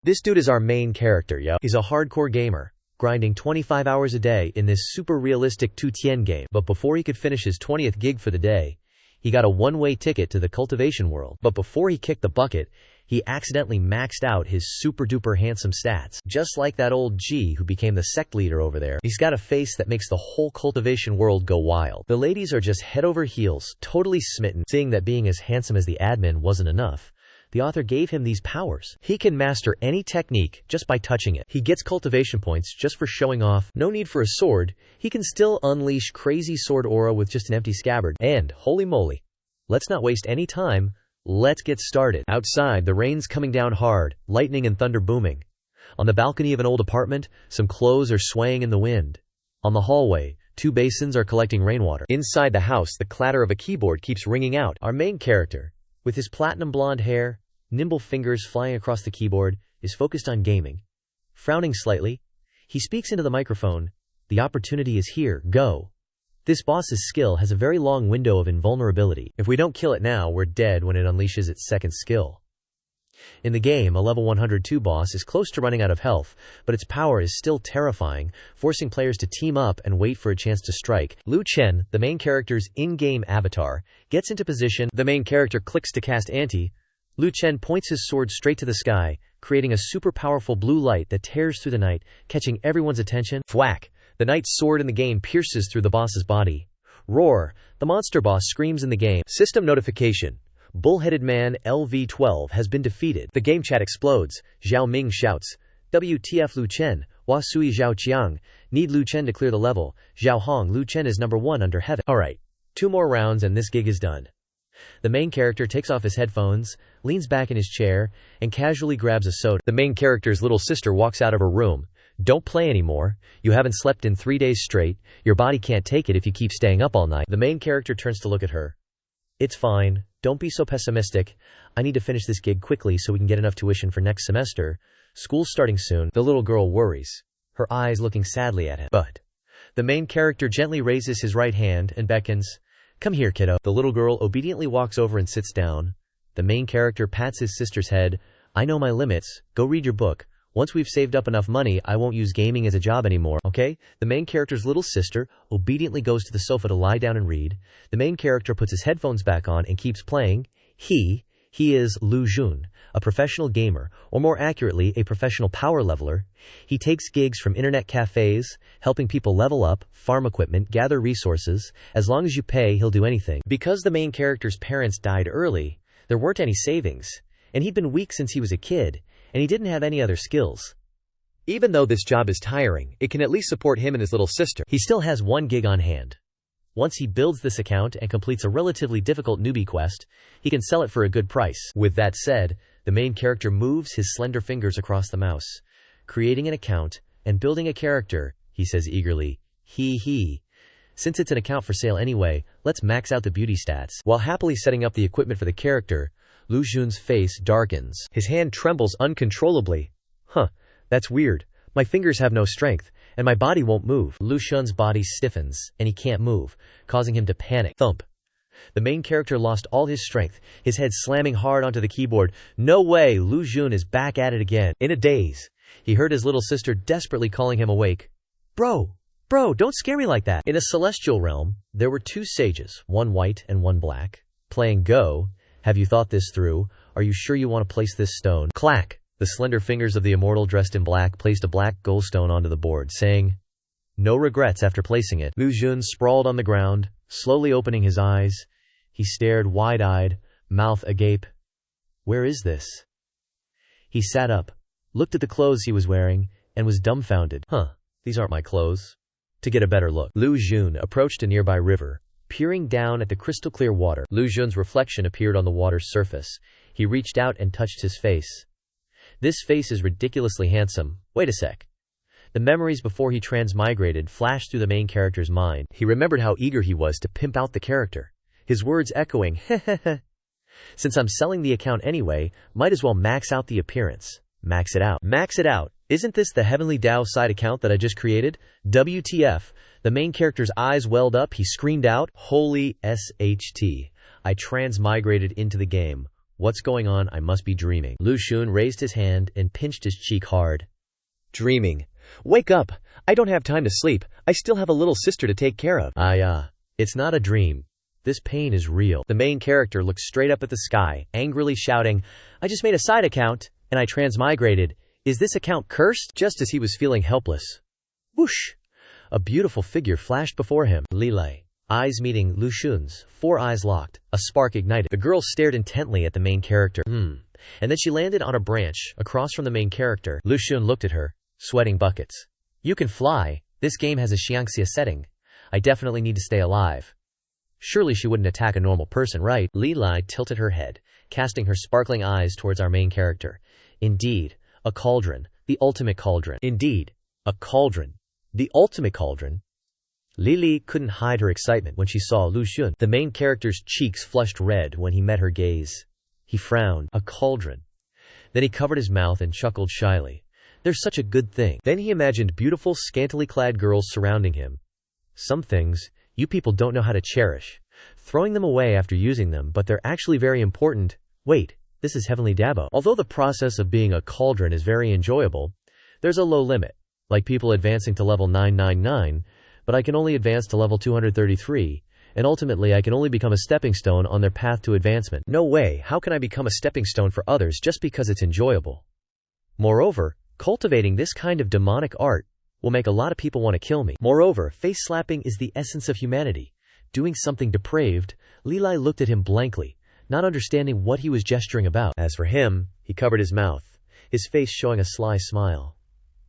This dude is our main character, yo. He's a hardcore gamer, grinding 25 hours a day in this super realistic 2-tien game. But before he could finish his 20th gig for the day, he got a one-way ticket to the cultivation world. But before he kicked the bucket, he accidentally maxed out his super-duper handsome stats. Just like that old G who became the sect leader over there. He's got a face that makes the whole cultivation world go wild. The ladies are just head over heels, totally smitten. Seeing that being as handsome as the admin wasn't enough, the author gave him these powers. He can master any technique just by touching it. He gets cultivation points just for showing off. No need for a sword. He can still unleash crazy sword aura with just an empty scabbard. And, holy moly, let's not waste any time. Let's get started. Outside, the rain's coming down hard, lightning and thunder booming. On the balcony of an old apartment, some clothes are swaying in the wind. On the hallway, 2 basins are collecting rainwater. Inside the house, the clatter of a keyboard keeps ringing out. Our main character, with his platinum blonde hair, nimble fingers flying across the keyboard, is focused on gaming. Frowning slightly, he speaks into the microphone. The opportunity is here, go. This boss's skill has a very long window of invulnerability. If we don't kill it now, we're dead when it unleashes its second skill. In the game, a level 102 boss is close to running out of health, but its power is still terrifying, forcing players to team up and wait for a chance to strike. Lu Chen, the main character's in-game avatar, gets into position. The main character clicks to cast anti. Lu Chen points his sword straight to the sky, creating a super powerful blue light that tears through the night, catching everyone's attention. Thwack! The knight's sword in the game pierces through the boss's body. Roar! The monster boss screams in the game. System notification. Bullheaded man LV12 has been defeated. The game chat explodes. Zhao Ming shouts, WTF Lu Chen, Hua Sui Zhao Qiang, need Lu Chen to clear the level. Zhao Hong, Lu Chen is number 1 under heaven. Alright, 2 more rounds and this gig is done. The main character takes off his headphones, leans back in his chair, and casually grabs a soda. The main character's little sister walks out of her room. Don't play anymore. You haven't slept in 3 days straight. Your body can't take it if you keep staying up all night. The main character turns to look at her. It's fine. Don't be so pessimistic. I need to finish this gig quickly so we can get enough tuition for next semester. School's starting soon. The little girl worries, her eyes looking sadly at him. But the main character gently raises his right hand and beckons, come here, kiddo. The little girl obediently walks over and sits down. The main character pats his sister's head. I know my limits. Go read your book. Once we've saved up enough money, I won't use gaming as a job anymore, okay? The main character's little sister obediently goes to the sofa to lie down and read. The main character puts his headphones back on and keeps playing. He is Lu Jun, a professional gamer, or more accurately, a professional power leveler. He takes gigs from internet cafes, helping people level up, farm equipment, gather resources. As long as you pay, he'll do anything. Because the main character's parents died early, there weren't any savings, and he'd been weak since he was a kid, and he didn't have any other skills. Even though this job is tiring, it can at least support him and his little sister. He still has 1 gig on hand. Once he builds this account and completes a relatively difficult newbie quest, he can sell it for a good price. With that said, the main character moves his slender fingers across the mouse, creating an account and building a character. He says eagerly, he. Since it's an account for sale anyway, let's max out the beauty stats. While happily setting up the equipment for the character, Lu Jun's face darkens. His hand trembles uncontrollably. That's weird. My fingers have no strength, and my body won't move. Lu Jun's body stiffens, and he can't move, causing him to panic. Thump. The main character lost all his strength, his head slamming hard onto the keyboard. No way, Lu Jun is back at it again. In a daze, he heard his little sister desperately calling him awake. Bro, don't scare me like that. In a celestial realm, there were 2 sages, 1 white and 1 black, playing Go. Have you thought this through? Are you sure you want to place this stone? Clack! The slender fingers of the immortal dressed in black placed a black goldstone onto the board, saying, no regrets after placing it. Lu Jun sprawled on the ground, slowly opening his eyes. He stared wide-eyed, mouth agape. Where is this? He sat up, looked at the clothes he was wearing, and was dumbfounded. These aren't my clothes. To get a better look, Lu Jun approached a nearby river, peering down at the crystal-clear water. Lu Jun's reflection appeared on the water's surface. He reached out and touched his face. This face is ridiculously handsome. Wait a sec. The memories before he transmigrated flashed through the main character's mind. He remembered how eager he was to pimp out the character, his words echoing, heh. Since I'm selling the account anyway, might as well max out the appearance. Max it out. Max it out. Isn't this the Heavenly Dao side account that I just created? WTF. The main character's eyes welled up. He screamed out, holy SHT. I transmigrated into the game. What's going on? I must be dreaming. Lu Xun raised his hand and pinched his cheek hard. Dreaming. Wake up! I don't have time to sleep. I still have a little sister to take care of. It's not a dream. This pain is real. The main character looked straight up at the sky, angrily shouting, I just made a side account, and I transmigrated. Is this account cursed? Just as he was feeling helpless. Whoosh! A beautiful figure flashed before him. Lilei. Eyes meeting Lu Xun's, 4 eyes locked, a spark ignited. The girl stared intently at the main character. And then she landed on a branch, across from the main character. Lu Xun looked at her, sweating buckets. You can fly. This game has a Xianxia setting. I definitely need to stay alive. Surely she wouldn't attack a normal person, right? Lilei tilted her head, casting her sparkling eyes towards our main character. Indeed, a cauldron, the ultimate cauldron. Indeed, a cauldron, the ultimate cauldron. Lili couldn't hide her excitement when she saw Lu Xun. The main character's cheeks flushed red when he met her gaze. He frowned. A cauldron. Then he covered his mouth and chuckled shyly. There's such a good thing. Then he imagined beautiful, scantily clad girls surrounding him. Some things, you people don't know how to cherish. Throwing them away after using them, but they're actually very important. Wait, this is Heavenly Dabo. Although the process of being a cauldron is very enjoyable, there's a low limit. Like people advancing to level 999, but I can only advance to level 233, and ultimately I can only become a stepping stone on their path to advancement. No way, how can I become a stepping stone for others just because it's enjoyable? Moreover, cultivating this kind of demonic art will make a lot of people want to kill me. Moreover, face slapping is the essence of humanity. Doing something depraved, Lilei looked at him blankly, not understanding what he was gesturing about. As for him, he covered his mouth, his face showing a sly smile.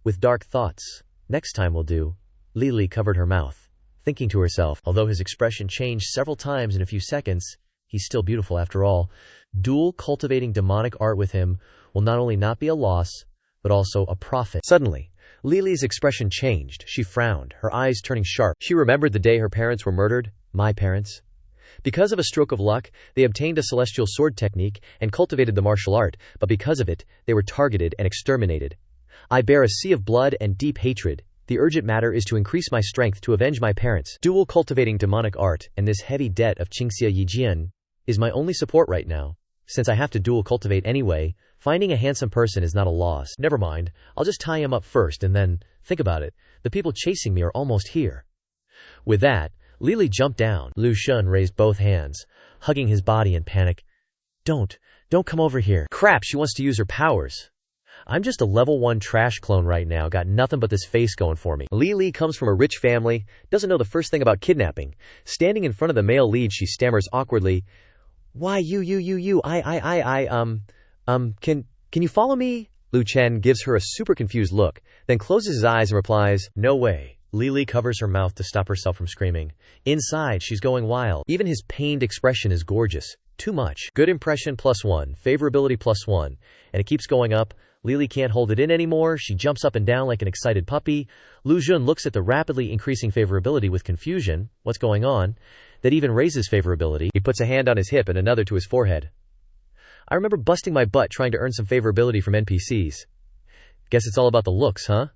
With dark thoughts, next time will do. Lilei covered her mouth, thinking to herself, although his expression changed several times in a few seconds, he's still beautiful after all. Dual cultivating demonic art with him will not only not be a loss, but also a profit. Suddenly, Lilei's expression changed. She frowned, her eyes turning sharp. She remembered the day her parents were murdered, my parents. Because of a stroke of luck, they obtained a celestial sword technique and cultivated the martial art, but because of it, they were targeted and exterminated. I bear a sea of blood and deep hatred. The urgent matter is to increase my strength to avenge my parents. Dual cultivating demonic art and this heavy debt of Xianxia Yijian is my only support right now. Since I have to dual cultivate anyway, finding a handsome person is not a loss. Never mind, I'll just tie him up first and then, think about it, the people chasing me are almost here. With that, Lilei jumped down. Lu Xun raised both hands, hugging his body in panic. Don't come over here. Crap, she wants to use her powers. I'm just a level 1 trash clone right now, got nothing but this face going for me. Lilei comes from a rich family, doesn't know the first thing about kidnapping. Standing in front of the male lead, she stammers awkwardly, Why can you follow me? Lu Chen gives her a super confused look, then closes his eyes and replies, No way. Lilei covers her mouth to stop herself from screaming. Inside, she's going wild. Even his pained expression is gorgeous. Too much. Good impression +1, favorability +1, and it keeps going up. Lilei can't hold it in anymore. She jumps up and down like an excited puppy. Lu Xun looks at the rapidly increasing favorability with confusion. What's going on? That even raises favorability. He puts a hand on his hip and another to his forehead. I remember busting my butt trying to earn some favorability from NPCs. Guess it's all about the looks, huh?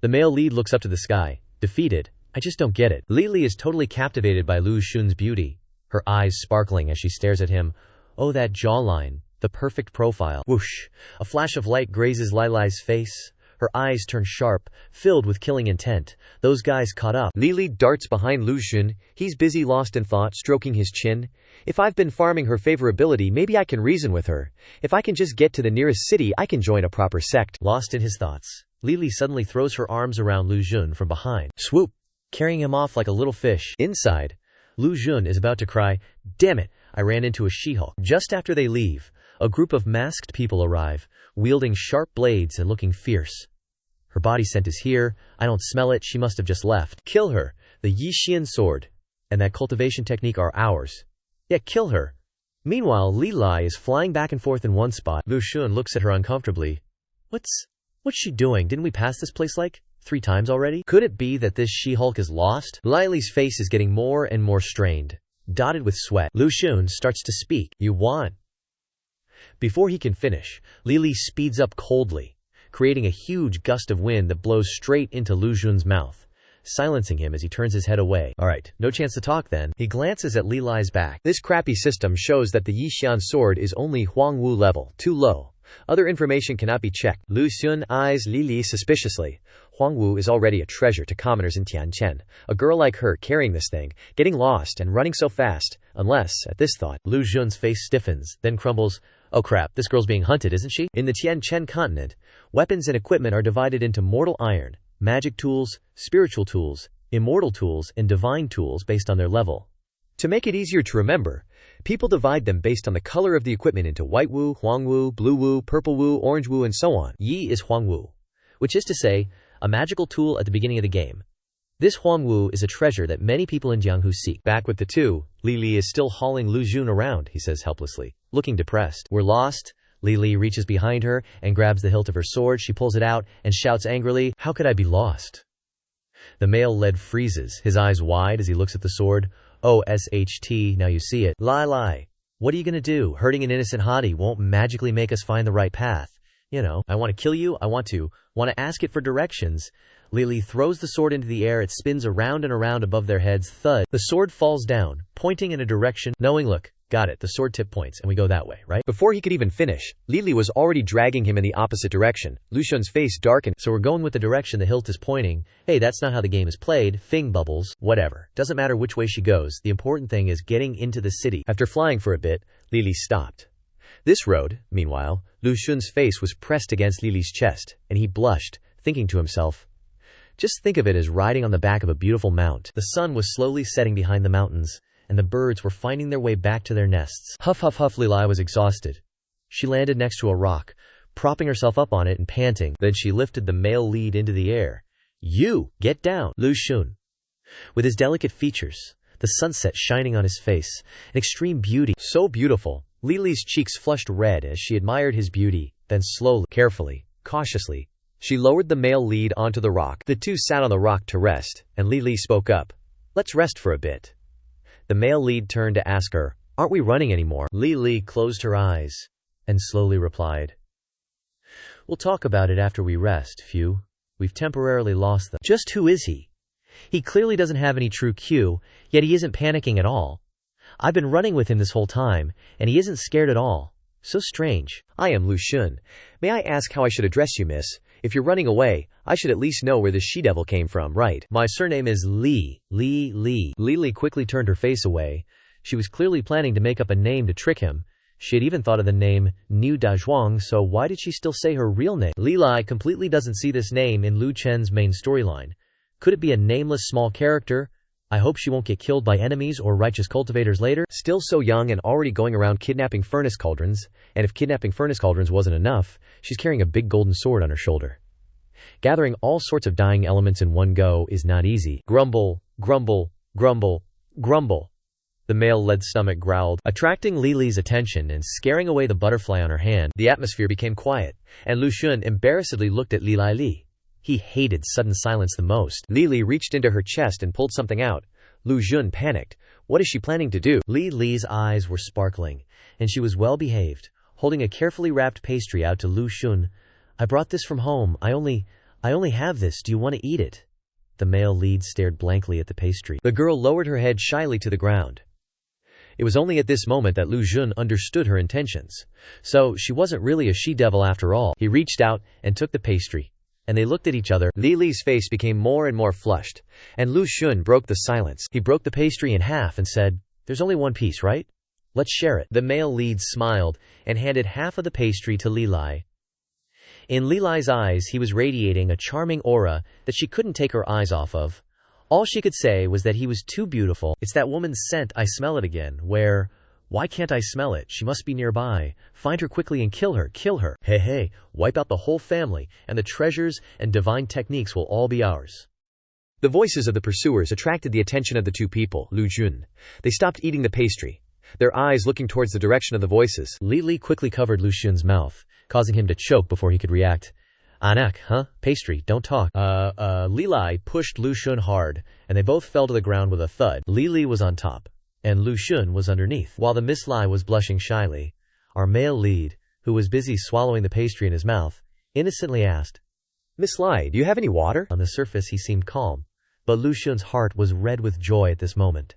The male lead looks up to the sky, defeated. I just don't get it. Lilei is totally captivated by Lu Xun's beauty, her eyes sparkling as she stares at him. Oh, that jawline. The perfect profile. Whoosh! A flash of light grazes Lilei's face. Her eyes turn sharp, filled with killing intent. Those guys caught up. Lilei darts behind Lu Xun. He's busy lost in thought, stroking his chin. If I've been farming her favorability, maybe I can reason with her. If I can just get to the nearest city, I can join a proper sect. Lost in his thoughts, Lilei suddenly throws her arms around Lu Xun from behind. Swoop! Carrying him off like a little fish. Inside, Lu Xun is about to cry, Damn it! I ran into a She-Hulk. Just after they leave, a group of masked people arrive, wielding sharp blades and looking fierce. Her body scent is here. I don't smell it. She must have just left. Kill her. The Yixian sword and that cultivation technique are ours. Yeah, kill her. Meanwhile, Lilei is flying back and forth in one spot. Lu Xun looks at her uncomfortably. What's she doing? Didn't we pass this place like 3 times already? Could it be that this She-Hulk is lost? Lilei's face is getting more and more strained, dotted with sweat. Lu Xun starts to speak. You won. Before he can finish, Lilei speeds up coldly, creating a huge gust of wind that blows straight into Lu Xun's mouth. silencing him as he turns his head away. Alright, no chance to talk then. He glances at Li Lai's back. This crappy system shows that the Yixian sword is only Huangwu level, too low. Other information cannot be checked. Lu Xun eyes Li Li suspiciously. Huangwu is already a treasure to commoners in Tianchen. A girl like her carrying this thing, getting lost and running so fast. Unless, at this thought, Lu Xun's face stiffens, then crumbles. Oh crap, this girl's being hunted, isn't she? In the Tianchen continent, weapons and equipment are divided into mortal iron, magic tools, spiritual tools, immortal tools, and divine tools based on their level. To make it easier to remember, people divide them based on the color of the equipment into white wu, huang wu, blue wu, purple wu, orange wu, and so on. Yi is huang wu, which is to say, a magical tool at the beginning of the game. This huang wu is a treasure that many people in Jianghu seek. Back with the two, Li Li is still hauling Lu Xun around, he says helplessly, looking depressed. We're lost. Li Li reaches behind her and grabs the hilt of her sword. She pulls it out and shouts angrily, "How could I be lost?" The male lead freezes, his eyes wide as he looks at the sword. OSHT, now you see it. Lai Lai, what are you gonna do? Hurting an innocent hottie won't magically make us find the right path. You know, I want to kill you, I want to ask it for directions. Li Li throws the sword into the air, it spins around and around above their heads. Thud. The sword falls down, pointing in a direction, knowing, look, got it, the sword tip points, and we go that way, right? Before he could even finish, Li Li was already dragging him in the opposite direction. Lu Xun's face darkened, so we're going with the direction the hilt is pointing. Hey, that's not how the game is played. Fing bubbles, whatever. Doesn't matter which way she goes, the important thing is getting into the city. After flying for a bit, Li Li stopped. This road, meanwhile, Lu Xun's face was pressed against Li Li's chest, and he blushed, thinking to himself, just think of it as riding on the back of a beautiful mount. The sun was slowly setting behind the mountains, and the birds were finding their way back to their nests. Huff, huff, huff. Li Lai was exhausted. She landed next to a rock, propping herself up on it and panting. Then she lifted the male lead into the air. You, get down, Lu Xun. With his delicate features, the sunset shining on his face, an extreme beauty, so beautiful. Li Li's cheeks flushed red as she admired his beauty. Then slowly, carefully, cautiously, she lowered the male lead onto the rock. The two sat on the rock to rest, and Li Li spoke up. Let's rest for a bit. The male lead turned to ask her, aren't we running anymore? Li Li closed her eyes and slowly replied, we'll talk about it after we rest, Few. We've temporarily lost them. Just who is he? He clearly doesn't have any true Q, yet he isn't panicking at all. I've been running with him this whole time, and he isn't scared at all. So strange. I am Lu Xun. May I ask how I should address you, miss? If you're running away, I should at least know where the she-devil came from, right? My surname is Li. Li. Li Li quickly turned her face away. She was clearly planning to make up a name to trick him. She had even thought of the name Niu Dazhuang, so why did she still say her real name? Li Lai completely doesn't see this name in Lu Chen's main storyline. Could it be a nameless small character? I hope she won't get killed by enemies or righteous cultivators later. Still so young and already going around kidnapping furnace cauldrons, and if kidnapping furnace cauldrons wasn't enough, she's carrying a big golden sword on her shoulder. Gathering all sorts of dying elements in one go is not easy. Grumble, grumble, grumble, grumble. The male-led stomach growled, attracting Li Li's attention and scaring away the butterfly on her hand. The atmosphere became quiet, and Lu Xun embarrassedly looked at Li Li. He hated sudden silence the most. Li Li reached into her chest and pulled something out. Lu Xun panicked. What is she planning to do? Li Li's eyes were sparkling, and she was well behaved, holding a carefully wrapped pastry out to Lu Xun. I brought this from home. I only have this. Do you want to eat it? The male lead stared blankly at the pastry. The girl lowered her head shyly to the ground. It was only at this moment that Lu Xun understood her intentions. So she wasn't really a she-devil after all. He reached out and took the pastry, and they looked at each other. Li Li's face became more and more flushed, and Lu Xun broke the silence. He broke the pastry in half and said, there's only one piece, right? Let's share it. The male lead smiled and handed half of the pastry to Li Li. In Li Li's eyes, he was radiating a charming aura that she couldn't take her eyes off of. All she could say was that he was too beautiful. It's that woman's scent, I smell it again. Where? Why can't I smell it? She must be nearby. Find her quickly and kill her. Kill her. Hey, wipe out the whole family, and the treasures and divine techniques will all be ours. The voices of the pursuers attracted the attention of the two people, Lu Xun. They stopped eating the pastry, their eyes looking towards the direction of the voices. Li Li quickly covered Lu Xun's mouth, causing him to choke before he could react. Anak, huh? Pastry, don't talk. Li Li pushed Lu Xun hard, and they both fell to the ground with a thud. Li Li was on top, and Lu Xun was underneath. While the Miss Lai was blushing shyly, our male lead, who was busy swallowing the pastry in his mouth, innocently asked, Miss Lai, do you have any water? On the surface he seemed calm, but Lu Xun's heart was red with joy at this moment.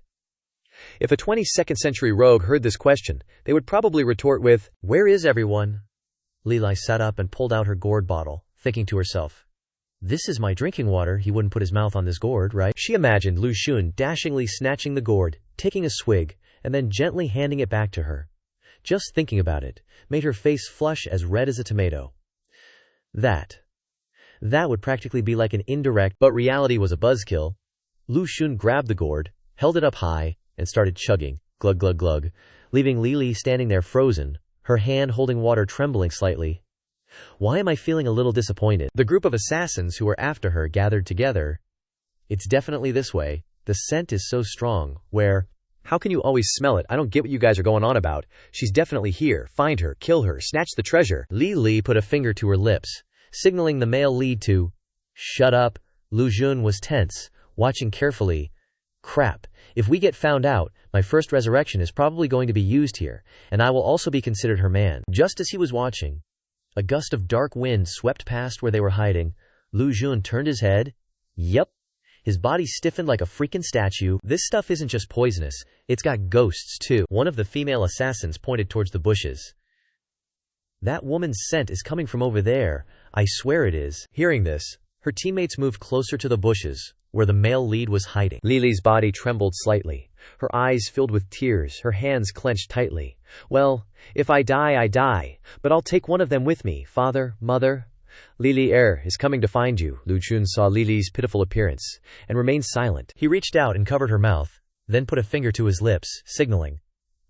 If a 22nd century rogue heard this question, they would probably retort with, "Where is everyone?" Li Li sat up and pulled out her gourd bottle, thinking to herself, "This is my drinking water. He wouldn't put his mouth on this gourd, right?" She imagined Lu Xun dashingly snatching the gourd, taking a swig, and then gently handing it back to her. Just thinking about it made her face flush as red as a tomato. That would practically be like an indirect, but reality was a buzzkill. Lu Xun grabbed the gourd, held it up high, and started chugging, glug glug glug, leaving Li Li standing there frozen, her hand holding water trembling slightly. Why am I feeling a little disappointed? The group of assassins who were after her gathered together. It's definitely this way. The scent is so strong. Where? How can you always smell it? I don't get what you guys are going on about. She's definitely here. Find her, kill her, snatch the treasure. Li Li put a finger to her lips, signaling the male lead to shut up. Lu Xun was tense, watching carefully. Crap. If we get found out, my first resurrection is probably going to be used here, and I will also be considered her man. Just as he was watching, a gust of dark wind swept past where they were hiding. Lu Xun turned his head. Yep. His body stiffened like a freaking statue. This stuff isn't just poisonous, it's got ghosts too. One of the female assassins pointed towards the bushes. That woman's scent is coming from over there. I swear it is. Hearing this, her teammates moved closer to the bushes, where the male lead was hiding. Li Li's body trembled slightly. Her eyes filled with tears, her hands clenched tightly. Well, if I die, I die. But I'll take one of them with me. Father, mother. Li Li is coming to find you. Lu Xun saw Li Li's pitiful appearance, and remained silent. He reached out and covered her mouth, then put a finger to his lips, signaling,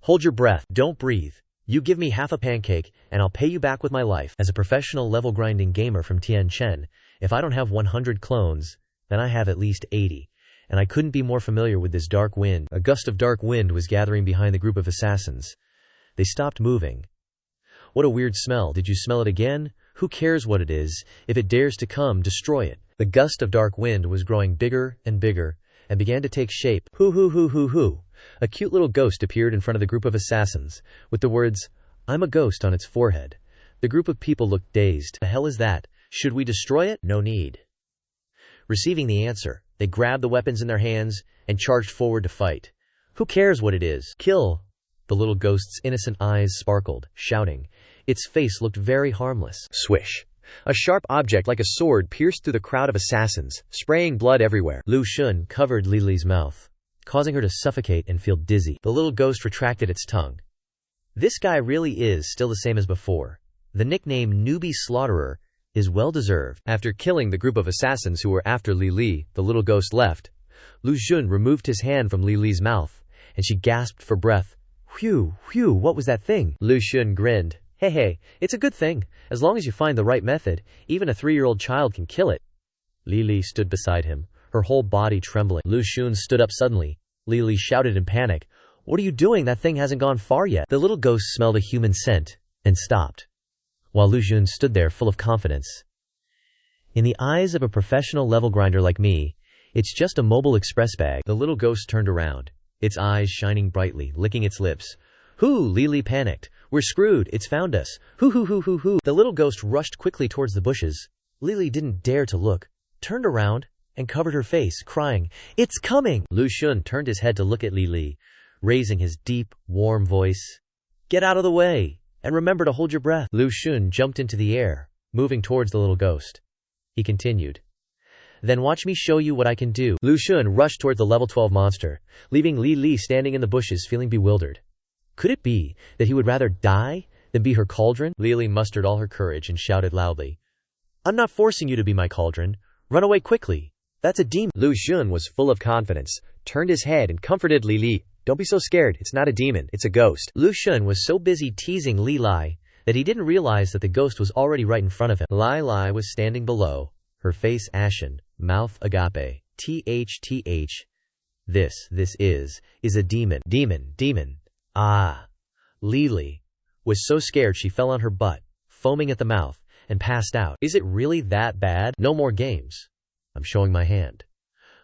"Hold your breath, don't breathe. You give me half a pancake, and I'll pay you back with my life." As a professional level-grinding gamer from Tianchen, if I don't have 100 clones, then I have at least 80, and I couldn't be more familiar with this dark wind. A gust of dark wind was gathering behind the group of assassins. They stopped moving. What a weird smell. Did you smell it again? Who cares what it is? If it dares to come, destroy it. The gust of dark wind was growing bigger, and began to take shape. Hoo. A cute little ghost appeared in front of the group of assassins, with the words, "I'm a ghost" on its forehead. The group of people looked dazed. The hell is that? Should we destroy it? No need. Receiving the answer, they grabbed the weapons in their hands and charged forward to fight. Who cares what it is? Kill! The little ghost's innocent eyes sparkled, shouting. Its face looked very harmless. Swish! A sharp object like a sword pierced through the crowd of assassins, spraying blood everywhere. Lu Xun covered Li Li's mouth, causing her to suffocate and feel dizzy. The little ghost retracted its tongue. This guy really is still the same as before. The nickname Newbie Slaughterer is well-deserved. After killing the group of assassins who were after Li Li, the little ghost left. Lu Xun removed his hand from Li Li's mouth, and she gasped for breath. Whew, what was that thing? Lu Xun grinned. Hey, it's a good thing. As long as you find the right method, even a 3-year-old child can kill it. Li Li stood beside him, her whole body trembling. Lu Xun stood up suddenly. Li Li shouted in panic. What are you doing? That thing hasn't gone far yet. The little ghost smelled a human scent, and stopped, while Lu Xun stood there full of confidence. In the eyes of a professional level grinder like me, it's just a mobile express bag. The little ghost turned around, its eyes shining brightly, licking its lips. Hoo! Li Li panicked. We're screwed. It's found us. Hoo. The little ghost rushed quickly towards the bushes. Li Li didn't dare to look, turned around, and covered her face, crying, "It's coming!" Lu Xun turned his head to look at Li Li, raising his deep, warm voice. "Get out of the way, and remember to hold your breath." Lu Xun jumped into the air, moving towards the little ghost. He continued, "Then watch me show you what I can do." Lu Xun rushed toward the level 12 monster, leaving Li Li standing in the bushes feeling bewildered. Could it be that he would rather die than be her cauldron? Li Li mustered all her courage and shouted loudly, "I'm not forcing you to be my cauldron. Run away quickly. That's a demon." Lu Xun was full of confidence, turned his head and comforted Li Li. "Don't be so scared. It's not a demon. It's a ghost." Lu Xun was so busy teasing Li Li that he didn't realize that the ghost was already right in front of him. Li Li was standing below, her face ashen, mouth agape. TH. This is a demon. Demon. Ah. Li Li was so scared she fell on her butt, foaming at the mouth, and passed out. Is it really that bad? No more games. I'm showing my hand.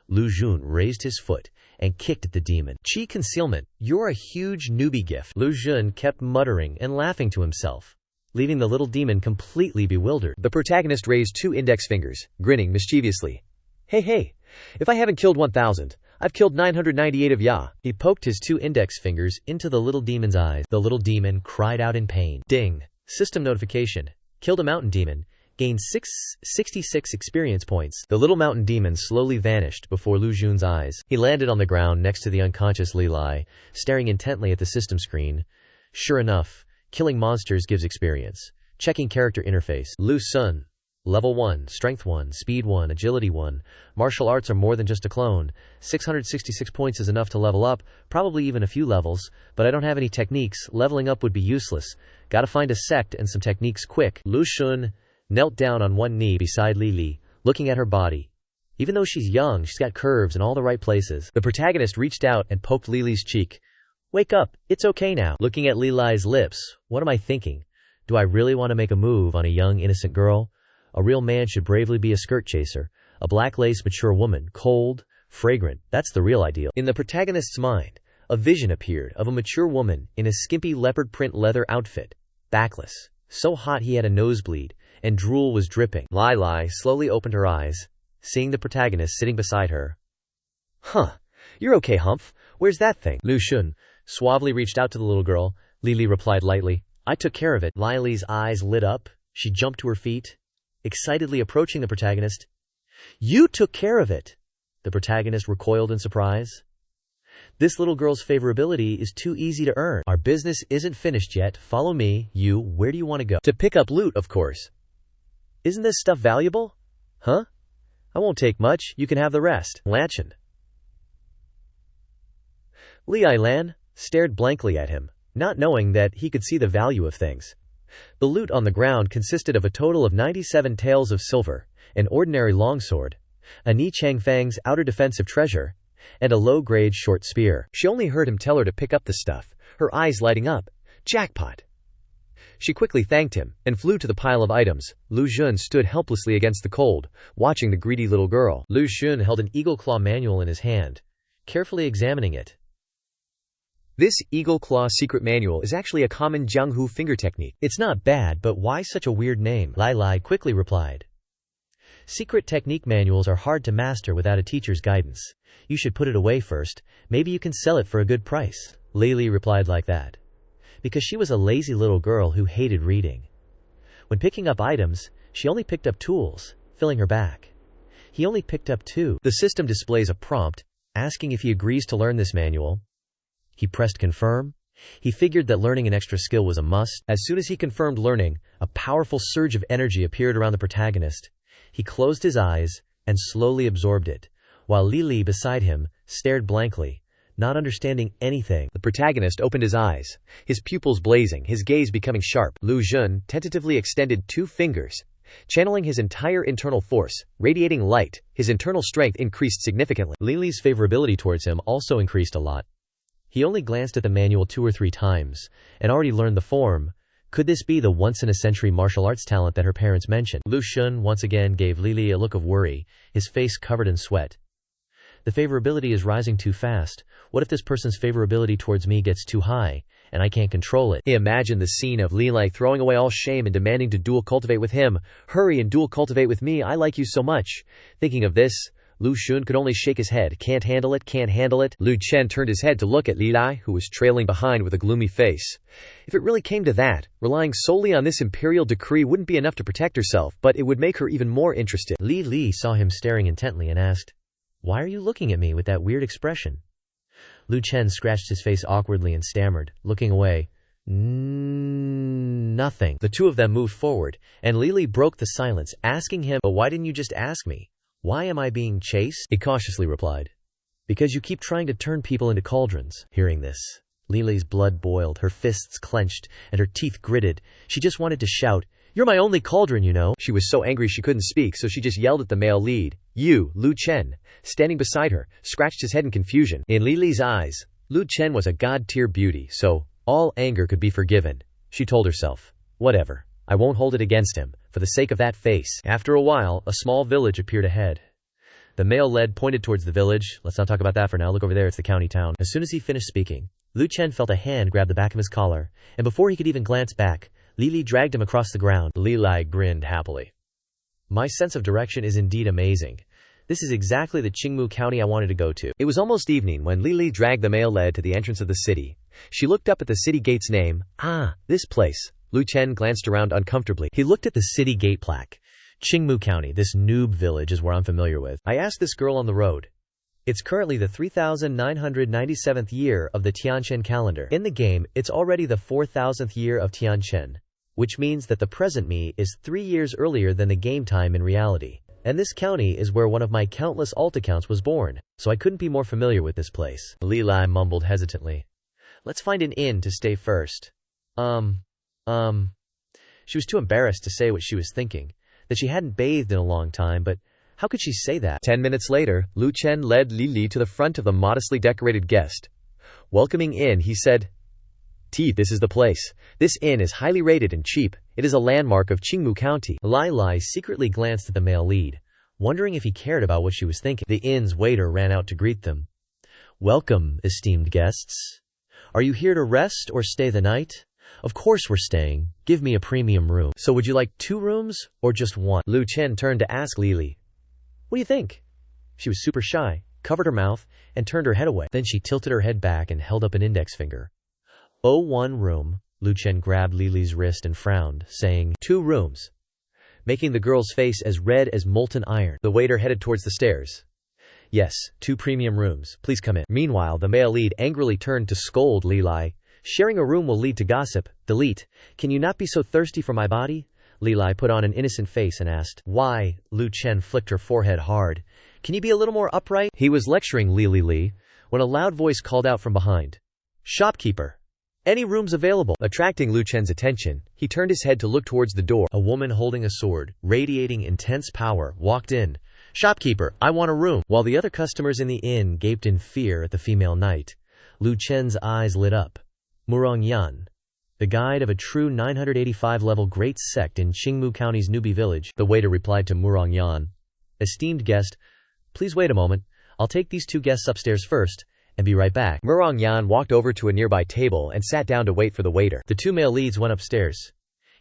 Lu Xun raised his foot and kicked at the demon. Chi concealment, you're a huge newbie gift. Lu Xun kept muttering and laughing to himself, leaving the little demon completely bewildered. The protagonist raised 2 index fingers, grinning mischievously. Hey, If I haven't killed 1,000, I've killed 998 of ya. He poked his 2 index fingers into the little demon's eyes. The little demon cried out in pain. Ding. System notification. Killed a mountain demon. Gained 66 experience points. The little mountain demon slowly vanished before Lu Xun's eyes. He landed on the ground next to the unconscious Li Lai, staring intently at the system screen. Sure enough, killing monsters gives experience. Checking character interface. Lu Xun. Level 1, Strength 1, Speed 1, Agility 1. Martial arts are more than just a clone. 666 points is enough to level up, probably even a few levels, but I don't have any techniques. Leveling up would be useless. Gotta find a sect and some techniques quick. Lu Xun knelt down on one knee beside Li Li, looking at her body. Even though she's young, she's got curves in all the right places. The protagonist reached out and poked Li Li's cheek. Wake up, it's okay now. Looking at Li Li's lips, what am I thinking? Do I really want to make a move on a young, innocent girl? A real man should bravely be a skirt chaser. A black lace mature woman, cold, fragrant, that's the real ideal. In the protagonist's mind, a vision appeared of a mature woman in a skimpy leopard print leather outfit, backless, so hot he had a nosebleed, and drool was dripping. Li Li slowly opened her eyes, seeing the protagonist sitting beside her. Huh, you're okay, Humph. Where's that thing? Lu Xun suavely reached out to the little girl. Li Li replied lightly, I took care of it. Li Li's eyes lit up. She jumped to her feet, excitedly approaching the protagonist. You took care of it. The protagonist recoiled in surprise. This little girl's favorability is too easy to earn. Our business isn't finished yet. Follow me. You, where do you want to go? To pick up loot, of course. Isn't this stuff valuable? Huh? I won't take much. You can have the rest. Lanchin. Li Lan stared blankly at him, not knowing that he could see the value of things. The loot on the ground consisted of a total of 97 taels of silver, an ordinary longsword, a Ni Changfang's outer defensive treasure, and a low-grade short spear. She only heard him tell her to pick up the stuff, her eyes lighting up. Jackpot! She quickly thanked him, and flew to the pile of items. Lu Xun stood helplessly against the cold, watching the greedy little girl. Lu Xun held an Eagle Claw manual in his hand, carefully examining it. This Eagle Claw secret manual is actually a common Jianghu finger technique. It's not bad, but why such a weird name? Li Li quickly replied. Secret technique manuals are hard to master without a teacher's guidance. You should put it away first. Maybe you can sell it for a good price. Li Li replied like that, because she was a lazy little girl who hated reading. When picking up items, she only picked up tools, filling her back. He only picked up 2. The system displays a prompt, asking if he agrees to learn this manual. He pressed confirm. He figured that learning an extra skill was a must. As soon as he confirmed learning, a powerful surge of energy appeared around the protagonist. He closed his eyes and slowly absorbed it, while Li Li beside him stared blankly, not understanding anything. The protagonist opened his eyes, his pupils blazing, his gaze becoming sharp. Lu Xun tentatively extended 2 fingers, channeling his entire internal force, radiating light. His internal strength increased significantly. Li Li's favorability towards him also increased a lot. He only glanced at the manual 2 or 3 times, and already learned the form. Could this be the once-in-a-century martial arts talent that her parents mentioned? Lu Xun once again gave Li Li a look of worry, his face covered in sweat. The favorability is rising too fast. What if this person's favorability towards me gets too high, and I can't control it? He imagined the scene of Li Li throwing away all shame and demanding to dual cultivate with him. Hurry and dual cultivate with me, I like you so much. Thinking of this, Lu Xun could only shake his head. Can't handle it, can't handle it. Lu Chen turned his head to look at Li Li, who was trailing behind with a gloomy face. If it really came to that, relying solely on this imperial decree wouldn't be enough to protect herself, but it would make her even more interested. Li Li saw him staring intently and asked, Why are you looking at me with that weird expression? Lu Chen scratched his face awkwardly and stammered, looking away. Nothing. The 2 of them moved forward, and Li Li broke the silence, asking him, But why didn't you just ask me? Why am I being chased? He cautiously replied, Because you keep trying to turn people into cauldrons. Hearing this, Li Li's blood boiled, her fists clenched, and her teeth gritted. She just wanted to shout, You're my only cauldron, you know. She was so angry she couldn't speak, so she just yelled at the male lead. You, Lu Chen, standing beside her, scratched his head in confusion. In Li Li's eyes, Lu Chen was a god-tier beauty, so all anger could be forgiven. She told herself, Whatever. I won't hold it against him, for the sake of that face. After a while, a small village appeared ahead. The male lead pointed towards the village. Let's not talk about that for now. Look over there, it's the county town. As soon as he finished speaking, Lu Chen felt a hand grab the back of his collar, and before he could even glance back, Li Li dragged him across the ground. Li Li grinned happily. My sense of direction is indeed amazing. This is exactly the Qingmu County I wanted to go to. It was almost evening when Lili dragged the male lead to the entrance of the city. She looked up at the city gate's name. Ah, this place. Lu Chen glanced around uncomfortably. He looked at the city gate plaque. Qingmu County, this noob village is where I'm familiar with. I asked this girl on the road. It's currently the 3997th year of the Tianqian calendar. In the game, it's already the 4000th year of Tianqian, which means that the present me is 3 years earlier than the game time in reality. And this county is where one of my countless alt accounts was born, so I couldn't be more familiar with this place. Li Lai mumbled hesitantly. Let's find an inn to stay first. She was too embarrassed to say what she was thinking, that she hadn't bathed in a long time, but how could she say that? 10 minutes later, Lu Chen led Li Li to the front of the modestly decorated guest. Welcoming in, he said, this is the place. This inn is highly rated and cheap. It is a landmark of Qingmu County. Lai Lai secretly glanced at the male lead, wondering if he cared about what she was thinking. The inn's waiter ran out to greet them. Welcome, esteemed guests. Are you here to rest or stay the night? Of course we're staying. Give me a premium room. So would you like 2 rooms or just 1? Lu Chen turned to ask Lili. What do you think? She was super shy, covered her mouth, and turned her head away. Then she tilted her head back and held up an index finger. Oh, 1 room. Lu Chen grabbed Lili's wrist and frowned, saying, 2 rooms, making the girl's face as red as molten iron. The waiter headed towards the stairs. Yes, 2 premium rooms. Please come in. Meanwhile, the male lead angrily turned to scold Li Lai. Sharing a room will lead to gossip. Delete. Can you not be so thirsty for my body? Li Lai put on an innocent face and asked. Why? Lu Chen flicked her forehead hard. Can you be a little more upright? He was lecturing Li when a loud voice called out from behind. Shopkeeper. Any rooms available? Attracting Lu Chen's attention, he turned his head to look towards the door. A woman holding a sword, radiating intense power, walked in. Shopkeeper, I want a room. While the other customers in the inn gaped in fear at the female knight, Lu Chen's eyes lit up. Murong Yan, the guide of a true 985-level great sect in Qingmu County's newbie village. The waiter replied to Murong Yan. Esteemed guest, please wait a moment. I'll take these 2 guests upstairs first and be right back. Murong Yan walked over to a nearby table and sat down to wait for the waiter. The 2 male leads went upstairs.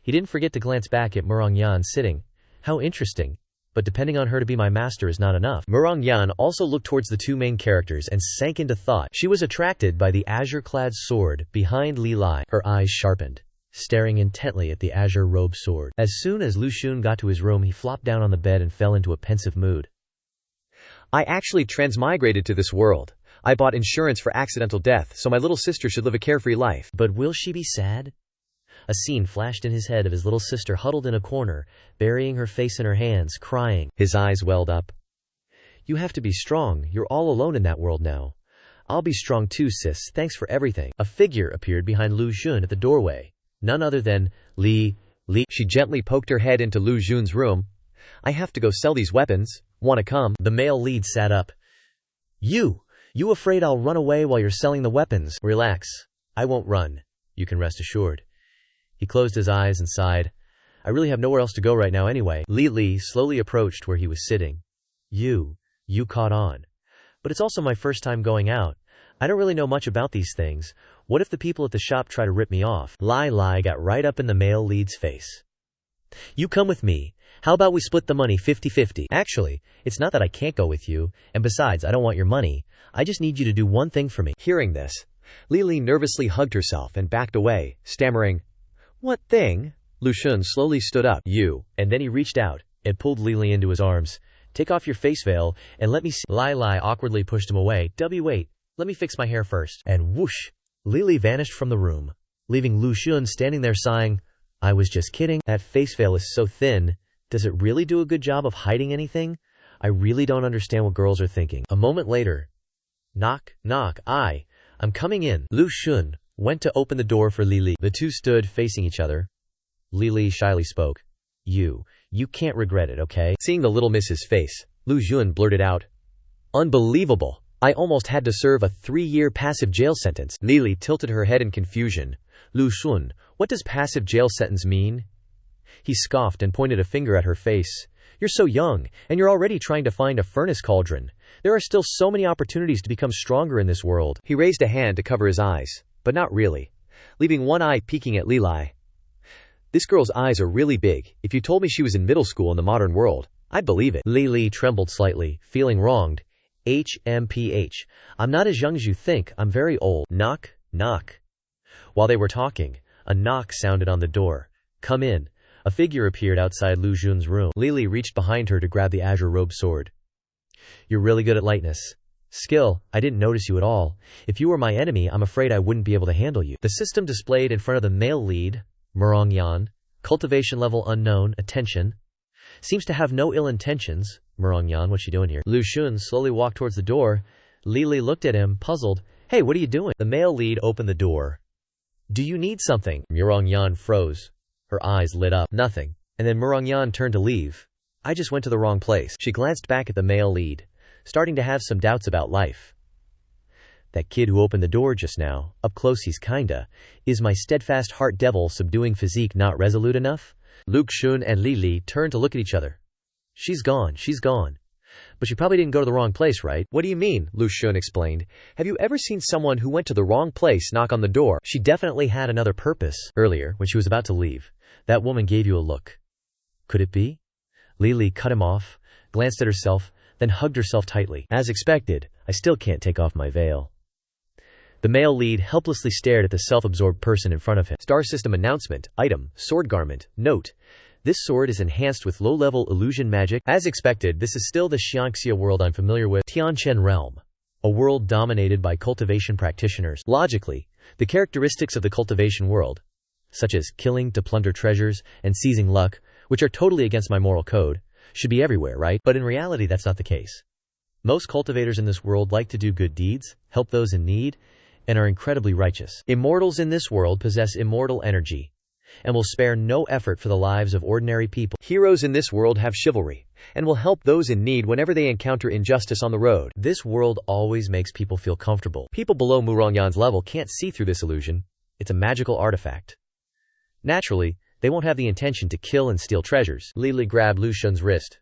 He didn't forget to glance back at Murong Yan sitting. How interesting. But depending on her to be my master is not enough. Murong Yan also looked towards the 2 main characters and sank into thought. She was attracted by the azure-clad sword behind Li Lai. Her eyes sharpened, staring intently at the azure-robed sword. As soon as Lu Xun got to his room, he flopped down on the bed and fell into a pensive mood. I actually transmigrated to this world. I bought insurance for accidental death, so my little sister should live a carefree life. But will she be sad? A scene flashed in his head of his little sister huddled in a corner, burying her face in her hands, crying. His eyes welled up. You have to be strong. You're all alone in that world now. I'll be strong too, sis. Thanks for everything. A figure appeared behind Lu Xun at the doorway. None other than Li. She gently poked her head into Lu Xun's room. I have to go sell these weapons. Wanna come? The male lead sat up. You afraid I'll run away while you're selling the weapons? Relax. I won't run. You can rest assured. He closed his eyes and sighed. I really have nowhere else to go right now anyway. Li slowly approached where he was sitting. You caught on. But it's also my first time going out. I don't really know much about these things. What if the people at the shop try to rip me off? Lai got right up in the male lead's face. You come with me. How about we split the money 50-50? Actually, it's not that I can't go with you, and besides, I don't want your money. I just need you to do one thing for me. Hearing this, Li nervously hugged herself and backed away, stammering, What thing? Lu Xun slowly stood up. And then he reached out and pulled Li into his arms. Take off your face veil and let me see. Lai awkwardly pushed him away. Wait, let me fix my hair first. And whoosh, Li vanished from the room, leaving Lu Xun standing there sighing. I was just kidding. That face veil is so thin. Does it really do a good job of hiding anything? I really don't understand what girls are thinking. A moment later. Knock. I'm coming in. Lu Xun went to open the door for Li. The 2 stood facing each other. Li shyly spoke. You can't regret it, okay? Seeing the little miss's face, Lu Xun blurted out. Unbelievable. I almost had to serve a 3-year passive jail sentence. Li tilted her head in confusion. Lu Xun, what does passive jail sentence mean? He scoffed and pointed a finger at her face. You're so young, and you're already trying to find a furnace cauldron. There are still so many opportunities to become stronger in this world. He raised a hand to cover his eyes, but not really, leaving one eye peeking at Li. This girl's eyes are really big. If you told me she was in middle school in the modern world, I believe it. Li trembled slightly, feeling wronged. HMPH. I'm not as young as you think, I'm very old. Knock, knock. While they were talking, a knock sounded on the door. Come in. A figure appeared outside Lu Xun's room. Li reached behind her to grab the azure robe sword. You're really good at lightness. Skill, I didn't notice you at all. If you were my enemy, I'm afraid I wouldn't be able to handle you. The system displayed in front of the male lead, Murongyan, cultivation level unknown, attention. Seems to have no ill intentions. Murongyan, what's she doing here? Lu Xun slowly walked towards the door. Li looked at him, puzzled. Hey, what are you doing? The male lead opened the door. Do you need something? Murongyan froze. Her eyes lit up. Nothing. And then Murongyan turned to leave. I just went to the wrong place. She glanced back at the male lead, starting to have some doubts about life. That kid who opened the door just now, up close he's kinda, is my steadfast heart devil subduing physique not resolute enough? Lu Xun and Li turned to look at each other. She's gone. But she probably didn't go to the wrong place, right? What do you mean? Lu Xun explained. Have you ever seen someone who went to the wrong place knock on the door? She definitely had another purpose. Earlier, when she was about to leave, that woman gave you a look. Could it be? Li cut him off, glanced at herself, then hugged herself tightly. As expected, I still can't take off my veil. The male lead helplessly stared at the self-absorbed person in front of him. Star system announcement. Item. Sword garment. Note. This sword is enhanced with low-level illusion magic. As expected, this is still the Xianxia world I'm familiar with. Tianchen realm. A world dominated by cultivation practitioners. Logically, the characteristics of the cultivation world, such as killing to plunder treasures and seizing luck, which are totally against my moral code, should be everywhere, right? But in reality, that's not the case. Most cultivators in this world like to do good deeds, help those in need, and are incredibly righteous. Immortals in this world possess immortal energy and will spare no effort for the lives of ordinary people. Heroes in this world have chivalry and will help those in need whenever they encounter injustice on the road. This world always makes people feel comfortable. People below Murongyan's level can't see through this illusion. It's a magical artifact. Naturally, they won't have the intention to kill and steal treasures. Li grabbed Lu Xun's wrist.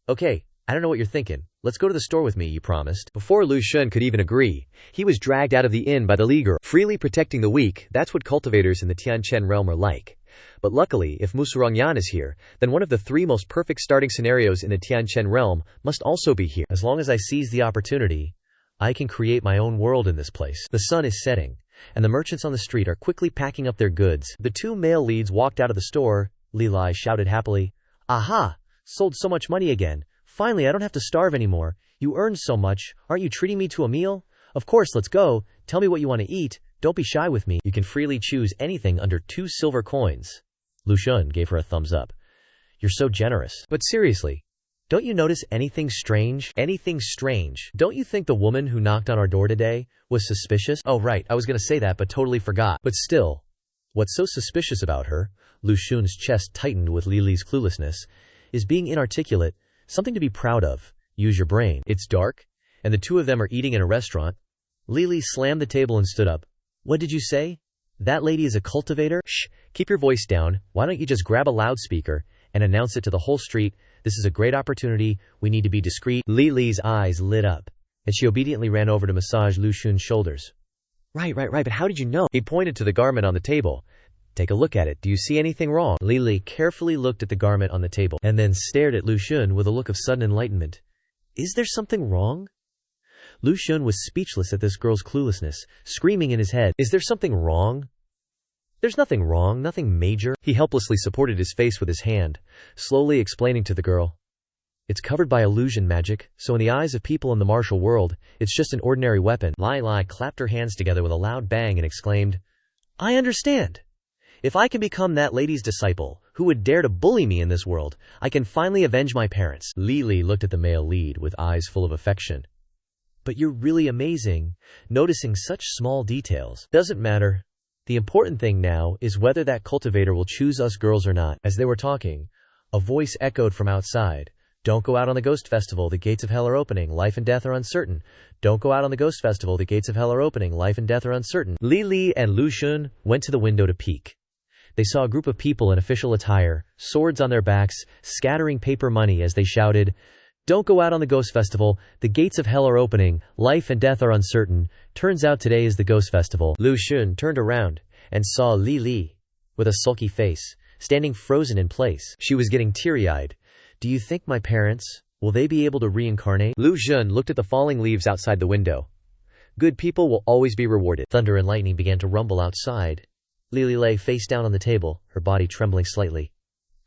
Okay, I don't know what you're thinking. Let's go to the store with me, you promised. Before Lu Xun could even agree, he was dragged out of the inn by the leaguer, freely protecting the weak. That's what cultivators in the Tianchen realm are like. But luckily, if Murongyan is here, then one of the 3 most perfect starting scenarios in the Tianchen realm must also be here. As long as I seize the opportunity, I can create my own world in this place. The sun is setting, and the merchants on the street are quickly packing up their goods. The 2 male leads walked out of the store. Li shouted happily, Aha! Sold so much money again. Finally, I don't have to starve anymore. You earned so much. Aren't you treating me to a meal? Of course, let's go. Tell me what you want to eat. Don't be shy with me. You can freely choose anything under 2 silver coins. Lu Xun gave her a thumbs up. You're so generous. But seriously, don't you notice anything strange? Anything strange? Don't you think the woman who knocked on our door today was suspicious? Oh right, I was going to say that but totally forgot. But still, what's so suspicious about her, Lu Xun's chest tightened with Li's cluelessness, is being inarticulate. Something to be proud of. Use your brain. It's dark, and the 2 of them are eating in a restaurant. Li slammed the table and stood up. What did you say? That lady is a cultivator? Shh, keep your voice down. Why don't you just grab a loudspeaker and announce it to the whole street? This is a great opportunity. We need to be discreet. Li's eyes lit up, and she obediently ran over to massage Lu Xun's shoulders. Right, but how did you know? He pointed to the garment on the table. Take a look at it. Do you see anything wrong? Li carefully looked at the garment on the table and then stared at Lu Xun with a look of sudden enlightenment. Is there something wrong? Lu Xun was speechless at this girl's cluelessness, screaming in his head, Is there something wrong? There's nothing wrong, nothing major. He helplessly supported his face with his hand, slowly explaining to the girl. It's covered by illusion magic, so in the eyes of people in the martial world, it's just an ordinary weapon. Li clapped her hands together with a loud bang and exclaimed, I understand. If I can become that lady's disciple, who would dare to bully me in this world, I can finally avenge my parents. Li looked at the male lead with eyes full of affection. But you're really amazing, noticing such small details. Doesn't matter. The important thing now is whether that cultivator will choose us girls or not. As they were talking, a voice echoed from outside. Don't go out on the ghost festival, the gates of hell are opening, life and death are uncertain. Don't go out on the ghost festival, the gates of hell are opening, life and death are uncertain. Li and Lu Xun went to the window to peek. They saw a group of people in official attire, swords on their backs, scattering paper money as they shouted, Don't go out on the ghost festival, the gates of hell are opening, life and death are uncertain. Turns out today is the ghost festival. Lu Xun turned around and saw Li, with a sulky face, standing frozen in place. She was getting teary-eyed. Do you think my parents, will they be able to reincarnate? Lu Xun looked at the falling leaves outside the window. Good people will always be rewarded. Thunder and lightning began to rumble outside. Lily lay face down on the table, her body trembling slightly.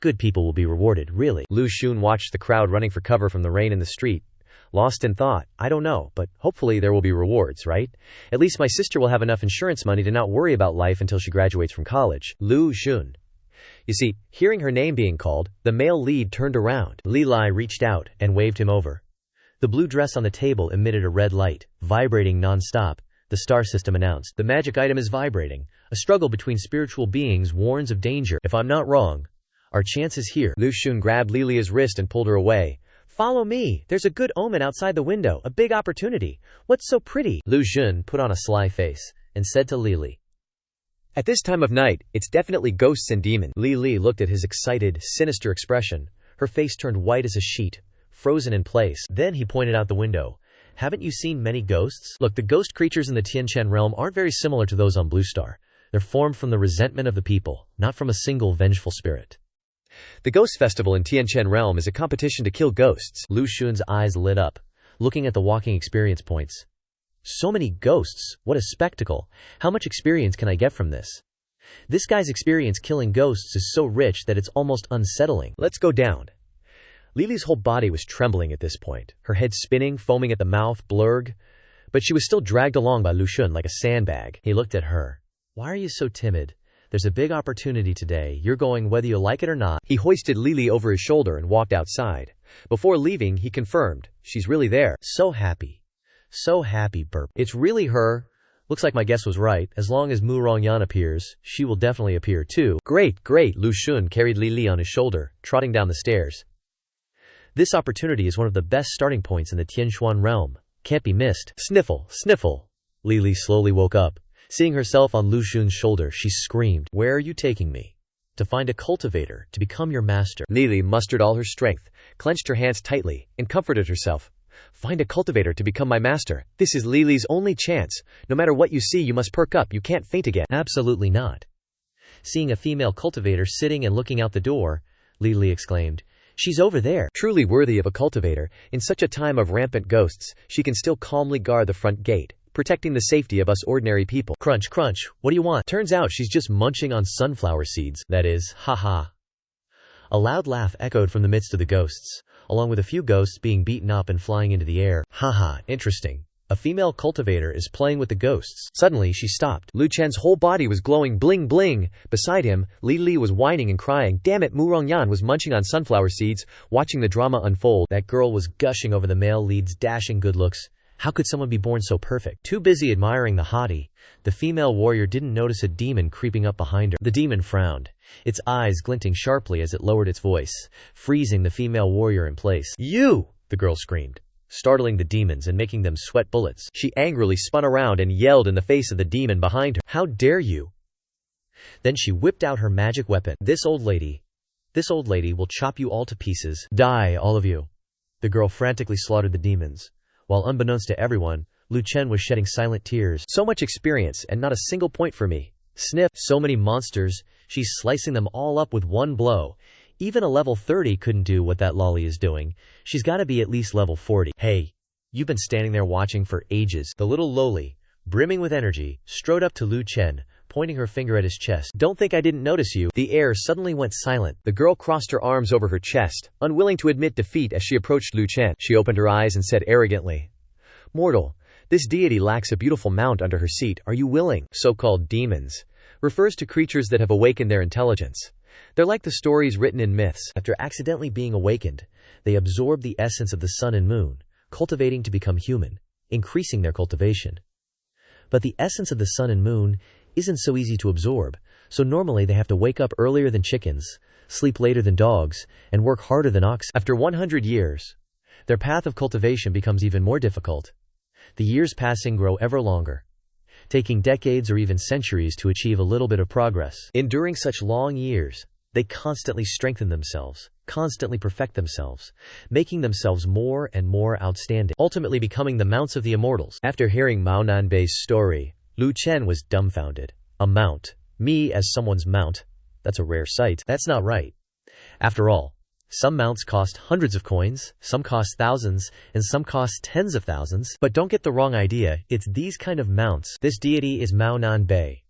Good people will be rewarded, really. Lu Xun watched the crowd running for cover from the rain in the street. Lost in thought, I don't know, but hopefully there will be rewards, right? At least my sister will have enough insurance money to not worry about life until she graduates from college. Lu Xun. You see, hearing her name being called, the male lead turned around. Li Lai reached out and waved him over. The blue dress on the table emitted a red light, vibrating non-stop. The star system announced, the magic item is vibrating. A struggle between spiritual beings warns of danger. If I'm not wrong, our chance is here. Lu Xun grabbed Lilia's wrist and pulled her away. Follow me. There's a good omen outside the window, a big opportunity. What's so pretty? Lu Xun put on a sly face and said to Lili. At this time of night, it's definitely ghosts and demons. Li looked at his excited, sinister expression. Her face turned white as a sheet, frozen in place. Then he pointed out the window. Haven't you seen many ghosts? Look, the ghost creatures in the Tianchen realm aren't very similar to those on Blue Star. They're formed from the resentment of the people, not from a single vengeful spirit. The Ghost Festival in Tianchen Realm is a competition to kill ghosts. Lu Xun's eyes lit up, looking at the walking experience points. So many ghosts, what a spectacle. How much experience can I get from this? This guy's experience killing ghosts is so rich that it's almost unsettling. Let's go down. Lili's whole body was trembling at this point, her head spinning, foaming at the mouth, blurred. But she was still dragged along by Lu Xun like a sandbag. He looked at her. Why are you so timid? There's a big opportunity today. You're going whether you like it or not. He hoisted Lili over his shoulder and walked outside. Before leaving, he confirmed, she's really there. So happy. So happy, burp. It's really her. Looks like my guess was right. As long as Mu Rongyan appears, she will definitely appear too. Great, great. Lu Xun carried Lili on his shoulder, trotting down the stairs. This opportunity is one of the best starting points in the Tianxuan realm. Can't be missed. Sniffle, sniffle. Lili slowly woke up. Seeing herself on Lu Xun's shoulder, she screamed, Where are you taking me? To find a cultivator, to become your master. Lili mustered all her strength, clenched her hands tightly, and comforted herself. Find a cultivator to become my master. This is Lili's only chance. No matter what you see, you must perk up. You can't faint again. Absolutely not. Seeing a female cultivator sitting and looking out the door, Lili exclaimed, She's over there. Truly worthy of a cultivator, in such a time of rampant ghosts, she can still calmly guard the front gate, protecting the safety of us ordinary people. Crunch, crunch, what do you want? Turns out she's just munching on sunflower seeds. That is, haha. A loud laugh echoed from the midst of the ghosts, along with a few ghosts being beaten up and flying into the air. Haha, interesting. A female cultivator is playing with the ghosts. Suddenly she stopped. Lu Chen's whole body was glowing bling bling. Beside him, Li was whining and crying. Damn it, Mu Rongyan was munching on sunflower seeds, watching the drama unfold. That girl was gushing over the male lead's dashing good looks. How could someone be born so perfect? Too busy admiring the hottie, the female warrior didn't notice a demon creeping up behind her. The demon frowned, its eyes glinting sharply as it lowered its voice, freezing the female warrior in place. You! The girl screamed, startling the demons and making them sweat bullets. She angrily spun around and yelled in the face of the demon behind her. How dare you! Then she whipped out her magic weapon. This old lady will chop you all to pieces. Die, all of you. The girl frantically slaughtered the demons. While unbeknownst to everyone, Lu Chen was shedding silent tears. So much experience and not a single point for me. Sniff, so many monsters, she's slicing them all up with one blow. Even a level 30 couldn't do what that lolly is doing. She's gotta be at least level 40. Hey, you've been standing there watching for ages. The little loli, brimming with energy, strode up to Lu Chen, pointing her finger at his chest. Don't think I didn't notice you. The air suddenly went silent. The girl crossed her arms over her chest, unwilling to admit defeat as she approached Lu Chen. She opened her eyes and said arrogantly, Mortal, this deity lacks a beautiful mount under her seat. Are you willing? So-called demons refers to creatures that have awakened their intelligence. They're like the stories written in myths. After accidentally being awakened, they absorb the essence of the sun and moon, cultivating to become human, increasing their cultivation. But the essence of the sun and moon isn't so easy to absorb, so normally they have to wake up earlier than chickens, sleep later than dogs, and work harder than oxen. After 100 years, their path of cultivation becomes even more difficult. The years passing grow ever longer, taking decades or even centuries to achieve a little bit of progress. Enduring such long years, they constantly strengthen themselves, constantly perfect themselves, making themselves more and more outstanding, ultimately becoming the mounts of the immortals. After hearing Mao Nanbei's story, Lu Chen was dumbfounded. A mount. Me as someone's mount. That's a rare sight. That's not right. After all, Some mounts cost hundreds of coins, some cost thousands, and some cost tens of thousands. But don't get the wrong idea, it's these kind of mounts. This deity is Mao Nan Bei.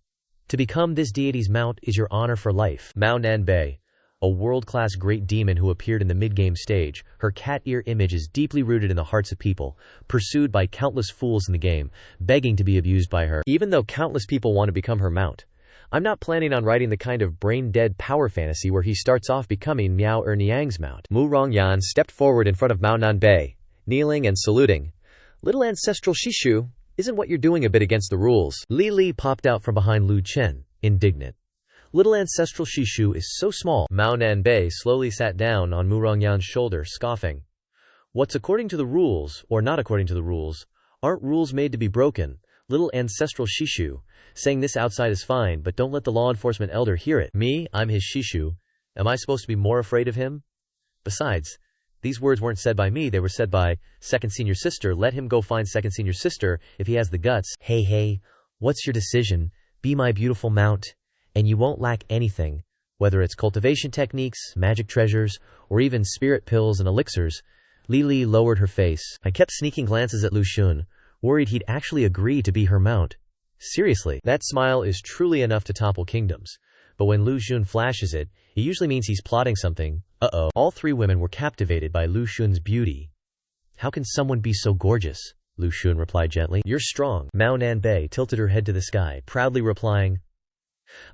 To become this deity's mount is your honor for life. Mao Nan Bei, a world-class great demon who appeared in the mid-game stage. Her cat ear image is deeply rooted in the hearts of people, pursued by countless fools in the game, begging to be abused by her. Even though countless people want to become her mount, I'm not planning on writing the kind of brain-dead power fantasy where he starts off becoming Miao Niang's mount. Mu Rongyan stepped forward in front of Mao Nan Bei, kneeling and saluting. Little ancestral Shishu, isn't what you're doing a bit against the rules? Li Li popped out from behind Lu Chen, indignant. Little ancestral Shishu is so small. Mao Nan Bei slowly sat down on Mu Rongyan's shoulder, scoffing. What's according to the rules, or not according to the rules? Aren't rules made to be broken? Little ancestral Shishu, saying this outside is fine, but don't let the law enforcement elder hear it. Me, I'm his Shishu. Am I supposed to be more afraid of him? Besides, these words weren't said by me, they were said by second senior sister. Let him go find second senior sister if he has the guts. Hey, what's your decision? Be my beautiful mount, and you won't lack anything, whether it's cultivation techniques, magic treasures, or even spirit pills and elixirs. Li Li lowered her face. I kept sneaking glances at Lu Xun, worried he'd actually agree to be her mount. Seriously, that smile is truly enough to topple kingdoms. But when Lu Xun flashes it, it usually means he's plotting something. All three women were captivated by Lu Xun's beauty. How can someone be so gorgeous? Lu Xun replied gently. You're strong. Mao Nan Bei tilted her head to the sky, proudly replying,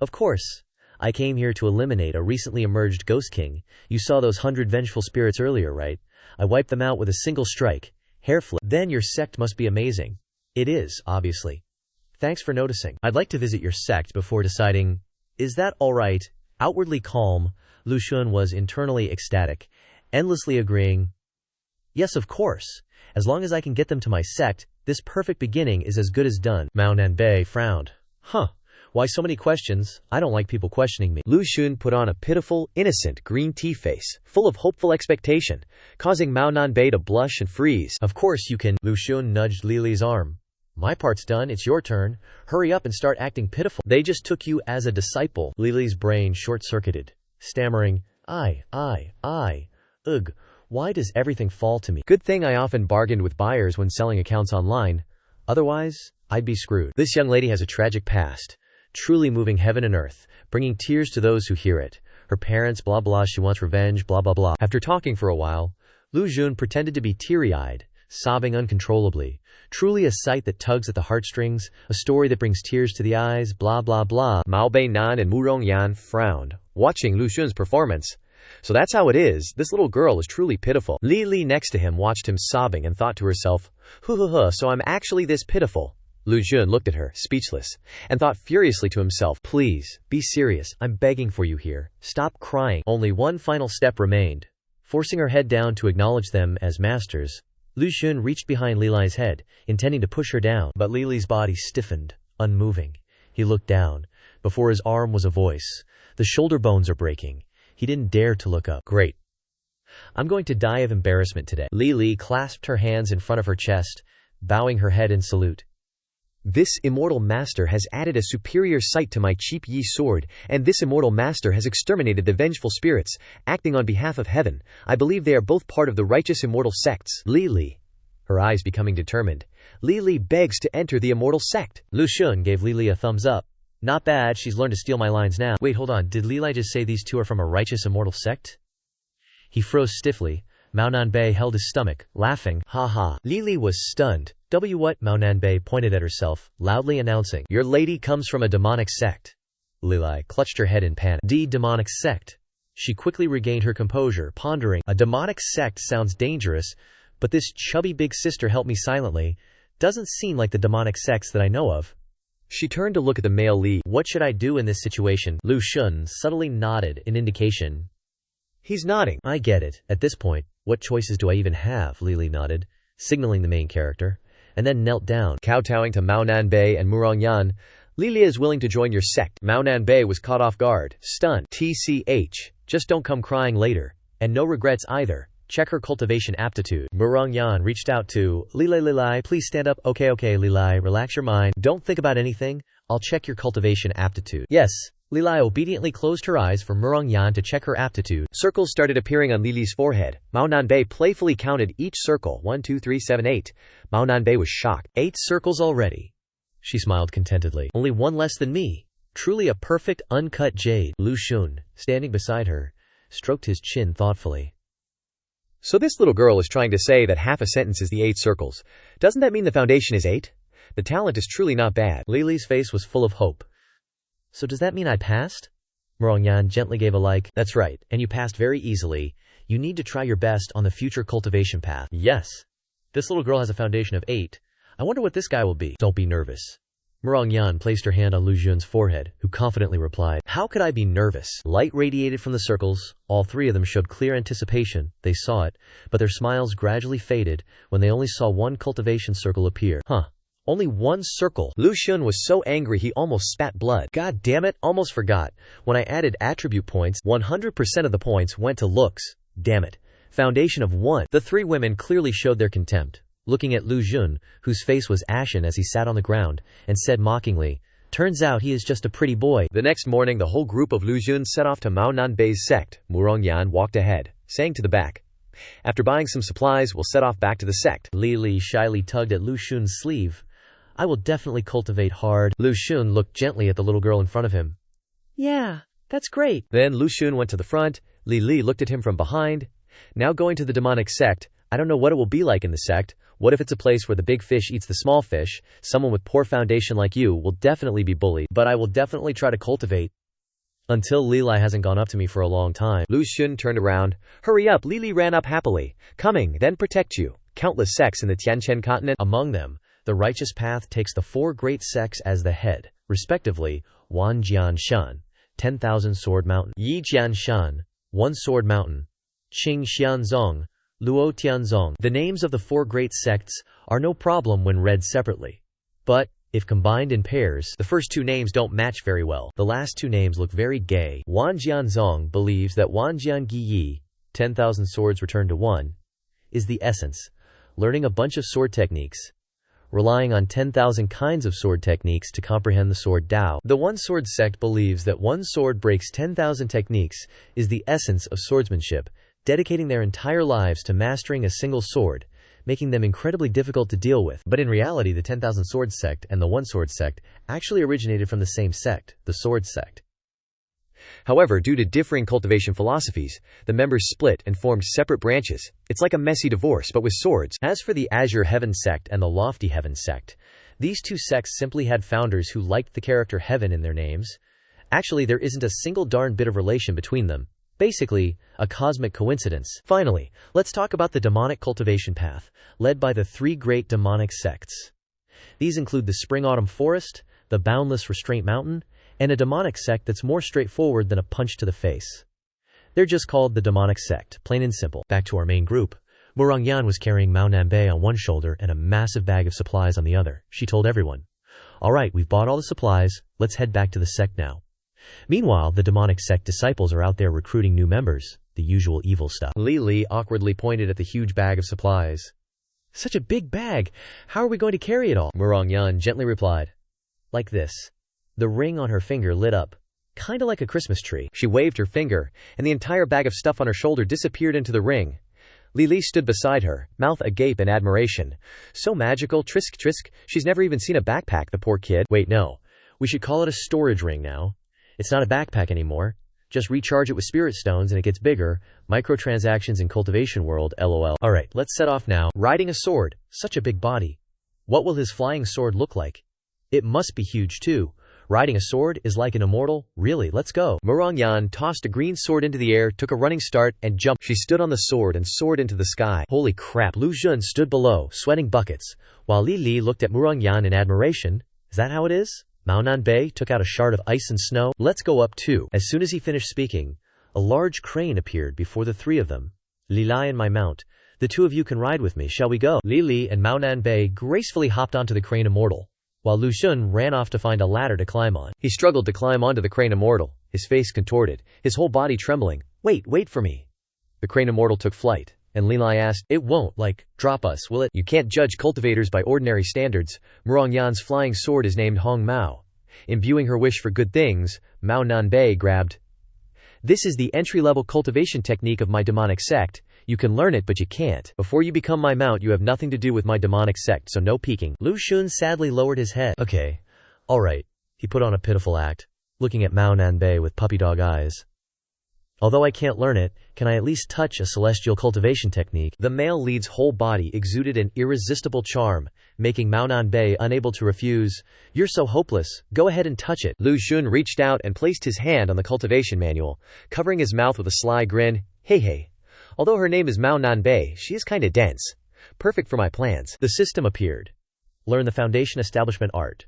of course. I came here to eliminate a recently emerged ghost king. You saw those 100 vengeful spirits earlier, right? I wiped them out with a single strike. Hair flip. Then your sect must be amazing. It is, obviously. Thanks for noticing. I'd like to visit your sect before deciding. Is that alright? Outwardly calm, Lu Xun was internally ecstatic, endlessly agreeing. Yes, of course. As long as I can get them to my sect, this perfect beginning is as good as done. Mao Nan Bei frowned. Why so many questions? I don't like people questioning me. Lu Xun put on a pitiful, innocent green tea face, full of hopeful expectation, causing Mao Nan Bei to blush and freeze. Of course you can. Lu Xun nudged Li Li's arm. My part's done, it's your turn. Hurry up and start acting pitiful. They just took you as a disciple. Li Li's brain short-circuited, stammering, ugh, why does everything fall to me? Good thing I often bargained with buyers when selling accounts online. Otherwise, I'd be screwed. This young lady has a tragic past, truly moving heaven and earth, bringing tears to those who hear it. Her parents, blah blah, she wants revenge, blah blah blah. After talking for a while, Lu Xun pretended to be teary-eyed, sobbing uncontrollably. Truly a sight that tugs at the heartstrings, a story that brings tears to the eyes, blah blah blah. Mao Bei Nan and Mu Rongyan frowned, watching Lu Xun's performance. So that's how it is, this little girl is truly pitiful. Li Li next to him watched him sobbing and thought to herself, so I'm actually this pitiful. Lu Xun looked at her, speechless, and thought furiously to himself, please, be serious, I'm begging for you here, stop crying. Only one final step remained. Forcing her head down to acknowledge them as masters, Lu Xun reached behind Li Li's head, intending to push her down, but Li Li's body stiffened, unmoving. He looked down. Before his arm was a voice. The shoulder bones are breaking. He didn't dare to look up. Great. I'm going to die of embarrassment today. Li Li clasped her hands in front of her chest, bowing her head in salute. This immortal master has added a superior sight to my cheap Yi sword, and this immortal master has exterminated the vengeful spirits, acting on behalf of heaven. I believe they are both part of the righteous immortal sects. Li Li, her eyes becoming determined. Li Li begs to enter the immortal sect. Lu Xun gave Li Li a thumbs up. Not bad, she's learned to steal my lines now. Wait, hold on, did Li Li just say these two are from a righteous immortal sect? He froze stiffly. Mao Nan Bei held his stomach, laughing. Ha ha. Li Li was stunned. What? Mao Nan Bei pointed at herself, loudly announcing, your lady comes from a demonic sect. Li Li clutched her head in panic. Demonic sect. She quickly regained her composure, pondering. A demonic sect sounds dangerous, but this chubby big sister helped me silently. Doesn't seem like the demonic sects that I know of. She turned to look at the male Li. What should I do in this situation? Lu Xun subtly nodded in indication. He's nodding. I get it. At this point, what choices do I even have? Li Li nodded, signaling the main character, and then knelt down. Kowtowing to Mao Nan Bei and Mu Rongyan, Li Li is willing to join your sect. Mao Nan Bei was caught off guard, stunned. TCH. Just don't come crying later. And no regrets either. Check her cultivation aptitude. Mu Rongyan reached out to Li Li, please stand up. Okay, Li Li, relax your mind. Don't think about anything. I'll check your cultivation aptitude. Yes, Li Li obediently closed her eyes for Murongyan to check her aptitude. Circles started appearing on Li Li's forehead. Mao Nanbei playfully counted each circle. 1, 2, 3, 7, 8. Mao Nanbei was shocked. 8 circles already. She smiled contentedly. Only one less than me. Truly a perfect, uncut jade. Lu Xun, standing beside her, stroked his chin thoughtfully. So this little girl is trying to say that half a sentence is the 8 circles. Doesn't that mean the foundation is 8? The talent is truly not bad. Li Li's face was full of hope. So does that mean I passed? Murongyan gently gave a like. That's right, and you passed very easily. You need to try your best on the future cultivation path. Yes. This little girl has a foundation of 8. I wonder what this guy will be. Don't be nervous. Murongyan placed her hand on Lu Xun's forehead, who confidently replied, How could I be nervous? Light radiated from the circles. All 3 of them showed clear anticipation. They saw it, but their smiles gradually faded when they only saw one cultivation circle appear. Only 1 circle. Lu Xun was so angry he almost spat blood. God damn it, almost forgot. When I added attribute points, 100% of the points went to looks. Damn it. Foundation of 1. The 3 women clearly showed their contempt, looking at Lu Xun, whose face was ashen as he sat on the ground, and said mockingly, Turns out he is just a pretty boy. The next morning the whole group of Lu Xun set off to Mao Nanbei's sect. Murongyan walked ahead, saying to the back, After buying some supplies, we'll set off back to the sect. Li Li shyly tugged at Lu Xun's sleeve. I will definitely cultivate hard. Lu Xun looked gently at the little girl in front of him. Yeah, that's great. Then Lu Xun went to the front. Li Li looked at him from behind. Now going to the demonic sect. I don't know what it will be like in the sect. What if it's a place where the big fish eats the small fish? Someone with poor foundation like you will definitely be bullied, but I will definitely try to cultivate. Until Li Li hasn't gone up to me for a long time. Lu Xun turned around. Hurry up. Li Li ran up happily. Coming, then protect you. Countless sects in the Tianchen continent. Among them, the righteous path takes the 4 great sects as the head, respectively, Wanjian Shan, 10,000 Sword Mountain, Yijian Shan, 1 Sword Mountain, Qing Xianzong, Luo Tianzong. The names of the 4 great sects are no problem when read separately. But, if combined in pairs, the first 2 names don't match very well. The last 2 names look very gay. Wanjianzong believes that Wanjian Giyi, 10,000 swords returned to 1, is the essence, learning a bunch of sword techniques, relying on 10,000 kinds of sword techniques to comprehend the sword Tao. The One Sword sect believes that 1 sword breaks 10,000 techniques is the essence of swordsmanship, dedicating their entire lives to mastering a single sword, making them incredibly difficult to deal with. But in reality, the 10,000 Sword sect and the One Sword sect actually originated from the same sect, the Sword sect. However, due to differing cultivation philosophies, the members split and formed separate branches. It's like a messy divorce, but with swords. As for the Azure Heaven sect and the Lofty Heaven sect, these 2 sects simply had founders who liked the character Heaven in their names. Actually, there isn't a single darn bit of relation between them. Basically, a cosmic coincidence. Finally, let's talk about the demonic cultivation path, led by the 3 great demonic sects. These include the Spring-Autumn Forest, the Boundless Restraint Mountain, and a demonic sect that's more straightforward than a punch to the face. They're just called the demonic sect, plain and simple. Back to our main group. Murongyan was carrying Mao Nanbei on one shoulder and a massive bag of supplies on the other. She told everyone, Alright, we've bought all the supplies, let's head back to the sect now. Meanwhile, the demonic sect disciples are out there recruiting new members, the usual evil stuff. Li Li awkwardly pointed at the huge bag of supplies. Such a big bag, how are we going to carry it all? Murongyan gently replied, Like this. The ring on her finger lit up, kinda like a Christmas tree. She waved her finger, and the entire bag of stuff on her shoulder disappeared into the ring. Li Li stood beside her, mouth agape in admiration. So magical, trisk trisk, she's never even seen a backpack, the poor kid. Wait, no. We should call it a storage ring now. It's not a backpack anymore. Just recharge it with spirit stones and it gets bigger. Microtransactions in cultivation world, lol. Alright, let's set off now. Riding a sword, such a big body. What will his flying sword look like? It must be huge too. Riding a sword is like an immortal? Really, let's go. Murongyan tossed a green sword into the air, took a running start, and jumped. She stood on the sword and soared into the sky. Holy crap. Lu Xun stood below, sweating buckets, while Li Li looked at Murongyan in admiration. Is that how it is? Mao Nanbei took out a shard of ice and snow. Let's go up too. As soon as he finished speaking, a large crane appeared before the 3 of them. Li Li and my mount. The 2 of you can ride with me, shall we go? Li Li and Mao Nanbei gracefully hopped onto the crane immortal, while Lu Xun ran off to find a ladder to climb on. He struggled to climb onto the crane immortal, his face contorted, his whole body trembling. Wait for me. The crane immortal took flight, and Li Li asked, It won't, drop us, will it? You can't judge cultivators by ordinary standards. Murongyan's flying sword is named Hong Mao. Imbuing her wish for good things, Mao Nanbei grabbed. This is the entry-level cultivation technique of my demonic sect. You can learn it, but you can't. Before you become my mount, you have nothing to do with my demonic sect, so no peeking. Lu Xun sadly lowered his head. Okay, alright. He put on a pitiful act, looking at Mao Nanbei with puppy dog eyes. Although I can't learn it, can I at least touch a celestial cultivation technique? The male lead's whole body exuded an irresistible charm, making Mao Nanbei unable to refuse. You're so hopeless, go ahead and touch it. Lu Xun reached out and placed his hand on the cultivation manual, covering his mouth with a sly grin. Hey. Although her name is Mao Nanbei, she is kinda dense. Perfect for my plans. The system appeared. Learn the foundation establishment art.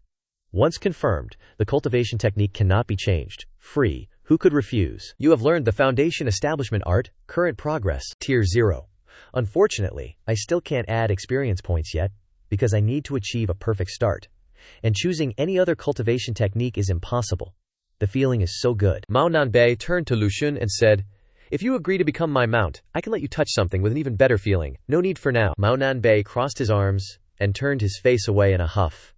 Once confirmed, the cultivation technique cannot be changed. Free. Who could refuse? You have learned the foundation establishment art. Current progress. Tier 0. Unfortunately, I still can't add experience points yet, because I need to achieve a perfect start. And choosing any other cultivation technique is impossible. The feeling is so good. Mao Nanbei turned to Lu Xun and said, if you agree to become my mount, I can let you touch something with an even better feeling. No need for now. Mao Nanbei crossed his arms and turned his face away in a huff.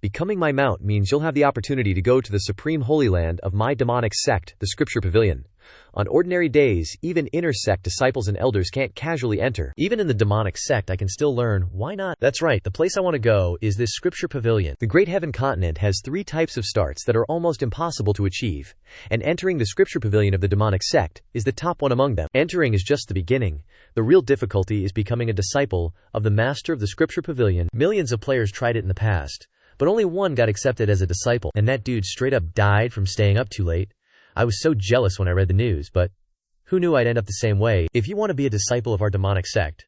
Becoming my mount means you'll have the opportunity to go to the supreme holy land of my demonic sect, the Scripture Pavilion. On ordinary days, even inner sect disciples and elders can't casually enter. Even in the demonic sect I can still learn, why not? That's right, the place I want to go is this Scripture Pavilion. The Great Heaven Continent has 3 types of starts that are almost impossible to achieve, and entering the Scripture Pavilion of the demonic sect is the top one among them. Entering is just the beginning. The real difficulty is becoming a disciple of the master of the Scripture Pavilion. Millions of players tried it in the past, but only one got accepted as a disciple, and that dude straight up died from staying up too late. I was so jealous when I read the news, but who knew I'd end up the same way? If you want to be a disciple of our demonic sect,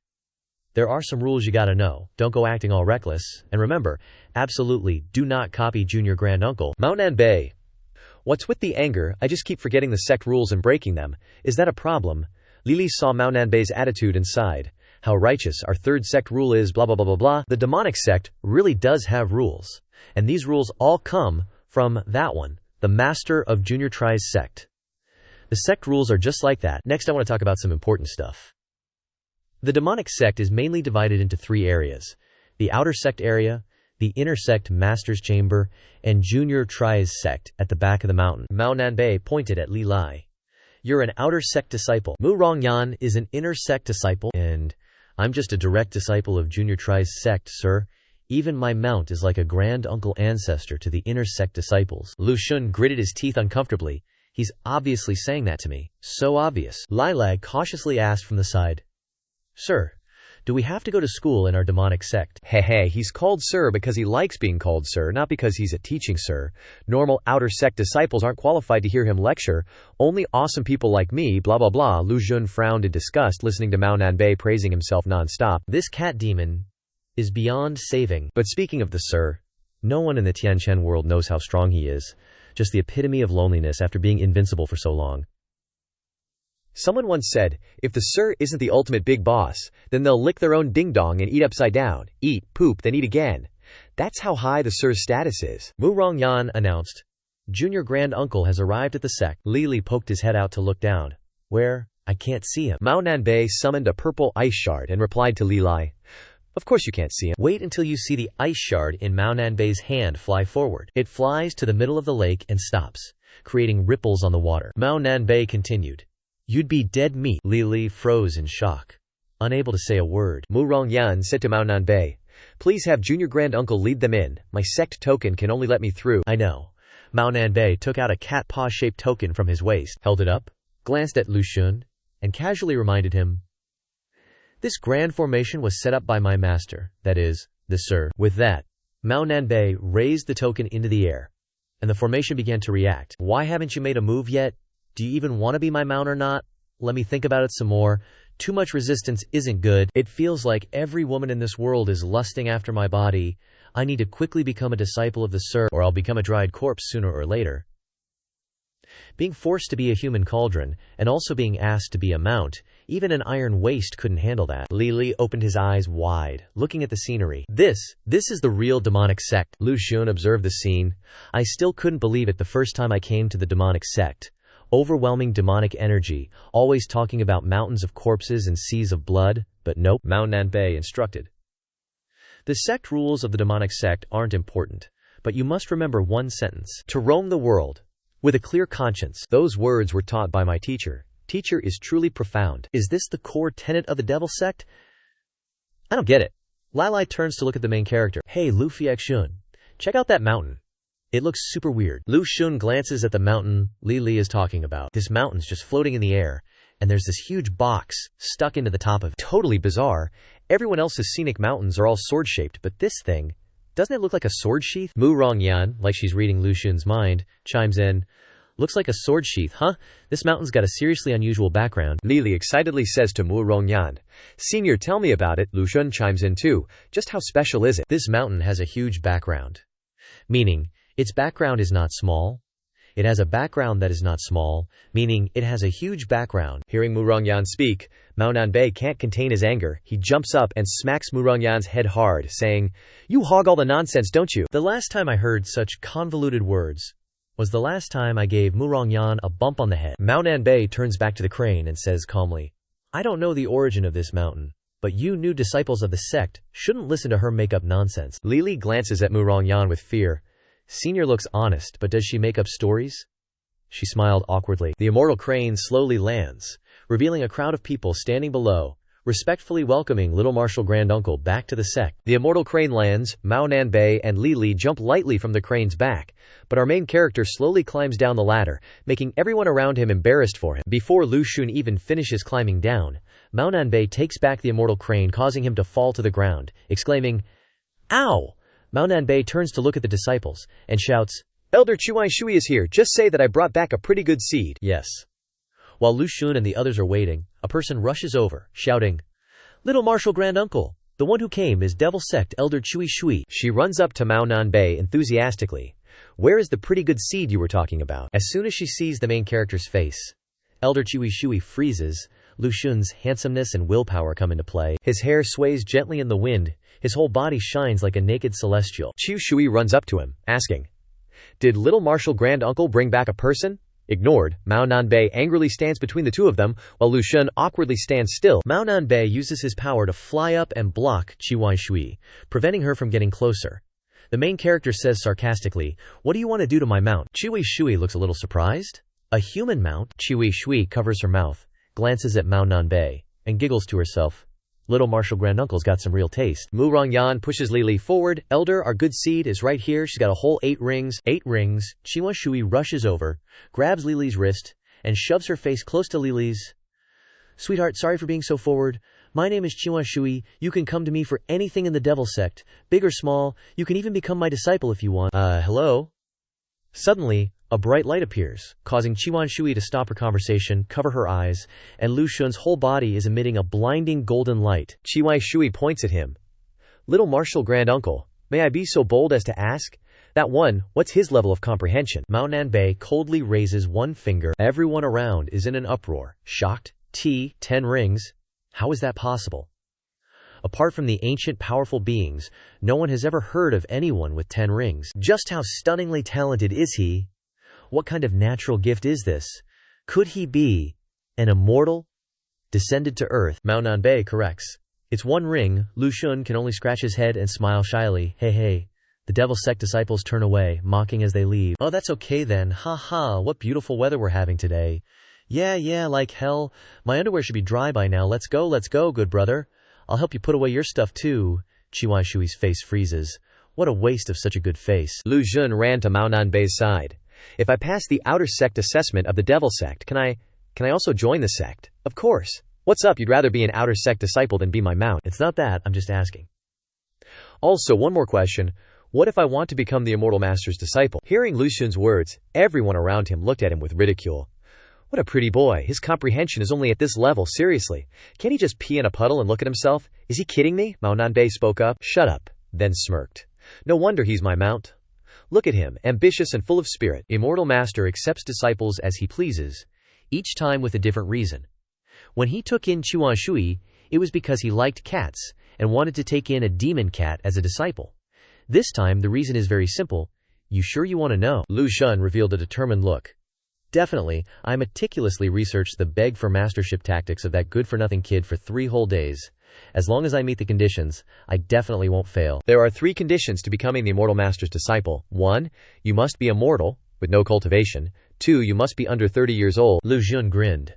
there are some rules you gotta know. Don't go acting all reckless, and remember, absolutely do not copy Junior Grand Uncle. Mao Nanbei. What's with the anger? I just keep forgetting the sect rules and breaking them. Is that a problem? Lili saw Mao Nanbei's attitude and sighed. How righteous, our 3rd sect rule is blah blah blah blah blah. The demonic sect really does have rules, and these rules all come from that one. The master of Junior Tri's sect. The sect rules are just like that. Next I want to talk about some important stuff. The demonic sect is mainly divided into 3 areas. The outer sect area, the inner sect master's chamber, and Junior Tri's sect at the back of the mountain. Mao Nanbei pointed at Li Lai. You're an outer sect disciple. Mu Rongyan is an inner sect disciple, and I'm just a direct disciple of Junior Tri's sect, sir. Even my mount is like a grand uncle ancestor to the inner sect disciples. Lu Xun gritted his teeth uncomfortably. He's obviously saying that to me. So obvious. Lai cautiously asked from the side. Sir, do we have to go to school in our demonic sect? Hey, he's called sir because he likes being called sir, not because he's a teaching sir. Normal outer sect disciples aren't qualified to hear him lecture. Only awesome people like me, blah blah blah. Lu Xun frowned in disgust listening to Mao Nanbei praising himself non-stop. This cat demon is beyond saving. But speaking of the sir, no one in the Tianchen world knows how strong he is. Just the epitome of loneliness after being invincible for so long. Someone once said, if the sir isn't the ultimate big boss, then they'll lick their own ding-dong and eat upside down. Eat, poop, then eat again. That's how high the sir's status is. Mu Rongyan announced. Junior Grand Uncle has arrived at the sect. Li poked his head out to look down. Where? I can't see him. Mao Nanbei summoned a purple ice shard and replied to Li Lai. Of course you can't see him. Wait until you see the ice shard in Mao Nanbei's hand fly forward. It flies to the middle of the lake and stops, creating ripples on the water. Mao Nanbei continued. You'd be dead meat. Li froze in shock, unable to say a word. Mu Rongyan said to Mao Nanbei, please have Junior Grand Uncle lead them in. My sect token can only let me through. I know. Mao Nanbei took out a cat paw-shaped token from his waist, held it up, glanced at Lu Xun, and casually reminded him, this grand formation was set up by my master, that is, the sir. With that, Mao Nanbei raised the token into the air, and the formation began to react. Why haven't you made a move yet? Do you even want to be my mount or not? Let me think about it some more. Too much resistance isn't good. It feels like every woman in this world is lusting after my body. I need to quickly become a disciple of the sir, or I'll become a dried corpse sooner or later. Being forced to be a human cauldron, and also being asked to be a mount, even an iron waist couldn't handle that. Li opened his eyes wide, looking at the scenery. This is the real demonic sect. Lu Xun observed the scene. I still couldn't believe it the first time I came to the demonic sect. Overwhelming demonic energy, always talking about mountains of corpses and seas of blood, but nope. Mao Nanbei instructed. The sect rules of the demonic sect aren't important, but you must remember one sentence. To roam the world, With a clear conscience. Those words were taught by my teacher. Teacher is truly profound. Is this the core tenet of the devil sect? I don't get it. Lai turns to look at the main character. Hey Lu Fiexun, check out that mountain. It looks super weird. Lu Xun glances at the mountain Li is talking about. This mountain's just floating in the air, and there's this huge box stuck into the top of it. Totally bizarre. Everyone else's scenic mountains are all sword-shaped, but this thing, doesn't it look like a sword sheath? Mu Rongyan, like she's reading Lu Xun's mind, chimes in. Looks like a sword sheath, huh? This mountain's got a seriously unusual background. Li excitedly says to Mu Rongyan. Senior, tell me about it. Lu Xun chimes in too. Just how special is it? This mountain has a huge background. Meaning, its background is not small. It has a background that is not small, meaning it has a huge background. Hearing Mu Rongyan speak, Mao Nanbei can't contain his anger. He jumps up and smacks Mu Rongyan's head hard, saying, "You hog all the nonsense, don't you?" The last time I heard such convoluted words was the last time I gave Mu Rongyan a bump on the head. Mao Nanbei turns back to the crane and says calmly, I don't know the origin of this mountain, but you new disciples of the sect shouldn't listen to her make up nonsense. Li glances at Mu Rongyan with fear. Senior looks honest, but does she make up stories? She smiled awkwardly. The immortal crane slowly lands, revealing a crowd of people standing below, respectfully welcoming little Marshal Granduncle back to the sect. The immortal crane lands, Mao Nanbei and Li jump lightly from the crane's back, but our main character slowly climbs down the ladder, making everyone around him embarrassed for him. Before Lu Xun even finishes climbing down, Mao Nanbei takes back the immortal crane, causing him to fall to the ground, exclaiming, Ow! Mao Nanbei turns to look at the disciples, and shouts, Elder Chuai Shui is here, just say that I brought back a pretty good seed. Yes. While Lu Xun and the others are waiting, a person rushes over, shouting, Little Marshal Granduncle, the one who came is Devil Sect Elder Chui Shui. She runs up to Mao Nanbei enthusiastically. Where is the pretty good seed you were talking about? As soon as she sees the main character's face, Elder Chui Shui freezes. Lu Xun's handsomeness and willpower come into play. His hair sways gently in the wind. His whole body shines like a naked celestial. Chu Shui runs up to him, asking, Did little Marshal Granduncle bring back a person? Ignored, Mao Nanbei angrily stands between the two of them, while Lu Xun awkwardly stands still. Mao Nanbei uses his power to fly up and block Chiwai Shui, preventing her from getting closer. The main character says sarcastically, What do you want to do to my mount? Chiwai Shui looks a little surprised. A human mount? Chiwai Shui covers her mouth, glances at Mao Nanbei, and giggles to herself. Little Marshal Granduncle's got some real taste. Mu Rongyan pushes Li forward. Elder, our good seed is right here. She's got a whole 8 rings. 8 rings. Chiwa Shui rushes over, grabs Li's wrist, and shoves her face close to Li's. Sweetheart, sorry for being so forward. My name is Chiwa Shui. You can come to me for anything in the Devil Sect, big or small. You can even become my disciple if you want. Hello? Suddenly, a bright light appears, causing Chiwan Shui to stop her conversation, cover her eyes, and Lu Xun's whole body is emitting a blinding golden light. Chiwai Shui points at him. Little Marshal Granduncle, may I be so bold as to ask? That one, what's his level of comprehension? Mao Nanbei coldly raises one finger. Everyone around is in an uproar, shocked. 10 rings? How is that possible? Apart from the ancient powerful beings, no one has ever heard of anyone with 10 rings. Just how stunningly talented is he? What kind of natural gift is this? Could he be an immortal? Descended to earth? Mao Nanbei corrects. It's 1 ring. Lu Xun can only scratch his head and smile shyly. Hey. The Devil Sect disciples turn away, mocking as they leave. Oh, that's okay then. Ha, what beautiful weather we're having today. Yeah, like hell. My underwear should be dry by now. Let's go, good brother. I'll help you put away your stuff too. Chiwai Shui's face freezes. What a waste of such a good face. Lu Xun ran to Mao Nanbei's side. If I pass the outer sect assessment of the Devil Sect, can I also join the sect? Of course. What's up, you'd rather be an outer sect disciple than be my mount? It's not that, I'm just asking. Also, one more question. What if I want to become the Immortal Master's disciple? Hearing Lu Xun's words, everyone around him looked at him with ridicule. What a pretty boy. His comprehension is only at this level, seriously. Can't he just pee in a puddle and look at himself? Is he kidding me? Mao Nanbei spoke up. Shut up, then smirked. No wonder he's my mount. Look at him, ambitious and full of spirit. Immortal Master accepts disciples as he pleases, each time with a different reason. When he took in Chuan Shui, it was because he liked cats and wanted to take in a demon cat as a disciple. This time, the reason is very simple. You sure you want to know? Lu Xun revealed a determined look. Definitely, I meticulously researched the beg for mastership tactics of that good-for-nothing kid for 3 whole days. As long as I meet the conditions, I definitely won't fail. There are 3 conditions to becoming the Immortal Master's disciple. 1. You must be immortal, with no cultivation. 2. You must be under 30 years old. Lu Xun grinned.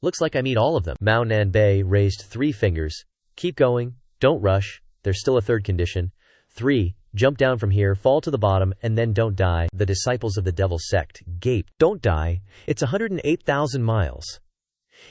Looks like I meet all of them. Mao Nanbei raised 3 fingers. Keep going. Don't rush. There's still a third condition. 3. Jump down from here, fall to the bottom, and then don't die. The disciples of the devil's sect gaped. Don't die. It's 108,000 miles.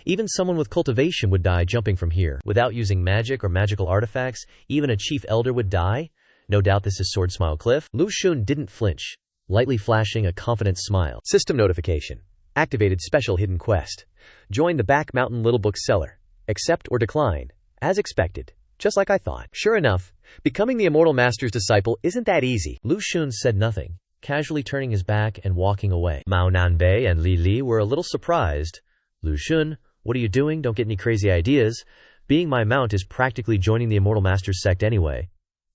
Even someone with cultivation would die jumping from here. Without using magic or magical artifacts, even a chief elder would die. No doubt this is Sword Smile Cliff. Lu Xun didn't flinch, lightly flashing a confident smile. System notification. Activated special hidden quest. Join the Back Mountain Little Book Seller. Accept or decline. As expected. Just like I thought. Sure enough, becoming the Immortal Master's disciple isn't that easy. Lu Xun said nothing, casually turning his back and walking away. Mao Nanbei and Li Li were a little surprised. Lu Xun, what are you doing? Don't get any crazy ideas. Being my mount is practically joining the Immortal Master's sect anyway.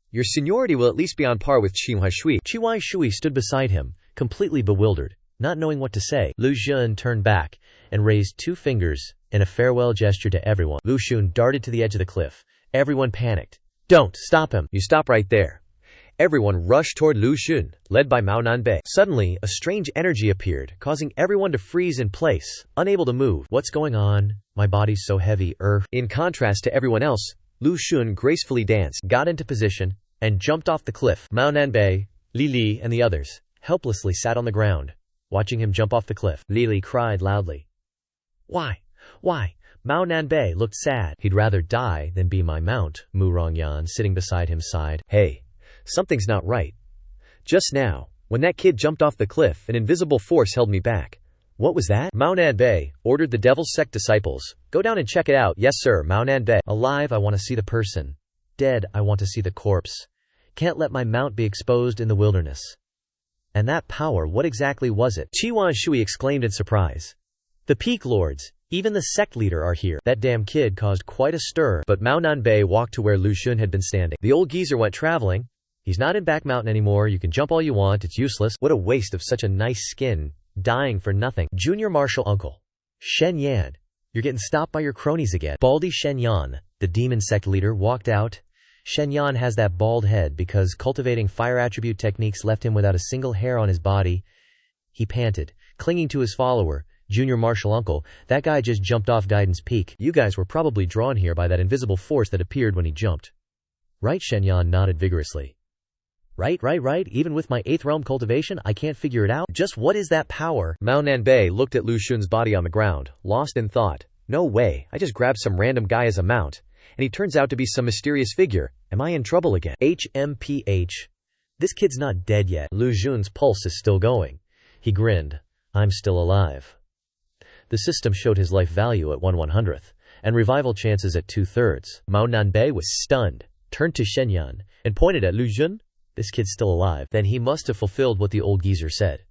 Your seniority will at least be on par with Qihua Shui. Qihua Shui stood beside him, completely bewildered, not knowing what to say. Lu Xun turned back and raised 2 fingers in a farewell gesture to everyone. Lu Xun darted to the edge of the cliff. Everyone panicked. Don't stop him. You stop right there. Everyone rushed toward Lu Xun, led by Mao Nanbei. Suddenly, a strange energy appeared, causing everyone to freeze in place, unable to move. What's going on? My body's so heavy. In contrast to everyone else, Lu Xun gracefully danced, got into position, and jumped off the cliff. Mao Nanbei, Li Li, and the others helplessly sat on the ground, watching him jump off the cliff. Li Li cried loudly. Why? Why? Mao Nanbei looked sad. He'd rather die than be my mount. Mu Rongyan, sitting beside him, sighed. Hey, something's not right. Just now, when that kid jumped off the cliff, an invisible force held me back. What was that? Mao Nanbei ordered the devil's sect disciples. Go down and check it out. Yes, sir. Mao Nanbei. Alive, I want to see the person. Dead, I want to see the corpse. Can't let my mount be exposed in the wilderness. And that power, what exactly was it? Qihua Shui exclaimed in surprise. The Peak Lords, even the sect leader, are here. That damn kid caused quite a stir. But Mao Nanbei walked to where Lu Xun had been standing. The old geezer went traveling. He's not in Back Mountain anymore. You can jump all you want. It's useless. What a waste of such a nice skin. Dying for nothing. Junior Martial Uncle. Shen Yan. You're getting stopped by your cronies again. Baldy Shen Yan, the demon sect leader, walked out. Shen Yan has that bald head because cultivating fire attribute techniques left him without a single hair on his body. He panted, clinging to his follower, Junior Martial Uncle. That guy just jumped off Guidance Peak. You guys were probably drawn here by that invisible force that appeared when he jumped. Right? Shen Yan nodded vigorously. Right. Even with my 8th realm cultivation, I can't figure it out. Just what is that power? Mao Nanbei looked at Lu Xun's body on the ground, lost in thought. No way, I just grabbed some random guy as a mount, and he turns out to be some mysterious figure. Am I in trouble again? HMPH. This kid's not dead yet. Lu Xun's pulse is still going. He grinned. I'm still alive. The system showed his life value at 1/100th, and revival chances at 2/3. Mao Nanbei was stunned, turned to Shen Yan, and pointed at Lu Xun. This kid's still alive. Then he must have fulfilled what the old geezer said.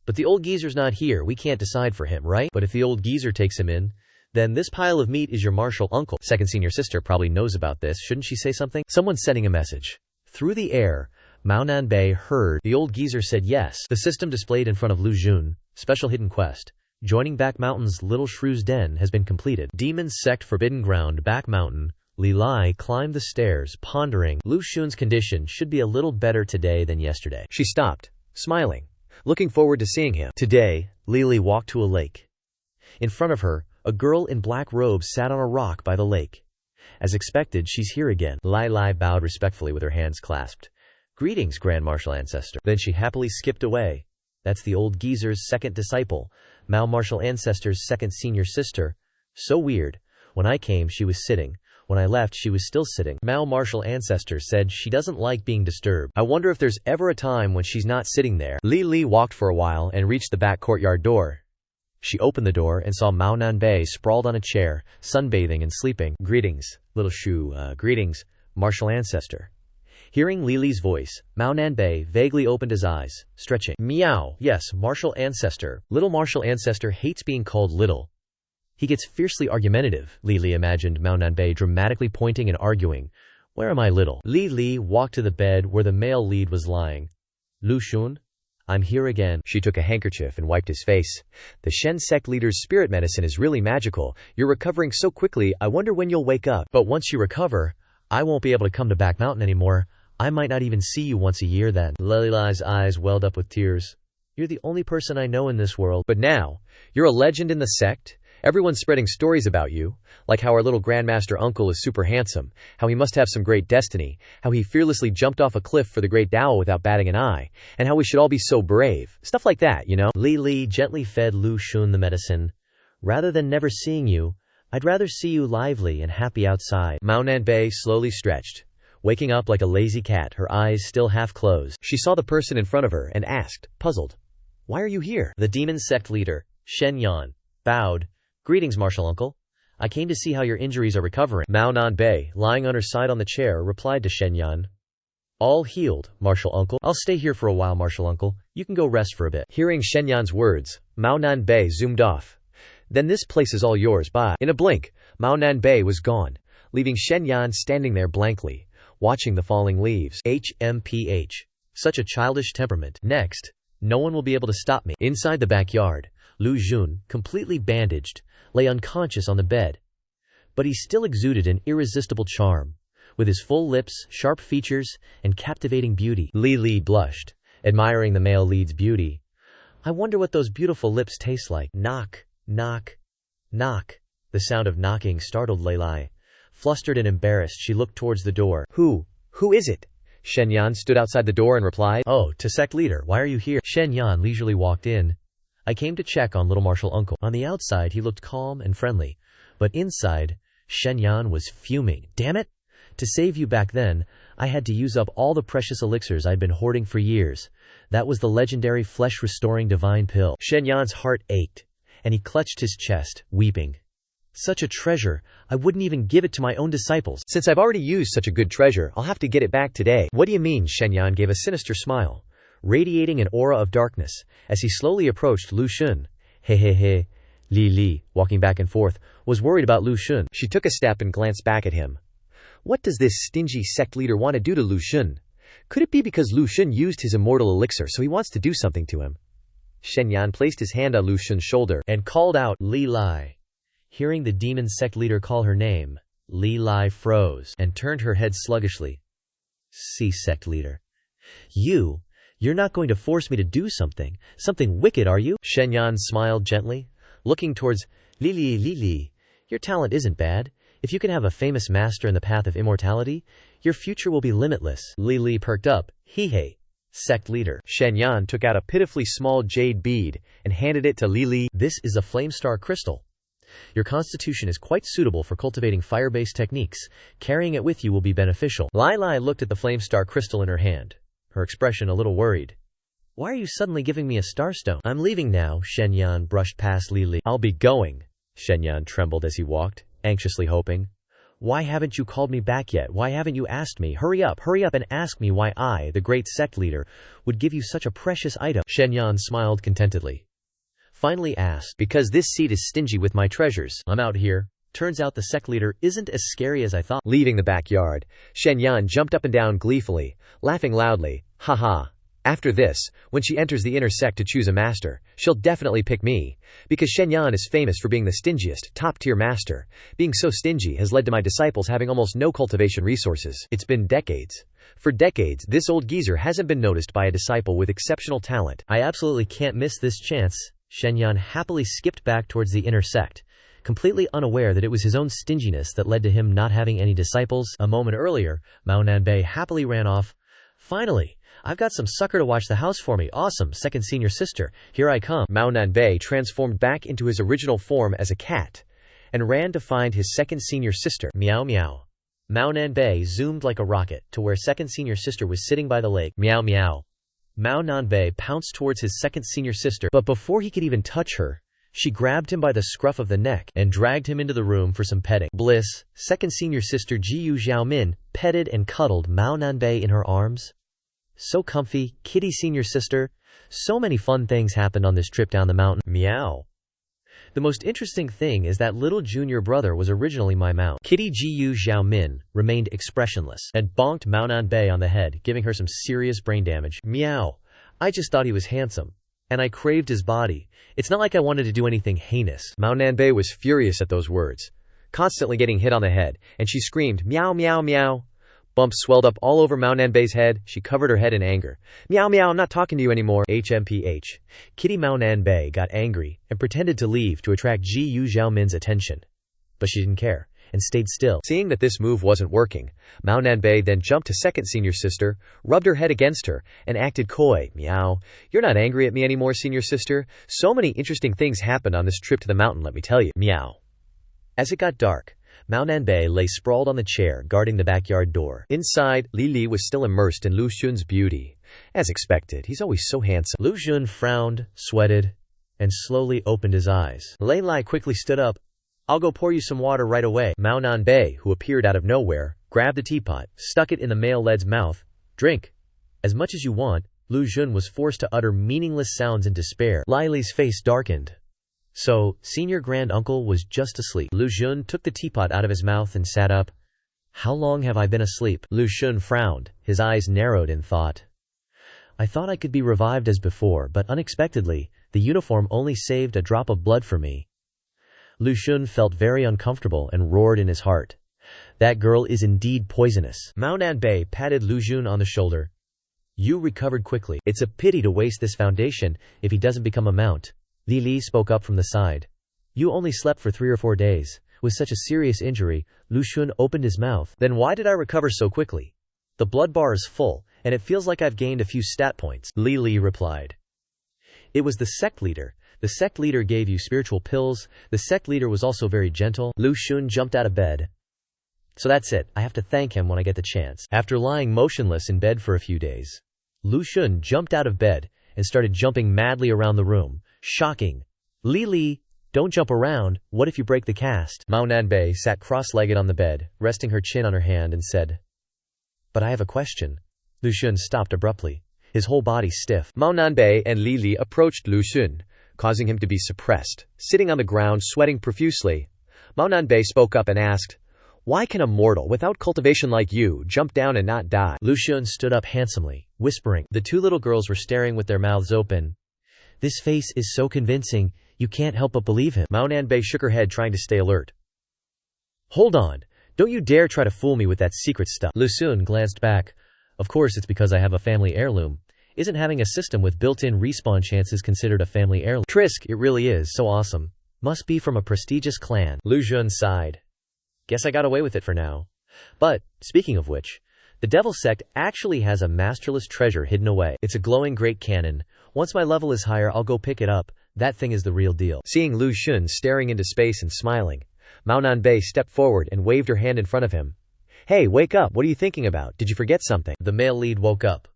But the old geezer's not here. We can't decide for him, right? But if the old geezer takes him in, then this pile of meat is your martial uncle. Second senior sister probably knows about this. Shouldn't she say something? Someone's sending a message. Through the air, Mao Nanbei heard. The old geezer said yes. The system displayed in front of Lu Xun. Special hidden quest. Joining Back Mountain's Little Shrew's Den has been completed. Demon Sect Forbidden Ground, Back Mountain. Li Lai climbed the stairs, pondering. Lu Xun's condition should be a little better today than yesterday. She stopped, smiling, looking forward to seeing him. Today, Li Li walked to a lake. In front of her, a girl in black robes sat on a rock by the lake. As expected, she's here again. Lai bowed respectfully with her hands clasped. Greetings, Grand Martial Ancestor. Then she happily skipped away. That's the old geezer's second disciple, Mao Martial Ancestor's second senior sister. So weird. When I came, she was sitting. When I left, she was still sitting. Mao Martial Ancestor said she doesn't like being disturbed. I wonder if there's ever a time when she's not sitting there. Li Li walked for a while and reached the back courtyard door. She opened the door and saw Mao Nanbei sprawled on a chair, sunbathing and sleeping. Greetings, little Shu. Greetings, Martial Ancestor. Hearing Li Li's voice, Mao Nanbei vaguely opened his eyes, stretching. Meow. Yes, Martial Ancestor. Little Martial Ancestor hates being called little. He gets fiercely argumentative. Li Li imagined Mao Nanbei dramatically pointing and arguing. Where am I, little? Li Li walked to the bed where the male lead was lying. Lu Xun? I'm here again. She took a handkerchief and wiped his face. The Shen sect leader's spirit medicine is really magical. You're recovering so quickly, I wonder when you'll wake up. But once you recover, I won't be able to come to Back Mountain anymore. I might not even see you once a year then. Li Li's eyes welled up with tears. You're the only person I know in this world. But now, you're a legend in the sect. Everyone's spreading stories about you, like how our little grandmaster uncle is super handsome, how he must have some great destiny, how he fearlessly jumped off a cliff for the great Dao without batting an eye, and how we should all be so brave. Stuff like that, you know? Li gently fed Lu Xun the medicine. Rather than never seeing you, I'd rather see you lively and happy outside. Mao Nanbei slowly stretched, waking up like a lazy cat, her eyes still half closed. She saw the person in front of her and asked, puzzled, "Why are you here?" The demon sect leader, Shen Yan, bowed. "Greetings, martial uncle. I came to see how your injuries are recovering." Mao Nanbei, lying on her side on the chair, replied to Shen Yan, "All healed, martial uncle. I'll stay here for a while, martial uncle. You can go rest for a bit." Hearing Shen Yan's words, Mao Nanbei zoomed off. "Then this place is all yours, bye." In a blink, Mao Nanbei was gone, leaving Shen Yan standing there blankly, watching the falling leaves. HMPH. Such a childish temperament. Next, no one will be able to stop me. Inside the backyard, Lu Xun, completely bandaged, lay unconscious on the bed. But he still exuded an irresistible charm, with his full lips, sharp features, and captivating beauty. Li blushed, admiring the male lead's beauty. "I wonder what those beautiful lips taste like." Knock, knock, knock. The sound of knocking startled Li. Flustered and embarrassed, she looked towards the door. Who is it?" Shen Yan stood outside the door and replied, "Oh, to sect leader, why are you here?" Shen Yan leisurely walked in. "I came to check on little martial uncle." On the outside, he looked calm and friendly, but inside, Shen Yan was fuming. "Damn it! To save you back then, I had to use up all the precious elixirs I'd been hoarding for years. That was the legendary flesh-restoring divine pill." Shen Yan's heart ached, and he clutched his chest, weeping. "Such a treasure, I wouldn't even give it to my own disciples. Since I've already used such a good treasure, I'll have to get it back today." "What do you mean?" Shen Yan gave a sinister smile, radiating an aura of darkness, as he slowly approached Lu Xun. Hey. Li, walking back and forth, was worried about Lu Xun. She took a step and glanced back at him. What does this stingy sect leader want to do to Lu Xun? Could it be because Lu Xun used his immortal elixir, so he wants to do something to him? Shen Yan placed his hand on Lu Xun's shoulder and called out, Li. Hearing the demon sect leader call her name, Li froze and turned her head sluggishly. "See, sect leader. You're not going to force me to do something wicked, are you?" Shen Yan smiled gently, looking towards Li. "Your talent isn't bad. If you can have a famous master in the path of immortality, your future will be limitless." Li perked up. Hey, sect leader. Shen Yan took out a pitifully small jade bead and handed it to Li. "This is a flame star crystal. Your constitution is quite suitable for cultivating fire-based techniques. Carrying it with you will be beneficial." Li looked at the flame star crystal in her hand, her expression a little worried. "Why are you suddenly giving me a starstone?" "I'm leaving now." Shen Yan brushed past Li. "I'll be going." Shen Yan trembled as he walked, anxiously hoping. "Why haven't you called me back yet? Why haven't you asked me? Hurry up and ask me why I, the great sect leader, would give you such a precious item." Shen Yan smiled contentedly. Finally asked, "Because this seed is stingy with my treasures. I'm out here. Turns out the sect leader isn't as scary as I thought." Leaving the backyard, Shen Yan jumped up and down gleefully, laughing loudly. Ha. After this, when she enters the inner sect to choose a master, she'll definitely pick me, because Shen Yan is famous for being the stingiest, top-tier master. Being so stingy has led to my disciples having almost no cultivation resources. It's been decades. For decades, this old geezer hasn't been noticed by a disciple with exceptional talent. I absolutely can't miss this chance. Shen Yan happily skipped back towards the inner sect, completely unaware that it was his own stinginess that led to him not having any disciples. A moment earlier, Mao Nanbei happily ran off. "Finally! I've got some sucker to watch the house for me. Awesome, second senior sister. Here I come." Mao Nanbei transformed back into his original form as a cat, and ran to find his second senior sister. Meow. Mao Nanbei zoomed like a rocket to where second senior sister was sitting by the lake. Meow. Mao Nanbei pounced towards his second senior sister, but before he could even touch her, she grabbed him by the scruff of the neck and dragged him into the room for some petting. Bliss, second senior sister Jiyu Xiaomin, petted and cuddled Mao Nanbei in her arms. So comfy, kitty senior sister. So many fun things happened on this trip down the mountain. Meow. The most interesting thing is that little junior brother was originally my mount. Kitty Jiyu Xiaomin remained expressionless and bonked Mao Nanbei on the head, giving her some serious brain damage. Meow. I just thought he was handsome, and I craved his body. It's not like I wanted to do anything heinous. Mao Nanbei was furious at those words, constantly getting hit on the head, and she screamed, "Meow. Bumps swelled up all over Mao Nanbei's head. She covered her head in anger. Meow meow, I'm not talking to you anymore. HMPH. Kitty Mao Nanbei got angry and pretended to leave to attract Ji Yu Xiaomin's attention. But she didn't care and stayed still. Seeing that this move wasn't working, Mao Nanbei then jumped to second senior sister, rubbed her head against her, and acted coy. Meow. You're not angry at me anymore, senior sister. So many interesting things happened on this trip to the mountain, let me tell you. Meow. As it got dark, Mao Nanbei lay sprawled on the chair guarding the backyard door. Inside, Li Li was still immersed in Lu Xun's beauty. As expected, he's always so handsome. Lu Xun frowned, sweated, and slowly opened his eyes. Lei Lai quickly stood up. I'll go pour you some water right away. Mao Nanbei, who appeared out of nowhere, grabbed the teapot, stuck it in the male lead's mouth. Drink. As much as you want. Lu Xun was forced to utter meaningless sounds in despair. Lai Li's face darkened. So, senior grand uncle was just asleep. Lu Xun took the teapot out of his mouth and sat up. How long have I been asleep? Lu Xun frowned, his eyes narrowed in thought. I thought I could be revived as before, but unexpectedly, the uniform only saved a drop of blood for me. Lu Xun felt very uncomfortable and roared in his heart. That girl is indeed poisonous. Mao Nanbei patted Lu Xun on the shoulder. You recovered quickly. It's a pity to waste this foundation if he doesn't become a mount. Li Li spoke up from the side. You only slept for 3 or 4 days. With such a serious injury, Lu Xun opened his mouth. Then why did I recover so quickly? The blood bar is full, and it feels like I've gained a few stat points. Li Li replied. It was the sect leader. The sect leader gave you spiritual pills. The sect leader was also very gentle. Lu Xun jumped out of bed. So that's it. I have to thank him when I get the chance. After lying motionless in bed for a few days, Lu Xun jumped out of bed and started jumping madly around the room. Shocking. Li Li, don't jump around. What if you break the cast? Mao Nanbei sat cross-legged on the bed, resting her chin on her hand, and said, But I have a question. Lu Xun stopped abruptly, his whole body stiff. Mao Nanbei and Li Li approached Lu Xun, causing him to be suppressed. Sitting on the ground, sweating profusely, Mao Nanbei spoke up and asked, Why can a mortal without cultivation like you jump down and not die? Lu Xun stood up handsomely, whispering. The 2 little girls were staring with their mouths open. This face is so convincing, you can't help but believe him. Mao Nanbei shook her head, trying to stay alert. Hold on. Don't you dare try to fool me with that secret stuff. Lu Xun glanced back. Of course it's because I have a family heirloom. Isn't having a system with built-in respawn chances considered a family heirloom? Trisk, it really is so awesome. Must be from a prestigious clan. Lu Xun sighed. Guess I got away with it for now. But, speaking of which, the Devil Sect actually has a masterless treasure hidden away. It's a glowing great cannon. Once my level is higher, I'll go pick it up. That thing is the real deal. Seeing Lu Xun staring into space and smiling, Mao Nanbei stepped forward and waved her hand in front of him. Hey, wake up. What are you thinking about? Did you forget something? The male lead woke up.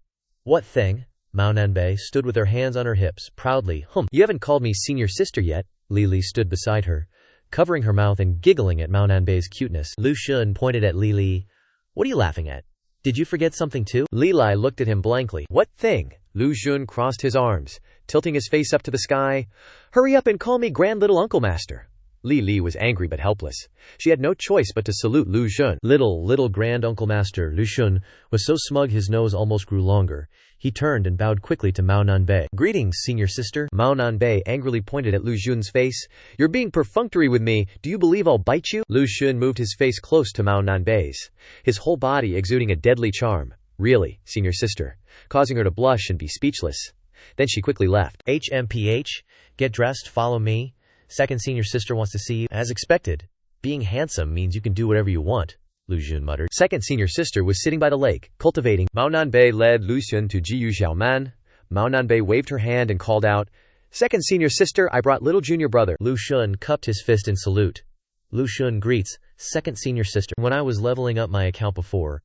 What thing? Mao Nanbei stood with her hands on her hips, proudly. You haven't called me senior sister yet. Li Li stood beside her, covering her mouth and giggling at Mao Nanbei's cuteness. Lu Xun pointed at Li Li. What are you laughing at? Did you forget something too? Li Li looked at him blankly. What thing? Lu Xun crossed his arms, tilting his face up to the sky. Hurry up and call me Grand Little Uncle Master. Li Li was angry but helpless. She had no choice but to salute Lu Xun. Little Grand Uncle Master. Lu Xun was so smug his nose almost grew longer. He turned and bowed quickly to Mao Nanbei. Greetings, senior sister. Mao Nanbei angrily pointed at Lu Xun's face. You're being perfunctory with me. Do you believe I'll bite you? Lu Xun moved his face close to Mao Nanbei's, his whole body exuding a deadly charm. Really, senior sister, causing her to blush and be speechless. Then she quickly left. HMPH, get dressed, follow me. Second senior sister wants to see you. As expected, being handsome means you can do whatever you want, Lu Xun muttered. Second senior sister was sitting by the lake, cultivating. Mao Nanbei led Lu Xun to Ji Yu Xiaoman. Mao Nanbei waved her hand and called out, Second senior sister, I brought little junior brother. Lu Xun cupped his fist in salute. Lu Xun greets, second senior sister. When I was leveling up my account before,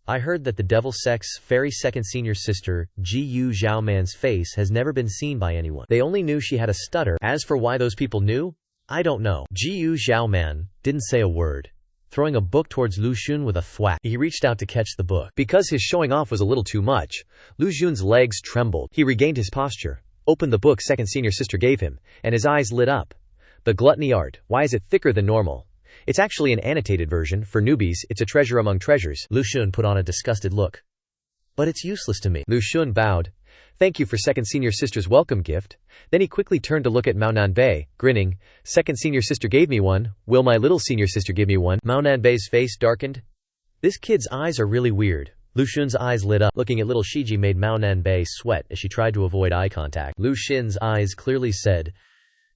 I heard that the Devil Sect's fairy second senior sister, Ji Yu Xiaoman's face has never been seen by anyone. They only knew she had a stutter. As for why those people knew, I don't know. Ji Yu Xiaoman didn't say a word, throwing a book towards Lu Xun with a thwack. He reached out to catch the book. Because his showing off was a little too much, Lu Xun's legs trembled. He regained his posture, opened the book second senior sister gave him, and his eyes lit up. The gluttony art, why is it thicker than normal? It's actually an annotated version. For newbies, it's a treasure among treasures. Lu Xun put on a disgusted look. But it's useless to me. Lu Xun bowed. Thank you for second senior sister's welcome gift. Then he quickly turned to look at Mao Nanbei, grinning. Second senior sister gave me one. Will my little senior sister give me one? Mao Nanbei's face darkened. This kid's eyes are really weird. Lu Xun's eyes lit up. Looking at little Shiji made Mao Nanbei sweat as she tried to avoid eye contact. Lu Xun's eyes clearly said,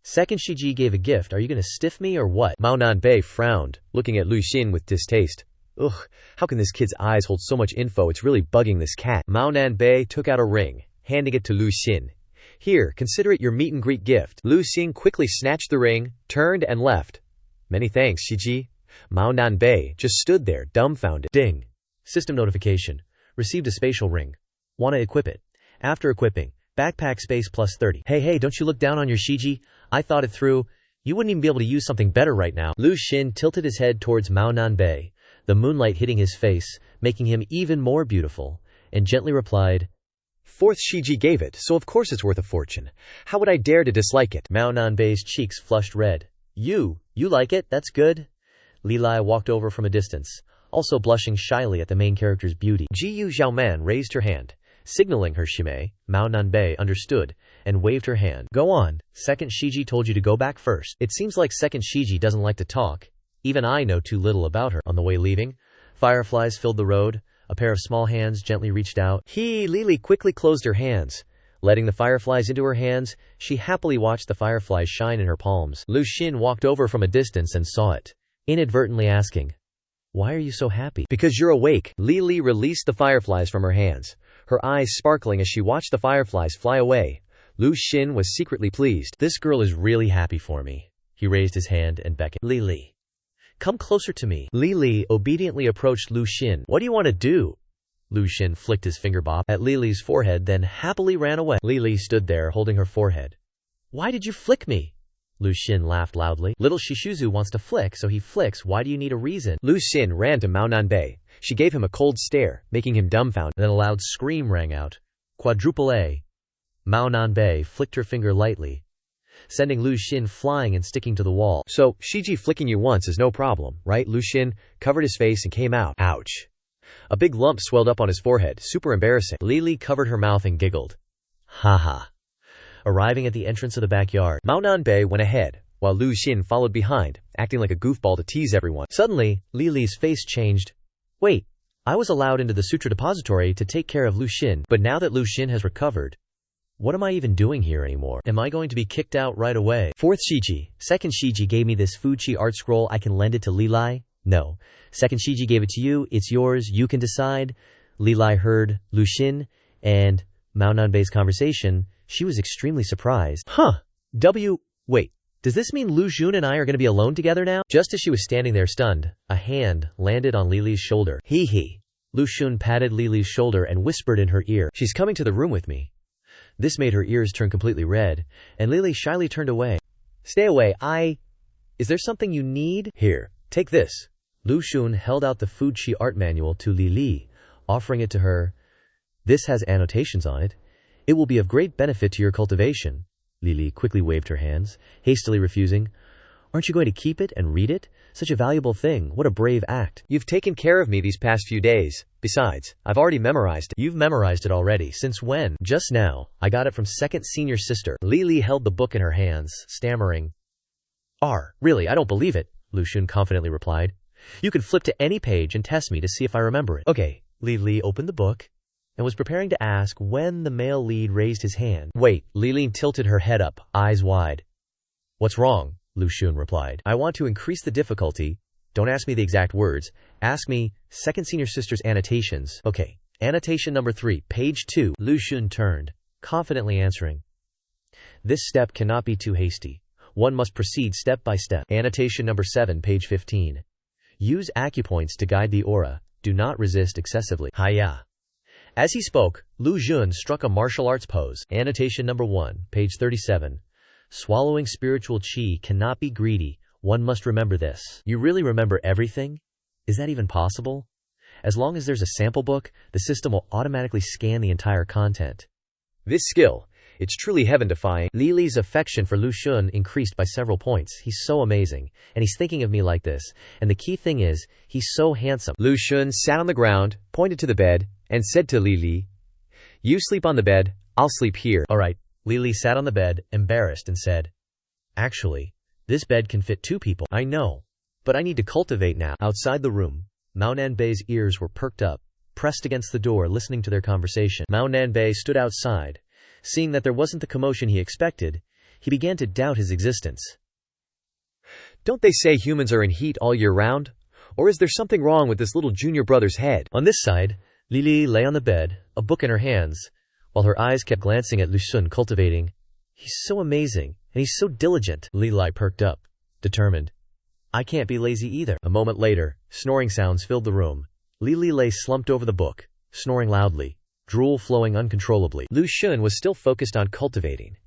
"Second Shiji gave a gift. Are you gonna stiff me or what?" Mao Nanbei frowned, looking at Lu Xun with distaste. Ugh, how can this kid's eyes hold so much info? It's really bugging this cat. Mao Nanbei took out a ring, handing it to Lu Xun. "Here, consider it your meet and greet gift." Lu Xun quickly snatched the ring, turned and left. "Many thanks, Shiji." Mao Nanbei just stood there, dumbfounded. Ding. System notification. Received a spatial ring. Wanna equip it. After equipping, backpack space +30. Hey, don't you look down on your Shiji? I thought it through. You wouldn't even be able to use something better right now. Lu Xun tilted his head towards Mao Nanbei, the moonlight hitting his face, making him even more beautiful, and gently replied, "Fourth Shiji gave it, so of course it's worth a fortune. How would I dare to dislike it?" Mao Nanbei's cheeks flushed red. You like it? That's good." Li Lai walked over from a distance, also blushing shyly at the main character's beauty. Jiyu Xiaoman raised her hand, signaling her Shimei. Mao Nanbei understood and waved her hand. "Go on, second Shiji told you to go back first." It seems like second Shiji doesn't like to talk. Even I know too little about her. On the way leaving, fireflies filled the road. A pair of small hands gently reached out. Lili quickly closed her hands. Letting the fireflies into her hands, she happily watched the fireflies shine in her palms. Lu Xun walked over from a distance and saw it, inadvertently asking, "Why are you so happy?" "Because you're awake." Lili released the fireflies from her hands, her eyes sparkling as she watched the fireflies fly away. Lu Xun was secretly pleased. This girl is really happy for me. He raised his hand and beckoned. Lili, come closer to me." Lili obediently approached Lu Xun. "What do you want to do?" Lu Xun flicked his finger bop at Lili's forehead, then happily ran away. Lili stood there holding her forehead. "Why did you flick me?" Lu Xun laughed loudly. "Little Shishuzu wants to flick, so he flicks. Why do you need a reason?" Lu Xun ran to Mao Nanbei. She gave him a cold stare, making him dumbfounded. Then a loud scream rang out. Quadruple A. Mao Nanbei flicked her finger lightly, sending Lu Xun flying and sticking to the wall. "So, Shiji flicking you once is no problem, right?" Lu Xun covered his face and came out. Ouch. A big lump swelled up on his forehead, super embarrassing. Lili covered her mouth and giggled. Haha. Arriving at the entrance of the backyard, Mao Nanbei went ahead, while Lu Xun followed behind, acting like a goofball to tease everyone. Suddenly, Lili's face changed. "Wait, I was allowed into the Sutra Depository to take care of Lu Xun, but now that Lu Xun has recovered, what am I even doing here anymore? Am I going to be kicked out right away?" "Fourth Shiji, second Shiji gave me this Fuchi art scroll. I can lend it to Li Lai." "No. Second Shiji gave it to you. It's yours. You can decide." Li Lai heard Lu Xun and Mao Nanbei's conversation. She was extremely surprised. Wait, does this mean Lu Xun and I are going to be alone together now? Just as she was standing there stunned, a hand landed on Lili's shoulder. Hee. Lu Xun patted Lili's shoulder and whispered in her ear, "She's coming to the room with me." This made her ears turn completely red, and Lili shyly turned away. "Stay away, Is there something you need?" "Here, take this." Lu Xun held out the Fuchi art manual to Lili, offering it to her. "This has annotations on it. It will be of great benefit to your cultivation." Lili quickly waved her hands, hastily refusing. "Aren't you going to keep it and read it? Such a valuable thing. What a brave act. You've taken care of me these past few days. Besides, I've already memorized it." "You've memorized it already. Since when?" "Just now. I got it from second senior sister." Lili held the book in her hands, stammering. Really, I don't believe it," Lu Xun confidently replied. "You can flip to any page and test me to see if I remember it." "Okay." Lili opened the book and was preparing to ask when the male lead raised his hand. "Wait." Lili tilted her head up, eyes wide. "What's wrong?" Lu Xun replied. "I want to increase the difficulty. Don't ask me the exact words. Ask me second senior sister's annotations." "Okay. Annotation number 3, page 2. Lu Xun turned, confidently answering. "This step cannot be too hasty. One must proceed step by step." Annotation number 7, page 15. "Use acupoints to guide the aura. Do not resist excessively." Hiya. As he spoke, Lu Xun struck a martial arts pose. Annotation number 1, page 37. "Swallowing spiritual qi cannot be greedy. One must remember this." You really remember everything? Is that even possible? As long as there's a sample book, the system will automatically scan the entire content. This skill, it's truly heaven-defying. Lili's affection for Lu Xun increased by several points. He's so amazing, and he's thinking of me like this. And the key thing is, he's so handsome. Lu Xun sat on the ground, pointed to the bed, and said to Lili, "You sleep on the bed, I'll sleep here." "All right." Lili sat on the bed, embarrassed, and said, "Actually, this bed can fit 2 people." "I know, but I need to cultivate now." Outside the room, Mao Nanbei's ears were perked up, pressed against the door listening to their conversation. Mao Nanbei stood outside. Seeing that there wasn't the commotion he expected, he began to doubt his existence. Don't they say humans are in heat all year round? Or is there something wrong with this little junior brother's head? On this side, Lili lay on the bed, a book in her hands, while her eyes kept glancing at Lu Xun cultivating. He's so amazing, and he's so diligent. Lili perked up, determined. I can't be lazy either. A moment later, snoring sounds filled the room. Lili lay slumped over the book, snoring loudly, drool flowing uncontrollably. Lu Xun was still focused on cultivating.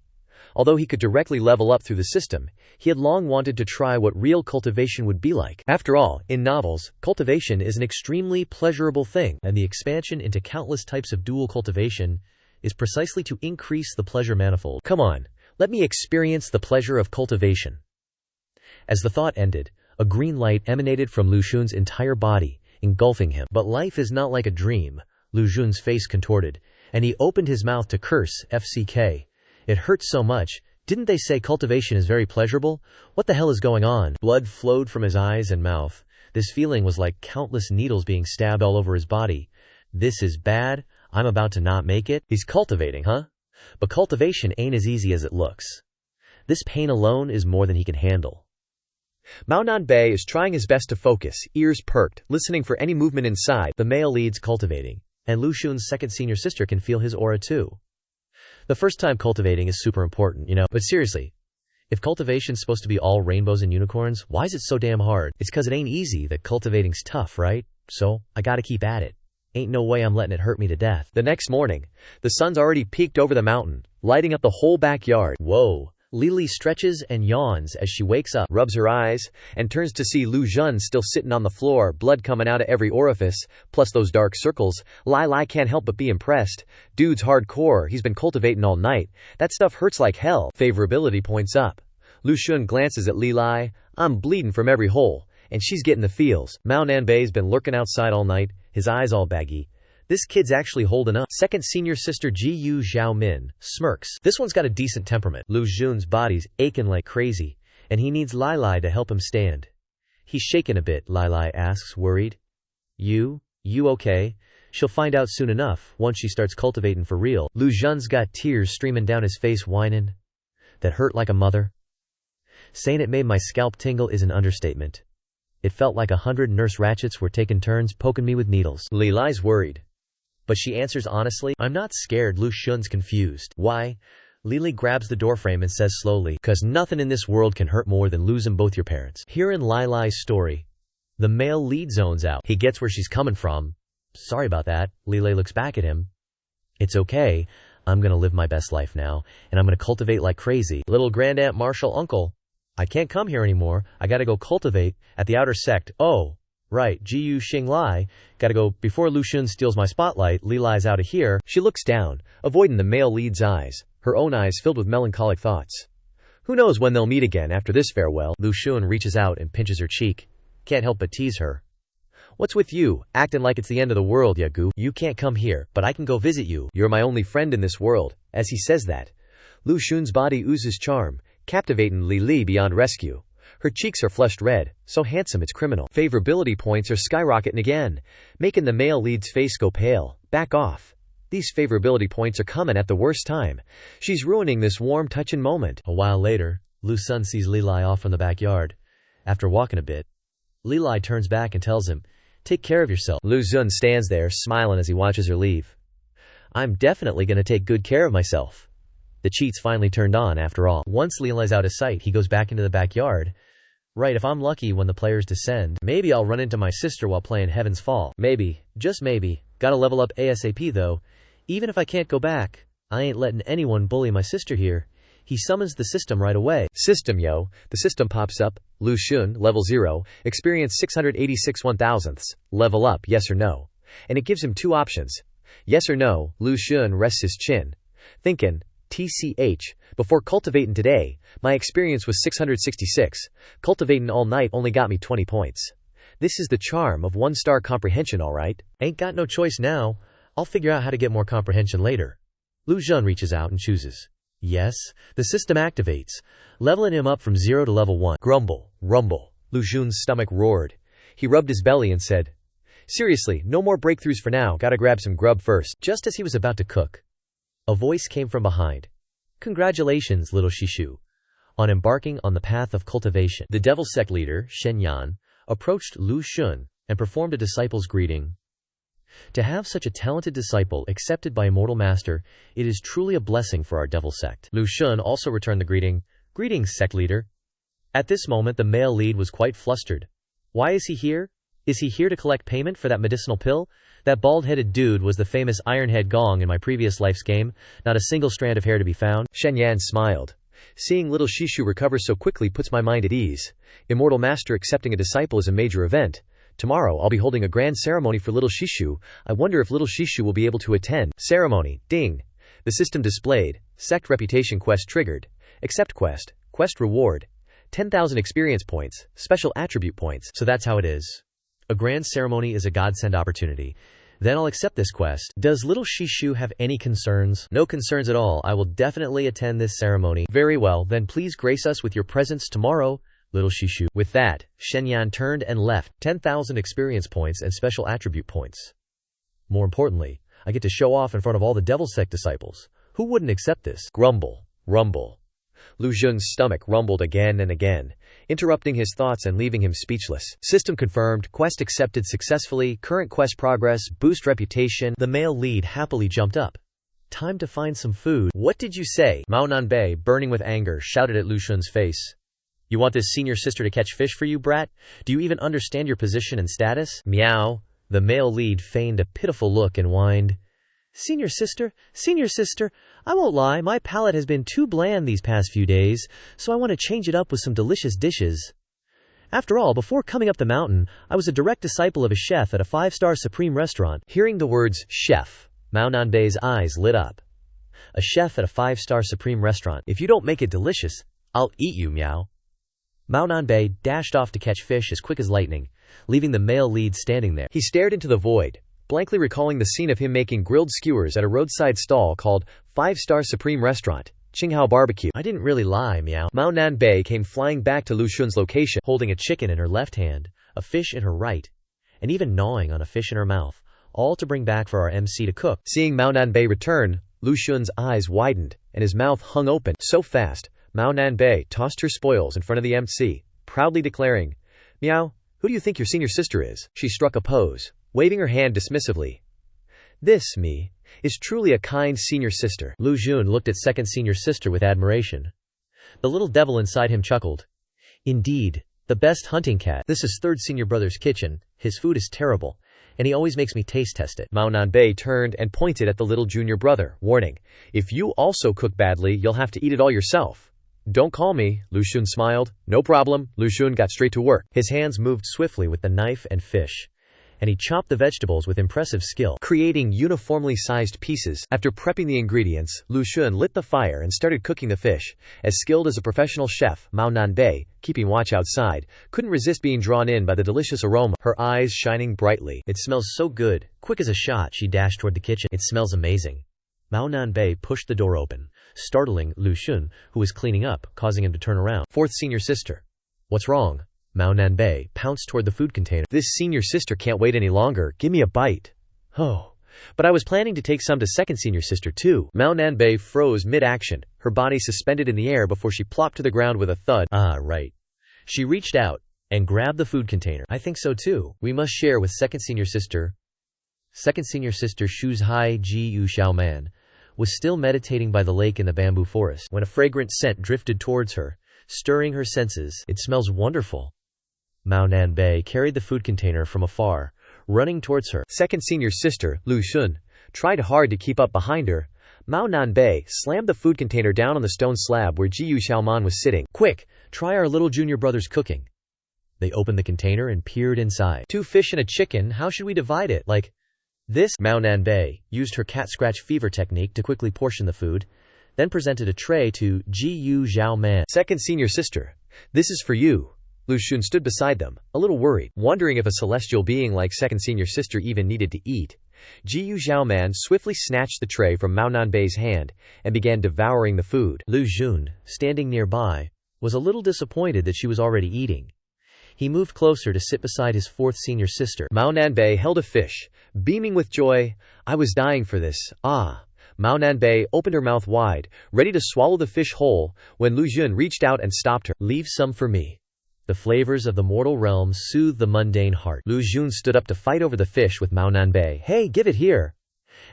Although he could directly level up through the system, he had long wanted to try what real cultivation would be like. After all, in novels, cultivation is an extremely pleasurable thing, and the expansion into countless types of dual cultivation is precisely to increase the pleasure manifold. Come on, let me experience the pleasure of cultivation. As the thought ended, a green light emanated from Lu Xun's entire body, engulfing him. But life is not like a dream. Lu Xun's face contorted, and he opened his mouth to curse, FCK. It hurts so much. Didn't they say cultivation is very pleasurable? What the hell is going on? Blood flowed from his eyes and mouth. This feeling was like countless needles being stabbed all over his body. This is bad. I'm about to not make it. He's cultivating, huh? But cultivation ain't as easy as it looks. This pain alone is more than he can handle. Mao Nanbei is trying his best to focus, ears perked, listening for any movement inside. The male leads cultivating, and Lu Xun's second senior sister can feel his aura too. The first time cultivating is super important, you know. But seriously, if cultivation's supposed to be all rainbows and unicorns, why is it so damn hard? It's 'cause it ain't easy that cultivating's tough, right? So, I gotta keep at it. Ain't no way I'm letting it hurt me to death. The next morning, the sun's already peaked over the mountain, lighting up the whole backyard. Whoa. Lili stretches and yawns as she wakes up, rubs her eyes, and turns to see Lu Xun still sitting on the floor, blood coming out of every orifice, plus those dark circles. Lai can't help but be impressed. Dude's hardcore, he's been cultivating all night. That stuff hurts like hell. Favorability points up. Lu Xun glances at Lili. I'm bleeding from every hole, and she's getting the feels. Mao Nanbei's been lurking outside all night, his eyes all baggy. This kid's actually holding up. Second senior sister Ji-Yu Xiaomin smirks. This one's got a decent temperament. Lu Xun's body's aching like crazy, and he needs Lili to help him stand. He's shaking a bit, Lili asks, worried. You okay? She'll find out soon enough, once she starts cultivating for real. Lu Xun's got tears streaming down his face whining. That hurt like a mother. Saying it made my scalp tingle is an understatement. It felt like 100 nurse ratchets were taking turns poking me with needles. Lili's worried. But she answers honestly, I'm not scared. Lu Xun's confused. Why? Lili grabs the doorframe and says slowly, 'Cause nothing in this world can hurt more than losing both your parents. Here in Lili's story, the male lead zones out. He gets where she's coming from. Sorry about that. Lili looks back at him. It's okay. I'm gonna live my best life now, and I'm gonna cultivate like crazy. Little Grandaunt Marshall Uncle, I can't come here anymore. I gotta go cultivate at the outer sect. Oh. Right, Ji-Yu Xinglai, gotta go before Lu Xun steals my spotlight. Lili's out of here. She looks down, avoiding the male lead's eyes, her own eyes filled with melancholic thoughts. Who knows when they'll meet again after this farewell? Lu Xun reaches out and pinches her cheek. Can't help but tease her. What's with you, acting like it's the end of the world, ya goof? You can't come here, but I can go visit you. You're my only friend in this world. As he says that, Lu Xun's body oozes charm, captivating Lili beyond rescue. Her cheeks are flushed red, so handsome it's criminal. Favorability points are skyrocketing again, making the male lead's face go pale. Back off. These favorability points are coming at the worst time. She's ruining this warm touching moment. A while later, Lu Xun sees Lili off from the backyard. After walking a bit, Lili turns back and tells him, take care of yourself. Lu Xun stands there, smiling as he watches her leave. I'm definitely gonna take good care of myself. The cheats finally turned on after all. Once Lili's out of sight, he goes back into the backyard. Right, if I'm lucky when the players descend, maybe I'll run into my sister while playing Heaven's Fall. Maybe, just maybe. Gotta level up ASAP though. Even if I can't go back, I ain't letting anyone bully my sister here. He summons the system right away. System, yo. The system pops up. Lu Xun, level 0, experience 686 1,000ths. Level up, yes or no. And it gives him two options. Yes or no. Lu Xun rests his chin, thinking, TCH, before cultivating today, my experience was 666. Cultivating all night only got me 20 points. This is the charm of 1-star comprehension, alright? Ain't got no choice now. I'll figure out how to get more comprehension later. Lu Xun reaches out and chooses. Yes, the system activates, leveling him up from 0 to level 1. Grumble, rumble. Lu Xun's stomach roared. He rubbed his belly and said, Seriously, no more breakthroughs for now, gotta grab some grub first. Just as he was about to cook, a voice came from behind. Congratulations, little Shishu, on embarking on the path of cultivation. The devil sect leader, Shenyan, approached Lu Xun and performed a disciple's greeting. To have such a talented disciple accepted by Immortal Master, it is truly a blessing for our devil sect. Lu Xun also returned the greeting. Greetings, sect leader. At this moment the male lead was quite flustered. Why is he here? Is he here to collect payment for that medicinal pill? That bald-headed dude was the famous Ironhead Gong in my previous life's game, not a single strand of hair to be found. Shenyan smiled. Seeing little Shishu recover so quickly puts my mind at ease. Immortal Master accepting a disciple is a major event. Tomorrow I'll be holding a grand ceremony for little Shishu. I wonder if little Shishu will be able to attend. Ceremony. Ding. The system displayed. Sect reputation quest triggered. Accept quest. Quest reward. 10,000 experience points. Special attribute points. So that's how it is. A grand ceremony is a godsend opportunity. Then I'll accept this quest. Does little Shishu have any concerns? No concerns at all. I will definitely attend this ceremony. Very well, then please grace us with your presence tomorrow, little Shishu. With that, Shenyan turned and left. 10,000 experience points and special attribute points. More importantly, I get to show off in front of all the devil sect disciples. Who wouldn't accept this? Grumble. Rumble. Lu Xun's stomach rumbled again and again, interrupting his thoughts and leaving him speechless. System confirmed. Quest accepted successfully. Current quest progress. Boost reputation. The male lead happily jumped up. Time to find some food. What did you say? Mao Nanbei, burning with anger, shouted at Lu Xun's face. You want this senior sister to catch fish for you, brat? Do you even understand your position and status? Meow. The male lead feigned a pitiful look and whined. Senior sister, I won't lie, my palate has been too bland these past few days, so I want to change it up with some delicious dishes. After all, before coming up the mountain, I was a direct disciple of a chef at a 5-star Supreme restaurant. Hearing the words, chef, Mao Nanbei's eyes lit up. A chef at a 5-star Supreme restaurant. If you don't make it delicious, I'll eat you, meow. Mao Nanbei dashed off to catch fish as quick as lightning, leaving the male lead standing there. He stared into the void, blankly recalling the scene of him making grilled skewers at a roadside stall called 5-star Supreme Restaurant, Qinghao Barbecue. I didn't really lie, meow. Mao Nanbei came flying back to Lu Xun's location, holding a chicken in her left hand, a fish in her right, and even gnawing on a fish in her mouth, all to bring back for our MC to cook. Seeing Mao Nanbei return, Lu Xun's eyes widened, and his mouth hung open. So fast, Mao Nanbei tossed her spoils in front of the MC, proudly declaring, Meow, who do you think your senior sister is? She struck a pose, waving her hand dismissively. This, me, is truly a kind senior sister. Lu Xun looked at second senior sister with admiration. The little devil inside him chuckled. Indeed, the best hunting cat. This is third senior brother's kitchen. His food is terrible, and he always makes me taste test it. Mao Nanbei turned and pointed at the little junior brother, warning, if you also cook badly, you'll have to eat it all yourself. Don't call me, Lu Xun smiled. No problem. Lu Xun got straight to work. His hands moved swiftly with the knife and fish, and he chopped the vegetables with impressive skill, creating uniformly sized pieces. After prepping the ingredients, Lu Xun lit the fire and started cooking the fish. As skilled as a professional chef, Mao Nanbei, keeping watch outside, couldn't resist being drawn in by the delicious aroma, her eyes shining brightly. It smells so good. Quick as a shot, she dashed toward the kitchen. It smells amazing. Mao Nanbei pushed the door open, startling Lu Xun, who was cleaning up, causing him to turn around. Fourth senior sister. What's wrong? Mao Nanbei pounced toward the food container. This senior sister can't wait any longer. Give me a bite. Oh, but I was planning to take some to second senior sister too. Mao Nanbei froze mid-action, her body suspended in the air before she plopped to the ground with a thud. Ah, right. She reached out and grabbed the food container. I think so too. We must share with second senior sister. Second senior sister Shu's Hai Ji Yu Xiaoman was still meditating by the lake in the bamboo forest when a fragrant scent drifted towards her, stirring her senses. It smells wonderful. Mao Nanbei carried the food container from afar, running towards her. Second senior sister, Lu Xun, tried hard to keep up behind her. Mao Nanbei slammed the food container down on the stone slab where Ji Yu Xiaoman was sitting. Quick, try our little junior brother's cooking. They opened the container and peered inside. 2 fish and a chicken, how should we divide it? Like this? Mao Nanbei used her cat scratch fever technique to quickly portion the food, then presented a tray to Ji Yu Xiaoman. Second senior sister, this is for you. Lu Xun stood beside them, a little worried, wondering if a celestial being like second senior sister even needed to eat. Ji Yu Xiaoman swiftly snatched the tray from Mao Nanbei's hand and began devouring the food. Lu Xun, standing nearby, was a little disappointed that she was already eating. He moved closer to sit beside his fourth senior sister. Mao Nanbei held a fish, beaming with joy. I was dying for this. Ah. Mao Nanbei opened her mouth wide, ready to swallow the fish whole, when Lu Xun reached out and stopped her. Leave some for me. The flavors of the mortal realm soothe the mundane heart. Lu Xun stood up to fight over the fish with Mao Nanbei. Hey, give it here!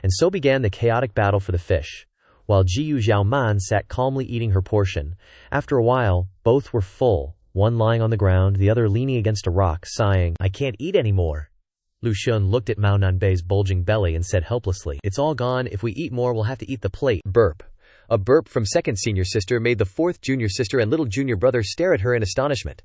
And so began the chaotic battle for the fish, while Jiyu Zhaoman sat calmly eating her portion. After a while, both were full, one lying on the ground, the other leaning against a rock, sighing, I can't eat anymore. Lu Xun looked at Mao Nanbei's bulging belly and said helplessly, It's all gone. If we eat more, we'll have to eat the plate. Burp. A burp from second senior sister made the fourth junior sister and little junior brother stare at her in astonishment.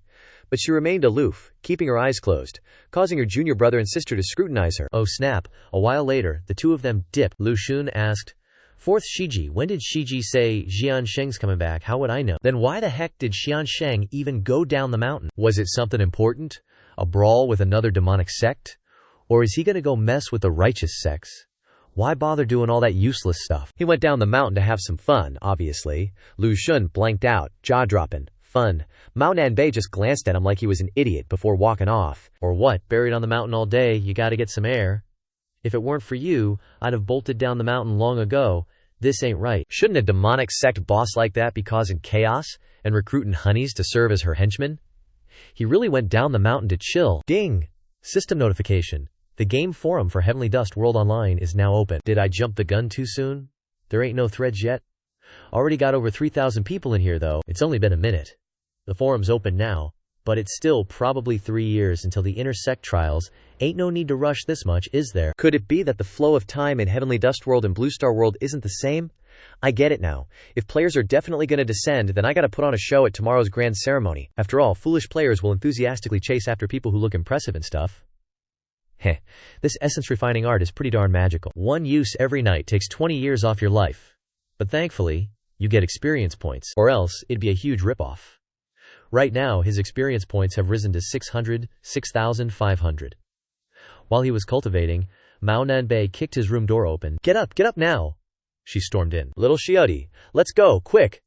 But she remained aloof, keeping her eyes closed, causing her junior brother and sister to scrutinize her. Oh snap. A while later, the two of them dipped. Lu Xun asked, Fourth Shiji, when did Shiji say Xiansheng's coming back? How would I know? Then why the heck did Xiansheng even go down the mountain? Was it something important? A brawl with another demonic sect? Or is he gonna go mess with the righteous sects? Why bother doing all that useless stuff? He went down the mountain to have some fun, obviously. Lu Xun blanked out, jaw-dropping. Fun. Mao Nanbei just glanced at him like he was an idiot before walking off. Or what? Buried on the mountain all day, you gotta get some air. If it weren't for you, I'd have bolted down the mountain long ago. This ain't right. Shouldn't a demonic sect boss like that be causing chaos and recruiting honeys to serve as her henchmen? He really went down the mountain to chill. Ding! System notification. The game forum for Heavenly Dust World Online is now open. Did I jump the gun too soon? There ain't no threads yet. Already got over 3,000 people in here though. It's only been a minute. The forum's open now, but it's still probably 3 years until the intersect trials. Ain't no need to rush this much, is there? Could it be that the flow of time in Heavenly Dust World and Blue Star World isn't the same? I get it now. If players are definitely going to descend, then I gotta put on a show at tomorrow's grand ceremony. After all, foolish players will enthusiastically chase after people who look impressive and stuff. Heh, this essence refining art is pretty darn magical. One use every night takes 20 years off your life. But thankfully, you get experience points, or else it'd be a huge ripoff. Right now, his experience points have risen to 6,500. While he was cultivating, Mao Nanbei kicked his room door open. Get up now! She stormed in. Little Xiaodi, let's go, quick!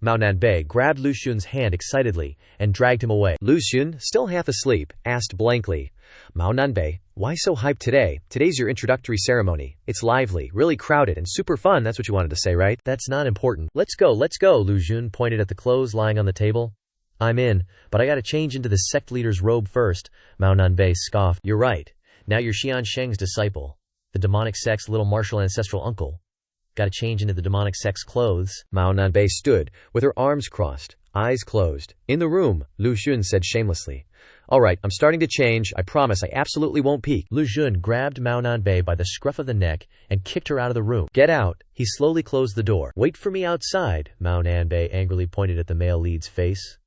Mao Nanbei grabbed Lu Xun's hand excitedly and dragged him away. Lu Xun, still half asleep, asked blankly, Mao Nanbei, why so hyped today? Today's your introductory ceremony. It's lively, really crowded, and super fun. That's what you wanted to say, right? That's not important. Let's go, Lu Xun pointed at the clothes lying on the table. I'm in, but I gotta change into the sect leader's robe first. Mao Nanbei scoffed. You're right. Now you're Xiansheng's disciple, the demonic sect's little martial ancestral uncle. Gotta change into the demonic sect's clothes. Mao Nanbei stood, with her arms crossed, eyes closed. In the room, Lu Xun said shamelessly. All right, I'm starting to change. I promise I absolutely won't peek. Lu Xun grabbed Mao Nanbei by the scruff of the neck and kicked her out of the room. Get out. He slowly closed the door. Wait for me outside. Mao Nanbei angrily pointed at the male lead's face.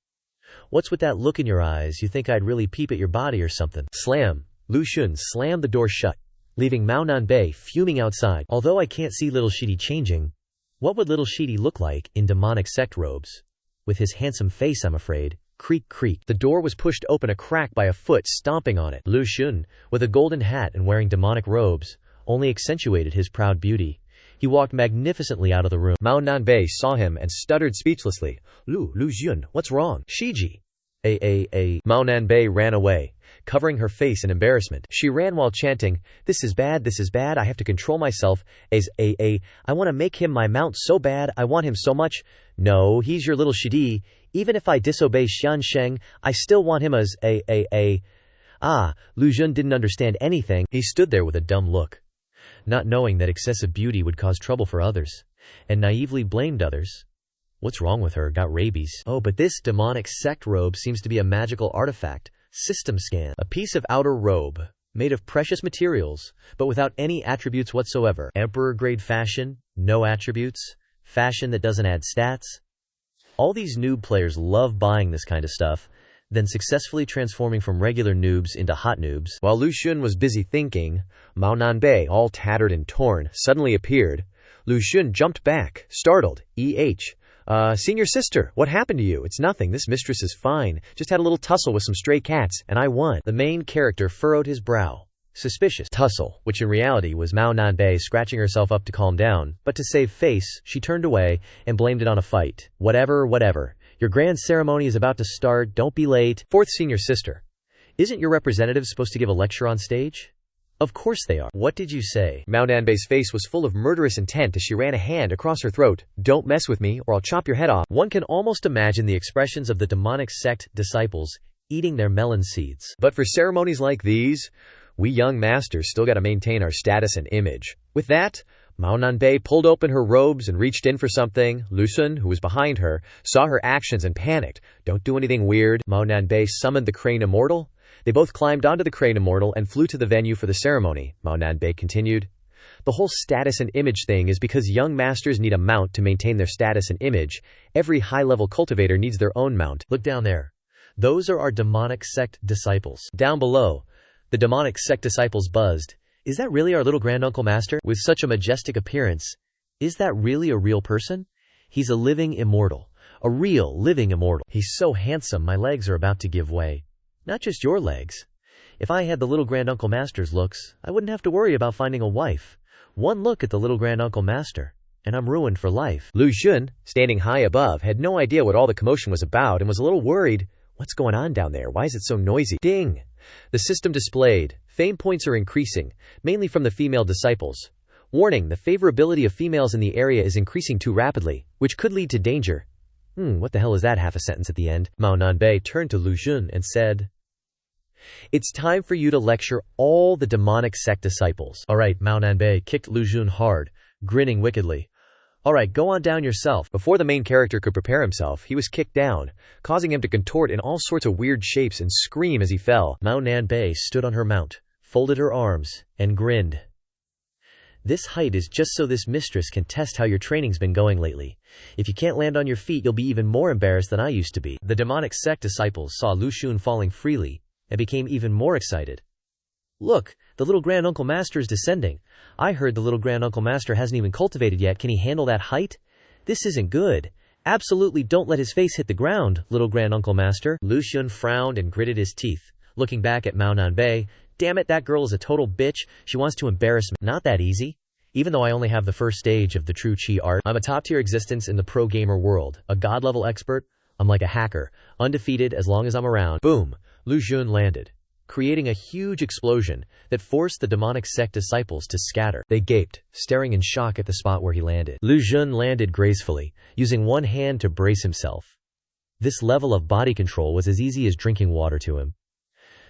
What's with that look in your eyes? You think I'd really peep at your body or something? Slam. Lu Xun slammed the door shut, leaving Mao Nanbei fuming outside. Although I can't see little Shidi changing, what would little Shidi look like in demonic sect robes? With his handsome face, I'm afraid. Creak, creak. The door was pushed open a crack by a foot stomping on it. Lu Xun, with a golden hat and wearing demonic robes, only accentuated his proud beauty. He walked magnificently out of the room. Mao Nanbei saw him and stuttered speechlessly. Lu Xun, what's wrong? Shiji. Mao Nanbei ran away, covering her face in embarrassment. She ran while chanting, this is bad, I have to control myself. I want to make him my mount so bad, I want him so much. No, he's your little Shidi. Even if I disobey Xiansheng, I still want him as Lu Xun didn't understand anything. He stood there with a dumb look, not knowing that excessive beauty would cause trouble for others, and naively blamed others. What's wrong with her? Got rabies? Oh, but this demonic sect robe seems to be a magical artifact. System scan. A piece of outer robe, made of precious materials, but without any attributes whatsoever. Emperor-grade fashion, no attributes. Fashion that doesn't add stats. All these noob players love buying this kind of stuff, then successfully transforming from regular noobs into hot noobs. While Lu Xun was busy thinking, Mao Nanbei, all tattered and torn, suddenly appeared. Lu Xun jumped back, startled. Senior sister, what happened to you? It's nothing, this mistress is fine. Just had a little tussle with some stray cats, and I won. The main character furrowed his brow. Suspicious. Tussle, which in reality was Mao Nanbei scratching herself up to calm down, but to save face, she turned away and blamed it on a fight. Whatever. Your grand ceremony is about to start, don't be late. Fourth senior sister. Isn't your representative supposed to give a lecture on stage? Of course they are. What did you say? Mao Nanbei's face was full of murderous intent as she ran a hand across her throat. Don't mess with me or I'll chop your head off. One can almost imagine the expressions of the demonic sect disciples eating their melon seeds. But for ceremonies like these, we young masters still gotta maintain our status and image. With that, Mao Nanbei pulled open her robes and reached in for something. Lu Xun, who was behind her, saw her actions and panicked. Don't do anything weird. Mao Nanbei summoned the crane immortal. They both climbed onto the crane immortal and flew to the venue for the ceremony. Mao Nanbei continued. The whole status and image thing is because young masters need a mount to maintain their status and image. Every high-level cultivator needs their own mount. Look down there. Those are our demonic sect disciples. Down below, the demonic sect disciples buzzed. Is that really our little granduncle master? With such a majestic appearance, is that really a real person? He's a living immortal. A real living immortal. He's so handsome my legs are about to give way. Not just your legs. If I had the little granduncle master's looks, I wouldn't have to worry about finding a wife. One look at the little granduncle master, and I'm ruined for life. Lu Xun, standing high above, had no idea what all the commotion was about and was a little worried. What's going on down there? Why is it so noisy? Ding! The system displayed. Fame points are increasing, mainly from the female disciples. Warning, the favorability of females in the area is increasing too rapidly, which could lead to danger. What the hell is that half a sentence at the end? Mao Nanbei turned to Lu Xun and said, it's time for you to lecture all the demonic sect disciples. Alright, Mao Nanbei kicked Lu Xun hard, grinning wickedly. Alright, go on down yourself. Before the main character could prepare himself, he was kicked down, causing him to contort in all sorts of weird shapes and scream as he fell. Mao Nanbei stood on her mount, folded her arms, and grinned. This height is just so this mistress can test how your training's been going lately. If you can't land on your feet, you'll be even more embarrassed than I used to be. The demonic sect disciples saw Lu Xun falling freely and became even more excited. Look, the little granduncle master is descending. I heard the little granduncle master hasn't even cultivated yet. Can he handle that height? This isn't good. Absolutely don't let his face hit the ground, little granduncle master. Lu Xun frowned and gritted his teeth, looking back at Mao Nanbei. Damn it, that girl is a total bitch. She wants to embarrass me. Not that easy. Even though I only have the first stage of the true chi art, I'm a top-tier existence in the pro gamer world, a god-level expert. I'm like a hacker, undefeated as long as I'm around. Boom! Lu Xun landed, creating a huge explosion that forced the demonic sect disciples to scatter. They gaped, staring in shock at the spot where he landed. Lu Xun landed gracefully, using one hand to brace himself. This level of body control was as easy as drinking water to him.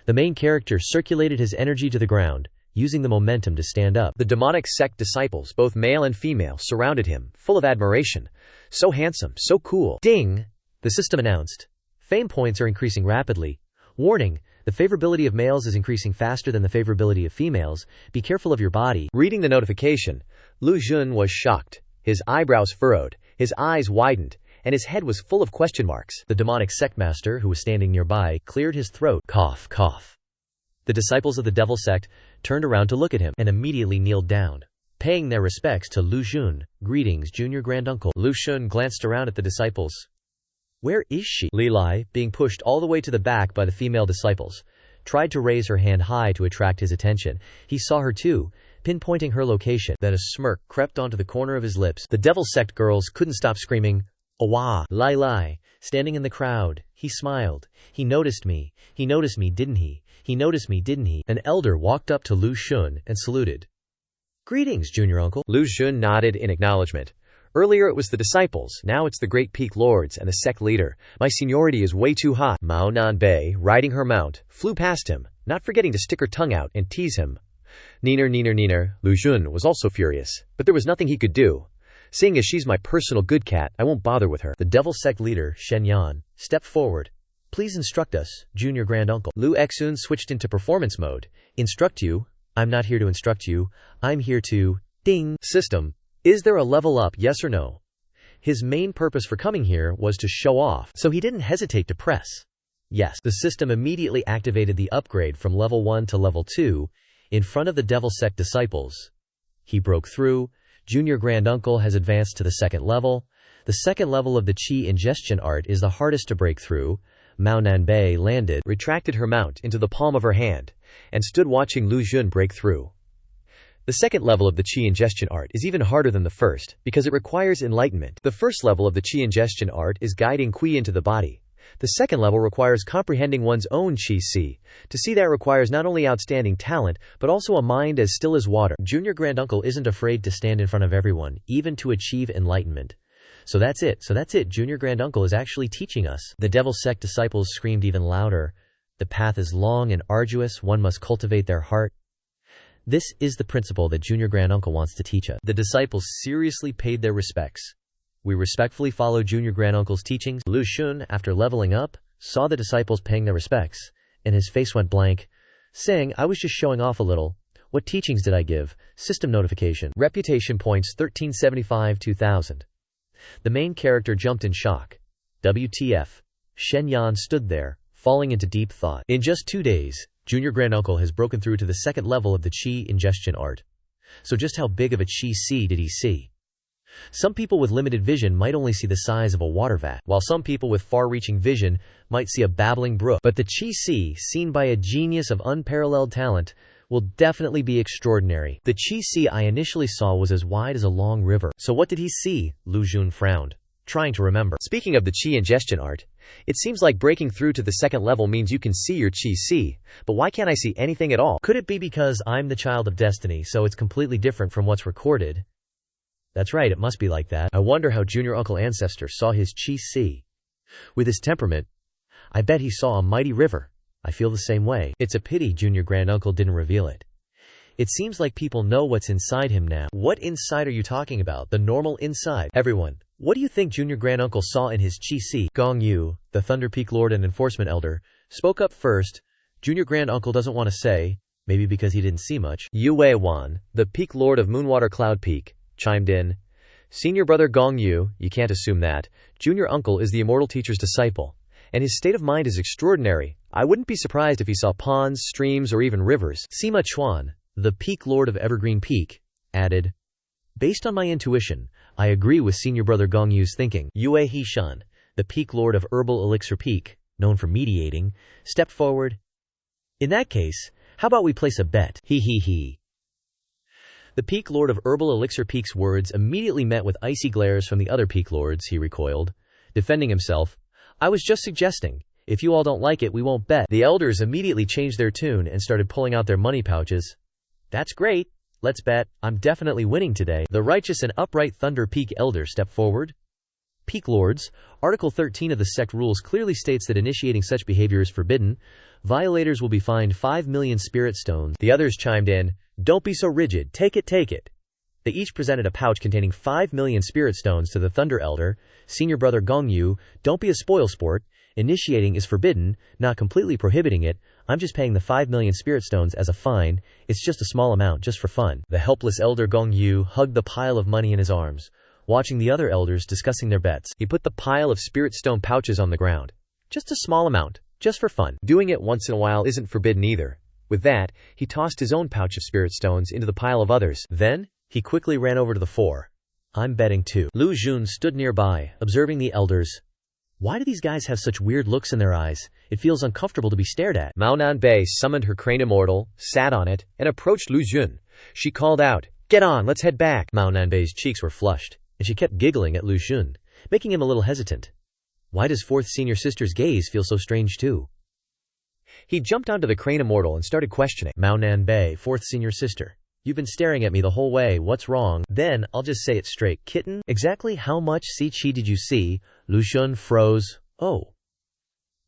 The main character circulated his energy to the ground, using the momentum to stand up. The demonic sect disciples, both male and female, surrounded him, full of admiration. So handsome, so cool. Ding! The system announced. Fame points are increasing rapidly. Warning, the favorability of males is increasing faster than the favorability of females. Be careful of your body. Reading the notification, Lu Xun was shocked. His eyebrows furrowed, his eyes widened, and his head was full of question marks. The demonic sect master, who was standing nearby, cleared his throat. Cough, cough. The disciples of the devil sect turned around to look at him and immediately kneeled down, paying their respects to Lu Xun. Greetings, junior granduncle. Lu Xun glanced around at the disciples. Where is she? Li Lai, being pushed all the way to the back by the female disciples, tried to raise her hand high to attract his attention. He saw her too, pinpointing her location. Then a smirk crept onto the corner of his lips. The devil sect girls couldn't stop screaming, "Awa!" Lai Lai, standing in the crowd, he smiled. He noticed me, didn't he? He noticed me, didn't he? An elder walked up to Lu Xun and saluted. Greetings, junior uncle. Lu Xun nodded in acknowledgement. Earlier it was the disciples, now it's the great peak lords and the sect leader. My seniority is way too high. Mao Nanbei, riding her mount, flew past him, not forgetting to stick her tongue out and tease him. Neener, neener, neener. Lu Xun was also furious, but there was nothing he could do. Seeing as she's my personal good cat, I won't bother with her. The devil sect leader, Shen Yan, stepped forward. Please instruct us, junior granduncle. Lu Xun switched into performance mode. Instruct you? I'm not here to instruct you. I'm here to... Ding! System. Is there a level up, yes or no? His main purpose for coming here was to show off, so he didn't hesitate to press yes. The system immediately activated the upgrade from level 1 to level 2 in front of the devil sect disciples. He broke through. Junior granduncle has advanced to the second level. The second level of the chi ingestion art is the hardest to break through. Mao Nanbei landed, retracted her mount into the palm of her hand, and stood watching Lu Xun break through. The second level of the Qi ingestion art is even harder than the first, because it requires enlightenment. The first level of the Qi ingestion art is guiding Qi into the body. The second level requires comprehending one's own Qi. To see that requires not only outstanding talent, but also a mind as still as water. Junior Granduncle isn't afraid to stand in front of everyone, even to achieve enlightenment. So that's it, Junior Granduncle is actually teaching us. The Devil's Sect disciples screamed even louder. The path is long and arduous, one must cultivate their heart. This is the principle that Junior Granduncle wants to teach us. The disciples seriously paid their respects. We respectfully follow Junior Granduncle's teachings. Lu Xun, after leveling up, saw the disciples paying their respects, and his face went blank, saying, I was just showing off a little. What teachings did I give? System notification. Reputation points 1375-2000. The main character jumped in shock. WTF. Shen Yan stood there, falling into deep thought. In just 2 days, Junior Granduncle has broken through to the second level of the Qi ingestion art. So just how big of a Qi did he see? Some people with limited vision might only see the size of a water vat, while some people with far-reaching vision might see a babbling brook. But the Qi seen by a genius of unparalleled talent will definitely be extraordinary. The Qi I initially saw was as wide as a long river. So what did he see? Lu Xun frowned, trying to remember. Speaking of the Qi ingestion art, it seems like breaking through to the second level means you can see your Qi, but why can't I see anything at all? Could it be because I'm the child of destiny, so it's completely different from what's recorded? That's right, it must be like that. I wonder how Junior Uncle Ancestor saw his Qi. With his temperament, I bet he saw a mighty river. I feel the same way. It's a pity Junior Granduncle didn't reveal it. It seems like people know what's inside him now. What inside are you talking about? The normal inside. Everyone, what do you think Junior Granduncle saw in his Qi? Gong Yu, the Thunder Peak Lord and Enforcement Elder, spoke up first. Junior Granduncle doesn't want to say, maybe because he didn't see much. Yu Wei Wan, the Peak Lord of Moonwater Cloud Peak, chimed in. Senior brother Gong Yu, you can't assume that. Junior Uncle is the immortal teacher's disciple, and his state of mind is extraordinary. I wouldn't be surprised if he saw ponds, streams, or even rivers. Sima Chuan, the Peak Lord of Evergreen Peak, added, based on my intuition, I agree with Senior brother Gong Yu's thinking. Yue Hishan, the Peak Lord of Herbal Elixir Peak, known for mediating, stepped forward. In that case, how about we place a bet? He. The Peak Lord of Herbal Elixir Peak's words immediately met with icy glares from the other Peak Lords. He recoiled, defending himself. I was just suggesting, if you all don't like it, we won't bet. The elders immediately changed their tune and started pulling out their money pouches. That's great. Let's bet. I'm definitely winning today. The righteous and upright Thunder Peak Elder stepped forward. Peak Lords, Article 13 of the sect rules clearly states that initiating such behavior is forbidden. Violators will be fined 5 million spirit stones. The others chimed in. Don't be so rigid, take it. They each presented a pouch containing 5 million spirit stones to the Thunder Elder. Senior brother Gong Yu, don't be a spoilsport. Initiating is forbidden, not completely prohibiting it. I'm just paying the 5 million spirit stones as a fine. It's just a small amount, just for fun. The helpless elder Gong Yu hugged the pile of money in his arms, watching the other elders discussing their bets. He put the pile of spirit stone pouches on the ground. Just a small amount, just for fun. Doing it once in a while isn't forbidden either. With that, he tossed his own pouch of spirit stones into the pile of others. Then, he quickly ran over to the fore. I'm betting too. Lu Xun stood nearby, observing the elders. Why do these guys have such weird looks in their eyes? It feels uncomfortable to be stared at. Mao Nanbei summoned her crane immortal, sat on it, and approached Lu Xun. She called out, Get on, let's head back. Mao Nanbei's cheeks were flushed, and she kept giggling at Lu Xun, making him a little hesitant. Why does fourth senior sister's gaze feel so strange too? He jumped onto the crane immortal and started questioning. Mao Nanbei, fourth senior sister. You've been staring at me the whole way, what's wrong? Then, I'll just say it straight. Kitten, exactly how much Qi did you see? Lu Xun froze. Oh.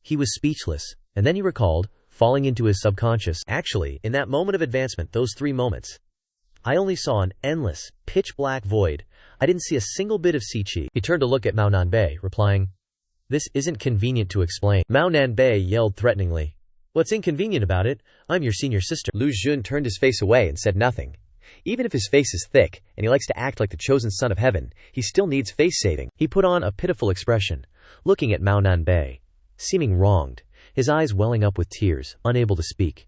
He was speechless, and then he recalled, falling into his subconscious. Actually, in that moment of advancement, those 3 moments, I only saw an endless, pitch-black void. I didn't see a single bit of Qi. He turned to look at Mao Nanbei, replying, This isn't convenient to explain. Mao Nanbei yelled threateningly. What's inconvenient about it? I'm your senior sister. Lu Xun turned his face away and said nothing. Even if his face is thick, and he likes to act like the chosen son of heaven, he still needs face saving. He put on a pitiful expression, looking at Mao Nanbei, seeming wronged, his eyes welling up with tears, unable to speak.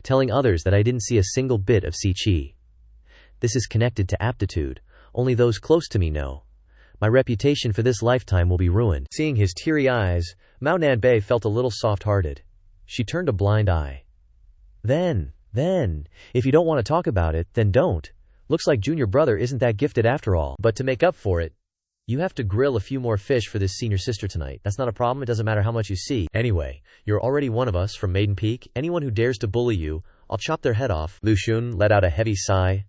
Telling others that I didn't see a single bit of Qi. This is connected to aptitude. Only those close to me know. My reputation for this lifetime will be ruined. Seeing his teary eyes, Mao Nanbei felt a little soft-hearted. She turned a blind eye. Then Then, if you don't want to talk about it, then don't. Looks like junior brother isn't that gifted after all. But to make up for it, you have to grill a few more fish for this senior sister tonight. That's not a problem, it doesn't matter how much you see. Anyway, you're already one of us from Maiden Peak. Anyone who dares to bully you, I'll chop their head off. Lu Xun let out a heavy sigh.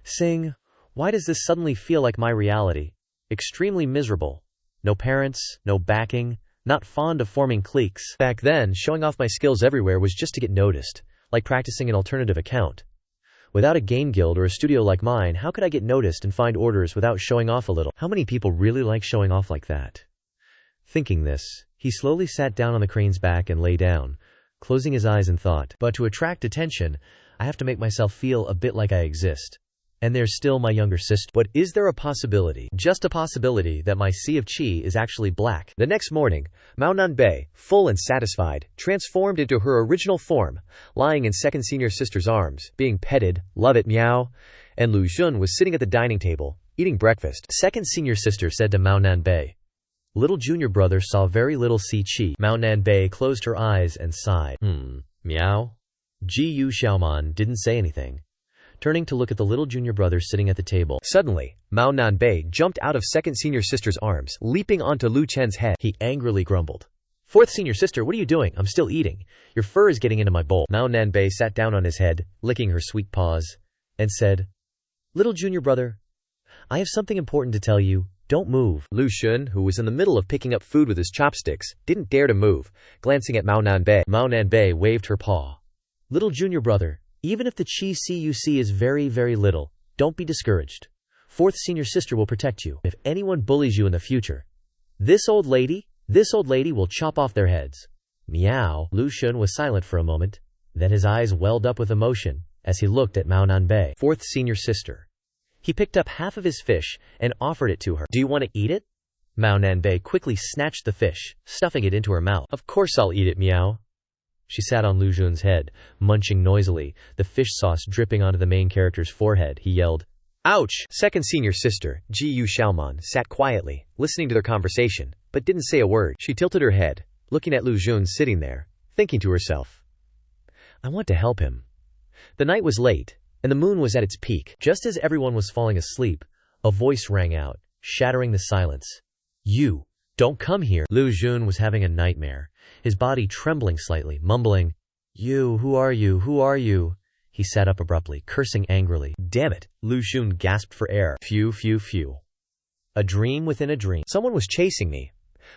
Sing, why does this suddenly feel like my reality? Extremely miserable. No parents, no backing, not fond of forming cliques. Back then, showing off my skills everywhere was just to get noticed, like practicing an alternative account. Without a game guild or a studio like mine, how could I get noticed and find orders without showing off a little? How many people really like showing off like that? Thinking this, he slowly sat down on the crane's back and lay down, closing his eyes in thought. But to attract attention, I have to make myself feel a bit like I exist. And there's still my younger sister. But is there a possibility, just a possibility, that my sea of qi is actually black? The next morning, Mao Nanbei, full and satisfied, transformed into her original form, lying in second senior sister's arms, being petted, love it meow, and Lu Xun was sitting at the dining table, eating breakfast. Second senior sister said to Mao Nanbei. Little junior brother saw very little sea qi. Mao Nanbei closed her eyes and sighed. Meow. Ji Yu Xiaoman didn't say anything, turning to look at the little junior brother sitting at the table. Suddenly, Mao Nanbei jumped out of second senior sister's arms, leaping onto Lu Chen's head. He angrily grumbled. Fourth senior sister, what are you doing? I'm still eating. Your fur is getting into my bowl. Mao Nanbei sat down on his head, licking her sweet paws, and said, Little junior brother, I have something important to tell you. Don't move. Lu Xun, who was in the middle of picking up food with his chopsticks, didn't dare to move, glancing at Mao Nanbei. Mao Nanbei waved her paw. Little junior brother, even if the chi you see is very, very little, don't be discouraged. Fourth senior sister will protect you. If anyone bullies you in the future, this old lady will chop off their heads. Meow. Lu Xun was silent for a moment, then his eyes welled up with emotion as he looked at Mao Nanbei. Fourth senior sister. He picked up half of his fish and offered it to her. Do you want to eat it? Mao Nanbei quickly snatched the fish, stuffing it into her mouth. Of course I'll eat it, meow. She sat on Lu Xun's head, munching noisily, the fish sauce dripping onto the main character's forehead. He yelled, Ouch! Second senior sister, Ji Yu Xiaoman, sat quietly, listening to their conversation, but didn't say a word. She tilted her head, looking at Lu Xun sitting there, thinking to herself, I want to help him. The night was late, and the moon was at its peak. Just as everyone was falling asleep, a voice rang out, shattering the silence. You, don't come here. Lu Xun was having a nightmare, his body trembling slightly, mumbling, You, who are you, who are you? He sat up abruptly, cursing angrily. Damn it, Lu Xun gasped for air. Phew, phew, phew. A dream within a dream. Someone was chasing me,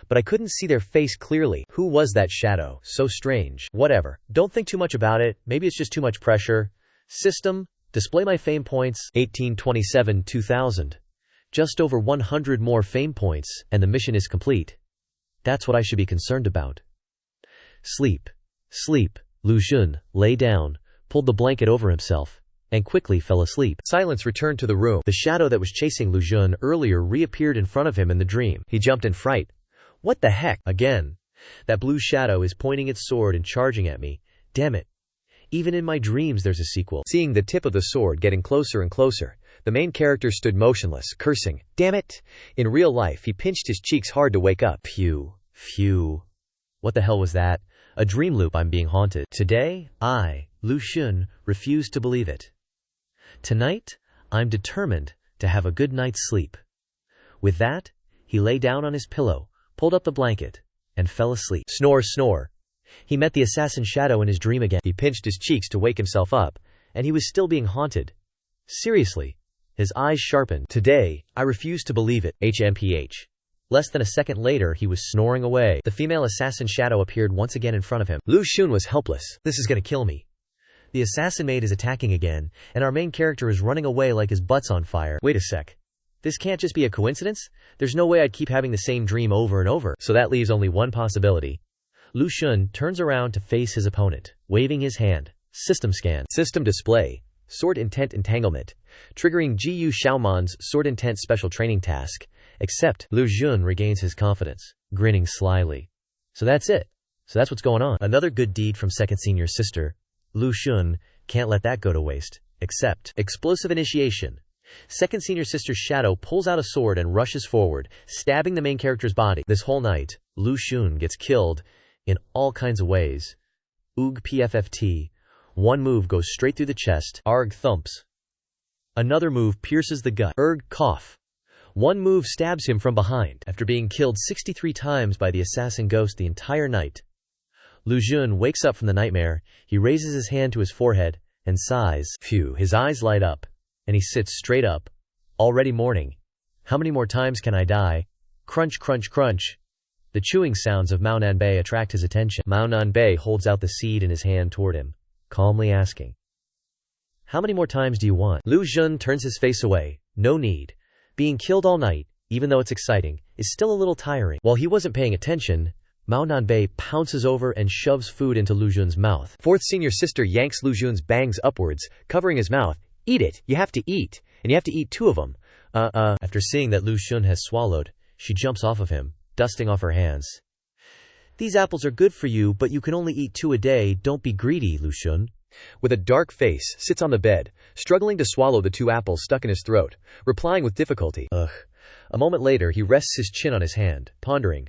but I couldn't see their face clearly. Who was that shadow? So strange. Whatever, don't think too much about it, maybe it's just too much pressure. System, display my fame points. 1827-2000. Just over 100 more fame points, and the mission is complete. That's what I should be concerned about. Sleep. Sleep. Lu Xun lay down, pulled the blanket over himself, and quickly fell asleep. Silence returned to the room. The shadow that was chasing Lu Xun earlier reappeared in front of him in the dream. He jumped in fright. What the heck? Again. That blue shadow is pointing its sword and charging at me. Damn it. Even in my dreams there's a sequel. Seeing the tip of the sword getting closer and closer, the main character stood motionless, cursing. Damn it! In real life, he pinched his cheeks hard to wake up. Phew. Phew. What the hell was that? A dream loop. I'm being haunted. Today, I, Lu Xun, refuse to believe it. Tonight, I'm determined to have a good night's sleep. With that, he lay down on his pillow, pulled up the blanket, and fell asleep. Snore, snore. He met the assassin shadow in his dream again. He pinched his cheeks to wake himself up, and he was still being haunted. Seriously. His eyes sharpened. Today, I refuse to believe it. HMPH. Less than a second later, he was snoring away. The female assassin shadow appeared once again in front of him. Lu Xun was helpless. This is gonna kill me. The assassin maid is attacking again, and our main character is running away like his butt's on fire. Wait a sec. This can't just be a coincidence? There's no way I'd keep having the same dream over and over. So that leaves only one possibility. Lu Xun turns around to face his opponent, waving his hand. System scan. System display. Sword Intent Entanglement. Triggering Ji Yu Xiaoman's Sword Intent Special Training Task. Except, Lu Xun regains his confidence, grinning slyly. So that's it. So that's what's going on. Another good deed from second senior sister. Lu Xun can't let that go to waste. Except, explosive initiation. Second senior sister's shadow pulls out a sword and rushes forward, stabbing the main character's body. This whole night, Lu Xun gets killed in all kinds of ways. Oog PFFT. One move goes straight through the chest. Arg thumps. Another move pierces the gut. Erg cough. One move stabs him from behind. After being killed 63 times by the assassin ghost the entire night, Lu Xun wakes up from the nightmare. He raises his hand to his forehead and sighs. Phew, his eyes light up, and he sits straight up. Already morning. How many more times can I die? Crunch, crunch, crunch. The chewing sounds of Mao Nanbei attract his attention. Mao Nanbei holds out the seed in his hand toward him, calmly asking, "How many more times do you want?" Lu Xun turns his face away. No need. Being killed all night, even though it's exciting, is still a little tiring. While he wasn't paying attention, Mao Nanbei pounces over and shoves food into Lu Xun's mouth. Fourth senior sister yanks Lu Xun's bangs upwards, covering his mouth. "Eat it! You have to eat! And you have to eat 2 of them. After seeing that Lu Xun has swallowed, she jumps off of him, dusting off her hands. "These apples are good for you, but you can only eat 2 a day. Don't be greedy, Lu Xun." With a dark face, sits on the bed, struggling to swallow the 2 apples stuck in his throat, replying with difficulty, "Ugh." A moment later, he rests his chin on his hand, pondering.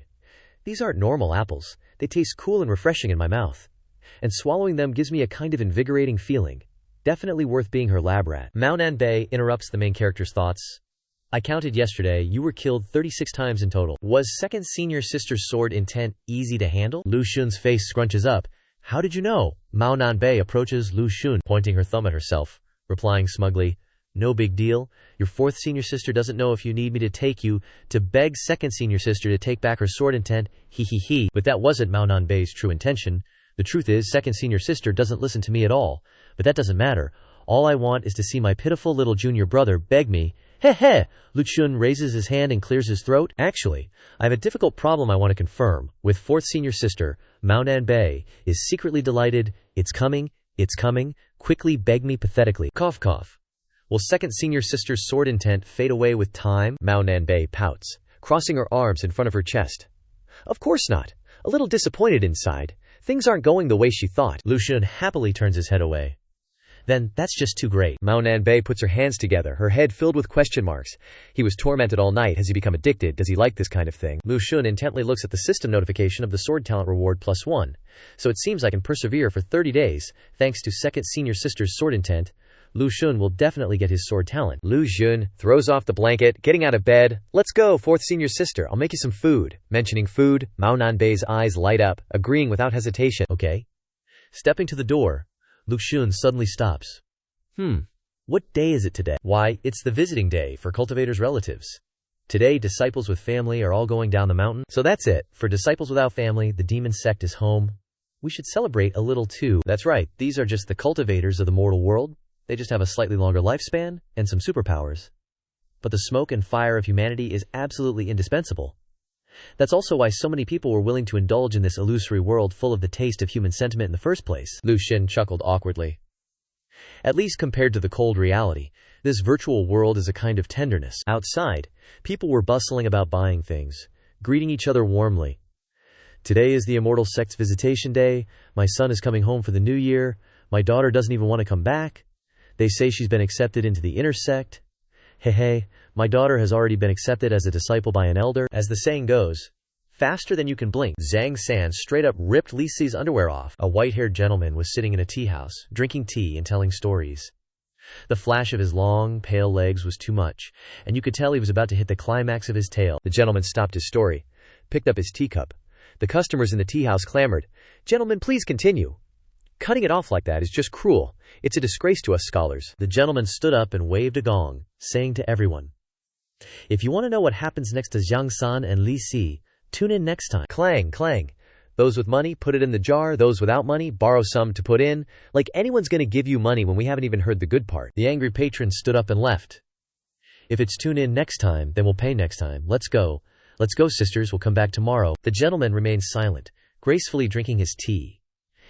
"These aren't normal apples. They taste cool and refreshing in my mouth. And swallowing them gives me a kind of invigorating feeling. Definitely worth being her lab rat." Mao Nanbei interrupts the main character's thoughts. "I counted yesterday, you were killed 36 times in total. Was second senior sister's sword intent easy to handle?" Lu Xun's face scrunches up. "How did you know?" Mao Nanbei approaches Lu Xun, pointing her thumb at herself, replying smugly, "No big deal. Your fourth senior sister doesn't know if you need me to take you to beg second senior sister to take back her sword intent. He. But that wasn't Mao Nanbei's true intention. The truth is, second senior sister doesn't listen to me at all. But that doesn't matter. All I want is to see my pitiful little junior brother beg me." He. Lu Xun raises his hand and clears his throat. "Actually, I have a difficult problem I want to confirm. With fourth senior sister, Mao Nanbei is secretly delighted. It's coming. Quickly beg me pathetically." Cough, cough. "Will second senior sister's sword intent fade away with time?" Mao Nanbei pouts, crossing her arms in front of her chest. "Of course not. A little disappointed inside. Things aren't going the way she thought." Lu Xun happily turns his head away. "Then that's just too great." Mao Nanbei puts her hands together, her head filled with question marks. He was tormented all night. Has he become addicted? Does he like this kind of thing? Lu Xun intently looks at the system notification of the sword talent reward +1. "So it seems I can persevere for 30 days. Thanks to second senior sister's sword intent, Lu Xun will definitely get his sword talent." Lu Xun throws off the blanket, getting out of bed. "Let's go, fourth senior sister. I'll make you some food." Mentioning food, Mao Nanbei's eyes light up, agreeing without hesitation. "Okay." Stepping to the door, Lu Xun suddenly stops. What day is it today? Why, it's the visiting day for cultivators' relatives. Today, disciples with family are all going down the mountain. So that's it. For disciples without family, the demon sect is home. We should celebrate a little too. That's right, these are just the cultivators of the mortal world. They just have a slightly longer lifespan and some superpowers. But the smoke and fire of humanity is absolutely indispensable. That's also why so many people were willing to indulge in this illusory world full of the taste of human sentiment in the first place. Lu Xun chuckled awkwardly. At least compared to the cold reality, this virtual world is a kind of tenderness. Outside, people were bustling about buying things, greeting each other warmly. "Today is the Immortal Sect's visitation day. My son is coming home for the new year. My daughter doesn't even want to come back. They say she's been accepted into the inner sect. Hey, my daughter has already been accepted as a disciple by an elder." As the saying goes, faster than you can blink, Zhang San straight up ripped Li Si's underwear off. A white-haired gentleman was sitting in a tea house, drinking tea and telling stories. The flash of his long, pale legs was too much, and you could tell he was about to hit the climax of his tale. The gentleman stopped his story, picked up his teacup. The customers in the tea house clamored, "Gentlemen, please continue. Cutting it off like that is just cruel. It's a disgrace to us scholars." The gentleman stood up and waved a gong, saying to everyone, "If you want to know what happens next to Zhang San and Li Si, tune in next time." Clang, clang. Those with money, put it in the jar. Those without money, borrow some to put in. Like anyone's going to give you money when we haven't even heard the good part. The angry patron stood up and left. "If it's tune in next time, then we'll pay next time. Let's go. Let's go, sisters. We'll come back tomorrow." The gentleman remained silent, gracefully drinking his tea.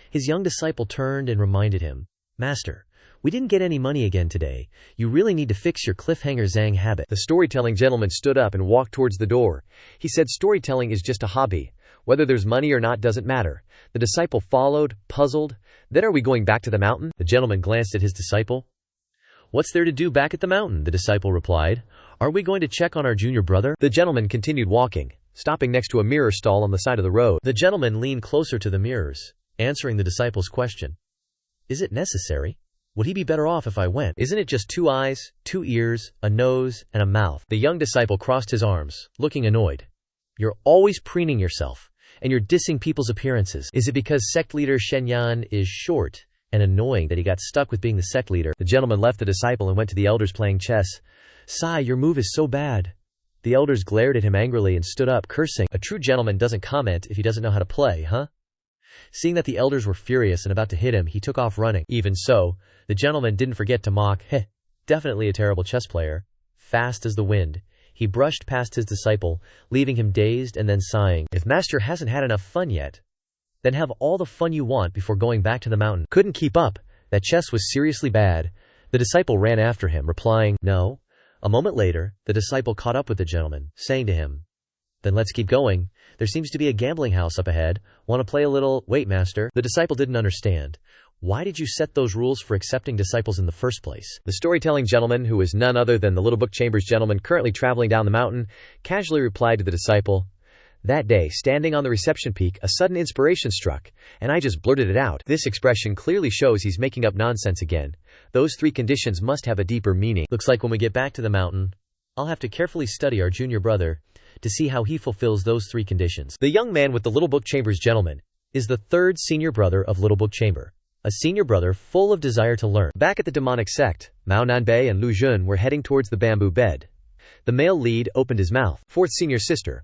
His young disciple turned and reminded him, "Master, we didn't get any money again today. You really need to fix your cliffhanger Zhang habit." The storytelling gentleman stood up and walked towards the door. He said storytelling is just a hobby. Whether there's money or not doesn't matter. The disciple followed, puzzled. "Then are we going back to the mountain?" The gentleman glanced at his disciple. "What's there to do back at the mountain?" the disciple replied. "Aren't we going to check on our junior brother?" The gentleman continued walking, stopping next to a mirror stall on the side of the road. The gentleman leaned closer to the mirrors, answering the disciple's question. Is it necessary? Would he be better off if I went? Isn't it just 2 eyes, 2 ears, a nose, and a mouth? The young disciple crossed his arms, looking annoyed. You're always preening yourself, and you're dissing people's appearances. Is it because sect leader Xianxia is short and annoying that he got stuck with being the sect leader? The gentleman left the disciple and went to the elders playing chess. Sai, your move is so bad. The elders glared at him angrily and stood up, cursing. A true gentleman doesn't comment if he doesn't know how to play, huh? Seeing that the elders were furious and about to hit him, he took off running. Even so, the gentleman didn't forget to mock, heh, definitely a terrible chess player. Fast as the wind, he brushed past his disciple, leaving him dazed and then sighing. If master hasn't had enough fun yet, then have all the fun you want before going back to the mountain. Couldn't keep up. That chess was seriously bad. The disciple ran after him, replying, no. A moment later, the disciple caught up with the gentleman, saying to him, then let's keep going. There seems to be a gambling house up ahead. Want to play a little? Wait, master. The disciple didn't understand. Why did you set those rules for accepting disciples in the first place? The storytelling gentleman, who was none other than the Little Book Chamber's gentleman currently traveling down the mountain, casually replied to the disciple, that day, standing on the reception peak, a sudden inspiration struck, and I just blurted it out. This expression clearly shows he's making up nonsense again. Those 3 conditions must have a deeper meaning. Looks like when we get back to the mountain, I'll have to carefully study our junior brother to see how he fulfills those 3 conditions. The young man with the Little Book Chamber's gentleman is the 3rd senior brother of Little Book Chamber, a senior brother full of desire to learn. Back at the demonic sect, Mao Nanbei and Lu Jun were heading towards the bamboo bed. The male lead opened his mouth. 4th senior sister.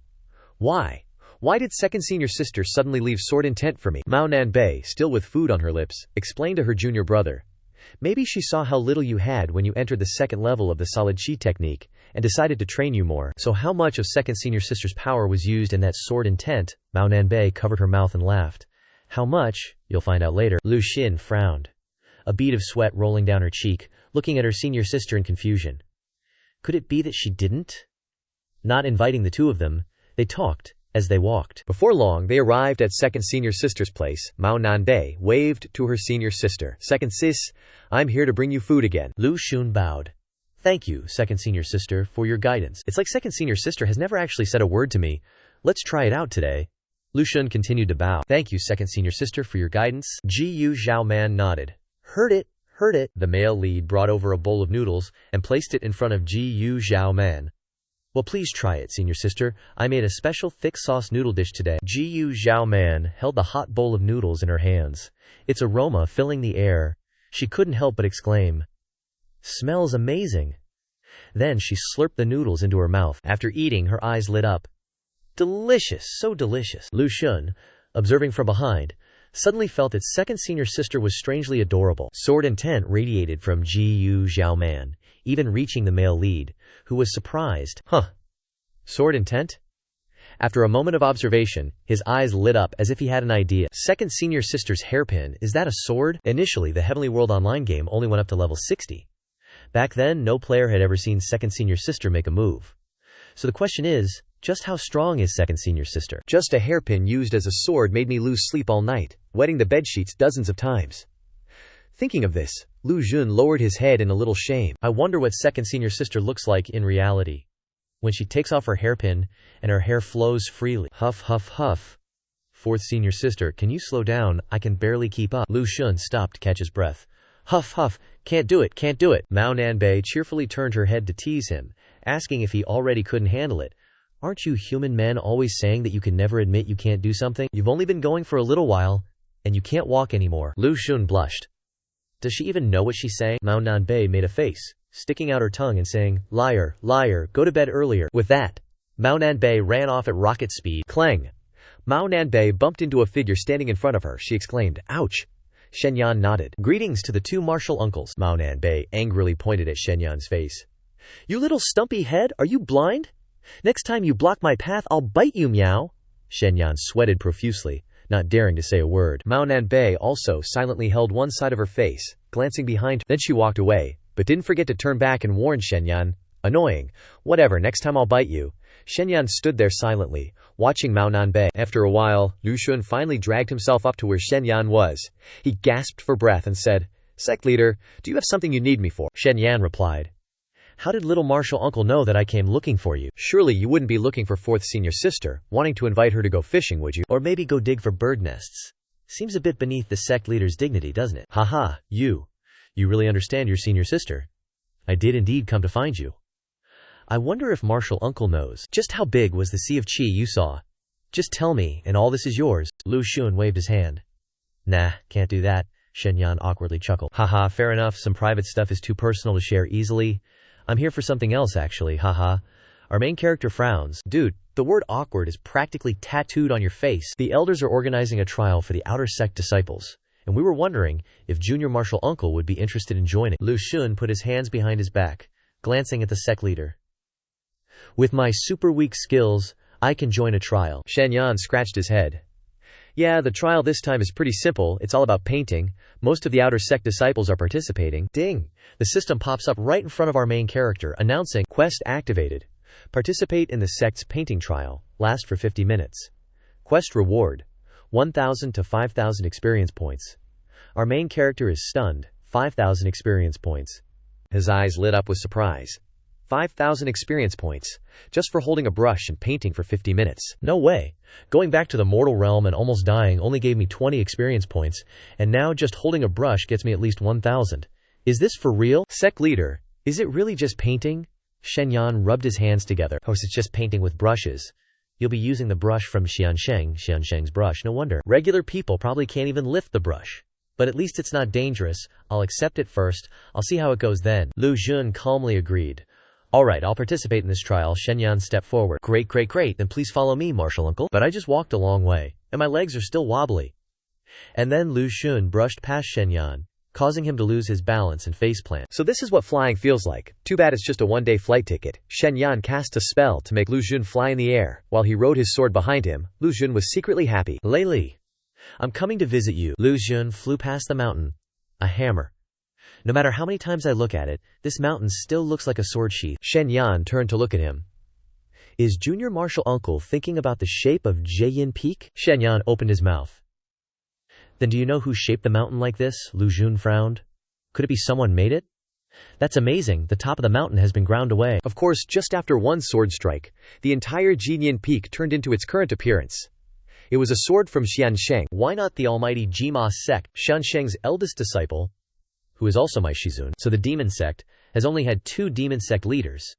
Why? Why did 2nd senior sister suddenly leave sword intent for me? Mao Nanbei, still with food on her lips, explained to her junior brother. Maybe she saw how little you had when you entered the 2nd level of the solid chi technique, and decided to train you more. So how much of 2nd senior sister's power was used in that sword intent? Mao Nanbei covered her mouth and laughed. How much? You'll find out later. Lu Xin frowned, a bead of sweat rolling down her cheek, looking at her senior sister in confusion. Could it be that she didn't? Not inviting the 2 of them, they talked as they walked. Before long, they arrived at 2nd senior sister's place. Mao Nanbei waved to her senior sister. 2nd sis, I'm here to bring you food again. Lu Xun bowed. Thank you, 2nd senior sister, for your guidance. It's like 2nd senior sister has never actually said a word to me. Let's try it out today. Lu Xun continued to bow. Thank you, 2nd senior sister, for your guidance. Ji Zhao Man nodded. Heard it. The male lead brought over a bowl of noodles and placed it in front of Ji Zhao Man. Well, please try it, senior sister. I made a special thick sauce noodle dish today. Ji Zhao Man held the hot bowl of noodles in her hands, its aroma filling the air. She couldn't help but exclaim, smells amazing. Then she slurped the noodles into her mouth. After eating, her eyes lit up. Delicious, so delicious. Lu Xun, observing from behind, suddenly felt that 2nd senior sister was strangely adorable. Sword intent radiated from Ji Zhao Man, even reaching the male lead, who was surprised. Huh. Sword intent? After a moment of observation, his eyes lit up as if he had an idea. 2nd senior sister's hairpin, is that a sword? Initially, the Heavenly World Online game only went up to level 60. Back then, no player had ever seen 2nd senior sister make a move. So the question is, just how strong is 2nd senior sister? Just a hairpin used as a sword made me lose sleep all night, wetting the bedsheets dozens of times. Thinking of this, Lu Jun lowered his head in a little shame. I wonder what 2nd senior sister looks like in reality, when she takes off her hairpin and her hair flows freely. Huff, huff, huff. 4th senior sister, can you slow down? I can barely keep up. Lu Xun stopped to catch his breath. Huff, huff. Can't do it. Mao Nanbei cheerfully turned her head to tease him, asking if he already couldn't handle it. Aren't you human men always saying that you can never admit you can't do something? You've only been going for a little while, and you can't walk anymore. Lu Xun blushed. Does she even know what she's saying? Mao Nanbei made a face, sticking out her tongue and saying, liar, liar, go to bed earlier. With that, Mao Nanbei ran off at rocket speed. Clang! Mao Nanbei bumped into a figure standing in front of her. She exclaimed, ouch! Shenyan nodded. Greetings to the 2 martial uncles. Mao Nanbei angrily pointed at Shenyan's face. You little stumpy head, are you blind? Next time you block my path, I'll bite you, meow. Shenyan sweated profusely, not daring to say a word. Mao Nanbei also silently held one side of her face, glancing behind her. Then she walked away, but didn't forget to turn back and warn Shenyan. Annoying. Whatever, next time I'll bite you. Shenyan stood there silently, watching Mao Nanbei. After a while, Lu Xun finally dragged himself up to where Shenyan was. He gasped for breath and said, Sect leader, do you have something you need me for? Shenyan replied, how did little martial uncle know that I came looking for you? Surely you wouldn't be looking for 4th senior sister, wanting to invite her to go fishing, would you? Or maybe go dig for bird nests. Seems a bit beneath the sect leader's dignity, doesn't it? Haha, you really understand your senior sister. I did indeed come to find you. I wonder if Martial Uncle knows. Just how big was the sea of chi you saw? Just tell me, and all this is yours. Lu Xun waved his hand. Nah, can't do that. Xianxia awkwardly chuckled. Haha, fair enough, some private stuff is too personal to share easily. I'm here for something else actually, haha. Our main character frowns. Dude, the word awkward is practically tattooed on your face. The elders are organizing a trial for the outer sect disciples, and we were wondering if Junior Martial Uncle would be interested in joining. Lu Xun put his hands behind his back, glancing at the sect leader. With my super weak skills, I can join a trial. Xianxia scratched his head. Yeah, the trial this time is pretty simple. It's all about painting. Most of the outer sect disciples are participating. Ding! The system pops up right in front of our main character, announcing, quest activated. Participate in the sect's painting trial. Last for 50 minutes. Quest reward. 1,000 to 5,000 experience points. Our main character is stunned. 5,000 experience points. His eyes lit up with surprise. 5,000 experience points, just for holding a brush and painting for 50 minutes. No way. Going back to the mortal realm and almost dying only gave me 20 experience points, and now just holding a brush gets me at least 1,000. Is this for real? Sect leader, is it really just painting? Xianxia rubbed his hands together. Oh, so it's just painting with brushes. You'll be using the brush from Xianxia's brush, no wonder. Regular people probably can't even lift the brush. But at least it's not dangerous. I'll accept it first. I'll see how it goes then. Lu Xun calmly agreed. Alright, I'll participate in this trial. Xianxia stepped forward. Great, then please follow me, Martial Uncle. But I just walked a long way, and my legs are still wobbly. And then Lu Xun brushed past Xianxia, causing him to lose his balance and faceplant. So this is what flying feels like. Too bad it's just a one-day flight ticket. Xianxia cast a spell to make Lu Xun fly in the air. While he rode his sword behind him, Lu Xun was secretly happy. Lei, I'm coming to visit you. Lu Xun flew past the mountain. A hammer. No matter how many times I look at it, this mountain still looks like a sword sheath. Xianxia turned to look at him. Is Junior Martial Uncle thinking about the shape of Jieyin Peak? Xianxia opened his mouth. Then do you know who shaped the mountain like this? Lu Xun frowned. Could it be someone made it? That's amazing, the top of the mountain has been ground away. Of course, just after one sword strike, the entire Jieyin Peak turned into its current appearance. It was a sword from Xianxia. Why not the almighty Jima sect, Xianxia's eldest disciple, who is also my Shizun? So the demon sect has only had 2 demon sect leaders.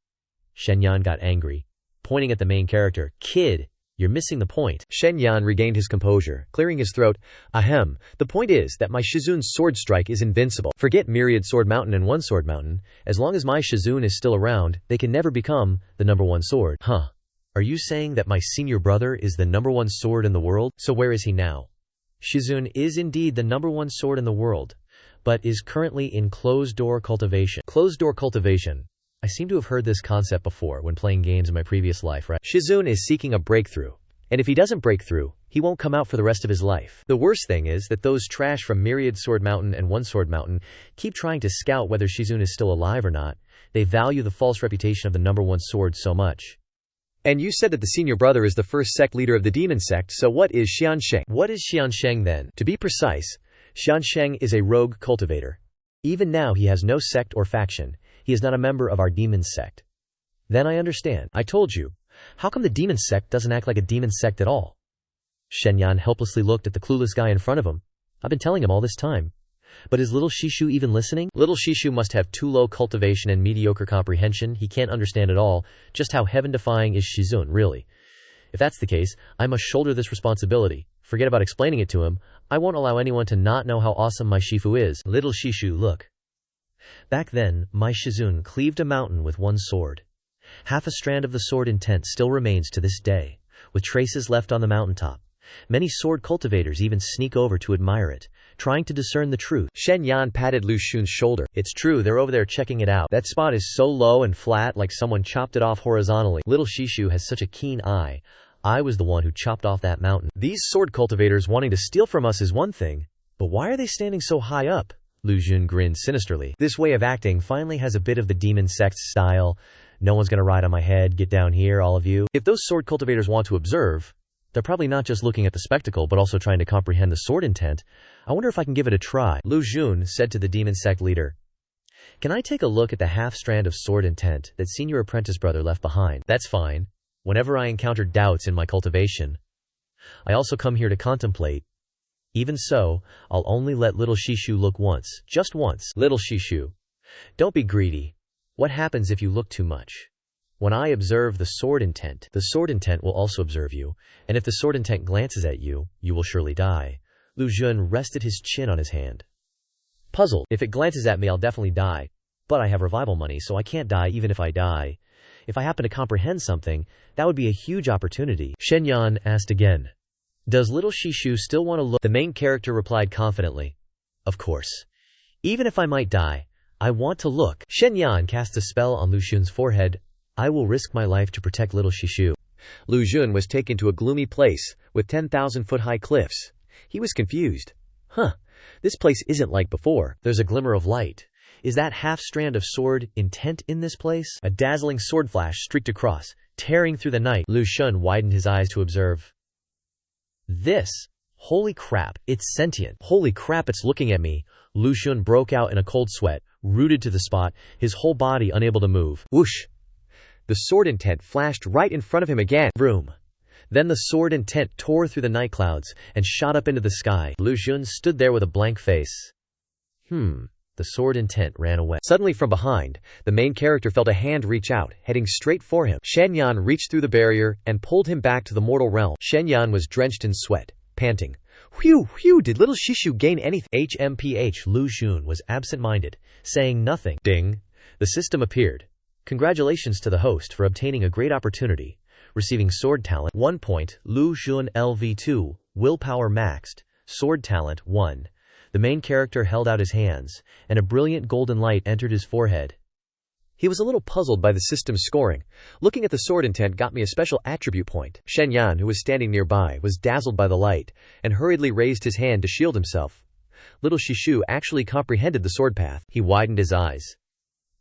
Xianxia got angry, pointing at the main character. Kid, you're missing the point. Xianxia regained his composure, clearing his throat. Ahem, the point is that my Shizun's sword strike is invincible. Forget Myriad Sword Mountain and One Sword Mountain. As long as my Shizun is still around, they can never become the #1 sword. Huh. Are you saying that my senior brother is the #1 sword in the world? So where is he now? Shizun is indeed the #1 sword in the world, but is currently in closed-door cultivation. Closed-door cultivation. I seem to have heard this concept before when playing games in my previous life, right? Shizun is seeking a breakthrough, and if he doesn't break through, he won't come out for the rest of his life. The worst thing is that those trash from Myriad Sword Mountain and One Sword Mountain keep trying to scout whether Shizun is still alive or not. They value the false reputation of the #1 sword so much. And you said that the senior brother is the first sect leader of the demon sect, so what is Xianxia? What is Xianxia then? To be precise, Xianxia is a rogue cultivator. Even now he has no sect or faction. He is not a member of our demon sect. Then I understand. I told you. How come the demon sect doesn't act like a demon sect at all? Xianxia helplessly looked at the clueless guy in front of him. I've been telling him all this time. But is little Shishu even listening? Little Shishu must have too low cultivation and mediocre comprehension. He can't understand at all just how heaven-defying is Shizun, really. If that's the case, I must shoulder this responsibility. Forget about explaining it to him. I won't allow anyone to not know how awesome my Shifu is. Little Shishu, look. Back then, my Shizun cleaved a mountain with one sword. Half a strand of the sword intent still remains to this day, with traces left on the mountaintop. Many sword cultivators even sneak over to admire it, trying to discern the truth. Xianxia patted Lu Xun's shoulder. It's true, they're over there checking it out. That spot is so low and flat, like someone chopped it off horizontally. Little Shishu has such a keen eye. I was the one who chopped off that mountain. These sword cultivators wanting to steal from us is one thing, but why are they standing so high up? Lu Xun grinned sinisterly. This way of acting finally has a bit of the demon sect's style. No one's gonna ride on my head, get down here, all of you. If those sword cultivators want to observe, they're probably not just looking at the spectacle but also trying to comprehend the sword intent. I wonder if I can give it a try. Lu Xun said to the demon sect leader, Can I take a look at the half strand of sword intent that senior apprentice brother left behind? That's fine. Whenever I encounter doubts in my cultivation, I also come here to contemplate. Even so, I'll only let little Shishu look once, just once. Little Shishu. Don't be greedy. What happens if you look too much? When I observe the sword intent, the sword intent will also observe you, and if the sword intent glances at you, you will surely die. Lu Xun rested his chin on his hand. Puzzled. If it glances at me, I'll definitely die. But I have revival money, so I can't die even if I die. If I happen to comprehend something, that would be a huge opportunity. Shenyan asked again. Does little Shishu still want to look? The main character replied confidently. Of course. Even if I might die, I want to look. Shenyan cast a spell on Lu Xun's forehead. I will risk my life to protect little Shishu. Lu Xun was taken to a gloomy place with 10,000-foot-high cliffs. He was confused. This place isn't like before. There's a glimmer of light. Is that half-strand of sword intent in this place? A dazzling sword flash streaked across, tearing through the night. Lu Xun widened his eyes to observe. This. Holy crap, it's sentient. Holy crap, it's looking at me. Lu Xun broke out in a cold sweat, rooted to the spot, his whole body unable to move. Whoosh! The sword intent flashed right in front of him again. Vroom. Then the sword intent tore through the night clouds and shot up into the sky. Lu Xun stood there with a blank face. The sword intent ran away. Suddenly from behind, the main character felt a hand reach out, heading straight for him. Shenyan reached through the barrier and pulled him back to the mortal realm. Shenyan was drenched in sweat, panting. Whew, did little Shishu gain anything? HMPH. Lu Xun was absent-minded, saying nothing. Ding. The system appeared. Congratulations to the host for obtaining a great opportunity. Receiving sword talent 1 point. Lu Xun LV2. Willpower maxed. Sword talent 1. The main character held out his hands, and a brilliant golden light entered his forehead. He was a little puzzled by the system's scoring. Looking at the sword intent got me a special attribute point. Shenyan, who was standing nearby, was dazzled by the light, and hurriedly raised his hand to shield himself. Little Shishu actually comprehended the sword path. He widened his eyes.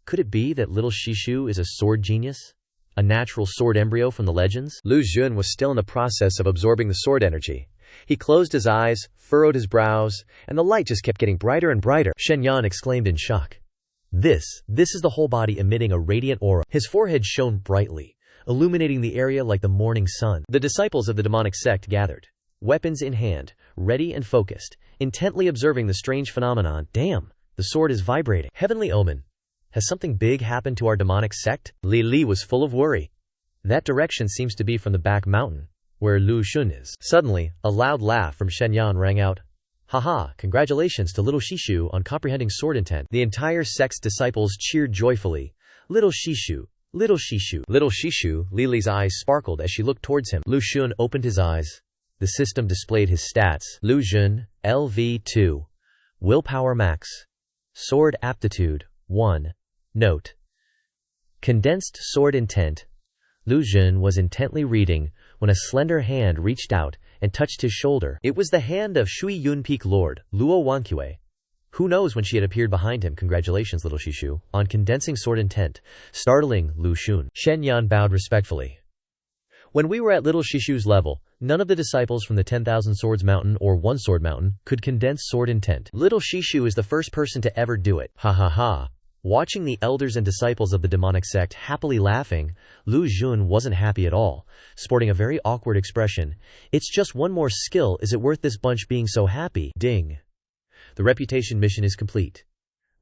Could it be that little Shishu is a sword genius? A natural sword embryo from the legends? Lu Xun was still in the process of absorbing the sword energy. He closed his eyes, furrowed his brows, and the light just kept getting brighter and brighter. Shenyan exclaimed in shock. This is the whole body emitting a radiant aura. His forehead shone brightly, illuminating the area like the morning sun. The disciples of the demonic sect gathered, weapons in hand, ready and focused, intently observing the strange phenomenon. Damn, the sword is vibrating. Heavenly omen. Has something big happened to our demonic sect? Li was full of worry. That direction seems to be from the back mountain, where Lu Xun is. Suddenly, a loud laugh from Shenyan rang out. Haha, congratulations to little Shishu on comprehending sword intent. The entire sect's disciples cheered joyfully. Little Shishu, little Shishu. Little Shishu, Li's eyes sparkled as she looked towards him. Lu Xun opened his eyes. The system displayed his stats. Lu Xun, LV2. Willpower max. Sword aptitude, 1. Note. Condensed sword intent. Lu Xun was intently reading when a slender hand reached out and touched his shoulder. It was the hand of Shui Yunpeak Lord, Luo Wankue. Who knows when she had appeared behind him? Congratulations, little Shishu, on condensing sword intent, startling Lu Xun. Shenyan bowed respectfully. When we were at little Shishu's level, none of the disciples from the 10,000 Swords Mountain or One Sword Mountain could condense sword intent. Little Shishu is the first person to ever do it. Ha ha ha. Watching the elders and disciples of the demonic sect happily laughing, Lu Xun wasn't happy at all, sporting a very awkward expression. It's just one more skill, is it worth this bunch being so happy? Ding. The reputation mission is complete.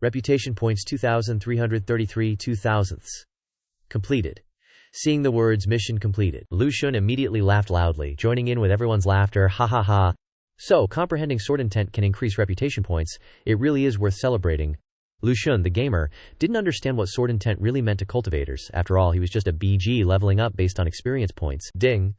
Reputation points 2,333 2,000ths. Completed. Seeing the words mission completed, Lu Xun immediately laughed loudly, joining in with everyone's laughter. Ha ha ha. So, comprehending sword intent can increase reputation points. It really is worth celebrating. Lu Xun, the gamer, didn't understand what sword intent really meant to cultivators. After all, he was just a BG leveling up based on experience points. Ding.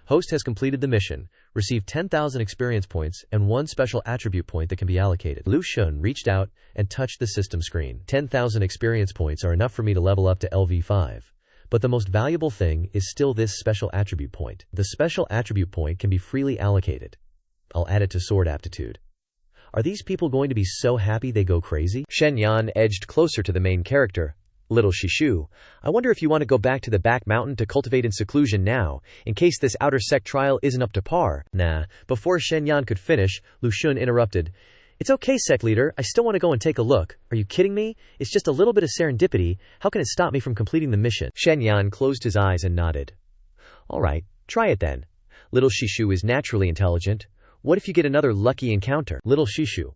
Host has completed the mission, received 10,000 experience points, and 1 special attribute point that can be allocated. Lu Xun reached out and touched the system screen. 10,000 experience points are enough for me to level up to LV5. But the most valuable thing is still this special attribute point. The special attribute point can be freely allocated. I'll add it to sword aptitude. Are these people going to be so happy they go crazy? Shenyan edged closer to the main character. Little Shishu, I wonder if you want to go back to the back mountain to cultivate in seclusion now, in case this outer sect trial isn't up to par. Nah. Before Shenyan could finish, Lu Xun interrupted. It's okay, sect leader, I still want to go and take a look. Are you kidding me? It's just a little bit of serendipity. How can it stop me from completing the mission? Shenyan closed his eyes and nodded. All right, try it then. Little Shishu is naturally intelligent. What if you get another lucky encounter? Little Shishu.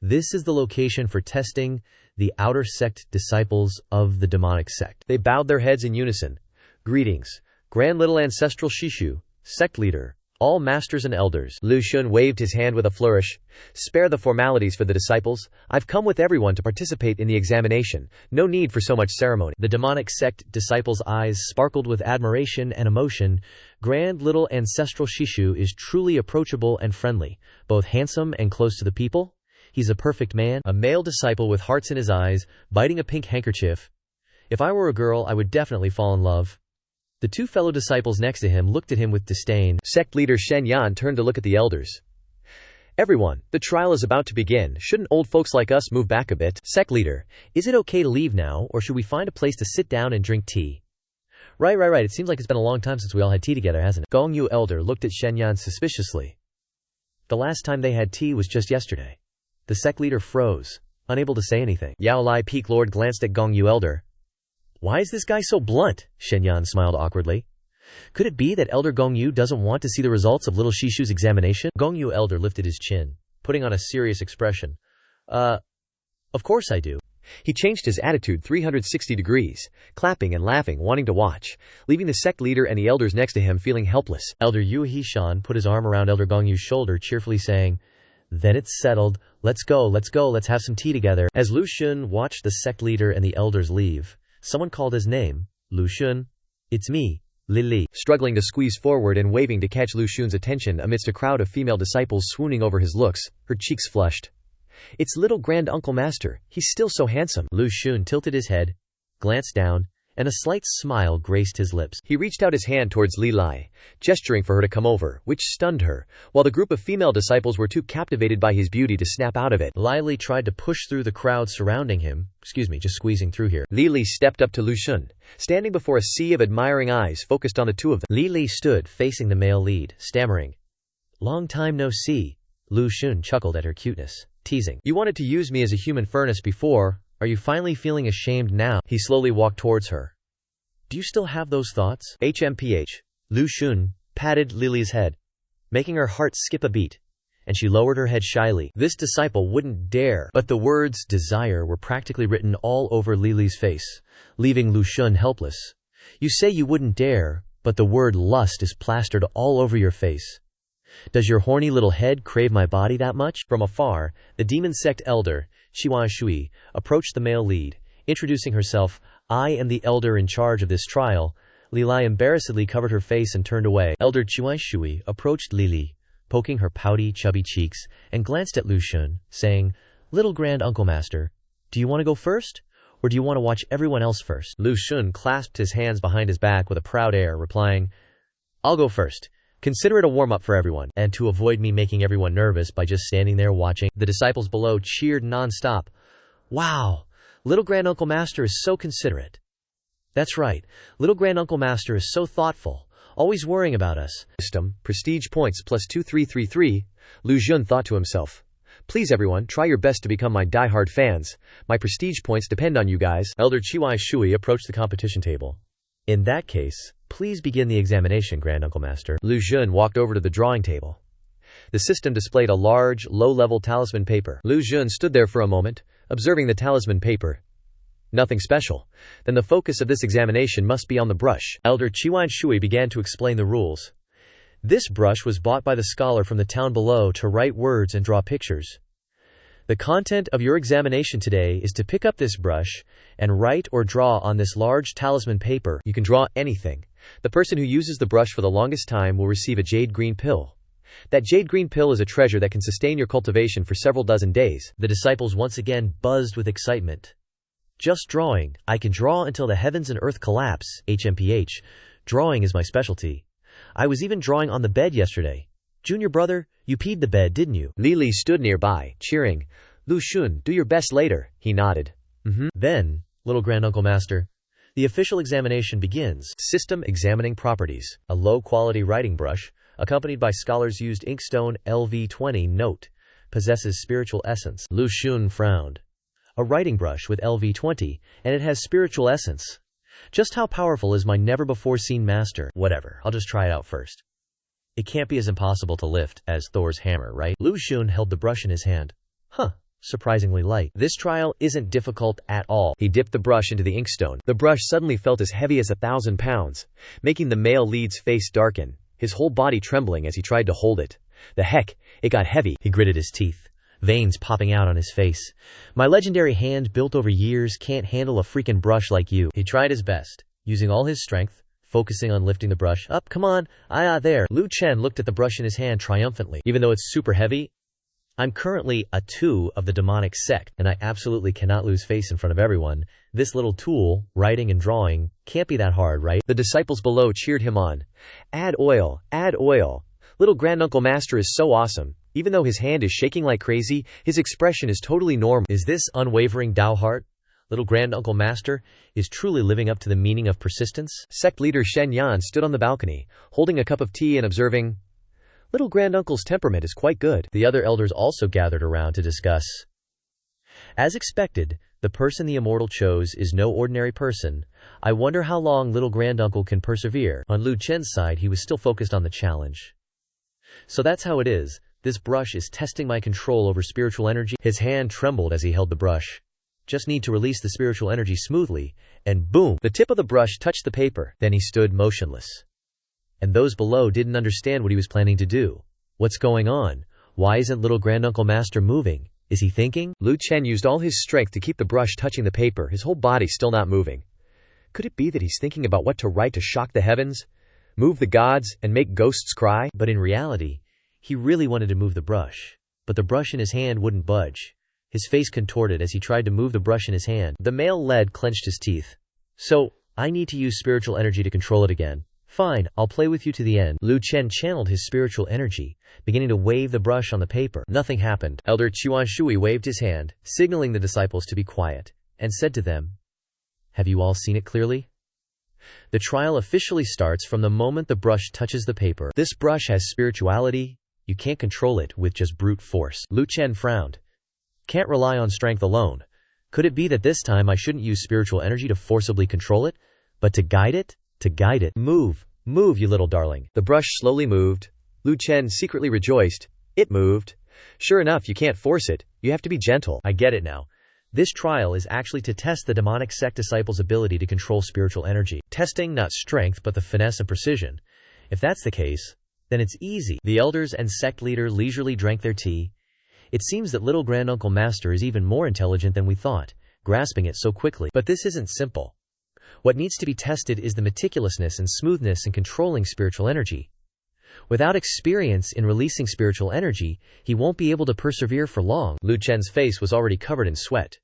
This is the location for testing the outer sect disciples of the demonic sect. They bowed their heads in unison. Greetings, Grand Little Ancestral Shishu, sect leader, all masters and elders. Lu Xun waved his hand with a flourish. Spare the formalities for the disciples. I've come with everyone to participate in the examination. No need for so much ceremony. The demonic sect disciples' eyes sparkled with admiration and emotion. Grand Little Ancestral Shishu is truly approachable and friendly, both handsome and close to the people. He's a perfect man, a male disciple with hearts in his eyes, biting a pink handkerchief. If I were a girl, I would definitely fall in love. The two fellow disciples next to him looked at him with disdain. Sect leader Shen Yan turned to look at the elders. Everyone, the trial is about to begin. Shouldn't old folks like us move back a bit? Sect leader, is it okay to leave now, or should we find a place to sit down and drink tea? Right. It seems like it's been a long time since we all had tea together, hasn't it? Gong Yu elder looked at Shen Yan suspiciously. The last time they had tea was just yesterday. The sect leader froze, unable to say anything. Yao Lai Peak Lord glanced at Gong Yu elder. Why is this guy so blunt? Shen Yan smiled awkwardly. Could it be that Elder Gong Yu doesn't want to see the results of little Shishu's examination? Gong Yu elder lifted his chin, putting on a serious expression. Of course I do. He changed his attitude 360 degrees, clapping and laughing, wanting to watch, leaving the sect leader and the elders next to him feeling helpless. Elder Yu Hishan put his arm around Elder Gong Yu's shoulder, cheerfully saying, Then it's settled. Let's go, let's have some tea together. As Lu Xun watched the sect leader and the elders leave, someone called his name. Lu Xun. It's me, Lili. Struggling to squeeze forward and waving to catch Lu Xun's attention amidst a crowd of female disciples swooning over his looks, her cheeks flushed. It's little Grand Uncle Master. He's still so handsome. Lu Xun tilted his head, glanced down, and a slight smile graced his lips. He reached out his hand towards Li Lai, gesturing for her to come over, which stunned her, while the group of female disciples were too captivated by his beauty to snap out of it. Li tried to push through the crowd surrounding him. Just squeezing through here. Li stepped up to Lu Xun, standing before a sea of admiring eyes focused on the two of them. Li stood facing the male lead, stammering. Long time no see. Lu Xun chuckled at her cuteness, teasing. You wanted to use me as a human furnace before. Are you finally feeling ashamed now? He slowly walked towards her. Do you still have those thoughts? HMPH. Lu Xun patted Lili's head, making her heart skip a beat, and she lowered her head shyly. This disciple wouldn't dare, but the words desire were practically written all over Lili's face, leaving Lu Xun helpless. You say you wouldn't dare, but the word lust is plastered all over your face. Does your horny little head crave my body that much? From afar, the demon sect elder, Xianxia Shui, approached the male lead, introducing herself. I am the elder in charge of this trial. Lili embarrassedly covered her face and turned away. Elder Xianxia Shui approached Lili, poking her pouty, chubby cheeks, and glanced at Lu Xun, saying, Little Grand Uncle Master, do you want to go first? Or do you want to watch everyone else first? Lu Xun clasped his hands behind his back with a proud air, replying, I'll go first. Consider it a warm-up for everyone, and to avoid me making everyone nervous by just standing there watching. The disciples below cheered non-stop. Wow, Little Grand Uncle Master is so considerate. That's right, Little Grand Uncle Master is so thoughtful, always worrying about us. System, prestige points plus 2333, Lu Xun thought to himself. Please everyone, try your best to become my die-hard fans. My prestige points depend on you guys. Elder Xianxia Shui approached the competition table. In that case, please begin the examination, Grand Uncle Master. Lu Xun walked over to the drawing table. The system displayed a large, low-level talisman paper. Lu Xun stood there for a moment, observing the talisman paper. Nothing special. Then the focus of this examination must be on the brush. Elder Xianxia Shui began to explain the rules. This brush was bought by the scholar from the town below to write words and draw pictures. The content of your examination today is to pick up this brush and write or draw on this large talisman paper. You can draw anything. The person who uses the brush for the longest time will receive a jade green pill. That jade green pill is a treasure that can sustain your cultivation for several dozen days. The disciples once again buzzed with excitement. Just drawing. I can draw until the heavens and earth collapse. HMPH. Drawing is my specialty. I was even drawing on the bed yesterday. Junior brother, you peed the bed, didn't you? Lili stood nearby, cheering. Lu Xun, do your best later. He nodded. Then, Little Grand Uncle Master, the official examination begins. System examining properties. A low-quality writing brush, accompanied by scholars used inkstone LV20 note, possesses spiritual essence. Lu Xun frowned. A writing brush with LV20, and it has spiritual essence. Just how powerful is my never-before-seen master? Whatever, I'll just try it out first. It can't be as impossible to lift as Thor's hammer, right? Lu Xun held the brush in his hand. Huh. Surprisingly light. This trial isn't difficult at all. He dipped the brush into the inkstone. The brush suddenly felt as heavy as 1,000 pounds, making the male lead's face darken, his whole body trembling as he tried to hold it. The heck, it got heavy. He gritted his teeth, veins popping out on his face. My legendary hand built over years can't handle a freaking brush like you. He tried his best, using all his strength, focusing on lifting the brush. Up, come on, there. Lu Chen looked at the brush in his hand triumphantly. Even though it's super heavy, I'm currently a 2 of the demonic sect, and I absolutely cannot lose face in front of everyone. This little tool, writing and drawing, can't be that hard, right? The disciples below cheered him on. Add oil, add oil. Little Granduncle Master is so awesome. Even though his hand is shaking like crazy, his expression is totally normal. Is this unwavering Dao heart? Little Granduncle Master is truly living up to the meaning of persistence? Sect leader Shen Yan stood on the balcony, holding a cup of tea and observing, Little Granduncle's temperament is quite good. The other elders also gathered around to discuss. As expected, the person the immortal chose is no ordinary person. I wonder how long Little Granduncle can persevere. On Lu Chen's side, he was still focused on the challenge. So that's how it is. This brush is testing my control over spiritual energy. His hand trembled as he held the brush. Just need to release the spiritual energy smoothly, and boom! The tip of the brush touched the paper. Then he stood motionless. And those below didn't understand what he was planning to do. What's going on? Why isn't Little Granduncle Master moving? Is he thinking? Lu Chen used all his strength to keep the brush touching the paper, his whole body still not moving. Could it be that he's thinking about what to write to shock the heavens, move the gods, and make ghosts cry? But in reality, he really wanted to move the brush. But the brush in his hand wouldn't budge. His face contorted as he tried to move the brush in his hand. The male lead clenched his teeth. So, I need to use spiritual energy to control it again. Fine, I'll play with you to the end. Lu Chen channeled his spiritual energy, beginning to wave the brush on the paper. Nothing happened. Elder Qianshui waved his hand, signaling the disciples to be quiet, and said to them, Have you all seen it clearly? The trial officially starts from the moment the brush touches the paper. This brush has spirituality. You can't control it with just brute force. Lu Chen frowned. Can't rely on strength alone. Could it be that this time I shouldn't use spiritual energy to forcibly control it, but to guide it? To guide it. Move, you little darling. The brush slowly moved. Lu Chen secretly rejoiced. It moved. Sure enough, you can't force it. You have to be gentle. I get it now. This trial is actually to test the demonic sect disciples' ability to control spiritual energy. Testing not strength but the finesse and precision. If that's the case, then it's easy. The elders and sect leader leisurely drank their tea. It seems that Little Granduncle Master is even more intelligent than we thought, grasping it so quickly. But this isn't simple. What needs to be tested is the meticulousness and smoothness in controlling spiritual energy. Without experience in releasing spiritual energy, he won't be able to persevere for long. Lu Chen's face was already covered in sweat.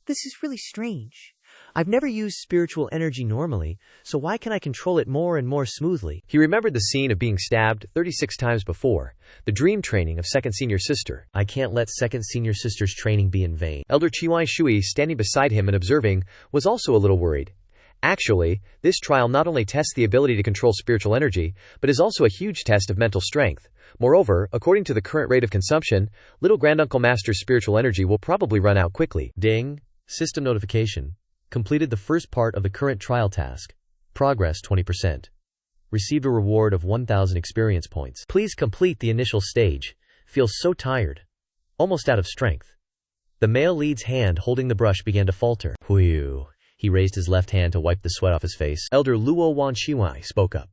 This is really strange. I've never used spiritual energy normally, so why can I control it more and more smoothly? He remembered the scene of being stabbed 36 times before, the dream training of second senior sister. I can't let second senior sister's training be in vain. Elder Qianshui, standing beside him and observing, was also a little worried. Actually, this trial not only tests the ability to control spiritual energy, but is also a huge test of mental strength. Moreover, according to the current rate of consumption, Little Granduncle Master's spiritual energy will probably run out quickly. Ding! System notification. Completed the first part of the current trial task. Progress 20%. Received a reward of 1,000 experience points. Please complete the initial stage. Feels so tired. Almost out of strength. The male lead's hand holding the brush began to falter. Whew. He raised his left hand to wipe the sweat off his face. Elder Luo Wanxiwai spoke up.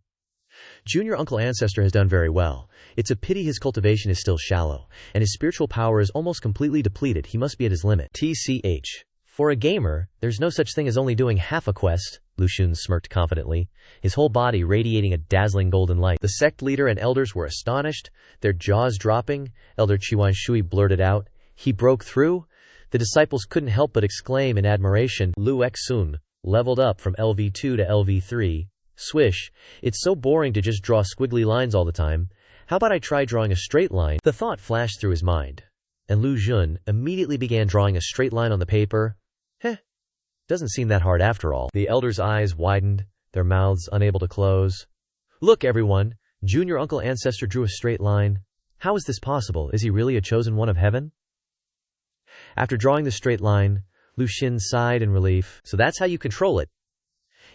Junior Uncle Ancestor has done very well. It's a pity his cultivation is still shallow, and his spiritual power is almost completely depleted. He must be at his limit. TCH. For a gamer, there's no such thing as only doing half a quest, Lu Xun smirked confidently, his whole body radiating a dazzling golden light. The sect leader and elders were astonished, their jaws dropping. Elder Qianshui blurted out, He broke through? The disciples couldn't help but exclaim in admiration. Lu Xun leveled up from LV2 to LV3. Swish, it's so boring to just draw squiggly lines all the time. How about I try drawing a straight line? The thought flashed through his mind, and Lu Xun immediately began drawing a straight line on the paper. Doesn't seem that hard after all. The elders' eyes widened, their mouths unable to close. Look, everyone, Junior Uncle Ancestor drew a straight line. How is this possible? Is he really a chosen one of heaven? After drawing the straight line, Lu Xun sighed in relief. So that's how you control it.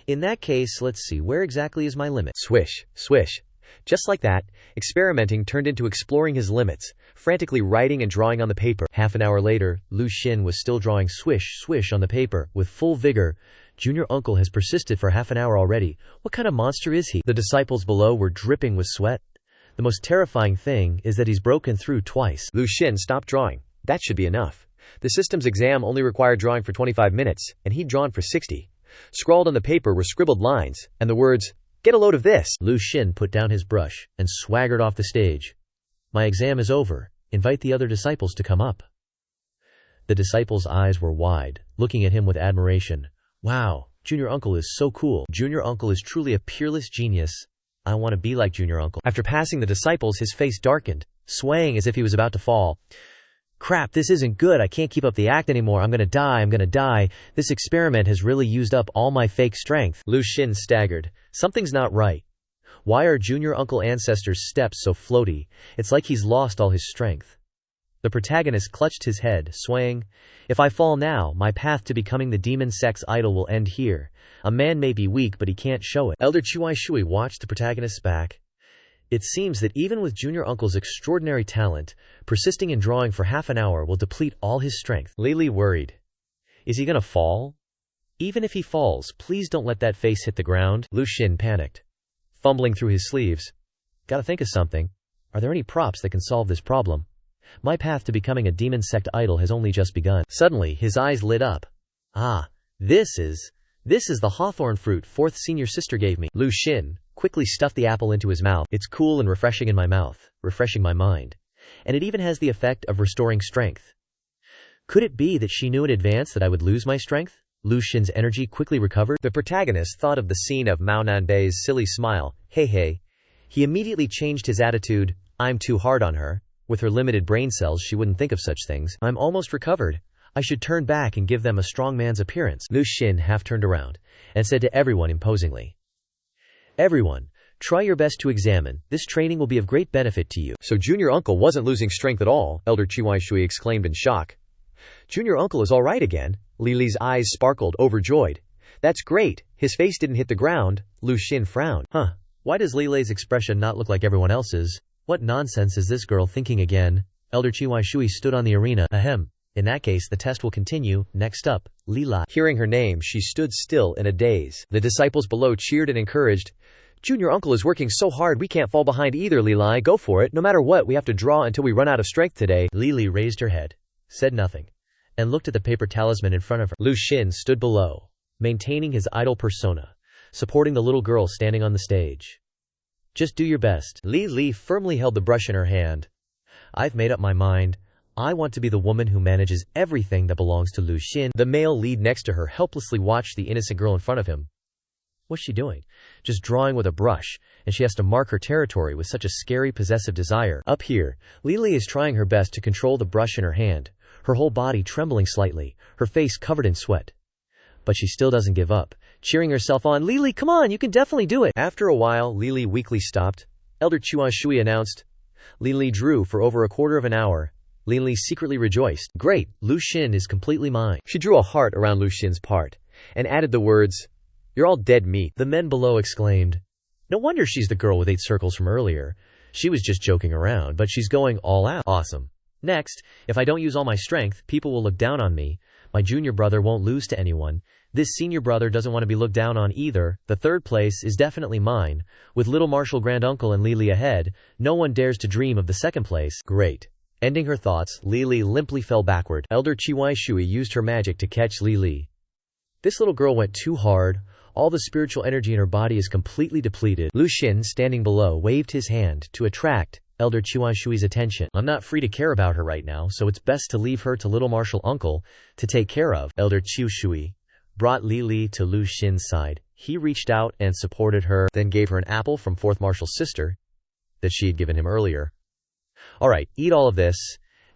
In that case, let's see, where exactly is my limit? Swish, swish. Just like that, experimenting turned into exploring his limits, frantically writing and drawing on the paper. Half an hour later, Lu Xin was still drawing swish, swish on the paper, with full vigor. Junior uncle has persisted for half an hour already. What kind of monster is he? The disciples below were dripping with sweat. The most terrifying thing is that he's broken through twice. Lu Xin stopped drawing. That should be enough. The systems exam only required drawing for 25 minutes, and he'd drawn for 60. Scrawled on the paper were scribbled lines, and the words, "Get a load of this." Lu Xin put down his brush and swaggered off the stage. "My exam is over. Invite the other disciples to come up." The disciples' eyes were wide, looking at him with admiration. Wow, Junior Uncle is so cool. Junior Uncle is truly a peerless genius. I want to be like Junior Uncle. After passing the disciples, his face darkened, swaying as if he was about to fall. Crap, this isn't good. I can't keep up the act anymore. I'm gonna die. This experiment has really used up all my fake strength. Lu Xin staggered. Something's not right. Why are Junior Uncle Ancestor's steps so floaty? It's like he's lost all his strength. The protagonist clutched his head, swaying. If I fall now, my path to becoming the demon sect's idol will end here. A man may be weak, but he can't show it. Elder Chuai Shui watched the protagonist's back. It seems that even with Junior Uncle's extraordinary talent, persisting in drawing for half an hour will deplete all his strength. Lili worried. Is he gonna fall? Even if he falls, please don't let that face hit the ground. Lu Xin panicked. Fumbling through his sleeves. Gotta think of something. Are there any props that can solve this problem? My path to becoming a demon sect idol has only just begun. Suddenly, his eyes lit up. Ah, this is the hawthorn fruit fourth senior sister gave me. Lu Xin quickly stuffed the apple into his mouth. It's cool and refreshing in my mouth, refreshing my mind. And it even has the effect of restoring strength. Could it be that she knew in advance that I would lose my strength? Lu Xin's energy quickly recovered. The protagonist thought of the scene of Mao Nanbei's silly smile. Hey. He immediately changed his attitude. I'm too hard on her. With her limited brain cells, she wouldn't think of such things. I'm almost recovered. I should turn back and give them a strong man's appearance. Lu Xin half turned around and said to everyone imposingly, Everyone, try your best to examine. This training will be of great benefit to you. So Junior Uncle wasn't losing strength at all, Elder Chuai Shui exclaimed in shock. Junior Uncle is all right again. Lili's eyes sparkled, overjoyed. That's great. His face didn't hit the ground. Lu Xin frowned. Why does Lilei's expression not look like everyone else's? What nonsense is this girl thinking again? Elder Chuai Shui stood on the arena. Ahem. In that case, the test will continue. Next up, Lila. Hearing her name, she stood still in a daze. The disciples below cheered and encouraged. Junior Uncle is working so hard we can't fall behind either, Lili. Go for it. No matter what, we have to draw until we run out of strength today. Lili raised her head, said nothing, and looked at the paper talisman in front of her. Lu Xin stood below, maintaining his idol persona, supporting the little girl standing on the stage. Just do your best. Li firmly held the brush in her hand. I've made up my mind. I want to be the woman who manages everything that belongs to Lu Xin. The male lead next to her helplessly watched the innocent girl in front of him. What's she doing? Just drawing with a brush, and she has to mark her territory with such a scary possessive desire. Up here, Lili is trying her best to control the brush in her hand, her whole body trembling slightly, her face covered in sweat. But she still doesn't give up, cheering herself on. Lili, come on, you can definitely do it. After a while, Lili weakly stopped. Elder Chuan Shui announced. Lili drew for over a quarter of an hour. Lili secretly rejoiced. Great, Lu Xin is completely mine. She drew a heart around Lu Xin's part, and added the words, You're all dead meat. The men below exclaimed. No wonder she's the girl with 8 circles from earlier. She was just joking around, but she's going all out. Awesome. Next, if I don't use all my strength, people will look down on me. My junior brother won't lose to anyone. This senior brother doesn't want to be looked down on either. The third place is definitely mine. With little Marshall granduncle and Lili ahead, no one dares to dream of the second place. Great. Ending her thoughts, Lili limply fell backward. Elder Chiwai Shui used her magic to catch Lili. This little girl went too hard. All the spiritual energy in her body is completely depleted. Lu Xin, standing below, waved his hand to attract Elder Chuan Shui's attention. I'm not free to care about her right now, so it's best to leave her to little Marshall uncle to take care of. Elder Chu Shui brought Lili to Lu Xin's side. He reached out and supported her, then gave her an apple from fourth Marshall's sister that she had given him earlier. Alright, eat all of this,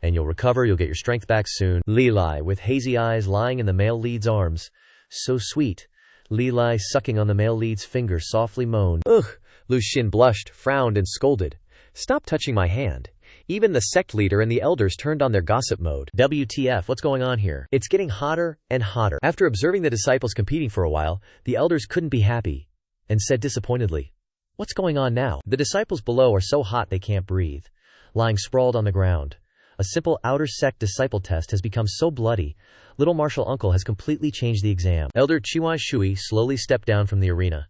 and you'll recover, you'll get your strength back soon. Lili, with hazy eyes, lying in the male lead's arms. So sweet. Lili, sucking on the male lead's finger, softly moaned. Ugh! Lu Xin blushed, frowned, and scolded. Stop touching my hand. Even the sect leader and the elders turned on their gossip mode. WTF, what's going on here? It's getting hotter and hotter. After observing the disciples competing for a while, the elders couldn't be happy, and said disappointedly, What's going on now? The disciples below are so hot they can't breathe, lying sprawled on the ground. A simple outer sect disciple test has become so bloody, little martial uncle has completely changed the exam. Elder Chihuahua Shui slowly stepped down from the arena.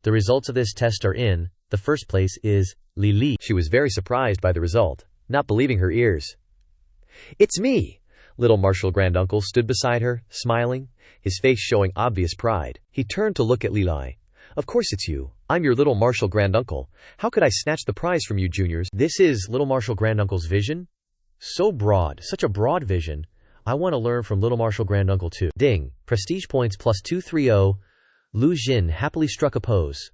The results of this test are in. The first place is Li Li. She was very surprised by the result, not believing her ears. "It's me!" Little martial granduncle stood beside her, smiling, his face showing obvious pride. He turned to look at Li Li. "Of course it's you. I'm your little martial granduncle. How could I snatch the prize from you juniors?" This is little martial granduncle's vision? So broad, such a broad vision. I want to learn from little martial granduncle too. Ding. Prestige points plus 230. Lu Jin happily struck a pose.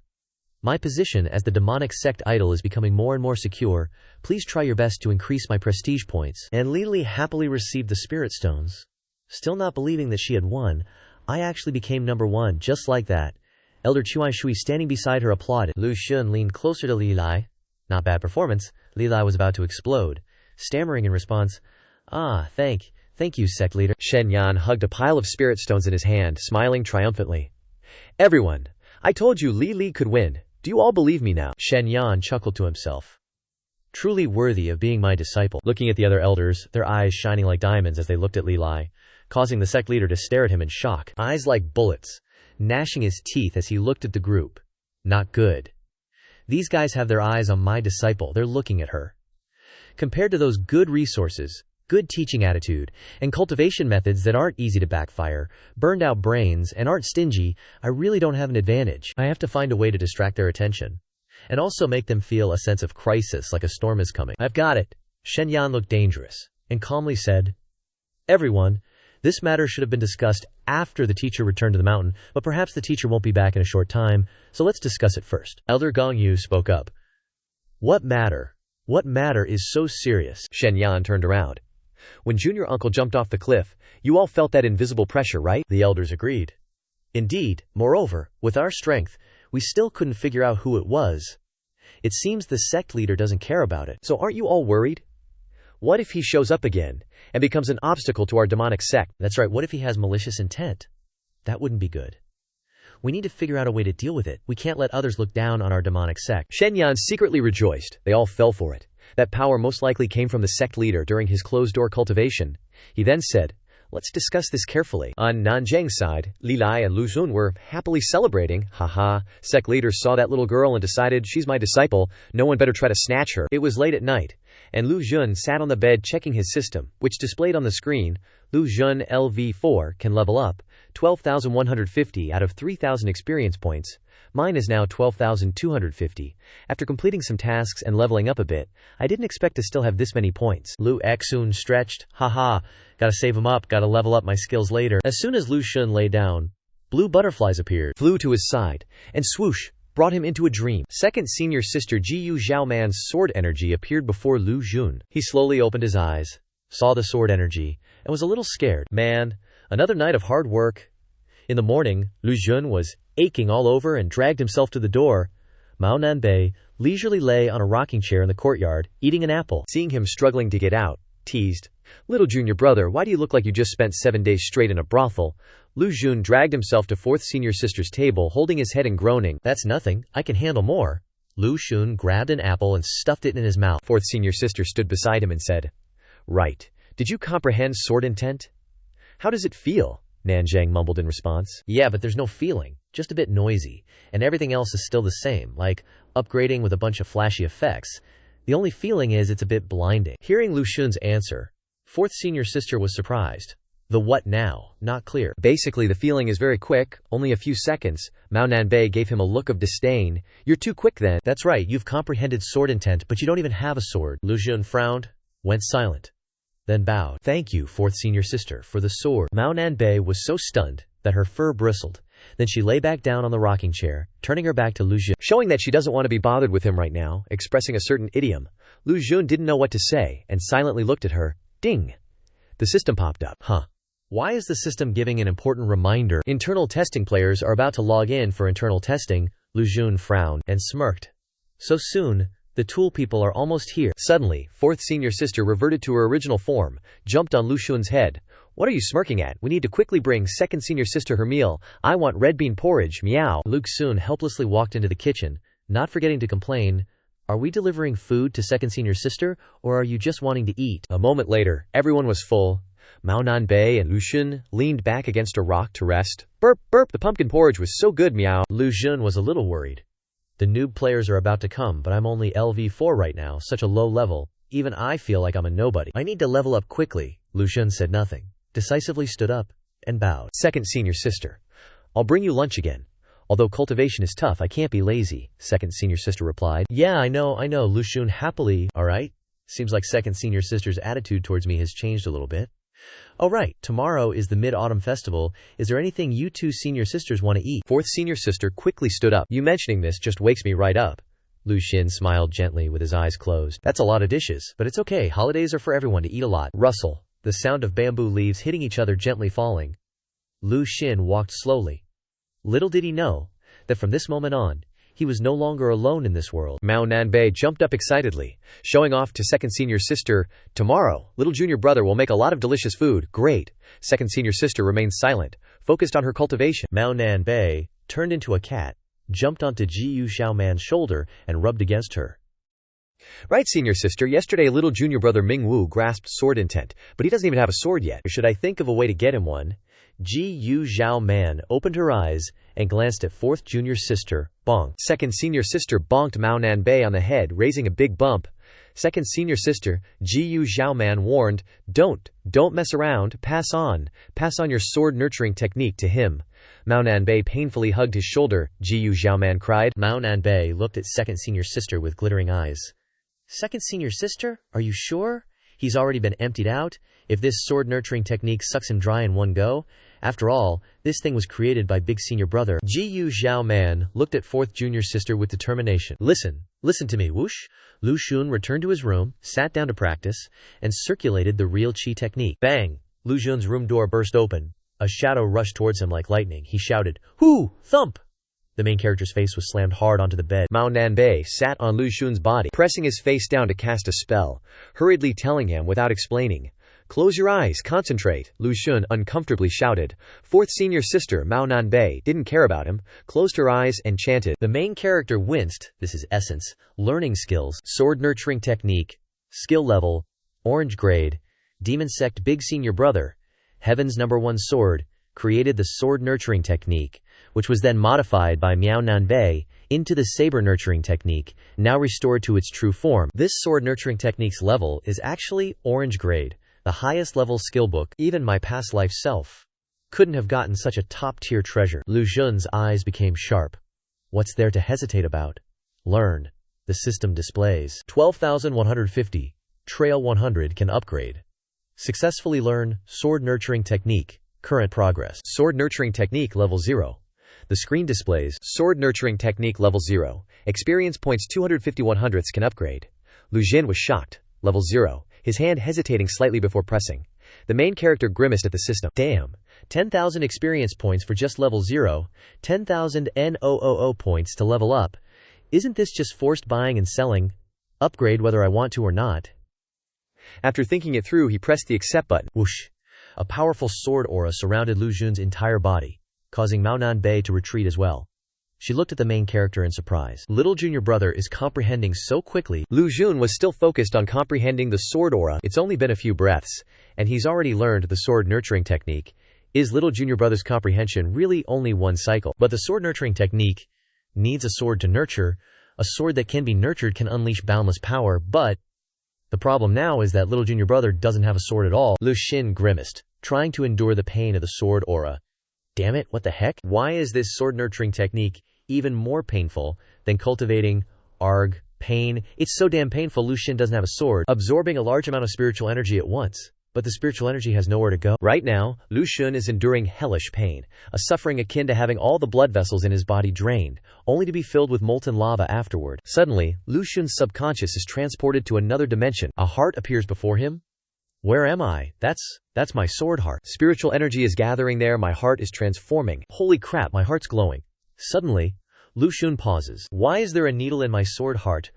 My position as the demonic sect idol is becoming more and more secure. Please try your best to increase my prestige points. And Li Li happily received the spirit stones. Still not believing that she had won, I actually became number 1 just like that. Elder Chuai Shui standing beside her applauded. Lu Xun leaned closer to Li Li. Not bad performance. Li Li was about to explode, stammering in response, Thank you, sect leader. Shen Yan hugged a pile of spirit stones in his hand, smiling triumphantly. "Everyone, I told you Li Li could win. Do you all believe me now?" Shen Yan chuckled to himself. Truly worthy of being my disciple. Looking at the other elders, their eyes shining like diamonds as they looked at Li Li, causing the sect leader to stare at him in shock. Eyes like bullets, gnashing his teeth as he looked at the group. Not good. These guys have their eyes on my disciple. They're looking at her. Compared to those good resources, good teaching attitude, and cultivation methods that aren't easy to backfire, burned out brains, and aren't stingy, I really don't have an advantage. I have to find a way to distract their attention, and also make them feel a sense of crisis like a storm is coming. I've got it. Shen Yan looked dangerous, and calmly said, "Everyone, this matter should have been discussed after the teacher returned to the mountain, but perhaps the teacher won't be back in a short time, so let's discuss it first." Elder Gong Yu spoke up. "What matter? What matter is so serious?" Shen Yan turned around. "When junior uncle jumped off the cliff, you all felt that invisible pressure, right?" The elders agreed. "Indeed. Moreover, with our strength, we still couldn't figure out who it was. It seems the sect leader doesn't care about it." "So aren't you all worried? What if he shows up again and becomes an obstacle to our demonic sect?" "That's right. What if he has malicious intent? That wouldn't be good. We need to figure out a way to deal with it. We can't let others look down on our demonic sect." Shen Yan secretly rejoiced. They all fell for it. That power most likely came from the sect leader during his closed-door cultivation. He then said, "Let's discuss this carefully." On Nanjang's side, Li Li and Lu Xun were happily celebrating. Haha, sect leader saw that little girl and decided, she's my disciple, no one better try to snatch her. It was late at night, and Lu Xun sat on the bed checking his system, which displayed on the screen, Lu Xun LV4 can level up, 12,150 out of 3,000 experience points. Mine is now 12,250. After completing some tasks and leveling up a bit, I didn't expect to still have this many points. Lu Xun stretched. Haha, gotta save him up, gotta level up my skills later. As soon as Lu Xun lay down, blue butterflies appeared, flew to his side, and swoosh, brought him into a dream. Second senior sister Jiyu Zhaoman's sword energy appeared before Lu Xun. He slowly opened his eyes, saw the sword energy, and was a little scared. Man, another night of hard work. In the morning, Lu Xun was aching all over and dragged himself to the door. Mao Nanbei leisurely lay on a rocking chair in the courtyard, eating an apple. Seeing him struggling to get out, teased, "Little junior brother, why do you look like you just spent 7 days straight in a brothel?" Lu Xun dragged himself to fourth senior sister's table, holding his head and groaning. "That's nothing, I can handle more." Lu Xun grabbed an apple and stuffed it in his mouth. Fourth senior sister stood beside him and said, "Right. Did you comprehend sword intent? How does it feel?" Nanjang mumbled in response. "Yeah, but there's no feeling, just a bit noisy, and everything else is still the same, like upgrading with a bunch of flashy effects. The only feeling is it's a bit blinding." Hearing Lu Xun's answer, fourth senior sister was surprised. The what now? Not clear. "Basically the feeling is very quick, only a few seconds." Mao Nanbei gave him a look of disdain. "You're too quick then." "That's right, you've comprehended sword intent, but you don't even have a sword." Lu Xun frowned, went silent, then bowed. "Thank you, fourth senior sister, for the sword." Mao Nanbei was so stunned that her fur bristled. Then she lay back down on the rocking chair, turning her back to Lu Xun, showing that she doesn't want to be bothered with him right now, expressing a certain idiom. Lu Xun didn't know what to say, and silently looked at her. Ding! The system popped up. Huh. Why is the system giving an important reminder? Internal testing players are about to log in for internal testing. Lu Xun frowned and smirked. So soon, the tool people are almost here. Suddenly, fourth senior sister reverted to her original form, jumped on Lu Xun's head. "What are you smirking at? We need to quickly bring second senior sister her meal. I want red bean porridge, meow." Lu Xun helplessly walked into the kitchen, not forgetting to complain, "Are we delivering food to second senior sister, or are you just wanting to eat?" A moment later, everyone was full. Mao Nanbei and Lu Xun leaned back against a rock to rest. Burp, burp, the pumpkin porridge was so good, meow. Lu Xun was a little worried. The noob players are about to come, but I'm only LV4 right now, such a low level. Even I feel like I'm a nobody. I need to level up quickly. Lu Xun said nothing, decisively stood up, and bowed. Second senior sister, I'll bring you lunch again. Although cultivation is tough, I can't be lazy, second senior sister replied. Yeah, I know, Lu Xun happily, alright? Seems like second senior sister's attitude towards me has changed a little bit. Oh right, tomorrow is the Mid-Autumn Festival. Is there anything you two senior sisters want to eat? Fourth senior sister quickly stood up. You mentioning this just wakes me right up. Lu Xun smiled gently with his eyes closed. That's a lot of dishes, but it's okay. Holidays are for everyone to eat a lot. Rustle, the sound of bamboo leaves hitting each other gently falling. Lu Xun walked slowly. Little did he know that from this moment on, he was no longer alone in this world. Mao Nanbei jumped up excitedly, showing off to second senior sister, tomorrow, little junior brother will make a lot of delicious food. Great. Second senior sister remained silent, focused on her cultivation. Mao Nanbei turned into a cat, jumped onto Ji Xiaoman's shoulder, and rubbed against her. Right, senior sister, yesterday little junior brother Ming Wu grasped sword intent, but he doesn't even have a sword yet. Should I think of a way to get him one? Ji Xiaoman opened her eyes and glanced at fourth junior sister, bonk. Second senior sister bonked Mao Nanbei on the head, raising a big bump. Second senior sister, Ji Xiaoman warned, Don't mess around, pass on your sword nurturing technique to him. Mao Nanbei painfully hugged his shoulder, Ji Xiaoman cried. Mao Nanbei looked at second senior sister with glittering eyes. Second senior sister? Are you sure? He's already been emptied out? If this sword nurturing technique sucks him dry in one go? After all, this thing was created by big senior brother. Ji Xiaoman looked at fourth junior sister with determination. Listen to me, whoosh. Lu Xun returned to his room, sat down to practice, and circulated the real chi technique. Bang! Lu Xun's room door burst open. A shadow rushed towards him like lightning. He shouted, "Hoo! Thump!" The main character's face was slammed hard onto the bed. Mao Nanbei sat on Lu Xun's body, pressing his face down to cast a spell, hurriedly telling him without explaining. Close your eyes, concentrate, Lu Xun uncomfortably shouted. Fourth senior sister Mao Nanbei didn't care about him, closed her eyes and chanted. The main character winced. This is essence, learning skills, sword nurturing technique, skill level, orange grade, demon sect big senior brother, heaven's #1 sword, created the sword nurturing technique, which was then modified by Mao Nanbei into the saber nurturing technique, now restored to its true form. This sword nurturing technique's level is actually orange grade, the highest level skill book. Even my past life self couldn't have gotten such a top-tier treasure. Lu Xun's eyes became sharp. What's there to hesitate about? Learn. The system displays 12,150. Trail 100 can upgrade. Successfully learn sword nurturing technique. Current progress. Sword nurturing technique level 0. The screen displays sword nurturing technique level 0. Experience points 251 hundredths can upgrade. Lu Xun was shocked. Level 0. His hand hesitating slightly before pressing. The main character grimaced at the system. Damn. 10,000 experience points for just level 0. 10,000 NOOO points to level up. Isn't this just forced buying and selling? Upgrade whether I want to or not. After thinking it through, he pressed the accept button. Whoosh. A powerful sword aura surrounded Lu Xun's entire body, causing Mao Nanbei to retreat as well. She looked at the main character in surprise. Little junior brother is comprehending so quickly. Lu Xun was still focused on comprehending the sword aura. It's only been a few breaths, and he's already learned the sword nurturing technique. Is little junior brother's comprehension really only one cycle? But the sword nurturing technique needs a sword to nurture. A sword that can be nurtured can unleash boundless power, but the problem now is that little junior brother doesn't have a sword at all. Lu Xun grimaced, trying to endure the pain of the sword aura. Damn it, what the heck? Why is this sword nurturing technique even more painful than cultivating pain? It's so damn painful. Lu Xun doesn't have a sword, absorbing a large amount of spiritual energy at once. But the spiritual energy has nowhere to go. Right now, Lu Xun is enduring hellish pain, a suffering akin to having all the blood vessels in his body drained, only to be filled with molten lava afterward. Suddenly, Lu Xun's subconscious is transported to another dimension. A heart appears before him. Where am I? That's my sword heart. Spiritual energy is gathering there. My heart is transforming. Holy crap, my heart's glowing. Suddenly, Lu Xun pauses. Why is there a needle in my sword heart?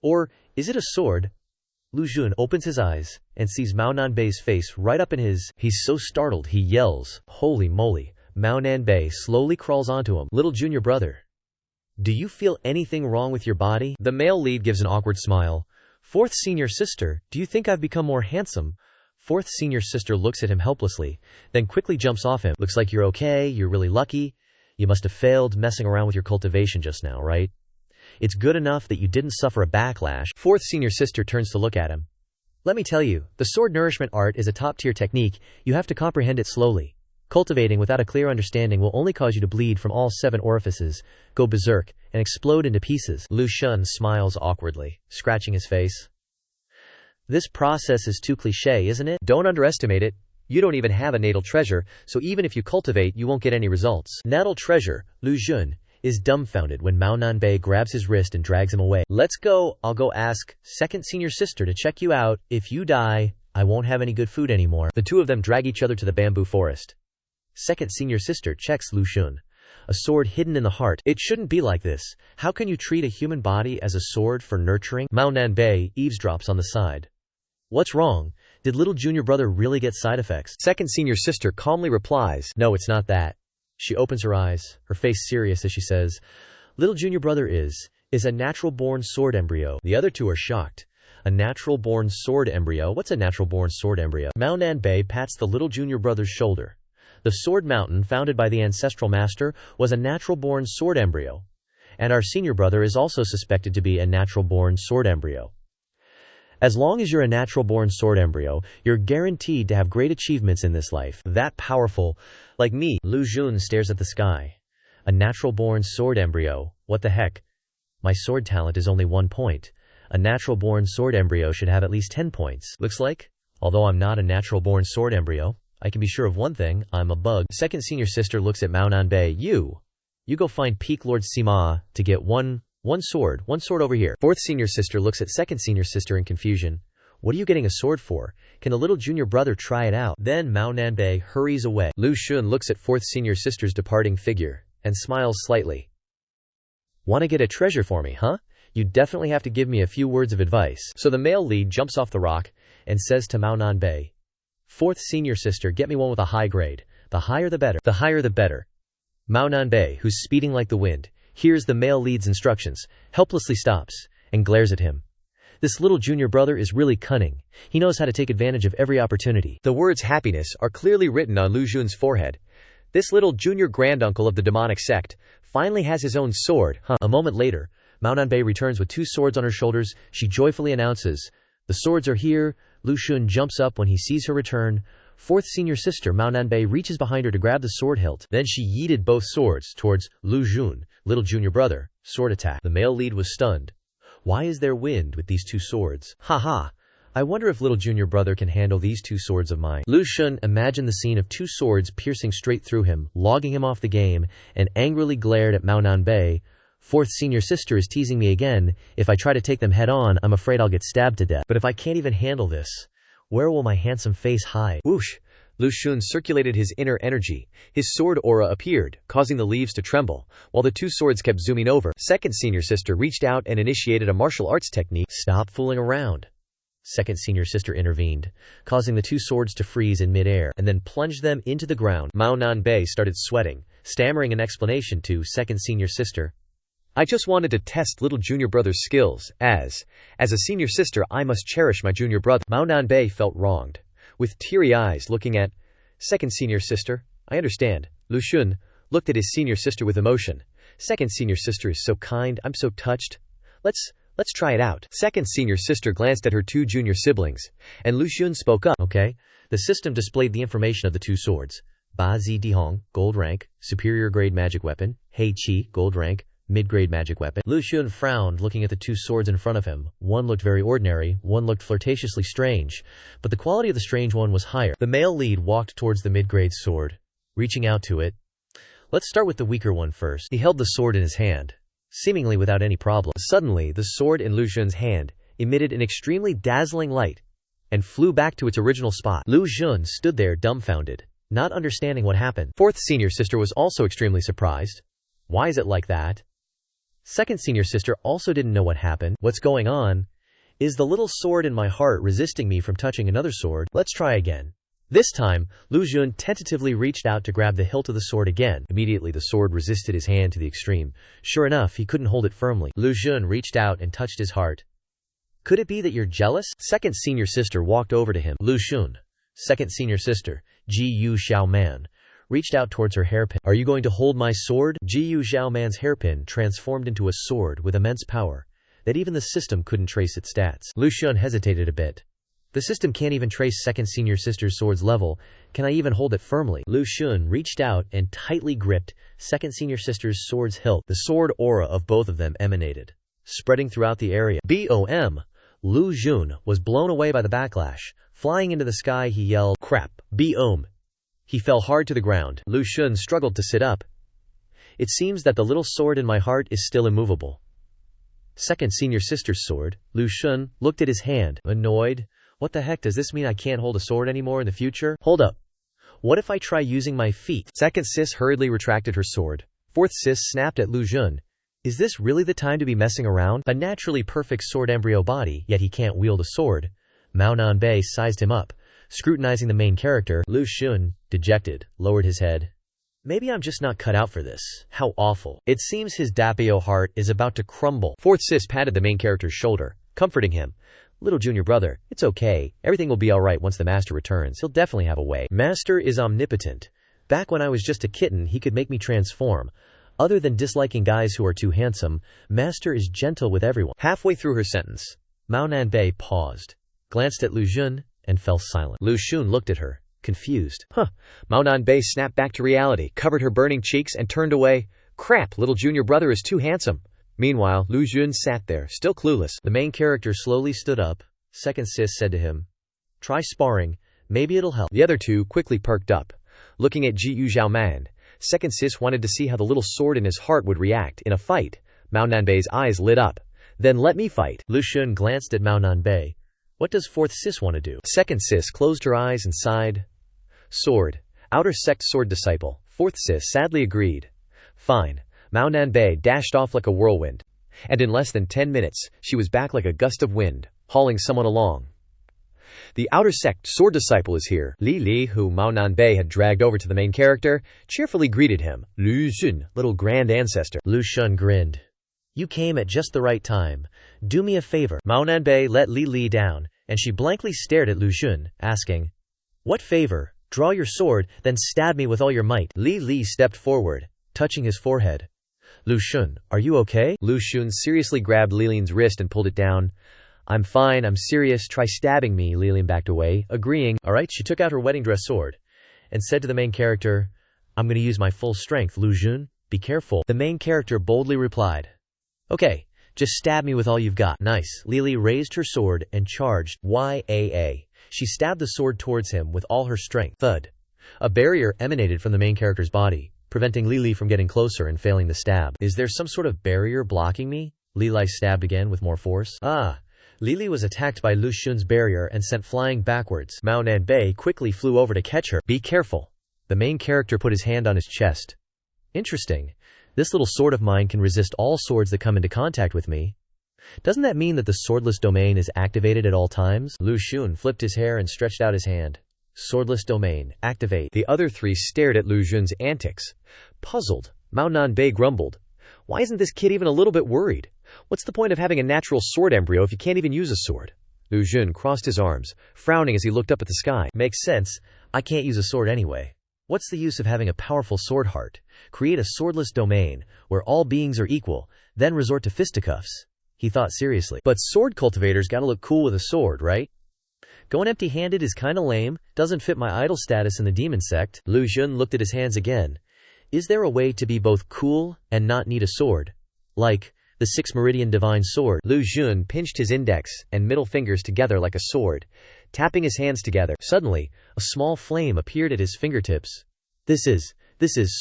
Or is it a sword? Lu Xun opens his eyes and sees Mao Nanbei's face right up in his. He's so startled, he yells, "Holy moly!" Mao Nanbei slowly crawls onto him. Little junior brother. Do you feel anything wrong with your body? The male lead gives an awkward smile. Fourth senior sister, do you think I've become more handsome? Fourth senior sister looks at him helplessly, then quickly jumps off him. Looks like you're okay, you're really lucky. You must have failed messing around with your cultivation just now, right? It's good enough that you didn't suffer a backlash. Fourth senior sister turns to look at him. Let me tell you, the sword nourishment art is a top-tier technique. You have to comprehend it slowly. Cultivating without a clear understanding will only cause you to bleed from all 7 orifices, go berserk, and explode into pieces. Lu Xun smiles awkwardly, scratching his face. This process is too cliché, isn't it? Don't underestimate it. You don't even have a natal treasure, so even if you cultivate, you won't get any results. Natal treasure, Lu Xun, is dumbfounded when Mao Nanbei grabs his wrist and drags him away. Let's go, I'll go ask second senior sister to check you out. If you die, I won't have any good food anymore. The two of them drag each other to the bamboo forest. Second senior sister checks Lu Xun. A sword hidden in the heart. It shouldn't be like this. How can you treat a human body as a sword for nurturing? Mao Nanbei eavesdrops on the side. What's wrong? Did little junior brother really get side effects? Second senior sister calmly replies, no, it's not that. She opens her eyes, her face serious as she says, little junior brother is a natural-born sword embryo. The other two are shocked. A natural-born sword embryo? What's a natural-born sword embryo? Mao Nanbei pats the little junior brother's shoulder. The Sword Mountain, founded by the ancestral master, was a natural-born sword embryo. And our senior brother is also suspected to be a natural-born sword embryo. As long as you're a natural-born sword embryo, you're guaranteed to have great achievements in this life. That powerful, like me. Lu Xun stares at the sky. A natural-born sword embryo? What the heck? My sword talent is only 1 point. A natural-born sword embryo should have at least 10 points. Looks like, although I'm not a natural-born sword embryo, I can be sure of one thing, I'm a bug. Second senior sister looks at Mao Nanbei. You go find Peak Lord Sima to get one sword over here. Fourth senior sister looks at second senior sister in confusion. What are you getting a sword for? Can the little junior brother try it out? Then Mao Nanbei hurries away. Lu Xun looks at fourth senior sister's departing figure and smiles slightly. Want to get a treasure for me, huh? You definitely have to give me a few words of advice. So the male lead jumps off the rock and says to Mao Nanbei, fourth senior sister, get me one with a high grade. The higher the better. The higher the better. Mao Nanbei, who's speeding like the wind, hears the male lead's instructions, helplessly stops, and glares at him. This little junior brother is really cunning. He knows how to take advantage of every opportunity. The words happiness are clearly written on Lu Xun's forehead. This little junior granduncle of the demonic sect finally has his own sword, huh? A moment later, Mao Nanbei returns with 2 swords on her shoulders. She joyfully announces, the swords are here. Lu Xun jumps up when he sees her return. Fourth senior sister Mao Nanbei reaches behind her to grab the sword hilt. Then she yeeted both swords towards Lu Xun, little junior brother. Sword attack. The male lead was stunned. Why is there wind with these 2 swords? Haha. I wonder if little junior brother can handle these 2 swords of mine. Lu Xun imagined the scene of 2 swords piercing straight through him, logging him off the game, and angrily glared at Mao Nanbei. Fourth senior sister is teasing me again. If I try to take them head on, I'm afraid I'll get stabbed to death. But if I can't even handle this, where will my handsome face hide? Whoosh! Lu Xun circulated his inner energy. His sword aura appeared, causing the leaves to tremble, while the 2 swords kept zooming over. Second senior sister reached out and initiated a martial arts technique. Stop fooling around. Second senior sister intervened, causing the 2 swords to freeze in midair, and then plunged them into the ground. Mao Nanbei started sweating, stammering an explanation to second senior sister. I just wanted to test little junior brother's skills. As a senior sister, I must cherish my junior brother. Mao Nanbei felt wronged. With teary eyes looking at second senior sister, I understand. Lu Xun looked at his senior sister with emotion. Second senior sister is so kind, I'm so touched. Let's try it out. Second senior sister glanced at her 2 junior siblings, and Lu Xun spoke up. Okay. The system displayed the information of the 2 swords. Ba Zi Dihong, gold rank, superior grade magic weapon. Hei Qi, gold rank, mid-grade magic weapon. Lu Xun frowned, looking at the 2 swords in front of him. One looked very ordinary, one looked flirtatiously strange, but the quality of the strange one was higher. The male lead walked towards the mid-grade sword, reaching out to it. Let's start with the weaker one first. He held the sword in his hand, seemingly without any problem. Suddenly, the sword in Lu Xun's hand emitted an extremely dazzling light and flew back to its original spot. Lu Xun stood there dumbfounded, not understanding what happened. Fourth senior sister was also extremely surprised. Why is it like that? Second senior sister also didn't know what happened. What's going on? Is the little sword in my heart resisting me from touching another sword? Let's try again. This time, Lu Jun tentatively reached out to grab the hilt of the sword again. Immediately the sword resisted his hand to the extreme. Sure enough, he couldn't hold it firmly. Lu Jun reached out and touched his heart. Could it be that you're jealous? Second senior sister walked over to him. Lu Xun, second senior sister, Ji Yu Xiaoman, reached out towards her hairpin. Are you going to hold my sword? Ji Yu Xiaoman's hairpin transformed into a sword with immense power that even the system couldn't trace its stats. Lu Xun hesitated a bit. The system can't even trace second senior sister's sword's level. Can I even hold it firmly? Lu Xun reached out and tightly gripped second senior sister's sword's hilt. The sword aura of both of them emanated, spreading throughout the area. BOM! Lu Xun was blown away by the backlash. Flying into the sky, he yelled, "Crap! BOM!" He fell hard to the ground. Lu Xun struggled to sit up. It seems that the little sword in my heart is still immovable. Second senior sister's sword. Lu Xun looked at his hand, annoyed. What the heck does this mean? I can't hold a sword anymore in the future? Hold up. What if I try using my feet? Second sis hurriedly retracted her sword. Fourth sis snapped at Lu Xun. Is this really the time to be messing around? A naturally perfect sword embryo body, yet he can't wield a sword. Mao Nanbei sized him up, scrutinizing the main character. Lu Xun, dejected, lowered his head. Maybe I'm just not cut out for this. How awful. It seems his Dapio heart is about to crumble. Fourth sis patted the main character's shoulder, comforting him. Little junior brother, it's okay. Everything will be alright once the master returns. He'll definitely have a way. Master is omnipotent. Back when I was just a kitten, he could make me transform. Other than disliking guys who are too handsome, Master is gentle with everyone. Halfway through her sentence, Mao Nanbei paused, glanced at Lu Xun, and fell silent. Lu Xun looked at her, confused. Mao Nanbei snapped back to reality, covered her burning cheeks, and turned away. Crap, little junior brother is too handsome. Meanwhile, Lu Xun sat there, still clueless. The main character slowly stood up. Second sis said to him, "Try sparring. Maybe it'll help." The other two quickly perked up, looking at Ji Yu Xiaoman. Second sis wanted to see how the little sword in his heart would react in a fight. Mao Nanbei's eyes lit up. Then let me fight. Lu Xun glanced at Mao Nanbei. What does fourth sis want to do? Second sis closed her eyes and sighed. Sword. Outer sect sword disciple. Fourth sis sadly agreed. Fine. Mao Nanbei dashed off like a whirlwind. And in less than 10 minutes, she was back like a gust of wind, hauling someone along. The outer sect sword disciple is here. Li Li, who Mao Nanbei had dragged over to the main character, cheerfully greeted him. Lu Xun, little grand ancestor. Lu Xun grinned. You came at just the right time. Do me a favor. Mao Nanbei let Li Li down, and she blankly stared at Lu Xun, asking, What favor? Draw your sword, then stab me with all your might. Li Li stepped forward, touching his forehead. Lu Xun, are you okay? Lu Xun seriously grabbed Lilin's wrist and pulled it down. I'm fine, I'm serious, try stabbing me. Lilin backed away, agreeing. Alright, she took out her wedding dress sword and said to the main character, I'm going to use my full strength, Lu Xun, be careful. The main character boldly replied, Okay, just stab me with all you've got. Nice. Lili raised her sword and charged. YAA. She stabbed the sword towards him with all her strength. Thud. A barrier emanated from the main character's body, preventing Lili from getting closer and failing the stab. Is there some sort of barrier blocking me? Lili stabbed again with more force. Lili was attacked by Lu Xun's barrier and sent flying backwards. Mao Nanbei quickly flew over to catch her. Be careful. The main character put his hand on his chest. Interesting. This little sword of mine can resist all swords that come into contact with me. Doesn't that mean that the swordless domain is activated at all times? Lu Xun flipped his hair and stretched out his hand. Swordless domain, activate. The other three stared at Lu Xun's antics. Puzzled, Mao Nanbei grumbled. Why isn't this kid even a little bit worried? What's the point of having a natural sword embryo if you can't even use a sword? Lu Xun crossed his arms, frowning as he looked up at the sky. Makes sense. I can't use a sword anyway. What's the use of having a powerful sword heart? Create a swordless domain, where all beings are equal, then resort to fisticuffs. He thought seriously. But sword cultivators gotta look cool with a sword, right? Going empty-handed is kinda lame, doesn't fit my idol status in the demon sect. Lu Xun looked at his hands again. Is there a way to be both cool and not need a sword? Like the 6 Meridian Divine Sword. Lu Xun pinched his index and middle fingers together like a sword, tapping his hands together. Suddenly, a small flame appeared at his fingertips. This is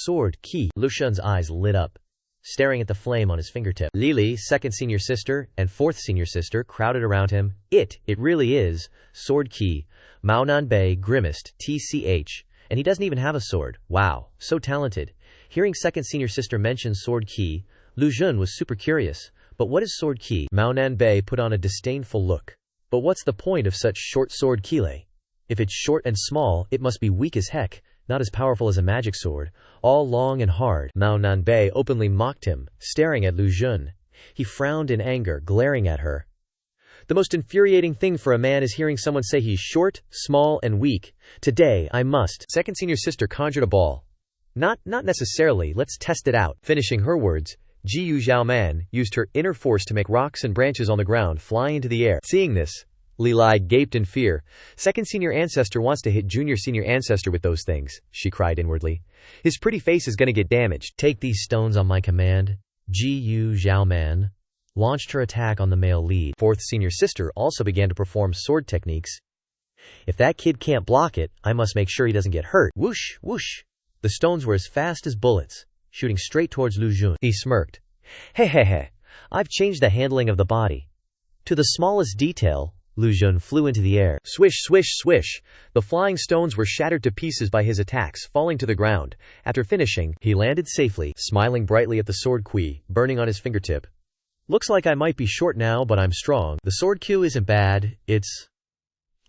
sword key. Lu Xun's eyes lit up, staring at the flame on his fingertip. Lili, second senior sister, and fourth senior sister crowded around him. It really is sword key. Mao Nanbei grimaced, TCH, and he doesn't even have a sword. Wow, so talented. Hearing second senior sister mention sword key, Lu Xun was super curious. But what is sword key? Mao Nanbei put on a disdainful look. But what's the point of such short sword key? If it's short and small, it must be weak as heck, not as powerful as a magic sword, all long and hard. Mao Nanbei openly mocked him, staring at Lu Xun. He frowned in anger, glaring at her. The most infuriating thing for a man is hearing someone say he's short, small, and weak. Today, I must. Second senior sister conjured a ball. Not necessarily, let's test it out. Finishing her words, Jiyu Zhaoman used her inner force to make rocks and branches on the ground fly into the air. Seeing this, Li Lai gaped in fear. Second senior ancestor wants to hit junior senior ancestor with those things, she cried inwardly. His pretty face is gonna get damaged. Take these stones on my command. Jiyu Zhaoman launched her attack on the male lead. Fourth senior sister also began to perform sword techniques. If that kid can't block it, I must make sure he doesn't get hurt. Whoosh, whoosh. The stones were as fast as bullets, shooting straight towards Lu Xun. He smirked. Hey, I've changed the handling of the body. To the smallest detail, Lu Xun flew into the air. Swish, swish, swish. The flying stones were shattered to pieces by his attacks, falling to the ground. After finishing, he landed safely, smiling brightly at the sword kui, burning on his fingertip. Looks like I might be short now, but I'm strong. The sword Q isn't bad, it's...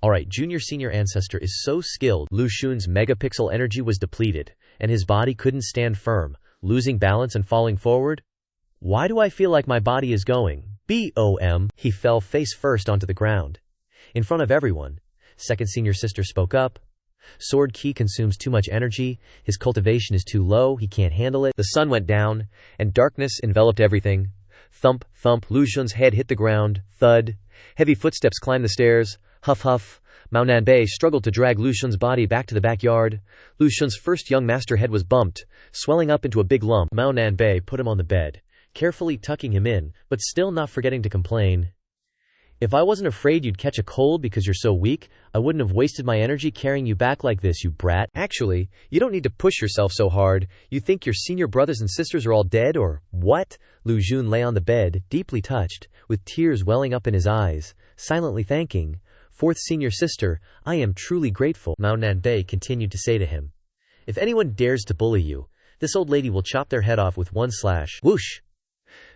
Alright, junior senior ancestor is so skilled. Lu Xun's megapixel energy was depleted, and his body couldn't stand firm, losing balance and falling forward. Why do I feel like my body is going? BOM. He fell face first onto the ground. In front of everyone, second senior sister spoke up. Sword Ki consumes too much energy, his cultivation is too low, he can't handle it. The sun went down, and darkness enveloped everything. Thump, thump, Lu Xun's head hit the ground. Thud. Heavy footsteps climbed the stairs. Huff, huff. Mao Nanbei struggled to drag Lu Xun's body back to the backyard. Lu Xun's first young master head was bumped, swelling up into a big lump. Mao Nanbei put him on the bed, carefully tucking him in, but still not forgetting to complain. If I wasn't afraid you'd catch a cold because you're so weak, I wouldn't have wasted my energy carrying you back like this, you brat. Actually, you don't need to push yourself so hard. You think your senior brothers and sisters are all dead, or what? Lu Xun lay on the bed, deeply touched, with tears welling up in his eyes, silently thanking. Fourth senior sister, I am truly grateful. Mao Nanbei continued to say to him. If anyone dares to bully you, this old lady will chop their head off with one slash. Whoosh!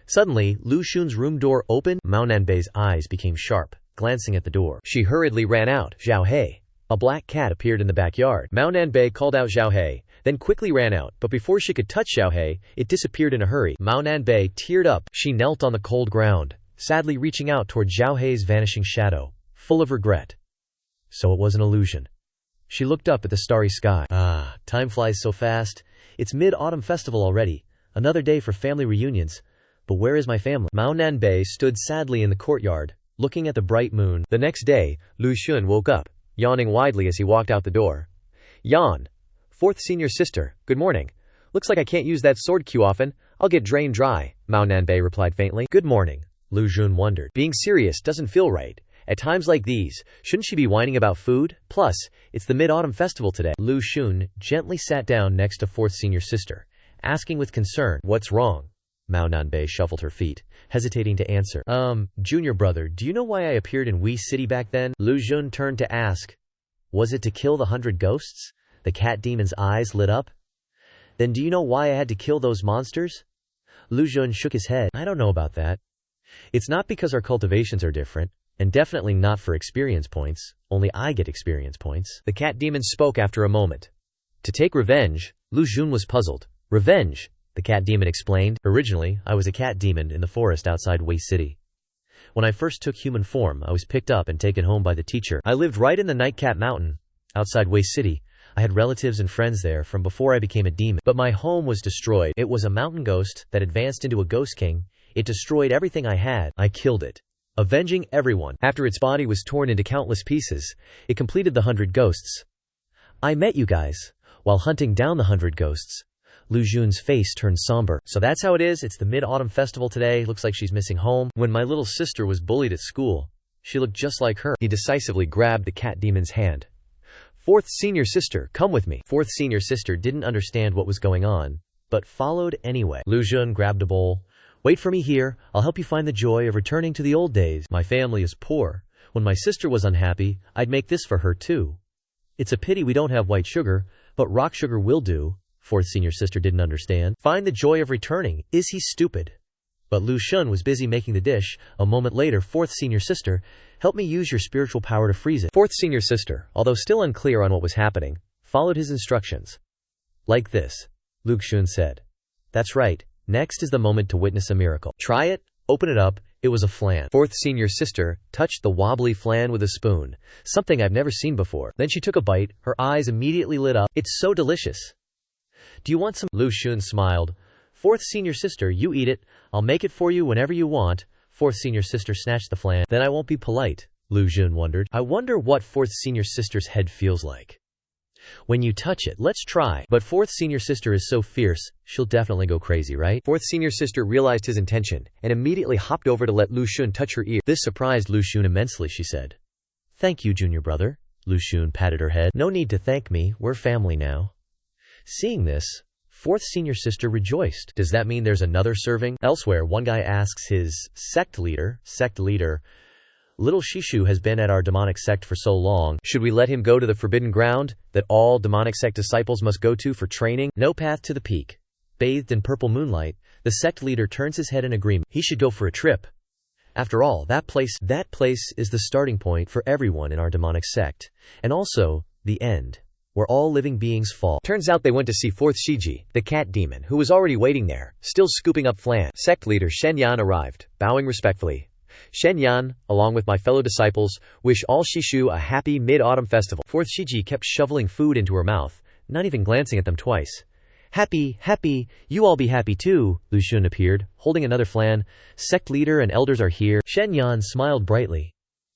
Suddenly, Lu Xun's room door opened. Mao Nanbei's eyes became sharp, glancing at the door. She hurriedly ran out. Zhao He. A black cat appeared in the backyard. Mao Nanbei called out Zhao He, then quickly ran out, but before she could touch Zhao He, it disappeared in a hurry. Mao Nanbei teared up. She knelt on the cold ground, sadly reaching out toward Zhao He's vanishing shadow, full of regret. So it was an illusion. She looked up at the starry sky. Ah, time flies so fast. It's Mid-Autumn Festival already. Another day for family reunions. But where is my family? Mao Nanbei stood sadly in the courtyard, looking at the bright moon. The next day, Lu Xun woke up, yawning widely as he walked out the door. Yawn. Fourth senior sister, good morning. Looks like I can't use that sword cue often. I'll get drained dry, Mao Nanbei replied faintly. Good morning, Lu Xun wondered. Being serious doesn't feel right. At times like these, shouldn't she be whining about food? Plus, it's the Mid-Autumn Festival today. Lu Xun gently sat down next to fourth senior sister, asking with concern, what's wrong? Mao Nanbei shuffled her feet, hesitating to answer. Junior brother, do you know why I appeared in Wei City back then? Lu Xun turned to ask. Was it to kill the 100 ghosts? The cat demon's eyes lit up. Then do you know why I had to kill those monsters? Lu Xun shook his head. I don't know about that. It's not because our cultivations are different, and definitely not for experience points. Only I get experience points. The cat demon spoke after a moment. To take revenge, Lu Xun was puzzled. Revenge? The cat demon explained. Originally, I was a cat demon in the forest outside Wei City. When I first took human form, I was picked up and taken home by the teacher. I lived right in the Nightcap Mountain, outside Wei City. I had relatives and friends there from before I became a demon. But my home was destroyed. It was a mountain ghost that advanced into a ghost king. It destroyed everything I had. I killed it, avenging everyone. After its body was torn into countless pieces, it completed the 100 ghosts. I met you guys while hunting down the 100 ghosts. Lu Xun's face turned somber. So that's how it is. It's the Mid-Autumn Festival today. Looks like she's missing home. When my little sister was bullied at school, she looked just like her. He decisively grabbed the cat demon's hand. Fourth senior sister, come with me. Fourth senior sister didn't understand what was going on, but followed anyway. Lu Xun grabbed a bowl. Wait for me here. I'll help you find the joy of returning to the old days. My family is poor. When my sister was unhappy, I'd make this for her too. It's a pity we don't have white sugar, but rock sugar will do. Fourth senior sister didn't understand. Find the joy of returning. Is he stupid? But Lu Xun was busy making the dish. A moment later, fourth senior sister, help me use your spiritual power to freeze it. Fourth senior sister, although still unclear on what was happening, followed his instructions. Like this, Lu Xun said. That's right, next is the moment to witness a miracle. Try it, open it up, it was a flan. Fourth senior sister touched the wobbly flan with a spoon, something I've never seen before. Then she took a bite, her eyes immediately lit up. It's so delicious. Do you want some? Lu Xun smiled. Fourth senior sister, you eat it, I'll make it for you whenever you want. Fourth senior sister snatched the flan. Then I won't be polite, Lu Xun wondered. I wonder what fourth senior sister's head feels like when you touch it. Let's try. But fourth senior sister is so fierce, she'll definitely go crazy, right? Fourth senior sister realized his intention and immediately hopped over to let Lu Xun touch her ear. This surprised Lu Xun immensely, she said. Thank you, junior brother. Lu Xun patted her head. No need to thank me, we're family now. Seeing this, fourth senior sister rejoiced. Does that mean there's another serving? Elsewhere, one guy asks his sect leader, Little Shishu has been at our demonic sect for so long. Should we let him go to the forbidden ground that all demonic sect disciples must go to for training? No path to the peak. Bathed in purple moonlight, the sect leader turns his head in agreement. He should go for a trip. After all, that place is the starting point for everyone in our demonic sect. And also, the end, where all living beings fall. Turns out they went to see fourth Shiji, the cat demon, who was already waiting there, still scooping up flan. Sect leader Shenyan arrived, bowing respectfully. Shenyan, along with my fellow disciples, wish all Shishu a happy mid-autumn festival. Fourth Shiji kept shoveling food into her mouth, not even glancing at them twice. Happy, you all be happy too. Lu Xun appeared, holding another flan. Sect leader and elders are here. Shenyan smiled brightly.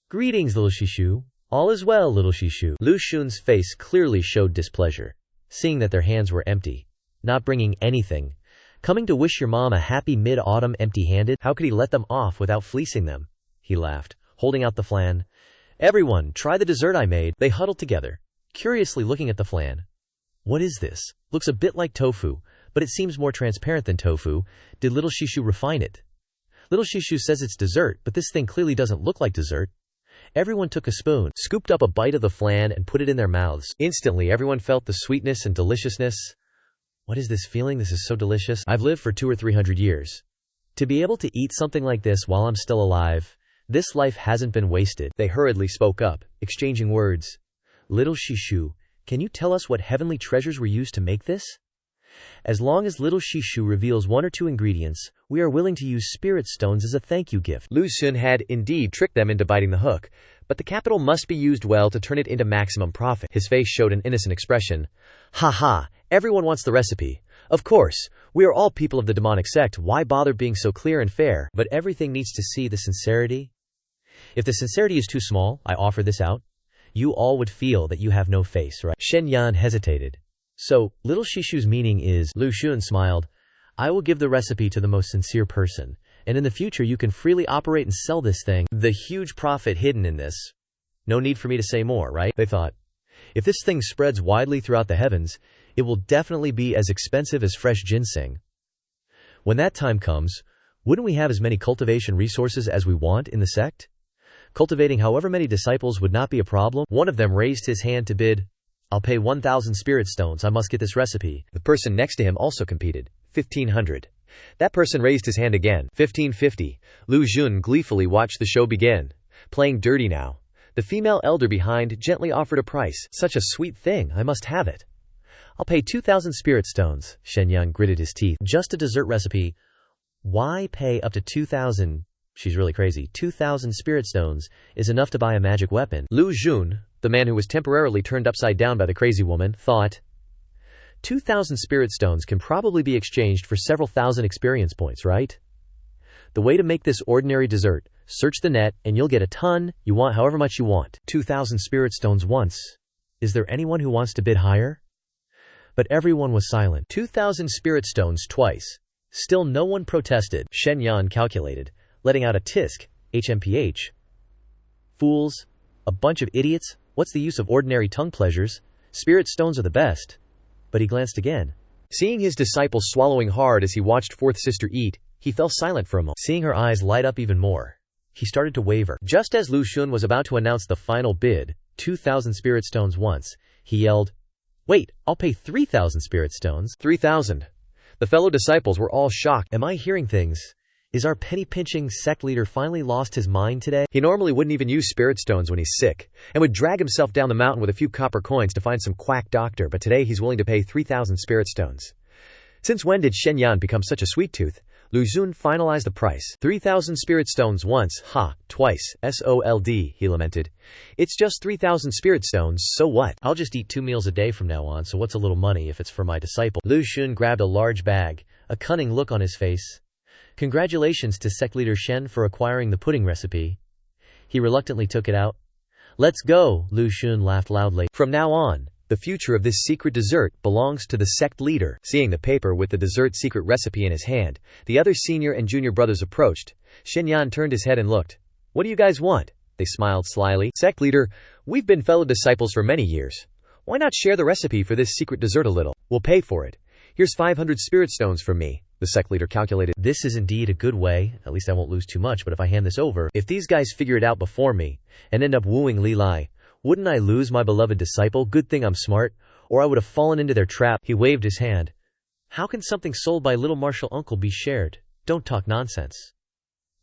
Greetings, little Shishu. All is well, little Shishu. Lu Xun's face clearly showed displeasure, seeing that their hands were empty, not bringing anything. Coming to wish your mom a happy mid-autumn empty-handed? How could he let them off without fleecing them? He laughed, holding out the flan. Everyone, try the dessert I made. They huddled together, curiously looking at the flan. What is this? Looks a bit like tofu, but it seems more transparent than tofu. Did little Shishu refine it? Little Shishu says it's dessert, but this thing clearly doesn't look like dessert. Everyone took a spoon, scooped up a bite of the flan and put it in their mouths. Instantly, everyone felt the sweetness and deliciousness. What is this feeling? This is so delicious. I've lived for 200 or 300 years. To be able to eat something like this while I'm still alive, this life hasn't been wasted. They hurriedly spoke up, exchanging words. Little Shishu, can you tell us what heavenly treasures were used to make this? As long as little Shishu reveals 1 or 2 ingredients, we are willing to use spirit stones as a thank you gift. Lu Xun had indeed tricked them into biting the hook, but the capital must be used well to turn it into maximum profit. His face showed an innocent expression. Ha ha, everyone wants the recipe. Of course, we are all people of the demonic sect, why bother being so clear and fair? But everything needs to see the sincerity. If the sincerity is too small, I offer this out. You all would feel that you have no face, right? Shenyan hesitated. So, little Shishu's meaning is, Lu Xun smiled, I will give the recipe to the most sincere person, and in the future you can freely operate and sell this thing. The huge profit hidden in this. No need for me to say more, right? They thought. If this thing spreads widely throughout the heavens, it will definitely be as expensive as fresh ginseng. When that time comes, wouldn't we have as many cultivation resources as we want in the sect? Cultivating however many disciples would not be a problem. One of them raised his hand to bid. I'll pay 1,000 spirit stones. I must get this recipe. The person next to him also competed. 1,500. That person raised his hand again. 1,550. Lu Xun gleefully watched the show begin. Playing dirty now. The female elder behind gently offered a price. Such a sweet thing. I must have it. I'll pay 2,000 spirit stones. Shenyang gritted his teeth. Just a dessert recipe. Why pay up to 2,000? She's really crazy. 2,000 spirit stones is enough to buy a magic weapon. Lu Xun, the man who was temporarily turned upside down by the crazy woman, thought, 2,000 spirit stones can probably be exchanged for several thousand experience points, right? The way to make this ordinary dessert, search the net and you'll get a ton, you want however much you want. 2,000 spirit stones once. Is there anyone who wants to bid higher? But everyone was silent. 2,000 spirit stones twice. Still no one protested. Shen Yan calculated, letting out a tisk, HMPH. Fools. A bunch of idiots. What's the use of ordinary tongue pleasures? Spirit stones are the best. But he glanced again. Seeing his disciple swallowing hard as he watched fourth sister eat, he fell silent for a moment. Seeing her eyes light up even more, he started to waver. Just as Lu Xun was about to announce the final bid, 2,000 spirit stones once, he yelled, Wait, I'll pay 3,000 spirit stones. 3,000. The fellow disciples were all shocked. Am I hearing things? Is our penny-pinching sect leader finally lost his mind today? He normally wouldn't even use spirit stones when he's sick, and would drag himself down the mountain with a few copper coins to find some quack doctor, but today he's willing to pay 3,000 spirit stones. Since when did Shenyan become such a sweet tooth? Lu Xun finalized the price. 3,000 spirit stones once, ha, twice, SOLD, he lamented. It's just 3,000 spirit stones, so what? I'll just eat 2 meals a day from now on, so what's a little money if it's for my disciple? Lu Xun grabbed a large bag, a cunning look on his face. Congratulations to sect leader Shen for acquiring the pudding recipe. He reluctantly took it out. Let's go, Lu Xun laughed loudly. From now on, the future of this secret dessert belongs to the sect leader. Seeing the paper with the dessert secret recipe in his hand, the other senior and junior brothers approached. Shenyan turned his head and looked. What do you guys want? They smiled slyly. Sect leader, we've been fellow disciples for many years. Why not share the recipe for this secret dessert a little? We'll pay for it. Here's 500 spirit stones from me, the sect leader calculated. This is indeed a good way, at least I won't lose too much, but if I hand this over, if these guys figure it out before me, and end up wooing Li Lai, wouldn't I lose my beloved disciple? Good thing I'm smart, or I would have fallen into their trap. He waved his hand. How can something sold by little martial uncle be shared? Don't talk nonsense.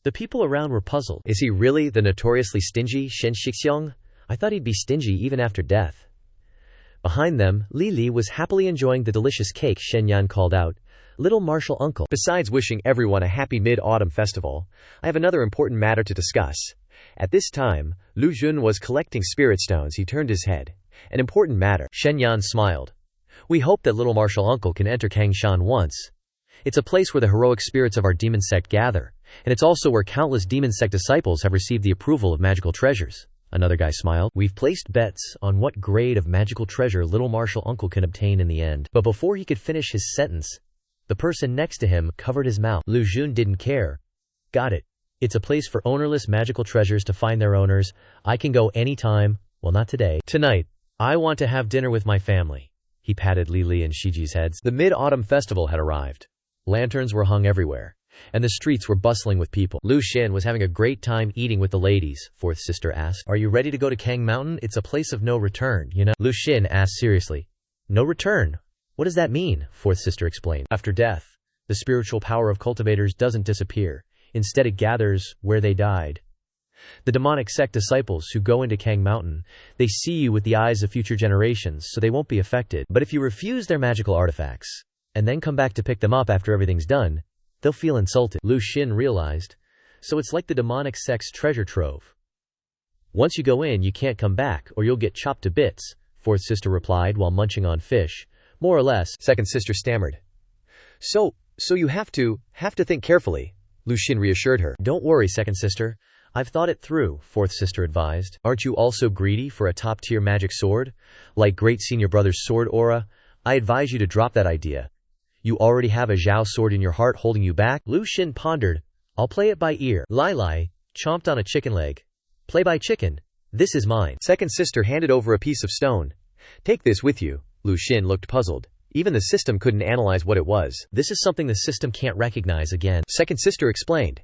The people around were puzzled. Is he really the notoriously stingy Shen Shixiong? I thought he'd be stingy even after death. Behind them, Li Li was happily enjoying the delicious cake. Shenyan called out, Little martial uncle. Besides wishing everyone a happy mid-autumn festival, I have another important matter to discuss. At this time, Lu Xun was collecting spirit stones. He turned his head. An important matter. Shenyan smiled. We hope that little martial uncle can enter Kangshan once. It's a place where the heroic spirits of our demon sect gather, and it's also where countless demon sect disciples have received the approval of magical treasures. Another guy smiled. We've placed bets on what grade of magical treasure little martial uncle can obtain in the end. But before he could finish his sentence, the person next to him covered his mouth. Lu Xun didn't care. Got it. It's a place for ownerless magical treasures to find their owners. I can go anytime. Well, not today. Tonight, I want to have dinner with my family. He patted Li Li and Shiji's heads. The mid-autumn festival had arrived. Lanterns were hung everywhere, and the streets were bustling with people. Lu Xun was having a great time eating with the ladies, fourth sister asked. Are you ready to go to Kang Mountain? It's a place of no return, you know? Lu Xun asked seriously. No return? What does that mean? Fourth sister explained. After death, the spiritual power of cultivators doesn't disappear. Instead it gathers where they died. The demonic sect disciples who go into Kang Mountain, they see you with the eyes of future generations, so they won't be affected. But if you refuse their magical artifacts, and then come back to pick them up after everything's done, they'll feel insulted. Lu Xun realized. So it's like the demonic sect's treasure trove. Once you go in, you can't come back, or you'll get chopped to bits, fourth sister replied while munching on fish. More or less, second sister stammered. So you have to think carefully, Lu Xun reassured her. Don't worry, second sister. I've thought it through, fourth sister advised. Aren't you also greedy for a top-tier magic sword? Like great senior brother's sword aura? I advise you to drop that idea. You already have a Zhao sword in your heart holding you back? Lu Xun pondered. I'll play it by ear. Lai Lai chomped on a chicken leg. Play by chicken. This is mine. Second sister handed over a piece of stone. Take this with you. Lu Xun looked puzzled. Even the system couldn't analyze what it was. This is something the system can't recognize again. Second sister explained.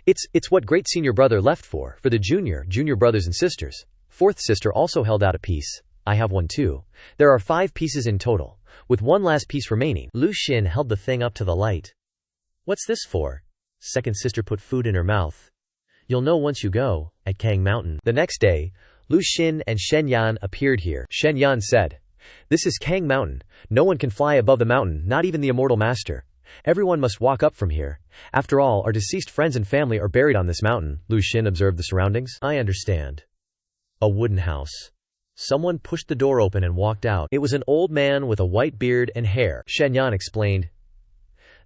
It's what great senior brother left for the junior brothers and sisters. Fourth sister also held out a piece. I have one too. There are 5 pieces in total, with one last piece remaining. Lu Xun held the thing up to the light. What's this for? Second sister put food in her mouth. You'll know once you go, at Kang Mountain. The next day, Lu Xun and Shenyan appeared here. Shenyan said, This is Kang Mountain. No one can fly above the mountain, not even the immortal master. Everyone must walk up from here. After all, our deceased friends and family are buried on this mountain. Lu Xun observed the surroundings. I understand. A wooden house. Someone pushed the door open and walked out. It was an old man with a white beard and hair. Shenyan explained.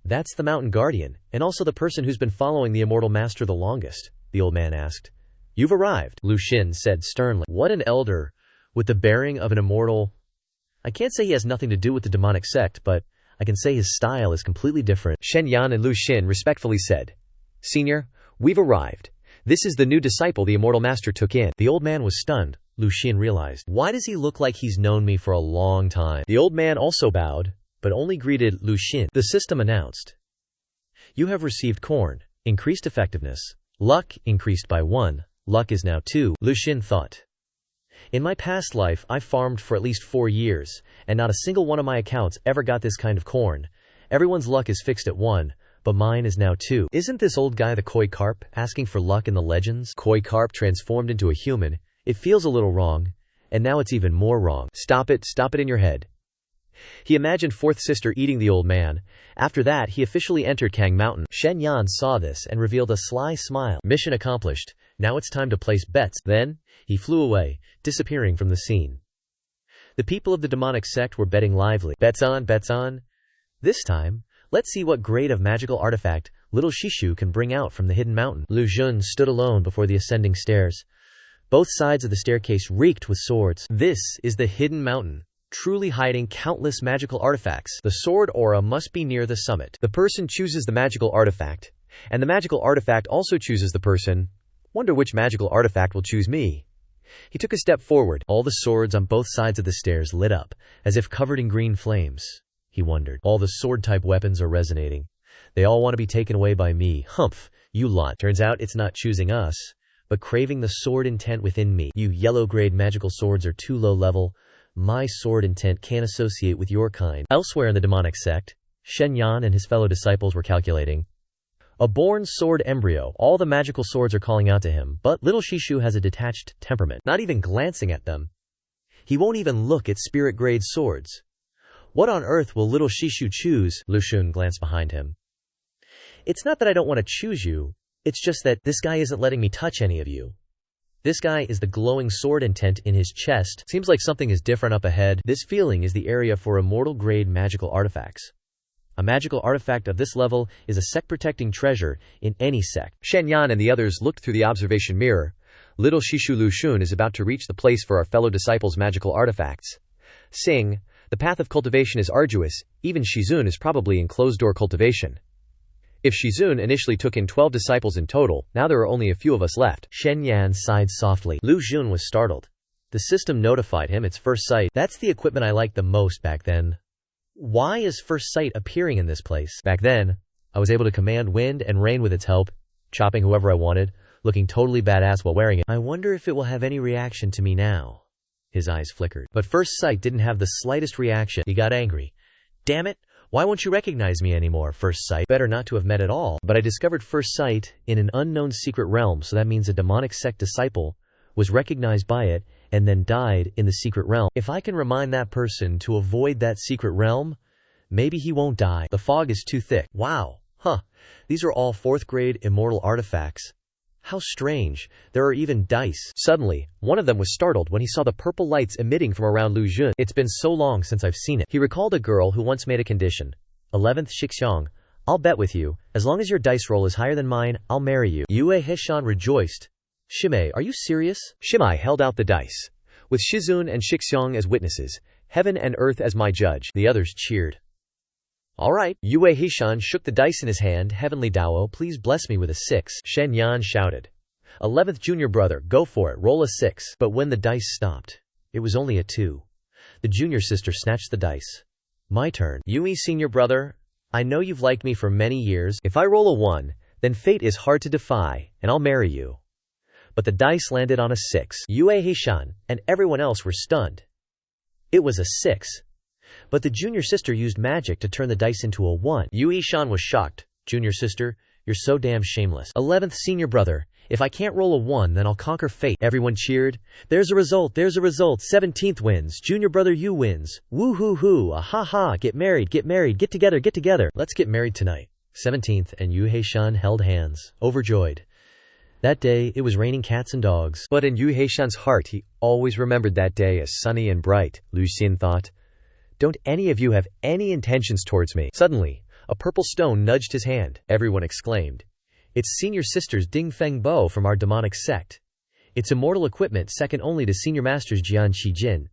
That's the mountain guardian, and also the person who's been following the immortal master the longest, the old man asked. You've arrived, Lu Xun said sternly. What an elder, with the bearing of an immortal. I can't say he has nothing to do with the demonic sect, but I can say his style is completely different. Shenyan and Lu Xun respectfully said, Senior, we've arrived. This is the new disciple the immortal master took in. The old man was stunned. Lu Xun realized. Why does he look like he's known me for a long time? The old man also bowed, but only greeted Lu Xun. The system announced. You have received corn. Increased effectiveness. Luck increased by 1. Luck is now 2. Lu Xun thought. In my past life, I farmed for at least 4 years, and not a single one of my accounts ever got this kind of corn. Everyone's luck is fixed at 1, but mine is now too. Isn't this old guy the koi carp, asking for luck in the legends? Koi carp transformed into a human. It feels a little wrong, and now it's even more wrong. Stop it in your head. He imagined fourth sister eating the old man. After that, he officially entered Kang Mountain. Shen Yan saw this and revealed a sly smile. Mission accomplished. Now it's time to place bets. Then, he flew away, disappearing from the scene. The people of the demonic sect were betting lively. Bets on, bets on. This time, let's see what grade of magical artifact little Shishu can bring out from the hidden mountain. Lu Jun stood alone before the ascending stairs. Both sides of the staircase reeked with swords. This is the hidden mountain, truly hiding countless magical artifacts. The sword aura must be near the summit. The person chooses the magical artifact, and the magical artifact also chooses the person. Wonder which magical artifact will choose me. He took a step forward. All the swords on both sides of the stairs lit up, as if covered in green flames. He wondered. All the sword-type weapons are resonating. They all want to be taken away by me. Humph, you lot. Turns out it's not choosing us, but craving the sword intent within me. You yellow-grade magical swords are too low level. My sword intent can't associate with your kind. Elsewhere in the demonic sect, Shen Yan and his fellow disciples were calculating. A born sword embryo, all the magical swords are calling out to him, but little Shishu has a detached temperament, not even glancing at them. He won't even look at spirit-grade swords. What on earth will little Shishu choose? Lu Xun glanced behind him. It's not that I don't want to choose you, it's just that this guy isn't letting me touch any of you. This guy is the glowing sword intent in his chest. Seems like something is different up ahead. This feeling is the area for immortal-grade magical artifacts. A magical artifact of this level is a sect-protecting treasure in any sect. Shen Yan and the others looked through the observation mirror. Little Shishu Lu Xun is about to reach the place for our fellow disciples' magical artifacts. Sing, the path of cultivation is arduous. Even Shizun is probably in closed-door cultivation. If Shizun initially took in 12 disciples in total, now there are only a few of us left. Shen Yan sighed softly. Lu Xun was startled. The system notified him it's first sight. That's the equipment I liked the most back then. Why is first sight appearing in this place? Back then, I was able to command wind and rain with its help, chopping whoever I wanted, looking totally badass while wearing it. I wonder if it will have any reaction to me now. His eyes flickered. But first sight didn't have the slightest reaction. He got angry. Damn it! Why won't you recognize me anymore, first sight? Better not to have met at all. But I discovered first sight in an unknown secret realm, so that means a demonic sect disciple was recognized by it and then died in the secret realm. If I can remind that person to avoid that secret realm, maybe he won't die. The fog is too thick. Wow. Huh. These are all 4th grade immortal artifacts. How strange. There are even dice. Suddenly, one of them was startled when he saw the purple lights emitting from around Lu Xun. It's been so long since I've seen it. He recalled a girl who once made a condition. 11th Xianxiang, I'll bet with you. As long as your dice roll is higher than mine, I'll marry you. Yue Hishan rejoiced. Shimei, are you serious? Shimei held out the dice. With Shizun and Xixiang as witnesses, heaven and earth as my judge. The others cheered. All right. Yue Hishan shook the dice in his hand. Heavenly Dao, please bless me with a 6. Shen Yan shouted. 11th junior brother, go for it, roll a 6. But when the dice stopped, it was only a 2. The junior sister snatched the dice. My turn. Yue senior brother, I know you've liked me for many years. If I roll a 1, then fate is hard to defy, and I'll marry you. But the dice landed on a 6. Yue Hishan and everyone else were stunned. It was a 6. But the junior sister used magic to turn the dice into a 1. Yue Hishan was shocked. Junior sister, you're so damn shameless. 11th senior brother, if I can't roll a 1, then I'll conquer fate. Everyone cheered. There's a result, there's a result. 17th wins. Junior brother you wins. Woo hoo hoo. Ah ha ha. Get married, get together, get together. Let's get married tonight. 17th and Yue Hishan held hands, overjoyed. That day, it was raining cats and dogs. But in Yue Hishan's heart, he always remembered that day as sunny and bright. Lu Xin thought. Don't any of you have any intentions towards me? Suddenly, a purple stone nudged his hand. Everyone exclaimed. It's senior sister's Ding Feng bow from our demonic sect. It's immortal equipment second only to senior master's Jian Qijin.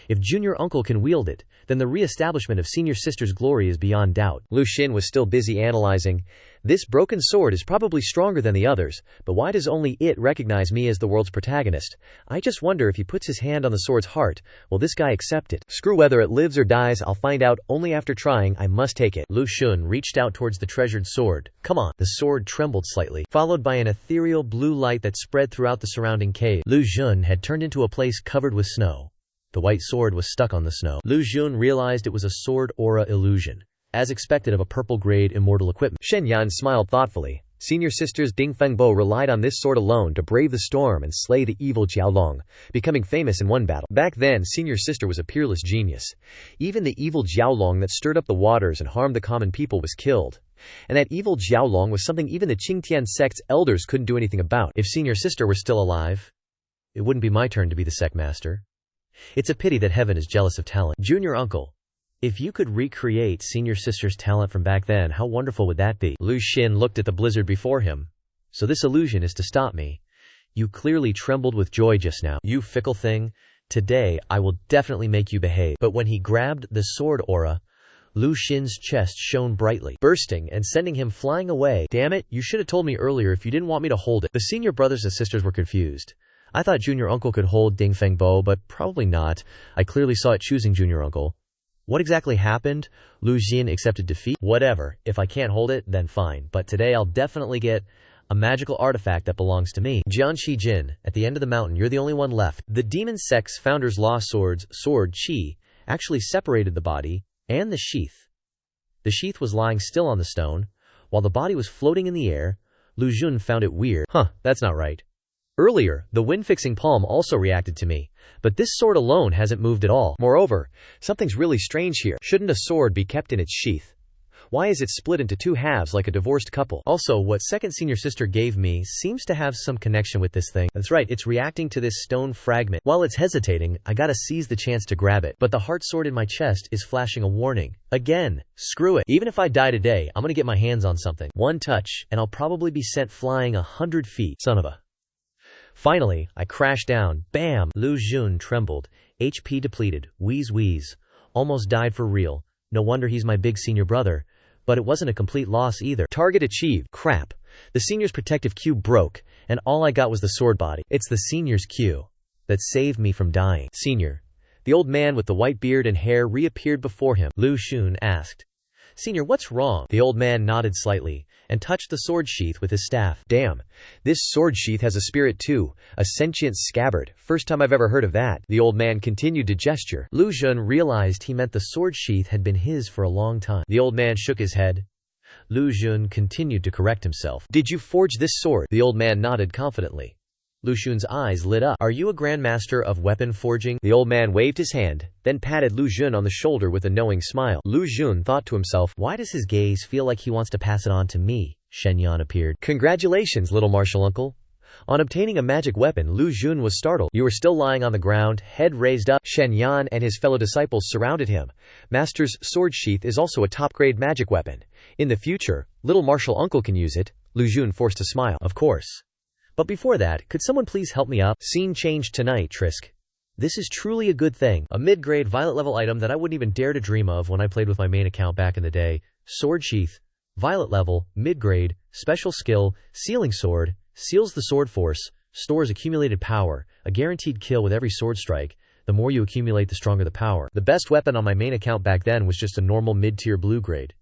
If junior uncle can wield it, then the re-establishment of senior sister's glory is beyond doubt. Lu Xin was still busy analyzing. This broken sword is probably stronger than the others, but why does only it recognize me as the world's protagonist? I just wonder if he puts his hand on the sword's heart, will this guy accept it? Screw whether it lives or dies, I'll find out only after trying. I must take it. Lu Xun reached out towards the treasured sword. Come on. The sword trembled slightly, followed by an ethereal blue light that spread throughout the surrounding cave. Lu Xun had turned into a place covered with snow. The white sword was stuck on the snow. Lu Xun realized it was a sword aura illusion. as expected of a purple-grade immortal equipment. Xianxia smiled thoughtfully. Senior sisters Ding Fengbo relied on this sword alone to brave the storm and slay the evil Jiaolong, becoming famous in one battle. Back then, senior sister was a peerless genius. Even the evil Jiaolong that stirred up the waters and harmed the common people was killed. And that evil Jiaolong was something even the Qingtian sect's elders couldn't do anything about. If senior sister were still alive, it wouldn't be my turn to be the sect master. It's a pity that heaven is jealous of talent. Junior uncle, if you could recreate senior sister's talent from back then, how wonderful would that be? Lu Xin looked at the blizzard before him. So this illusion is to stop me. You clearly trembled with joy just now. You fickle thing. Today, I will definitely make you behave. But when he grabbed the sword aura, Lu Xin's chest shone brightly, bursting and sending him flying away. Damn it, you should have told me earlier if you didn't want me to hold it. The senior brothers and sisters were confused. I thought junior uncle could hold Ding Fengbo, but probably not. I clearly saw it choosing junior uncle. What exactly happened? Lu Xin accepted defeat? Whatever. If I can't hold it, then fine. But today I'll definitely get a magical artifact that belongs to me. Jianxi Jin, at the end of the mountain, you're the only one left. The demon sect's founder's lost swords, sword Qi, actually separated the body and the sheath. The sheath was lying still on the stone, while the body was floating in the air. Lu Jun found it weird. That's not right. Earlier, the wind-fixing palm also reacted to me, but this sword alone hasn't moved at all. Moreover, something's really strange here. Shouldn't a sword be kept in its sheath? Why is it split into two halves like a divorced couple? Also, what second senior sister gave me seems to have some connection with this thing. That's right, it's reacting to this stone fragment. While it's hesitating, I gotta seize the chance to grab it. But the heart sword in my chest is flashing a warning. Again, screw it. Even if I die today, I'm gonna get my hands on something. One touch, and I'll probably be sent flying 100 feet. Son of a... Finally, I crashed down. Bam! Lu Jun trembled. HP depleted. Wheeze wheeze. Almost died for real. No wonder he's my big senior brother. But it wasn't a complete loss either. Target achieved. Crap. The senior's protective Q broke, and all I got was the sword body. It's the senior's Q that saved me from dying. Senior. The old man with the white beard and hair reappeared before him. Lu Xun asked, Senior, what's wrong? The old man nodded slightly and touched the sword sheath with his staff. Damn, this sword sheath has a spirit too, a sentient scabbard. First time I've ever heard of that. The old man continued to gesture. Lu Jun realized he meant the sword sheath had been his for a long time. The old man shook his head. Lu Jun continued to correct himself. Did you forge this sword? The old man nodded confidently. Lu Xun's eyes lit up. Are you a grandmaster of weapon forging? The old man waved his hand, then patted Lu Jun on the shoulder with a knowing smile. Lu Jun thought to himself, why does his gaze feel like he wants to pass it on to me? Shenyan appeared. Congratulations, little martial uncle. On obtaining a magic weapon, Lu Jun was startled. You were still lying on the ground, head raised up. Shenyan and his fellow disciples surrounded him. Master's sword sheath is also a top-grade magic weapon. In the future, little martial uncle can use it. Lu Jun forced a smile. Of course. But before that, could someone please help me up? Scene changed tonight, Trisk. This is truly a good thing. A mid-grade violet level item that I wouldn't even dare to dream of when I played with my main account back in the day. Sword sheath. Violet level, mid-grade, special skill, sealing sword, seals the sword force, stores accumulated power, a guaranteed kill with every sword strike. The more you accumulate, the stronger the power. The best weapon on my main account back then was just a normal mid-tier blue grade.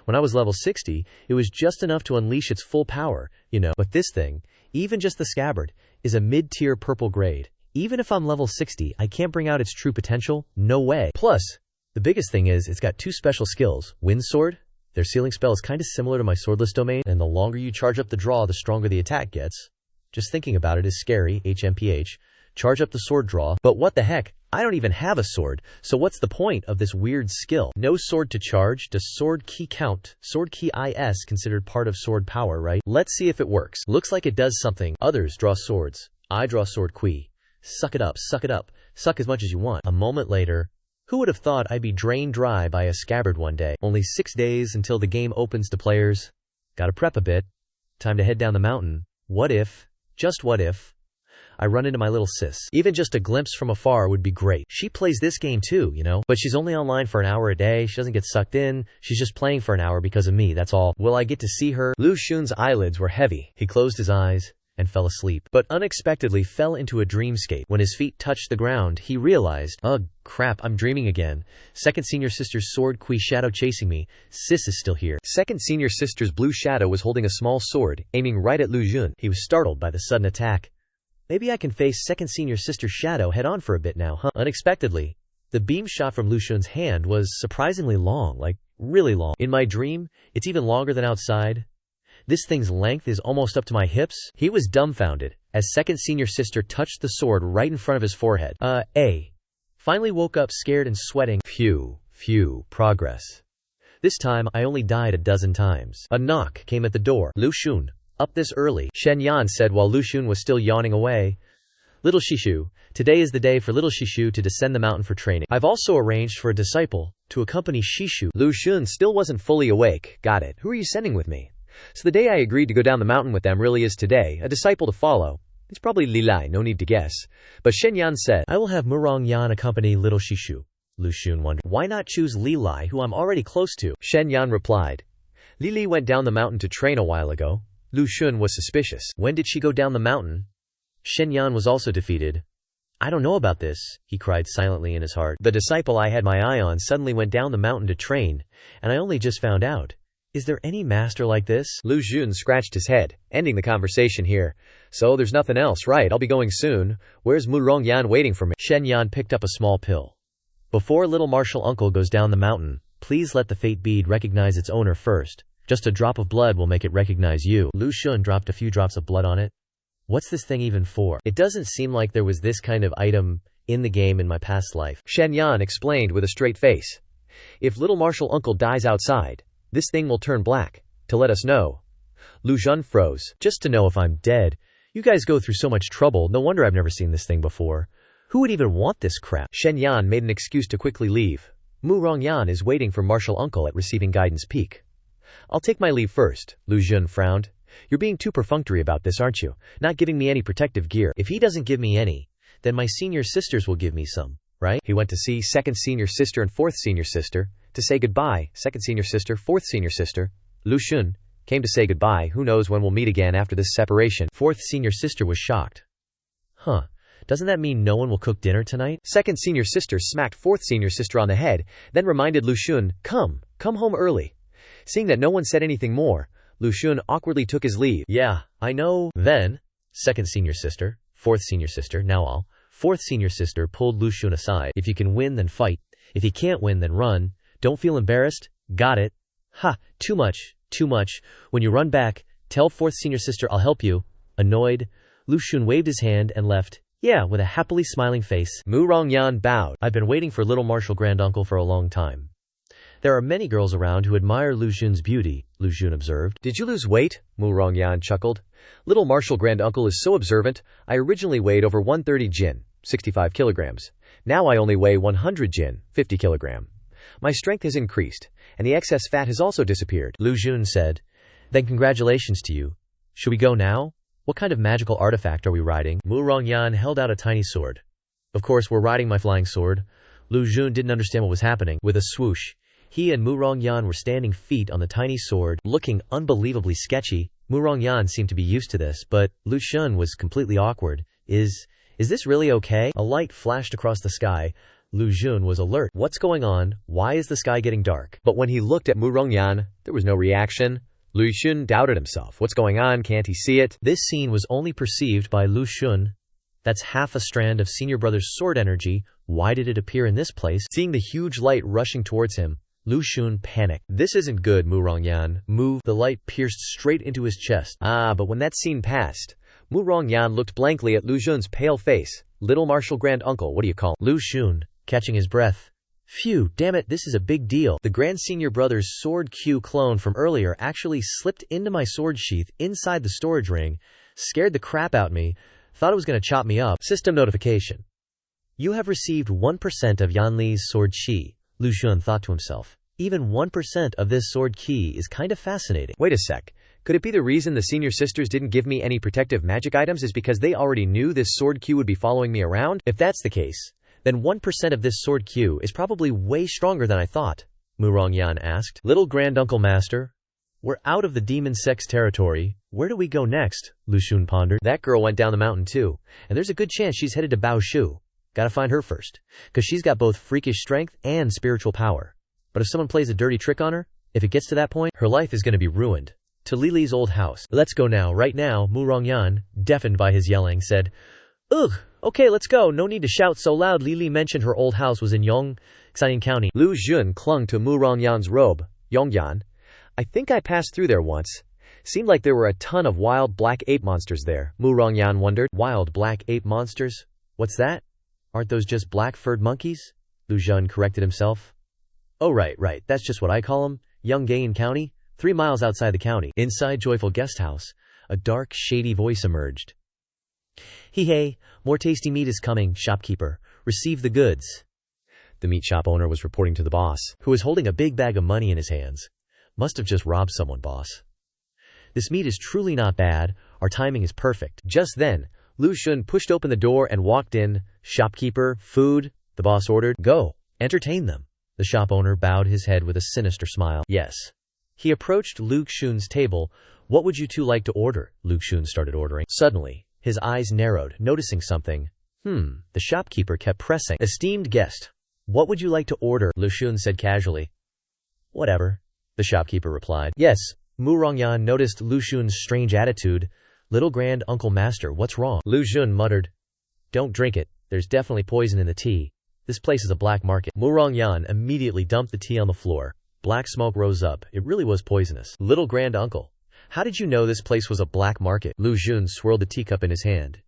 When I was level 60, it was just enough to unleash its full power, you know. But this thing, even just the scabbard, is a mid-tier purple grade. Even if I'm level 60, I can't bring out its true potential? No way. Plus, the biggest thing is, it's got two special skills. Wind Sword, their sealing spell is kinda similar to my swordless domain, and the longer you charge up the draw, the stronger the attack gets. Just thinking about it is scary, HMPH. Charge up the sword draw, but what the heck? I don't even have a sword, so what's the point of this weird skill? No sword to charge, does sword key count? Sword key is considered part of sword power, right? Let's see if it works. Looks like it does something. Others draw swords. I draw sword key. Suck it up, suck as much as you want. A moment later, who would have thought I'd be drained dry by a scabbard one day? Only 6 days until the game opens to players. Gotta prep a bit. Time to head down the mountain. What if, just what if, I run into my little sis? Even just a glimpse from afar would be great. She plays this game too, you know? But she's only online for an hour a day, she doesn't get sucked in, she's just playing for an hour because of me, that's all. Will I get to see her? Lu Xun's eyelids were heavy. He closed his eyes and fell asleep, but unexpectedly fell into a dreamscape. When his feet touched the ground, he realized, ugh, crap, I'm dreaming again. Second senior sister's sword Kui shadow chasing me. Sis is still here. Second senior sister's blue shadow was holding a small sword, aiming right at Lu Xun. He was startled by the sudden attack. Maybe I can face second senior sister's shadow head on for a bit now, huh? Unexpectedly, The beam shot from Lu Xun's hand was surprisingly long, like really long. In my dream, it's even longer than outside. This thing's length is almost up to my hips. He was dumbfounded as second senior sister touched the sword right in front of his forehead. Finally woke up scared and sweating. Phew, progress. This time, I only died a dozen times. A knock came at the door. Lu Xun, up this early, Shen Yan said while Lu Xun was still yawning away. Little Shishu, today is the day for little Shishu to descend the mountain for training. I've also arranged for a disciple to accompany Shishu. Lu Xun still wasn't fully awake. Got it. Who are you sending with me? So the day I agreed to go down the mountain with them really is today, a disciple to follow. It's probably Li Lai, no need to guess. But Shen Yan said, I will have Murong Yan accompany little Shishu. Lu Xun wondered, why not choose Li Lai, who I'm already close to? Shen Yan replied, Li Li went down the mountain to train a while ago. Lu Xun was suspicious. When did she go down the mountain? Shen Yan was also defeated. I don't know about this, he cried silently in his heart. The disciple I had my eye on suddenly went down the mountain to train, and I only just found out. Is there any master like this? Lu Xun scratched his head, ending the conversation here. So there's nothing else, right? I'll be going soon. Where's Murong Yan waiting for me? Shen Yan picked up a small pill. Before little martial uncle goes down the mountain, please let the fate bead recognize its owner first. Just a drop of blood will make it recognize you. Lu Xun dropped a few drops of blood on it. What's this thing even for? It doesn't seem like there was this kind of item in the game in my past life. Shen Yan explained with a straight face. If little martial uncle dies outside, this thing will turn black, to let us know. Lu Xun froze. Just to know if I'm dead. You guys go through so much trouble, no wonder I've never seen this thing before. Who would even want this crap? Shen Yan made an excuse to quickly leave. Murong Yan is waiting for martial uncle at receiving guidance peak. I'll take my leave first, Lu Xun frowned. You're being too perfunctory about this, aren't you? Not giving me any protective gear. If he doesn't give me any, then my senior sisters will give me some, right? He went to see second senior sister and fourth senior sister to say goodbye. Second senior sister, fourth senior sister. Lu Xun came to say goodbye. Who knows when we'll meet again after this separation. Fourth senior sister was shocked. Doesn't that mean no one will cook dinner tonight? Second senior sister smacked fourth senior sister on the head, then reminded Lu Xun, come home early. Seeing that no one said anything more, Lu Xun awkwardly took his leave. Yeah, I know. Then, second senior sister, fourth senior sister, now all. Fourth senior sister pulled Lu Xun aside. If you can win, then fight. If you can't win, then run. Don't feel embarrassed. Got it. Too much. When you run back, tell fourth senior sister I'll help you. Annoyed, Lu Xun waved his hand and left. Yeah, with a happily smiling face. Murong Yan bowed. I've been waiting for little martial granduncle for a long time. There are many girls around who admire Lu Xun's beauty, Lu Xun observed. Did you lose weight? Murong Yan chuckled. Little martial granduncle is so observant. I originally weighed over 130 jin, 65 kilograms. Now I only weigh 100 jin, 50 kilogram. My strength has increased, and the excess fat has also disappeared, Lu Xun said. Then congratulations to you. Should we go now? What kind of magical artifact are we riding? Murong Yan held out a tiny sword. Of course, we're riding my flying sword. Lu Xun didn't understand what was happening. With a swoosh, he and Murong Yan were standing feet on the tiny sword, looking unbelievably sketchy. Murong Yan seemed to be used to this, but Lu Xun was completely awkward. Is this really okay? A light flashed across the sky. Lu Xun was alert. What's going on? Why is the sky getting dark? But when he looked at Murong Yan, there was no reaction. Lu Xun doubted himself. What's going on? Can't he see it? This scene was only perceived by Lu Xun. That's half a strand of senior brother's sword energy. Why did it appear in this place? Seeing the huge light rushing towards him, Lu Xun panicked. This isn't good, Murong Yan. Move. The light pierced straight into his chest. But when that scene passed, Murong Yan looked blankly at Lu Xun's pale face. Little martial granduncle, what do you call him? Lu Xun, catching his breath. Phew, damn it, this is a big deal. The grand senior brother's sword Q clone from earlier actually slipped into my sword sheath inside the storage ring, scared the crap out of me, thought it was going to chop me up. System notification. You have received 1% of Yanli's sword chi, Lu Xun thought to himself. Even 1% of this sword ki is kind of fascinating. Wait a sec. Could it be the reason the senior sisters didn't give me any protective magic items is because they already knew this sword Q would be following me around? If that's the case, then 1% of this sword Q is probably way stronger than I thought, Murong Yan asked. Little granduncle master, we're out of the demon sect's territory. Where do we go next? Lu Xun pondered. That girl went down the mountain too, and there's a good chance she's headed to Bao Shu. Gotta find her first, cause she's got both freakish strength and spiritual power. But if someone plays a dirty trick on her, if it gets to that point, her life is gonna be ruined. To Lili's old house. Let's go now, right now, Murong Yan, deafened by his yelling, said, Ugh, okay, let's go. No need to shout so loud. Lili mentioned her old house was in Yongxiang County. Lu Xun clung to Mu Rongyan's robe. Yongyan, I think I passed through there once. Seemed like there were a ton of wild black ape monsters there. Mu Rongyan wondered. Wild black ape monsters? What's that? Aren't those just black-furred monkeys? Lu Xun corrected himself. Oh right, that's just what I call them. Yongxiang County, 3 miles outside the county. Inside Joyful Guest House, a dark, shady voice emerged. Hey, more tasty meat is coming, shopkeeper. Receive the goods. The meat shop owner was reporting to the boss, who was holding a big bag of money in his hands. Must have just robbed someone, boss. This meat is truly not bad. Our timing is perfect. Just then, Lu Xun pushed open the door and walked in. Shopkeeper, food, the boss ordered. Go, entertain them. The shop owner bowed his head with a sinister smile. Yes. He approached Lu Xun's table. What would you two like to order? Lu Xun started ordering. Suddenly, his eyes narrowed, noticing something. The shopkeeper kept pressing. Esteemed guest, what would you like to order? Lu Xun said casually. Whatever, the shopkeeper replied. Yes, Mu Rongyan noticed Lu Xun's strange attitude. Little Grand Uncle Master, what's wrong? Lu Xun muttered. Don't drink it. There's definitely poison in the tea. This place is a black market. Mu Rongyan immediately dumped the tea on the floor. Black smoke rose up. It really was poisonous. Little Grand Uncle, how did you know this place was a black market? Lu Xun swirled the teacup in his hand.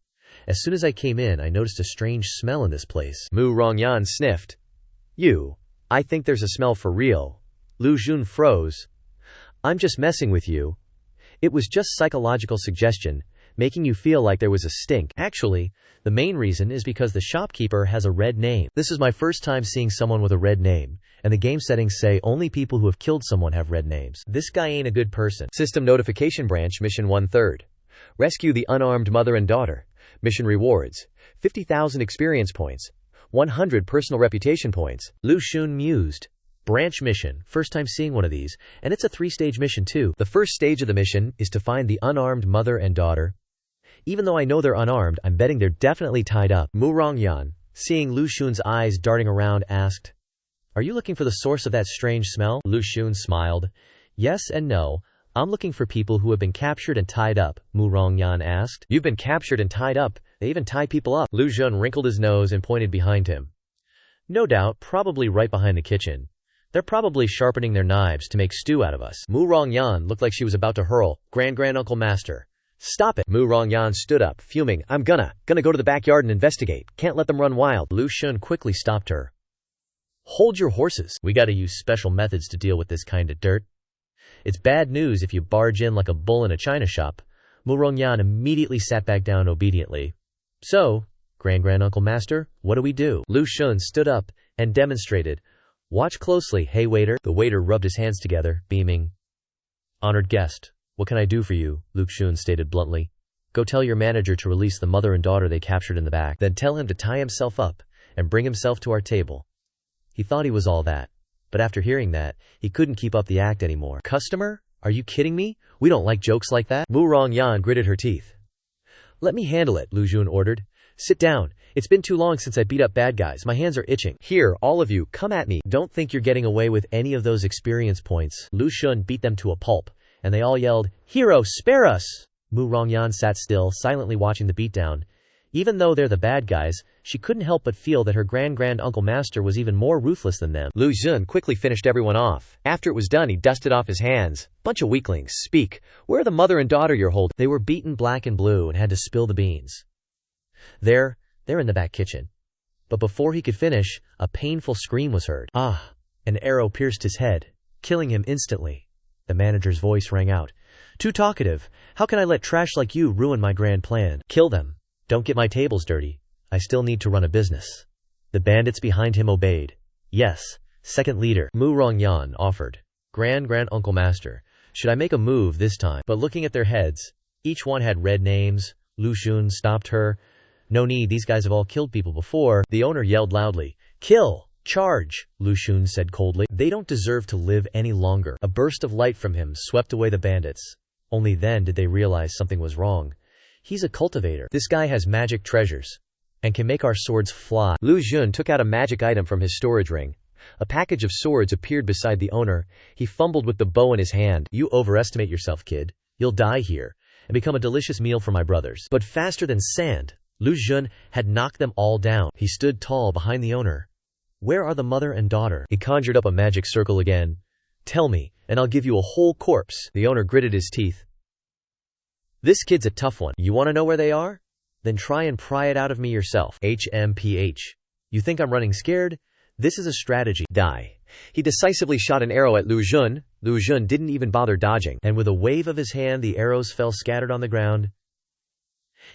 As soon as I came in, I noticed a strange smell in this place. Mu Rongyan sniffed. I think there's a smell for real. Lu Xun froze. I'm just messing with you. It was just psychological suggestion, making you feel like there was a stink. Actually, the main reason is because the shopkeeper has a red name. This is my first time seeing someone with a red name, and the game settings say only people who have killed someone have red names. This guy ain't a good person. System Notification Branch Mission 1/3. Rescue the unarmed mother and daughter. Mission rewards: 50,000 experience points, 100 personal reputation points. Lu Xun mused. Branch mission, first time seeing one of these, and it's a 3-stage mission too. The first stage of the mission is to find the unarmed mother and daughter. Even though I know they're unarmed, I'm betting they're definitely tied up. Mu Rongyan, seeing Lu Xun's eyes darting around, asked, Are you looking for the source of that strange smell? Lu Xun smiled. Yes and no. I'm looking for people who have been captured and tied up, Mu Rongyan asked. You've been captured and tied up? They even tie people up. Lu Xun wrinkled his nose and pointed behind him. No doubt, probably right behind the kitchen. They're probably sharpening their knives to make stew out of us. Mu Rongyan looked like she was about to hurl. Grand Uncle Master. Stop it. Mu Rongyan stood up, fuming. I'm gonna go to the backyard and investigate. Can't let them run wild. Lu Xun quickly stopped her. Hold your horses. We gotta use special methods to deal with this kind of dirt. It's bad news if you barge in like a bull in a china shop. Mu Rongyan immediately sat back down obediently. So, Grand Uncle Master, what do we do? Lu Xun stood up and demonstrated. Watch closely, hey waiter. The waiter rubbed his hands together, beaming. Honored guest, what can I do for you? Lu Xun stated bluntly. Go tell your manager to release the mother and daughter they captured in the back. Then tell him to tie himself up and bring himself to our table. He thought he was all that, but after hearing that, he couldn't keep up the act anymore. Customer? Are you kidding me? We don't like jokes like that. Mu Rongyan gritted her teeth. Let me handle it, Lu Xun ordered. Sit down. It's been too long since I beat up bad guys. My hands are itching. Here, all of you, come at me. Don't think you're getting away with any of those experience points. Lu Xun beat them to a pulp, and they all yelled, Hero, spare us! Mu Rongyan sat still, silently watching the beatdown. Even though they're the bad guys, she couldn't help but feel that her Grand Uncle Master was even more ruthless than them. Lu Xun quickly finished everyone off. After it was done, he dusted off his hands. Bunch of weaklings, speak. Where are the mother and daughter you're holding? They were beaten black and blue and had to spill the beans. They're in the back kitchen. But before he could finish, a painful scream was heard. Ah! An arrow pierced his head, killing him instantly. The manager's voice rang out. Too talkative. How can I let trash like you ruin my grand plan? Kill them. Don't get my tables dirty. I still need to run a business. The bandits behind him obeyed. Yes, second leader. Mu Rongyan offered. Grand Uncle Master, should I make a move this time? But looking at their heads, each one had red names. Lu Xun stopped her. No need, these guys have all killed people before. The owner yelled loudly. Kill! Charge! Lu Xun said coldly. They don't deserve to live any longer. A burst of light from him swept away the bandits. Only then did they realize something was wrong. He's a cultivator. This guy has magic treasures and can make our swords fly. Lu Xun took out a magic item from his storage ring. A package of swords appeared beside the owner. He fumbled with the bow in his hand. You overestimate yourself, kid. You'll die here and become a delicious meal for my brothers. But faster than sand. Lu Xun had knocked them all down. He stood tall behind the owner. Where are the mother and daughter? He conjured up a magic circle again. Tell me, and I'll give you a whole corpse. The owner gritted his teeth. This kid's a tough one. You want to know where they are? Then try and pry it out of me yourself. HMPH. You think I'm running scared? This is a strategy. Die. He decisively shot an arrow at Lu Xun. Lu Xun didn't even bother dodging, and with a wave of his hand the arrows fell scattered on the ground.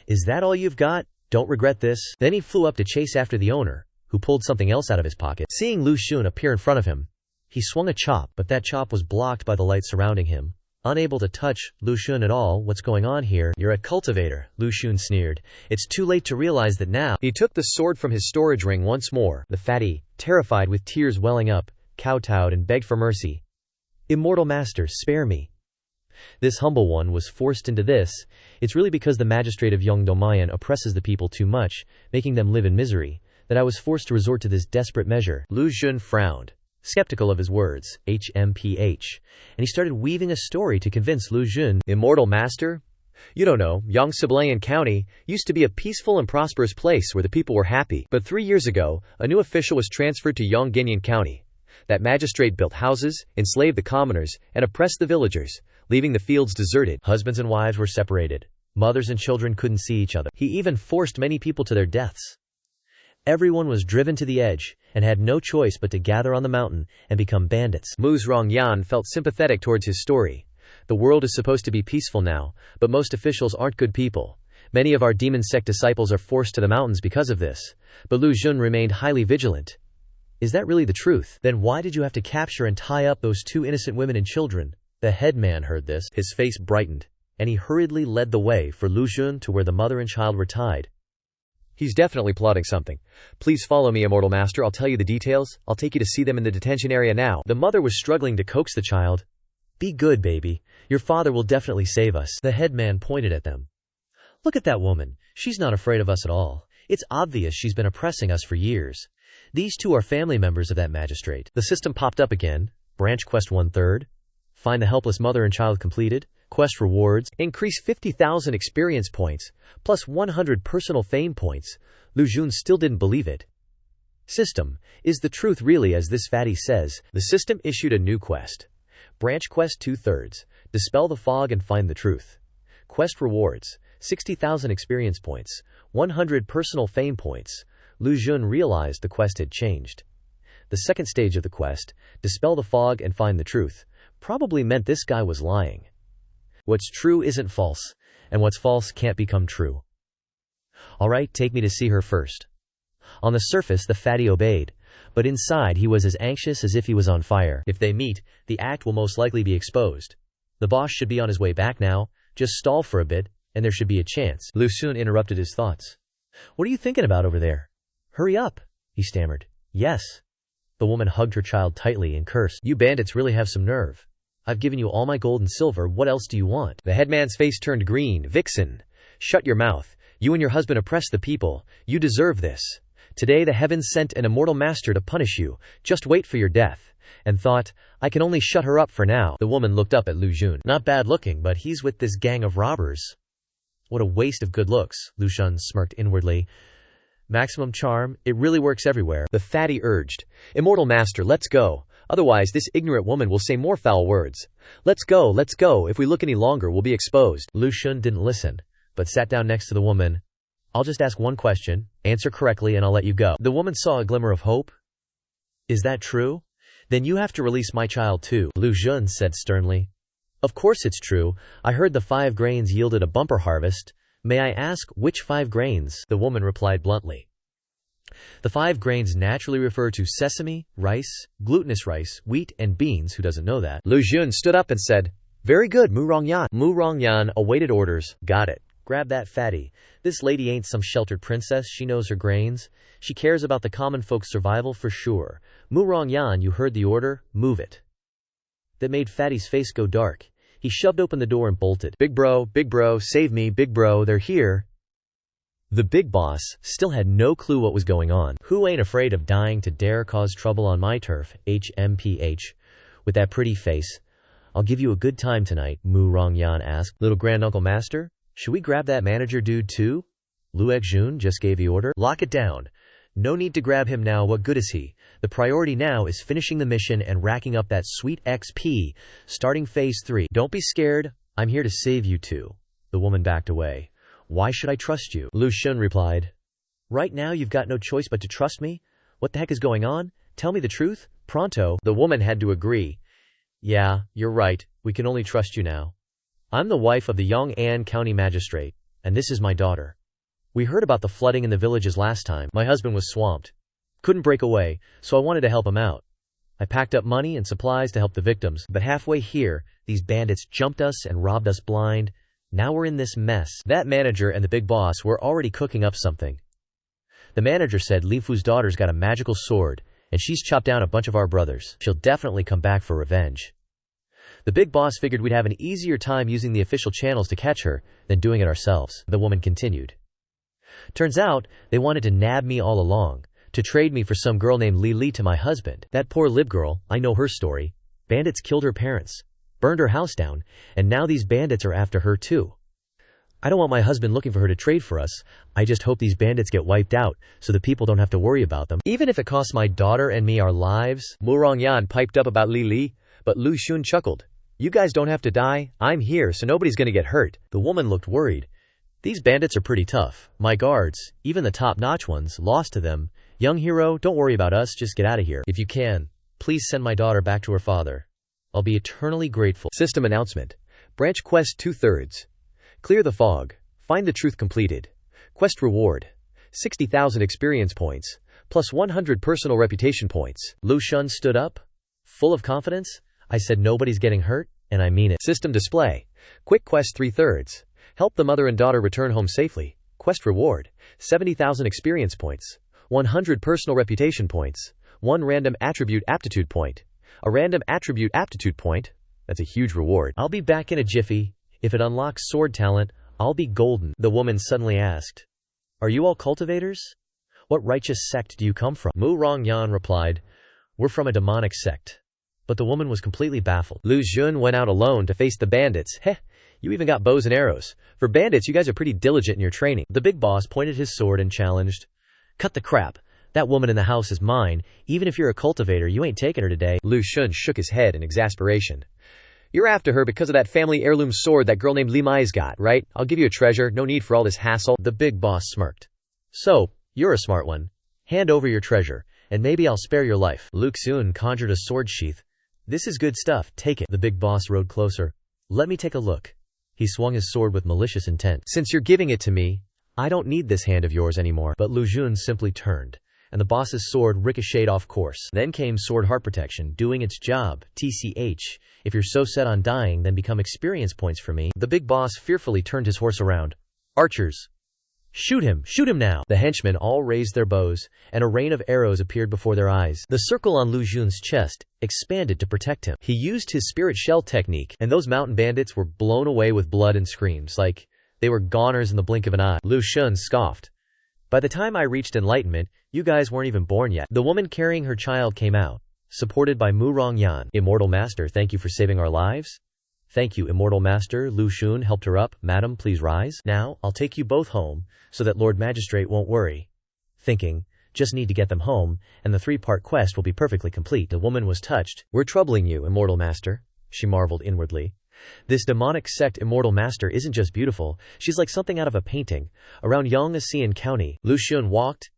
Is that all you've got? Don't regret this. Then he flew up to chase after the owner, who pulled something else out of his pocket. Seeing Lu Xun appear in front of him, he swung a chop, but that chop was blocked by the light surrounding him. Unable to touch Lu Xun at all. What's going on here? You're a cultivator, Lu Xun sneered. It's too late to realize that now. He took the sword from his storage ring once more. The fatty, terrified with tears welling up, kowtowed and begged for mercy. Immortal master, spare me. This humble one was forced into this. It's really because the magistrate of Yongdomayan oppresses the people too much, making them live in misery, that I was forced to resort to this desperate measure. Lu Xun frowned, skeptical of his words, HMPH, and he started weaving a story to convince Lu Xun. Immortal master? You don't know, Yongdomayan County used to be a peaceful and prosperous place where the people were happy. But 3 years ago, a new official was transferred to Yongdomayan County. That magistrate built houses, enslaved the commoners, and oppressed the villagers, leaving the fields deserted. Husbands and wives were separated. Mothers and children couldn't see each other. He even forced many people to their deaths. Everyone was driven to the edge, and had no choice but to gather on the mountain and become bandits. Mu Rongyan felt sympathetic towards his story. The world is supposed to be peaceful now, but most officials aren't good people. Many of our demon sect disciples are forced to the mountains because of this. But Lu Xun remained highly vigilant. Is that really the truth? Then why did you have to capture and tie up those 2 innocent women and children? The headman heard this. His face brightened, and he hurriedly led the way for Lu Xun to where the mother and child were tied. He's definitely plotting something. Please follow me, Immortal Master. I'll tell you the details. I'll take you to see them in the detention area now. The mother was struggling to coax the child. Be good, baby. Your father will definitely save us. The headman pointed at them. Look at that woman. She's not afraid of us at all. It's obvious she's been oppressing us for years. These 2 are family members of that magistrate. The system popped up again. Branch quest 1/3. Find the helpless mother and child completed. Quest rewards. Increase 50,000 experience points, plus 100 personal fame points. Lu Xun still didn't believe it. System, is the truth really as this fatty says? The system issued a new quest. Branch quest 2/3. Dispel the fog and find the truth. Quest rewards. 60,000 experience points, 100 personal fame points. Lu Xun realized the quest had changed. The second stage of the quest, dispel the fog and find the truth, probably meant this guy was lying. What's true isn't false, and what's false can't become true. Alright, take me to see her first. On the surface the fatty obeyed, but inside he was as anxious as if he was on fire. If they meet, the act will most likely be exposed. The boss should be on his way back now, just stall for a bit, and there should be a chance. Lu Xun interrupted his thoughts. What are you thinking about over there? Hurry up, he stammered. Yes. The woman hugged her child tightly and cursed. You bandits really have some nerve. I've given you all my gold and silver, what else do you want? The headman's face turned green. Vixen, shut your mouth. You and your husband oppress the people. You deserve this. Today the heavens sent an immortal master to punish you. Just wait for your death. And thought, I can only shut her up for now. The woman looked up at Lu Xun. Not bad looking, but he's with this gang of robbers. What a waste of good looks, Lu Xun smirked inwardly. Maximum charm, it really works everywhere. The fatty urged. Immortal master, let's go. Otherwise this ignorant woman will say more foul words. Let's go, if we look any longer we'll be exposed. Lu Xun didn't listen, but sat down next to the woman. I'll just ask one question, answer correctly and I'll let you go. The woman saw a glimmer of hope. Is that true? Then you have to release my child too, Lu Xun said sternly. Of course it's true, I heard the 5 grains yielded a bumper harvest. May I ask, which 5 grains? The woman replied bluntly. The 5 grains naturally refer to sesame, rice, glutinous rice, wheat, and beans. Who doesn't know that? Lu Xun stood up and said, Very good, Mu Rongyan. Mu Rongyan awaited orders. Got it. Grab that fatty. This lady ain't some sheltered princess, she knows her grains. She cares about the common folk's survival for sure. Mu Rongyan, you heard the order, move it. That made Fatty's face go dark. He shoved open the door and bolted. Big bro, save me, big bro, they're here. The big boss still had no clue what was going on. Who ain't afraid of dying to dare cause trouble on my turf, HMPH? With that pretty face. I'll give you a good time tonight, Mu Rongyan asked. Little granduncle master, should we grab that manager dude too? Lu Exun just gave the order. Lock it down. No need to grab him now, what good is he? The priority now is finishing the mission and racking up that sweet XP, starting phase 3. Don't be scared, I'm here to save you two. The woman backed away. Why should I trust you? Lu Xun replied. Right now you've got no choice but to trust me? What the heck is going on? Tell me the truth, pronto. The woman had to agree. Yeah, you're right, we can only trust you now. I'm the wife of the Yong'an County Magistrate, and this is my daughter. We heard about the flooding in the villages last time. My husband was swamped. Couldn't break away, so I wanted to help him out. I packed up money and supplies to help the victims, but halfway here, these bandits jumped us and robbed us blind. Now we're in this mess. That manager and the big boss were already cooking up something. The manager said Li Fu's daughter's got a magical sword, and she's chopped down a bunch of our brothers. She'll definitely come back for revenge. The big boss figured we'd have an easier time using the official channels to catch her than doing it ourselves. The woman continued. Turns out, they wanted to nab me all along, to trade me for some girl named Li to my husband. That poor Lib girl, I know her story. Bandits killed her parents, burned her house down, and now these bandits are after her too. I don't want my husband looking for her to trade for us. I just hope these bandits get wiped out, so the people don't have to worry about them. Even if it costs my daughter and me our lives. Mu Rongyan piped up about Li, but Lu Xun chuckled. You guys don't have to die, I'm here so nobody's gonna get hurt. The woman looked worried. These bandits are pretty tough. My guards, even the top-notch ones, lost to them. Young hero, don't worry about us, just get out of here. If you can, please send my daughter back to her father. I'll be eternally grateful. System announcement. Branch quest 2/3. Clear the fog. Find the truth completed. Quest reward. 60,000 experience points, plus 100 personal reputation points. Lu Xun stood up, full of confidence. I said nobody's getting hurt, and I mean it. System display. Quick quest 3/3. Help the mother and daughter return home safely. Quest reward. 70,000 experience points, 100 personal reputation points, 1 random attribute aptitude point. A random attribute aptitude point? That's a huge reward. I'll be back in a jiffy. If it unlocks sword talent, I'll be golden. The woman suddenly asked. Are you all cultivators? What righteous sect do you come from? Mu Rongyan replied. We're from a demonic sect. But the woman was completely baffled. Lu Xun went out alone to face the bandits. Heh, you even got bows and arrows. For bandits, you guys are pretty diligent in your training. The big boss pointed his sword and challenged. Cut the crap. That woman in the house is mine. Even if you're a cultivator, you ain't taking her today. Lu Xun shook his head in exasperation. You're after her because of that family heirloom sword that girl named Li Mai's got, right? I'll give you a treasure, no need for all this hassle. The big boss smirked. So, you're a smart one. Hand over your treasure, and maybe I'll spare your life. Lu Xun conjured a sword sheath. This is good stuff, take it. The big boss rode closer. Let me take a look. He swung his sword with malicious intent. Since you're giving it to me, I don't need this hand of yours anymore. But Lu Xun simply turned, and the boss's sword ricocheted off course. Then came sword heart protection, doing its job. TCH. If you're so set on dying, then become experience points for me. The big boss fearfully turned his horse around. Archers. Shoot him now. The henchmen all raised their bows, and a rain of arrows appeared before their eyes. The circle on Lu Xun's chest expanded to protect him. He used his spirit shell technique, and those mountain bandits were blown away with blood and screams, like they were goners in the blink of an eye. Lu Xun scoffed. By the time I reached enlightenment, you guys weren't even born yet. The woman carrying her child came out, supported by Mu Rongyan. Immortal Master, thank you for saving our lives. Thank you, Immortal Master. Lu Xun helped her up. Madam, please rise. Now, I'll take you both home, so that Lord Magistrate won't worry. Thinking, just need to get them home, and the 3-part quest will be perfectly complete. The woman was touched. We're troubling you, Immortal Master, she marveled inwardly. This demonic sect Immortal Master isn't just beautiful, she's like something out of a painting. Around Yong'an County, Lu Xun walked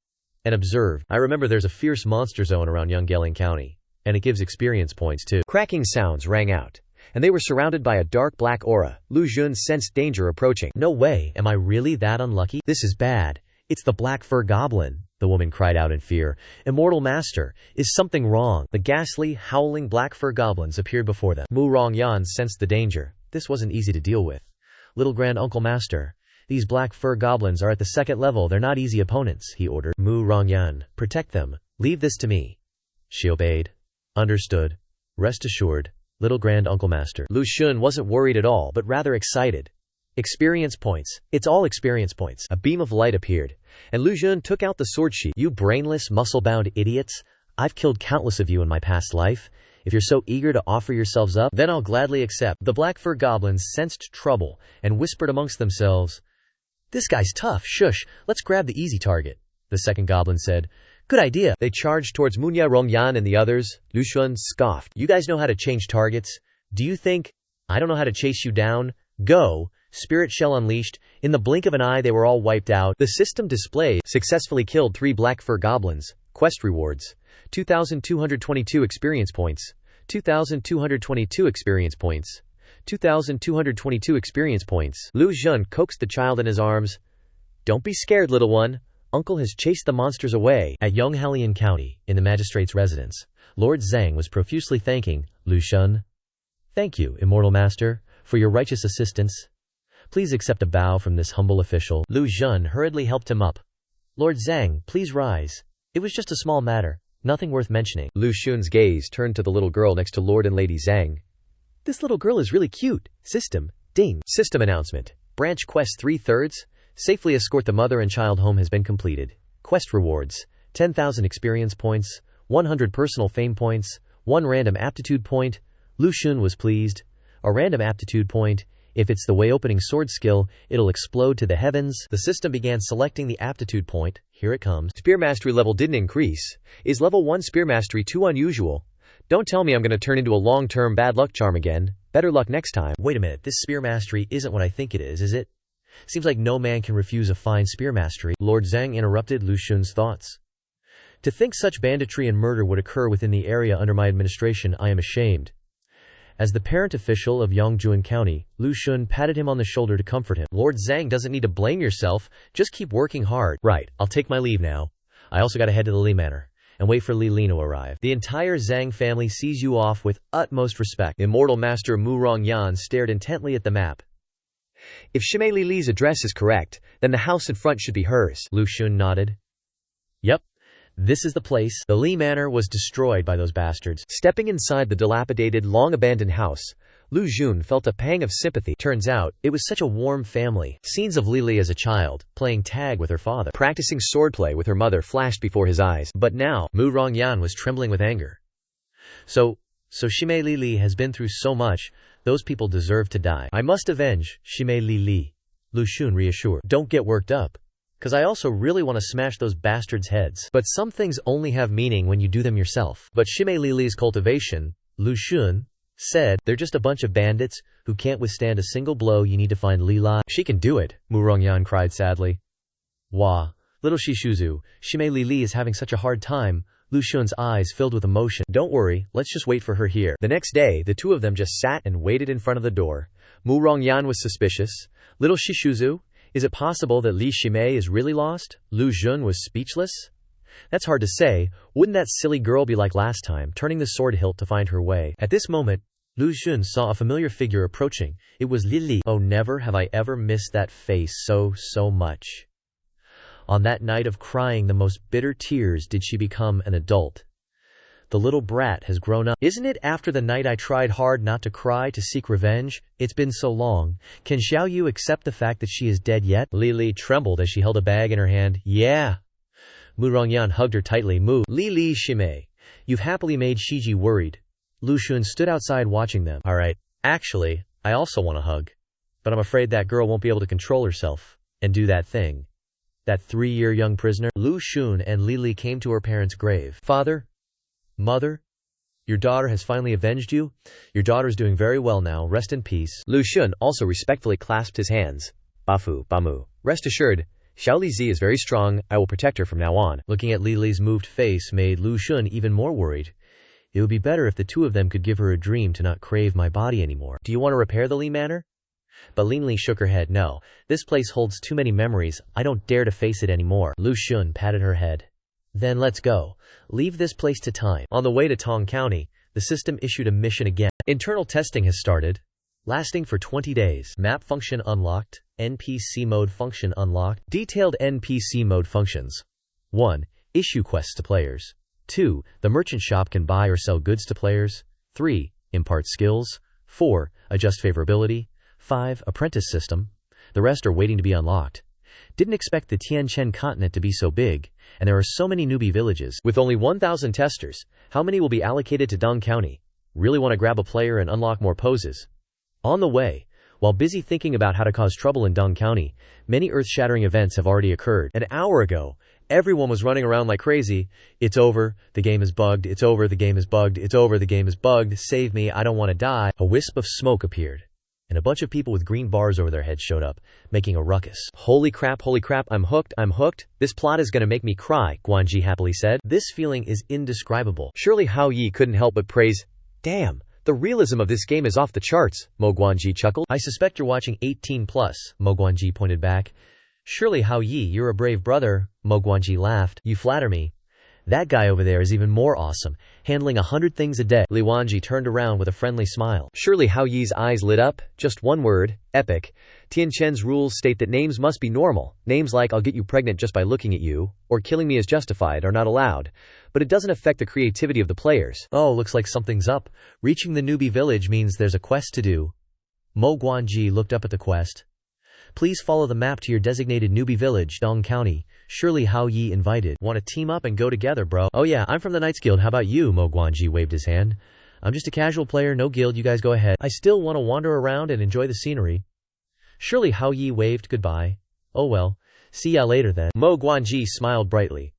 and observed. I remember there's a fierce monster zone around Yong'an County, and it gives experience points too. Cracking sounds rang out, and they were surrounded by a dark black aura. Lu Xun sensed danger approaching. No way, am I really that unlucky? This is bad. It's the black fur goblin, the woman cried out in fear. Immortal Master, is something wrong? The ghastly, howling black fur goblins appeared before them. Mu Rongyan sensed the danger. This wasn't easy to deal with. Little Grand Uncle Master, these black fur goblins are at the 2nd level, they're not easy opponents, he ordered. Mu Rongyan, protect them. Leave this to me. She obeyed. Understood. Rest assured, Little Grand Uncle Master. Lu Xun wasn't worried at all, but rather excited. Experience points. It's all experience points. A beam of light appeared, and Lu Xun took out the sword sheath. You brainless, muscle-bound idiots. I've killed countless of you in my past life. If you're so eager to offer yourselves up, then I'll gladly accept. The black fur goblins sensed trouble and whispered amongst themselves. This guy's tough, shush, let's grab the easy target. The second goblin said, good idea. They charged towards Munya Rongyan and the others. Lu Xun scoffed. You guys know how to change targets? Do you think I don't know how to chase you down? Go! Spirit shell unleashed. In the blink of an eye they were all wiped out. The system displayed successfully killed 3 black fur goblins. Quest rewards: 2,222 experience points. 2,222 experience points. 2,222 experience points. Lu Xun coaxed the child in his arms. Don't be scared, little one. Uncle has chased the monsters away. At Yonghalian County, in the magistrate's residence, Lord Zhang was profusely thanking Lu Xun. Thank you, immortal master, for your righteous assistance. Please accept a bow from this humble official. Lu Xun hurriedly helped him up. Lord Zhang, please rise. It was just a small matter, nothing worth mentioning. Lu Xun's gaze turned to the little girl next to Lord and Lady Zhang. This little girl is really cute. System. Ding. System announcement. Branch quest 3/3. Safely escort the mother and child home has been completed. Quest rewards: 10,000 experience points, 100 personal fame points, 1 random aptitude point. Lu Xun was pleased. A random aptitude point. If it's the way opening sword skill, it'll explode to the heavens. The system began selecting the aptitude point. Here it comes. Spear mastery level didn't increase. Is level 1 spear mastery too unusual? Don't tell me I'm gonna turn into a long-term bad luck charm again. Better luck next time. Wait a minute, this spear mastery isn't what I think it is it? Seems like no man can refuse a fine spear mastery. Lord Zhang interrupted Lu Xun's thoughts. To think such banditry and murder would occur within the area under my administration, I am ashamed. As the parent official of Yongjuan County, Lu Xun patted him on the shoulder to comfort him. Lord Zhang doesn't need to blame yourself, just keep working hard. Right, I'll take my leave now. I also gotta head to the Li Manor and wait for Li Li to arrive. The entire Zhang family sees you off with utmost respect. Immortal Master Mu Rongyan stared intently at the map. If Shimei Li Li's address is correct, then the house in front should be hers. Lu Xun nodded. Yep. This is the place. The Li Manor was destroyed by those bastards. Stepping inside the dilapidated, long-abandoned house, Lu Xun felt a pang of sympathy. Turns out, it was such a warm family. Scenes of Li Li as a child, playing tag with her father, practicing swordplay with her mother flashed before his eyes. But now, Mu Rongyan was trembling with anger. So Shimei Li Li has been through so much, those people deserve to die. I must avenge Shimei Li Li. Lu Xun reassured. Don't get worked up. 'Cause I also really want to smash those bastards' heads. But some things only have meaning when you do them yourself. But Shimei Li Li's cultivation, Lu Xun said, they're just a bunch of bandits who can't withstand a single blow. You need to find Li Li. She can do it, Mu Rongyan cried sadly. Wah, little Shishuzu, Shimei Li Li is having such a hard time. Lu Xun's eyes filled with emotion. Don't worry, let's just wait for her here. The next day, the two of them just sat and waited in front of the door. Mu Rongyan was suspicious. Little Shishuzu, is it possible that Li Shimei is really lost? Lu Xun was speechless. That's hard to say. Wouldn't that silly girl be like last time, turning the sword hilt to find her way? At this moment, Lu Xun saw a familiar figure approaching. It was Li Li. Oh, never have I ever missed that face so much. On that night of crying the most bitter tears did she become an adult. The little brat has grown up. Isn't it after the night I tried hard not to cry to seek revenge? It's been so long. Can Xiao Yu accept the fact that she is dead yet? Li Li trembled as she held a bag in her hand. Yeah. Mu Rongyan hugged her tightly. Li Li Shimei, you've happily made Shiji worried. Lu Xun stood outside watching them. Alright, actually, I also want a hug. But I'm afraid that girl won't be able to control herself and do that thing. That 3-year young prisoner. Lu Xun and Li Li came to her parents' grave. Father? Mother? Your daughter has finally avenged you? Your daughter is doing very well now. Rest in peace. Lu Xun also respectfully clasped his hands. Bamu. Rest assured, Xiao Li Zi is very strong. I will protect her from now on. Looking at Li Li's moved face made Lu Xun even more worried. It would be better if the two of them could give her a dream to not crave my body anymore. Do you want to repair the Li Manor? But Lin Li shook her head. No, this place holds too many memories. I don't dare to face it anymore. Lu Xun patted her head. Then let's go. Leave this place to time. On the way to Tong County, the system issued a mission again. Internal testing has started, lasting for 20 days. Map function unlocked. NPC mode function unlocked. Detailed NPC mode functions. 1. Issue quests to players. 2. The merchant shop can buy or sell goods to players. 3. Impart skills. 4. Adjust favorability. 5. Apprentice system. The rest are waiting to be unlocked. Didn't expect the Tianchen continent to be so big, and there are so many newbie villages. With only 1,000 testers, how many will be allocated to Dong County? Really want to grab a player and unlock more poses. On the way, While busy thinking about how to cause trouble in Dong County, many earth-shattering events have already occurred. An hour ago, everyone was running around like crazy. It's over, the game is bugged, it's over, the game is bugged, it's over, the game is bugged, save me, I don't want to die. A wisp of smoke appeared, and a bunch of people with green bars over their heads showed up, making a ruckus. Holy crap, I'm hooked. This plot is gonna make me cry, Guanji happily said. This feeling is indescribable. Surely Hao Yi couldn't help but praise, damn, the realism of this game is off the charts, Mo Guanji chuckled. I suspect you're watching 18+, Mo Guanji pointed back. Surely Hao Yi, you're a brave brother, Mo Guanji laughed. You flatter me. That guy over there is even more awesome, handling 100 things a day. Li Wanji turned around with a friendly smile. Surely Hao Yi's eyes lit up. Just one word, epic. Tian Chen's rules state that names must be normal. Names like I'll get you pregnant just by looking at you, or killing me is justified are not allowed. But it doesn't affect the creativity of the players. Oh, looks like something's up. Reaching the newbie village means there's a quest to do. Mo Guanji looked up at the quest. Please follow the map to your designated newbie village, Dong County. Surely Hao Yi invited. Want to team up and go together, bro? Oh yeah, I'm from the Knights Guild. How about you? Mo Guanji waved his hand. I'm just a casual player, no guild, you guys go ahead. I still want to wander around and enjoy the scenery. Surely Hao Yi waved goodbye. Oh well, see ya later then. Mo Guanji smiled brightly.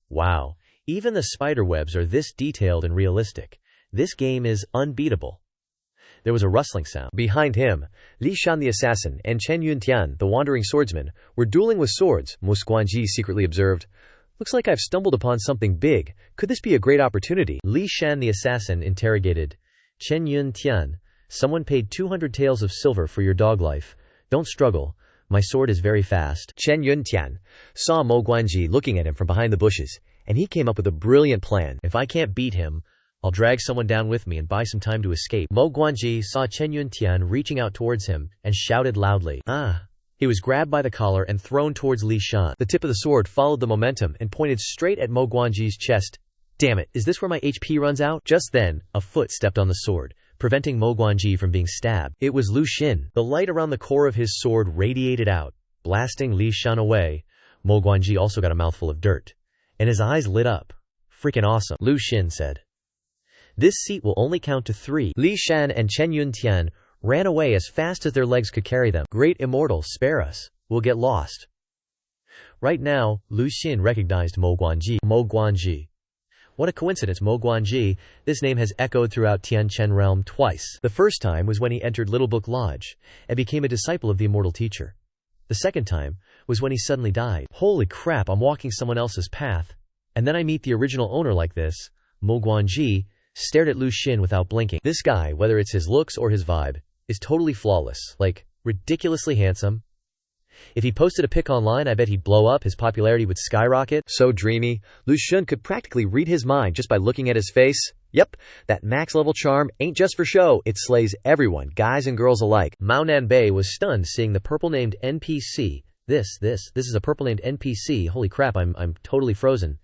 Wow, even the spider webs are this detailed and realistic. This game is unbeatable. There was a rustling sound. Behind him, Li Shan the assassin and Chen Yuntian, the wandering swordsman, were dueling with swords. Mo Guanji secretly observed, looks like I've stumbled upon something big. Could this be a great opportunity? Li Shan the assassin interrogated. Chen Yuntian, someone paid 200 taels of silver for your dog life. Don't struggle. My sword is very fast. Chen Yuntian saw Mo Guanji looking at him from behind the bushes, and he came up with a brilliant plan. If I can't beat him, I'll drag someone down with me and buy some time to escape. Mo Guanji saw Chen Yuntian reaching out towards him and shouted loudly. Ah! He was grabbed by the collar and thrown towards Li Shan. The tip of the sword followed the momentum and pointed straight at Mo Guanji's chest. Damn it, is this where my HP runs out? Just then, a foot stepped on the sword, preventing Mo Guanji from being stabbed. It was Lu Xin. The light around the core of his sword radiated out, blasting Li Shan away. Mo Guanji also got a mouthful of dirt, and his eyes lit up. Freaking awesome, Lu Xin said. This seat will only count to 3. Li Shan and Chen Yuntian ran away as fast as their legs could carry them. Great immortal, spare us. We'll get lost. Right now, Lu Xin recognized Mo Guanji. Mo Guanji. What a coincidence, Mo Guanji. This name has echoed throughout Tian Chen realm twice. The first time was when he entered Little Book Lodge and became a disciple of the immortal teacher. The second time was when he suddenly died. Holy crap, I'm walking someone else's path. And then I meet the original owner like this. Mo Guanji stared at Lu Xin without blinking. This guy, whether it's his looks or his vibe, is totally flawless, like, ridiculously handsome. If he posted a pic online, I bet he'd blow up, his popularity would skyrocket. So dreamy, Lu Xin could practically read his mind just by looking at his face. Yep, that max-level charm ain't just for show, it slays everyone, guys and girls alike. Mao Nanbei was stunned seeing the purple-named NPC. This is a purple-named NPC, holy crap, I'm totally frozen.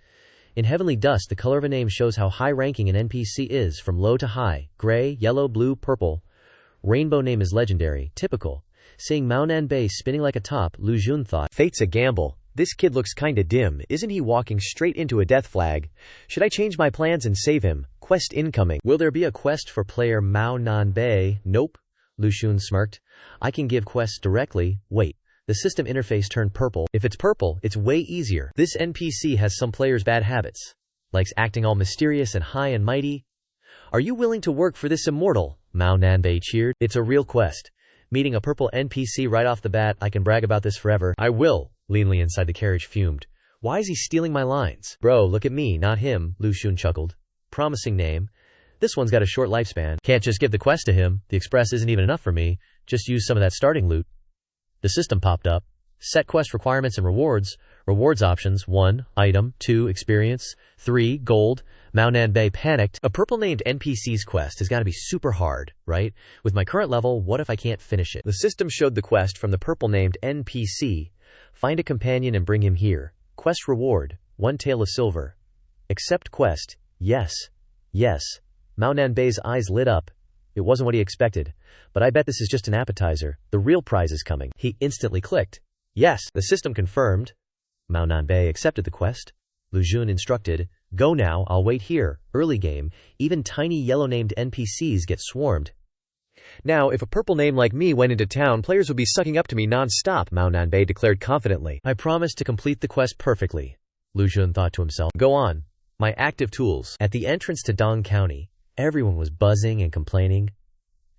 In Heavenly Dust, the color of a name shows how high-ranking an NPC is, from low to high, gray, yellow, blue, purple. Rainbow name is legendary, typical. Seeing Mao Nanbei spinning like a top, Lu Jun thought, fate's a gamble. This kid looks kinda dim, isn't he walking straight into a death flag? Should I change my plans and save him? Quest incoming. Will there be a quest for player Mao Nanbei? Nope, Lu Xun smirked. I can give quests directly. Wait. The system interface turned purple. If it's purple, it's way easier. This NPC has some players' bad habits. Likes acting all mysterious and high and mighty. Are you willing to work for this immortal? Mao Nanbei cheered. It's a real quest. Meeting a purple NPC right off the bat, I can brag about this forever. I will. Leanly inside the carriage fumed. Why is he stealing my lines? Bro, look at me, not him, Lu Xun chuckled. Promising name. This one's got a short lifespan. Can't just give the quest to him. The express isn't even enough for me. Just use some of that starting loot. The system popped up. Set quest requirements and rewards. Rewards options: 1. Item. 2. Experience. 3. Gold. Mao Nanbei panicked. A purple-named NPC's quest has got to be super hard, right? With my current level, what if I can't finish it? The system showed the quest from the purple-named NPC. Find a companion and bring him here. Quest reward: 1 tael of silver. Accept quest. Yes. Yes. Mao Nanbei's eyes lit up. It wasn't what he expected. But I bet this is just an appetizer. The real prize is coming. He instantly clicked. Yes, the system confirmed. Mao Nanbei accepted the quest. Lu Jun instructed, go now, I'll wait here. Early game, even tiny yellow-named NPCs get swarmed. Now, if a purple name like me went into town, players would be sucking up to me non-stop, Mao Nanbei declared confidently. I promise to complete the quest perfectly, Lu Xun thought to himself. Go on. My active tools. At the entrance to Dong County, everyone was buzzing and complaining.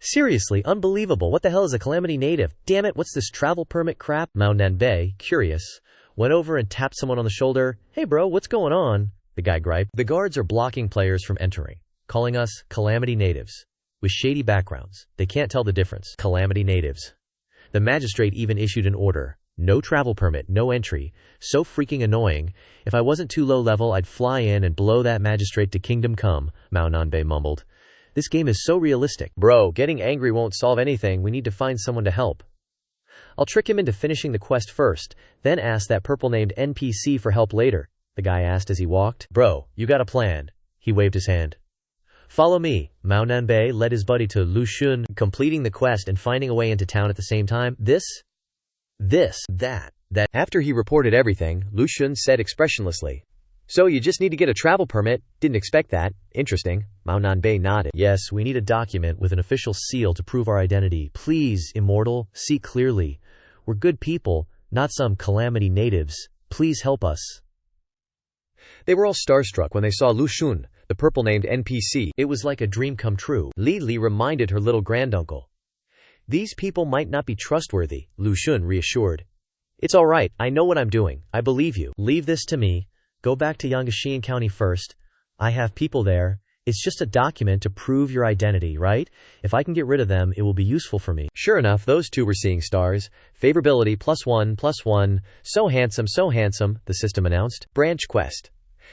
Seriously, unbelievable. What the hell is a calamity native? Damn it, what's this travel permit crap? Mao Nanbei, curious, went over and tapped someone on the shoulder. Hey bro, what's going on? The guy griped. The guards are blocking players from entering, calling us calamity natives. With shady backgrounds, they can't tell the difference. Calamity natives. The magistrate even issued an order. No travel permit, no entry. So freaking annoying. If I wasn't too low level, I'd fly in and blow that magistrate to kingdom come, Mao Nanbei mumbled. This game is so realistic. Bro, getting angry won't solve anything. We need to find someone to help. I'll trick him into finishing the quest first, then ask that purple-named NPC for help later, the guy asked as he walked. Bro, you got a plan. He waved his hand. Follow me. Mao Nanbei led his buddy to Lu Xun, completing the quest and finding a way into town at the same time. That. After he reported everything, Lu Xun said expressionlessly, So you just need to get a travel permit? Didn't expect that. Interesting. Mao Nanbei nodded. Yes, we need a document with an official seal to prove our identity. Please, Immortal, see clearly. We're good people, not some calamity natives. Please help us. They were all starstruck when they saw Lu Xun, the purple-named NPC. It was like a dream come true. Li Li reminded her little granduncle. These people might not be trustworthy, Lu Xun reassured. It's all right, I know what I'm doing. I believe you. Leave this to me. Go back to Xianxia County first. I have people there. It's just a document to prove your identity, right? If I can get rid of them, it will be useful for me. Sure enough, those two were seeing stars. Favorability +1. So handsome, the system announced. Branch quest.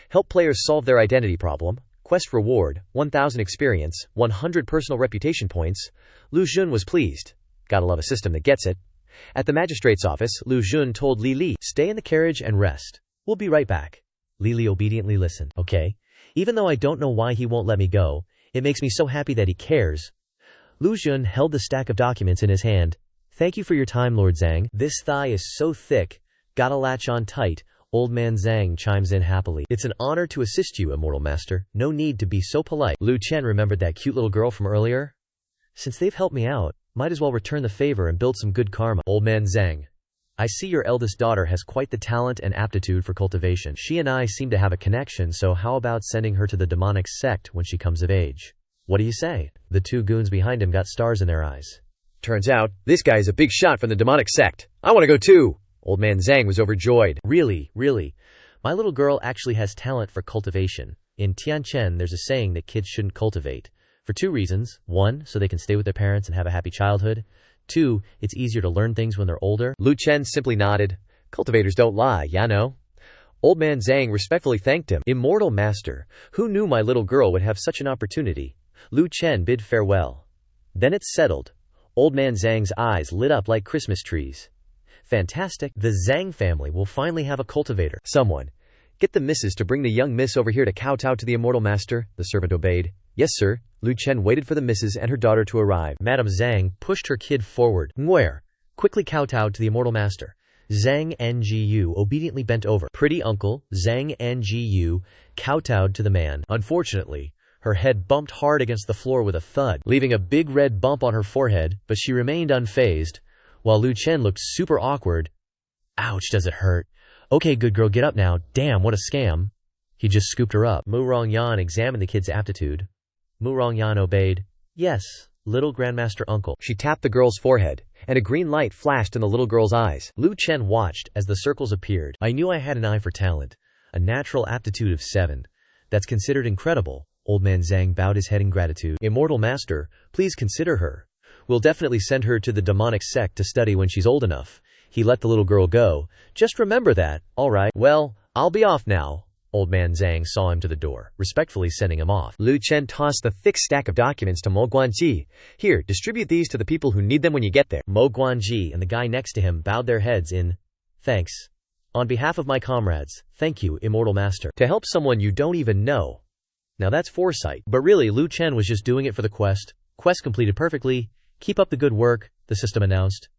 Help players solve their identity problem. Quest reward, 1,000 experience, 100 personal reputation points. Lu Xun was pleased. Gotta love a system that gets it. At the magistrate's office, Lu Xun told Li Li, Stay in the carriage and rest. We'll be right back. Li Li obediently listened. Okay. Even though I don't know why he won't let me go, it makes me so happy that he cares. Lu Xun held the stack of documents in his hand. Thank you for your time, Lord Zhang. This thigh is so thick. Gotta latch on tight. Old man Zhang chimes in happily. It's an honor to assist you, Immortal Master. No need to be so polite. Lu Chen remembered that cute little girl from earlier. Since they've helped me out, might as well return the favor and build some good karma. Old man Zhang. I see your eldest daughter has quite the talent and aptitude for cultivation. She and I seem to have a connection, so how about sending her to the demonic sect when she comes of age? What do you say? The two goons behind him got stars in their eyes. Turns out, this guy is a big shot from the demonic sect. I want to go too. Old man Zhang was overjoyed. Really? My little girl actually has talent for cultivation. In Tianchen, there's a saying that kids shouldn't cultivate. For two reasons. 1, so they can stay with their parents and have a happy childhood. 2, it's easier to learn things when they're older. Lu Chen simply nodded. Cultivators don't lie, ya know. Old man Zhang respectfully thanked him. Immortal Master, who knew my little girl would have such an opportunity? Lu Chen bid farewell. Then it's settled. Old man Zhang's eyes lit up like Christmas trees. Fantastic. The Zhang family will finally have a cultivator. Someone. Get the missus to bring the young miss over here to kowtow to the Immortal Master, the servant obeyed. Yes, sir. Lu Chen waited for the missus and her daughter to arrive. Madame Zhang pushed her kid forward. Ngware quickly kowtowed to the Immortal Master. Zhang Ngu obediently bent over. Pretty uncle, Zhang Ngu, kowtowed to the man. Unfortunately, her head bumped hard against the floor with a thud, leaving a big red bump on her forehead, but she remained unfazed, while Lu Chen looked super awkward. Ouch, does it hurt? Okay, good girl, get up now. Damn, what a scam. He just scooped her up. Mu Rongyan examined the kid's aptitude. Mu Rongyan obeyed. Yes, little Grandmaster Uncle. She tapped the girl's forehead, and a green light flashed in the little girl's eyes. Lu Chen watched as the circles appeared. I knew I had an eye for talent. A natural aptitude of 7. That's considered incredible. Old man Zhang bowed his head in gratitude. Immortal Master, please consider her. We'll definitely send her to the demonic sect to study when she's old enough. He let the little girl go. Just remember that. All right. Well, I'll be off now. Old man Zhang saw him to the door, respectfully sending him off. Lu Chen tossed the thick stack of documents to Mo Guanji. Here, distribute these to the people who need them when you get there. Mo Guanji and the guy next to him bowed their heads in thanks. On behalf of my comrades, thank you, Immortal Master. To help someone you don't even know. Now that's foresight. But really, Lu Chen was just doing it for the quest. Quest completed perfectly. Keep up the good work, the system announced.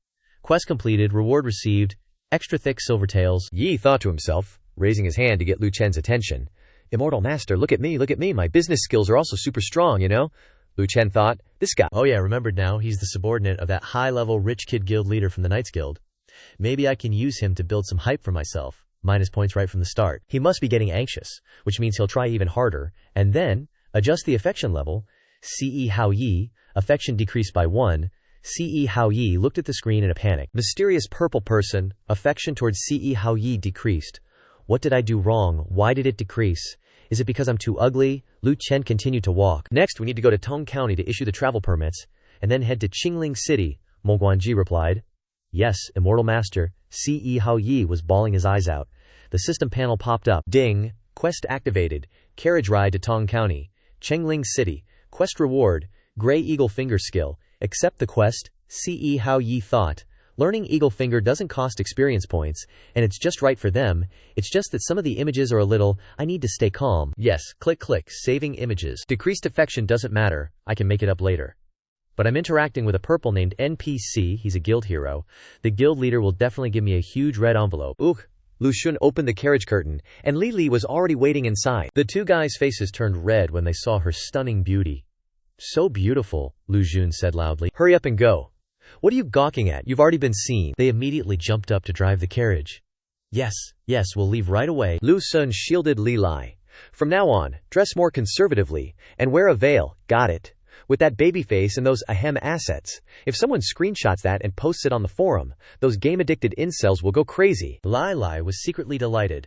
Quest completed, reward received, extra thick silvertails. Yi thought to himself, raising his hand to get Lu Chen's attention. Immortal Master, look at me, my business skills are also super strong, you know? Lu Chen thought. This guy. Oh yeah, remembered now, he's the subordinate of that high-level rich kid guild leader from the Knights Guild. Maybe I can use him to build some hype for myself. Minus points right from the start. He must be getting anxious, which means he'll try even harder, and then adjust the affection level. Ce Hao Yi, affection decreased by 1. Ce Hao Yi looked at the screen in a panic. Mysterious purple person, affection towards Ce Hao Yi decreased. What did I do wrong? Why did it decrease? Is it because I'm too ugly? Lu Chen continued to walk. Next, we need to go to Tong County to issue the travel permits, and then head to Qingling City, Mo Guanji replied. Yes, Immortal Master. Ce Hao Yi was bawling his eyes out. The system panel popped up. Ding. Quest activated. Carriage ride to Tong County. Qingling City. Quest reward. Gray Eagle Finger skill. Accept the quest. Ce Hao Yi thought. Learning Eagle Finger doesn't cost experience points, and it's just right for them. It's just that some of the images are a little, I need to stay calm. Yes, click, saving images. Decreased affection doesn't matter. I can make it up later. But I'm interacting with a purple named NPC, he's a guild hero. The guild leader will definitely give me a huge red envelope. Ugh. Lu Xun opened the carriage curtain, and Li Li was already waiting inside. The two guys' faces turned red when they saw her stunning beauty. So beautiful, Lu Xun said loudly. Hurry up and go. What are you gawking at? You've already been seen. They immediately jumped up to drive the carriage. Yes, we'll leave right away. Lu Xun shielded Li Li. From now on, dress more conservatively, and wear a veil, got it? With that baby face and those ahem assets, if someone screenshots that and posts it on the forum, those game-addicted incels will go crazy. Li Li was secretly delighted.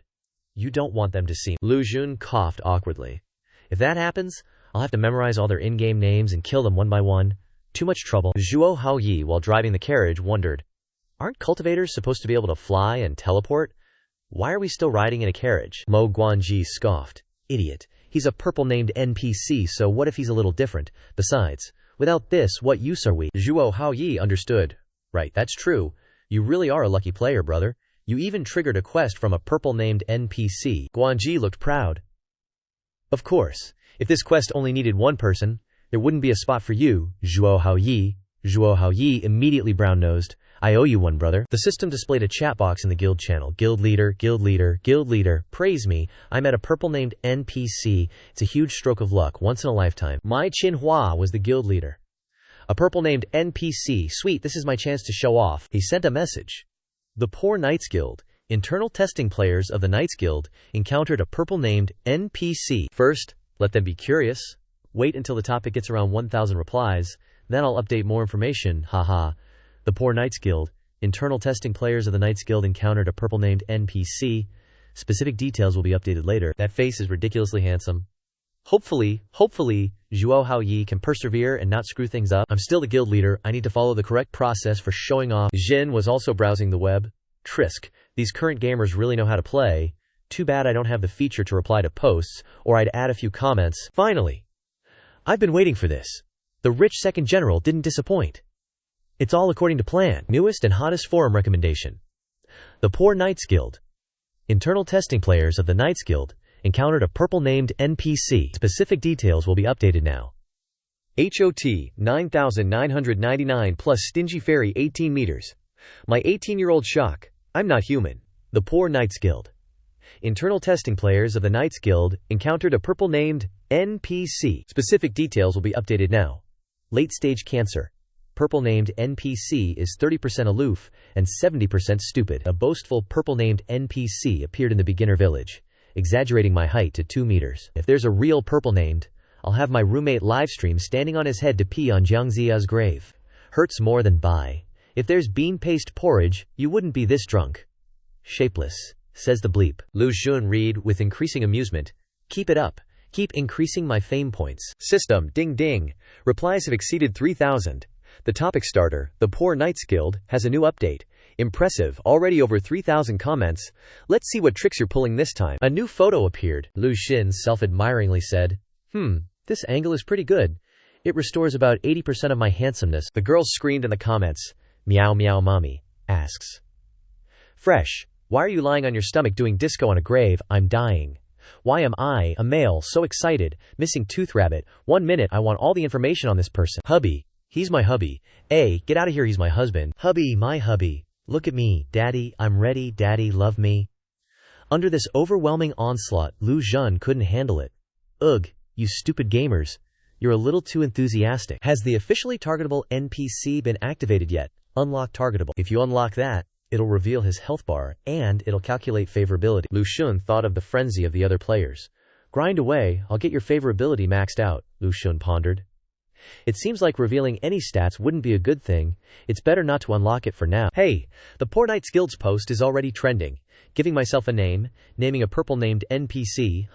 You don't want them to see. Lu Xun coughed awkwardly. If that happens, I'll have to memorize all their in-game names and kill them one by one. Too much trouble. Zhuo Haoyi, while driving the carriage, wondered, aren't cultivators supposed to be able to fly and teleport? Why are we still riding in a carriage? Mo Guanji scoffed. Idiot. He's a purple named NPC, so what if he's a little different? Besides, without this, what use are we? Zhuo Haoyi understood. Right, that's true. You really are a lucky player, brother. You even triggered a quest from a purple named NPC. Guanji looked proud. Of course, if this quest only needed one person, there wouldn't be a spot for you, Zhuo Haoyi. Zhuo Haoyi immediately brown-nosed. I owe you one, brother. The system displayed a chat box in the guild channel. Guild leader, praise me. I met a purple named NPC. It's a huge stroke of luck, once in a lifetime. My Manhwa was the guild leader. A purple named NPC. Sweet, this is my chance to show off. He sent a message. The poor Knights Guild. Internal testing players of the Knights Guild encountered a purple named NPC. First, let them be curious. Wait until the topic gets around 1,000 replies. Then I'll update more information. Haha. The poor Knights Guild. Internal testing players of the Knights Guild encountered a purple named NPC. Specific details will be updated later. That face is ridiculously handsome. Hopefully, Zhuo Haoyi can persevere and not screw things up. I'm still the guild leader. I need to follow the correct process for showing off. Jin was also browsing the web. Trisk. These current gamers really know how to play. Too bad I don't have the feature to reply to posts, or I'd add a few comments. Finally. I've been waiting for this. The rich second general didn't disappoint. It's all according to plan. Newest and hottest forum recommendation. The poor Knights Guild. Internal testing players of the Knights Guild encountered a purple named NPC. Specific details will be updated now. HOT 9,999 plus Stingy Fairy 18 meters. My 18-year-old shock. I'm not human. The poor Knights Guild. Internal testing players of the Knights Guild encountered a purple named NPC. Specific details will be updated now. Late-stage cancer. Purple named NPC is 30% aloof and 70% stupid. A boastful purple named NPC appeared in the beginner village, exaggerating my height to 2 meters. If there's a real purple named, I'll have my roommate livestream standing on his head to pee on Xianxia's grave. Hurts more than buy. If there's bean paste porridge, you wouldn't be this drunk. Shapeless, says the bleep. Lu Xun read with increasing amusement. Keep it up. Keep increasing my fame points. System, ding ding. Replies have exceeded 3,000. The topic starter, the poor Knights Guild, has a new update. Impressive, already over 3,000 comments. Let's see what tricks you're pulling this time. A new photo appeared. Lu Xun self-admiringly said, this angle is pretty good. It restores about 80% of my handsomeness. The girl screamed in the comments. Meow meow mommy. Asks. Fresh. Why are you lying on your stomach doing disco on a grave? I'm dying. Why am I, a male, so excited? Missing tooth rabbit. 1 minute, I want all the information on this person. Hubby. He's my hubby. Get out of here, he's my husband. Hubby, my hubby. Look at me, daddy, I'm ready, daddy, love me. Under this overwhelming onslaught, Lu Xun couldn't handle it. Ugh, you stupid gamers. You're a little too enthusiastic. Has the officially targetable NPC been activated yet? Unlock targetable. If you unlock that, it'll reveal his health bar, and it'll calculate favorability. Lu Xun thought of the frenzy of the other players. Grind away, I'll get your favorability maxed out, Lu Xun pondered. It seems like revealing any stats wouldn't be a good thing. It's better not to unlock it for now. Hey, the Poor Knight's Guild's post is already trending. Giving myself a name, naming a purple named NPC,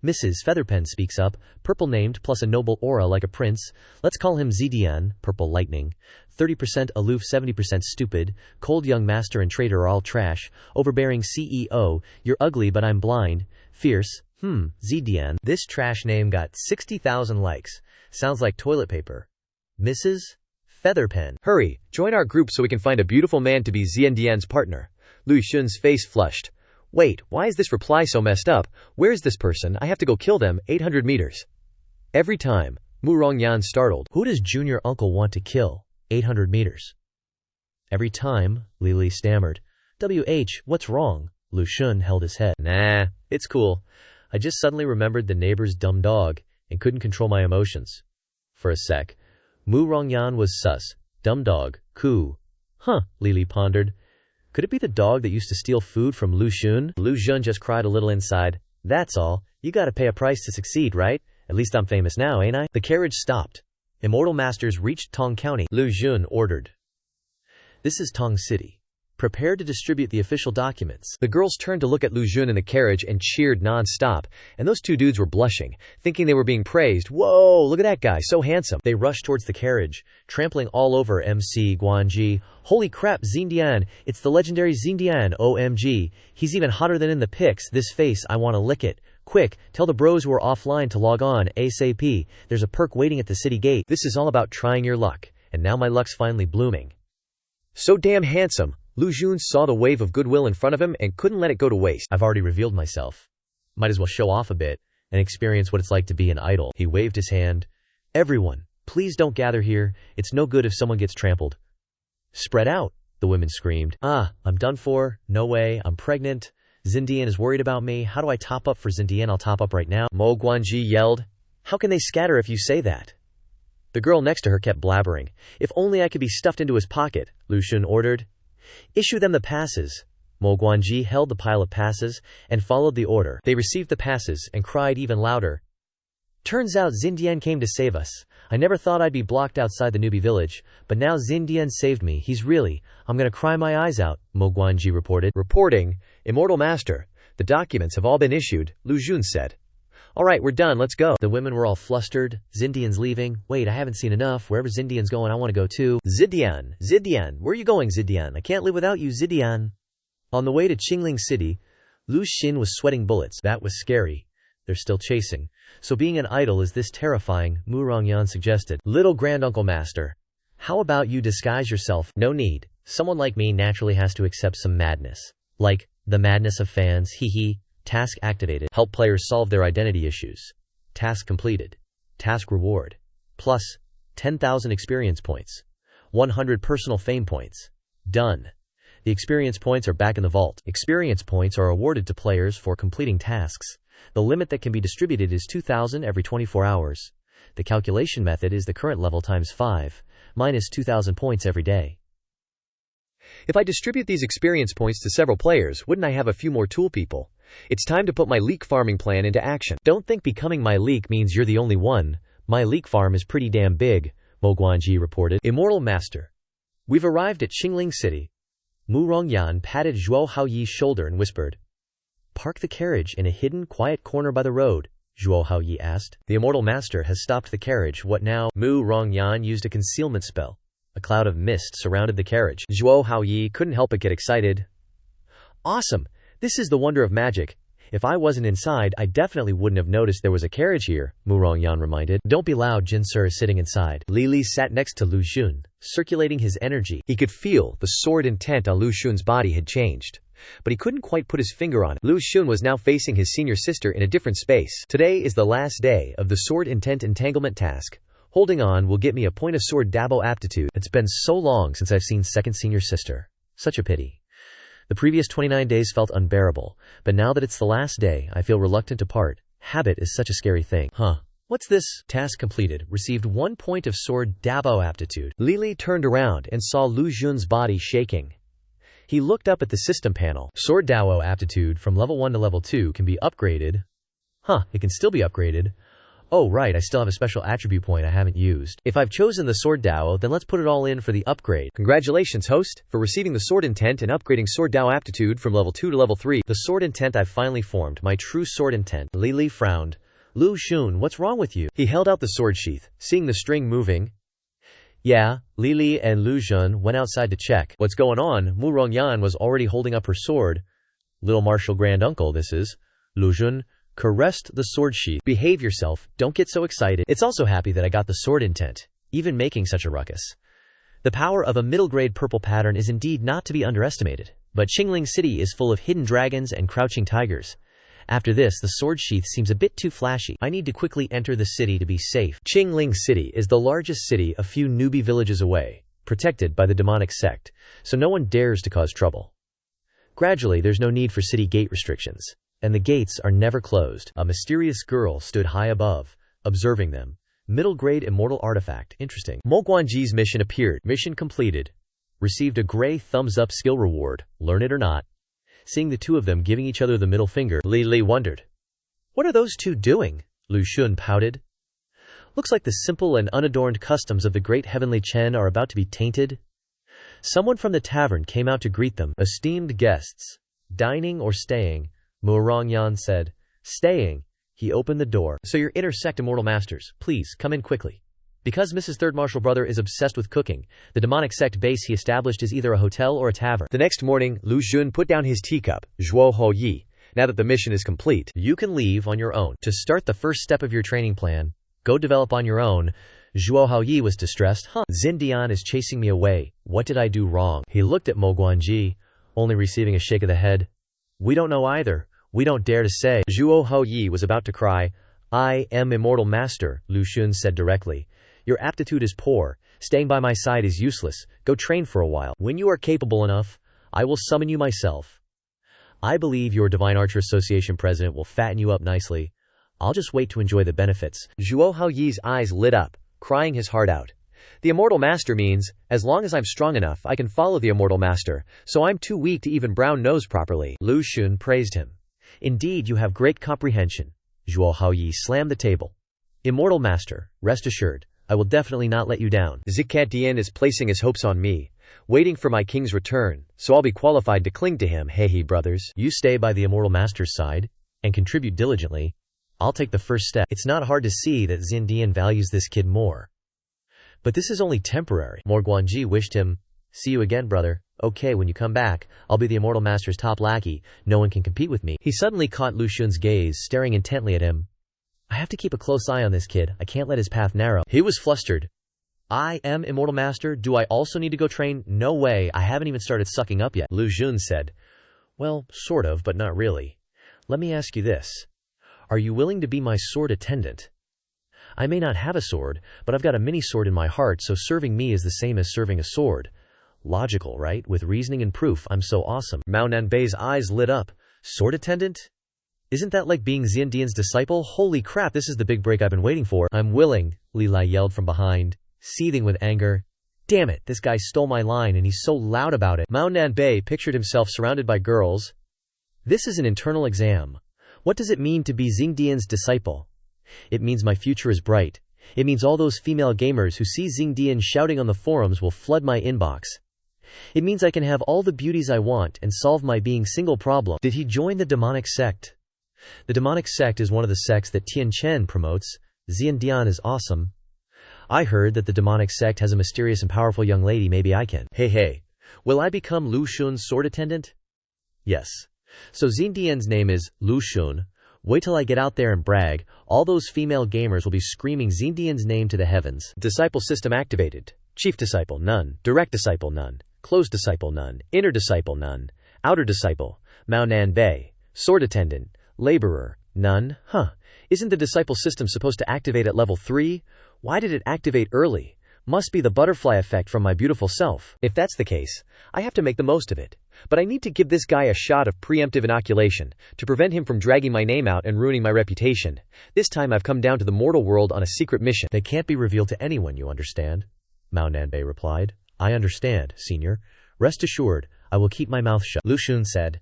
Mrs. Featherpen speaks up, purple named plus a noble aura like a prince. Let's call him Zidian, purple lightning. 30% aloof, 70% stupid. Cold young master and traitor are all trash. Overbearing CEO, you're ugly but I'm blind. Fierce, Zidian. This trash name got 60,000 likes. Sounds like toilet paper. Mrs. Featherpen. Hurry, join our group so we can find a beautiful man to be Zidian's partner. Lu Xun's face flushed. Wait, why is this reply so messed up? Where's this person? I have to go kill them. 800 meters. Every time. Mu Rongyan startled. Who does junior uncle want to kill? 800 meters. Every time, Lily stammered. What's wrong? Lu Xun held his head. Nah, it's cool. I just suddenly remembered the neighbor's dumb dog and couldn't control my emotions. For a sec, Mu Rongyan was sus. Dumb dog. Coo. Lily pondered. Could it be the dog that used to steal food from Lu Xun? Lu Xun just cried a little inside. That's all. You gotta pay a price to succeed, right? At least I'm famous now, ain't I? The carriage stopped. Immortal Masters reached Tong County. Lu Xun ordered. This is Tong City. Prepare to distribute the official documents. The girls turned to look at Lu Xun in the carriage and cheered non-stop, and those two dudes were blushing, thinking they were being praised. Whoa, look at that guy, so handsome. They rushed towards the carriage, trampling all over MC Guanji. Holy crap, Xindian, it's the legendary Xindian, OMG. He's even hotter than in the pics. This face, I wanna lick it. Quick, tell the bros who are offline to log on, ASAP. There's a perk waiting at the city gate. This is all about trying your luck, and now my luck's finally blooming. So damn handsome. Lu Xun saw the wave of goodwill in front of him and couldn't let it go to waste. I've already revealed myself. Might as well show off a bit and experience what it's like to be an idol. He waved his hand. Everyone, please don't gather here. It's no good if someone gets trampled. Spread out, the women screamed. I'm done for. No way, I'm pregnant. Xindian is worried about me. How do I top up for Xindian? I'll top up right now. Mo Guanji yelled. How can they scatter if you say that? The girl next to her kept blabbering. If only I could be stuffed into his pocket, Lu Xun ordered. Issue them the passes. Mo Guanji held the pile of passes and followed the order. They received the passes and cried even louder. Turns out Xindian came to save us. I never thought I'd be blocked outside the newbie village, but now Xindian saved me. I'm gonna cry my eyes out, Mo Guanji reported. Reporting, Immortal Master, the documents have all been issued, Lu Xun said. All right, we're done, let's go. The women were all flustered. Xindian's leaving. Wait, I haven't seen enough. Wherever Xindian's going, I want to go too. Zidian, where are you going, Zidian? I can't live without you, Zidian. On the way to Qingling City, Lu Xun was sweating bullets. That was scary. They're still chasing. So being an idol is this terrifying, Mu Rongyan suggested. Little granduncle master, how about you disguise yourself? No need. Someone like me naturally has to accept some madness. Like, the madness of fans, hee. Task activated. Help players solve their identity issues. Task completed. Task reward. Plus 10,000 experience points. 100 personal fame points. Done. The experience points are back in the vault. Experience points are awarded to players for completing tasks. The limit that can be distributed is 2,000 every 24 hours. The calculation method is the current level times 5, minus 2,000 points every day. If I distribute these experience points to several players, wouldn't I have a few more tool people? It's time to put my leek farming plan into action. Don't think becoming my leek means you're the only one. My leek farm is pretty damn big, Mo Guanji reported. Immortal Master. We've arrived at Qingling City. Mu Rongyan patted Zhuo Haoyi's shoulder and whispered. Park the carriage in a hidden, quiet corner by the road, Zhuo Haoyi asked. The Immortal Master has stopped the carriage. What now? Mu Rongyan used a concealment spell. A cloud of mist surrounded the carriage. Zhuo Haoyi couldn't help but get excited. Awesome! This is the wonder of magic. If I wasn't inside, I definitely wouldn't have noticed there was a carriage here, Mu Rongyan reminded. Don't be loud, Jin Sir is sitting inside. Li Li sat next to Lu Xun, circulating his energy. He could feel the sword intent on Lu Xun's body had changed, but he couldn't quite put his finger on it. Lu Xun was now facing his senior sister in a different space. Today is the last day of the sword intent entanglement task. Holding on will get me a point of sword dabo aptitude. It's been so long since I've seen second senior sister. Such a pity. The previous 29 days felt unbearable, but now that it's the last day, I feel reluctant to part. Habit is such a scary thing. What's this? Task completed. Received 1 point of sword Dabo aptitude. Li Li turned around and saw Lu Xun's body shaking. He looked up at the system panel. Sword Dao aptitude from level 1 to level 2 can be upgraded. It can still be upgraded. Oh right, I still have a special attribute point I haven't used. If I've chosen the Sword Dao, then let's put it all in for the upgrade. Congratulations, host, for receiving the Sword Intent and upgrading Sword Dao aptitude from level 2 to level 3. The Sword Intent I've finally formed, my true Sword Intent. Li Li frowned. Lu Xun, what's wrong with you? He held out the sword sheath, seeing the string moving. Yeah, Li Li and Lu Xun went outside to check. What's going on? Mu Rongyan was already holding up her sword. Little Marshal Grand Uncle, this is. Lu Xun caressed the sword sheath. Behave yourself, don't get so excited. It's also happy that I got the sword intent, even making such a ruckus. The power of a middle-grade purple pattern is indeed not to be underestimated, but Qingling City is full of hidden dragons and crouching tigers. After this, the sword sheath seems a bit too flashy. I need to quickly enter the city to be safe. Qingling City is the largest city a few newbie villages away, protected by the demonic sect, so no one dares to cause trouble. Gradually, there's no need for city gate restrictions, and the gates are never closed. A mysterious girl stood high above, observing them. Middle-grade immortal artifact. Interesting. Mo Guanji's mission appeared. Mission completed. Received a gray thumbs-up skill reward, learn it or not. Seeing the two of them giving each other the middle finger, Li Li wondered. What are those two doing? Lu Xun pouted. Looks like the simple and unadorned customs of the great heavenly Chen are about to be tainted. Someone from the tavern came out to greet them. Esteemed guests. Dining or staying? Mu Rongyan said. Staying. He opened the door. So your inner sect immortal masters, please, come in quickly. Because Mrs. Third Martial Brother is obsessed with cooking, the demonic sect base he established is either a hotel or a tavern. The next morning, Lu Xun put down his teacup, Zhuo Ho Yi. Now that the mission is complete, you can leave on your own. To start the first step of your training plan, go develop on your own. Zhuo Hao Yi was distressed. Xindian is chasing me away. What did I do wrong? He looked at Mo Guanji, only receiving a shake of the head. We don't know either. We don't dare to say. Zhuo Hao Yi was about to cry. I am immortal master, Lu Xun said directly. Your aptitude is poor. Staying by my side is useless. Go train for a while. When you are capable enough, I will summon you myself. I believe your Divine Archer Association president will fatten you up nicely. I'll just wait to enjoy the benefits. Zhuo Hao Yi's eyes lit up, crying his heart out. The immortal master means, as long as I'm strong enough, I can follow the immortal master, so I'm too weak to even brown nose properly. Lu Xun praised him. Indeed, you have great comprehension. Zhuo Hao Yi slammed the table. Immortal master, rest assured, I will definitely not let you down. Zikat Dian is placing his hopes on me, waiting for my king's return, so I'll be qualified to cling to him. Hey brothers. You stay by the immortal master's side, and contribute diligently. I'll take the first step. It's not hard to see that Xindian values this kid more. But this is only temporary. Mo Guanji wished him, see you again, brother. Okay, when you come back, I'll be the immortal master's top lackey. No one can compete with me. He suddenly caught Lu Xun's gaze, staring intently at him. I have to keep a close eye on this kid. I can't let his path narrow. He was flustered. I am immortal master. Do I also need to go train? No way. I haven't even started sucking up yet. Lu Xun said. Well, sort of, but not really. Let me ask you this. Are you willing to be my sword attendant? I may not have a sword, but I've got a mini sword in my heart, so serving me is the same as serving a sword. Logical, right? With reasoning and proof, I'm so awesome. Mao Nanbei's eyes lit up. Sword attendant? Isn't that like being Xindian's disciple? Holy crap, this is the big break I've been waiting for. I'm willing, Li Lai yelled from behind, seething with anger. Damn it, this guy stole my line and he's so loud about it. Mao Nanbei pictured himself surrounded by girls. This is an internal exam. What does it mean to be Xingdian's disciple? It means my future is bright. It means all those female gamers who see Xingdian shouting on the forums will flood my inbox. It means I can have all the beauties I want and solve my being single problem. Did he join the demonic sect? The demonic sect is one of the sects that Tian Chen promotes. Xindian is awesome. I heard that the demonic sect has a mysterious and powerful young lady. Maybe I can. Hey. Will I become Lu Xun's sword attendant? Yes. So Xindian's name is Lu Xun. Wait till I get out there and brag. All those female gamers will be screaming Xindian's name to the heavens. Disciple system activated. Chief disciple, none. Direct disciple, none. Closed disciple, none. Inner disciple, none. Outer disciple. Mao Nanbei. Sword attendant. Laborer. None. Isn't the disciple system supposed to activate at level 3? Why did it activate early? Must be the butterfly effect from my beautiful self. If that's the case, I have to make the most of it. But I need to give this guy a shot of preemptive inoculation, to prevent him from dragging my name out and ruining my reputation. This time I've come down to the mortal world on a secret mission. They can't be revealed to anyone, you understand? Mao Nanbei replied. I understand, senior. Rest assured, I will keep my mouth shut, Lu Xun said.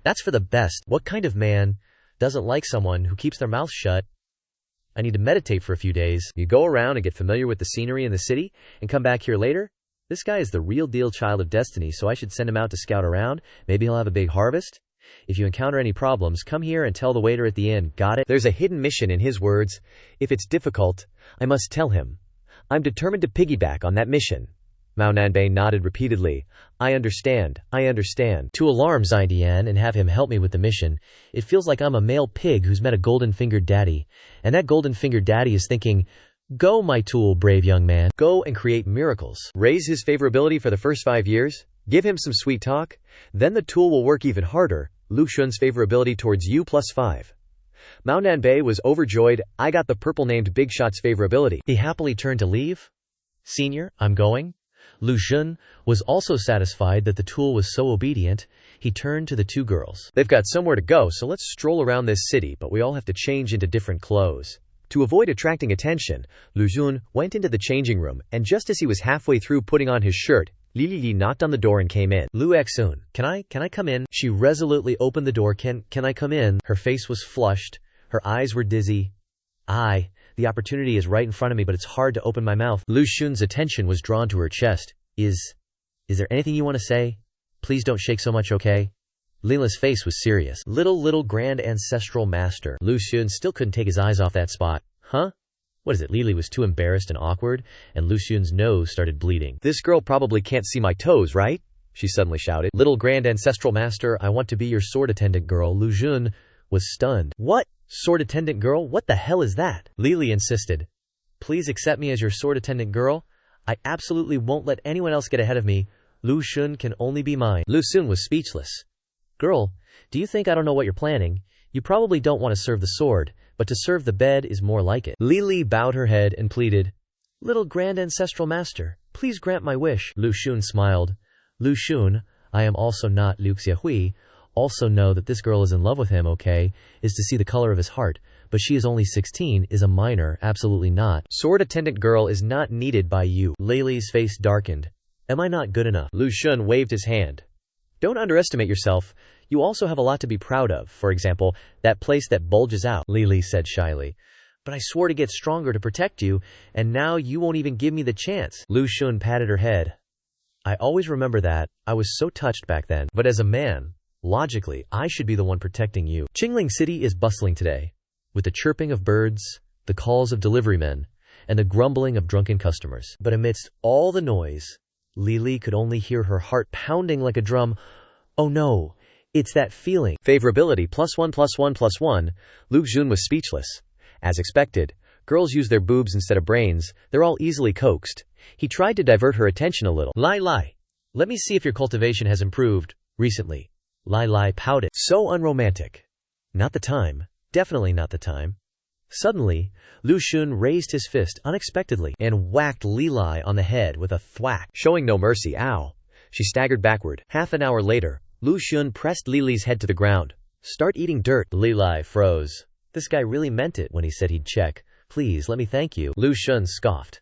That's for the best. What kind of man doesn't like someone who keeps their mouth shut? I need to meditate for a few days. You go around and get familiar with the scenery in the city and come back here later? This guy is the real deal child of destiny, so I should send him out to scout around. Maybe he'll have a big harvest. If you encounter any problems, come here and tell the waiter at the inn. Got it? There's a hidden mission in his words. If it's difficult, I must tell him. I'm determined to piggyback on that mission. Mao Nanbei nodded repeatedly. I understand. To alarm Xidian and have him help me with the mission, it feels like I'm a male pig who's met a golden-fingered daddy. And that golden-fingered daddy is thinking, go, my tool, brave young man. Go and create miracles. Raise his favorability for the first 5 years. Give him some sweet talk. Then the tool will work even harder. Lu Xun's favorability towards you +5. Mao Nanbei was overjoyed. I got the purple-named Big Shot's favorability. He happily turned to leave. Senior, I'm going. Lu Xun was also satisfied that the tool was so obedient. He turned to the two girls. They've got somewhere to go, so let's stroll around this city, but we all have to change into different clothes. To avoid attracting attention, Lu Xun went into the changing room, and just as he was halfway through putting on his shirt, Li Li knocked on the door and came in. Lu Xun, can I come in? She resolutely opened the door. Can I come in? Her face was flushed. Her eyes were dizzy. The opportunity is right in front of me, but it's hard to open my mouth. Lu Xun's attention was drawn to her chest. Is there anything you want to say? Please don't shake so much, okay? Lila's face was serious. Little grand ancestral master. Lu Xun still couldn't take his eyes off that spot. Huh? What is it? Lili was too embarrassed and awkward, and Lu Xun's nose started bleeding. This girl probably can't see my toes, right? She suddenly shouted. Little grand ancestral master, I want to be your sword attendant girl. Lu Xun was stunned. What? Sword attendant girl? What the hell is that? Lili insisted. Please accept me as your sword attendant girl. I absolutely won't let anyone else get ahead of me. Lu Xun can only be mine. Lu Xun was speechless. Girl, do you think I don't know what you're planning? You probably don't want to serve the sword, but to serve the bed is more like it. Lili bowed her head and pleaded, Little grand ancestral master, please grant my wish. Lu Xun smiled. Lu Xun, I am also not Liu Xiahui. Also know that this girl is in love with him, okay, is to see the color of his heart, but she is only 16, is a minor, absolutely not. Sword attendant girl is not needed by you. Lili's face darkened. Am I not good enough? Lu Xun waved his hand. Don't underestimate yourself. You also have a lot to be proud of. For example, that place that bulges out, Lili said shyly. But I swore to get stronger to protect you, and now you won't even give me the chance. Lu Xun patted her head. I always remember that. I was so touched back then. But as a man, logically, I should be the one protecting you. Qingling City is bustling today, with the chirping of birds, the calls of deliverymen, and the grumbling of drunken customers. But amidst all the noise, Lili could only hear her heart pounding like a drum. Oh no, it's that feeling. Favorability +1+1+1. Lu Xun was speechless. As expected, girls use their boobs instead of brains. They're all easily coaxed. He tried to divert her attention a little. Lai, let me see if your cultivation has improved recently. Lai pouted. So unromantic. Not the time. Definitely not the time. Suddenly, Lu Xun raised his fist unexpectedly and whacked Lili on the head with a thwack. Showing no mercy, ow. She staggered backward. Half an hour later, Lu Xun pressed Lili's head to the ground. Start eating dirt. Lili froze. This guy really meant it when he said he'd check. Please, let me thank you. Lu Xun scoffed.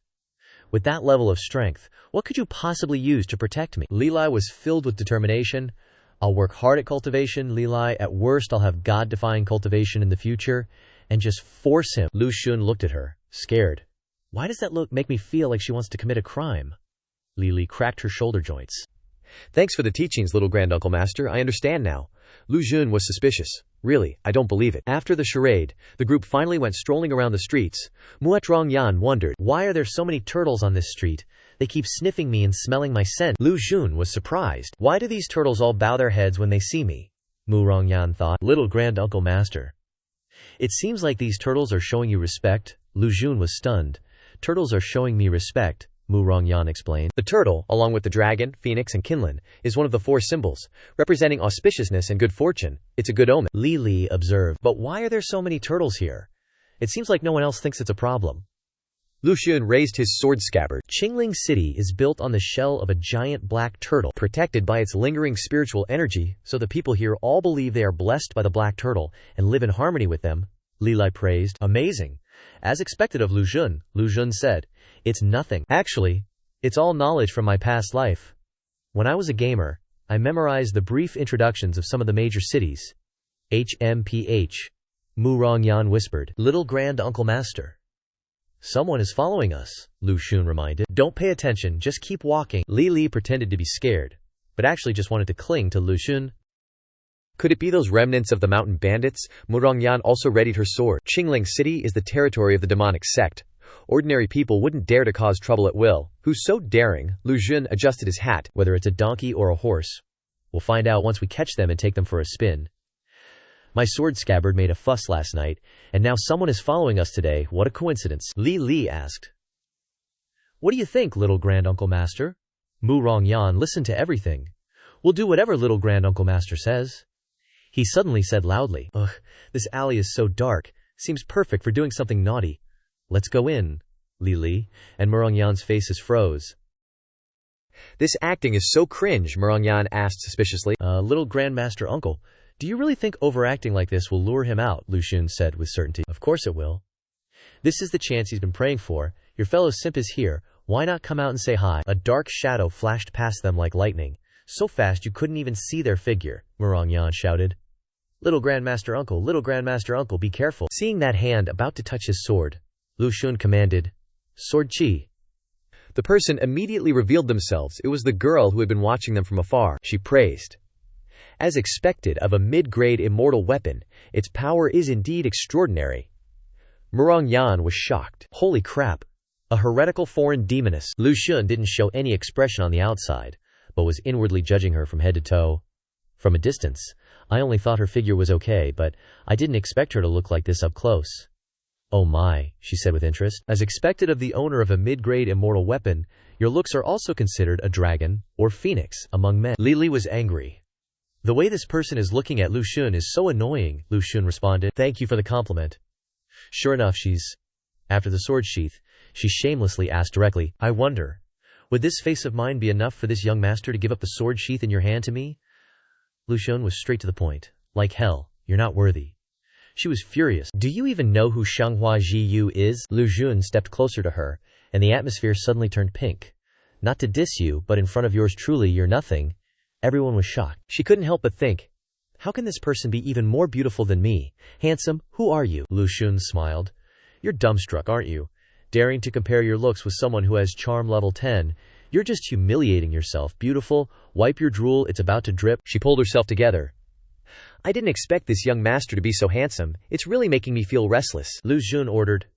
With that level of strength, what could you possibly use to protect me? Lili was filled with determination. I'll work hard at cultivation, Lili. At worst, I'll have God-defying cultivation in the future. And just force him. Lu Xun looked at her, scared. Why does that look make me feel like she wants to commit a crime? Lili cracked her shoulder joints. Thanks for the teachings, little granduncle master. I understand now. Lu Xun was suspicious. Really, I don't believe it. After the charade, the group finally went strolling around the streets. Muetrong Yan wondered, why are there so many turtles on this street? They keep sniffing me and smelling my scent. Lu Xun was surprised. Why do these turtles all bow their heads when they see me? Mu Rongyan thought. Little granduncle master. It seems like these turtles are showing you respect. Lu Xun was stunned. Turtles are showing me respect, Mu Rongyan explained. The turtle, along with the dragon, phoenix, and kinlan, is one of the 4 symbols, representing auspiciousness and good fortune. It's a good omen. Lili observed. But why are there so many turtles here? It seems like no one else thinks it's a problem. Lu Xun raised his sword scabbard. Qingling City is built on the shell of a giant black turtle, protected by its lingering spiritual energy, so the people here all believe they are blessed by the black turtle and live in harmony with them, Li Li praised. Amazing. As expected of Lu Xun said, it's nothing. Actually, it's all knowledge from my past life. When I was a gamer, I memorized the brief introductions of some of the major cities. HMPH. Mu Rongyan whispered. Little Grand Uncle Master. Someone is following us, Lu Xun reminded. Don't pay attention, just keep walking. Li Li pretended to be scared, but actually just wanted to cling to Lu Xun. Could it be those remnants of the mountain bandits? Mu Rongyan also readied her sword. Qingling City is the territory of the demonic sect. Ordinary people wouldn't dare to cause trouble at will. Who's so daring? Lu Xun adjusted his hat. Whether it's a donkey or a horse, we'll find out once we catch them and take them for a spin. My sword scabbard made a fuss last night, and now someone is following us today. What a coincidence. Li Li asked. What do you think, little Grand Uncle Master? Mu Rongyan listened to everything. We'll do whatever little Grand Uncle Master says. He suddenly said loudly, Ugh, this alley is so dark. Seems perfect for doing something naughty. Let's go in, Li Li, and Mu Rongyan's faces froze. This acting is so cringe, Mu Rongyan asked suspiciously. Little Grandmaster Uncle, do you really think overacting like this will lure him out? Lu Xun said with certainty. Of course it will. This is the chance he's been praying for. Your fellow simp is here. Why not come out and say hi? A dark shadow flashed past them like lightning. So fast you couldn't even see their figure, Mu Rongyan shouted. Little Grandmaster Uncle, be careful. Seeing that hand about to touch his sword, Lu Xun commanded, Sword Chi. The person immediately revealed themselves. It was the girl who had been watching them from afar. She praised. As expected of a mid-grade immortal weapon, its power is indeed extraordinary. Mu Rongyan was shocked. Holy crap. A heretical foreign demoness. Lu Xun didn't show any expression on the outside, but was inwardly judging her from head to toe. From a distance, I only thought her figure was okay, but I didn't expect her to look like this up close. Oh my, she said with interest. As expected of the owner of a mid-grade immortal weapon, your looks are also considered a dragon or phoenix among men. Li Li was angry. The way this person is looking at Lu Xun is so annoying, Lu Xun responded. Thank you for the compliment. Sure enough, after the sword sheath, she shamelessly asked directly, I wonder, would this face of mine be enough for this young master to give up the sword sheath in your hand to me? Lu Xun was straight to the point. Like hell, you're not worthy. She was furious. Do you even know who Xianghua Jiyu is? Lu Xun stepped closer to her, and the atmosphere suddenly turned pink. Not to diss you, but in front of yours truly you're nothing. Everyone was shocked. She couldn't help but think, how can this person be even more beautiful than me? Handsome, who are you? Lu Xun smiled. You're dumbstruck, aren't you? Daring to compare your looks with someone who has charm level 10. You're just humiliating yourself. Beautiful, wipe your drool, it's about to drip. She pulled herself together. I didn't expect this young master to be so handsome. It's really making me feel restless. Lu Xun ordered.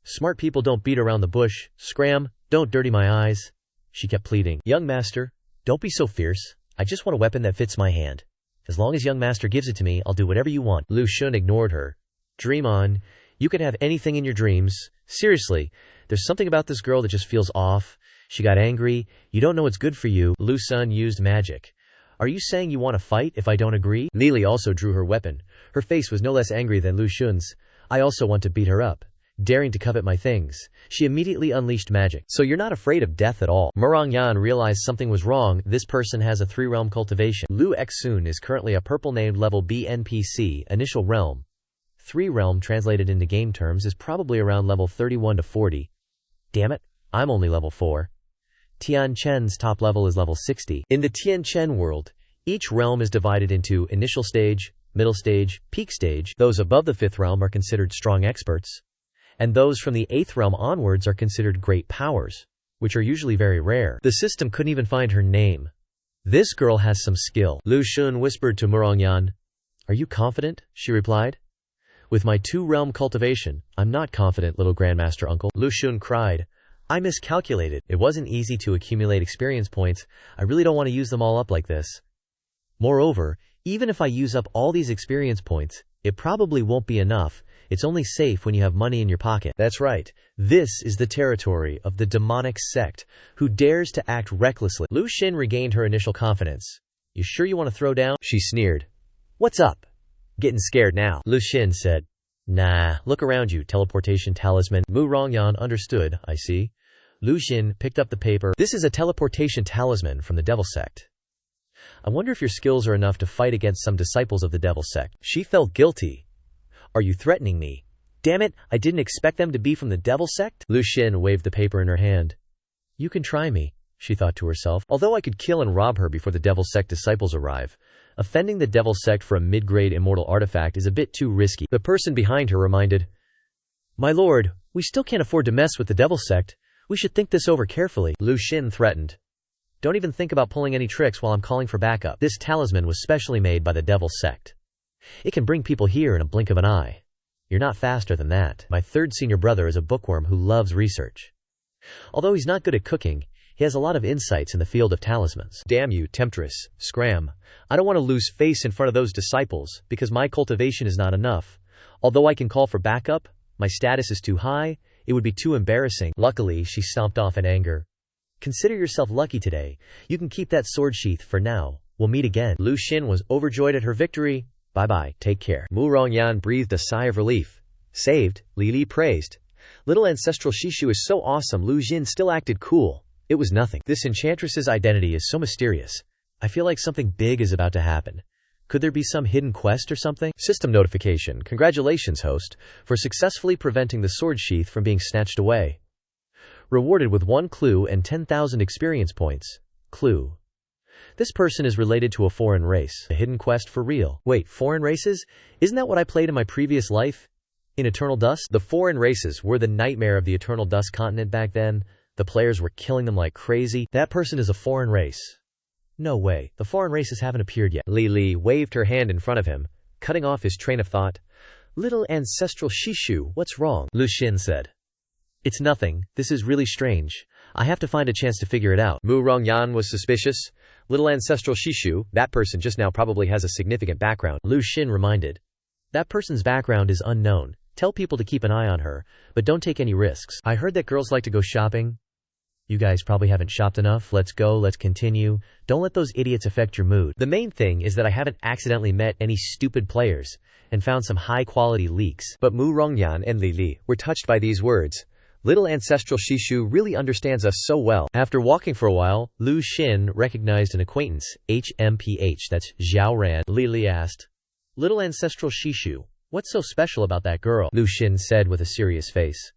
Smart people don't beat around the bush. Scram, don't dirty my eyes. She kept pleading. Young master, don't be so fierce. I just want a weapon that fits my hand. As long as young master gives it to me, I'll do whatever you want. Lu Xun ignored her. Dream on. You can have anything in your dreams. Seriously, there's something about this girl that just feels off. She got angry. You don't know what's good for you. Lu Xun used magic. Are you saying you want to fight if I don't agree? Li Li also drew her weapon. Her face was no less angry than Lu Xun's. I also want to beat her up. Daring to covet my things. She immediately unleashed magic. So you're not afraid of death at all. Mu Rongyan realized something was wrong. This person has a 3-realm cultivation. Lu Xun is currently a purple named level B NPC, initial realm. 3-realm translated into game terms is probably around level 31 to 40. Damn it, I'm only level 4. Tian Chen's top level is level 60. In the Tian Chen world, each realm is divided into initial stage, middle stage, peak stage. Those above the 5th realm are considered strong experts, and those from the 8th realm onwards are considered great powers, which are usually very rare. The system couldn't even find her name. This girl has some skill. Lu Xun whispered to Mu Rongyan. Are you confident? She replied. With my 2-realm cultivation, I'm not confident, little Grandmaster Uncle. Lu Xun cried. I miscalculated. It wasn't easy to accumulate experience points. I really don't want to use them all up like this. Moreover, even if I use up all these experience points, it probably won't be enough. It's only safe when you have money in your pocket. That's right. This is the territory of the demonic sect, who dares to act recklessly. Lu Xun regained her initial confidence. You sure you want to throw down? She sneered. What's up? Getting scared now, Lu Xun said. Nah, look around you, teleportation talisman. Mu Rongyan understood, I see. Lu Xin picked up the paper. This is a teleportation talisman from the Devil Sect. I wonder if your skills are enough to fight against some disciples of the Devil Sect. She felt guilty. Are you threatening me? Damn it, I didn't expect them to be from the Devil Sect? Lu Xin waved the paper in her hand. You can try me, she thought to herself. Although I could kill and rob her before the Devil Sect disciples arrive, offending the Devil Sect for a mid-grade immortal artifact is a bit too risky. The person behind her reminded, My lord, we still can't afford to mess with the Devil Sect. We should think this over carefully. Lu Xin threatened. Don't even think about pulling any tricks while I'm calling for backup. This talisman was specially made by the Devil Sect. It can bring people here in a blink of an eye. You're not faster than that. My third senior brother is a bookworm who loves research. Although he's not good at cooking, he has a lot of insights in the field of talismans. Damn you, temptress, scram. I don't want to lose face in front of those disciples, because my cultivation is not enough. Although I can call for backup, my status is too high, it would be too embarrassing. Luckily, she stomped off in anger. Consider yourself lucky today. You can keep that sword sheath for now. We'll meet again. Lu Xin was overjoyed at her victory. Bye-bye, take care. Mu Rongyan breathed a sigh of relief. Saved, Li Li praised. Little ancestral Shishu is so awesome. Lu Xin still acted cool. It was nothing. This enchantress's identity is so mysterious. I feel like something big is about to happen. Could there be some hidden quest or something? System notification. Congratulations, host, for successfully preventing the sword sheath from being snatched away. Rewarded with 1 clue and 10,000 experience points. Clue. This person is related to a foreign race. A hidden quest for real. Wait, foreign races? Isn't that what I played in my previous life? In Eternal Dust? The foreign races were the nightmare of the Eternal Dust continent back then. The players were killing them like crazy. That person is a foreign race. No way, the foreign races haven't appeared yet. Li Li waved her hand in front of him, cutting off his train of thought. Little ancestral Shishu, what's wrong? Lu Xin said. It's nothing, this is really strange. I have to find a chance to figure it out. Mu Rongyan was suspicious. Little ancestral Shishu, that person just now probably has a significant background. Lu Xin reminded. That person's background is unknown. Tell people to keep an eye on her, but don't take any risks. I heard that girls like to go shopping. You guys probably haven't shopped enough. Let's go, let's continue. Don't let those idiots affect your mood. The main thing is that I haven't accidentally met any stupid players and found some high-quality leaks. But Mu Rongyan and Li Li were touched by these words. Little ancestral Shishu really understands us so well. After walking for a while, Lu Xin recognized an acquaintance, HMPH, that's Zhao Ran. Li Li asked, Little ancestral Shishu, what's so special about that girl? Lu Xin said with a serious face.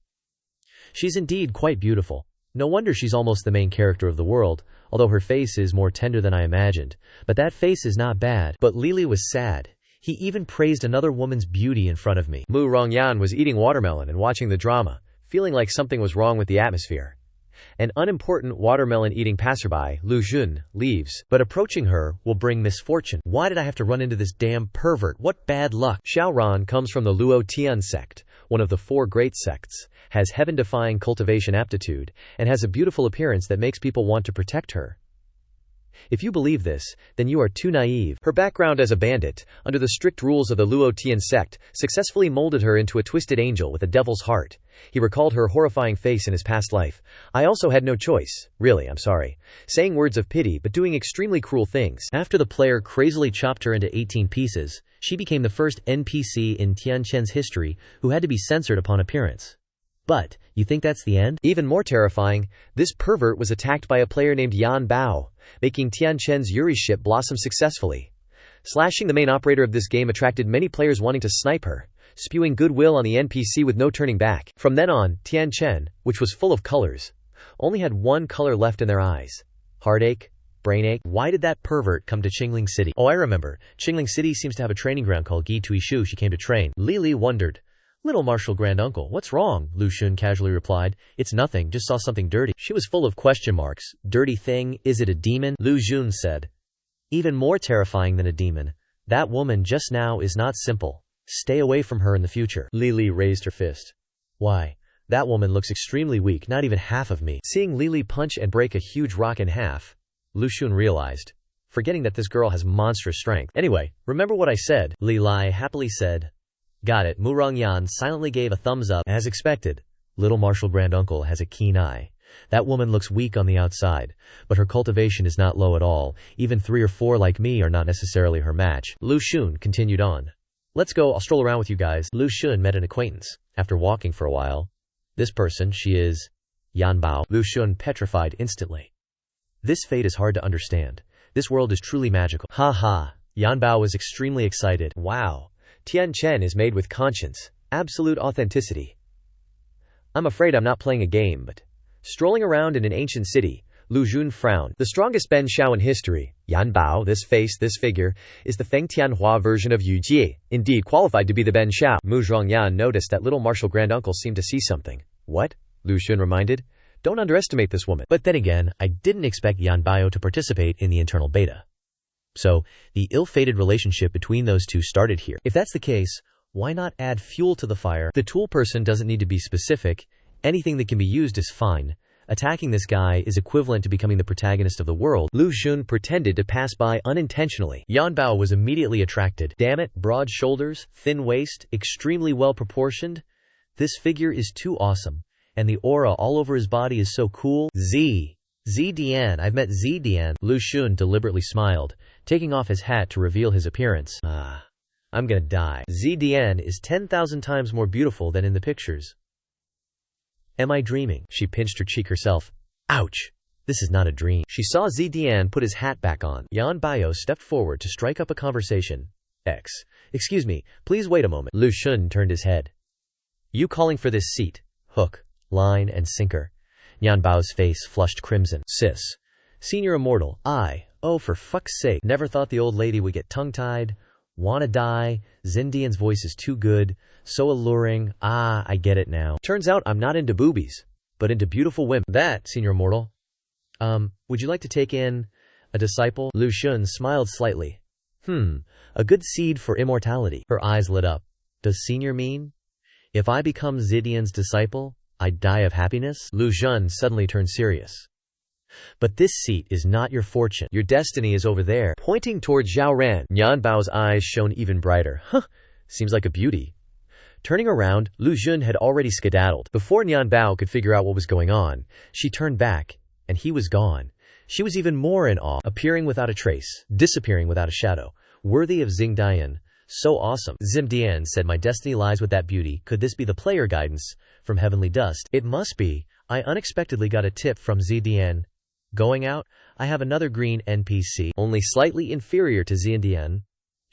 She's indeed quite beautiful. No wonder she's almost the main character of the world, although her face is more tender than I imagined. But that face is not bad. But Li Li was sad. He even praised another woman's beauty in front of me. Mu Rongyan was eating watermelon and watching the drama, feeling like something was wrong with the atmosphere. An unimportant watermelon-eating passerby, Lu Jun, leaves, but approaching her will bring misfortune. Why did I have to run into this damn pervert? What bad luck. Xiao Ran comes from the Luo Tian sect, one of the 4 great sects, has heaven-defying cultivation aptitude, and has a beautiful appearance that makes people want to protect her. If you believe this, then you are too naive. Her background as a bandit, under the strict rules of the Luo Tian sect, successfully molded her into a twisted angel with a devil's heart. He recalled her horrifying face in his past life. I also had no choice. Really, I'm sorry. Saying words of pity but doing extremely cruel things. After the player crazily chopped her into 18 pieces, she became the first NPC in Tianquan's history who had to be censored upon appearance. But, you think that's the end? Even more terrifying, this pervert was attacked by a player named Yan Bao, making Tianquan's Yuri ship blossom successfully. Slashing the main operator of this game attracted many players wanting to snipe her, spewing goodwill on the NPC with no turning back. From then on, Tianquan, which was full of colors, only had one color left in their eyes. Heartache, brainache. Why did that pervert come to Qingling City? Oh, I remember. Qingling City seems to have a training ground called Gi Tuishu. She came to train. Li Li wondered. Little Marshal Granduncle, what's wrong? Lu Xun casually replied. It's nothing, just saw something dirty. She was full of question marks. Dirty thing, is it a demon? Lu Xun said. Even more terrifying than a demon. That woman just now is not simple. Stay away from her in the future. Li Li raised her fist. Why? That woman looks extremely weak, not even half of me. Seeing Li Li punch and break a huge rock in half, Lu Xun realized, forgetting that this girl has monstrous strength. Anyway, remember what I said? Li Li happily said. Got it. Mu Rongyan silently gave a thumbs up. As expected, little Marshal Granduncle has a keen eye. That woman looks weak on the outside, but her cultivation is not low at all. Even 3 or 4 like me are not necessarily her match. Lu Xun continued on. Let's go, I'll stroll around with you guys. Lu Xun met an acquaintance. After walking for a while, this person, she is Yan Bao. Lu Xun petrified instantly. This fate is hard to understand. This world is truly magical. Ha ha. Yan Bao was extremely excited. Wow. Tian Chen is made with conscience. Absolute authenticity. I'm afraid I'm not playing a game, but strolling around in an ancient city, Lu Xun frowned. The strongest Ben Shao in history, Yan Bao, this face, this figure, is the Feng Tianhua version of Yu Jie, indeed qualified to be the Ben Shao. Mu Zhongyan noticed that little martial granduncle seemed to see something. What? Lu Xun reminded. Don't underestimate this woman. But then again, I didn't expect Yan Bao to participate in the internal beta. So, the ill-fated relationship between those two started here. If that's the case, why not add fuel to the fire? The tool person doesn't need to be specific. Anything that can be used is fine. Attacking this guy is equivalent to becoming the protagonist of the world. Lu Xun pretended to pass by unintentionally. Yan Bao was immediately attracted. Damn it, broad shoulders, thin waist, extremely well proportioned. This figure is too awesome. And the aura all over his body is so cool. Dian, I've met Dian. Lu Xun deliberately smiled, taking off his hat to reveal his appearance. I'm gonna die. Dian is 10,000 times more beautiful than in the pictures. Am I dreaming? She pinched her cheek herself. Ouch! This is not a dream. She saw Dian put his hat back on. Yan Bao stepped forward to strike up a conversation. Excuse me, please wait a moment. Lu Xun turned his head. You calling for this seat? Hook, line, and sinker. Yan Bao's face flushed crimson. Sis. Senior Immortal, oh for fuck's sake. Never thought the old lady would get tongue-tied. Wanna die. Zindian's voice is too good. So alluring. I get it now. Turns out I'm not into boobies, but into beautiful women. That, Senior Immortal. Would you like to take in a disciple? Lu Xun smiled slightly. A good seed for immortality. Her eyes lit up. Does Senior mean? If I become Zindian's disciple, I die of happiness? Lu Xun suddenly turned serious. But this seat is not your fortune. Your destiny is over there. Pointing toward Zhao Ran, Yan Bao's eyes shone even brighter. Seems like a beauty. Turning around, Lu Xun had already skedaddled. Before Yan Bao could figure out what was going on, she turned back, and he was gone. She was even more in awe, appearing without a trace, disappearing without a shadow. Worthy of Xingdian. So awesome. Xingdian said, my destiny lies with that beauty. Could this be the player guidance from Heavenly Dust? It must be. I unexpectedly got a tip from Xingdian. Going out, I have another green NPC, only slightly inferior to Xingdian.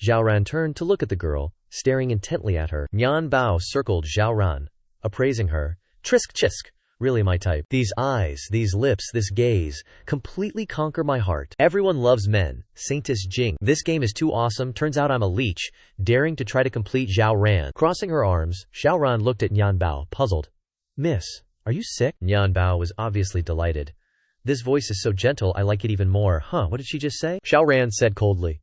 Zhao Ran turned to look at the girl, staring intently at her. Yan Bao circled Zhao Ran, appraising her. Trisk chisk. Really my type. These eyes, these lips, this gaze, completely conquer my heart. Everyone loves men. Saintess Jing. This game is too awesome. Turns out I'm a leech, daring to try to complete Zhao Ran. Crossing her arms, Zhao Ran looked at Yan Bao, puzzled. Miss, are you sick? Yan Bao was obviously delighted. This voice is so gentle, I like it even more. What did she just say? Zhao Ran said coldly.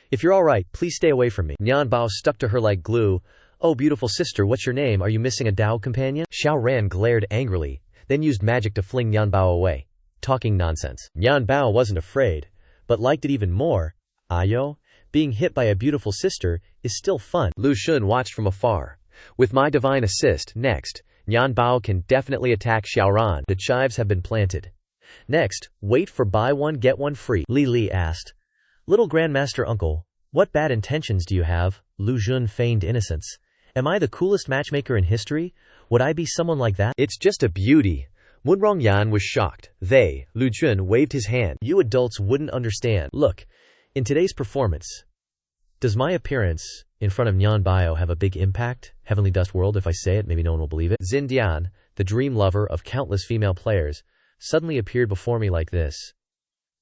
If you're alright, please stay away from me. Yan Bao stuck to her like glue. Oh, beautiful sister, what's your name? Are you missing a Dao companion? Zhao Ran glared angrily, then used magic to fling Yan Bao away. Talking nonsense. Yan Bao wasn't afraid, but liked it even more. Ayo, being hit by a beautiful sister is still fun. Lu Xun watched from afar. With my divine assist, next, Yan Bao can definitely attack Zhao Ran. The chives have been planted. Next, wait for buy one get one free. Li Li asked. Little Grandmaster Uncle, what bad intentions do you have? Lu Xun feigned innocence. Am I the coolest matchmaker in history? Would I be someone like that? It's just a beauty. Munrongyan was shocked. Lu Xun waved his hand. You adults wouldn't understand. Look, in today's performance, does my appearance in front of Yan Bao have a big impact? Heavenly Dust World, if I say it, maybe no one will believe it. Xindian, the dream lover of countless female players, suddenly appeared before me like this.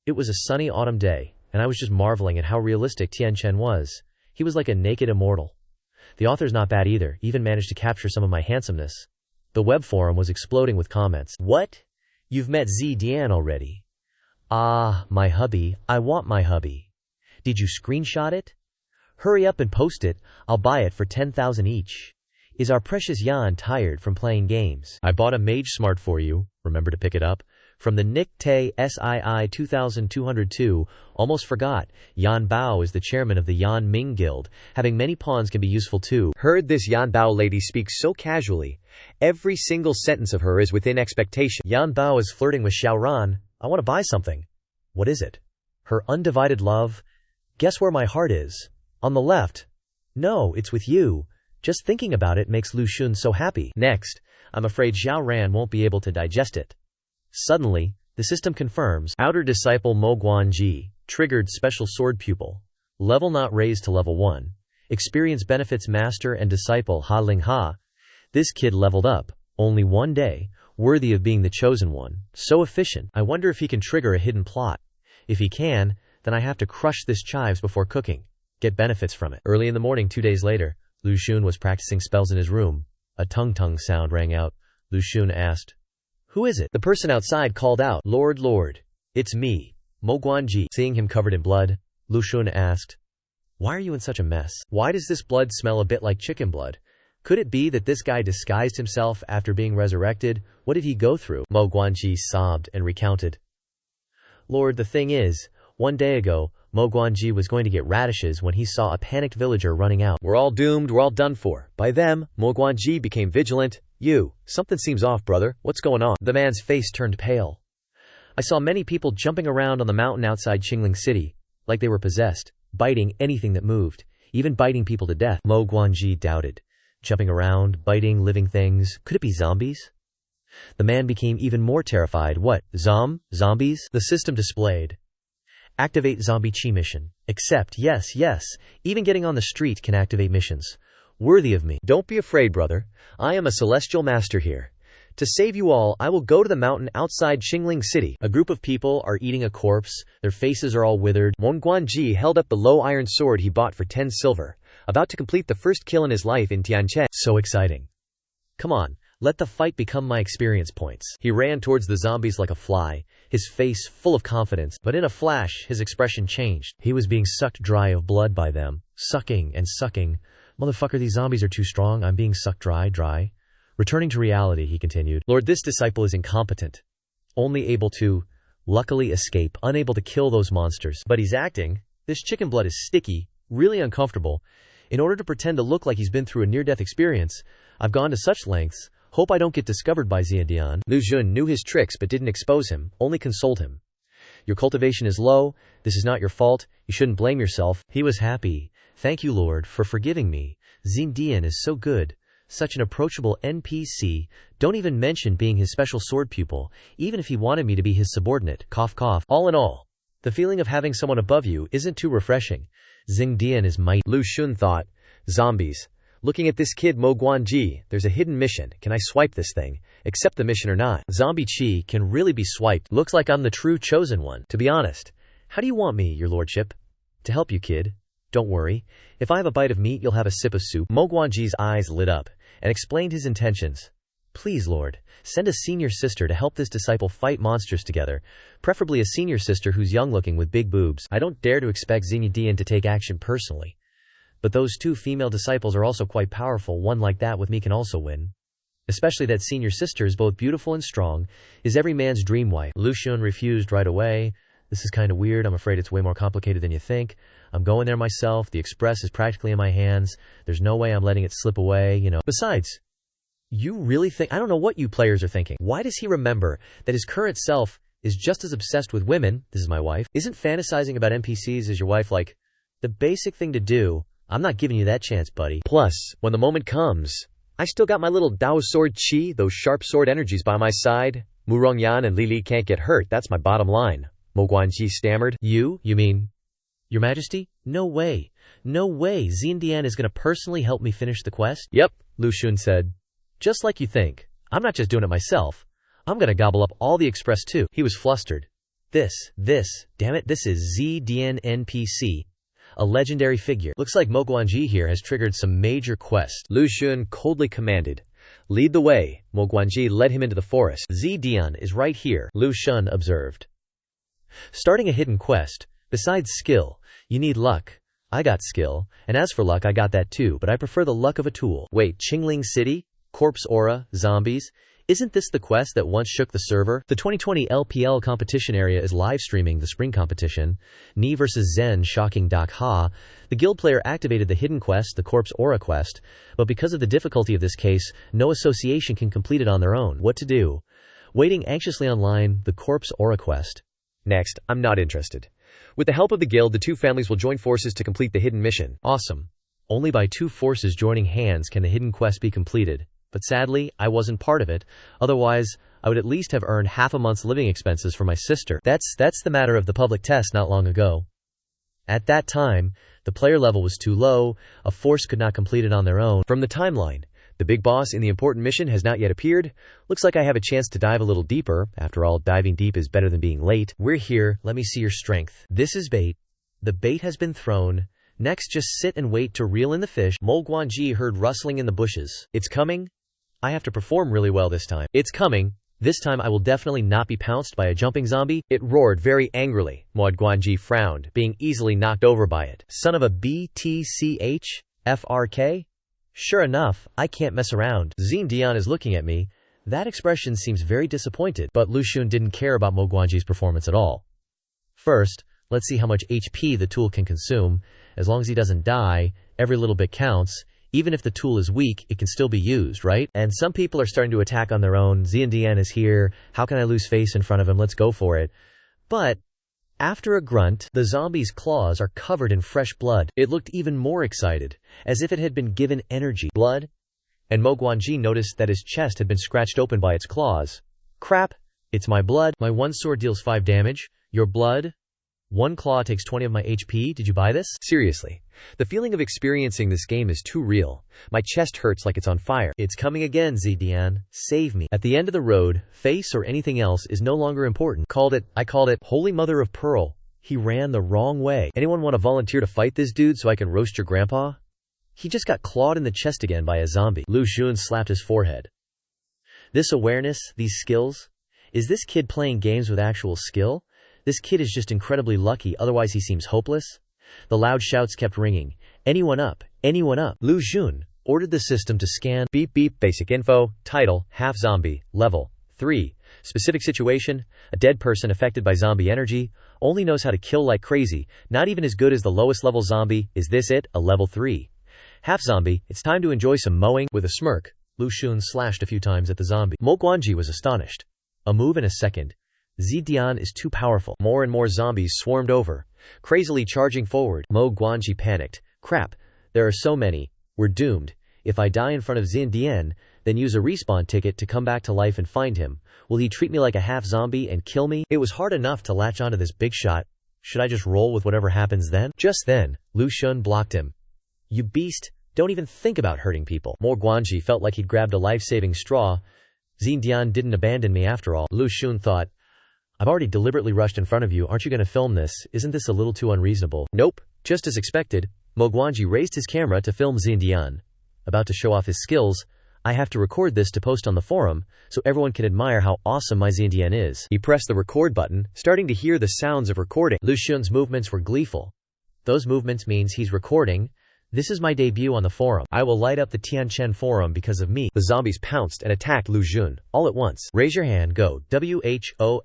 It was a sunny autumn day, and I was just marveling at how realistic Tian Chen was. He was like a naked immortal. The author's not bad either, even managed to capture some of my handsomeness. The web forum was exploding with comments. What? You've met Dian already? Ah, my hubby, I want my hubby. Did you screenshot it? Hurry up and post it, I'll buy it for 10,000 each. Is our precious Yan tired from playing games? I bought a Mage Smart for you, remember to pick it up. From the Nick Tay SII 2202, almost forgot, Yan Bao is the chairman of the Yan Ming Guild. Having many pawns can be useful too. Heard this Yan Bao lady speak so casually. Every single sentence of her is within expectation. Yan Bao is flirting with Zhao Ran. I want to buy something. What is it? Her undivided love? Guess where my heart is? On the left. No, it's with you. Just thinking about it makes Lu Xun so happy. Next, I'm afraid Xiao Ran won't be able to digest it. Suddenly, the system confirms, Outer Disciple Mo Guanji, triggered Special Sword Pupil. Level not raised to level 1. Experience benefits Master and Disciple Ha Ling Ha. This kid leveled up. Only one day. Worthy of being the chosen one. So efficient. I wonder if he can trigger a hidden plot. If he can, then I have to crush this chives before cooking. Get benefits from it. Early in the morning 2 days later, Lu Xun was practicing spells in his room. A tung-tung sound rang out. Lu Xun asked, "Who is it?" The person outside called out, Lord, it's me, Mo Guanji." Seeing him covered in blood, Lu Xun asked, "Why are you in such a mess? Why does this blood smell a bit like chicken blood? Could it be that this guy disguised himself after being resurrected? What did he go through?" Mo Guanji sobbed and recounted. "Lord, the thing is, 1 day ago, Mo Guanji was going to get radishes when he saw a panicked villager running out. We're all doomed, we're all done for. By them, Mo Guanji became vigilant. Something seems off, brother. What's going on?" The man's face turned pale. "I saw many people jumping around on the mountain outside Qingling City, like they were possessed, biting anything that moved, even biting people to death." Mo Guanji doubted. Jumping around, biting living things. Could it be zombies? The man became even more terrified. What? Zombies? The system displayed. Activate zombie chi mission. Accept. Yes. Even getting on the street can activate missions. Worthy of me. Don't be afraid, brother. I am a celestial master here. To save you all, I will go to the mountain outside Qingling City. A group of people are eating a corpse. Their faces are all withered. Mo Guanji held up the low iron sword he bought for 10 silver. About to complete the first kill in his life in Tianchen. So exciting. Come on, let the fight become my experience points. He ran towards the zombies like a fly, his face full of confidence, but in a flash, his expression changed. He was being sucked dry of blood by them. Sucking and sucking. Motherfucker, these zombies are too strong. I'm being sucked dry. Returning to reality, he continued. Lord, this disciple is incompetent. Only able to, luckily, escape, unable to kill those monsters. But he's acting. This chicken blood is sticky, really uncomfortable. In order to pretend to look like he's been through a near-death experience, I've gone to such lengths. Hope I don't get discovered by Xiandian. Lu Xun knew his tricks but didn't expose him, only consoled him. Your cultivation is low. This is not your fault. You shouldn't blame yourself. He was happy. Thank you, Lord, for forgiving me. Xiandian is so good. Such an approachable NPC. Don't even mention being his special sword pupil, even if he wanted me to be his subordinate. Cough, cough. All in all, the feeling of having someone above you isn't too refreshing. Xiandian is mighty. Lu Xun thought. Zombies. Looking at this kid Mo Guanji, there's a hidden mission. Can I swipe this thing? Accept the mission or not? Zombie chi can really be swiped. Looks like I'm the true chosen one. To be honest, how do you want me, your lordship? To help you, kid. Don't worry. If I have a bite of meat, you'll have a sip of soup. Mo Guanji's eyes lit up and explained his intentions. Please, Lord, send a senior sister to help this disciple fight monsters together, preferably a senior sister who's young-looking with big boobs. I don't dare to expect Xiandian to take action personally. But those 2 female disciples are also quite powerful. One like that with me can also win. Especially that senior sister is both beautiful and strong, is every man's dream wife. Lu Xun refused right away. This is kind of weird. I'm afraid it's way more complicated than you think. I'm going there myself. The express is practically in my hands. There's no way I'm letting it slip away, Besides, you really think... I don't know what you players are thinking. Why does he remember that his current self is just as obsessed with women, this is my wife? Isn't fantasizing about NPCs as your wife like the basic thing to do? I'm not giving you that chance, buddy. Plus, when the moment comes, I still got my little Dao sword chi, those sharp sword energies by my side. Mu Rongyan and Li Li can't get hurt. That's my bottom line. Mo Guanji stammered. You mean... Your Majesty? No way. No way. Xiandian is going to personally help me finish the quest? Yep, Lu Xun said. Just like you think. I'm not just doing it myself. I'm going to gobble up all the express too. He was flustered. Damn it, this is Xiandian NPC. A legendary figure. Looks like Mo Guanji here has triggered some major quest. Lu Xun coldly commanded. Lead the way. Mo Guanji led him into the forest. Xiandian is right here, Lu Xun observed. Starting a hidden quest. Besides skill, you need luck. I got skill, and as for luck I got that too, but I prefer the luck of a tool. Wait, Qingling City? Corpse aura? Zombies? Isn't this the quest that once shook the server? The 2020 LPL competition area is live streaming the spring competition. Ni vs Zen shocking Dak Ha. The guild player activated the hidden quest, the Corpse Aura quest, but because of the difficulty of this case, no association can complete it on their own. What to do? Waiting anxiously online, the Corpse Aura quest. Next, I'm not interested. With the help of the guild, the 2 families will join forces to complete the hidden mission. Awesome. Only by two forces joining hands can the hidden quest be completed. But sadly, I wasn't part of it. Otherwise, I would at least have earned half a month's living expenses for my sister. That's the matter of the public test not long ago. At that time, the player level was too low, a force could not complete it on their own. From the timeline, the big boss in the important mission has not yet appeared. Looks like I have a chance to dive a little deeper. After all, diving deep is better than being late. We're here, let me see your strength. This is bait. The bait has been thrown. Next, just sit and wait to reel in the fish. Mo Guanji heard rustling in the bushes. It's coming? I have to perform really well this time. It's coming. This time I will definitely not be pounced by a jumping zombie. It roared very angrily. Mo Guanji frowned, being easily knocked over by it. Son of a BTCH? Sure enough, I can't mess around. Xianxia is looking at me. That expression seems very disappointed, but Lu Xun didn't care about Mo Guanji's performance at all. First, let's see how much HP the tool can consume. As long as he doesn't die, every little bit counts. Even if the tool is weak, it can still be used, right? And some people are starting to attack on their own. Xianxia is here. How can I lose face in front of him? Let's go for it. But after a grunt, the zombie's claws are covered in fresh blood. It looked even more excited, as if it had been given energy. Blood? And Mo Guanji noticed that his chest had been scratched open by its claws. Crap! It's my blood. My one sword deals 5 damage. Your blood? One claw takes 20 of my HP. Did you buy this? Seriously. The feeling of experiencing this game is too real. My chest hurts like it's on fire. It's coming again, Xianxia. Save me. At the end of the road, face or anything else is no longer important. I called it. Holy Mother of Pearl. He ran the wrong way. Anyone want to volunteer to fight this dude so I can roast your grandpa? He just got clawed in the chest again by a zombie. Lu Xun slapped his forehead. This awareness, these skills? Is this kid playing games with actual skill? This kid is just incredibly lucky, otherwise he seems hopeless. The loud shouts kept ringing. Anyone up? Anyone up? Lu Xun ordered the system to scan. Beep beep. Basic info. Title. Half zombie. Level 3. Specific situation. A dead person affected by zombie energy. Only knows how to kill like crazy. Not even as good as the lowest level zombie. Is this it? A level 3. Half zombie. It's time to enjoy some mowing. With a smirk, Lu Xun slashed a few times at the zombie. Mo Guanji was astonished. A move in a second. Xianxia is too powerful. More and more zombies swarmed over, crazily charging forward. Mo Guanji panicked. Crap, there are so many. We're doomed. If I die in front of Xianxia, then use a respawn ticket to come back to life and find him. Will he treat me like a half zombie and kill me? It was hard enough to latch onto this big shot. Should I just roll with whatever happens then? Just then, Lu Xun blocked him. You beast, don't even think about hurting people. Mo Guanji felt like he'd grabbed a life-saving straw. Xianxia didn't abandon me after all. Lu Xun thought, I've already deliberately rushed in front of you. Aren't you going to film this? Isn't this a little too unreasonable? Nope. Just as expected, Mo Guanji raised his camera to film Xianxia. About to show off his skills, I have to record this to post on the forum, so everyone can admire how awesome my Xianxia is. He pressed the record button, starting to hear the sounds of recording. Lu Xun's movements were gleeful. Those movements means he's recording. This is my debut on the forum. I will light up the Tianchen forum because of me. The zombies pounced and attacked Lu Xun, all at once. Raise your hand, go. WHOSH-BANG.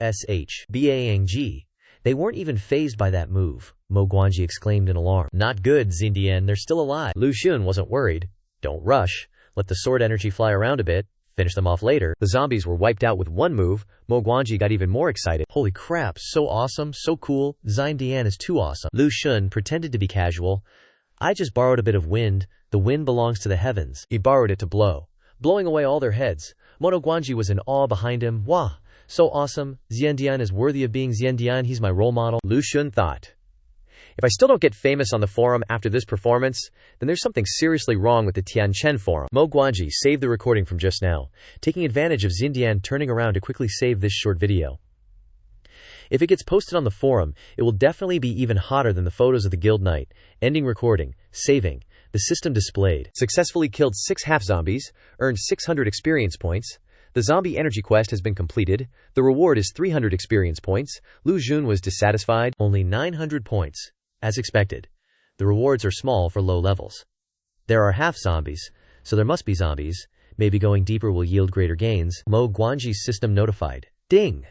They weren't even fazed by that move, Mo Guanji exclaimed in alarm. Not good, Xianxia, they're still alive. Lu Xun wasn't worried. Don't rush. Let the sword energy fly around a bit. Finish them off later. The zombies were wiped out with one move. Mo Guanji got even more excited. Holy crap, so awesome, so cool. Xianxia is too awesome. Lu Xun pretended to be casual. I just borrowed a bit of wind. The wind belongs to the heavens. He borrowed it to blow, blowing away all their heads. Mo Guanji was in awe behind him. Wah! So awesome. Xianxia is worthy of being Xianxia. He's my role model. Lu Xun thought. If I still don't get famous on the forum after this performance, then there's something seriously wrong with the Tianchen forum. Mo Guanji saved the recording from just now, taking advantage of Xianxia turning around to quickly save this short video. If it gets posted on the forum, it will definitely be even hotter than the photos of the guild night. Ending recording. Saving. The system displayed. Successfully killed 6 half-zombies. Earned 600 experience points. The zombie energy quest has been completed. The reward is 300 experience points. Lu Xun was dissatisfied. Only 900 points. As expected. The rewards are small for low levels. There are half-zombies, so there must be zombies. Maybe going deeper will yield greater gains. Mo Guanji's system notified. Ding!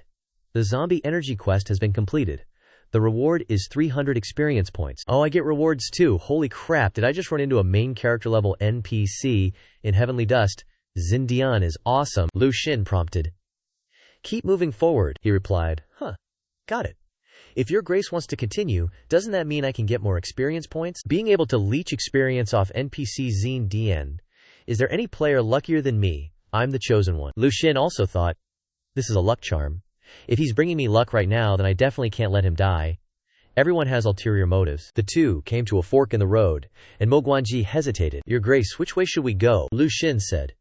The zombie energy quest has been completed. The reward is 300 experience points. Oh, I get rewards too. Holy crap, did I just run into a main character level NPC in Heavenly Dust? Xianxia is awesome. Lu Xun prompted. Keep moving forward, he replied. Huh, got it. If your grace wants to continue, doesn't that mean I can get more experience points? Being able to leech experience off NPC Xin Dian. Is there any player luckier than me? I'm the chosen one. Lu Xun also thought, this is a luck charm. If he's bringing me luck right now, then I definitely can't let him die. Everyone has ulterior motives. The two came to a fork in the road, and Mo Guanji hesitated. Your grace, which way should we go? Lu Xun said.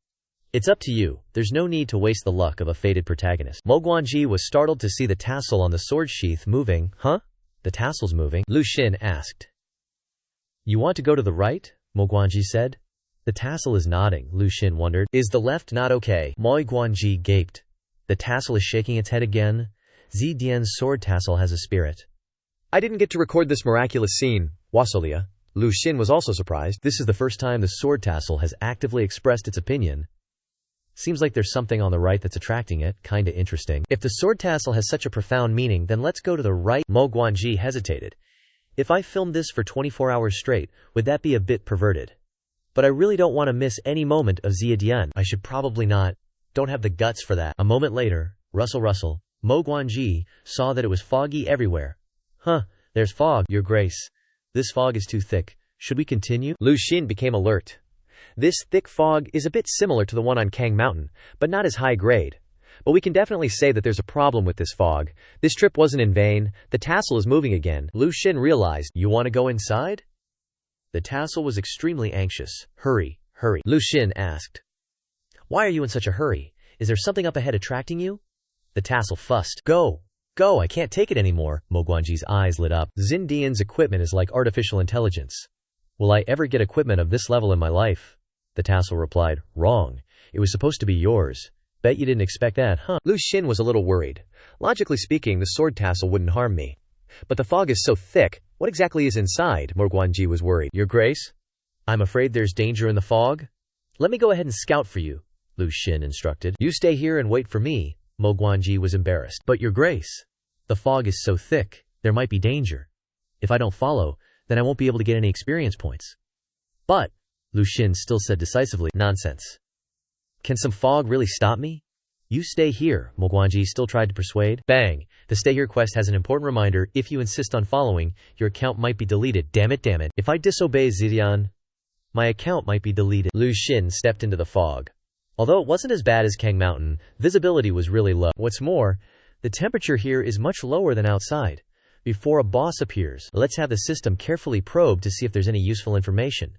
It's up to you. There's no need to waste the luck of a fated protagonist. Mo Guanji was startled to see the tassel on the sword sheath moving. Huh? The tassel's moving? Lu Xun asked. You want to go to the right? Mo Guanji said. The tassel is nodding. Lu Xun wondered. Is the left not okay? Mo Guanji gaped. The tassel is shaking its head again. Zi Dian's sword tassel has a spirit. I didn't get to record this miraculous scene, Wasolia. Lu Xun was also surprised. This is the first time the sword tassel has actively expressed its opinion. Seems like there's something on the right that's attracting it, kinda interesting. If the sword tassel has such a profound meaning, then let's go to the right. Mo Guanji hesitated. If I filmed this for 24 hours straight, would that be a bit perverted? But I really don't want to miss any moment of Zia Dian. I should probably not. Don't have the guts for that. A moment later, Russell, Mo Guanji saw that it was foggy everywhere. Huh, there's fog, your grace. This fog is too thick. Should we continue? Lu Xun became alert. This thick fog is a bit similar to the one on Kang Mountain, but not as high grade. But we can definitely say that there's a problem with this fog. This trip wasn't in vain. The tassel is moving again. Lu Xun realized. You want to go inside? The tassel was extremely anxious. Hurry. Lu Xun asked. Why are you in such a hurry? Is there something up ahead attracting you? The tassel fussed. Go, I can't take it anymore. Mo Guanji's eyes lit up. Xin Dian's equipment is like artificial intelligence. Will I ever get equipment of this level in my life? The tassel replied, wrong. It was supposed to be yours. Bet you didn't expect that, huh? Lu Xun was a little worried. Logically speaking, the sword tassel wouldn't harm me. But the fog is so thick, what exactly is inside? Mo Guanji was worried. Your grace? I'm afraid there's danger in the fog. Let me go ahead and scout for you, Lu Xun instructed. You stay here and wait for me. Mo Guanji was embarrassed. But your grace, the fog is so thick, there might be danger. If I don't follow, then I won't be able to get any experience points. But, Lu Xun still said decisively, nonsense. Can some fog really stop me? You stay here, Mo Guanji still tried to persuade. Bang! The stay here quest has an important reminder. If you insist on following, your account might be deleted. Damn it. If I disobey Zidian, my account might be deleted. Lu Xun stepped into the fog. Although it wasn't as bad as Kang Mountain, visibility was really low. What's more, the temperature here is much lower than outside. Before a boss appears, let's have the system carefully probe to see if there's any useful information.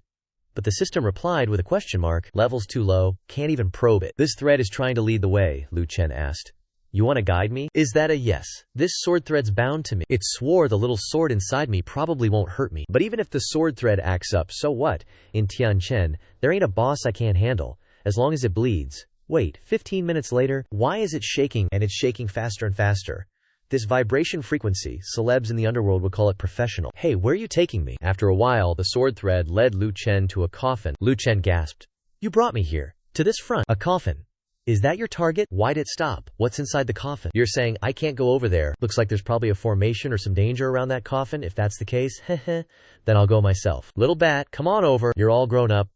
But the system replied with a question mark. Level's too low, can't even probe it. This thread is trying to lead the way, Lu Xun asked. You want to guide me? Is that a yes? This sword thread's bound to me. It swore the little sword inside me probably won't hurt me. But even if the sword thread acts up, so what? In Tianchen, there ain't a boss I can't handle, as long as it bleeds. Wait, 15 minutes later, why is it shaking? And it's shaking faster and faster. This vibration frequency, celebs in the underworld would call it professional. Hey, where are you taking me? After a while, the sword thread led Lu Xun to a coffin. Lu Xun gasped. You brought me here. To this front. A coffin. Is that your target? Why'd it stop? What's inside the coffin? You're saying I can't go over there. Looks like there's probably a formation or some danger around that coffin. If that's the case, then I'll go myself. Little bat, come on over. You're all grown up.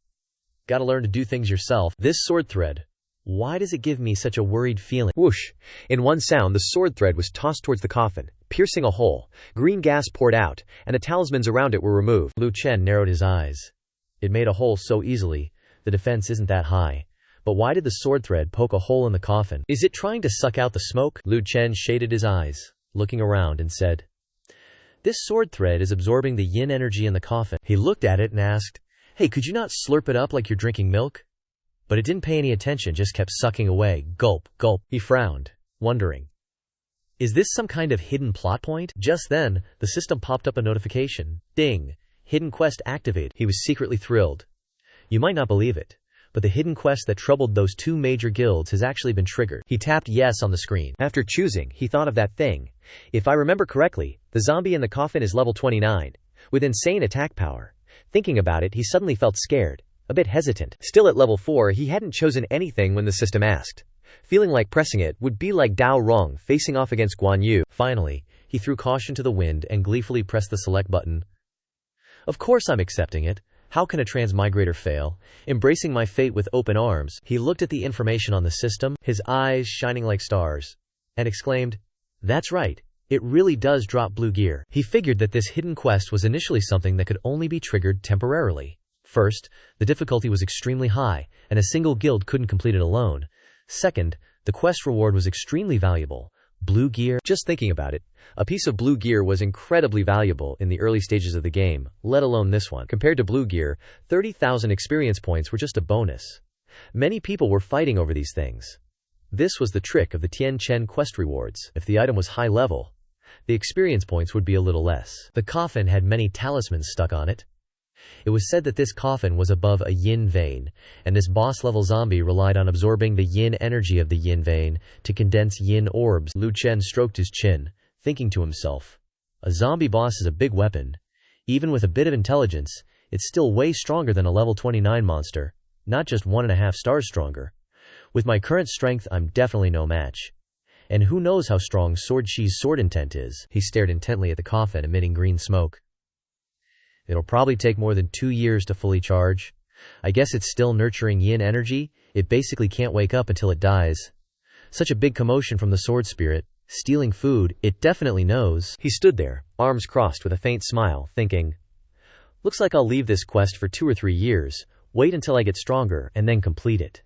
Gotta learn to do things yourself. This sword thread. Why does it give me such a worried feeling? Whoosh! In one sound, the sword thread was tossed towards the coffin, piercing a hole. Green gas poured out, and the talismans around it were removed. Lu Xun narrowed his eyes. It made a hole so easily. The defense isn't that high. But why did the sword thread poke a hole in the coffin? Is it trying to suck out the smoke? Lu Xun shaded his eyes, looking around and said, This sword thread is absorbing the yin energy in the coffin. He looked at it and asked, Hey, could you not slurp it up like you're drinking milk? But it didn't pay any attention, just kept sucking away. Gulp, gulp. He frowned, wondering. Is this some kind of hidden plot point? Just then, the system popped up a notification. Ding! Hidden quest activated. He was secretly thrilled. You might not believe it, but the hidden quest that troubled those two major guilds has actually been triggered. He tapped yes on the screen. After choosing, he thought of that thing. If I remember correctly, the zombie in the coffin is level 29, with insane attack power. Thinking about it, he suddenly felt scared. A bit hesitant. Still at level 4, he hadn't chosen anything when the system asked. Feeling like pressing it would be like Dao Rong facing off against Guan Yu. Finally, he threw caution to the wind and gleefully pressed the select button. Of course I'm accepting it. How can a transmigrator fail? Embracing my fate with open arms, he looked at the information on the system, his eyes shining like stars, and exclaimed, That's right. It really does drop blue gear. He figured that this hidden quest was initially something that could only be triggered temporarily. First, the difficulty was extremely high, and a single guild couldn't complete it alone. Second, the quest reward was extremely valuable. Blue gear? Just thinking about it, a piece of blue gear was incredibly valuable in the early stages of the game, let alone this one. Compared to blue gear, 30,000 experience points were just a bonus. Many people were fighting over these things. This was the trick of the Tien Chen quest rewards. If the item was high level, the experience points would be a little less. The coffin had many talismans stuck on it. It was said that this coffin was above a yin vein, and this boss-level zombie relied on absorbing the yin energy of the yin vein to condense yin orbs. Lu Chen stroked his chin, thinking to himself, a zombie boss is a big weapon. Even with a bit of intelligence, it's still way stronger than a level 29 monster, not just 1.5 stars stronger. With my current strength, I'm definitely no match. And who knows how strong Sword Chi's sword intent is. He stared intently at the coffin, emitting green smoke. It'll probably take more than 2 years to fully charge. I guess it's still nurturing yin energy. It basically can't wake up until it dies. Such a big commotion from the sword spirit. Stealing food, it definitely knows. He stood there, arms crossed with a faint smile, thinking, looks like I'll leave this quest for 2 or 3 years, wait until I get stronger, and then complete it.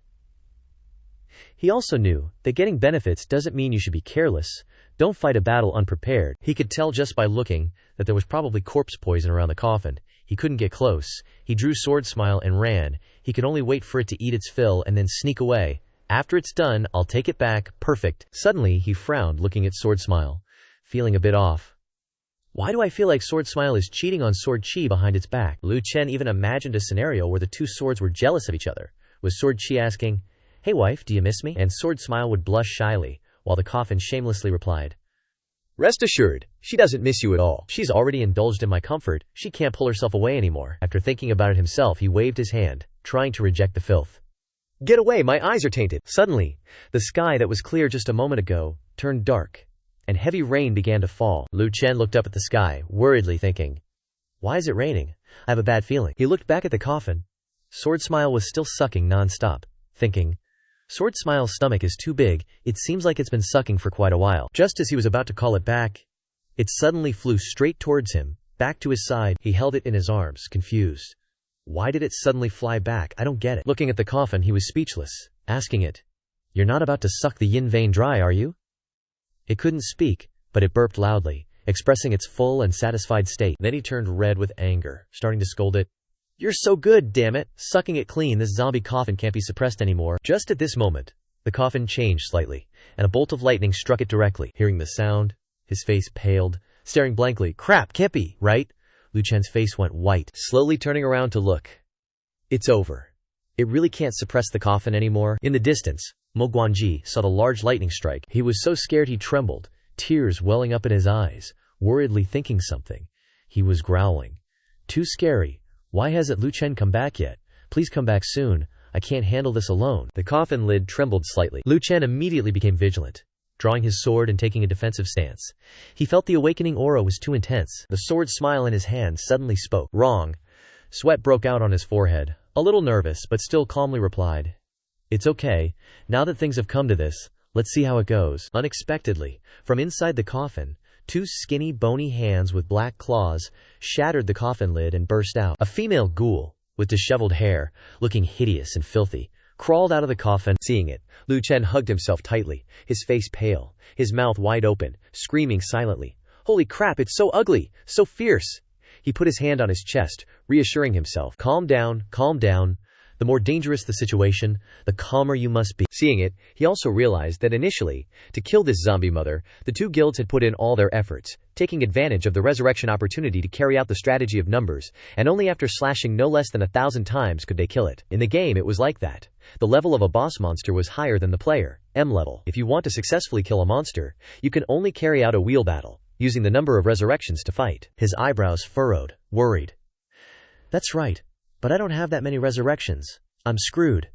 He also knew that getting benefits doesn't mean you should be careless. Don't fight a battle unprepared. He could tell just by looking that there was probably corpse poison around the coffin. He couldn't get close. He drew Sword Smile and ran. He could only wait for it to eat its fill and then sneak away. After it's done, I'll take it back. Perfect. Suddenly, he frowned, looking at Sword Smile, feeling a bit off. Why do I feel like Sword Smile is cheating on Sword Chi behind its back? Lu Chen even imagined a scenario where the two swords were jealous of each other, with Sword Chi asking, "Hey wife, do you miss me?" And Sword Smile would blush shyly, while the coffin shamelessly replied, "Rest assured, she doesn't miss you at all. She's already indulged in my comfort, she can't pull herself away anymore." After thinking about it himself, he waved his hand, trying to reject the filth. "Get away, my eyes are tainted." Suddenly, the sky that was clear just a moment ago turned dark, and heavy rain began to fall. Lu Chen looked up at the sky, worriedly thinking, "Why is it raining? I have a bad feeling." He looked back at the coffin. Sword Smile was still sucking non-stop, thinking, Sword Smile's stomach is too big, it seems like it's been sucking for quite a while. Just as he was about to call it back, it suddenly flew straight towards him, back to his side. He held it in his arms, confused. Why did it suddenly fly back? I don't get it. Looking at the coffin, he was speechless, asking it, "You're not about to suck the yin vein dry, are you?" It couldn't speak, but it burped loudly, expressing its full and satisfied state. Then he turned red with anger, starting to scold it. "You're so good, damn it! Sucking it clean, this zombie coffin can't be suppressed anymore." Just at this moment, the coffin changed slightly, and a bolt of lightning struck it directly. Hearing the sound, his face paled, staring blankly. "Crap, can't be, right?" Lu Chen's face went white, slowly turning around to look. It's over. It really can't suppress the coffin anymore. In the distance, Mo Guanji saw the large lightning strike. He was so scared he trembled, tears welling up in his eyes, worriedly thinking something. He was growling. "Too scary. Why hasn't Lu Chen come back yet? Please come back soon. I can't handle this alone." The coffin lid trembled slightly. Lu Chen immediately became vigilant, drawing his sword and taking a defensive stance. He felt the awakening aura was too intense. The Sword Smile in his hand suddenly spoke. "Wrong." Sweat broke out on his forehead. A little nervous, but still calmly replied, "It's okay. Now that things have come to this, let's see how it goes." Unexpectedly, from inside the coffin, 2 skinny, bony hands with black claws shattered the coffin lid and burst out. A female ghoul, with disheveled hair, looking hideous and filthy, crawled out of the coffin. Seeing it, Lu Chen hugged himself tightly, his face pale, his mouth wide open, screaming silently. "Holy crap, it's so ugly, so fierce!" He put his hand on his chest, reassuring himself. Calm down, calm down. The more dangerous the situation, the calmer you must be." Seeing it, he also realized that initially, to kill this zombie mother, the 2 guilds had put in all their efforts, taking advantage of the resurrection opportunity to carry out the strategy of numbers, and only after slashing no less than 1,000 times could they kill it. In the game it was like that. The level of a boss monster was higher than the player, M level. If you want to successfully kill a monster, you can only carry out a wheel battle, using the number of resurrections to fight. His eyebrows furrowed, worried. "That's right. But I don't have that many resurrections. I'm screwed.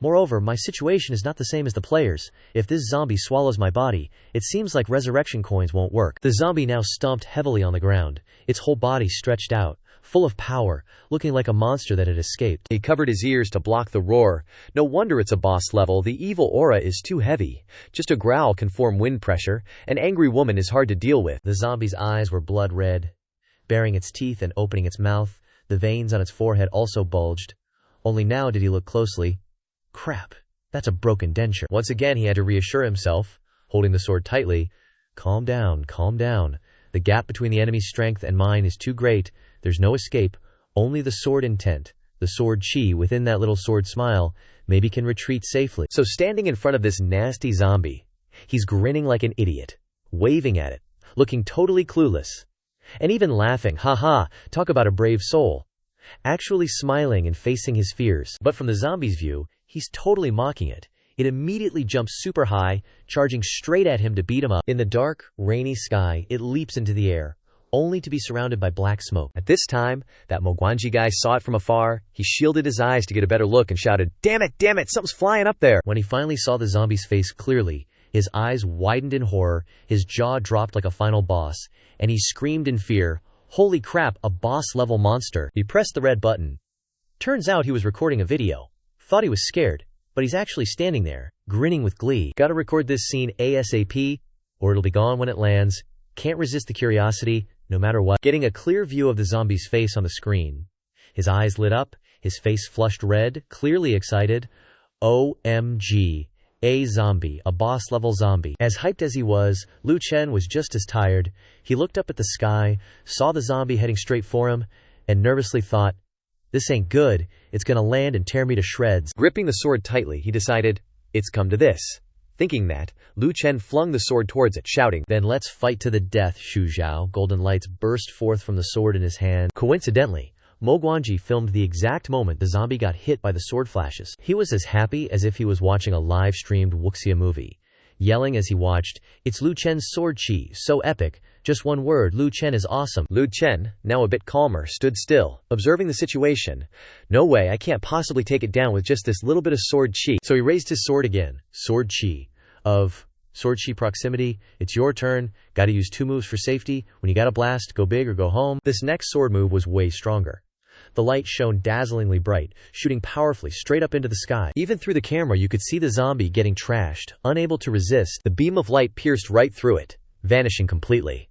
Moreover, my situation is not the same as the players. If this zombie swallows my body, it seems like resurrection coins won't work." The zombie now stomped heavily on the ground, its whole body stretched out, full of power, looking like a monster that had escaped. He covered his ears to block the roar. No wonder it's a boss level, the evil aura is too heavy. Just a growl can form wind pressure. An angry woman is hard to deal with. The zombie's eyes were blood red, baring its teeth and opening its mouth. The veins on its forehead also bulged. Only now did he look closely. Crap, that's a broken denture. Once again he had to reassure himself, holding the sword tightly. Calm down, calm down. The gap between the enemy's strength and mine is too great. There's no escape, only the sword intent. The sword chi within that little sword smile maybe can retreat safely. So standing in front of this nasty zombie, he's grinning like an idiot, waving at it, looking totally clueless, and even laughing, haha, talk about a brave soul. Actually smiling and facing his fears. But from the zombie's view, he's totally mocking it. It immediately jumps super high, charging straight at him to beat him up. In the dark, rainy sky, it leaps into the air, only to be surrounded by black smoke. At this time, that Mogwanji guy saw it from afar. He shielded his eyes to get a better look and shouted, damn it, something's flying up there. When he finally saw the zombie's face clearly, his eyes widened in horror, his jaw dropped like a final boss, and he screamed in fear, holy crap, a boss-level monster. He pressed the red button. Turns out he was recording a video. Thought he was scared, but he's actually standing there, grinning with glee. Gotta record this scene ASAP, or it'll be gone when it lands. Can't resist the curiosity, no matter what. Getting a clear view of the zombie's face on the screen. His eyes lit up, his face flushed red, clearly excited. OMG. A zombie, a boss-level zombie. As hyped as he was, Liu Chen was just as tired. He looked up at the sky, saw the zombie heading straight for him, and nervously thought, this ain't good, it's gonna land and tear me to shreds. Gripping the sword tightly, he decided, it's come to this. Thinking that, Liu Chen flung the sword towards it, shouting, then let's fight to the death, Xu Zhao. Golden lights burst forth from the sword in his hand. Coincidentally, Mogwanji filmed the exact moment the zombie got hit by the sword flashes. He was as happy as if he was watching a live-streamed wuxia movie. Yelling as he watched, it's Liu Chen's sword chi, so epic. Just one word, Liu Chen is awesome. Liu Chen, now a bit calmer, stood still, observing the situation. No way, I can't possibly take it down with just this little bit of sword chi. So he raised his sword again. Sword chi. Sword chi proximity, it's your turn, gotta use 2 moves for safety. When you gotta blast, go big or go home. This next sword move was way stronger. The light shone dazzlingly bright, shooting powerfully straight up into the sky. Even through the camera you could see the zombie getting trashed. Unable to resist, the beam of light pierced right through it, vanishing completely.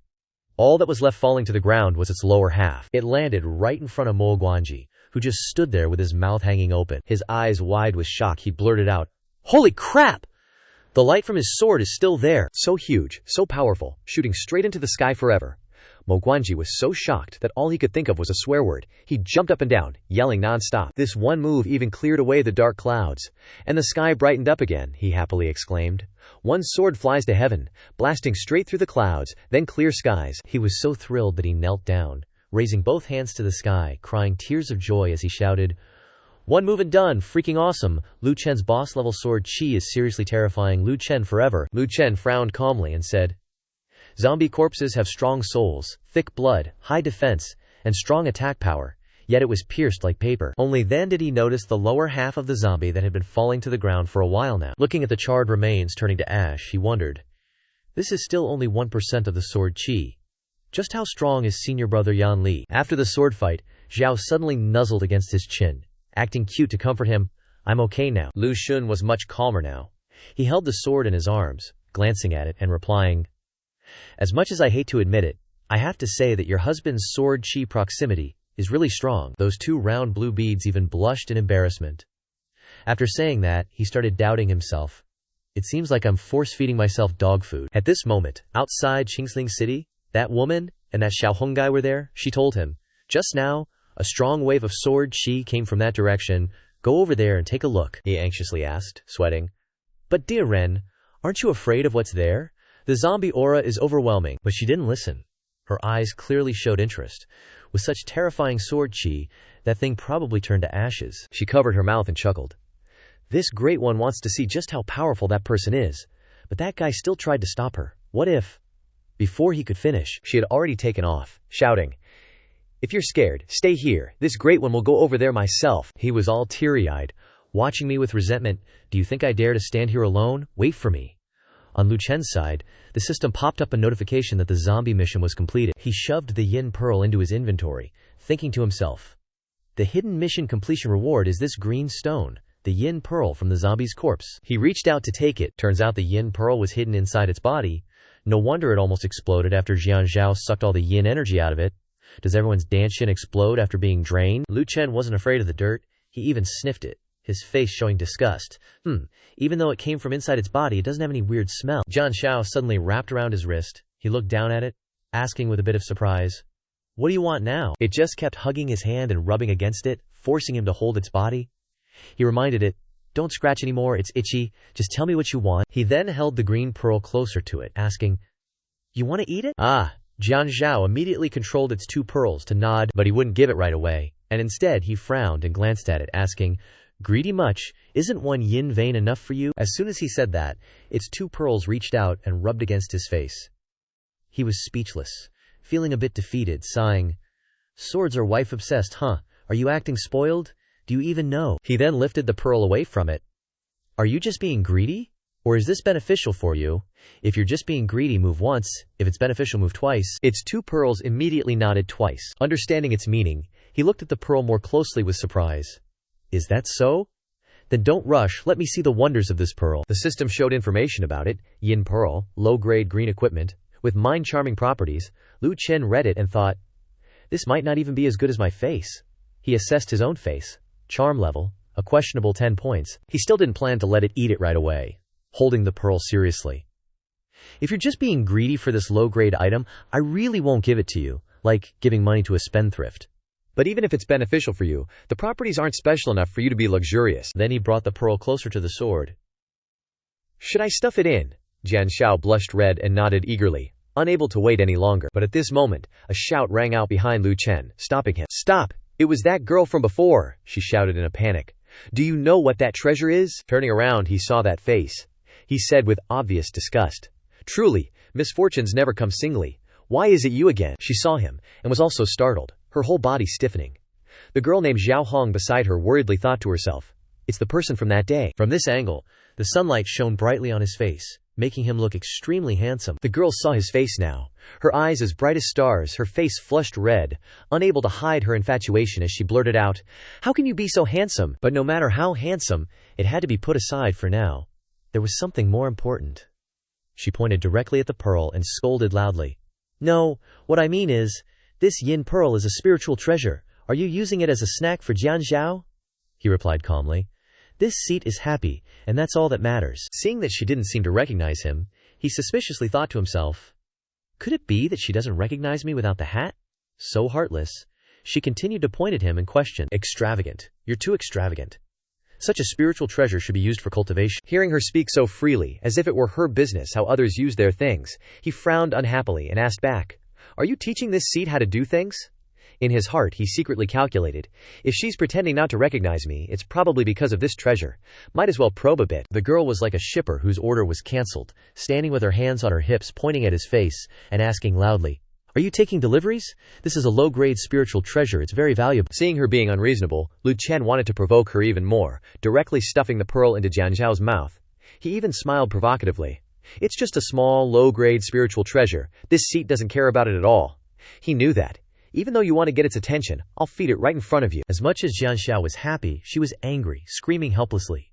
All that was left falling to the ground was its lower half. It landed right in front of Mogwanji, who just stood there with his mouth hanging open. His eyes wide with shock, he blurted out, holy crap! The light from his sword is still there. So huge, so powerful, shooting straight into the sky forever. Mogwanji was so shocked that all he could think of was a swear word. He jumped up and down, yelling non-stop. This one move even cleared away the dark clouds. And the sky brightened up again, he happily exclaimed. One sword flies to heaven, blasting straight through the clouds, then clear skies. He was so thrilled that he knelt down, raising both hands to the sky, crying tears of joy as he shouted, one move and done, freaking awesome. Liu Chen's boss-level sword chi is seriously terrifying. Liu Chen forever. Liu Chen frowned calmly and said, zombie corpses have strong souls, thick blood, high defense, and strong attack power, yet it was pierced like paper. Only then did he notice the lower half of the zombie that had been falling to the ground for a while now. Looking at the charred remains turning to ash, he wondered, this is still only 1% of the sword chi. Just how strong is senior brother Yan Li? After the sword fight, Zhao suddenly nuzzled against his chin, acting cute to comfort him. I'm okay now. Lu Xun was much calmer now. He held the sword in his arms, glancing at it and replying, as much as I hate to admit it, I have to say that your husband's sword chi proximity is really strong. Those 2 round blue beads even blushed in embarrassment. After saying that, he started doubting himself. It seems like I'm force-feeding myself dog food. At this moment, outside Qingsling City, that woman and that Xiaohong guy were there. She told him, just now, a strong wave of sword chi came from that direction. Go over there and take a look, he anxiously asked, sweating. But dear Ren, aren't you afraid of what's there? The zombie aura is overwhelming. But she didn't listen. Her eyes clearly showed interest. With such terrifying sword chi, that thing probably turned to ashes. She covered her mouth and chuckled. This great one wants to see just how powerful that person is. But that guy still tried to stop her. What if? Before he could finish, she had already taken off, shouting, if you're scared, stay here. This great one will go over there myself. He was all teary-eyed, watching me with resentment. Do you think I dare to stand here alone? Wait for me. On Lu Chen's side, the system popped up a notification that the zombie mission was completed. He shoved the yin pearl into his inventory, thinking to himself, the hidden mission completion reward is this green stone, the yin pearl from the zombie's corpse. He reached out to take it. Turns out the yin pearl was hidden inside its body. No wonder it almost exploded after Xianxia sucked all the yin energy out of it. Does everyone's danshin explode after being drained? Lu Chen wasn't afraid of the dirt. He even sniffed it, his face showing disgust. Even though it came from inside its body, it doesn't have any weird smell. Xianxia suddenly wrapped around his wrist. He looked down at it, asking with a bit of surprise, what do you want now? It just kept hugging his hand and rubbing against it, forcing him to hold its body. He reminded it, don't scratch anymore, it's itchy, just tell me what you want. He then held the green pearl closer to it, asking, you want to eat it? Xianxia immediately controlled its 2 pearls to nod, but he wouldn't give it right away, and instead he frowned and glanced at it, asking, greedy much, isn't 1 yin vein enough for you? As soon as he said that, its 2 pearls reached out and rubbed against his face. He was speechless, feeling a bit defeated, sighing, swords are wife-obsessed, huh? Are you acting spoiled? Do you even know? He then lifted the pearl away from it. Are you just being greedy? Or is this beneficial for you? If you're just being greedy, move once. If it's beneficial, move twice. Its 2 pearls immediately nodded twice. Understanding its meaning, he looked at the pearl more closely with surprise. Is that so? Then don't rush, let me see the wonders of this pearl. The system showed information about it, yin pearl, low-grade green equipment, with mind-charming properties. Lu Chen read it and thought, this might not even be as good as my face. He assessed his own face. Charm level, a questionable 10 points. He still didn't plan to let it eat it right away, holding the pearl seriously. If you're just being greedy for this low-grade item, I really won't give it to you, like giving money to a spendthrift. But even if it's beneficial for you, the properties aren't special enough for you to be luxurious. Then he brought the pearl closer to the sword. Should I stuff it in? Xianxia blushed red and nodded eagerly, unable to wait any longer. But at this moment, a shout rang out behind Lu Chen, stopping him. Stop! It was that girl from before, she shouted in a panic. Do you know what that treasure is? Turning around, he saw that face. He said with obvious disgust, truly, misfortunes never come singly. Why is it you again? She saw him, and was also startled, her whole body stiffening. The girl named Zhao Hong beside her worriedly thought to herself, it's the person from that day. From this angle, the sunlight shone brightly on his face, making him look extremely handsome. The girl saw his face now, her eyes as bright as stars, her face flushed red, unable to hide her infatuation as she blurted out, how can you be so handsome? But no matter how handsome, it had to be put aside for now. There was something more important. She pointed directly at the pearl and scolded loudly. No, what I mean is, this yin pearl is a spiritual treasure. Are you using it as a snack for Xianxia? He replied calmly. This seat is happy, and that's all that matters. Seeing that she didn't seem to recognize him, he suspiciously thought to himself, could it be that she doesn't recognize me without the hat? So heartless. She continued to point at him and question. Extravagant. You're too extravagant. Such a spiritual treasure should be used for cultivation. Hearing her speak so freely, as if it were her business how others use their things, he frowned unhappily and asked back, are you teaching this seat how to do things? In his heart, he secretly calculated, if she's pretending not to recognize me, it's probably because of this treasure. Might as well probe a bit. The girl was like a shipper whose order was cancelled, standing with her hands on her hips pointing at his face, and asking loudly, are you taking deliveries? This is a low-grade spiritual treasure, it's very valuable. Seeing her being unreasonable, Lu Chen wanted to provoke her even more, directly stuffing the pearl into Xianxiao's mouth. He even smiled provocatively. It's just a small, low-grade spiritual treasure. This seat doesn't care about it at all. He knew that. Even though you want to get its attention, I'll feed it right in front of you. As much as Xianxia was happy, she was angry, screaming helplessly.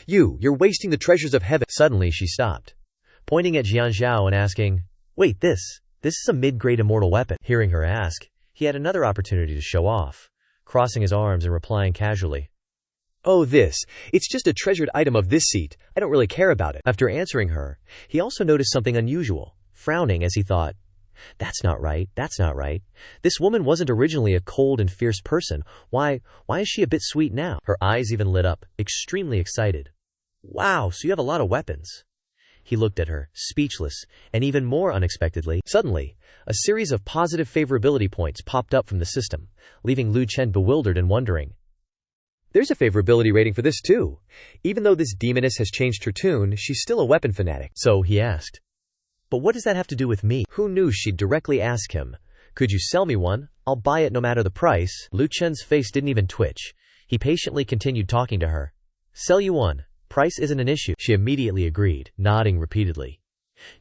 You're wasting the treasures of heaven. Suddenly she stopped, pointing at Xianxia and asking, wait, this is a mid-grade immortal weapon. Hearing her ask, he had another opportunity to show off, crossing his arms and replying casually, oh, it's just a treasured item of this seat. I don't really care about it. After answering her, he also noticed something unusual, frowning as he thought, that's not right. This woman wasn't originally a cold and fierce person. Why is she a bit sweet now? Her eyes even lit up, extremely excited. Wow, so you have a lot of weapons. He looked at her, speechless, and even more unexpectedly, suddenly, a series of positive favorability points popped up from the system, leaving Lu Chen bewildered and wondering. There's a favorability rating for this too. Even though this demoness has changed her tune, she's still a weapon fanatic. So he asked, but what does that have to do with me? Who knew she'd directly ask him, could you sell me one? I'll buy it no matter the price. Lu Chen's face didn't even twitch. He patiently continued talking to her. Sell you one. Price isn't an issue. She immediately agreed, nodding repeatedly.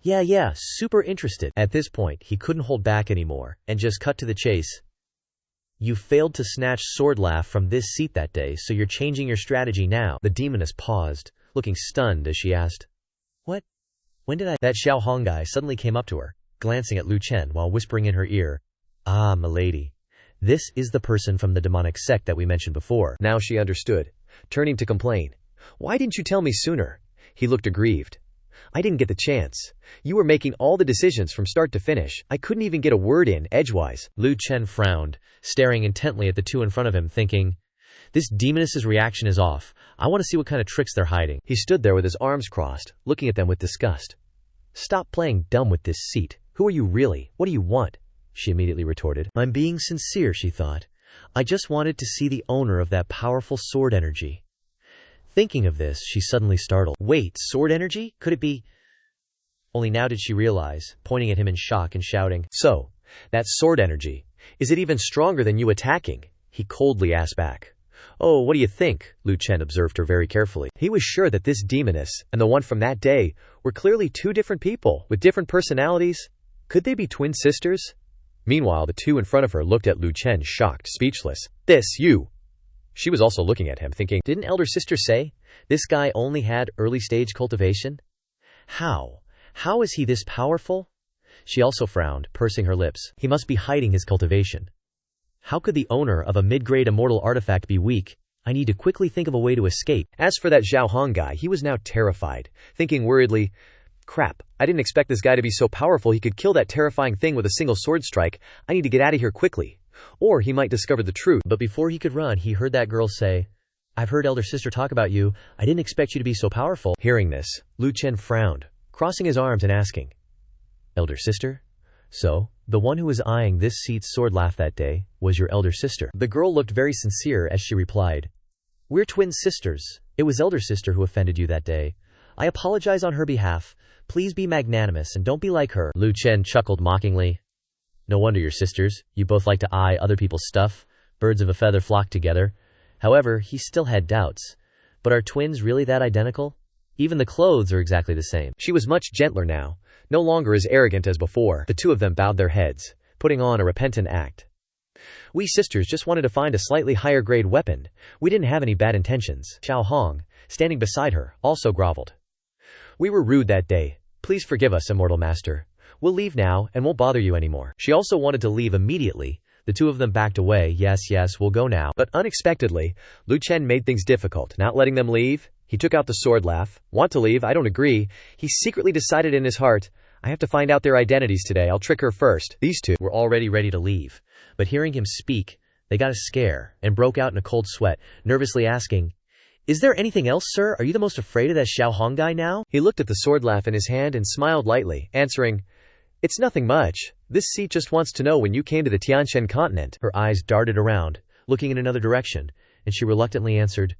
Yeah, super interested. At this point, he couldn't hold back anymore, and just cut to the chase. You failed to snatch sword laugh from this seat that day, so you're changing your strategy now. The demoness paused, looking stunned as she asked, What? When did I? That Xiao Hong guy suddenly came up to her, glancing at Lu Chen while whispering in her ear, Ah, milady. This is the person from the demonic sect that we mentioned before. Now she understood, turning to complain. Why didn't you tell me sooner? He looked aggrieved. I didn't get the chance. You were making all the decisions from start to finish. I couldn't even get a word in, edgewise. Lu Chen frowned, staring intently at the two in front of him, thinking, This demoness's reaction is off. I want to see what kind of tricks they're hiding. He stood there with his arms crossed, looking at them with disgust. Stop playing dumb with this seat. Who are you really? What do you want? She immediately retorted. I'm being sincere, she thought. I just wanted to see the owner of that powerful sword energy. Thinking of this, she suddenly startled. Wait, sword energy? Could it be? Only now did she realize, pointing at him in shock and shouting, So, that sword energy, is it even stronger than you attacking? He coldly asked back. Oh, what do you think? Lu Chen observed her very carefully. He was sure that this demoness and the one from that day were clearly two different people, with different personalities. Could they be twin sisters? Meanwhile, the two in front of her looked at Lu Chen, shocked, speechless. This, you! She was also looking at him, thinking, Didn't Elder Sister say this guy only had early-stage cultivation? How? How is he this powerful? She also frowned, pursing her lips. He must be hiding his cultivation. How could the owner of a mid-grade immortal artifact be weak? I need to quickly think of a way to escape. As for that Xiao Hong guy, he was now terrified, thinking worriedly, Crap, I didn't expect this guy to be so powerful he could kill that terrifying thing with a single sword strike. I need to get out of here quickly. Or he might discover the truth. But before he could run, he heard that girl say, I've heard Elder Sister talk about you. I didn't expect you to be so powerful. Hearing this, Lu Chen frowned, crossing his arms and asking, Elder Sister? So, the one who was eyeing this seat's sword laugh that day was your elder sister. The girl looked very sincere as she replied, We're twin sisters. It was Elder Sister who offended you that day. I apologize on her behalf. Please be magnanimous and don't be like her. Lu Chen chuckled mockingly. No wonder you're sisters. You both like to eye other people's stuff. Birds of a feather flock together. However, he still had doubts. But are twins really that identical? Even the clothes are exactly the same. She was much gentler now, no longer as arrogant as before. The two of them bowed their heads, putting on a repentant act. We sisters just wanted to find a slightly higher grade weapon. We didn't have any bad intentions. Xiao Hong, standing beside her, also groveled. We were rude that day. Please forgive us, Immortal Master. We'll leave now and won't bother you anymore. She also wanted to leave immediately. The two of them backed away. Yes, we'll go now. But unexpectedly, Lu Chen made things difficult, not letting them leave. He took out the sword laugh. Want to leave? I don't agree. He secretly decided in his heart, I have to find out their identities today. I'll trick her first. These two were already ready to leave. But hearing him speak, they got a scare and broke out in a cold sweat, nervously asking, Is there anything else, sir? Are you the most afraid of that Xiao Hong guy now? He looked at the sword laugh in his hand and smiled lightly, answering, It's nothing much. This seat just wants to know when you came to the Tianshan continent. Her eyes darted around, looking in another direction, and she reluctantly answered,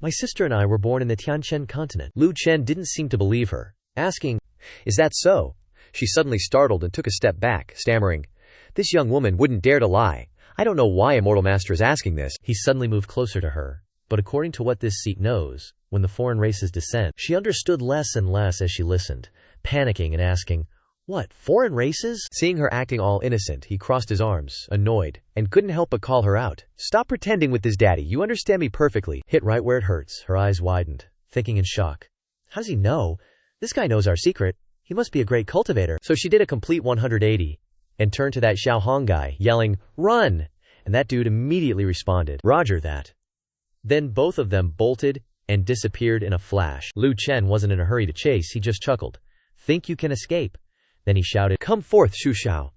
My sister and I were born in the Tianshan continent. Lu Chen didn't seem to believe her, asking, Is that so? She suddenly startled and took a step back, stammering, This young woman wouldn't dare to lie. I don't know why Immortal Master is asking this. He suddenly moved closer to her. But according to what this seat knows, when the foreign races descend, she understood less and less as she listened, panicking and asking, What, foreign races? Seeing her acting all innocent, he crossed his arms, annoyed, and couldn't help but call her out. Stop pretending with this, daddy. You understand me perfectly. Hit right where it hurts. Her eyes widened, thinking in shock. How does he know? This guy knows our secret. He must be a great cultivator. So she did a complete 180 and turned to that Xiao Hong guy, yelling, Run! And that dude immediately responded, Roger that. Then both of them bolted and disappeared in a flash. Lu Chen wasn't in a hurry to chase. He just chuckled. Think you can escape? Then he shouted, Come forth, Xu Xiao.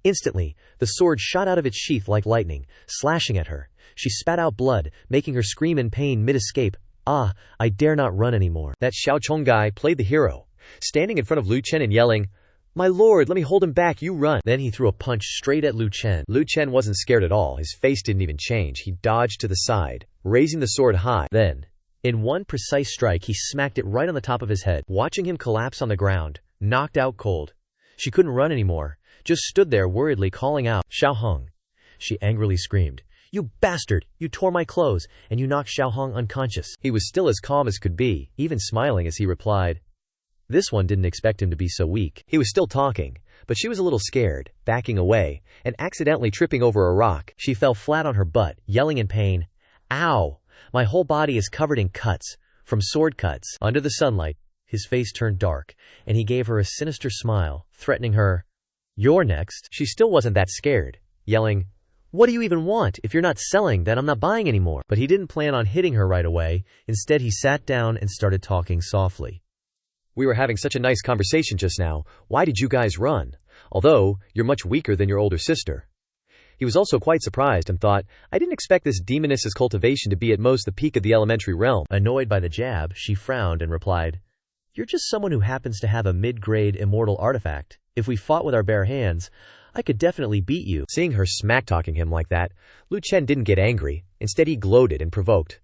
Instantly, the sword shot out of its sheath like lightning, slashing at her. She spat out blood, making her scream in pain mid-escape. Ah, I dare not run anymore. That Xiao Chong guy played the hero, standing in front of Lu Chen and yelling, My lord, let me hold him back, you run. Then he threw a punch straight at Lu Chen. Lu Chen wasn't scared at all. His face didn't even change. He dodged to the side, raising the sword high. Then, in one precise strike, he smacked it right on the top of his head, watching him collapse on the ground, knocked out cold. She couldn't run anymore, just stood there worriedly calling out, Xiao Hong. She angrily screamed, "You bastard! You tore my clothes, and you knocked Xiaohong unconscious." He was still as calm as could be, even smiling as he replied. This one didn't expect him to be so weak. He was still talking, but she was a little scared, backing away, and accidentally tripping over a rock. She fell flat on her butt, yelling in pain, "Ow! My whole body is covered in cuts, from sword cuts." Under the sunlight, his face turned dark, and he gave her a sinister smile, threatening her. "You're next." She still wasn't that scared, yelling, "What do you even want? If you're not selling, then I'm not buying anymore." But he didn't plan on hitting her right away. Instead, he sat down and started talking softly. "We were having such a nice conversation just now. Why did you guys run? Although, you're much weaker than your older sister." He was also quite surprised and thought, I didn't expect this demoness's cultivation to be at most the peak of the elementary realm. Annoyed by the jab, she frowned and replied, "You're just someone who happens to have a mid-grade immortal artifact. If we fought with our bare hands, I could definitely beat you." Seeing her smack-talking him like that, Lu Chen didn't get angry. Instead, he gloated and provoked.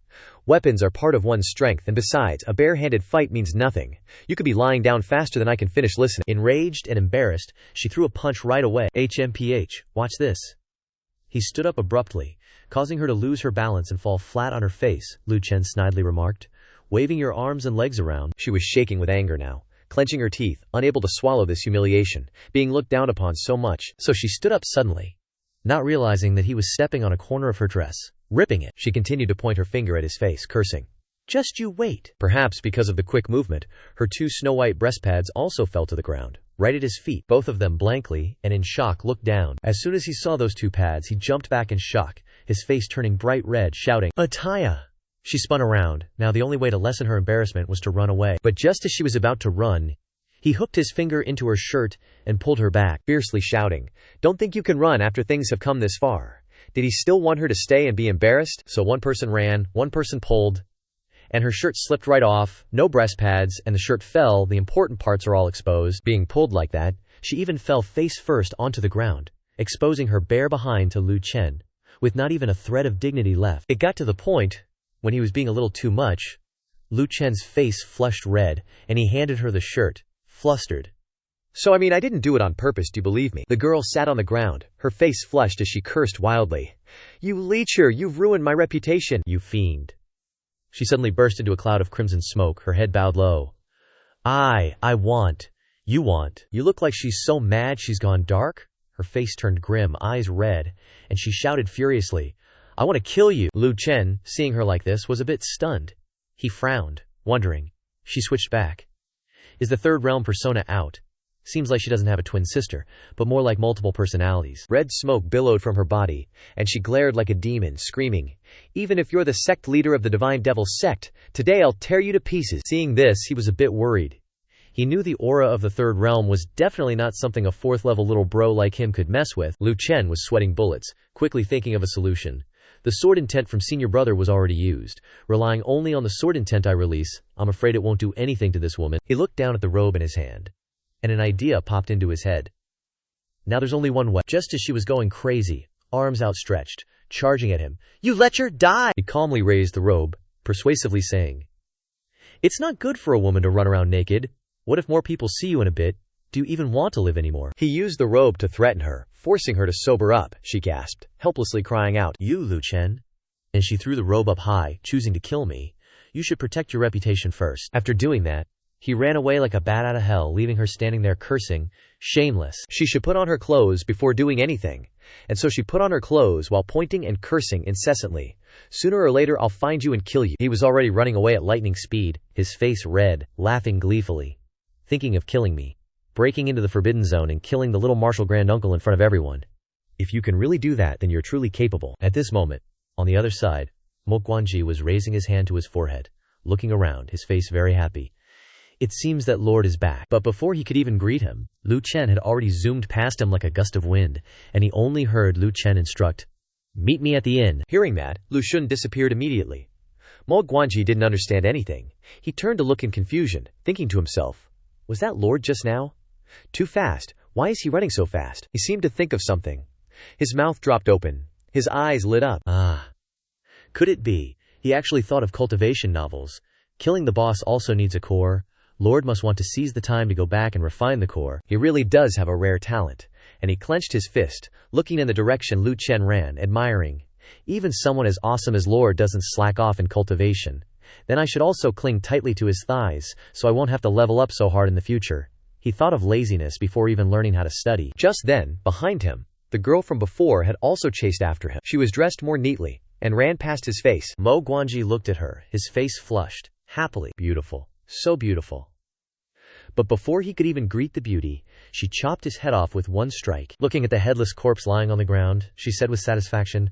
Weapons are part of one's strength, and besides, a bare-handed fight means nothing. You could be lying down faster than I can finish listening. Enraged and embarrassed, she threw a punch right away. "HMPH, watch this." He stood up abruptly, causing her to lose her balance and fall flat on her face. Lu Chen snidely remarked, "Waving your arms and legs around." She was shaking with anger now, clenching her teeth, unable to swallow this humiliation, being looked down upon so much. So she stood up suddenly, not realizing that he was stepping on a corner of her dress, ripping it. She continued to point her finger at his face, cursing. "Just you wait." Perhaps because of the quick movement, her 2 snow-white breast pads also fell to the ground, right at his feet. Both of them blankly and in shock looked down. As soon as he saw those 2 pads, he jumped back in shock, his face turning bright red, shouting, "Ataya!" She spun around. Now the only way to lessen her embarrassment was to run away. But just as she was about to run, he hooked his finger into her shirt and pulled her back, fiercely shouting, "Don't think you can run after things have come this far." Did he still want her to stay and be embarrassed? So one person ran, one person pulled, and her shirt slipped right off, no breast pads, and the shirt fell. The important parts are all exposed. Being pulled like that, she even fell face first onto the ground, exposing her bare behind to Lu Chen, with not even a thread of dignity left. It got to the point, when he was being a little too much, Lu Chen's face flushed red, and he handed her the shirt, flustered. "So I didn't do it on purpose, do you believe me?" The girl sat on the ground, her face flushed as she cursed wildly. "You leecher, you've ruined my reputation." "You fiend." She suddenly burst into a cloud of crimson smoke, her head bowed low. I want. You want." You look like she's so mad she's gone dark. Her face turned grim, eyes red, and she shouted furiously, "I want to kill you." Lu Chen, seeing her like this, was a bit stunned. He frowned, wondering. She switched back. "Is the third realm persona out? Seems like she doesn't have a twin sister, but more like multiple personalities." Red smoke billowed from her body, and she glared like a demon, screaming, "Even if you're the sect leader of the Divine Devil's sect, today I'll tear you to pieces." Seeing this, he was a bit worried. He knew the aura of the third realm was definitely not something a 4th-level little bro like him could mess with. Lu Chen was sweating bullets, quickly thinking of a solution. The sword intent from Senior Brother was already used. Relying only on the sword intent I release, I'm afraid it won't do anything to this woman. He looked down at the robe in his hand, and an idea popped into his head. Now there's only one way. Just as she was going crazy, arms outstretched, charging at him, "You let her die!" He calmly raised the robe, persuasively saying, "It's not good for a woman to run around naked. What if more people see you in a bit? Do you even want to live anymore?" He used the robe to threaten her, forcing her to sober up. She gasped, helplessly crying out, "You, Lu Chen." And she threw the robe up high, choosing to kill me. "You should protect your reputation first." After doing that, he ran away like a bat out of hell, leaving her standing there cursing, shameless. She should put on her clothes before doing anything. And so she put on her clothes while pointing and cursing incessantly. "Sooner or later I'll find you and kill you." He was already running away at lightning speed, his face red, laughing gleefully. "Thinking of killing me. Breaking into the Forbidden Zone and killing the little martial granduncle in front of everyone. If you can really do that, then you're truly capable." At this moment, on the other side, Mo Guanji was raising his hand to his forehead, looking around, his face very happy. "It seems that Lord is back." But before he could even greet him, Lu Chen had already zoomed past him like a gust of wind, and he only heard Lu Chen instruct, "Meet me at the inn." Hearing that, Lu Shun disappeared immediately. Mo Guanji didn't understand anything. He turned to look in confusion, thinking to himself, was that Lord just now? Too fast. Why is he running so fast? He seemed to think of something. His mouth dropped open. His eyes lit up. Could it be? He actually thought of cultivation novels. Killing the boss also needs a core. Lord must want to seize the time to go back and refine the core. He really does have a rare talent. And he clenched his fist, looking in the direction Lu Chen ran, admiring. Even someone as awesome as Lord doesn't slack off in cultivation. Then I should also cling tightly to his thighs, so I won't have to level up so hard in the future. He thought of laziness before even learning how to study. Just then, behind him, the girl from before had also chased after him. She was dressed more neatly, and ran past his face. Mo Guanji looked at her, his face flushed, happily. Beautiful. So beautiful. But before he could even greet the beauty, she chopped his head off with one strike. Looking at the headless corpse lying on the ground, she said with satisfaction,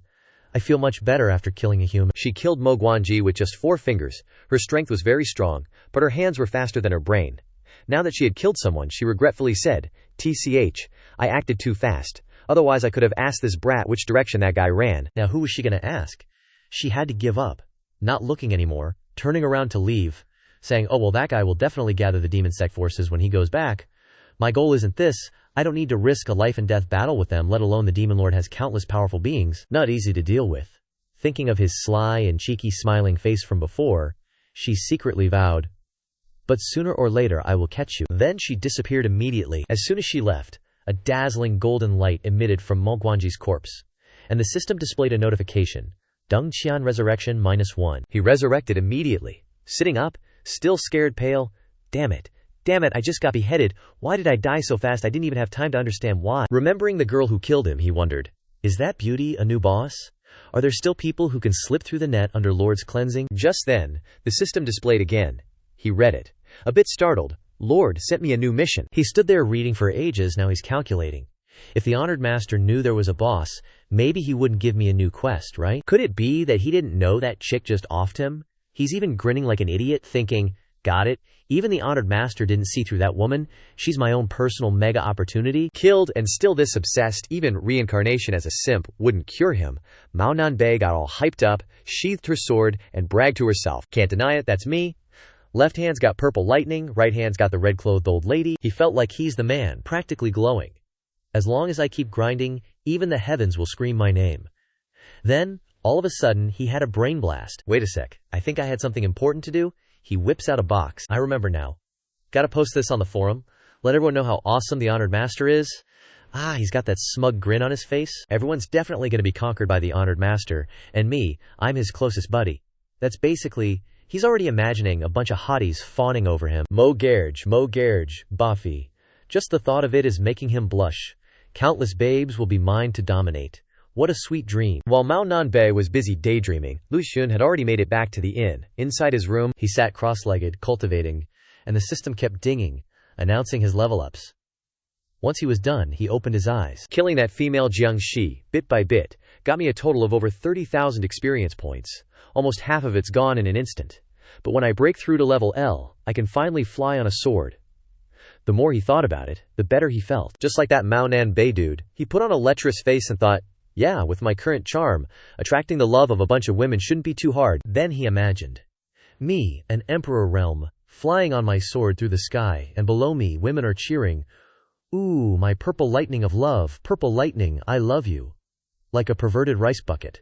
I feel much better after killing a human. She killed Mo Guanji with just 4 fingers. Her strength was very strong, but her hands were faster than her brain. Now that she had killed someone, she regretfully said, TCH, I acted too fast. Otherwise I could have asked this brat which direction that guy ran. Now who was she going to ask? She had to give up. Not looking anymore, turning around to leave, saying, oh well, that guy will definitely gather the demon sect forces when he goes back. My goal isn't this. I don't need to risk a life and death battle with them, let alone the demon lord has countless powerful beings. Not easy to deal with. Thinking of his sly and cheeky smiling face from before, she secretly vowed, but sooner or later I will catch you. Then she disappeared immediately. As soon as she left, a dazzling golden light emitted from Mo Guanji's corpse, and the system displayed a notification. Deng Qian Resurrection -1. He resurrected immediately. Sitting up, still scared pale. Damn it, I just got beheaded. Why did I die so fast? I didn't even have time to understand why. Remembering the girl who killed him, he wondered, is that beauty a new boss? Are there still people who can slip through the net under Lord's cleansing? Just then, the system displayed again. He read it. A bit startled. Lord sent me a new mission. He stood there reading for ages, now he's calculating. If the honored master knew there was a boss, maybe he wouldn't give me a new quest, right? Could it be that he didn't know that chick just offed him? He's even grinning like an idiot, thinking, got it, even the honored master didn't see through that woman. She's my own personal mega opportunity. Killed and still this obsessed, even reincarnation as a simp wouldn't cure him. Mao Nanbei got all hyped up, sheathed her sword, and bragged to herself, can't deny it, that's me. Left hand's got purple lightning, right hand's got the red-clothed old lady. He felt like he's the man, practically glowing. As long as I keep grinding, even the heavens will scream my name. Then, all of a sudden, he had a brain blast. Wait a sec, I think I had something important to do. He whips out a box. I remember now. Gotta post this on the forum. Let everyone know how awesome the honored master is. He's got that smug grin on his face. Everyone's definitely gonna be conquered by the honored master. And me, I'm his closest buddy. That's basically... He's already imagining a bunch of hotties fawning over him. Mo Gerge, Bafi. Just the thought of it is making him blush. Countless babes will be mine to dominate. What a sweet dream. While Mao Nanbei was busy daydreaming, Lu Xun had already made it back to the inn. Inside his room, he sat cross-legged, cultivating, and the system kept dinging, announcing his level-ups. Once he was done, he opened his eyes. Killing that female Xianxia, bit by bit, got me a total of over 30,000 experience points. Almost half of it's gone in an instant. But when I break through to level L, I can finally fly on a sword. The more he thought about it, the better he felt. Just like that Mao Nanbei dude, he put on a lecherous face and thought, yeah, with my current charm, attracting the love of a bunch of women shouldn't be too hard. Then he imagined. Me, an emperor realm, flying on my sword through the sky, and below me women are cheering, ooh, my purple lightning of love, purple lightning, I love you. Like a perverted rice bucket.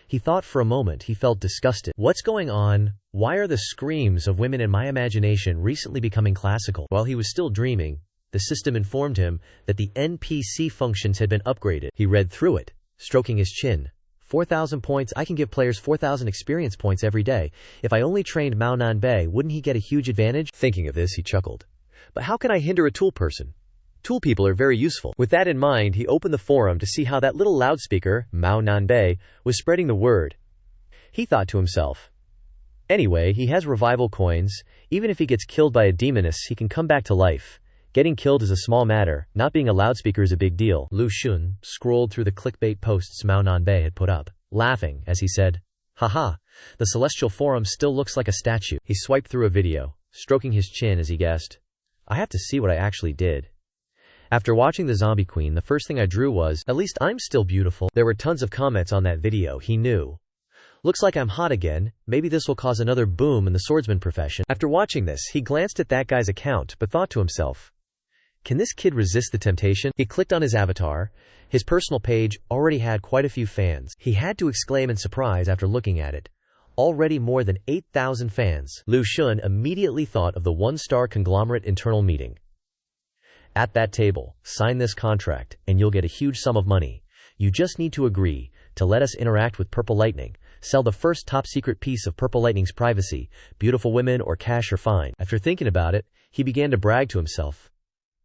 He thought for a moment. He felt disgusted. What's going on? Why are the screams of women in my imagination recently becoming classical? While he was still dreaming, the system informed him that the NPC functions had been upgraded. He read through it, stroking his chin. 4,000 points. I can give players 4,000 experience points every day. If I only trained Mao Nanbei, wouldn't he get a huge advantage? Thinking of this, he chuckled. But how can I hinder a tool person? Tool people are very useful. With that in mind, he opened the forum to see how that little loudspeaker, Mao Nanbei, was spreading the word. He thought to himself, anyway, he has revival coins. Even if he gets killed by a demoness, he can come back to life. Getting killed is a small matter. Not being a loudspeaker is a big deal. Lu Xun scrolled through the clickbait posts Mao Nanbei had put up, laughing as he said, haha, the celestial forum still looks like a statue. He swiped through a video, stroking his chin as he guessed, I have to see what I actually did. After watching the zombie queen, the first thing I drew was, at least I'm still beautiful. There were tons of comments on that video, he knew. Looks like I'm hot again. Maybe this will cause another boom in the swordsman profession. After watching this, he glanced at that guy's account, but thought to himself, can this kid resist the temptation? He clicked on his avatar. His personal page already had quite a few fans. He had to exclaim in surprise after looking at it. Already more than 8,000 fans. Lu Xun immediately thought of the one-star conglomerate internal meeting. At that table, sign this contract, and you'll get a huge sum of money. You just need to agree to let us interact with Purple Lightning. Sell the first top-secret piece of Purple Lightning's privacy. Beautiful women or cash are fine. After thinking about it, he began to brag to himself.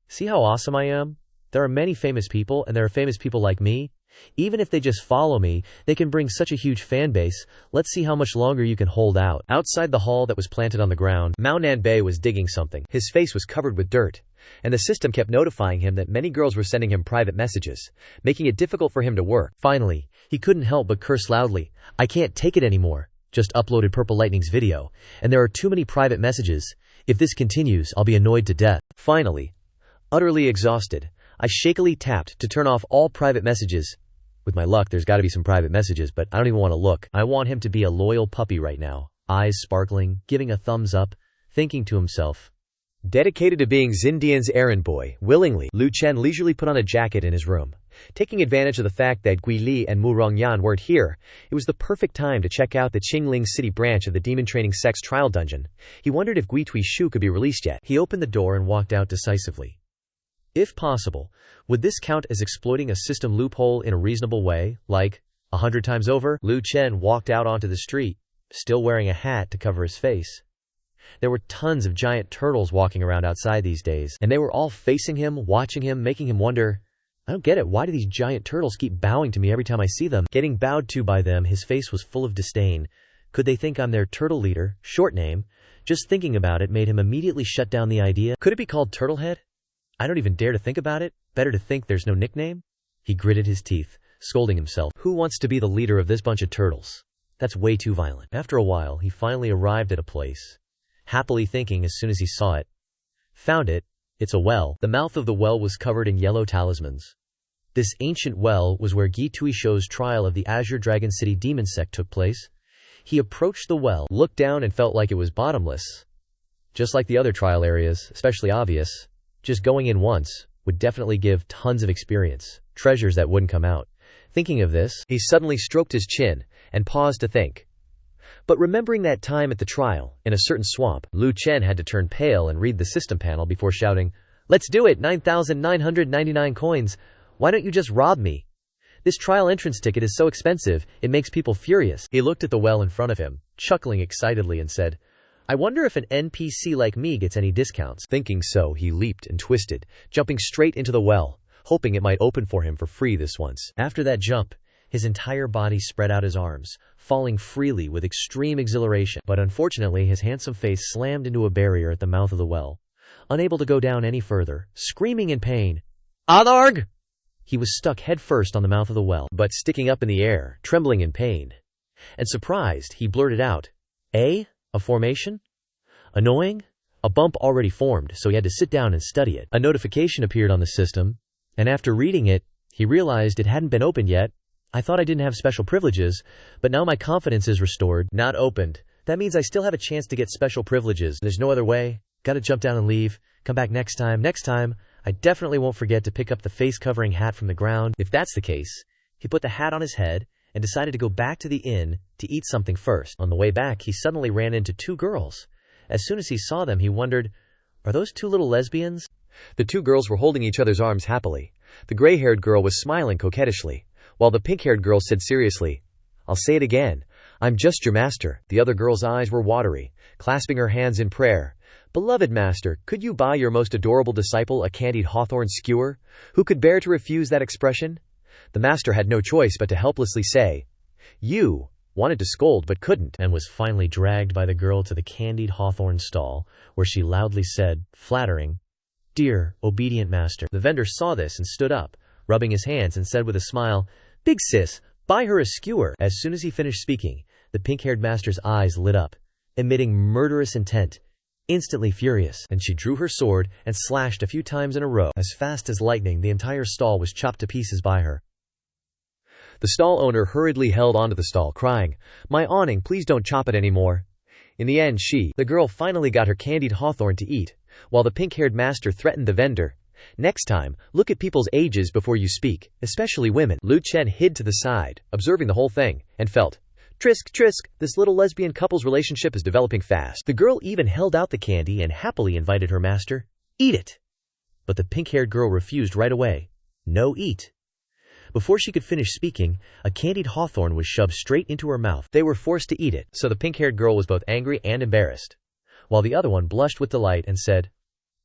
See how awesome I am? There are many famous people, and there are famous people like me. Even if they just follow me, they can bring such a huge fan base. Let's see how much longer you can hold out. Outside the hall that was planted on the ground, Mao Nanbei was digging something. His face was covered with dirt, and the system kept notifying him that many girls were sending him private messages, making it difficult for him to work. Finally, he couldn't help but curse loudly. I can't take it anymore. Just uploaded Purple Lightning's video, and there are too many private messages. If this continues, I'll be annoyed to death. Finally, utterly exhausted, I shakily tapped to turn off all private messages. With my luck, there's got to be some private messages, but I don't even want to look. I want him to be a loyal puppy right now. Eyes sparkling, giving a thumbs up, thinking to himself. Dedicated to being Xindian's errand boy, willingly, Lu Chen leisurely put on a jacket in his room. Taking advantage of the fact that Gui Li and Mu Rongyan weren't here, it was the perfect time to check out the Qingling City branch of the Demon Training Sect's trial dungeon. He wondered if Gui Tuishu could be released yet. He opened the door and walked out decisively. If possible, would this count as exploiting a system loophole in a reasonable way, like 100 times over? Lu Chen walked out onto the street, still wearing a hat to cover his face. There were tons of giant turtles walking around outside these days, and they were all facing him, watching him, making him wonder, I don't get it, why do these giant turtles keep bowing to me every time I see them? Getting bowed to by them, his face was full of disdain. Could they think I'm their turtle leader, short name? Just thinking about it made him immediately shut down the idea. Could it be called Turtlehead? I don't even dare to think about it. Better to think there's no nickname. He gritted his teeth, scolding himself. Who wants to be the leader of this bunch of turtles? That's way too violent. After a while, he finally arrived at a place, happily thinking as soon as he saw it. Found it. It's a well. The mouth of the well was covered in yellow talismans. This ancient well was where Gui Tuishu's trial of the Azure Dragon City Demon Sect took place. He approached the well, looked down and felt like it was bottomless. Just like the other trial areas, especially obvious. Just going in once would definitely give tons of experience, treasures that wouldn't come out. Thinking of this, he suddenly stroked his chin and paused to think. But remembering that time at the trial, in a certain swamp, Lu Chen had to turn pale and read the system panel before shouting, Let's do it, 9,999 coins. Why don't you just rob me? This trial entrance ticket is so expensive, it makes people furious. He looked at the well in front of him, chuckling excitedly and said, I wonder if an NPC like me gets any discounts. Thinking so, he leaped and twisted, jumping straight into the well, hoping it might open for him for free this once. After that jump, his entire body spread out his arms, falling freely with extreme exhilaration. But unfortunately, his handsome face slammed into a barrier at the mouth of the well. Unable to go down any further, screaming in pain, Adarg! He was stuck headfirst on the mouth of the well, but sticking up in the air, trembling in pain. And surprised, he blurted out, A formation? Annoying? A bump already formed, so he had to sit down and study it. A notification appeared on the system, and after reading it, he realized it hadn't been opened yet. I thought I didn't have special privileges, but now my confidence is restored. Not opened. That means I still have a chance to get special privileges. There's no other way. Gotta jump down and leave. Come back next time. Next time, I definitely won't forget to pick up the face-covering hat from the ground. If that's the case, he put the hat on his head and decided to go back to the inn to eat something first. On the way back, he suddenly ran into two girls. As soon as he saw them, he wondered, are those two little lesbians? The two girls were holding each other's arms happily. The gray-haired girl was smiling coquettishly, while the pink-haired girl said seriously, I'll say it again, I'm just your master. The other girl's eyes were watery, clasping her hands in prayer. Beloved master, could you buy your most adorable disciple a candied hawthorn skewer? Who could bear to refuse that expression? The master had no choice but to helplessly say, You wanted to scold but couldn't, and was finally dragged by the girl to the candied hawthorn stall, where she loudly said, flattering, Dear, obedient master. The vendor saw this and stood up, rubbing his hands and said with a smile, Big sis, buy her a skewer. As soon as he finished speaking, the pink-haired master's eyes lit up, emitting murderous intent. Instantly furious, and she drew her sword and slashed a few times in a row. As fast as lightning, the entire stall was chopped to pieces by her. The stall owner hurriedly held onto the stall, crying, My awning, please don't chop it anymore. In the end, the girl finally got her candied hawthorn to eat, while the pink-haired master threatened the vendor, Next time, look at people's ages before you speak, especially women. Lu Chen hid to the side, observing the whole thing, and felt, Trisk, Trisk, this little lesbian couple's relationship is developing fast. The girl even held out the candy and happily invited her master, Eat it! But the pink-haired girl refused right away. No eat. Before she could finish speaking, a candied hawthorn was shoved straight into her mouth. They were forced to eat it, so the pink-haired girl was both angry and embarrassed, while the other one blushed with delight and said,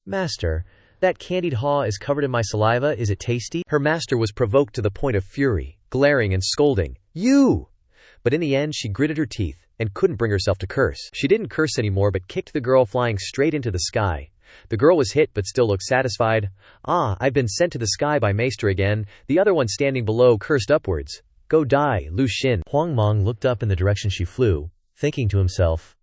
"Master, that candied haw is covered in my saliva, is it tasty?" Her master was provoked to the point of fury, glaring and scolding, "You!" But in the end she gritted her teeth, and couldn't bring herself to curse. She didn't curse anymore but kicked the girl flying straight into the sky. The girl was hit but still looked satisfied. "Ah, I've been sent to the sky by Maester again." The other one standing below cursed upwards. "Go die, Lu Xin." Huang Mong looked up in the direction she flew, thinking to himself,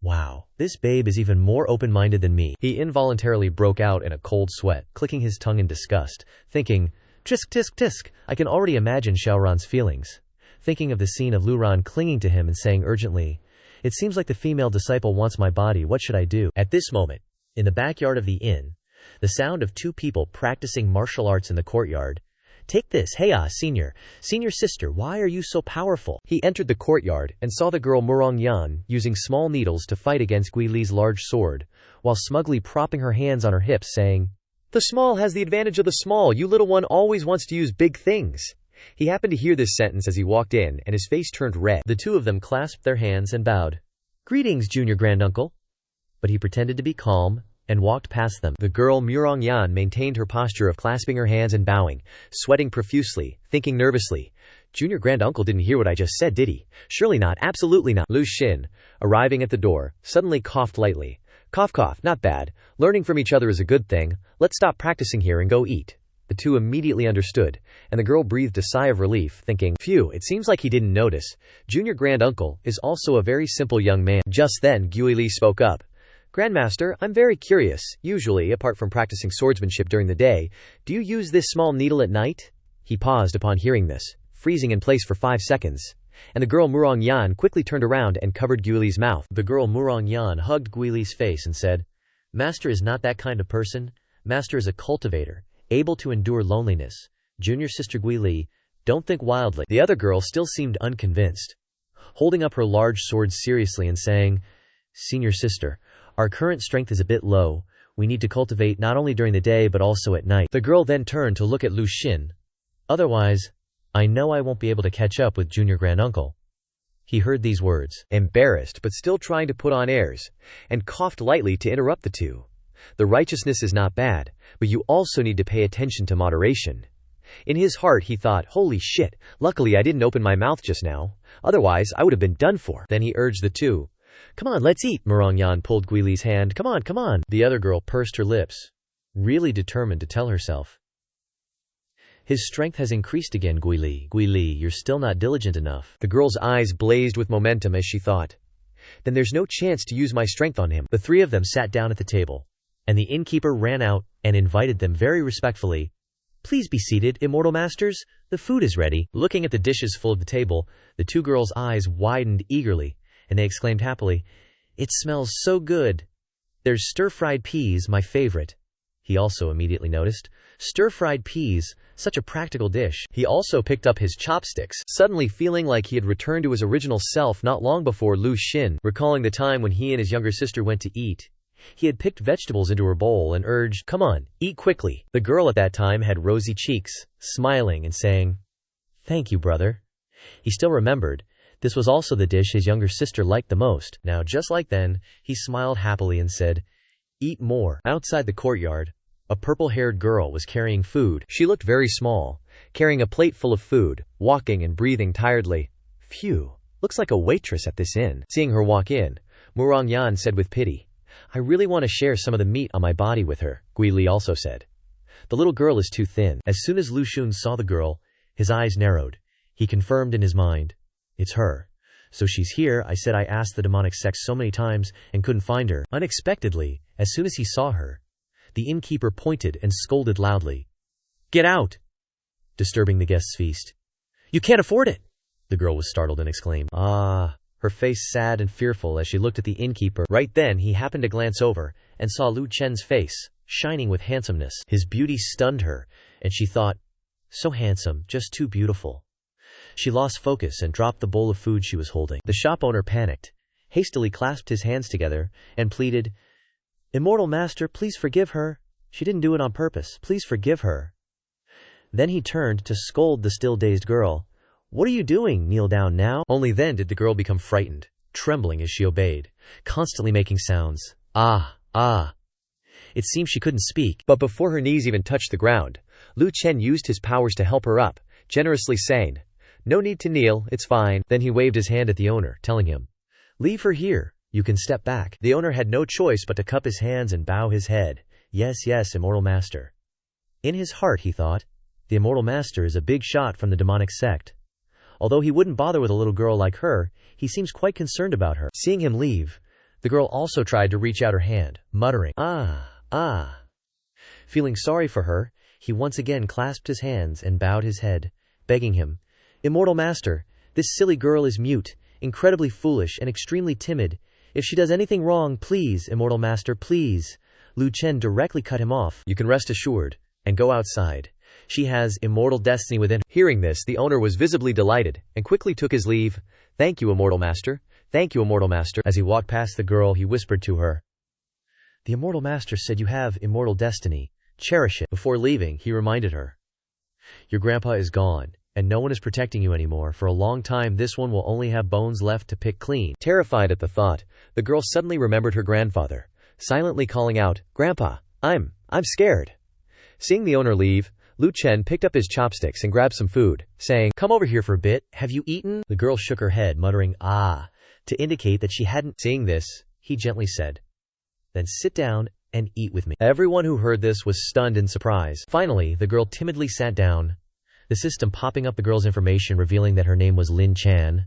"Wow, this babe is even more open-minded than me." He involuntarily broke out in a cold sweat, clicking his tongue in disgust, thinking, "Tisk tisk tisk, I can already imagine Xiaoran's feelings." Thinking of the scene of Luran clinging to him and saying urgently, "It seems like the female disciple wants my body, what should I do?" At this moment, in the backyard of the inn, the sound of two people practicing martial arts in the courtyard. "Take this, heya, senior sister, why are you so powerful?" He entered the courtyard and saw the girl Murong Yan using small needles to fight against Gui Li's large sword, while smugly propping her hands on her hips saying, "The small has the advantage of the small, you little one always wants to use big things." He happened to hear this sentence as he walked in, and his face turned red. The two of them clasped their hands and bowed. "Greetings, junior granduncle." But he pretended to be calm and walked past them. The girl Murong Yan maintained her posture of clasping her hands and bowing, sweating profusely, thinking nervously, "Junior granduncle didn't hear what I just said, did he? Surely not, absolutely not." Lu Xin, arriving at the door, suddenly coughed lightly. "Cough cough, not bad. Learning from each other is a good thing. Let's stop practicing here and go eat." The two immediately understood, and the girl breathed a sigh of relief, thinking, "Phew, it seems like he didn't notice. Junior granduncle is also a very simple young man." Just then Gui Li spoke up. "Grandmaster, I'm very curious. Usually, apart from practicing swordsmanship during the day, do you use this small needle at night?" He paused upon hearing this, freezing in place for 5 seconds. And the girl Murong Yan quickly turned around and covered Gui Li's mouth. The girl Murong Yan hugged Gui Li's face and said, "Master is not that kind of person. Master is a cultivator, able to endure loneliness. Junior sister Gui Li, don't think wildly." The other girl still seemed unconvinced, holding up her large sword seriously and saying, "Senior sister, our current strength is a bit low. We need to cultivate not only during the day but also at night." The girl then turned to look at Lu Xin. "Otherwise, I know I won't be able to catch up with junior granduncle." He heard these words, embarrassed but still trying to put on airs, and coughed lightly to interrupt the two. The righteousness is not bad, but you also need to pay attention to moderation. In his heart he thought, "Holy shit, luckily I didn't open my mouth just now. Otherwise I would have been done for." Then he urged the two. "Come on, let's eat." Murong Yan pulled Gui Li's hand. "Come on, come on." The other girl pursed her lips, really determined to tell herself. "His strength has increased again, Gui Li. Gui Li, you're still not diligent enough." The girl's eyes blazed with momentum as she thought, "Then there's no chance to use my strength on him." The three of them sat down at the table, and the innkeeper ran out and invited them very respectfully. "Please be seated, immortal masters. The food is ready." Looking at the dishes full of the table, the two girls' eyes widened eagerly, and they exclaimed happily, "It smells so good. There's stir-fried peas, my favorite." He also immediately noticed, stir-fried peas, such a practical dish. He also picked up his chopsticks, suddenly feeling like he had returned to his original self not long before Lu Xin, recalling the time when he and his younger sister went to eat. He had picked vegetables into her bowl and urged, "Come on, eat quickly." The girl at that time had rosy cheeks, smiling and saying, "Thank you, brother." He still remembered, this was also the dish his younger sister liked the most. Now just like then, he smiled happily and said, "Eat more." Outside the courtyard, a purple-haired girl was carrying food. She looked very small, carrying a plate full of food, walking and breathing tiredly. "Phew, looks like a waitress at this inn." Seeing her walk in, Murong Yan said with pity, "I really want to share some of the meat on my body with her." Gui Li also said, "The little girl is too thin." As soon as Lu Xun saw the girl, his eyes narrowed. He confirmed in his mind, "It's her. So she's here." I asked the demonic sect so many times and couldn't find her. Unexpectedly, as soon as he saw her, the innkeeper pointed and scolded loudly, "Get out!" disturbing the guests' feast. "You can't afford it!" The girl was startled and exclaimed, "Ah!" her face sad and fearful as she looked at the innkeeper. Right then he happened to glance over and saw Lu Chen's face, shining with handsomeness. His beauty stunned her, and she thought, "So handsome, just too beautiful." She lost focus and dropped the bowl of food she was holding. The shop owner panicked, hastily clasped his hands together, and pleaded, "Immortal master, please forgive her. She didn't do it on purpose. Please forgive her." Then he turned to scold the still dazed girl. "What are you doing? Kneel down now." Only then did the girl become frightened, trembling as she obeyed, constantly making sounds. Ah, ah. It seemed she couldn't speak. But before her knees even touched the ground, Lu Chen used his powers to help her up, generously saying, "No need to kneel, it's fine." Then he waved his hand at the owner, telling him, "Leave her here. You can step back." The owner had no choice but to cup his hands and bow his head. Yes, yes, Immortal Master. In his heart, he thought, the Immortal Master is a big shot from the demonic sect. Although he wouldn't bother with a little girl like her, he seems quite concerned about her. Seeing him leave, the girl also tried to reach out her hand, muttering, "Ah, ah." Feeling sorry for her, he once again clasped his hands and bowed his head, begging him, "Immortal Master, this silly girl is mute, incredibly foolish and extremely timid. If she does anything wrong, please, Immortal Master, please." Lu Chen directly cut him off. "You can rest assured, and go outside. She has immortal destiny within." Hearing this, the owner was visibly delighted, and quickly took his leave. "Thank you, Immortal Master. Thank you, Immortal Master." As he walked past the girl, he whispered to her, "The Immortal Master said you have immortal destiny. Cherish it." Before leaving, he reminded her, "Your grandpa is gone, and no one is protecting you anymore. For a long time, this one will only have bones left to pick clean." Terrified at the thought, the girl suddenly remembered her grandfather, silently calling out, "Grandpa, I'm scared." Seeing the owner leave, Lu Chen picked up his chopsticks and grabbed some food, saying, "Come over here for a bit. Have you eaten?" The girl shook her head, muttering, "Ah," to indicate that she hadn't. Seeing this, he gently said, "Then sit down and eat with me." Everyone who heard this was stunned in surprise. Finally, the girl timidly sat down, the system popping up the girl's information revealing that her name was Lin Chan.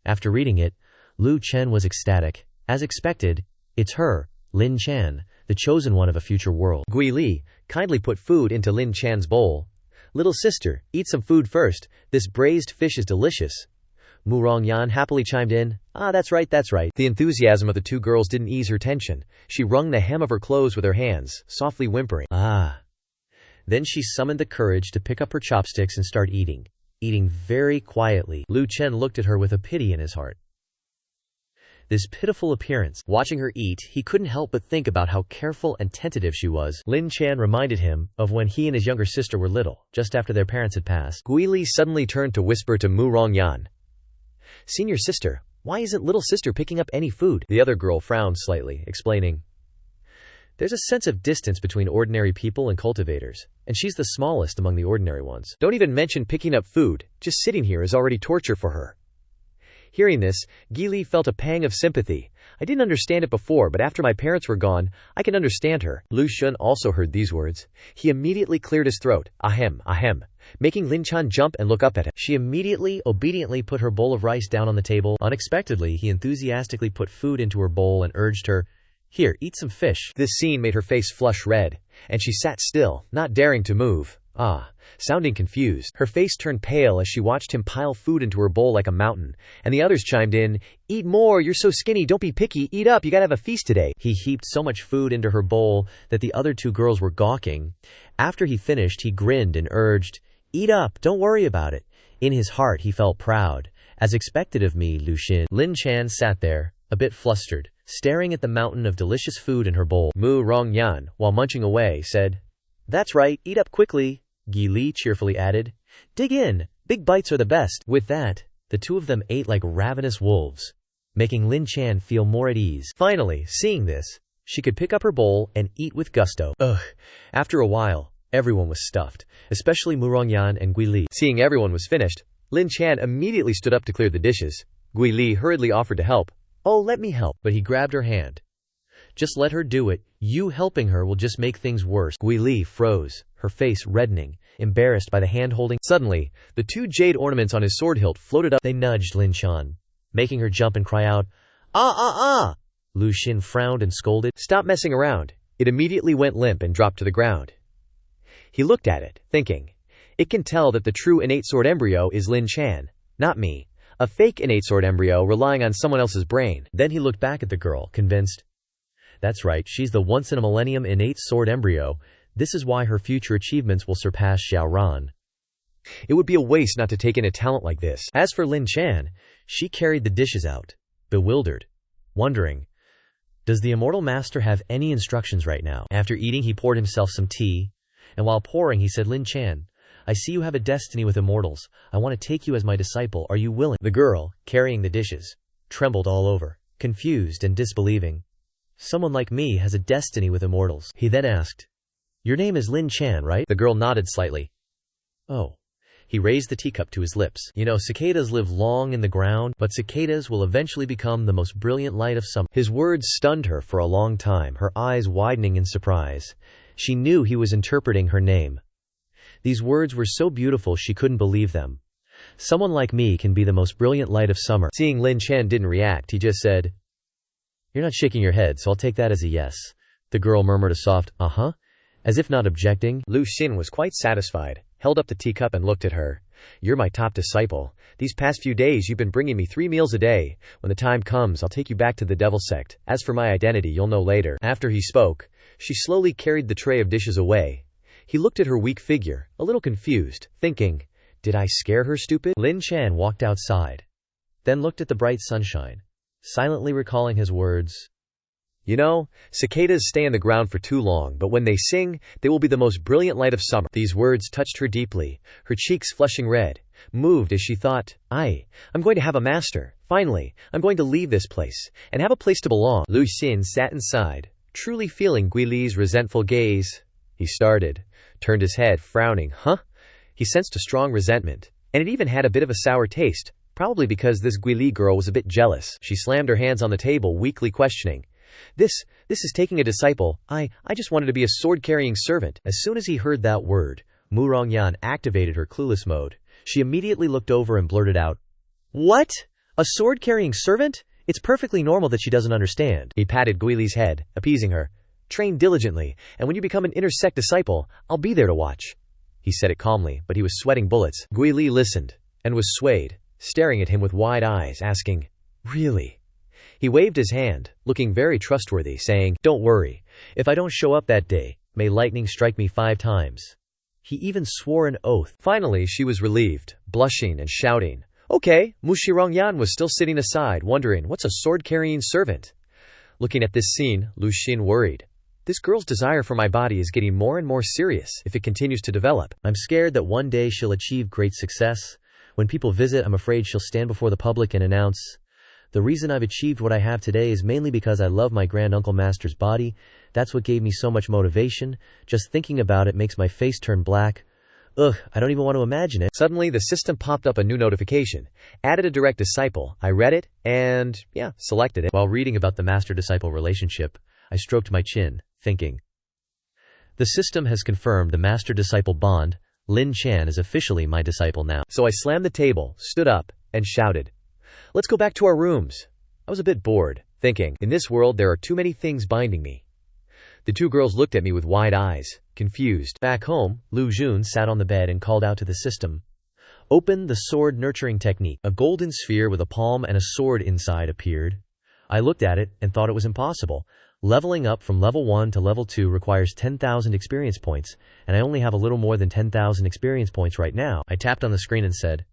After reading it, Lu Chen was ecstatic. As expected, it's her, Lin Chan, the chosen one of a future world. Gui Li kindly put food into Lin Chan's bowl. "Little sister, eat some food first. This braised fish is delicious." Mu Rongyan happily chimed in, "Ah, that's right, that's right." The enthusiasm of the two girls didn't ease her tension. She wrung the hem of her clothes with her hands, softly whimpering, "Ah." Then she summoned the courage to pick up her chopsticks and start eating very quietly. Lu Chen looked at her with a pity in his heart. This pitiful appearance. Watching her eat, he couldn't help but think about how careful and tentative she was. Lin Chan reminded him of when he and his younger sister were little, just after their parents had passed. Gui Li suddenly turned to whisper to Mu Rongyan, "Senior sister, why isn't little sister picking up any food?" The other girl frowned slightly, explaining, "There's a sense of distance between ordinary people and cultivators, and she's the smallest among the ordinary ones. Don't even mention picking up food, just sitting here is already torture for her." Hearing this, Gui Li felt a pang of sympathy. "I didn't understand it before, but after my parents were gone, I can understand her." Lu Xun also heard these words. He immediately cleared his throat, "Ahem, ahem," making Lin Chan jump and look up at him. She immediately, obediently put her bowl of rice down on the table. Unexpectedly, he enthusiastically put food into her bowl and urged her, "Here, eat some fish." This scene made her face flush red, and she sat still, not daring to move. Sounding confused. Her face turned pale as she watched him pile food into her bowl like a mountain, and the others chimed in, "Eat more, you're so skinny, don't be picky, eat up, you gotta have a feast today." He heaped so much food into her bowl that the other two girls were gawking. After he finished, he grinned and urged, "Eat up, don't worry about it." In his heart, he felt proud. "As expected of me, Lu Xin." Lin Chan sat there, a bit flustered, staring at the mountain of delicious food in her bowl. Mu Rongyan, while munching away, said, "That's right, eat up quickly." Gui Li cheerfully added, "Dig in, big bites are the best." With that, the two of them ate like ravenous wolves, making Lin Chan feel more at ease. Finally, seeing this, she could pick up her bowl and eat with gusto. After a while, everyone was stuffed, especially Mu Rongyan and Gui Li. Seeing everyone was finished, Lin Chan immediately stood up to clear the dishes. Gui Li hurriedly offered to help. "Oh, let me help." But he grabbed her hand. "Just let her do it. You helping her will just make things worse." Gui Li froze, her face reddening, embarrassed by the hand-holding. Suddenly, the two jade ornaments on his sword hilt floated up. They nudged Lin Chan, making her jump and cry out, "Ah!" Lu Xin frowned and scolded, "Stop messing around." It immediately went limp and dropped to the ground. He looked at it, thinking, "It can tell that the true innate sword embryo is Lin Chan, not me. A fake innate sword embryo relying on someone else's brain." Then he looked back at the girl, convinced, "That's right, she's the once-in-a-millennium innate sword embryo. This is why her future achievements will surpass Xiaoran. It would be a waste not to take in a talent like this." As for Lin Chan, she carried the dishes out, bewildered, wondering, does the Immortal Master have any instructions right now? After eating, he poured himself some tea, and while pouring, he said, "Lin Chan, I see you have a destiny with immortals. I want to take you as my disciple. Are you willing? The girl, carrying the dishes, trembled all over, confused and disbelieving. Someone like me has a destiny with immortals. He then asked, Your name is Lin Chan, right? The girl nodded slightly. Oh. He raised the teacup to his lips. You know, cicadas live long in the ground, but cicadas will eventually become the most brilliant light of summer. His words stunned her for a long time, her eyes widening in surprise. She knew he was interpreting her name. These words were so beautiful she couldn't believe them. Someone like me can be the most brilliant light of summer. Seeing Lin Chen didn't react, he just said, You're not shaking your head, so I'll take that as a yes. The girl murmured a soft, uh-huh, as if not objecting. Lu Xin was quite satisfied, held up the teacup and looked at her. You're my top disciple. These past few days you've been bringing me 3 meals a day. When the time comes, I'll take you back to the devil sect. As for my identity, you'll know later. After he spoke, she slowly carried the tray of dishes away. He looked at her weak figure, a little confused, thinking, Did I scare her, stupid? Lin Chan walked outside, then looked at the bright sunshine, silently recalling his words. You know, cicadas stay in the ground for too long, but when they sing, they will be the most brilliant light of summer. These words touched her deeply, her cheeks flushing red, moved as she thought, I'm going to have a master. Finally, I'm going to leave this place, and have a place to belong. Lu Xin sat inside, truly feeling Guili's resentful gaze. He started, turned his head, frowning. He sensed a strong resentment, and it even had a bit of a sour taste, probably because this Guili girl was a bit jealous. She slammed her hands on the table, weakly questioning. This is taking a disciple. I just wanted to be a sword-carrying servant. As soon as he heard that word, Mu Rongyan activated her clueless mode. She immediately looked over and blurted out, What? A sword-carrying servant? It's perfectly normal that she doesn't understand. He patted Guili's head, appeasing her. Train diligently, and when you become an inner sect disciple, I'll be there to watch. He said it calmly, but he was sweating bullets. Guili listened, and was swayed, staring at him with wide eyes, asking, Really? He waved his hand, looking very trustworthy, saying, Don't worry. If I don't show up that day, may lightning strike me 5 times. He even swore an oath. Finally, she was relieved, blushing and shouting. Okay. Mu Shirongyan was still sitting aside, wondering, what's a sword-carrying servant? Looking at this scene, Lu Xin worried. This girl's desire for my body is getting more and more serious if it continues to develop. I'm scared that one day she'll achieve great success. When people visit, I'm afraid she'll stand before the public and announce, The reason I've achieved what I have today is mainly because I love my grand-uncle master's body. That's what gave me so much motivation. Just thinking about it makes my face turn black. Ugh, I don't even want to imagine it. Suddenly, the system popped up a new notification. Added a direct disciple. I read it and, selected it. While reading about the master-disciple relationship, I stroked my chin, thinking. The system has confirmed the master-disciple bond. Lin Chan is officially my disciple now. So I slammed the table, stood up, and shouted, Let's go back to our rooms. I was a bit bored, thinking, in this world there are too many things binding me. The 2 girls looked at me with wide eyes, confused. Back home, Lu Jun sat on the bed and called out to the system. Open the sword nurturing technique. A golden sphere with a palm and a sword inside appeared. I looked at it and thought it was impossible. Leveling up from level 1 to level 2 requires 10,000 experience points, and I only have a little more than 10,000 experience points right now. I tapped on the screen and said,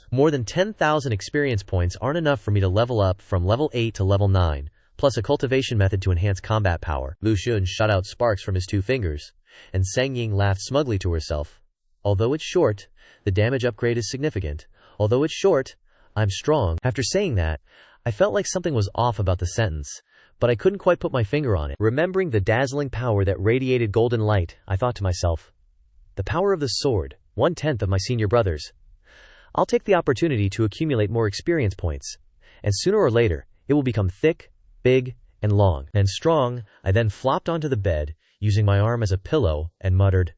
More than 10,000 experience points aren't enough for me to level up from level 8 to level 9, plus a cultivation method to enhance combat power. Lu Xun shot out sparks from his 2 fingers, and Sang Ying laughed smugly to herself. Although it's short, the damage upgrade is significant. Although it's short, I'm strong. After saying that, I felt like something was off about the sentence, but I couldn't quite put my finger on it. Remembering the dazzling power that radiated golden light, I thought to myself, the power of the sword, 1/10 of my senior brother's. I'll take the opportunity to accumulate more experience points, and sooner or later, it will become thick, big, and long, and strong. I then flopped onto the bed, using my arm as a pillow, and muttered,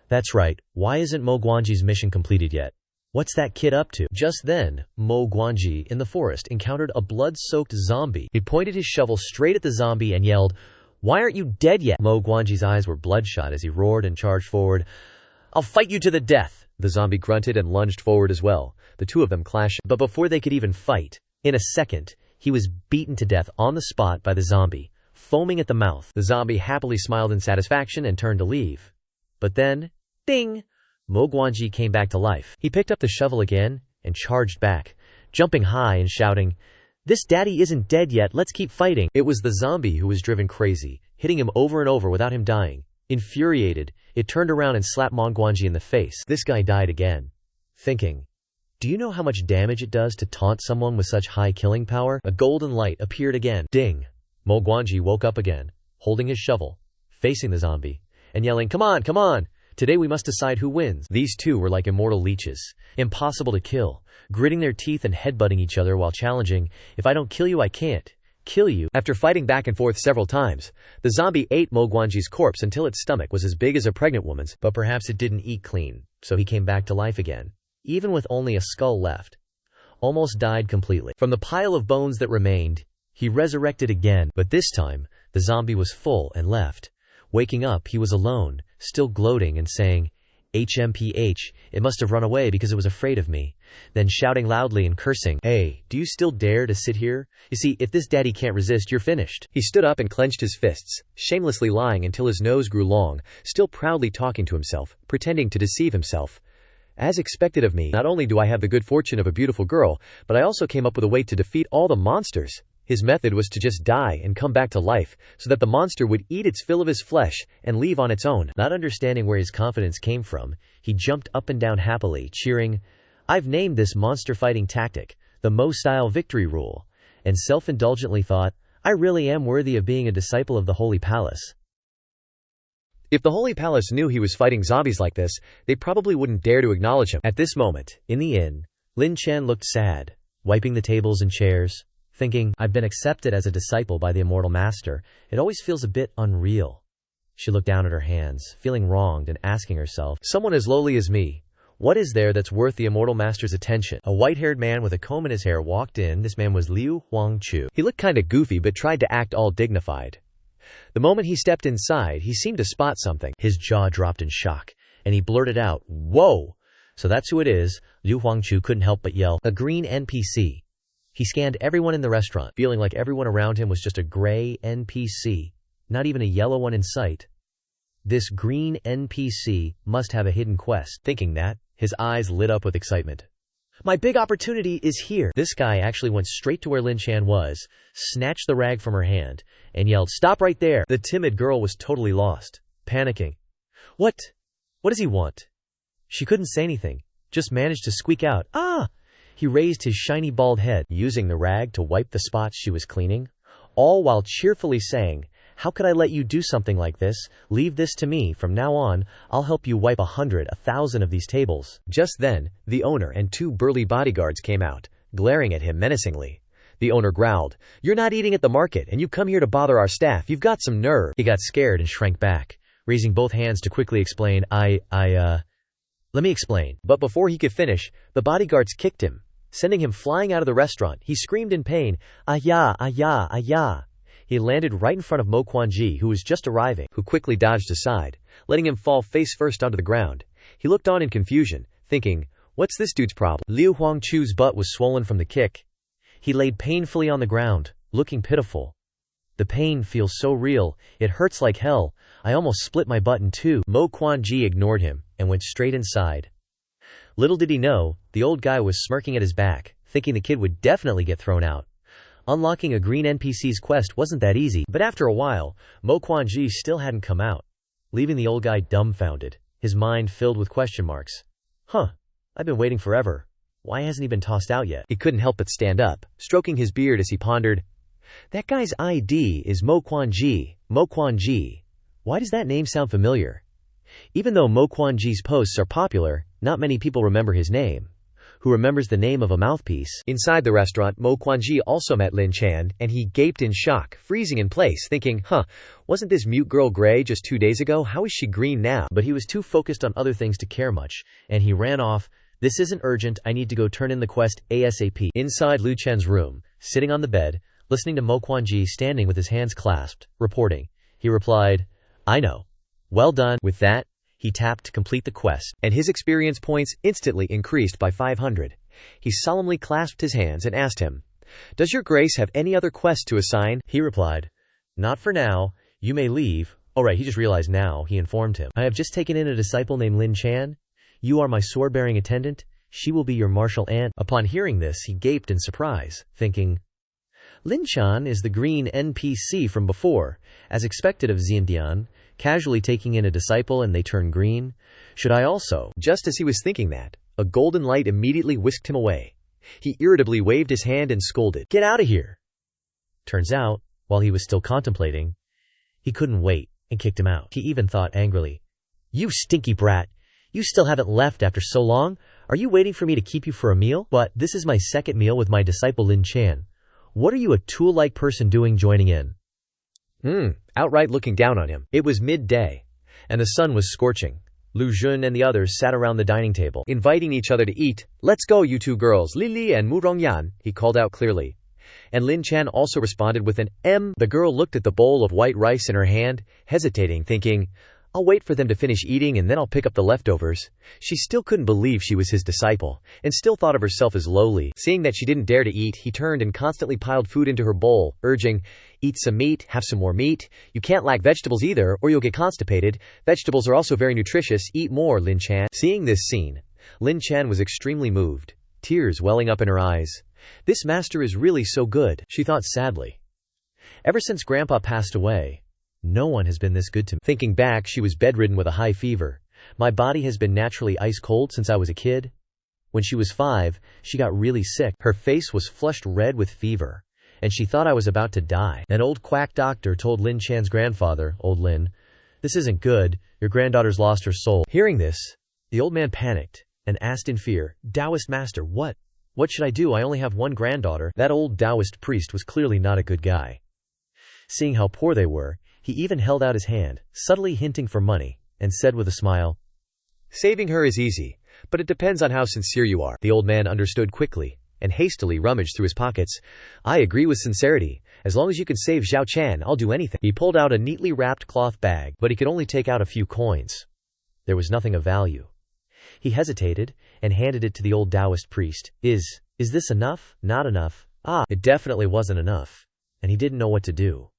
That's right, why isn't Mo Guanji's mission completed yet? What's that kid up to? Just then, Mo Guanji, in the forest, encountered a blood-soaked zombie. He pointed his shovel straight at the zombie and yelled, Why aren't you dead yet? Mo Guanji's eyes were bloodshot as he roared and charged forward. I'll fight you to the death! The zombie grunted and lunged forward as well, the 2 of them clashing. But before they could even fight, in a second, he was beaten to death on the spot by the zombie, foaming at the mouth. The zombie happily smiled in satisfaction and turned to leave. But then, ding! Mo Guanji came back to life. He picked up the shovel again and charged back, jumping high and shouting, This daddy isn't dead yet, let's keep fighting. It was the zombie who was driven crazy, hitting him over and over without him dying. Infuriated, it turned around and slapped Mongguanji in the face. This guy died again. Thinking, do you know how much damage it does to taunt someone with such high killing power? A golden light appeared again. Ding! Mongguanji woke up again, holding his shovel, facing the zombie, and yelling, "Come on, come on! Today we must decide who wins." These two were like immortal leeches, impossible to kill, gritting their teeth and headbutting each other while challenging, "If I don't kill you, I can't kill you." After fighting back and forth several times, the zombie ate Mongguanji's corpse until its stomach was as big as a pregnant woman's, but perhaps it didn't eat clean, so he came back to life again, even with only a skull left. Almost died completely. From the pile of bones that remained, he resurrected again, but this time, the zombie was full and left. Waking up, he was alone, still gloating and saying, "HMPH, it must have run away because it was afraid of me." Then shouting loudly and cursing, "Hey, do you still dare to sit here? You see, if this daddy can't resist, you're finished." He stood up and clenched his fists, shamelessly lying until his nose grew long, still proudly talking to himself, pretending to deceive himself. "As expected of me, not only do I have the good fortune of a beautiful girl, but I also came up with a way to defeat all the monsters." His method was to just die and come back to life, so that the monster would eat its fill of his flesh and leave on its own. Not understanding where his confidence came from, he jumped up and down happily, cheering, "I've named this monster fighting tactic, the Mo-style victory rule," and self-indulgently thought, "I really am worthy of being a disciple of the Holy Palace." If the Holy Palace knew he was fighting zombies like this, they probably wouldn't dare to acknowledge him. At this moment, in the inn, Lin Chen looked sad, wiping the tables and chairs, thinking, "I've been accepted as a disciple by the immortal master. It always feels a bit unreal." She looked down at her hands, feeling wronged and asking herself, "Someone as lowly as me, what is there that's worth the immortal master's attention?" A white-haired man with a comb in his hair walked in. This man was Liu Huangchu. He looked kinda goofy but tried to act all dignified. The moment he stepped inside, he seemed to spot something. His jaw dropped in shock, and he blurted out, "Whoa! So that's who it is." Liu Huangchu couldn't help but yell, "A green NPC." He scanned everyone in the restaurant, feeling like everyone around him was just a gray NPC, not even a yellow one in sight. This green NPC must have a hidden quest. Thinking that, his eyes lit up with excitement. "My big opportunity is here." This guy actually went straight to where Lin Chan was, snatched the rag from her hand, and yelled, "Stop right there!" The timid girl was totally lost, panicking. What does he want?" She couldn't say anything, just managed to squeak out, "Ah!" He raised his shiny bald head, using the rag to wipe the spots she was cleaning, all while cheerfully saying, "How could I let you do something like this? Leave this to me. From now on, I'll help you wipe 100, 1,000 of these tables." Just then, the owner and two burly bodyguards came out, glaring at him menacingly. The owner growled, "You're not eating at the market, and you come here to bother our staff. You've got some nerve." He got scared and shrank back, raising both hands to quickly explain, Let me explain." But before he could finish, the bodyguards kicked him, sending him flying out of the restaurant. He screamed in pain, "Ayah, ayah, ayah." He landed right in front of Mongguanji, who was just arriving, who quickly dodged aside, letting him fall face first onto the ground. He looked on in confusion, thinking, "What's this dude's problem?" Liu Huangchu's butt was swollen from the kick. He laid painfully on the ground, looking pitiful. "The pain feels so real, it hurts like hell. I almost split my butt in two." Mongguanji ignored him and went straight inside. Little did he know, the old guy was smirking at his back, thinking the kid would definitely get thrown out. Unlocking a green NPC's quest wasn't that easy, but after a while, Mongguanji still hadn't come out, leaving the old guy dumbfounded, his mind filled with question marks. I've been waiting forever. Why hasn't he been tossed out yet? He couldn't help but stand up, stroking his beard as he pondered. That guy's ID is Mongguanji. Mongguanji. Why does that name sound familiar? Even though Mongguanji's posts are popular, not many people remember his name. Who remembers the name of a mouthpiece? Inside the restaurant, Mongguanji also met Lin Chan, and he gaped in shock, freezing in place, thinking, wasn't this mute girl gray just 2 days ago? How is she green now? But he was too focused on other things to care much, and he ran off. "This isn't urgent, I need to go turn in the quest ASAP." Inside Liu Chen's room, sitting on the bed, listening to Mongguanji standing with his hands clasped, reporting, he replied, "I know. Well done." With that, he tapped to complete the quest, and his experience points instantly increased by 500. He solemnly clasped his hands and asked him, "Does your grace have any other quest to assign?" He replied, "Not for now. You may leave." Oh right, he just realized now, he informed him. "I have just taken in a disciple named Lin Chan. You are my sword-bearing attendant. She will be your martial aunt." Upon hearing this, he gaped in surprise, thinking, Lin Chan is the green NPC from before, as expected of Xiandian. casually taking in a disciple and they turn green? Should I also? Just as he was thinking that, a golden light immediately whisked him away. He irritably waved his hand and scolded, "Get out of here!" Turns out, while he was still contemplating, he couldn't wait and kicked him out. He even thought angrily, "You stinky brat! You still haven't left after so long? Are you waiting for me to keep you for a meal? But this is my second meal with my disciple Lin Chan. What are you, a tool-like person, doing joining in?" Outright looking down on him. It was midday, and the sun was scorching. Lu Jun and the others sat around the dining table, inviting each other to eat. "Let's go, you two girls, Lili and Mu Rongyan," he called out clearly. And Lin Chan also responded with an M. The girl looked at the bowl of white rice in her hand, hesitating, thinking, "I'll wait for them to finish eating and then I'll pick up the leftovers." She still couldn't believe she was his disciple, and still thought of herself as lowly. Seeing that she didn't dare to eat, he turned and constantly piled food into her bowl, urging, "Eat some meat, have some more meat. You can't lack vegetables either, or you'll get constipated. Vegetables are also very nutritious. Eat more, Lin Chan." Seeing this scene, Lin Chan was extremely moved, tears welling up in her eyes. "This master is really so good," she thought sadly. "Ever since Grandpa passed away, no one has been this good to me." Thinking back, she was bedridden with a high fever. "My body has been naturally ice cold since I was a kid. When she was 5, she got really sick. Her face was flushed red with fever, and she thought I was about to die. An old quack doctor told Lin Chan's grandfather, old Lin, 'This isn't good. Your granddaughter's lost her soul.'" Hearing this, the old man panicked and asked in fear, "Taoist master, what should I do? I only have one granddaughter." That old Taoist priest was clearly not a good guy. Seeing how poor they were, he even held out his hand, subtly hinting for money, and said with a smile, "Saving her is easy, but it depends on how sincere you are." The old man understood quickly, and hastily rummaged through his pockets. "I agree with sincerity. As long as you can save Xiao Chan, I'll do anything." He pulled out a neatly wrapped cloth bag, but he could only take out a few coins. There was nothing of value. He hesitated, and handed it to the old Taoist priest. Is this enough? Not enough? It definitely wasn't enough, and he didn't know what to do.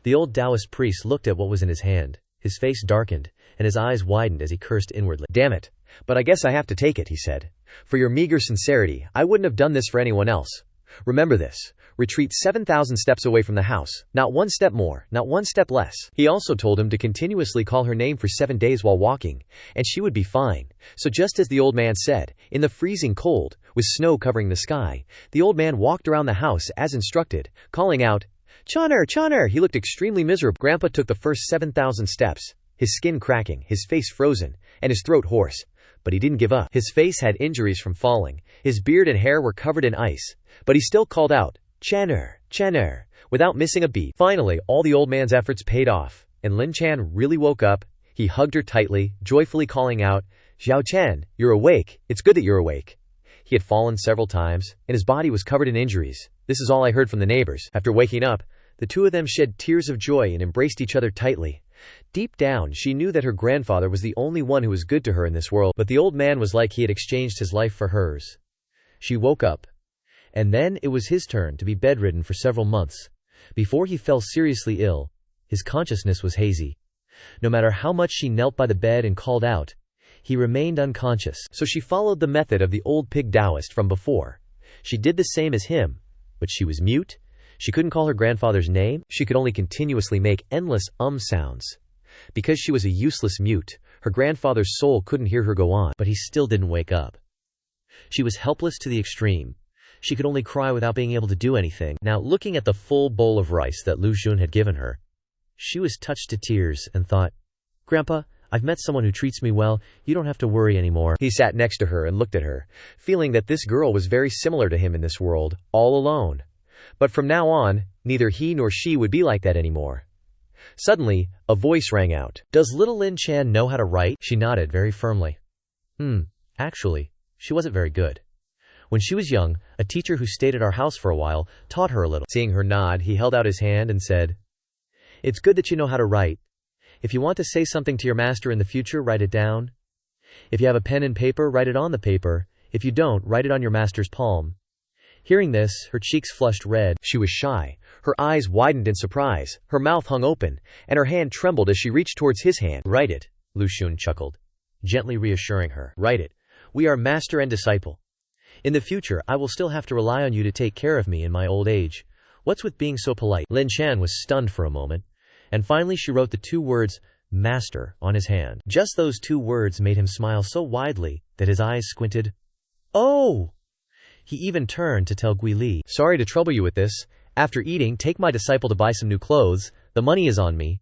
The old Taoist priest looked at what was in his hand. His face darkened, and his eyes widened as he cursed inwardly. "Damn it, but I guess I have to take it," he said. "For your meager sincerity, I wouldn't have done this for anyone else. Remember this. Retreat 7,000 steps away from the house. Not one step more, not one step less." He also told him to continuously call her name for 7 days while walking, and she would be fine. So just as the old man said, in the freezing cold, with snow covering the sky, the old man walked around the house as instructed, calling out, "Chaner, Chaner!" He looked extremely miserable. Grandpa took the first 7,000 steps, his skin cracking, his face frozen, and his throat hoarse. But he didn't give up. His face had injuries from falling, his beard and hair were covered in ice, but he still called out, "Chaner, Chaner," without missing a beat. Finally, all the old man's efforts paid off, and Lin Chan really woke up. He hugged her tightly, joyfully calling out, "Xiao Chan, you're awake. It's good that you're awake." He had fallen several times, and his body was covered in injuries. This is all I heard from the neighbors. After waking up, the two of them shed tears of joy and embraced each other tightly. Deep down, she knew that her grandfather was the only one who was good to her in this world, but the old man was like he had exchanged his life for hers. She woke up, and then it was his turn to be bedridden for several months. Before he fell seriously ill, his consciousness was hazy. No matter how much she knelt by the bed and called out, he remained unconscious. So she followed the method of the old pig Taoist from before. She did the same as him, but she was mute. She couldn't call her grandfather's name. She could only continuously make endless sounds. Because she was a useless mute, her grandfather's soul couldn't hear her go on, but he still didn't wake up. She was helpless to the extreme. She could only cry without being able to do anything. Now, looking at the full bowl of rice that Lu Jun had given her, she was touched to tears and thought, "Grandpa, I've met someone who treats me well. You don't have to worry anymore." He sat next to her and looked at her, feeling that this girl was very similar to him in this world, all alone. But from now on, neither he nor she would be like that anymore. Suddenly, a voice rang out. "Does little Lin Chan know how to write?" She nodded very firmly. Actually, she wasn't very good. When she was young, a teacher who stayed at our house for a while taught her a little. Seeing her nod, he held out his hand and said, "It's good that you know how to write. If you want to say something to your master in the future, write it down. If you have a pen and paper, write it on the paper. If you don't, write it on your master's palm." Hearing this, her cheeks flushed red. She was shy. Her eyes widened in surprise. Her mouth hung open, and her hand trembled as she reached towards his hand. "Write it," Lu Xun chuckled, gently reassuring her. "Write it. We are master and disciple. In the future, I will still have to rely on you to take care of me in my old age. What's with being so polite?" Lin Chan was stunned for a moment, and finally she wrote the 2 words, "Master," on his hand. Just those 2 words made him smile so widely that his eyes squinted. "Oh!" He even turned to tell Guili, "Sorry to trouble you with this. After eating, take my disciple to buy some new clothes. The money is on me."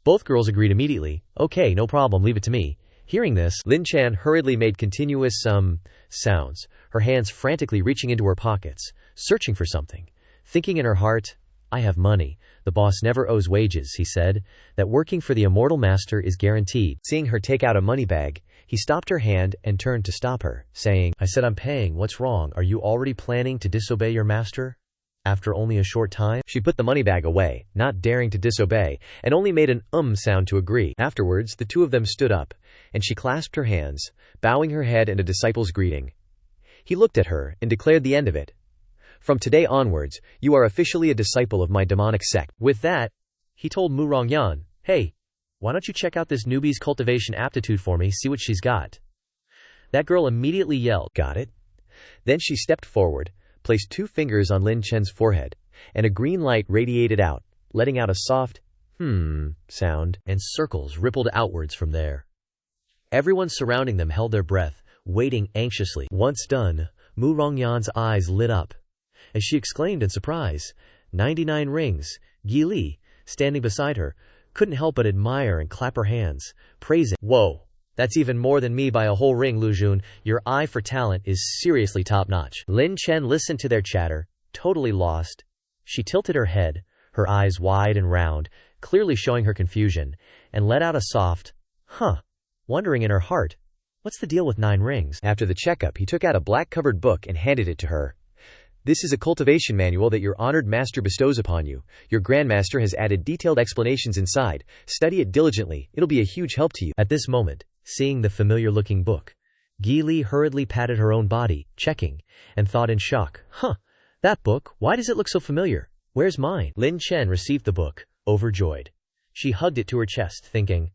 Both girls agreed immediately. "Okay, no problem, leave it to me." Hearing this, Lin Chen hurriedly made continuous sounds, her hands frantically reaching into her pockets, searching for something. Thinking in her heart, "I have money. The boss never owes wages," he said, "that working for the immortal master is guaranteed." Seeing her take out a money bag, he stopped her hand and turned to stop her, saying, "I said I'm paying, what's wrong? Are you already planning to disobey your master? After only a short time?" She put the money bag away, not daring to disobey, and only made an sound to agree. Afterwards, the 2 of them stood up, and she clasped her hands, bowing her head in a disciple's greeting. He looked at her and declared the end of it. "From today onwards, you are officially a disciple of my demonic sect." With that, he told Mu Rongyan, "Hey, why don't you check out this newbie's cultivation aptitude for me, see what she's got." That girl immediately yelled, "Got it?" Then she stepped forward, placed 2 fingers on Lin Chen's forehead, and a green light radiated out, letting out a soft sound, and circles rippled outwards from there. Everyone surrounding them held their breath, waiting anxiously. Once done, Mu Rongyan's eyes lit up as she exclaimed in surprise, 99 rings. Guili, standing beside her, couldn't help but admire and clap her hands, praising, "Whoa, that's even more than me by a whole ring, Lu Jun. Your eye for talent is seriously top-notch." Lin Chen listened to their chatter, totally lost. She tilted her head, her eyes wide and round, clearly showing her confusion, and let out a soft, wondering in her heart, what's the deal with 9 rings? After the checkup, he took out a black-covered book and handed it to her. "This is a cultivation manual that your honored master bestows upon you. Your grandmaster has added detailed explanations inside. Study it diligently. It'll be a huge help to you." At this moment, seeing the familiar-looking book, Guili hurriedly patted her own body, checking, and thought in shock, "That book, why does it look so familiar? Where's mine?" Lin Chen received the book, overjoyed. She hugged it to her chest, thinking,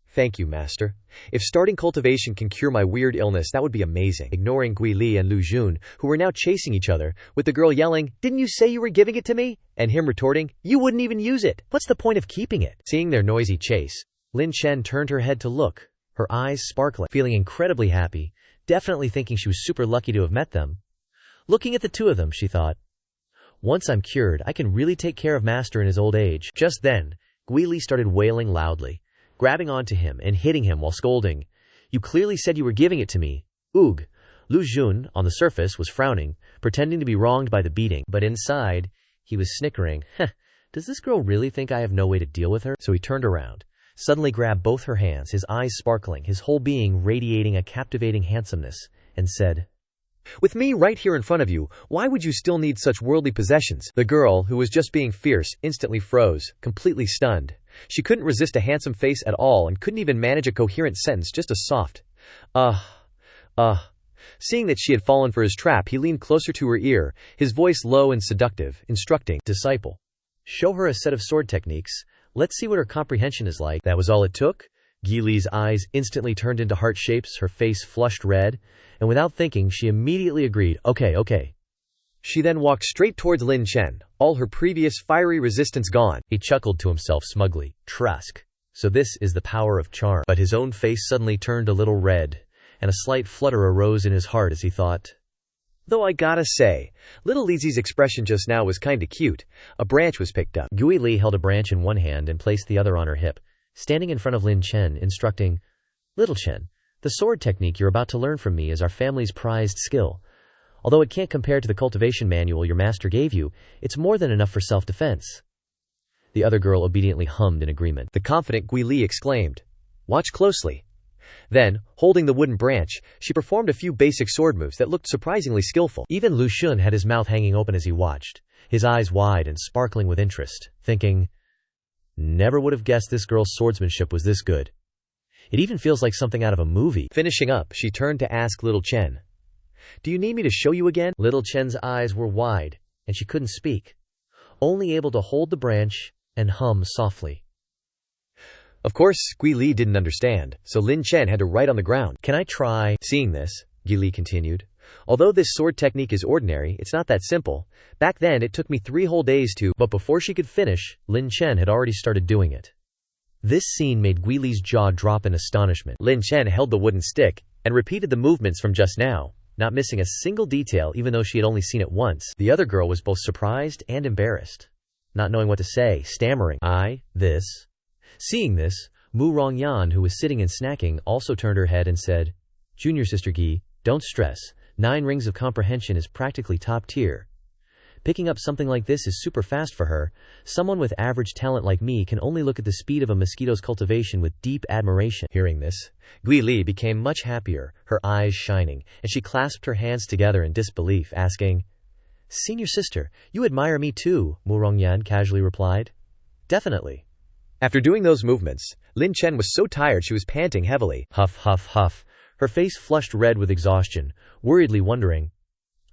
"Thank you, master. If starting cultivation can cure my weird illness, that would be amazing." Ignoring Guili and Lu Jun, who were now chasing each other, with the girl yelling, "Didn't you say you were giving it to me?" and him retorting, "You wouldn't even use it. What's the point of keeping it?" Seeing their noisy chase, Lin Chen turned her head to look, her eyes sparkling, feeling incredibly happy, definitely thinking she was super lucky to have met them. Looking at the 2 of them, she thought, "Once I'm cured, I can really take care of master in his old age." Just then, Guili started wailing loudly, grabbing onto him and hitting him while scolding, "You clearly said you were giving it to me. Oog." Lu Jun, on the surface, was frowning, pretending to be wronged by the beating, but inside, he was snickering. Does this girl really think I have no way to deal with her? So he turned around, suddenly grabbed both her hands, his eyes sparkling, his whole being radiating a captivating handsomeness, and said, "With me right here in front of you, why would you still need such worldly possessions?" The girl, who was just being fierce, instantly froze, completely stunned. She couldn't resist a handsome face at all and couldn't even manage a coherent sentence, just a soft, Seeing that she had fallen for his trap, he leaned closer to her ear, his voice low and seductive, instructing, "Disciple, show her a set of sword techniques. Let's see what her comprehension is like." That was all it took. Guili's eyes instantly turned into heart shapes, her face flushed red, and without thinking, she immediately agreed, Okay. She then walked straight towards Lin Chen, all her previous fiery resistance gone. He chuckled to himself smugly, "Trask. So this is the power of charm." But his own face suddenly turned a little red, and a slight flutter arose in his heart as he thought, "Though I gotta say, little Lizzie's expression just now was kinda cute." A branch was picked up. Guili held a branch in one hand and placed the other on her hip, standing in front of Lin Chen, instructing, "Little Chen, the sword technique you're about to learn from me is our family's prized skill. Although it can't compare to the cultivation manual your master gave you, it's more than enough for self-defense." The other girl obediently hummed in agreement. The confident Guili exclaimed, "Watch closely." Then, holding the wooden branch, she performed a few basic sword moves that looked surprisingly skillful. Even Lu Xun had his mouth hanging open as he watched, his eyes wide and sparkling with interest, thinking, "Never would have guessed this girl's swordsmanship was this good. It even feels like something out of a movie." Finishing up, she turned to ask Little Chen, "Do you need me to show you again?" Little Chen's eyes were wide, and she couldn't speak, only able to hold the branch and hum softly. Of course, Guili didn't understand, so Lin Chen had to write on the ground. "Can I try?" Seeing this, Guili continued, "Although this sword technique is ordinary, it's not that simple. Back then, it took me 3 whole days to..." But before she could finish, Lin Chen had already started doing it. This scene made Guili's jaw drop in astonishment. Lin Chen held the wooden stick and repeated the movements from just now, not missing a single detail even though she had only seen it once. The other girl was both surprised and embarrassed, not knowing what to say, stammering, this. Seeing this, Mu Rongyan, who was sitting and snacking, also turned her head and said, Junior Sister Gi, don't stress, 9 rings of comprehension is practically top tier. Picking up something like this is super fast for her. Someone with average talent like me can only look at the speed of a mosquito's cultivation with deep admiration. Hearing this, Gui Li became much happier, her eyes shining, and she clasped her hands together in disbelief, asking, Senior sister, you admire me too, Mu Rongyan casually replied. Definitely. After doing those movements, Lin Chen was so tired she was panting heavily. Huff, huff, huff. Her face flushed red with exhaustion, worriedly wondering,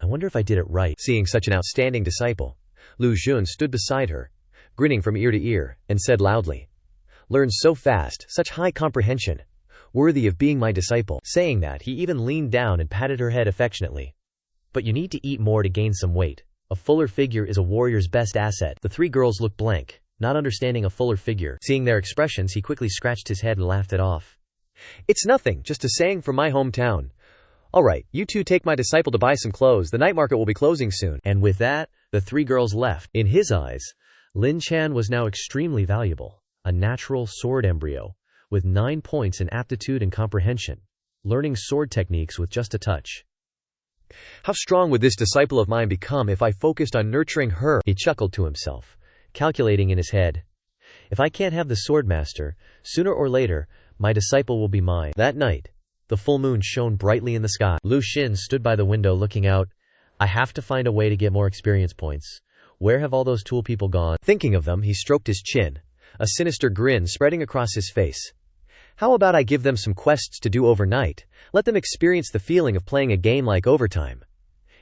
I wonder if I did it right. Seeing such an outstanding disciple, Lu Xun stood beside her, grinning from ear to ear, and said loudly, Learns so fast, such high comprehension, worthy of being my disciple. Saying that, he even leaned down and patted her head affectionately. But you need to eat more to gain some weight. A fuller figure is a warrior's best asset. The 3 girls looked blank, not understanding a fuller figure. Seeing their expressions, he quickly scratched his head and laughed it off. It's nothing, just a saying from my hometown. Alright, you 2 take my disciple to buy some clothes, the night market will be closing soon. And with that, the 3 girls left. In his eyes, Lin Chen was now extremely valuable, a natural sword embryo, with 9 points in aptitude and comprehension, learning sword techniques with just a touch. How strong would this disciple of mine become if I focused on nurturing her? He chuckled to himself, calculating in his head. If I can't have the sword master, sooner or later, my disciple will be mine. That night, the full moon shone brightly in the sky. Lu Xin stood by the window looking out. I have to find a way to get more experience points. Where have all those tool people gone? Thinking of them, he stroked his chin, a sinister grin spreading across his face. How about I give them some quests to do overnight? Let them experience the feeling of playing a game like Overtime.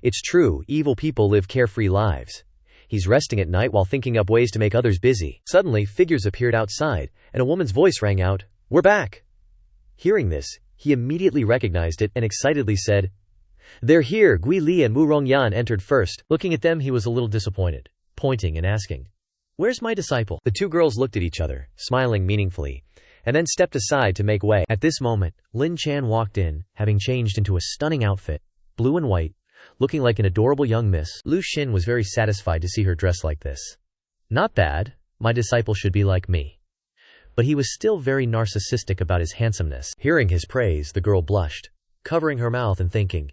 It's true, evil people live carefree lives. He's resting at night while thinking up ways to make others busy. Suddenly, figures appeared outside, and a woman's voice rang out, We're back! Hearing this, he immediately recognized it and excitedly said, They're here. Gui Li and Mu Rongyan entered first. Looking at them, he was a little disappointed, pointing and asking, Where's my disciple? The 2 girls looked at each other, smiling meaningfully, and then stepped aside to make way. At this moment, Lin Chan walked in, having changed into a stunning outfit, blue and white, looking like an adorable young miss. Lu Xin was very satisfied to see her dressed like this. Not bad, my disciple should be like me. But he was still very narcissistic about his handsomeness. Hearing his praise, the girl blushed, covering her mouth and thinking,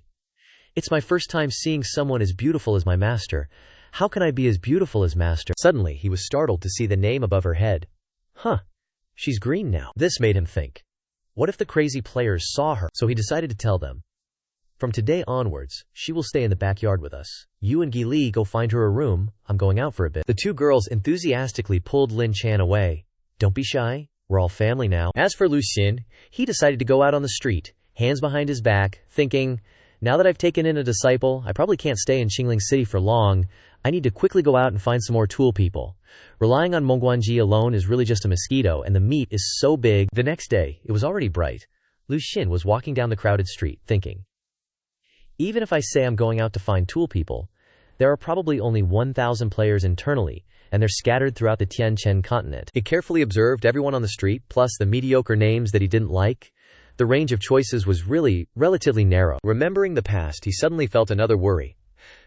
It's my first time seeing someone as beautiful as my master. How can I be as beautiful as master? Suddenly, he was startled to see the name above her head. She's green now. This made him think, what if the crazy players saw her? So he decided to tell them. From today onwards, she will stay in the backyard with us. You and Gui Li go find her a room. I'm going out for a bit. The 2 girls enthusiastically pulled Lin Chan away. Don't be shy. We're all family now. As for Lu Xin, he decided to go out on the street, hands behind his back, thinking, now that I've taken in a disciple, I probably can't stay in Qingling City for long. I need to quickly go out and find some more tool people. Relying on Mengguanji alone is really just a mosquito, and the meat is so big. The next day, it was already bright. Lu Xin was walking down the crowded street, thinking, even if I say I'm going out to find tool people, there are probably only 1,000 players internally, and they're scattered throughout the Tianchen continent. He carefully observed everyone on the street, plus the mediocre names that he didn't like. The range of choices was really relatively narrow. Remembering the past, he suddenly felt another worry.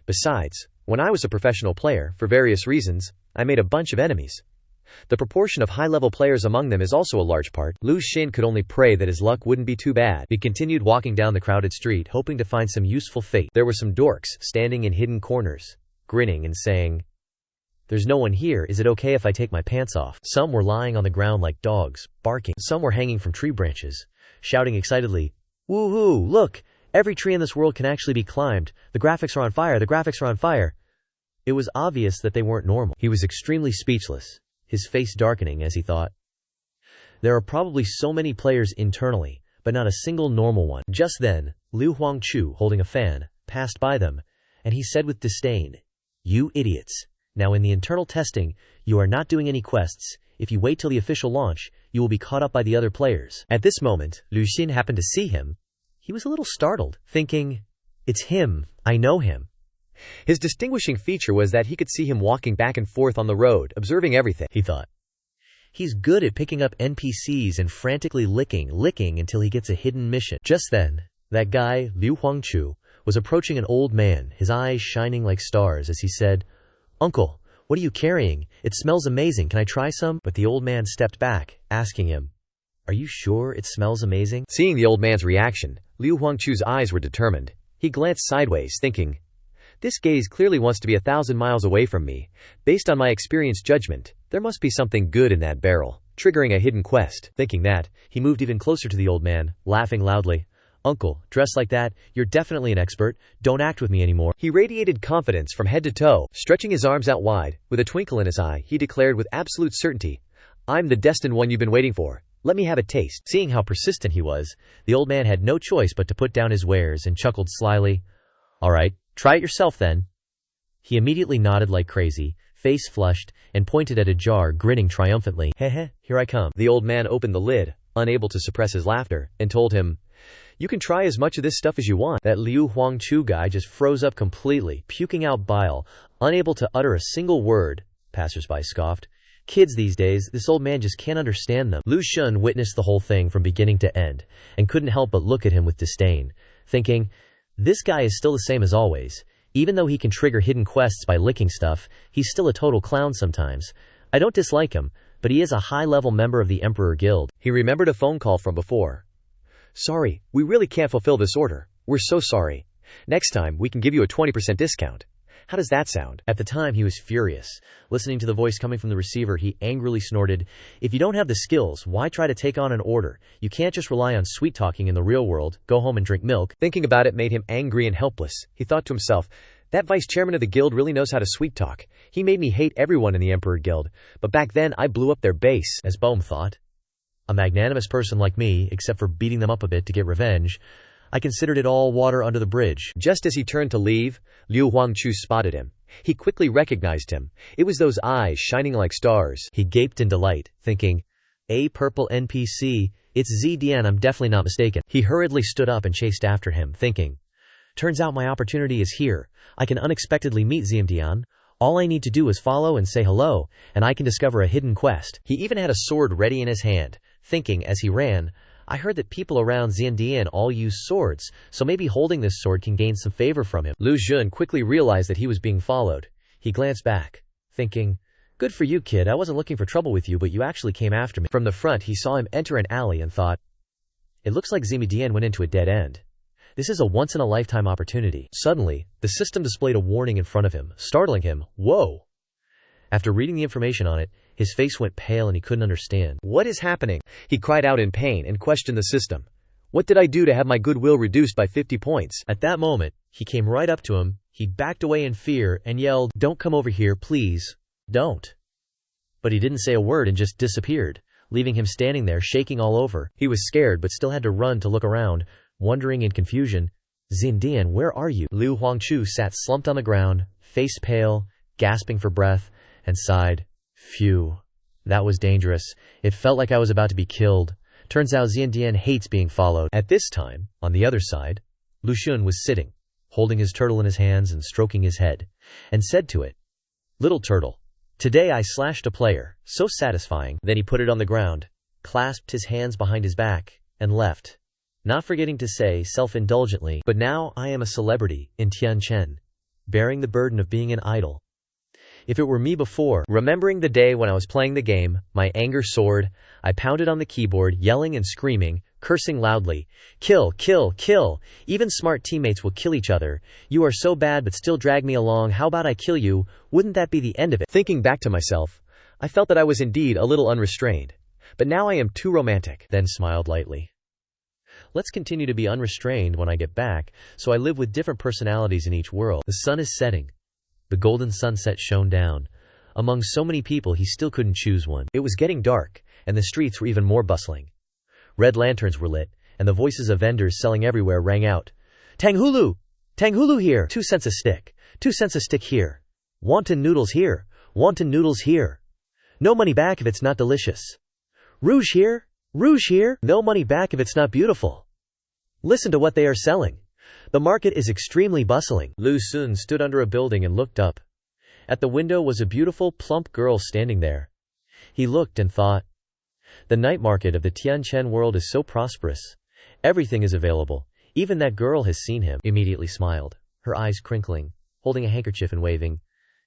Besides, when I was a professional player, for various reasons, I made a bunch of enemies. The proportion of high-level players among them is also a large part. Lu Xin could only pray that his luck wouldn't be too bad. He continued walking down the crowded street, hoping to find some useful fate. There were some dorks standing in hidden corners, grinning and saying, There's no one here. Is it okay if I take my pants off? Some were lying on the ground like dogs, barking. Some were hanging from tree branches, shouting excitedly, Woohoo! Look! Every tree in this world can actually be climbed. The graphics are on fire. The graphics are on fire. It was obvious that they weren't normal. He was extremely speechless, his face darkening as he thought. There are probably so many players internally, but not a single normal one. Just then, Liu Huangchu, holding a fan, passed by them, and he said with disdain, You idiots. Now in the internal testing, you are not doing any quests. If you wait till the official launch, you will be caught up by the other players. At this moment, Lu Xin happened to see him. He was a little startled, thinking, It's him. I know him. His distinguishing feature was that he could see him walking back and forth on the road, observing everything, he thought. He's good at picking up NPCs and frantically licking until he gets a hidden mission. Just then, that guy, Liu Huangchu, was approaching an old man, his eyes shining like stars as he said, "Uncle, what are you carrying? It smells amazing. Can I try some?" But the old man stepped back, asking him, "Are you sure it smells amazing?" Seeing the old man's reaction, Liu Huangchu's eyes were determined. He glanced sideways, thinking, "This gaze clearly wants to be 1,000 miles away from me. Based on my experienced judgment, there must be something good in that barrel," triggering a hidden quest. Thinking that, he moved even closer to the old man, laughing loudly. "Uncle, dressed like that, you're definitely an expert. Don't act with me anymore." He radiated confidence from head to toe, stretching his arms out wide. With a twinkle in his eye, he declared with absolute certainty, "I'm the destined one you've been waiting for. Let me have a taste." Seeing how persistent he was, the old man had no choice but to put down his wares and chuckled slyly. "All right, try it yourself then." He immediately nodded like crazy, face flushed, and pointed at a jar, grinning triumphantly. "Heh, here I come." The old man opened the lid, unable to suppress his laughter, and told him, "You can try as much of this stuff as you want." That Liu Huangchu guy just froze up completely, puking out bile, unable to utter a single word. Passersby scoffed. Kids these days, this old man just can't understand them. Lu Xun witnessed the whole thing from beginning to end, and couldn't help but look at him with disdain, thinking, this guy is still the same as always. Even though he can trigger hidden quests by licking stuff, he's still a total clown sometimes. I don't dislike him, but he is a high-level member of the Emperor Guild. He remembered a phone call from before. "Sorry, we really can't fulfill this order. We're so sorry. Next time, we can give you a 20% discount. How does that sound?" At the time, he was furious. Listening to the voice coming from the receiver, he angrily snorted, "If you don't have the skills, why try to take on an order? You can't just rely on sweet-talking in the real world. Go home and drink milk." Thinking about it made him angry and helpless. He thought to himself, that vice chairman of the guild really knows how to sweet-talk. He made me hate everyone in the Emperor Guild, but back then I blew up their base. As Bohm thought, a magnanimous person like me, except for beating them up a bit to get revenge, I considered it all water under the bridge. Just as he turned to leave, Liu Huangchu spotted him. He quickly recognized him. It was those eyes shining like stars. He gaped in delight, thinking, "A purple NPC, it's Zidian, I'm definitely not mistaken." He hurriedly stood up and chased after him, thinking, "Turns out my opportunity is here. I can unexpectedly meet Zidian. All I need to do is follow and say hello, and I can discover a hidden quest." He even had a sword ready in his hand, thinking as he ran, "I heard that people around Xiandian all use swords, so maybe holding this sword can gain some favor from him." Lu Xun quickly realized that he was being followed. He glanced back, thinking, "Good for you, kid. I wasn't looking for trouble with you, but you actually came after me." From the front, he saw him enter an alley and thought, "It looks like Zidian went into a dead end. This is a once-in-a-lifetime opportunity." Suddenly, the system displayed a warning in front of him, startling him. Whoa! After reading the information on it, his face went pale and he couldn't understand. "What is happening?" He cried out in pain and questioned the system. "What did I do to have my goodwill reduced by 50 points? At that moment, he came right up to him. He backed away in fear and yelled, "Don't come over here, please. Don't." But he didn't say a word and just disappeared, leaving him standing there shaking all over. He was scared but still had to run to look around, wondering in confusion, "Zindian, where are you?" Liu Huangchu sat slumped on the ground, face pale, gasping for breath, and sighed, "Phew. That was dangerous. It felt like I was about to be killed. Turns out Xiandian hates being followed." At this time, on the other side, Lu Xun was sitting, holding his turtle in his hands and stroking his head, and said to it, "Little turtle, today I slashed a player, so satisfying." Then he put it on the ground, clasped his hands behind his back, and left, not forgetting to say self-indulgently, "But now I am a celebrity in Tianchen, bearing the burden of being an idol. If it were me before." Remembering the day when I was playing the game, my anger soared. I pounded on the keyboard, yelling and screaming, cursing loudly, "Kill, kill, kill! Even smart teammates will kill each other. You are so bad but still drag me along. How about I kill you? Wouldn't that be the end of it?" Thinking back to myself, I felt that I was indeed a little unrestrained. But now I am too romantic. Then smiled lightly. Let's continue to be unrestrained when I get back, so I live with different personalities in each world. The sun is setting. The golden sunset shone down. Among so many people, he still couldn't choose one. It was getting dark, and the streets were even more bustling. Red lanterns were lit, and the voices of vendors selling everywhere rang out. "Tanghulu! Tanghulu here! 2 cents a stick! 2 cents a stick here! Wonton noodles here! Wonton noodles here! No money back if it's not delicious! Rouge here! Rouge here! No money back if it's not beautiful! Listen to what they are selling! The market is extremely bustling." Lu Xun stood under a building and looked up. At the window was a beautiful, plump girl standing there. He looked and thought, the night market of the Tianchen world is so prosperous. Everything is available. Even that girl has seen him. Immediately smiled, her eyes crinkling, holding a handkerchief and waving.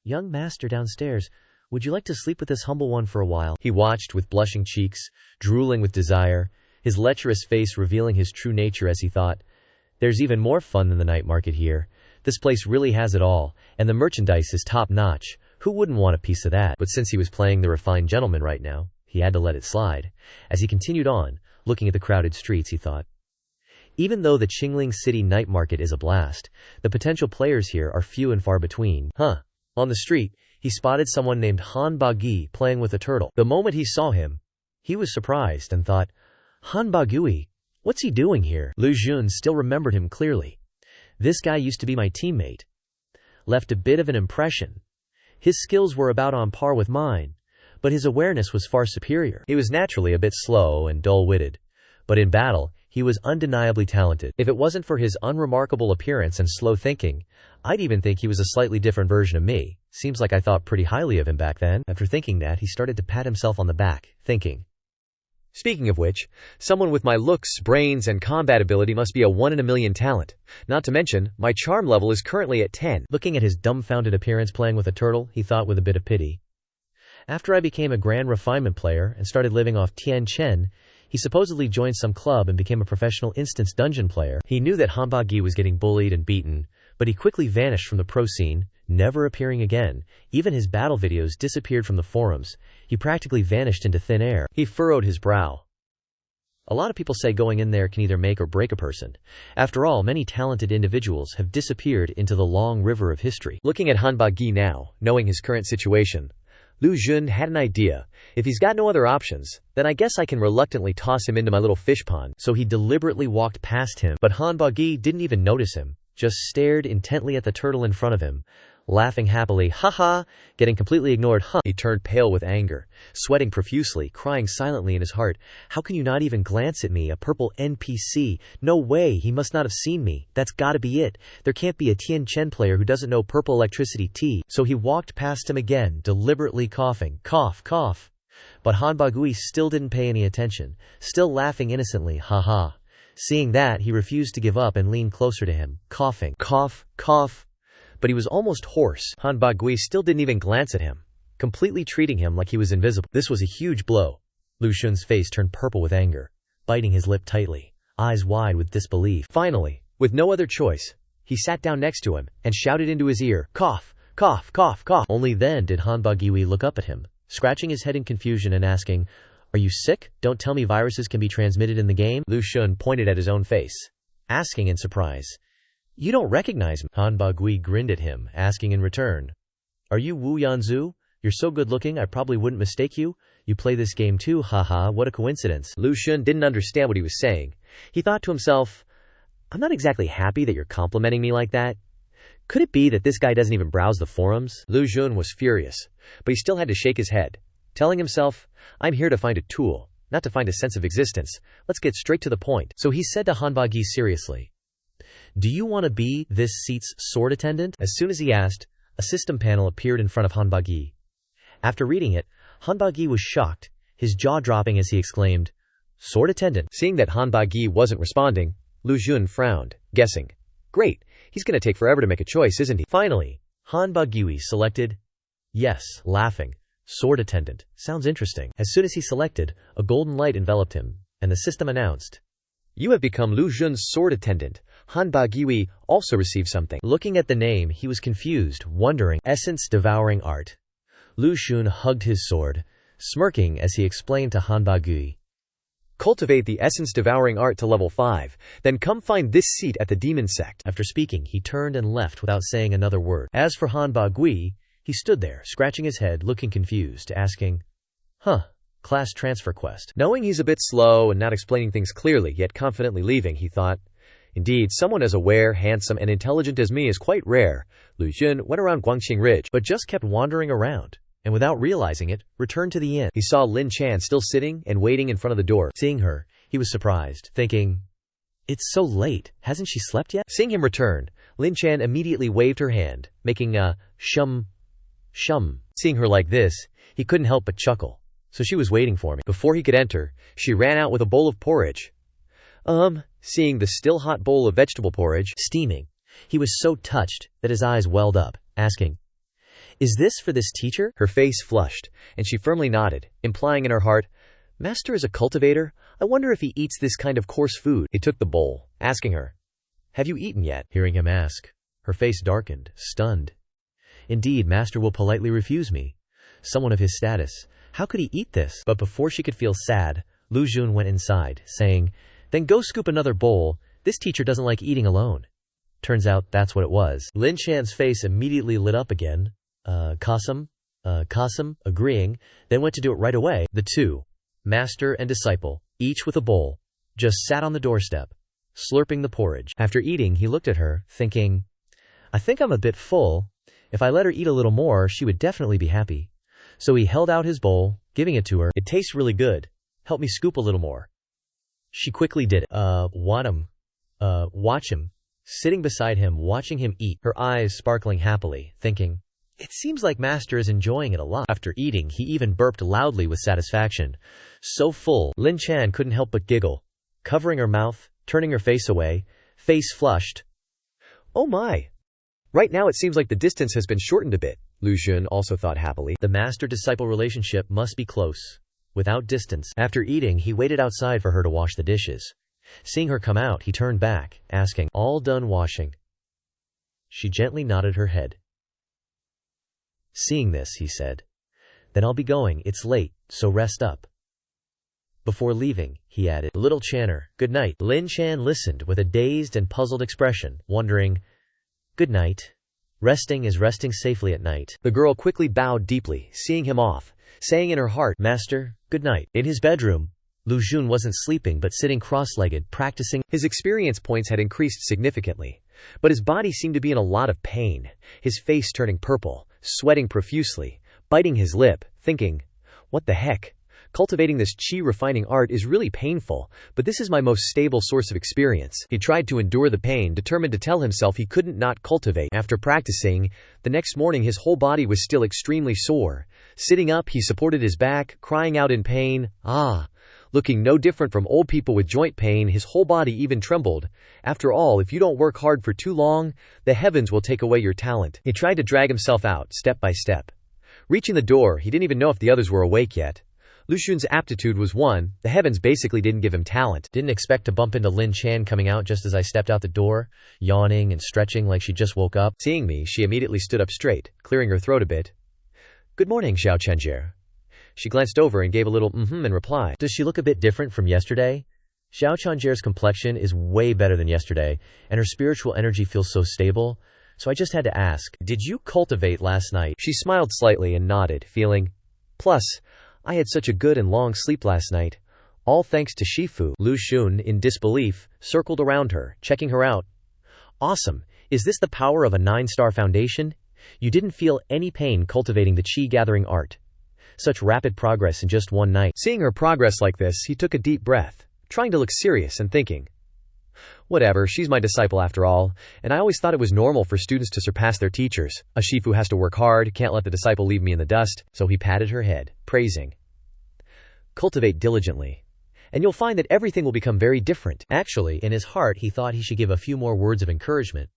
Young master downstairs, would you like to sleep with this humble one for a while? He watched with blushing cheeks, drooling with desire, his lecherous face revealing his true nature as he thought, there's even more fun than the night market here. This place really has it all, and the merchandise is top-notch. Who wouldn't want a piece of that? But since he was playing the refined gentleman right now, he had to let it slide. As he continued on, looking at the crowded streets, he thought, even though the Qingling City night market is a blast, the potential players here are few and far between. On the street, he spotted someone named Han Bagui playing with a turtle. The moment he saw him, he was surprised and thought, Han Bagui, what's he doing here? Lu Jun still remembered him clearly. This guy used to be my teammate. Left a bit of an impression. His skills were about on par with mine, but his awareness was far superior. He was naturally a bit slow and dull-witted, but in battle, he was undeniably talented. If it wasn't for his unremarkable appearance and slow thinking, I'd even think he was a slightly different version of me. Seems like I thought pretty highly of him back then. After thinking that, he started to pat himself on the back, thinking, speaking of which, someone with my looks, brains, and combat ability must be a 1 in a million talent. Not to mention, my charm level is currently at 10. Looking at his dumbfounded appearance playing with a turtle, he thought with a bit of pity. After I became a grand refinement player and started living off Tianchen, he supposedly joined some club and became a professional instance dungeon player. He knew that Han Bagui was getting bullied and beaten, but he quickly vanished from the pro scene, never appearing again. Even his battle videos disappeared from the forums. He practically vanished into thin air. He furrowed his brow. A lot of people say going in there can either make or break a person. After all, many talented individuals have disappeared into the long river of history. Looking at Han Bagui now, knowing his current situation, Lu Jun had an idea. If he's got no other options, then I guess I can reluctantly toss him into my little fish pond. So he deliberately walked past him, but Han Bagui didn't even notice him, just stared intently at the turtle in front of him, laughing happily, ha, getting completely ignored. He turned pale with anger, sweating profusely, crying silently in his heart. How can you not even glance at me, a purple NPC? No way, he must not have seen me. That's gotta be it. There can't be a Tianchen player who doesn't know purple electricity tea. So he walked past him again, deliberately coughing, cough. But Han Bagui still didn't pay any attention, still laughing innocently, ha. Seeing that, he refused to give up and leaned closer to him, coughing, cough. But he was almost hoarse. Han Bagui still didn't even glance at him, completely treating him like he was invisible. This was a huge blow. Lu Xun's face turned purple with anger, biting his lip tightly, eyes wide with disbelief. Finally, with no other choice, he sat down next to him and shouted into his ear, cough. Only then did Han Bagui look up at him, scratching his head in confusion and asking, are you sick? Don't tell me viruses can be transmitted in the game? Lu Xun pointed at his own face, asking in surprise, you don't recognize me? Han Bagui grinned at him, asking in return, are you Wu Yanzu? You're so good looking I probably wouldn't mistake you. You play this game too, haha, what a coincidence. Lu Xun didn't understand what he was saying. He thought to himself, I'm not exactly happy that you're complimenting me like that. Could it be that this guy doesn't even browse the forums? Lu Xun was furious, but he still had to shake his head, telling himself, I'm here to find a tool, not to find a sense of existence. Let's get straight to the point. So he said to Han Bagui seriously, do you want to be this seat's sword attendant? As soon as he asked, a system panel appeared in front of Han Bagui. After reading it, Han Bagui was shocked, his jaw dropping as he exclaimed, sword attendant. Seeing that Han Bagui wasn't responding, Lu Xun frowned, guessing, great, he's going to take forever to make a choice, isn't he? Finally, Han Bagui selected, yes, laughing, sword attendant. Sounds interesting. As soon as he selected, a golden light enveloped him, and the system announced, you have become Lu Xun's sword attendant. Han Bagui also received something. Looking at the name, he was confused, wondering, essence devouring art. Lu Xun hugged his sword, smirking as he explained to Han Bagui, cultivate the essence devouring art to level 5, then come find this seat at the demon sect. After speaking, he turned and left without saying another word. As for Han Bagui, he stood there, scratching his head, looking confused, asking, class transfer quest. Knowing he's a bit slow and not explaining things clearly, yet confidently leaving, he thought, indeed, someone as aware, handsome, and intelligent as me is quite rare. Lu Xun went around Guangxing Ridge, but just kept wandering around, and without realizing it, returned to the inn. He saw Lin Chan still sitting and waiting in front of the door. Seeing her, he was surprised, thinking, it's so late, hasn't she slept yet? Seeing him return, Lin Chan immediately waved her hand, making a shum. Seeing her like this, he couldn't help but chuckle. so she was waiting for me. Before he could enter, she ran out with a bowl of porridge. Seeing the still hot bowl of vegetable porridge, steaming, he was so touched that his eyes welled up, asking, "Is this for this teacher?" Her face flushed, and she firmly nodded, implying in her heart, "Master is a cultivator. I wonder if he eats this kind of coarse food." He took the bowl, asking her, "Have you eaten yet?" Hearing him ask, her face darkened, stunned. "Indeed, master will politely refuse me. Someone of his status. How could he eat this?" But before she could feel sad, Lu Xun went inside, saying, "Then go scoop another bowl. This teacher doesn't like eating alone." Turns out that's what it was. Lin Chan's face immediately lit up again. Qasim, agreeing, then went to do it right away. The two, master and disciple, each with a bowl, just sat on the doorstep, slurping the porridge. After eating, he looked at her, thinking, "I think I'm a bit full. If I let her eat a little more, she would definitely be happy." So he held out his bowl, giving it to her. "It tastes really good. Help me scoop a little more." She quickly did it. Watch him, sitting beside him, watching him eat, her eyes sparkling happily, thinking, "It seems like master is enjoying it a lot." After eating, he even burped loudly with satisfaction. So full, Lin Chan couldn't help but giggle, covering her mouth, turning her face away, face flushed. "Oh my! Right now it seems like the distance has been shortened a bit," Lu Xun also thought happily. The master-disciple relationship must be close, without distance. After eating, he waited outside for her to wash the dishes. Seeing her come out, he turned back, asking, "All done washing?" She gently nodded her head. Seeing this, he said, "Then I'll be going. It's late, so rest up." Before leaving, he added, "Little Channer, good night." Lin Chan listened with a dazed and puzzled expression, wondering, "Good night. Resting is resting safely at night." The girl quickly bowed deeply, seeing him off, saying in her heart, "Master, good night." In his bedroom, Lu Xun wasn't sleeping but sitting cross-legged, practicing. His experience points had increased significantly, but his body seemed to be in a lot of pain, his face turning purple, sweating profusely, biting his lip, thinking, "What the heck? Cultivating this chi refining art is really painful, but this is my most stable source of experience." He tried to endure the pain, determined to tell himself he couldn't not cultivate. After practicing, the next morning his whole body was still extremely sore. Sitting up, he supported his back, crying out in pain, looking no different from old people with joint pain. His whole body even trembled. After all, if you don't work hard for too long, the heavens will take away your talent. He tried to drag himself out, step by step. Reaching the door, he didn't even know if the others were awake yet. Lu Xun's aptitude was one, the heavens basically didn't give him talent. "Didn't expect to bump into Lin Chan coming out just as I stepped out the door, yawning and stretching like she just woke up." Seeing me, she immediately stood up straight, clearing her throat a bit. "Good morning, Xianxia." She glanced over and gave a little in reply. "Does she look a bit different from yesterday?" Xianxia's complexion is way better than yesterday, and her spiritual energy feels so stable, so I just had to ask, "Did you cultivate last night?" She smiled slightly and nodded, feeling, "Plus, I had such a good and long sleep last night. All thanks to Shifu." Lu Xun, in disbelief, circled around her, checking her out. "Awesome. Is this the power of a 9-star foundation? You didn't feel any pain cultivating the chi-gathering art. Such rapid progress in just one night." Seeing her progress like this, he took a deep breath, trying to look serious and thinking, "Whatever, she's my disciple after all, and I always thought it was normal for students to surpass their teachers. A Shifu has to work hard, can't let the disciple leave me in the dust." So he patted her head, praising, "Cultivate diligently, and you'll find that everything will become very different." Actually, in his heart, he thought he should give a few more words of encouragement.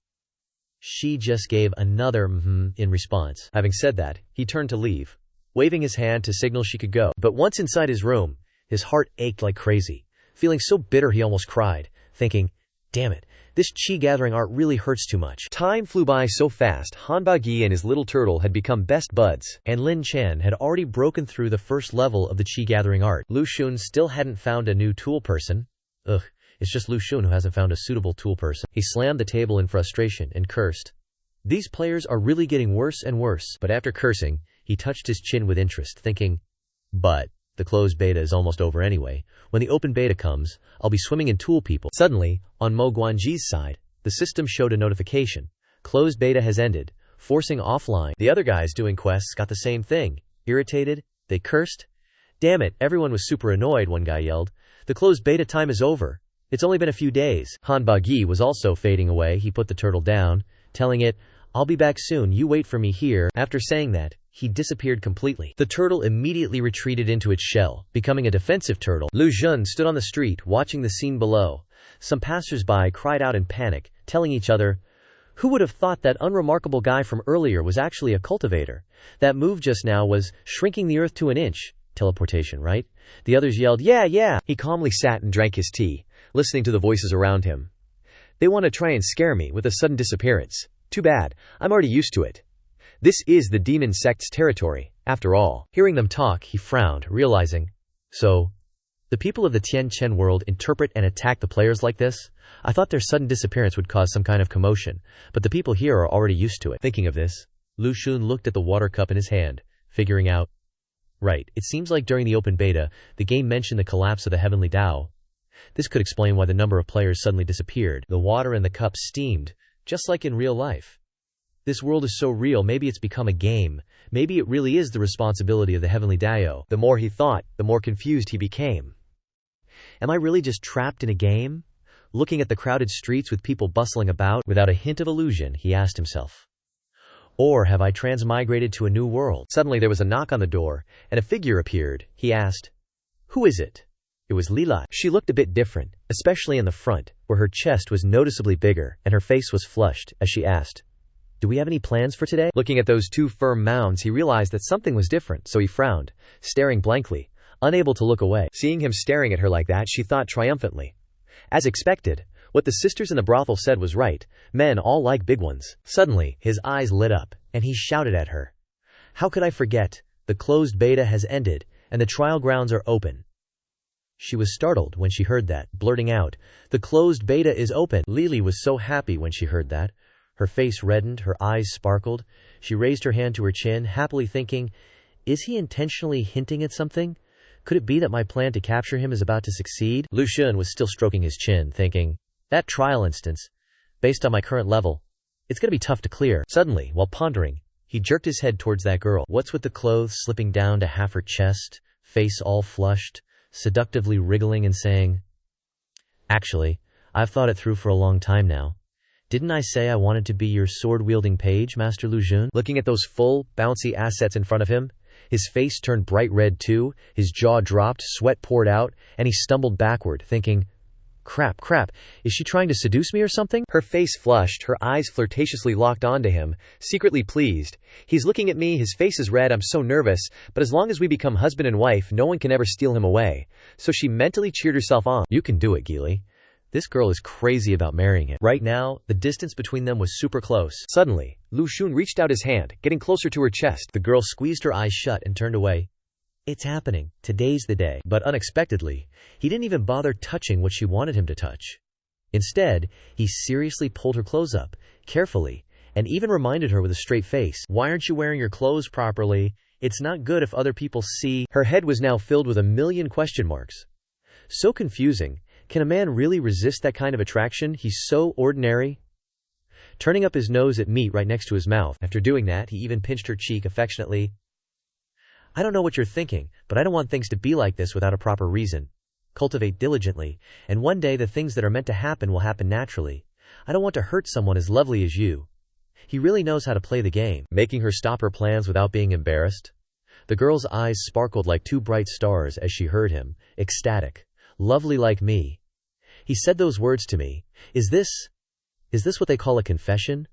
She just gave another in response. Having said that, he turned to leave, waving his hand to signal she could go. But once inside his room, his heart ached like crazy, feeling so bitter he almost cried, thinking, "Damn it, this chi-gathering art really hurts too much." Time flew by so fast. Hanbagi and his little turtle had become best buds, and Lin Chan had already broken through the first level of the chi-gathering art. Lu Xun still hadn't found a new tool person. It's just Lu Xun who hasn't found a suitable tool person. He slammed the table in frustration and cursed. These players are really getting worse and worse. But after cursing, he touched his chin with interest, thinking, "But the closed beta is almost over anyway. When the open beta comes, I'll be swimming in tool people." Suddenly, on Mo Guanji's side, the system showed a notification. Closed beta has ended, forcing offline. The other guys doing quests got the same thing. Irritated, they cursed. "Damn it, everyone was super annoyed," one guy yelled. "The closed beta time is over. It's only been a few days." Hanbagi was also fading away. He put the turtle down, telling it, "I'll be back soon, you wait for me here." After saying that, he disappeared completely. The turtle immediately retreated into its shell, becoming a defensive turtle. Lu Xun stood on the street, watching the scene below. Some passers-by cried out in panic, telling each other, "Who would have thought that unremarkable guy from earlier was actually a cultivator? That move just now was shrinking the earth to an inch. Teleportation, right?" The others yelled, "Yeah, yeah." He calmly sat and drank his tea, listening to the voices around him. "They want to try and scare me with a sudden disappearance. Too bad, I'm already used to it. This is the demon sect's territory, after all." Hearing them talk, he frowned, realizing, so, the people of the Tian Chen world interpret and attack the players like this? I thought their sudden disappearance would cause some kind of commotion, but the people here are already used to it. Thinking of this, Lu Xun looked at the water cup in his hand, figuring out, right, it seems like during the open beta, the game mentioned the collapse of the Heavenly Dao. This could explain why the number of players suddenly disappeared. The water in the cup steamed, just like in real life. This world is so real, maybe it's become a game. Maybe it really is the responsibility of the Heavenly Dao. The more he thought, the more confused he became. Am I really just trapped in a game? Looking at the crowded streets with people bustling about, without a hint of illusion, he asked himself. Or have I transmigrated to a new world? Suddenly there was a knock on the door, and a figure appeared. He asked, "Who is it?" It was Lila. She looked a bit different, especially in the front, where her chest was noticeably bigger, and her face was flushed, as she asked, "Do we have any plans for today?" Looking at those two firm mounds, he realized that something was different, so he frowned, staring blankly, unable to look away. Seeing him staring at her like that, she thought triumphantly. As expected, what the sisters in the brothel said was right. Men all like big ones. Suddenly, his eyes lit up, and he shouted at her. "How could I forget? The closed beta has ended, and the trial grounds are open." She was startled when she heard that, blurting out, "The closed beta is open." Lily was so happy when she heard that. Her face reddened, her eyes sparkled. She raised her hand to her chin, happily thinking, is he intentionally hinting at something? Could it be that my plan to capture him is about to succeed? Lu Xun was still stroking his chin, thinking, that trial instance, based on my current level, it's going to be tough to clear. Suddenly, while pondering, he jerked his head towards that girl. What's with the clothes slipping down to half her chest, face all flushed, seductively wriggling and saying, "Actually, I've thought it through for a long time now. Didn't I say I wanted to be your sword-wielding page, Master Lu Xun?" Looking at those full, bouncy assets in front of him, his face turned bright red too, his jaw dropped, sweat poured out, and he stumbled backward, thinking, Crap, is she trying to seduce me or something? Her face flushed, her eyes flirtatiously locked onto him, secretly pleased. He's looking at me, his face is red, I'm so nervous, but as long as we become husband and wife, no one can ever steal him away. So she mentally cheered herself on. You can do it, Gili. This girl is crazy about marrying him. Right now, the distance between them was super close. Suddenly, Lu Xun reached out his hand, getting closer to her chest. The girl squeezed her eyes shut and turned away. It's happening. Today's the day. But unexpectedly, he didn't even bother touching what she wanted him to touch. Instead, he seriously pulled her clothes up, carefully, and even reminded her with a straight face, "Why aren't you wearing your clothes properly? It's not good if other people see." Her head was now filled with a million question marks. So confusing. Can a man really resist that kind of attraction? He's so ordinary. Turning up his nose at meat right next to his mouth. After doing that, he even pinched her cheek affectionately. I don't know what you're thinking, but I don't want things to be like this without a proper reason. Cultivate diligently, and one day the things that are meant to happen will happen naturally. I don't want to hurt someone as lovely as you. He really knows how to play the game, making her stop her plans without being embarrassed. The girl's eyes sparkled like two bright stars as she heard him, ecstatic. Lovely like me. He said those words to me. Is this what they call a confession?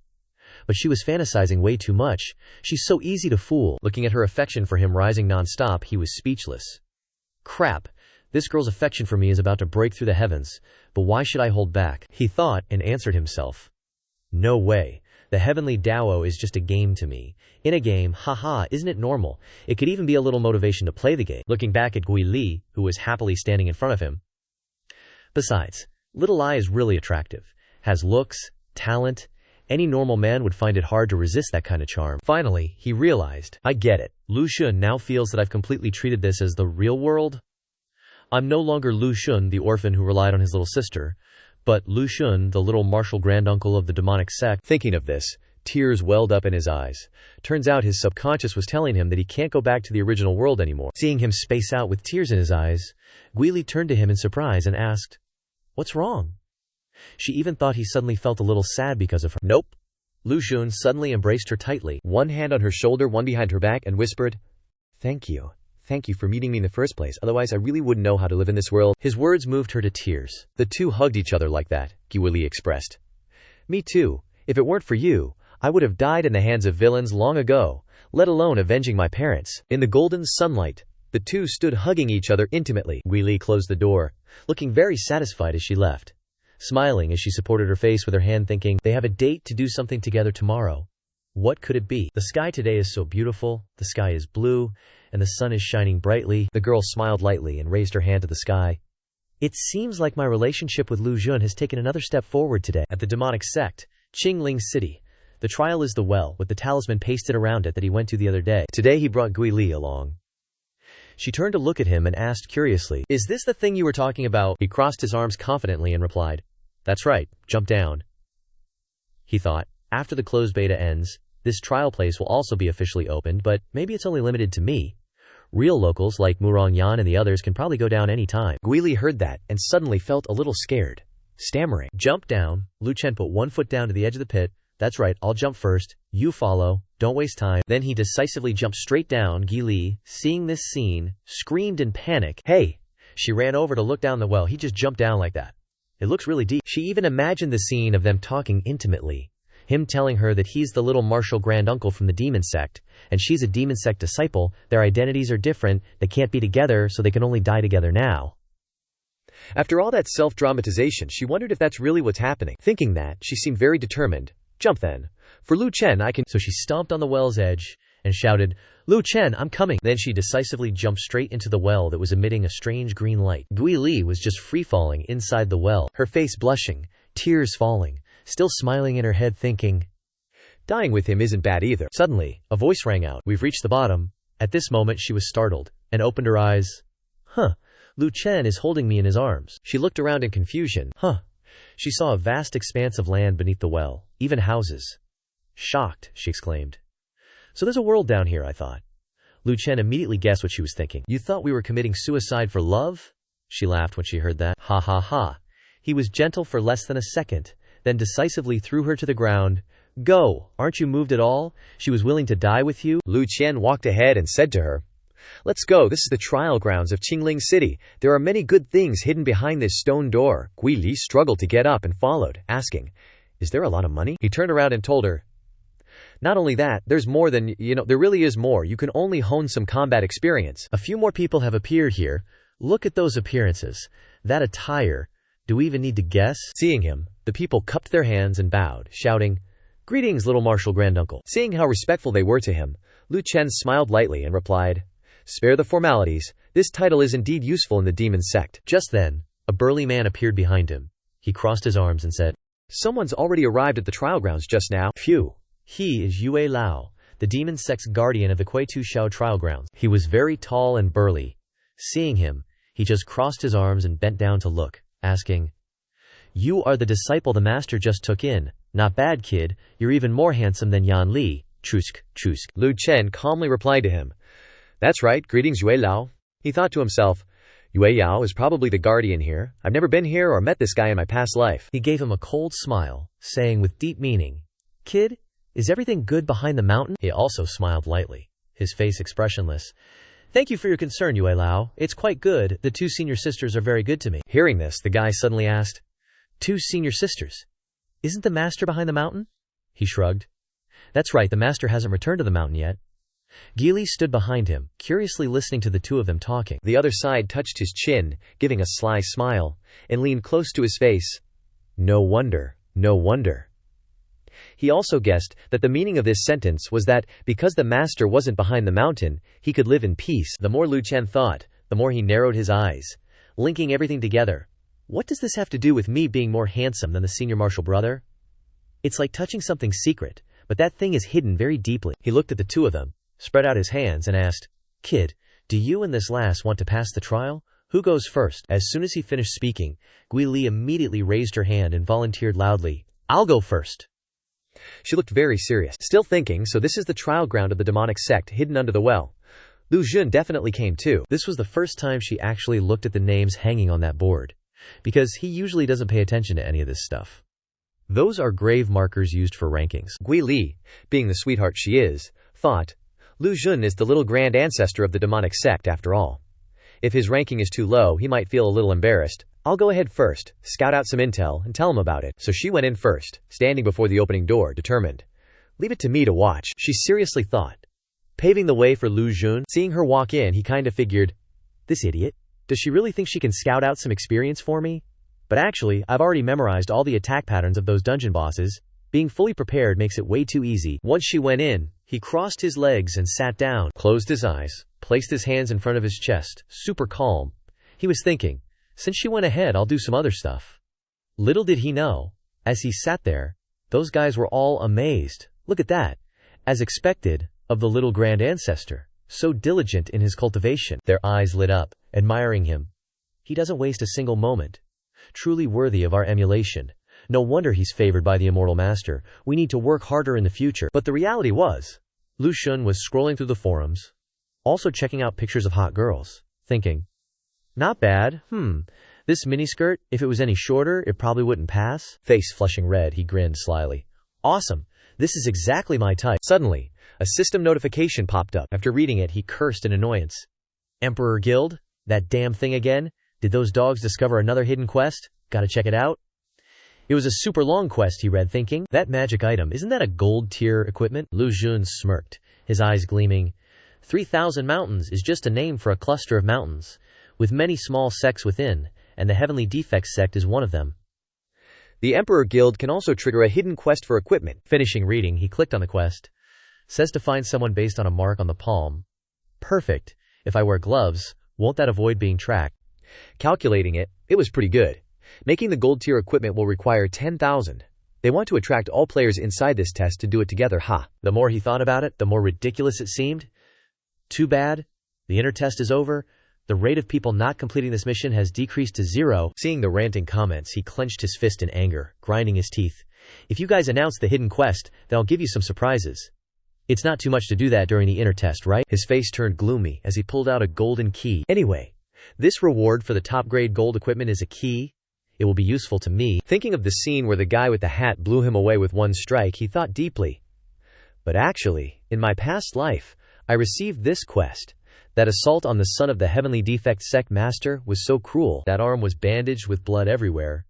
But she was fantasizing way too much. She's so easy to fool. Looking at her affection for him rising non-stop, he was speechless. Crap, this girl's affection for me is about to break through the heavens, but why should I hold back? He thought and answered himself. No way. The heavenly Dao is just a game to me. In a game, haha, isn't it normal? It could even be a little motivation to play the game. Looking back at Gui Li, who was happily standing in front of him. Besides, Little Ai is really attractive. Has looks, talent. Any normal man would find it hard to resist that kind of charm. Finally, he realized, I get it. Lu Xun now feels that I've completely treated this as the real world. I'm no longer Lu Xun, the orphan who relied on his little sister, but Lu Xun, the little martial granduncle of the demonic sect. Thinking of this, tears welled up in his eyes. Turns out his subconscious was telling him that he can't go back to the original world anymore. Seeing him space out with tears in his eyes, Gui Li turned to him in surprise and asked, What's wrong? She even thought he suddenly felt a little sad because of her. Nope. Lu Xun suddenly embraced her tightly, one hand on her shoulder, one behind her back, and whispered, "Thank you. Thank you for meeting me in the first place, otherwise I really wouldn't know how to live in this world." His words moved her to tears. The two hugged each other like that, Guili expressed. "Me too. If it weren't for you, I would have died in the hands of villains long ago, let alone avenging my parents." In the golden sunlight, the two stood hugging each other intimately. Guili closed the door, looking very satisfied as she left, smiling as she supported her face with her hand, thinking, they have a date to do something together tomorrow. What could it be? The sky today is so beautiful, the sky is blue, and the sun is shining brightly. The girl smiled lightly and raised her hand to the sky. It seems like my relationship with Lu Xun has taken another step forward today. At the demonic sect, Qingling City, the trial is the well with the talisman pasted around it that he went to the other day. Today he brought Guili along. She turned to look at him and asked curiously, "Is this the thing you were talking about?" He crossed his arms confidently and replied, "That's right, jump down." He thought, after the closed beta ends, this trial place will also be officially opened, but maybe it's only limited to me. Real locals like Murong Yan and the others can probably go down any time. Guili heard that and suddenly felt a little scared, stammering, "Jump down." Lu Chen put one foot down to the edge of the pit. "That's right, I'll jump first. You follow. Don't waste time." Then he decisively jumped straight down. Guili, seeing this scene, screamed in panic, "Hey!" She ran over to look down the well. He just jumped down like that. It looks really deep. She even imagined the scene of them talking intimately. Him telling her that he's the little martial granduncle from the demon sect, and she's a demon sect disciple. Their identities are different, they can't be together, so they can only die together now. After all that self-dramatization, she wondered if that's really what's happening. Thinking that, she seemed very determined. "Jump then. For Lu Chen, I can—" So she stomped on the well's edge and shouted, "Lu Chen, I'm coming!" Then she decisively jumped straight into the well that was emitting a strange green light. Guili was just free-falling inside the well, her face blushing, tears falling, still smiling in her head, thinking, dying with him isn't bad either. Suddenly, a voice rang out, "We've reached the bottom." At this moment she was startled, and opened her eyes. Lu Chen is holding me in his arms. She looked around in confusion. She saw a vast expanse of land beneath the well, even houses. Shocked, she exclaimed, "So there's a world down here," I thought. Lu Chen immediately guessed what she was thinking. "You thought we were committing suicide for love?" She laughed when she heard that. Ha ha ha. He was gentle for less than a second, then decisively threw her to the ground. "Go, aren't you moved at all? She was willing to die with you." Lu Chen walked ahead and said to her, "Let's go, this is the trial grounds of Qingling City. There are many good things hidden behind this stone door." Guili struggled to get up and followed, asking, "Is there a lot of money?" He turned around and told her, "Not only that, there's more than, there really is more. You can only hone some combat experience. A few more people have appeared here. Look at those appearances. That attire. Do we even need to guess?" Seeing him, the people cupped their hands and bowed, shouting, "Greetings, little martial granduncle." Seeing how respectful they were to him, Lu Chen smiled lightly and replied, "Spare the formalities. This title is indeed useful in the demon sect." Just then, a burly man appeared behind him. He crossed his arms and said, "Someone's already arrived at the trial grounds just now." "Phew." He is Yue Lao, the demon sect's guardian of the Kuei-Tu Shao trial grounds. He was very tall and burly. Seeing him, he just crossed his arms and bent down to look, asking, "You are the disciple the master just took in. Not bad, kid. You're even more handsome than Yan Li." Chusk, chusk. Lu Chen calmly replied to him, "That's right, greetings Yue Lao." He thought to himself, Yue Yao is probably the guardian here. I've never been here or met this guy in my past life. He gave him a cold smile, saying with deep meaning, "Kid, is everything good behind the mountain?" He also smiled lightly, his face expressionless. "Thank you for your concern, Yue Lao. It's quite good. The two senior sisters are very good to me." Hearing this, the guy suddenly asked, "Two senior sisters? Isn't the master behind the mountain?" He shrugged. "That's right, the master hasn't returned to the mountain yet." Guili stood behind him, curiously listening to the two of them talking. The other side touched his chin, giving a sly smile, and leaned close to his face. No wonder, no wonder. He also guessed that the meaning of this sentence was that, because the master wasn't behind the mountain, he could live in peace. The more Lu Chen thought, the more he narrowed his eyes, linking everything together. What does this have to do with me being more handsome than the senior martial brother? It's like touching something secret, but that thing is hidden very deeply. He looked at the two of them, spread out his hands and asked, "Kid, do you and this lass want to pass the trial? Who goes first?" As soon as he finished speaking, Guili immediately raised her hand and volunteered loudly, "I'll go first." She looked very serious, still thinking, so this is the trial ground of the demonic sect hidden under the well. Lu Xun definitely came too. This was the first time she actually looked at the names hanging on that board, because he usually doesn't pay attention to any of this stuff. Those are grave markers used for rankings. Gui Li, being the sweetheart she is, thought, Lu Xun is the little grand ancestor of the demonic sect after all. If his ranking is too low, he might feel a little embarrassed. I'll go ahead first, scout out some intel, and tell him about it. So she went in first, standing before the opening door, determined. Leave it to me to watch, she seriously thought. Paving the way for Lu Xun, seeing her walk in, he kinda figured, this idiot, does she really think she can scout out some experience for me? But actually, I've already memorized all the attack patterns of those dungeon bosses. Being fully prepared makes it way too easy. Once she went in, he crossed his legs and sat down, closed his eyes, placed his hands in front of his chest, super calm. He was thinking, since she went ahead, I'll do some other stuff. Little did he know, as he sat there, those guys were all amazed. Look at that. As expected, of the little grand ancestor, so diligent in his cultivation. Their eyes lit up, admiring him. He doesn't waste a single moment. Truly worthy of our emulation. No wonder he's favored by the immortal master. We need to work harder in the future. But the reality was, Lu Xun was scrolling through the forums, also checking out pictures of hot girls, thinking, not bad, this miniskirt, if it was any shorter, it probably wouldn't pass. Face flushing red, he grinned slyly. Awesome, this is exactly my type. Suddenly, a system notification popped up. After reading it, he cursed in annoyance. Emperor Guild? That damn thing again? Did those dogs discover another hidden quest? Gotta check it out. It was a super long quest, he read, thinking. That magic item, isn't that a gold tier equipment? Lu Xun smirked, his eyes gleaming. 3,000 mountains is just a name for a cluster of mountains, with many small sects within, and the Heavenly Defects sect is one of them. The Emperor Guild can also trigger a hidden quest for equipment. Finishing reading, he clicked on the quest. Says to find someone based on a mark on the palm. Perfect. If I wear gloves, won't that avoid being tracked? Calculating it, it was pretty good. Making the gold tier equipment will require 10,000. They want to attract all players inside this test to do it together, ha. The more he thought about it, the more ridiculous it seemed. Too bad. The inner test is over. The rate of people not completing this mission has decreased to 0. Seeing the ranting comments, he clenched his fist in anger, grinding his teeth. If you guys announce the hidden quest, then I'll give you some surprises. It's not too much to do that during the inner test, right? His face turned gloomy as he pulled out a golden key. Anyway, this reward for the top grade gold equipment is a key. It will be useful to me. Thinking of the scene where the guy with the hat blew him away with one strike, he thought deeply. But actually, in my past life, I received this quest. That assault on the son of the Heavenly Defect sect master was so cruel. That arm was bandaged with blood everywhere.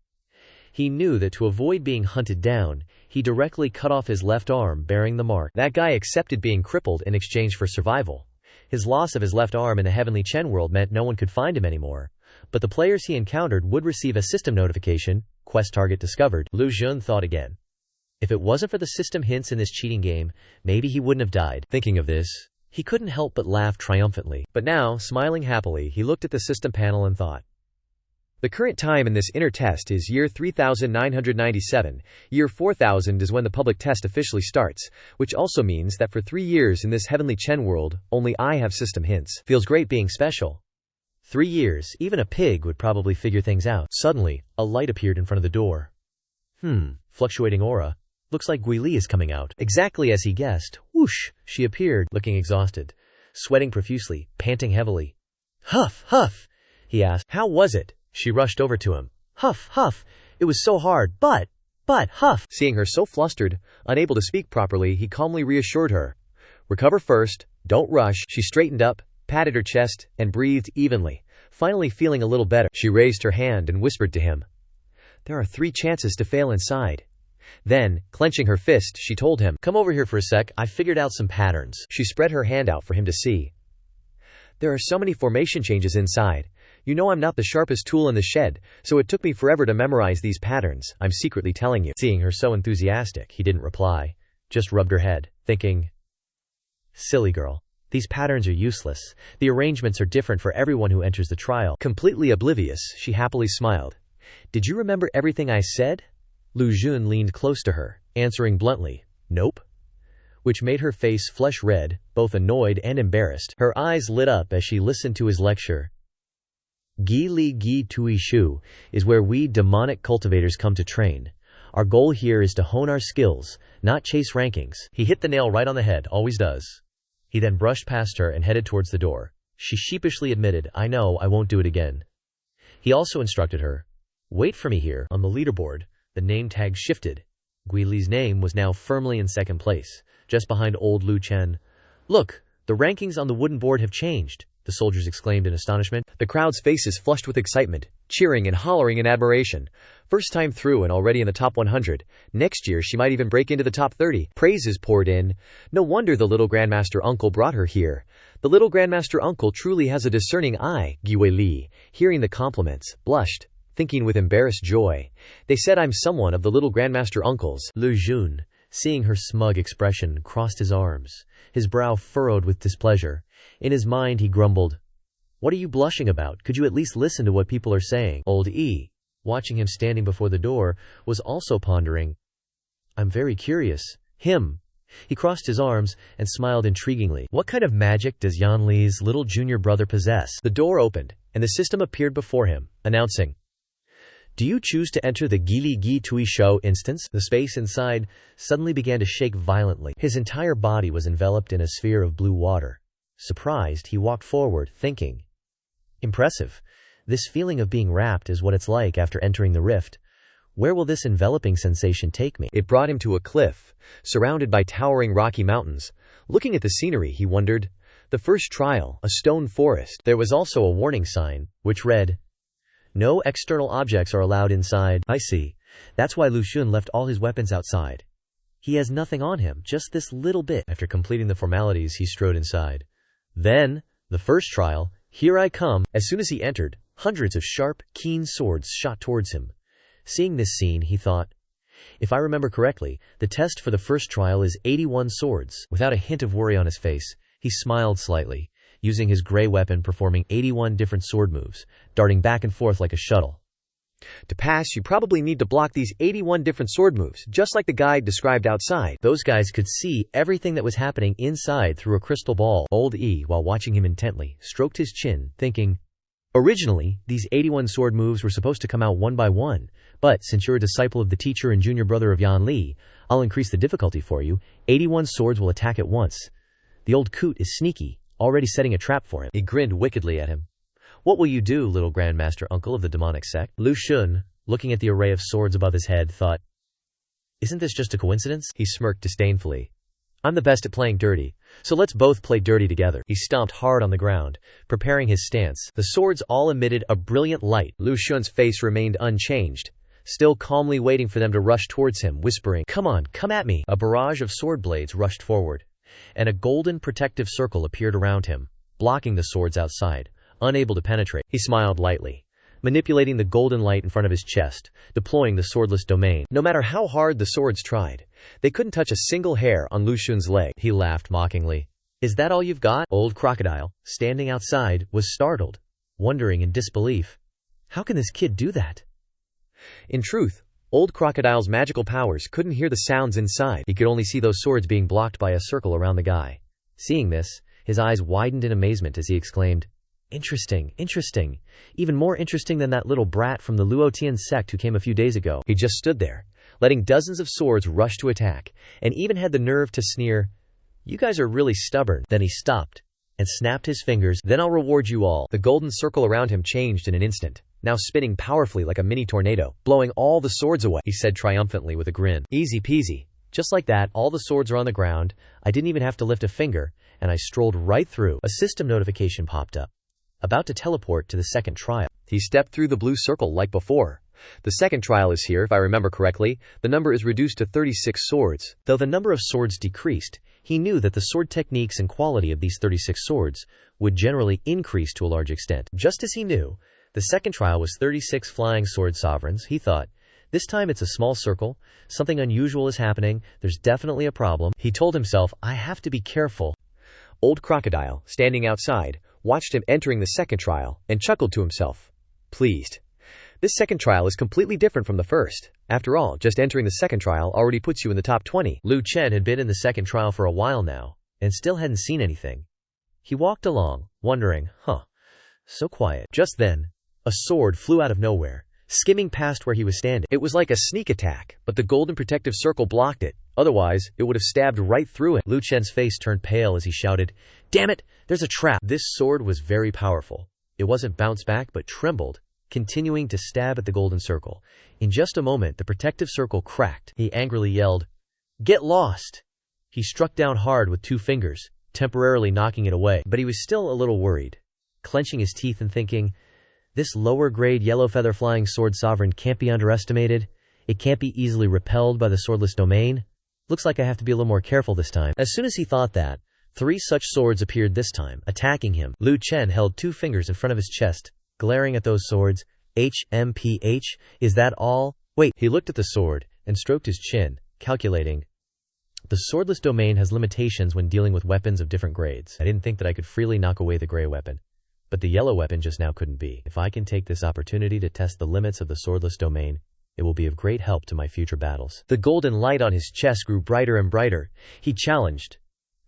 He knew that to avoid being hunted down, he directly cut off his left arm bearing the mark. That guy accepted being crippled in exchange for survival. His loss of his left arm in the Heavenly Chen world meant no one could find him anymore. But the players he encountered would receive a system notification, quest target discovered. Lu Xun thought again. If it wasn't for the system hints in this cheating game, maybe he wouldn't have died. Thinking of this, he couldn't help but laugh triumphantly. But now, smiling happily, he looked at the system panel and thought. The current time in this inner test is year 3997. Year 4000 is when the public test officially starts, which also means that for 3 years in this Heavenly Chen world, only I have system hints. Feels great being special. 3 years, even a pig would probably figure things out. Suddenly, a light appeared in front of the door. Fluctuating aura. Looks like Gui Li is coming out. Exactly as he guessed. Whoosh! She appeared, looking exhausted, sweating profusely, panting heavily. Huff, huff! He asked. How was it? She rushed over to him. Huff, huff! It was so hard, but, huff! Seeing her so flustered, unable to speak properly, he calmly reassured her. Recover first, don't rush. She straightened up, patted her chest, and breathed evenly. Finally feeling a little better, she raised her hand and whispered to him. There are 3 chances to fail inside. Then, clenching her fist, she told him, come over here for a sec, I figured out some patterns. She spread her hand out for him to see. There are so many formation changes inside. You know I'm not the sharpest tool in the shed, so it took me forever to memorize these patterns, I'm secretly telling you. Seeing her so enthusiastic, he didn't reply, just rubbed her head, thinking, silly girl. These patterns are useless. The arrangements are different for everyone who enters the trial. Completely oblivious, she happily smiled. Did you remember everything I said? Lu Xun leaned close to her, answering bluntly, nope. Which made her face flush red, both annoyed and embarrassed. Her eyes lit up as she listened to his lecture. Gi Li Gi Tui Shu is where we demonic cultivators come to train. Our goal here is to hone our skills, not chase rankings. He hit the nail right on the head, always does. He then brushed past her and headed towards the door. She sheepishly admitted, I know, I won't do it again. He also instructed her, wait for me here, on the leaderboard. The name tag shifted. Gui Li's name was now firmly in second place, just behind old Lu Chen. "Look, the rankings on the wooden board have changed," the soldiers exclaimed in astonishment. The crowd's faces flushed with excitement, cheering and hollering in admiration. First time through and already in the top 100. Next year she might even break into the top 30. Praises poured in. No wonder the little Grandmaster uncle brought her here. The little Grandmaster uncle truly has a discerning eye, Gui Li, hearing the compliments, blushed, thinking with embarrassed joy. They said I'm someone of the little Grandmaster uncles. Lu Jun, seeing her smug expression, crossed his arms, his brow furrowed with displeasure. In his mind he grumbled, "What are you blushing about? Could you at least listen to what people are saying?" Old E, watching him standing before the door, was also pondering. "I'm very curious." He crossed his arms and smiled intriguingly. "What kind of magic does Yan Li's little junior brother possess?" The door opened, and the system appeared before him, announcing, "Do you choose to enter the Gili Gi Tui Shou instance?" The space inside suddenly began to shake violently. His entire body was enveloped in a sphere of blue water. Surprised, he walked forward, thinking, "Impressive. This feeling of being wrapped is what it's like after entering the rift. Where will this enveloping sensation take me?" It brought him to a cliff, surrounded by towering rocky mountains. Looking at the scenery, he wondered. The first trial, a stone forest. There was also a warning sign, which read, "No external objects are allowed inside." I see. That's why Lu Xun left all his weapons outside. He has nothing on him, just this little bit. After completing the formalities, he strode inside. Then, the first trial, "Here I come." As soon as he entered, hundreds of sharp, keen swords shot towards him. Seeing this scene, he thought, if I remember correctly, the test for the first trial is 81 swords. Without a hint of worry on his face, he smiled slightly, using his gray weapon performing 81 different sword moves, darting back and forth like a shuttle. To pass, you probably need to block these 81 different sword moves, just like the guide described outside. Those guys could see everything that was happening inside through a crystal ball. Old E, while watching him intently, stroked his chin, thinking, originally, these 81 sword moves were supposed to come out one by one, but since you're a disciple of the teacher and junior brother of Yan Li, I'll increase the difficulty for you. 81 swords will attack at once. The old coot is sneaky, already setting a trap for him. He grinned wickedly at him. What will you do, little Grandmaster uncle of the demonic sect? Lu Xun, looking at the array of swords above his head, thought, isn't this just a coincidence? He smirked disdainfully. I'm the best at playing dirty, so let's both play dirty together. He stomped hard on the ground, preparing his stance. The swords all emitted a brilliant light. Lu Xun's face remained unchanged, still calmly waiting for them to rush towards him, whispering, come on, come at me. A barrage of sword blades rushed forward, and a golden protective circle appeared around him, blocking the swords outside, unable to penetrate. He smiled lightly, manipulating the golden light in front of his chest, deploying the swordless domain. No matter how hard the swords tried, they couldn't touch a single hair on Lu Xun's leg. He laughed mockingly. Is that all you've got? Old Crocodile, standing outside, was startled, wondering in disbelief. How can this kid do that? In truth, Old Crocodile's magical powers couldn't hear the sounds inside. He could only see those swords being blocked by a circle around the guy. Seeing this, his eyes widened in amazement as he exclaimed, Interesting, interesting. Even more interesting than that little brat from the Luotian sect who came a few days ago. He just stood there, letting dozens of swords rush to attack, and even had the nerve to sneer, You guys are really stubborn. Then he stopped and snapped his fingers. Then I'll reward you all. The golden circle around him changed in an instant, now spinning powerfully like a mini tornado, blowing all the swords away. He said triumphantly with a grin. Easy peasy. Just like that, all the swords are on the ground. I didn't even have to lift a finger, and I strolled right through. A system notification popped up. About to teleport to the second trial. He stepped through the blue circle like before. The second trial is here, if I remember correctly. The number is reduced to 36 swords. Though the number of swords decreased, he knew that the sword techniques and quality of these 36 swords would generally increase to a large extent. Just as he knew, the second trial was 36 flying sword sovereigns. He thought, this time it's a small circle. Something unusual is happening. There's definitely a problem. He told himself, I have to be careful. Old Crocodile, standing outside, watched him entering the second trial, and chuckled to himself, pleased. This second trial is completely different from the first. After all, just entering the second trial already puts you in the top 20. Lu Chen had been in the second trial for a while now, and still hadn't seen anything. He walked along, wondering, so quiet. Just then, a sword flew out of nowhere, skimming past where he was standing. It was like a sneak attack, but the golden protective circle blocked it. Otherwise, it would have stabbed right through it. Lu Chen's face turned pale as he shouted, Damn it, there's a trap. This sword was very powerful. It wasn't bounced back, but trembled, continuing to stab at the golden circle. In just a moment, the protective circle cracked. He angrily yelled, "Get lost!" He struck down hard with 2 fingers, temporarily knocking it away, but he was still a little worried, clenching his teeth and thinking, this lower-grade yellow feather flying sword sovereign can't be underestimated. It can't be easily repelled by the swordless domain. Looks like I have to be a little more careful this time. As soon as he thought that, 3 such swords appeared this time, attacking him. Lu Chen held 2 fingers in front of his chest, glaring at those swords. HMPH, is that all? Wait, he looked at the sword and stroked his chin, calculating. The swordless domain has limitations when dealing with weapons of different grades. I didn't think that I could freely knock away the gray weapon, but the yellow weapon just now couldn't be. If I can take this opportunity to test the limits of the swordless domain, it will be of great help to my future battles. The golden light on his chest grew brighter and brighter. He challenged.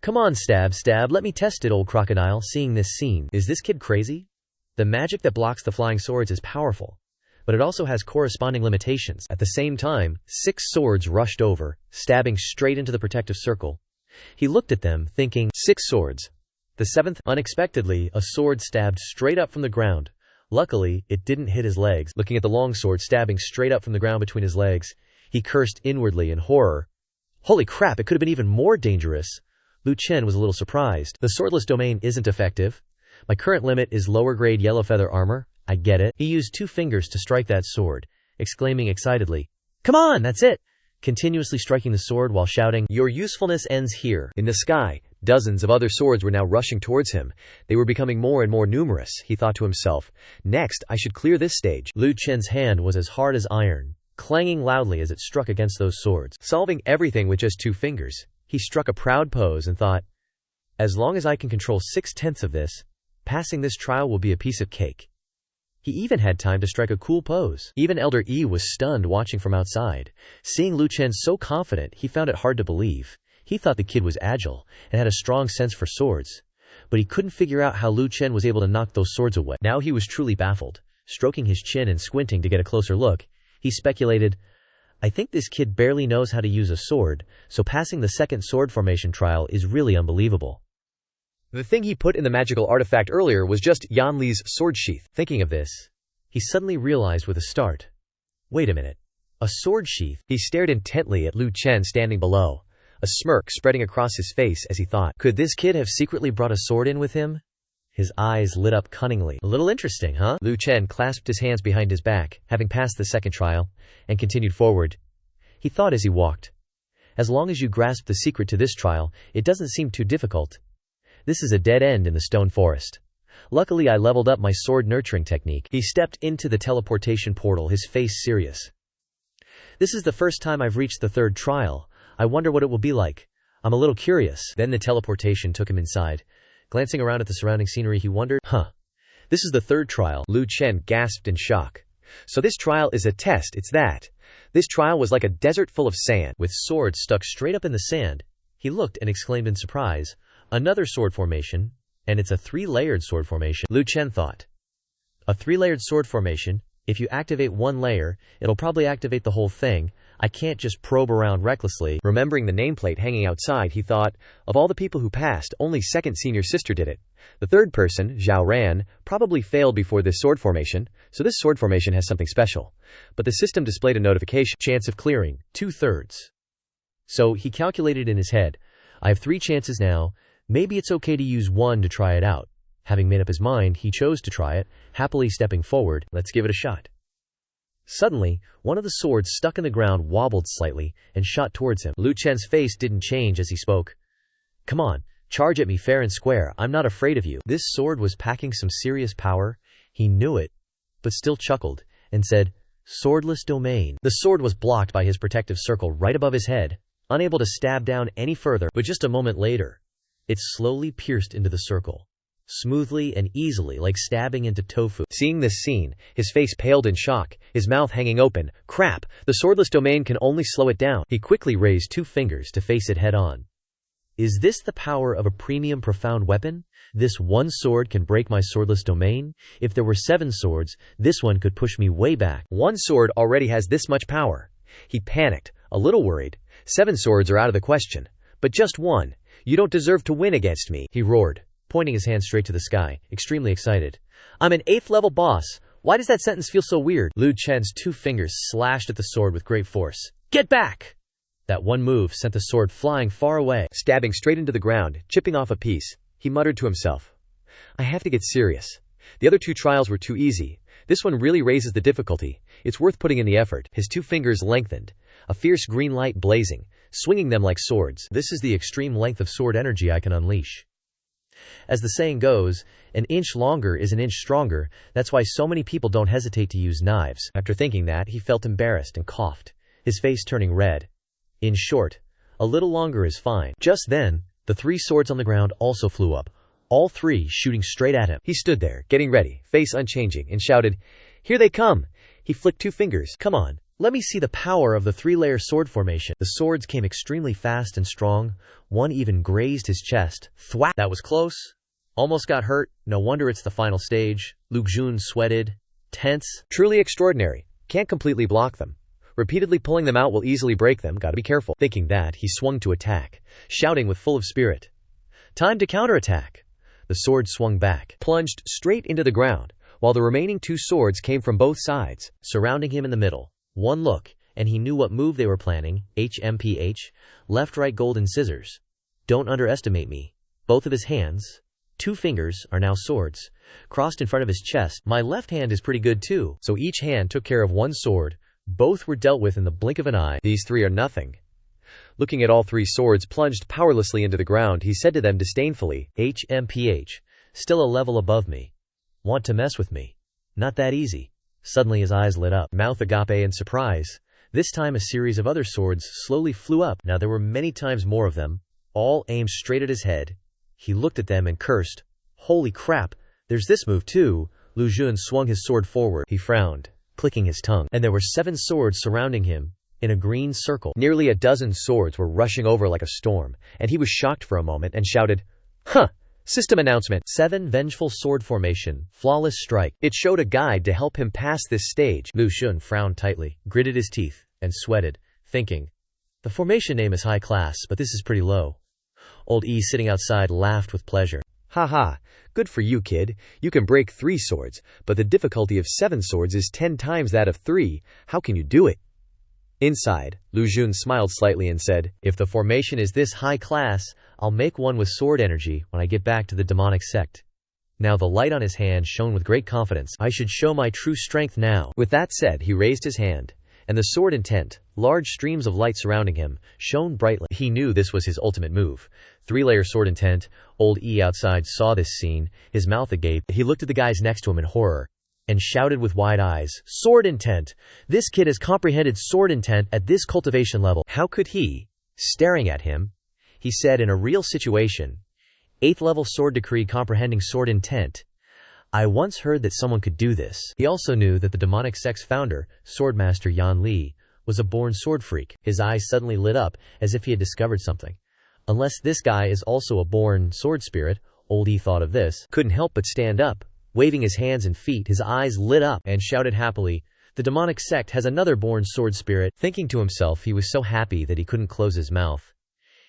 Come on, stab, let me test it, old crocodile. Seeing this scene, is this kid crazy? The magic that blocks the flying swords is powerful, but it also has corresponding limitations. At the same time, 6 swords rushed over, stabbing straight into the protective circle. He looked at them, thinking, 6 swords. The 7th, unexpectedly, a sword stabbed straight up from the ground. Luckily, it didn't hit his legs. Looking at the long sword stabbing straight up from the ground between his legs, he cursed inwardly in horror. Holy crap, it could have been even more dangerous. Lu Chen was a little surprised. The swordless domain isn't effective. My current limit is lower grade yellow feather armor. I get it. He used 2 fingers to strike that sword, exclaiming excitedly, "Come on, that's it!" Continuously striking the sword while shouting, "Your usefulness ends here." In the sky, dozens of other swords were now rushing towards him. They were becoming more and more numerous. He thought to himself, next, I should clear this stage. Lu Chen's hand was as hard as iron, clanging loudly as it struck against those swords. Solving everything with just 2 fingers, he struck a proud pose and thought, as long as I can control 6/10 of this, passing this trial will be a piece of cake. He even had time to strike a cool pose. Even Elder Yi was stunned watching from outside. Seeing Lu Chen so confident, he found it hard to believe. He thought the kid was agile and had a strong sense for swords, but he couldn't figure out how Lu Chen was able to knock those swords away. Now he was truly baffled. Stroking his chin and squinting to get a closer look, he speculated, I think this kid barely knows how to use a sword, so passing the 2nd sword formation trial is really unbelievable. The thing he put in the magical artifact earlier was just Yan Li's sword sheath. Thinking of this, he suddenly realized with a start. Wait a minute. A sword sheath? He stared intently at Lu Chen standing below, a smirk spreading across his face as he thought, could this kid have secretly brought a sword in with him? His eyes lit up cunningly. A little interesting, huh? Lu Chen clasped his hands behind his back, having passed the 2nd trial, and continued forward. He thought as he walked. As long as you grasp the secret to this trial, it doesn't seem too difficult. This is a dead end in the stone forest. Luckily I leveled up my sword nurturing technique. He stepped into the teleportation portal, his face serious. This is the first time I've reached the 3rd trial. I wonder what it will be like. I'm a little curious. Then the teleportation took him inside. Glancing around at the surrounding scenery, he wondered, this is the 3rd trial. Lu Chen gasped in shock. So this trial is a test, it's that. This trial was like a desert full of sand, with swords stuck straight up in the sand. He looked and exclaimed in surprise, another sword formation, and it's a 3-layered sword formation. Lu Chen thought. A 3-layered sword formation, if you activate 1 layer, it'll probably activate the whole thing. I can't just probe around recklessly. Remembering the nameplate hanging outside, he thought, of all the people who passed, only 2nd senior sister did it. The 3rd person, Zhao Ran, probably failed before this sword formation, so this sword formation has something special. But the system displayed a notification, chance of clearing, 2/3. So he calculated in his head, I have 3 chances now. Maybe it's okay to use 1 to try it out. Having made up his mind, he chose to try it, happily stepping forward. Let's give it a shot. Suddenly, one of the swords stuck in the ground wobbled slightly and shot towards him. Lu Chen's face didn't change as he spoke. Come on, charge at me fair and square. I'm not afraid of you. This sword was packing some serious power. He knew it, but still chuckled and said, Swordless domain. The sword was blocked by his protective circle right above his head, unable to stab down any further. But just a moment later, it slowly pierced into the circle, smoothly and easily like stabbing into tofu. Seeing this scene, his face paled in shock, his mouth hanging open. Crap, the swordless domain can only slow it down. He quickly raised 2 fingers to face it head on. Is this the power of a premium profound weapon? This 1 sword can break my swordless domain? If there were 7 swords, this one could push me way back. 1 sword already has this much power. He panicked, a little worried. 7 swords are out of the question. But just 1. You don't deserve to win against me, he roared, pointing his hand straight to the sky, extremely excited. I'm an 8th level boss. Why does that sentence feel so weird? Lu Chen's 2 fingers slashed at the sword with great force. Get back! That one move sent the sword flying far away, stabbing straight into the ground, chipping off a piece. He muttered to himself, I have to get serious. The other 2 trials were too easy. This one really raises the difficulty. It's worth putting in the effort. His 2 fingers lengthened, a fierce green light blazing, swinging them like swords. This is the extreme length of sword energy I can unleash. As the saying goes, an inch longer is an inch stronger. That's why so many people don't hesitate to use knives. After thinking that, he felt embarrassed and coughed, his face turning red. In short, a little longer is fine. Just then, the 3 swords on the ground also flew up, all 3 shooting straight at him. He stood there, getting ready, face unchanging, and shouted, Here they come! He flicked 2 fingers. Come on, let me see the power of the 3-layer sword formation. The swords came extremely fast and strong. One even grazed his chest. Thwack! That was close. Almost got hurt. No wonder it's the final stage. Lu Xun sweated, tense. Truly extraordinary. Can't completely block them. Repeatedly pulling them out will easily break them. Gotta be careful. Thinking that, he swung to attack, shouting with full of spirit. Time to counterattack. The sword swung back, plunged straight into the ground, while the remaining 2 swords came from both sides, surrounding him in the middle. One look, and he knew what move they were planning. HMPH, left-right golden scissors. Don't underestimate me. Both of his hands, 2 fingers, are now swords, crossed in front of his chest. My left hand is pretty good too. So each hand took care of 1 sword. Both were dealt with in the blink of an eye. These 3 are nothing. Looking at all 3 swords plunged powerlessly into the ground, he said to them disdainfully, HMPH, still a level above me. Want to mess with me? Not that easy. Suddenly his eyes lit up, mouth agape in surprise. This time a series of other swords slowly flew up. Now there were many times more of them, all aimed straight at his head. He looked at them and cursed. Holy crap, there's this move too. Lu Xun swung his sword forward. He frowned, clicking his tongue, and there were 7 swords surrounding him, in a green circle. Nearly a dozen swords were rushing over like a storm, and he was shocked for a moment and shouted, Huh! System announcement. 7 vengeful sword formation, flawless strike. It showed a guide to help him pass this stage. Lu Xun frowned tightly, gritted his teeth, and sweated, thinking, the formation name is high class, but this is pretty low. Old E sitting outside laughed with pleasure. Ha ha, good for you, kid. You can break 3 swords, but the difficulty of 7 swords is 10 times that of 3. How can you do it? Inside, Lu Xun smiled slightly and said, If the formation is this high class, I'll make one with sword energy when I get back to the demonic sect. Now the light on his hand shone with great confidence. I should show my true strength now. With that said, he raised his hand, and the sword intent, large streams of light surrounding him, shone brightly. He knew this was his ultimate move. 3-layer sword intent. Old E outside saw this scene, his mouth agape. He looked at the guys next to him in horror, and shouted with wide eyes, Sword intent! This kid has comprehended sword intent at this cultivation level. How could he? Staring at him, he said in a real situation, 8th level sword decree comprehending sword intent. I once heard that someone could do this. He also knew that the demonic sect's founder, Swordmaster Yan Li, was a born sword freak. His eyes suddenly lit up, as if he had discovered something. Unless this guy is also a born sword spirit, Old E thought of this, couldn't help but stand up. Waving his hands and feet, his eyes lit up, and shouted happily, the demonic sect has another born sword spirit. Thinking to himself, he was so happy that he couldn't close his mouth.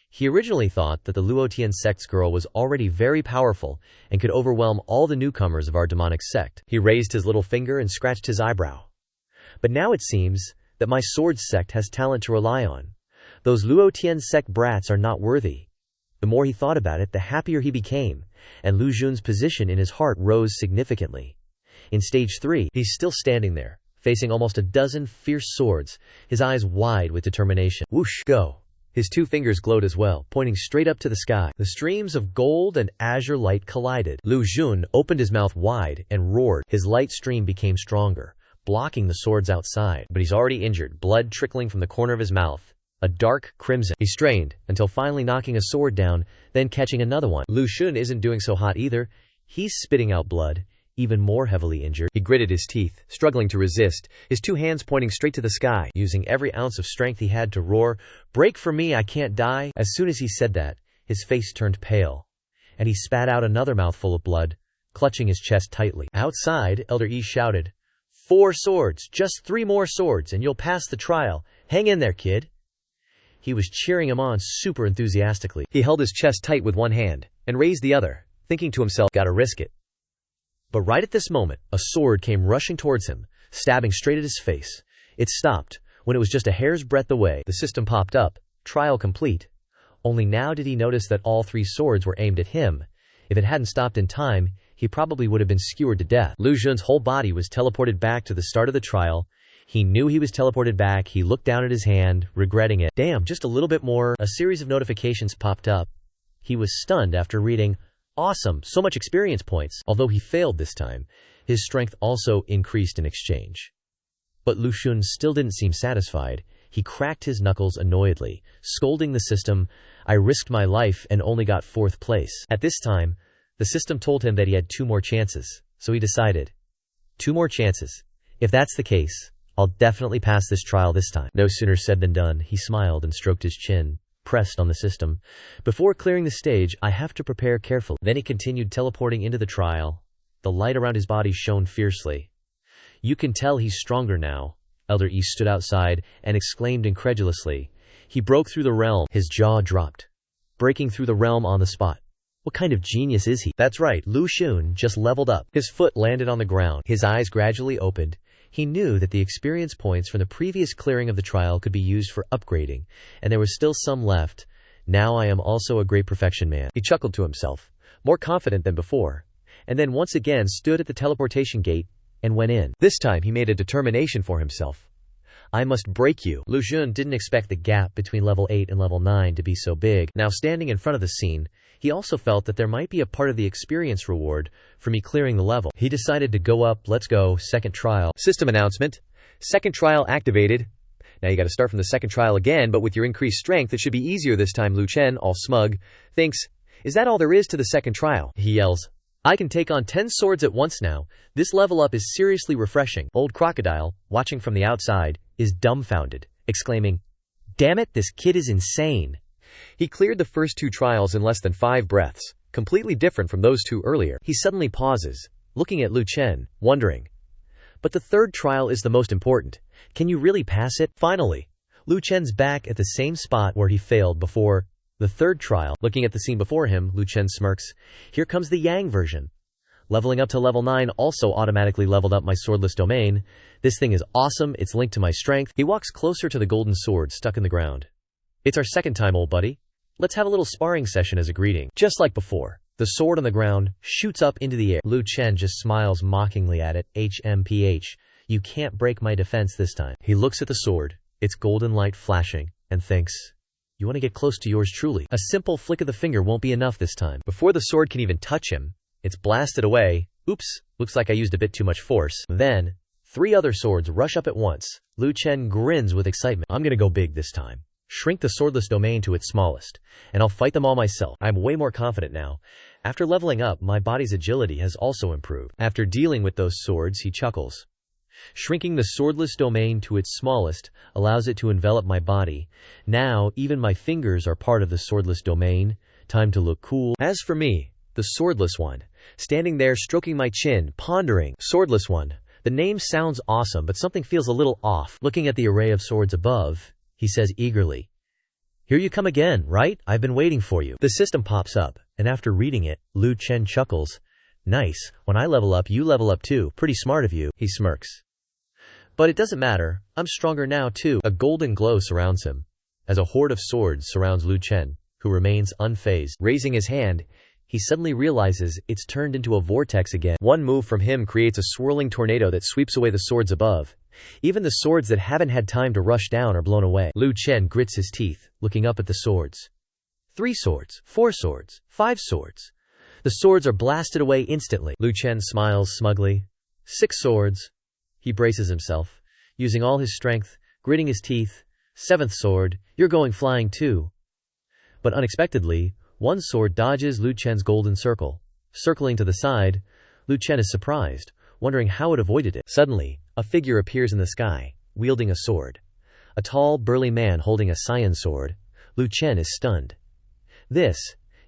He originally thought that the Luotian sect's girl was already very powerful and could overwhelm all the newcomers of our demonic sect. He raised his little finger and scratched his eyebrow. But now it seems that my sword sect has talent to rely on. Those Luotian sect brats are not worthy. The more he thought about it, the happier he became, and Lu Xun's position in his heart rose significantly. In stage 3, he's still standing there, facing almost a dozen fierce swords, his eyes wide with determination. Whoosh, go! His 2 fingers glowed as well, pointing straight up to the sky. The streams of gold and azure light collided. Lu Xun opened his mouth wide and roared. His light stream became stronger, blocking the swords outside. But he's already injured, blood trickling from the corner of his mouth. A dark crimson. He strained, until finally knocking a sword down, then catching another one. Lu Xun isn't doing so hot either. He's spitting out blood, even more heavily injured. He gritted his teeth, struggling to resist, his 2 hands pointing straight to the sky, using every ounce of strength he had to roar, break for me, I can't die. As soon as he said that, his face turned pale, and he spat out another mouthful of blood, clutching his chest tightly. Outside, Elder E shouted, 4 swords, just 3 more swords, and you'll pass the trial. Hang in there, kid. He was cheering him on super enthusiastically. He held his chest tight with one hand, and raised the other, thinking to himself, gotta risk it. But right at this moment, a sword came rushing towards him, stabbing straight at his face. It stopped when it was just a hair's breadth away. The system popped up, trial complete. Only now did he notice that all 3 swords were aimed at him. If it hadn't stopped in time, he probably would have been skewered to death. Lu Xun's whole body was teleported back to the start of the trial. He knew he was teleported back. He looked down at his hand, regretting it. Damn, just a little bit more. A series of notifications popped up. He was stunned after reading, "Awesome, so much experience points." Although he failed this time, his strength also increased in exchange. But Lu Xun still didn't seem satisfied. He cracked his knuckles annoyedly, scolding the system. "I risked my life and only got 4th place." At this time, the system told him that he had 2 more chances, so he decided, 2 more chances. If that's the case, I'll definitely pass this trial this time. No sooner said than done. He smiled and stroked his chin, pressed on the system. "Before clearing the stage, I have to prepare carefully." Then he continued teleporting into the trial. The light around his body shone fiercely. "You can tell he's stronger now." Elder Yi stood outside and exclaimed incredulously. He broke through the realm. His jaw dropped, breaking through the realm on the spot. What kind of genius is he? That's right, Lu Xun just leveled up. His foot landed on the ground. His eyes gradually opened. He knew that the experience points from the previous clearing of the trial could be used for upgrading, and there was still some left. "Now I am also a great perfection man." He chuckled to himself, more confident than before, and then once again stood at the teleportation gate and went in. This time he made a determination for himself. "I must break you." Lu Xun didn't expect the gap between level 8 and level 9 to be so big. Now standing in front of the scene, he also felt that there might be a part of the experience reward for me clearing the level. He decided to go up. Let's go. Second trial. System announcement. Second trial activated. Now you gotta start from the second trial again, but with your increased strength it should be easier this time. Lu Chen, all smug, thinks, "Is that all there is to the second trial?" He yells, "I can take on 10 swords at once now. This level up is seriously refreshing." Old Crocodile, watching from the outside, is dumbfounded, exclaiming, "Damn it, this kid is insane." He cleared the first 2 trials in less than 5 breaths, completely different from those 2 earlier. He suddenly pauses, looking at Lu Chen, wondering, "But the 3rd trial is the most important. Can you really pass it?" Finally, Lu Chen's back at the same spot where he failed before. The 3rd trial. Looking at the scene before him, Lu Chen smirks. "Here comes the Yang version. Leveling up to level 9 also automatically leveled up my swordless domain. This thing is awesome, it's linked to my strength." He walks closer to the golden sword stuck in the ground. "It's our second time, old buddy. Let's have a little sparring session as a greeting." Just like before, the sword on the ground shoots up into the air. Lu Chen just smiles mockingly at it. "HMPH, you can't break my defense this time." He looks at the sword, its golden light flashing, and thinks, "You want to get close to yours truly. A simple flick of the finger won't be enough this time." Before the sword can even touch him, it's blasted away. "Oops, looks like I used a bit too much force." Then, 3 other swords rush up at once. Lu Chen grins with excitement. "I'm gonna go big this time. Shrink the swordless domain to its smallest, and I'll fight them all myself." I'm way more confident now. After leveling up, my body's agility has also improved. After dealing with those swords, he chuckles. Shrinking the swordless domain to its smallest allows it to envelop my body. Now, even my fingers are part of the swordless domain. Time to look cool. As for me, the swordless one, standing there stroking my chin, pondering. Swordless one. The name sounds awesome, but something feels a little off. Looking at the array of swords above, he says eagerly, "Here you come again, right? I've been waiting for you." The system pops up, and after reading it, Lu Chen chuckles. "Nice. When I level up, you level up too. Pretty smart of you." He smirks. "But it doesn't matter. I'm stronger now too." A golden glow surrounds him, as a horde of swords surrounds Lu Chen, who remains unfazed. Raising his hand, he suddenly realizes it's turned into a vortex again. One move from him creates a swirling tornado that sweeps away the swords above. Even the swords that haven't had time to rush down are blown away. Lu Chen grits his teeth, looking up at the swords. 3 swords, 4 swords, 5 swords. The swords are blasted away instantly. Lu Chen smiles smugly. 6 swords. He braces himself, using all his strength, gritting his teeth. 7th sword, you're going flying too. But unexpectedly, one sword dodges Lu Chen's golden circle. Circling to the side, Lu Chen is surprised, wondering how it avoided it. Suddenly, a figure appears in the sky, wielding a sword. A tall, burly man holding a cyan sword. Lu Chen is stunned.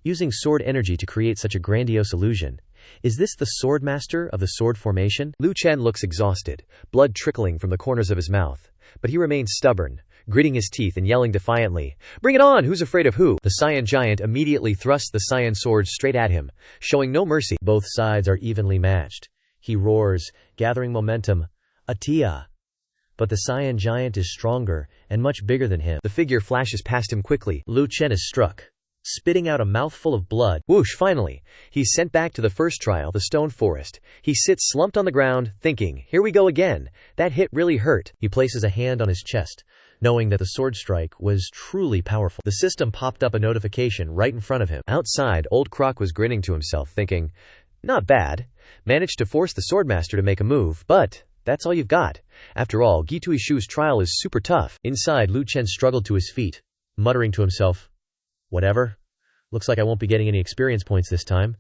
Using sword energy to create such a grandiose illusion. Is this the sword master of the sword formation? Lu Chen looks exhausted, blood trickling from the corners of his mouth. But he remains stubborn, gritting his teeth and yelling defiantly, "Bring it on! Who's afraid of who?" The cyan giant immediately thrusts the cyan sword straight at him, showing no mercy. Both sides are evenly matched. He roars, gathering momentum. Atia! But the Cyan giant is stronger and much bigger than him. The figure flashes past him quickly. Lu Chen is struck, spitting out a mouthful of blood. Whoosh, finally. He's sent back to the first trial, the stone forest. He sits slumped on the ground, thinking, here we go again. That hit really hurt. He places a hand on his chest, knowing that the sword strike was truly powerful. The system popped up a notification right in front of him. Outside, old Croc was grinning to himself, thinking, not bad. Managed to force the swordmaster to make a move, but that's all you've got. After all, Gitui Shu's trial is super tough. Inside, Lu Chen struggled to his feet, muttering to himself, whatever. Looks like I won't be getting any experience points this time.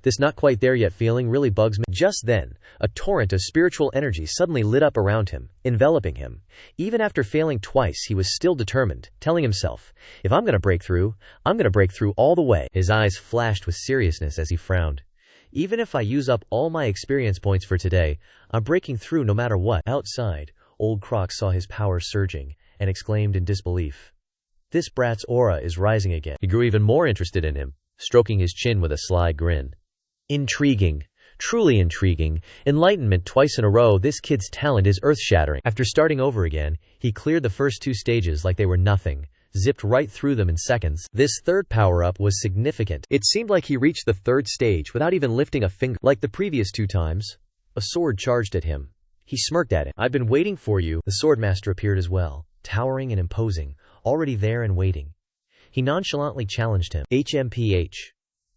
This not quite there yet feeling really bugs me. Just then, a torrent of spiritual energy suddenly lit up around him, enveloping him. Even after failing twice, he was still determined, telling himself, if I'm gonna break through, I'm gonna break through all the way. His eyes flashed with seriousness as he frowned. Even if I use up all my experience points for today, I'm breaking through no matter what. Outside, old Croc saw his power surging and exclaimed in disbelief. This brat's aura is rising again. He grew even more interested in him, stroking his chin with a sly grin. Intriguing. Truly intriguing. Enlightenment twice in a row. This kid's talent is earth-shattering. After starting over again, he cleared the first two stages like they were nothing, zipped right through them in seconds. This third power-up was significant. It seemed like he reached the third stage without even lifting a finger. Like the previous two times, a sword charged at him. He smirked at it. I've been waiting for you. The swordmaster appeared as well, towering and imposing, already there and waiting. He nonchalantly challenged him. HMPH.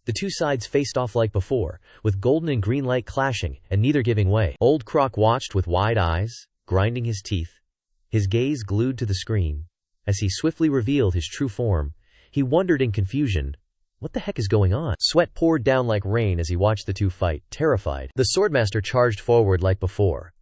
The two sides faced off like before, with golden and green light clashing, and neither giving way. Old Croc watched with wide eyes, grinding his teeth, his gaze glued to the screen. As he swiftly revealed his true form, he wondered in confusion, what the heck is going on? Sweat poured down like rain as he watched the two fight, terrified. The swordmaster charged forward like before,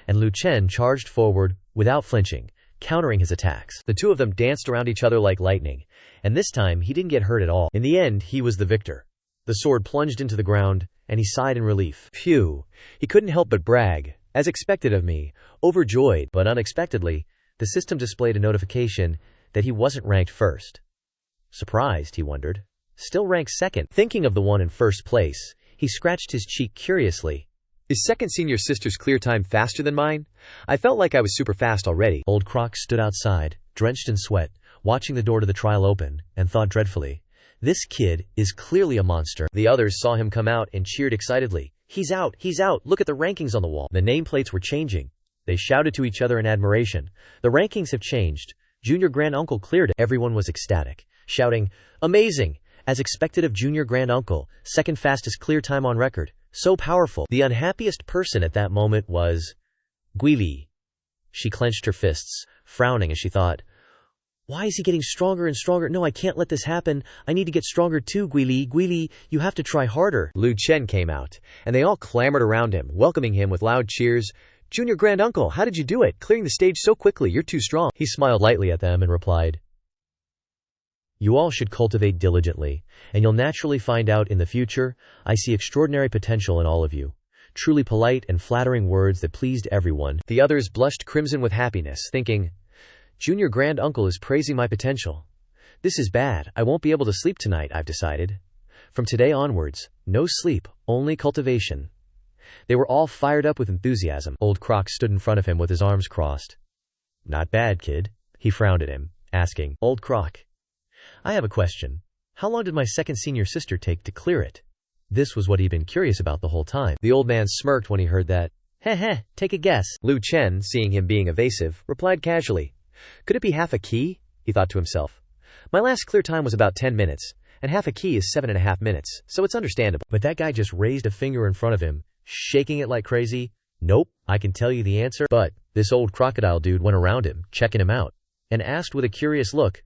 and Lu Chen charged forward without flinching, countering his attacks. The two of them danced around each other like lightning, and this time he didn't get hurt at all. In the end, he was the victor. The sword plunged into the ground, and he sighed in relief. Phew, he couldn't help but brag, as expected of me, overjoyed. But unexpectedly, the system displayed a notification that he wasn't ranked first. Surprised, he wondered. Still ranked second. Thinking of the one in first place, he scratched his cheek curiously. Is second senior sister's clear time faster than mine? I felt like I was super fast already. Old Croc stood outside, drenched in sweat, watching the door to the trial open, and thought dreadfully, this kid is clearly a monster. The others saw him come out and cheered excitedly. He's out, look at the rankings on the wall. The nameplates were changing. They shouted to each other in admiration. The rankings have changed. Junior Granduncle cleared it. Everyone was ecstatic, shouting, amazing! As expected of Junior Granduncle, second fastest clear time on record. So powerful. The unhappiest person at that moment was Guili. She clenched her fists, frowning as she thought, why is he getting stronger and stronger? No, I can't let this happen. I need to get stronger too, Guili. Guili, you have to try harder. Lu Chen came out, and they all clamored around him, welcoming him with loud cheers. Junior Granduncle, how did you do it? Clearing the stage so quickly, you're too strong. He smiled lightly at them and replied, you all should cultivate diligently, and you'll naturally find out in the future. I see extraordinary potential in all of you. Truly polite and flattering words that pleased everyone. The others blushed crimson with happiness, thinking, Junior Granduncle is praising my potential. This is bad. I won't be able to sleep tonight, I've decided. From today onwards, no sleep, only cultivation. They were all fired up with enthusiasm. Old Croc stood in front of him with his arms crossed. Not bad, kid. He frowned at him, asking, Old Croc, I have a question. How long did my second senior sister take to clear it? This was what he'd been curious about the whole time. The old man smirked when he heard that. Heh, take a guess. Lu Chen, seeing him being evasive, replied casually. Could it be half a key? He thought to himself. My last clear time was about 10 minutes, and half a key is 7.5 minutes, so it's understandable. But that guy just raised a finger in front of him, shaking it like crazy. Nope, I can tell you the answer. But this old crocodile dude went around him, checking him out, and asked with a curious look,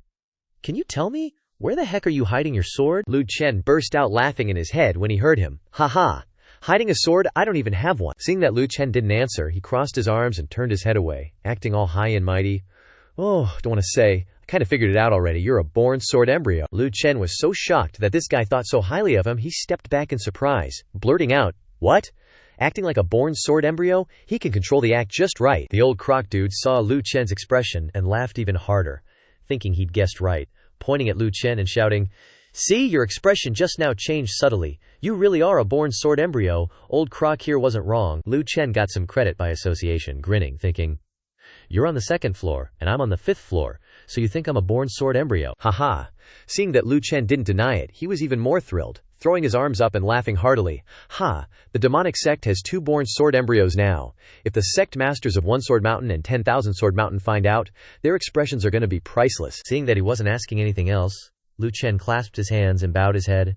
can you tell me, where the heck are you hiding your sword? Lu Chen burst out laughing in his head when he heard him. Ha! Hiding a sword? I don't even have one. Seeing that Lu Chen didn't answer, he crossed his arms and turned his head away, acting all high and mighty. Oh, don't want to say, I kind of figured it out already. You're a born sword embryo. Lu Chen was so shocked that this guy thought so highly of him, he stepped back in surprise, blurting out, what? Acting like a born sword embryo? He can control the act just right. The old croc dude saw Lu Chen's expression and laughed even harder, thinking he'd guessed right, pointing at Lu Chen and shouting, See, your expression just now changed subtly. You really are a born sword embryo. Old Croc here wasn't wrong. Lu Chen got some credit by association, grinning, thinking, you're on the 2nd floor, and I'm on the 5th floor, so you think I'm a born sword embryo. Haha. Seeing that Lu Chen didn't deny it, he was even more thrilled, throwing his arms up and laughing heartily. Ha! The demonic sect has 2 born sword embryos now. If the sect masters of 1 Sword Mountain and 10,000 Sword Mountain find out, their expressions are going to be priceless. Seeing that he wasn't asking anything else, Lu Chen clasped his hands and bowed his head.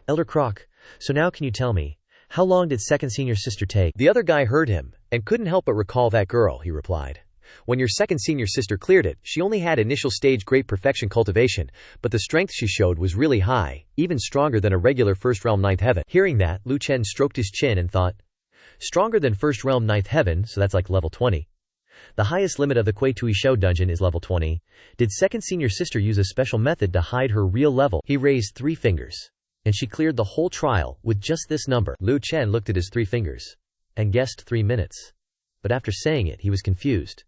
Elder Croc, so now can you tell me, how long did second senior sister take? The other guy heard him, and couldn't help but recall that girl, he replied. When your second senior sister cleared it, she only had initial stage great perfection cultivation, but the strength she showed was really high, even stronger than a regular first realm 9th heaven. Hearing that, Lu Chen stroked his chin and thought, stronger than first realm 9th heaven, so that's like level 20. The highest limit of the Kui Tui Shou dungeon is level 20. Did second senior sister use a special method to hide her real level? He raised 3 fingers, and she cleared the whole trial with just this number. Lu Chen looked at his 3 fingers and guessed 3 minutes. But after saying it, he was confused.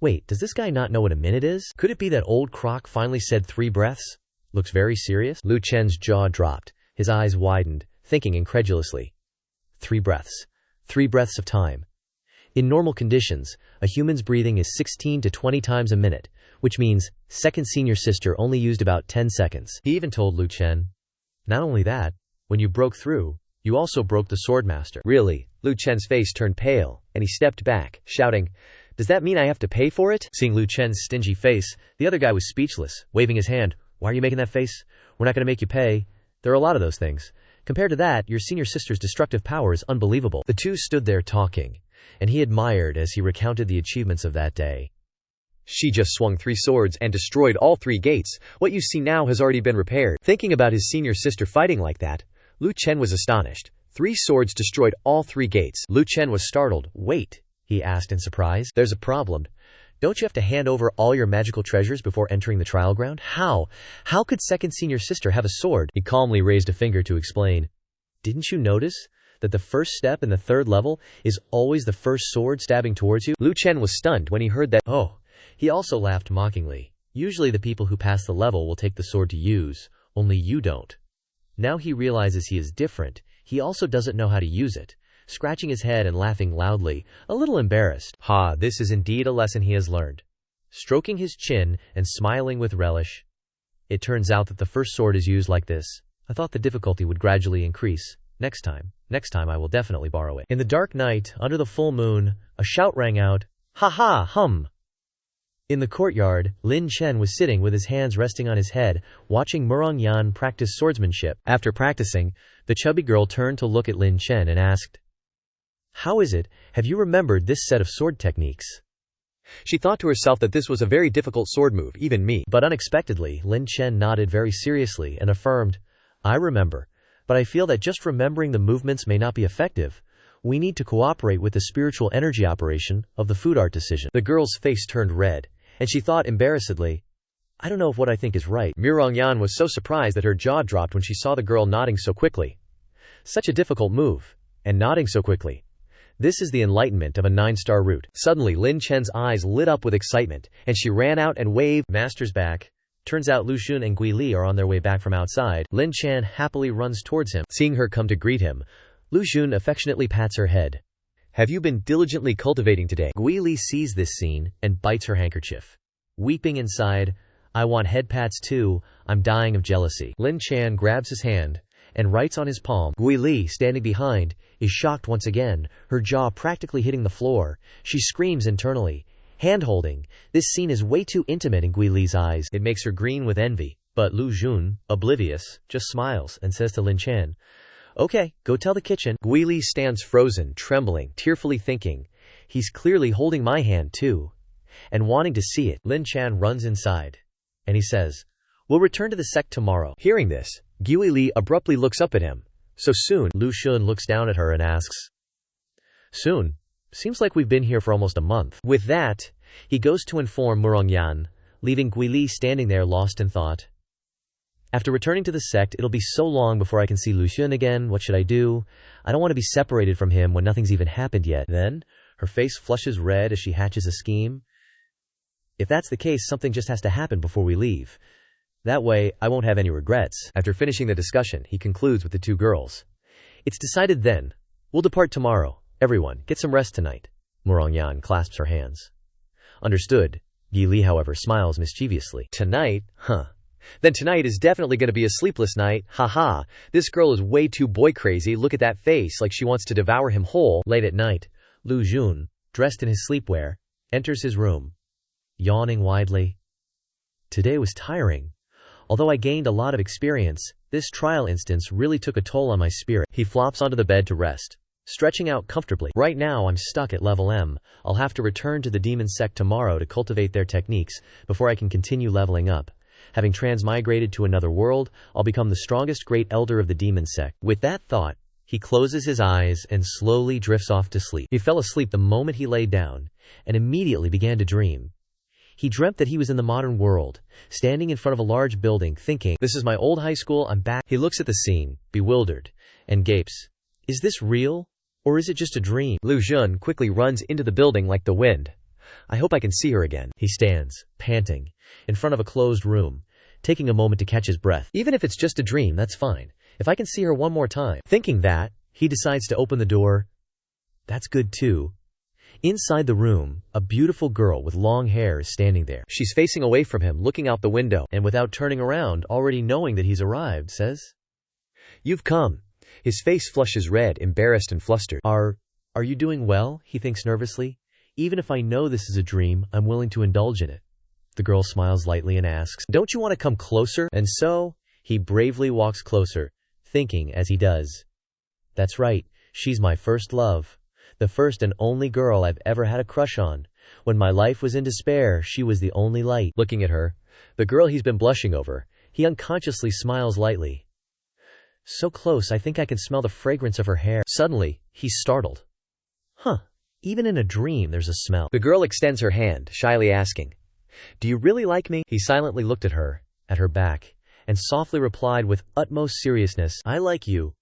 Wait, does this guy not know what a minute is? Could it be that old Croc finally said 3 breaths? Looks very serious. Lu Chen's jaw dropped. His eyes widened, thinking incredulously. 3 breaths. 3 breaths of time. In normal conditions, a human's breathing is 16 to 20 times a minute, which means second senior sister only used about 10 seconds. He even told Lu Chen, not only that, when you broke through, you also broke the Swordmaster. Really? Lu Chen's face turned pale, and he stepped back, shouting, does that mean I have to pay for it? Seeing Lu Chen's stingy face, the other guy was speechless, waving his hand. Why are you making that face? We're not going to make you pay. There are a lot of those things. Compared to that, your senior sister's destructive power is unbelievable. The two stood there talking, and he admired as he recounted the achievements of that day. She just swung 3 swords and destroyed all 3 gates. What you see now has already been repaired. Thinking about his senior sister fighting like that, Lu Chen was astonished. 3 swords destroyed all 3 gates. Lu Chen was startled. Wait, he asked in surprise. There's a problem. Don't you have to hand over all your magical treasures before entering the trial ground? How? How could second senior sister have a sword? He calmly raised a finger to explain. Didn't you notice that the first step in the 3rd level is always the first sword stabbing towards you? Lu Chen was stunned when he heard that. Oh. He also laughed mockingly. Usually the people who pass the level will take the sword to use, only you don't. Now he realizes he is different. He also doesn't know how to use it, scratching his head and laughing loudly, a little embarrassed. Ha, this is indeed a lesson he has learned. Stroking his chin and smiling with relish. It turns out that the first sword is used like this. I thought the difficulty would gradually increase. Next time I will definitely borrow it. In the dark night, under the full moon, a shout rang out. Ha ha, hum! In the courtyard, Lin Chen was sitting with his hands resting on his head, watching Murong Yan practice swordsmanship. After practicing, the chubby girl turned to look at Lin Chen and asked, how is it, have you remembered this set of sword techniques? She thought to herself that this was a very difficult sword move, even me. But unexpectedly, Lin Chen nodded very seriously and affirmed, I remember, but I feel that just remembering the movements may not be effective. We need to cooperate with the spiritual energy operation of the food art decision. The girl's face turned red, and she thought embarrassedly, I don't know if what I think is right. Murong Yan was so surprised that her jaw dropped when she saw the girl nodding so quickly. Such a difficult move, and nodding so quickly. This is the enlightenment of a 9-star route. Suddenly Lin Chen's eyes lit up with excitement, and she ran out and waved. Master's back. Turns out Lu Xun and Gui Li are on their way back from outside. Lin Chen happily runs towards him. Seeing her come to greet him, Lu Xun affectionately pats her head. Have you been diligently cultivating today? Gui Li sees this scene and bites her handkerchief. Weeping inside, I want head pats too, I'm dying of jealousy. Lin Chen grabs his hand and writes on his palm. Gui Li, standing behind, is shocked once again, her jaw practically hitting the floor. She screams internally. Hand-holding. This scene is way too intimate in Gui Li's eyes. It makes her green with envy. But Lu Xun, oblivious, just smiles and says to Lin Chen, okay, go tell the kitchen. Gui Li stands frozen, trembling, tearfully thinking, he's clearly holding my hand too, and wanting to see it. Lin Chen runs inside, and he says, we'll return to the sect tomorrow. Hearing this, Gui Li abruptly looks up at him. So soon? Lu Xun looks down at her and asks, soon? Seems like we've been here for almost a month. With that, he goes to inform Murong Yan, leaving Gui Li standing there lost in thought. After returning to the sect, it'll be so long before I can see Lu Xun again. What should I do? I don't want to be separated from him when nothing's even happened yet. Then, her face flushes red as she hatches a scheme. If that's the case, something just has to happen before we leave. That way, I won't have any regrets. After finishing the discussion, he concludes with the two girls. It's decided then. We'll depart tomorrow. Everyone, get some rest tonight. Morongyan clasps her hands. Understood. Gi Li, however, smiles mischievously. Tonight? Huh. Then tonight is definitely going to be a sleepless night. Haha. This girl is way too boy crazy. Look at that face, like she wants to devour him whole. Late at night, Lu Jun, dressed in his sleepwear, enters his room, yawning widely. Today was tiring. Although I gained a lot of experience, this trial instance really took a toll on my spirit. He flops onto the bed to rest, stretching out comfortably. Right now I'm stuck at level M. I'll have to return to the demon sect tomorrow to cultivate their techniques before I can continue leveling up. Having transmigrated to another world, I'll become the strongest great elder of the demon sect. With that thought, he closes his eyes and slowly drifts off to sleep. He fell asleep the moment he lay down, and immediately began to dream. He dreamt that he was in the modern world, standing in front of a large building, thinking, "This is my old high school, I'm back." He looks at the scene, bewildered, and gapes. Is this real? Or is it just a dream? Lu Jun quickly runs into the building like the wind. I hope I can see her again. He stands, panting, in front of a closed room, taking a moment to catch his breath. Even if it's just a dream, that's fine. If I can see her one more time. Thinking that, he decides to open the door. That's good too. Inside the room, a beautiful girl with long hair is standing there. She's facing away from him, looking out the window, and without turning around, already knowing that he's arrived, says, "You've come." His face flushes red, embarrassed and flustered. Are you doing well? He thinks nervously. Even if I know this is a dream, I'm willing to indulge in it. The girl smiles lightly and asks, "Don't you want to come closer?" And so, he bravely walks closer, thinking as he does, "That's right, she's my first love. The first and only girl I've ever had a crush on. When my life was in despair, she was the only light." Looking at her, the girl he's been blushing over, he unconsciously smiles lightly. So close, I think I can smell the fragrance of her hair. Suddenly, he's startled. Even in a dream, there's a smell. The girl extends her hand, shyly asking, "Do you really like me?" He silently looked at her back, and softly replied with utmost seriousness, "I like you."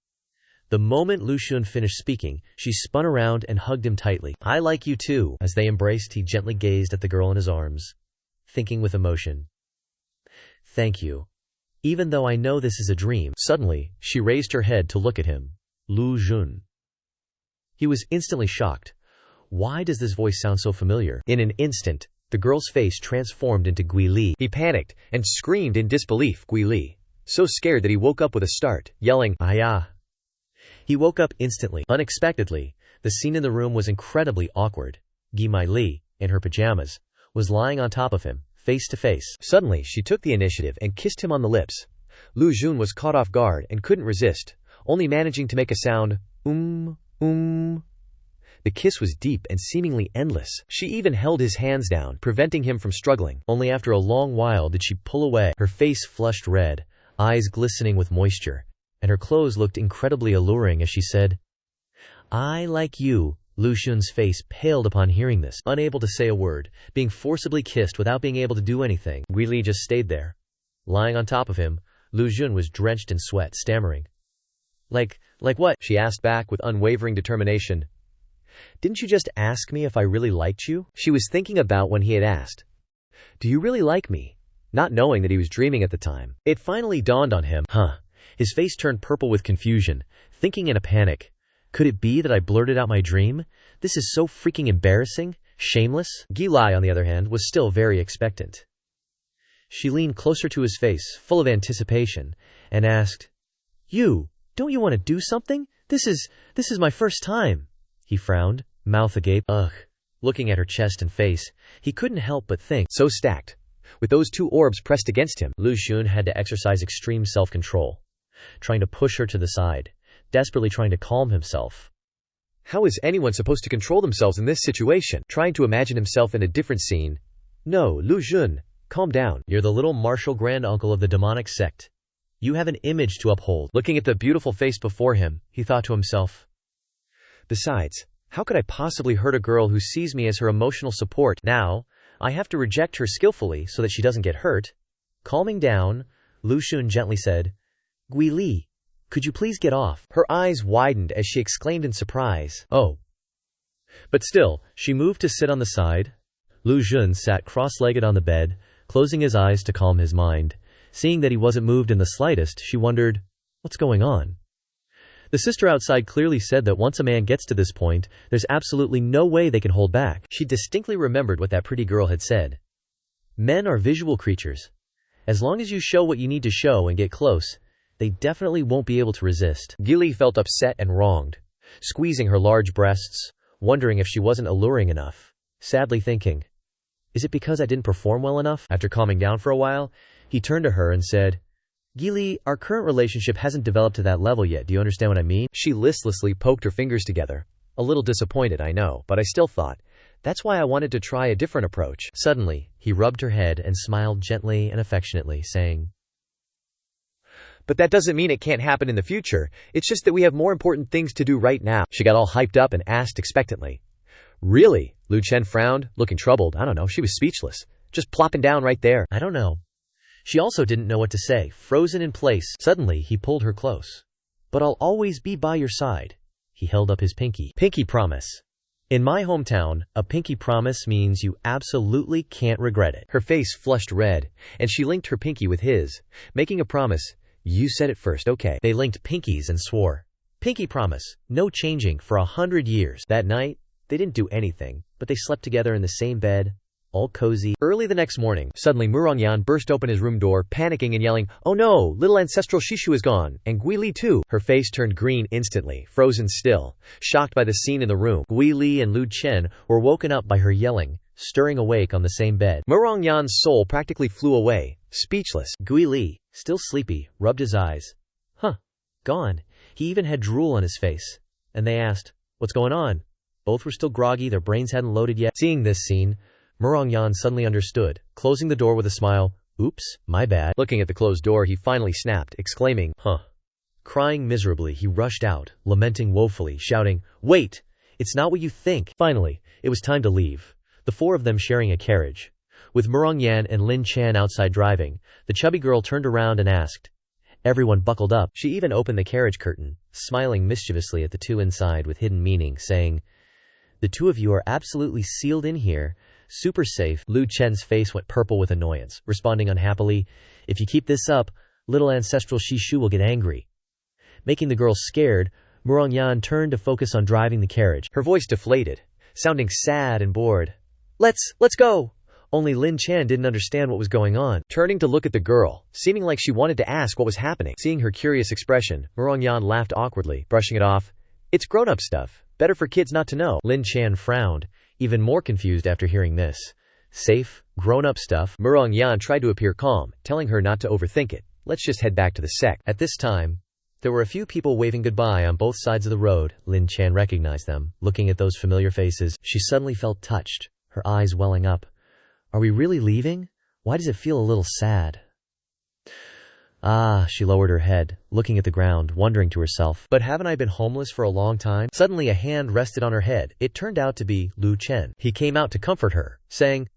The moment Lu Xun finished speaking, she spun around and hugged him tightly. "I like you too." As they embraced, he gently gazed at the girl in his arms, thinking with emotion, "Thank you. Even though I know this is a dream." Suddenly, she raised her head to look at him. Lu Xun. He was instantly shocked. Why does this voice sound so familiar? In an instant, the girl's face transformed into Gui Li. He panicked and screamed in disbelief. Gui Li, so scared that he woke up with a start, yelling, "Aya!" He woke up instantly. Unexpectedly, the scene in the room was incredibly awkward. Gi Mai Li, in her pajamas, was lying on top of him, face to face. Suddenly, she took the initiative and kissed him on the lips. Lu Jun was caught off guard and couldn't resist, only managing to make a sound, The kiss was deep and seemingly endless. She even held his hands down, preventing him from struggling. Only after a long while did she pull away, her face flushed red, eyes glistening with moisture, and her clothes looked incredibly alluring as she said, "I like you." Lu Xun's face paled upon hearing this, unable to say a word, being forcibly kissed without being able to do anything. Gui Li just stayed there. Lying on top of him, Lu Xun was drenched in sweat, stammering. Like what?" she asked back with unwavering determination. "Didn't you just ask me if I really liked you?" She was thinking about when he had asked, "Do you really like me?" not knowing that he was dreaming at the time. It finally dawned on him. His face turned purple with confusion, thinking in a panic, "Could it be that I blurted out my dream? This is so freaking embarrassing, shameless." Gi Lai, on the other hand, was still very expectant. She leaned closer to his face, full of anticipation, and asked, Don't you want to do something? This is my first time." He frowned, mouth agape. Looking at her chest and face, he couldn't help but think, so stacked. With those two orbs pressed against him, Lu Xun had to exercise extreme self-control, trying to push her to the side, desperately trying to calm himself. How is anyone supposed to control themselves in this situation? Trying to imagine himself in a different scene. "No, Lu Xun, calm down. You're the little martial granduncle of the demonic sect. You have an image to uphold." Looking at the beautiful face before him, he thought to himself, "Besides, how could I possibly hurt a girl who sees me as her emotional support? Now, I have to reject her skillfully so that she doesn't get hurt." Calming down, Lu Xun gently said, "Gui Li, could you please get off?" Her eyes widened as she exclaimed in surprise, "Oh." But still, she moved to sit on the side. Lu Xun sat cross-legged on the bed, closing his eyes to calm his mind, Seeing that he wasn't moved in the slightest, she wondered, what's going on? The sister outside clearly said that once a man gets to this point, there's absolutely no way they can hold back. She distinctly remembered what that pretty girl had said. Men are visual creatures. As long as you show what you need to show and get close, they definitely won't be able to resist. Gili felt upset and wronged, squeezing her large breasts, wondering if she wasn't alluring enough, sadly thinking, is it because I didn't perform well enough? After calming down for a while, he turned to her and said, Gili, our current relationship hasn't developed to that level yet, do you understand what I mean? She listlessly poked her fingers together. A little disappointed, I know, but I still thought, that's why I wanted to try a different approach. Suddenly, he rubbed her head and smiled gently and affectionately, saying, but that doesn't mean it can't happen in the future, it's just that we have more important things to do right now. She got all hyped up and asked expectantly, really? Lu Chen frowned, looking troubled. I don't know, she was speechless, just plopping down right there. I don't know. She also didn't know what to say, frozen in place. Suddenly, he pulled her close. But I'll always be by your side. He held up his pinky. Pinky promise. In my hometown, a pinky promise means you absolutely can't regret it. Her face flushed red, and she linked her pinky with his, making a promise. You said it first, okay. They linked pinkies and swore. Pinky promise, no changing for 100 years. That night, they didn't do anything, but they slept together in the same bed, all cozy. Early the next morning, suddenly Murongyan burst open his room door, panicking and yelling, oh no, little ancestral Shishu is gone, and Gui Li too. Her face turned green instantly, frozen still, shocked by the scene in the room. Gui Li and Lu Chen were woken up by her yelling, stirring awake on the same bed. Murongyan's soul practically flew away, speechless. Gui Li, still sleepy, rubbed his eyes. Huh, gone. He even had drool on his face. And they asked, what's going on? Both were still groggy, their brains hadn't loaded yet. Seeing this scene, Murongyan suddenly understood, closing the door with a smile. Oops, my bad. Looking at the closed door, he finally snapped, exclaiming, huh. Crying miserably, he rushed out, lamenting woefully, shouting, wait, it's not what you think. Finally, it was time to leave, the four of them sharing a carriage. With Murongyan and Lin Chan outside driving, the chubby girl turned around and asked. Everyone buckled up. She even opened the carriage curtain, smiling mischievously at the two inside with hidden meaning, saying, the two of you are absolutely sealed in here. Super safe. Lu Chen's face went purple with annoyance, responding unhappily, if you keep this up, little ancestral Shishu will get angry. Making the girl scared, Murongyan turned to focus on driving the carriage. Her voice deflated, sounding sad and bored. Let's go! Only Lin Chan didn't understand what was going on. Turning to look at the girl, seeming like she wanted to ask what was happening. Seeing her curious expression, Murongyan laughed awkwardly, brushing it off. It's grown-up stuff. Better for kids not to know. Lin Chan frowned, even more confused after hearing this. Safe, grown-up stuff. Murongyan tried to appear calm, telling her not to overthink it. Let's just head back to the sect. At this time, there were a few people waving goodbye on both sides of the road. Lin Chan recognized them. Looking at those familiar faces, she suddenly felt touched, her eyes welling up. Are we really leaving? Why does it feel a little sad? Ah, she lowered her head, looking at the ground, wondering to herself, but haven't I been homeless for a long time? Suddenly a hand rested on her head. It turned out to be Lu Chen. He came out to comfort her, saying,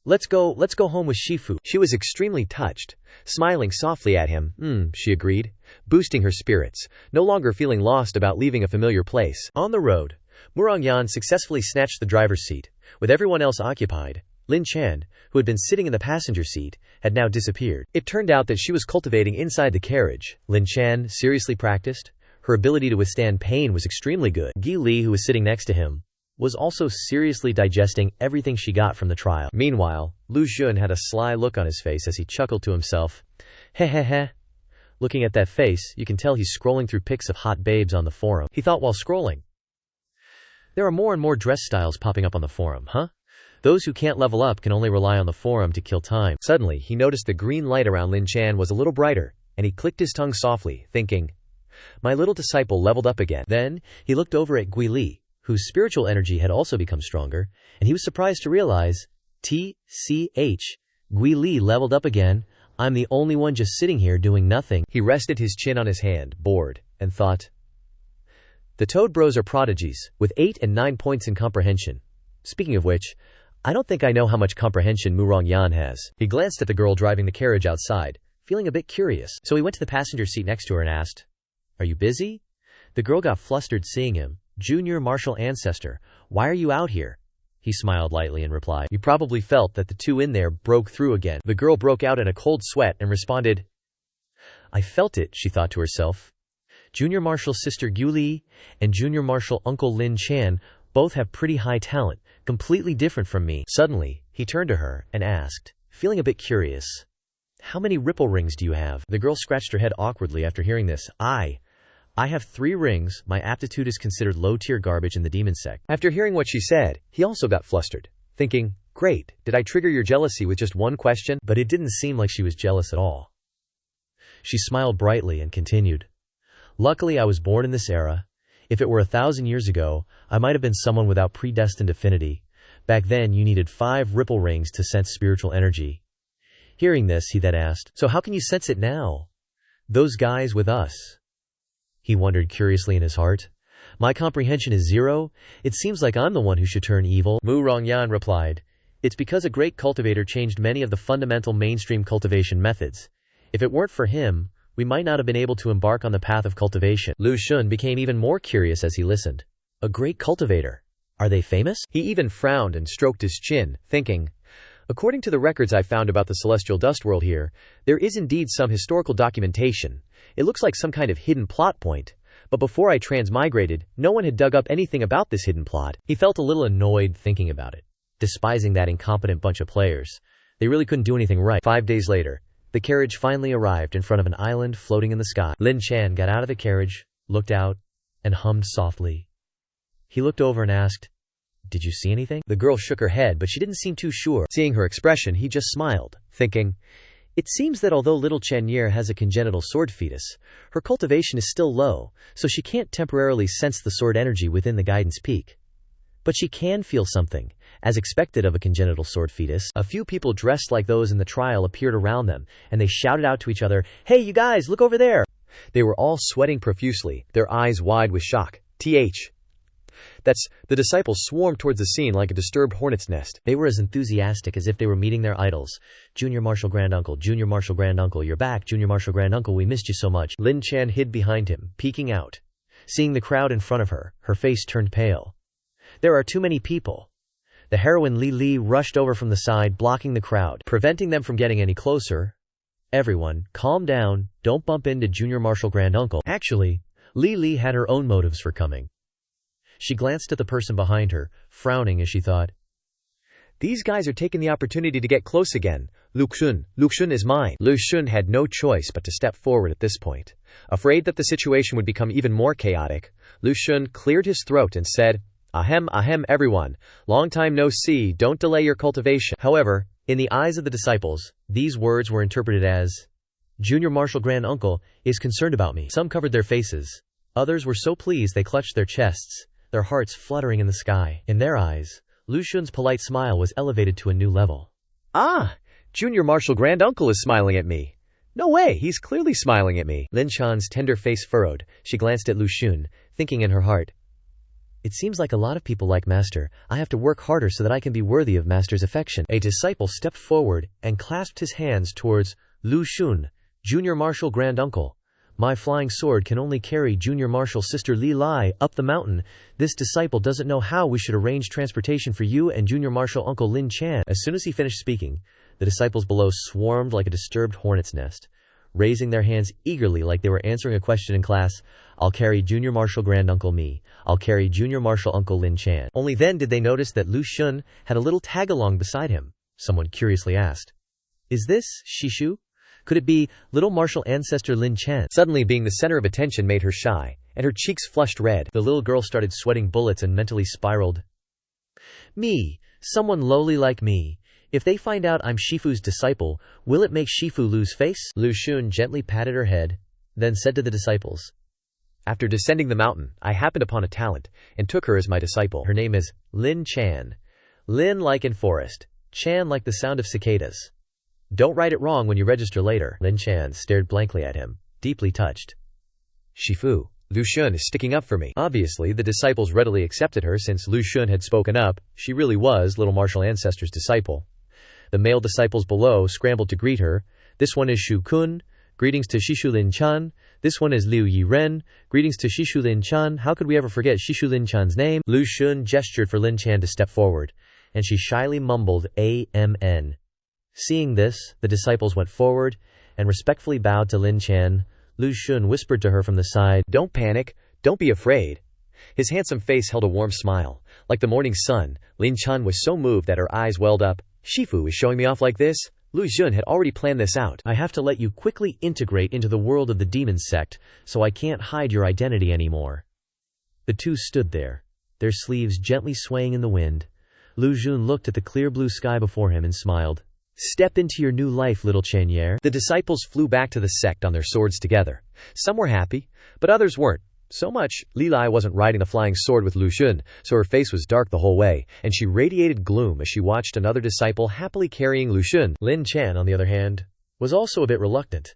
Let's go home with Shifu. She was extremely touched, smiling softly at him. She agreed, boosting her spirits, no longer feeling lost about leaving a familiar place. On the road, Murongyan successfully snatched the driver's seat. With everyone else occupied, Lin Chan, who had been sitting in the passenger seat, had now disappeared. It turned out that she was cultivating inside the carriage. Lin Chan seriously practiced. Her ability to withstand pain was extremely good. Gui Li, who was sitting next to him, was also seriously digesting everything she got from the trial. Meanwhile, Lu Xun had a sly look on his face as he chuckled to himself. Heh. Looking at that face, you can tell he's scrolling through pics of hot babes on the forum. He thought while scrolling. There are more and more dress styles popping up on the forum, huh? Those who can't level up can only rely on the forum to kill time. Suddenly, he noticed the green light around Lin Chan was a little brighter, and he clicked his tongue softly, thinking, my little disciple leveled up again. Then, he looked over at Gui Li, whose spiritual energy had also become stronger, and he was surprised to realize, TCH, Gui Li leveled up again. I'm the only one just sitting here doing nothing. He rested his chin on his hand, bored, and thought, the Toad Bros are prodigies, with 8 and 9 points in comprehension. Speaking of which, I don't think I know how much comprehension Murongyan has. He glanced at the girl driving the carriage outside, feeling a bit curious. So he went to the passenger seat next to her and asked, are you busy? The girl got flustered seeing him. Junior martial ancestor, why are you out here? He he smiled lightly and replied. You probably felt that the two in there broke through again. The girl broke out in a cold sweat and responded, I felt it, she thought to herself. Junior Marshal Sister Gu Li and Junior Marshal Uncle Lin Chan both have pretty high talent, completely different from me. Suddenly, he turned to her and asked, feeling a bit curious, how many ripple rings do you have? The girl scratched her head awkwardly after hearing this. I have 3 rings. My aptitude is considered low-tier garbage in the demon sect. After hearing what she said, he also got flustered, thinking, great, did I trigger your jealousy with just one question? But it didn't seem like she was jealous at all. She smiled brightly and continued, luckily I was born in this era. If it were 1,000 years ago, I might have been someone without predestined affinity. Back then you needed 5 ripple rings to sense spiritual energy. Hearing this, he then asked, so how can you sense it now? Those guys with us? He wondered curiously in his heart. My comprehension is 0. It seems like I'm the one who should turn evil. Mu Rongyan replied, it's because a great cultivator changed many of the fundamental mainstream cultivation methods. If it weren't for him, we might not have been able to embark on the path of cultivation. Lu Xun became even more curious as he listened. A great cultivator? Are they famous? He even frowned and stroked his chin, thinking, according to the records I found about the celestial dust world here, there is indeed some historical documentation. It looks like some kind of hidden plot point. But before I transmigrated, no one had dug up anything about this hidden plot. He felt a little annoyed thinking about it, despising that incompetent bunch of players. They really couldn't do anything right. 5 days later, the carriage finally arrived in front of an island floating in the sky. Lin Chan got out of the carriage, looked out, and hummed softly. He looked over and asked, did you see anything? The girl shook her head, but she didn't seem too sure. Seeing her expression, he just smiled, thinking, it seems that although little Chenier has a congenital sword fetus, her cultivation is still low, so she can't temporarily sense the sword energy within the guidance peak. But she can feel something, as expected of a congenital sword fetus. A few people dressed like those in the trial appeared around them, and they shouted out to each other, hey you guys, look over there! They were all sweating profusely, their eyes wide with shock. The disciples swarmed towards the scene like a disturbed hornet's nest. They were as enthusiastic as if they were meeting their idols. Junior Marshal Granduncle, Junior Marshal Granduncle, you're back, Junior Marshal Granduncle, we missed you so much. Lin Chan hid behind him, peeking out. Seeing the crowd in front of her, her face turned pale. There are too many people. The heroine Li Li rushed over from the side, blocking the crowd, preventing them from getting any closer. Everyone, calm down, don't bump into Junior Marshal Granduncle. Actually, Li Li had her own motives for coming. She glanced at the person behind her, frowning as she thought, these guys are taking the opportunity to get close again. Lu Xun is mine. Lu Xun had no choice but to step forward at this point. Afraid that the situation would become even more chaotic, Lu Xun cleared his throat and said, ahem everyone, long time no see, don't delay your cultivation. However, in the eyes of the disciples, these words were interpreted as, Junior Marshal Granduncle is concerned about me. Some covered their faces. Others were so pleased they clutched their chests, their hearts fluttering in the sky. In their eyes, Lu Xun's polite smile was elevated to a new level. Ah, Junior Marshal Granduncle is smiling at me. No way, he's clearly smiling at me. Lin Chan's tender face furrowed. She glanced at Lu Xun, thinking in her heart, it seems like a lot of people like Master. I have to work harder so that I can be worthy of Master's affection. A disciple stepped forward and clasped his hands towards Lu Xun. Junior Marshal Granduncle, my flying sword can only carry Junior Marshal Sister Li Lai up the mountain. This disciple doesn't know how we should arrange transportation for you and Junior Marshal Uncle Lin Chan. As soon as he finished speaking, the disciples below swarmed like a disturbed hornet's nest, raising their hands eagerly like they were answering a question in class. I'll carry Junior Marshal Granduncle Me. I'll carry Junior Marshal Uncle Lin Chan. Only then did they notice that Lu Xun had a little tag-along beside him. Someone curiously asked, is this Shishu? Could it be little martial ancestor Lin Chan? Suddenly being the center of attention made her shy, and her cheeks flushed red. The little girl started sweating bullets and mentally spiraled. Me, someone lowly like me. If they find out I'm Shifu's disciple, will it make Shifu lose face? Lu Xun gently patted her head, then said to the disciples, after descending the mountain, I happened upon a talent, and took her as my disciple. Her name is Lin Chan. Lin like in forest, Chan like the sound of cicadas. Don't write it wrong when you register later. Lin Chan stared blankly at him, deeply touched. Shifu, Lu Xun is sticking up for me. Obviously, the disciples readily accepted her since Lu Xun had spoken up. She really was little martial ancestor's disciple. The male disciples below scrambled to greet her. This one is Shu Kun. Greetings to Shishu Lin Chan. This one is Liu Yi Ren. Greetings to Shishu Lin Chan. How could we ever forget Shishu Lin Chan's name? Lu Xun gestured for Lin Chan to step forward, and she shyly mumbled Amen. Seeing this, the disciples went forward and respectfully bowed to Lin Chan. Lu Xun whispered to her from the side, "Don't panic, don't be afraid." His handsome face held a warm smile. Like the morning sun, Lin Chan was so moved that her eyes welled up. "Shifu is showing me off like this?" Lu Xun had already planned this out. "I have to let you quickly integrate into the world of the demon sect, so I can't hide your identity anymore." The two stood there, their sleeves gently swaying in the wind. Lu Xun looked at the clear blue sky before him and smiled. "Step into your new life, little Xianxia." The disciples flew back to the sect on their swords together. Some were happy, but others weren't. So much, Li Lai wasn't riding the flying sword with Lu Xun, so her face was dark the whole way, and she radiated gloom as she watched another disciple happily carrying Lu Xun. Lin Chan, on the other hand, was also a bit reluctant.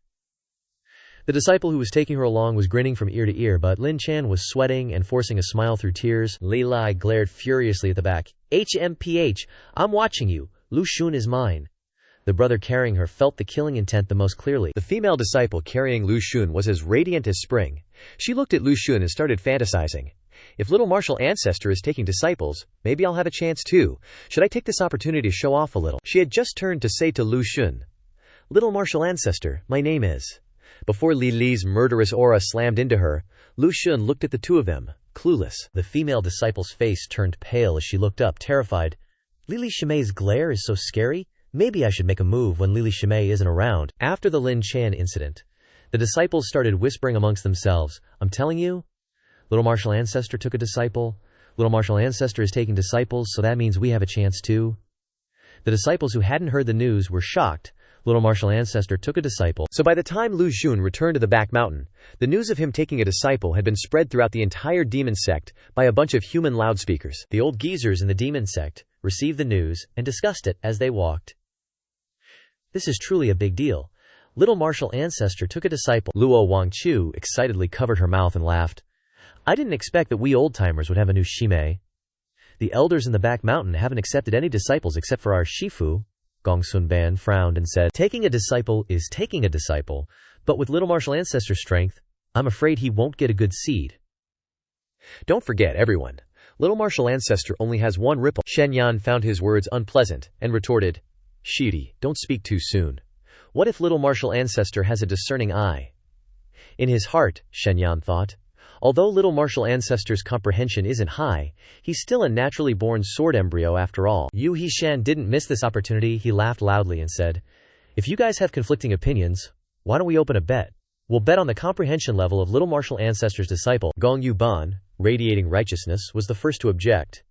The disciple who was taking her along was grinning from ear to ear, but Lin Chan was sweating and forcing a smile through tears. Li Lai glared furiously at the back. "HMPH, I'm watching you. Lu Xun is mine." The brother carrying her felt the killing intent the most clearly. The female disciple carrying Lu Xun was as radiant as spring. She looked at Lu Xun and started fantasizing. "If little martial ancestor is taking disciples, maybe I'll have a chance too. Should I take this opportunity to show off a little?" She had just turned to say to Lu Xun, "Little martial ancestor, my name is..." Before Li Li's murderous aura slammed into her, Lu Xun looked at the two of them, clueless. The female disciple's face turned pale as she looked up, terrified. "Lili Shimei's glare is so scary. Maybe I should make a move when Lili Shimei isn't around." After the Lin Chan incident, the disciples started whispering amongst themselves, "I'm telling you, little martial ancestor took a disciple. Little martial ancestor is taking disciples, so that means we have a chance too." The disciples who hadn't heard the news were shocked. Little martial ancestor took a disciple. So by the time Lu Xun returned to the back mountain, the news of him taking a disciple had been spread throughout the entire demon sect by a bunch of human loudspeakers. The old geezers in the demon sect received the news and discussed it as they walked. "This is truly a big deal. Little martial ancestor took a disciple." Luo Wangchu excitedly covered her mouth and laughed. "I didn't expect that we old-timers would have a new Shimei. The elders in the back mountain haven't accepted any disciples except for our Shifu." Gong Sun Ban frowned and said, "Taking a disciple is taking a disciple, but with little martial ancestor strength, I'm afraid he won't get a good seed." "Don't forget, everyone. Little martial ancestor only has one ripple." Shenyan found his words unpleasant and retorted, "Shiri, don't speak too soon. What if little martial ancestor has a discerning eye?" In his heart, Shenyan thought, although little martial ancestor's comprehension isn't high, he's still a naturally born sword embryo after all. Yu Hishan didn't miss this opportunity. He laughed loudly and said, "If you guys have conflicting opinions, why don't we open a bet? We'll bet on the comprehension level of little martial ancestor's disciple." Gong Yu Ban, radiating righteousness, was the first to object.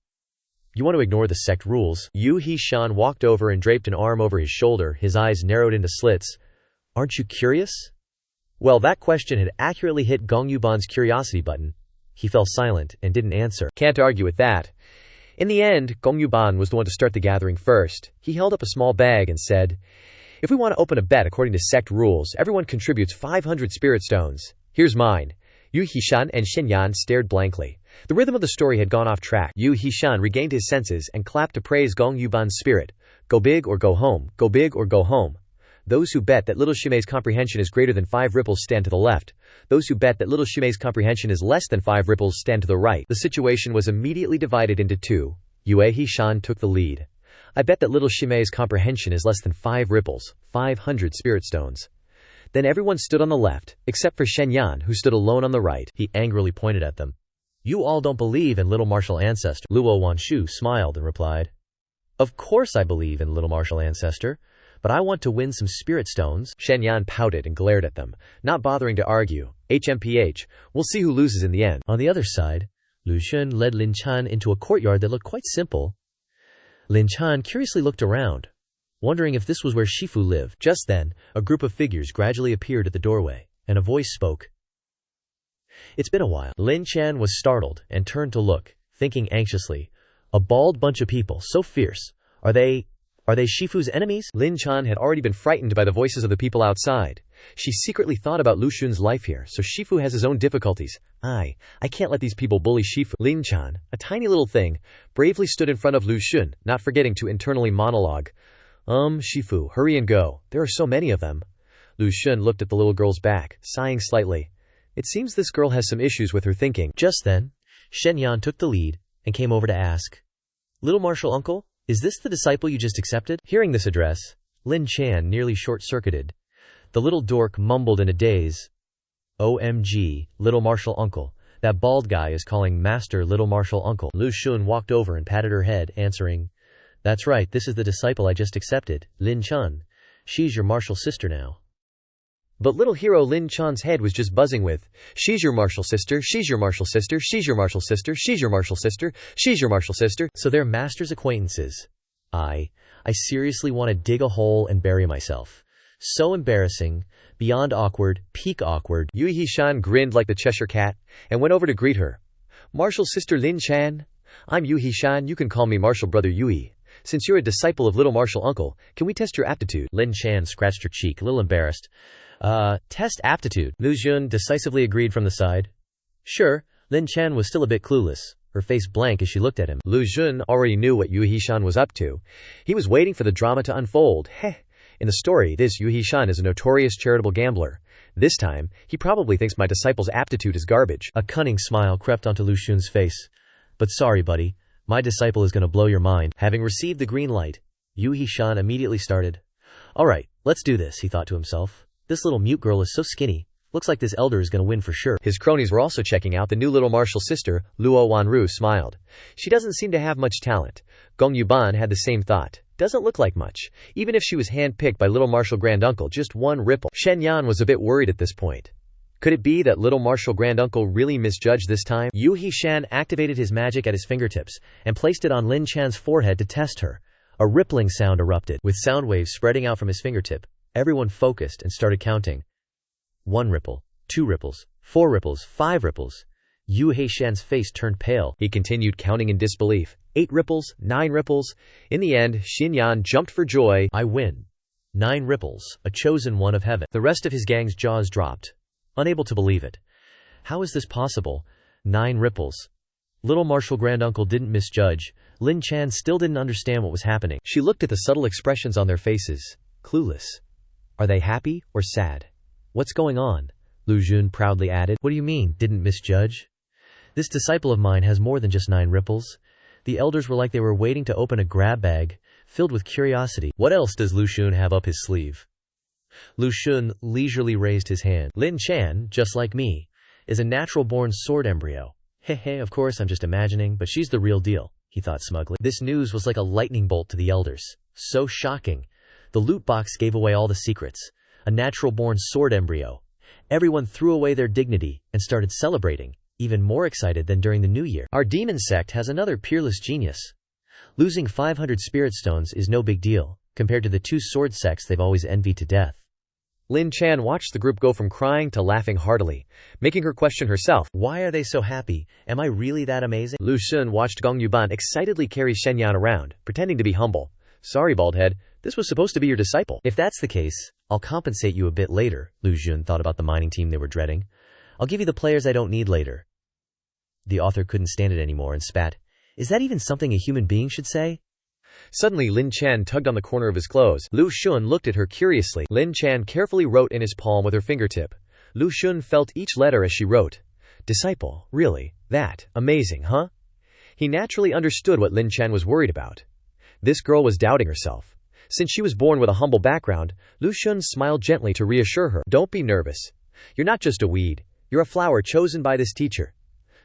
"You want to ignore the sect rules?" Yu Hishan walked over and draped an arm over his shoulder, his eyes narrowed into slits. "Aren't you curious?" Well, that question had accurately hit Gong Yuban's curiosity button. He fell silent and didn't answer. Can't argue with that. In the end, Gong Yuban was the one to start the gathering first. He held up a small bag and said, "If we want to open a bet according to sect rules, everyone contributes 500 spirit stones. Here's mine." Yu Hishan and Shenyan stared blankly. The rhythm of the story had gone off track. Yu Hishan regained his senses and clapped to praise Gong Yuban's spirit. "Go big or go home. Go big or go home. Those who bet that little Shimei's comprehension is greater than 5 ripples stand to the left. Those who bet that little Shimei's comprehension is less than 5 ripples stand to the right." The situation was immediately divided into two. Yue Hishan took the lead. "I bet that little Shimei's comprehension is less than 5 ripples, 500 spirit stones." Then everyone stood on the left, except for Shenyan, who stood alone on the right. He angrily pointed at them. "You all don't believe in little martial ancestor." Luo Wanshu smiled and replied, "Of course I believe in little martial ancestor, but I want to win some spirit stones." Shenyan pouted and glared at them, not bothering to argue. HMPH, we'll see who loses in the end. On the other side, Lu Xun led Lin Chan into a courtyard that looked quite simple. Lin Chan curiously looked around, wondering if this was where Shifu lived. Just then, a group of figures gradually appeared at the doorway, and a voice spoke. "It's been a while." Lin Chan was startled and turned to look, thinking anxiously, "A bald bunch of people, so fierce. Are they Shifu's enemies?" Lin Chan had already been frightened by the voices of the people outside. She secretly thought about Lu Xun's life here, so Shifu has his own difficulties. I can't let these people bully Shifu. Lin Chan, a tiny little thing, bravely stood in front of Lu Xun, not forgetting to internally monologue. Shifu, hurry and go. There are so many of them." Lu Xun looked at the little girl's back, sighing slightly. It seems this girl has some issues with her thinking. Just then, Shenyan took the lead and came over to ask, "Little martial uncle, Is this the disciple you just accepted? Hearing this address, Lin Chan nearly short-circuited. The little dork mumbled in a daze. OMG, little martial uncle. That bald guy is calling Master little martial uncle. Lu Xun walked over and patted her head, answering, "That's right, this is the disciple I just accepted, Lin Chun. She's your martial sister now." But little hero Lin Chan's head was just buzzing with, "She's your martial sister, she's your martial sister, she's your martial sister, she's your martial sister, she's your martial sister." So they're master's acquaintances. I seriously want to dig a hole and bury myself. So embarrassing, beyond awkward, peak awkward. Yu Hishan grinned like the Cheshire Cat and went over to greet her. "Martial sister Lin Chan? I'm Yu Hishan, you can call me martial brother Yui. Since you're a disciple of little martial uncle, can we test your aptitude?" Lin Chan scratched her cheek, a little embarrassed. Test aptitude. Lu Xun decisively agreed from the side. Sure. Lin Chan was still a bit clueless, her face blank as she looked at him. Lu Xun already knew what Yu Hishan was up to. He was waiting for the drama to unfold. In the story, this Yu Hishan is a notorious charitable gambler. This time, he probably thinks my disciple's aptitude is garbage. A cunning smile crept onto Lu Xun's face. "But sorry, buddy. My disciple is going to blow your mind." Having received the green light, Yu Hishan immediately started. "All right, let's do this," he thought to himself. "This little mute girl is so skinny. Looks like this elder is going to win for sure." His cronies were also checking out the new little martial sister. Luo Wanru smiled. "She doesn't seem to have much talent." Gong Yuban had the same thought. "Doesn't look like much. Even if she was handpicked by little martial granduncle, just one ripple." Shen Yan was a bit worried at this point. Could it be that little martial granduncle really misjudged this time? Yu Hishan activated his magic at his fingertips and placed it on Lin Chan's forehead to test her. A rippling sound erupted, with sound waves spreading out from his fingertip. Everyone focused and started counting. 1 ripple, 2 ripples, 4 ripples, 5 ripples. Yu Hishan's face turned pale. He continued counting in disbelief. 8 ripples, 9 ripples. In the end, Xinyan jumped for joy. "I win. 9 ripples, a chosen one of heaven." The rest of his gang's jaws dropped, unable to believe it. How is this possible? 9 ripples. Little martial granduncle didn't misjudge. Lin Chan still didn't understand what was happening. She looked at the subtle expressions on their faces, clueless. Are they happy or sad? "What's going on?" Lu Xun proudly added. "What do you mean, didn't misjudge? This disciple of mine has more than just 9 ripples." The elders were like they were waiting to open a grab bag, filled with curiosity. "What else does Lu Xun have up his sleeve?" Lu Xun leisurely raised his hand. "Lin Chan, just like me, is a natural-born sword embryo. Of course I'm just imagining, but she's the real deal," he thought smugly. This news was like a lightning bolt to the elders. So shocking. The loot box gave away all the secrets. A natural-born sword embryo. Everyone threw away their dignity and started celebrating, even more excited than during the New Year. Our demon sect has another peerless genius. Losing 500 spirit stones is no big deal, compared to the 2 sword sects they've always envied to death. Lin Chan watched the group go from crying to laughing heartily, making her question herself. Why are they so happy? Am I really that amazing? Lu Xun watched Gong Yuban excitedly carry Shen Yan around, pretending to be humble. Sorry, baldhead. This was supposed to be your disciple. If that's the case, I'll compensate you a bit later, Lu Xun thought about the mining team they were dreading. I'll give you the players I don't need later. The author couldn't stand it anymore and spat. Is that even something a human being should say? Suddenly Lin Chan tugged on the corner of his clothes. Lu Xun looked at her curiously. Lin Chan carefully wrote in his palm with her fingertip. Lu Xun felt each letter as she wrote. Disciple, really? That? Amazing, huh? He naturally understood what Lin Chan was worried about. This girl was doubting herself. Since she was born with a humble background, Lu Xun smiled gently to reassure her. Don't be nervous. You're not just a weed. You're a flower chosen by this teacher.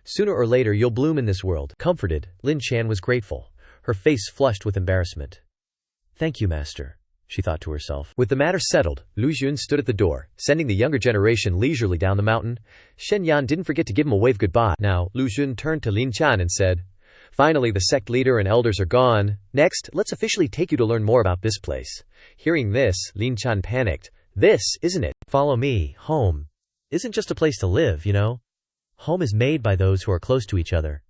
Sooner or later you'll bloom in this world. Comforted, Lin Chan was grateful, her face flushed with embarrassment. Thank you, master, she thought to herself. With the matter settled, Lu Xun stood at the door, sending the younger generation leisurely down the mountain. Shen Yan didn't forget to give him a wave goodbye. Now, Lu Xun turned to Lin Chan and said, Finally, the sect leader and elders are gone. Next, let's officially take you to learn more about this place. Hearing this, Lin Chan panicked. This, isn't it? Follow me. Home isn't just a place to live, you know. Home is made by those who are close to each other.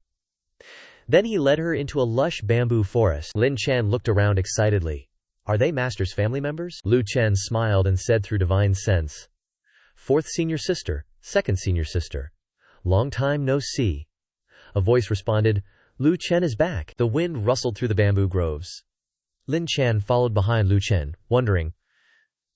Then he led her into a lush bamboo forest. Lin Chan looked around excitedly. Are they master's family members? Lu Chen smiled and said through divine sense. Fourth senior sister, second senior sister. Long time no see. A voice responded, Lu Chen is back. The wind rustled through the bamboo groves. Lin Chan followed behind Lu Chen, wondering,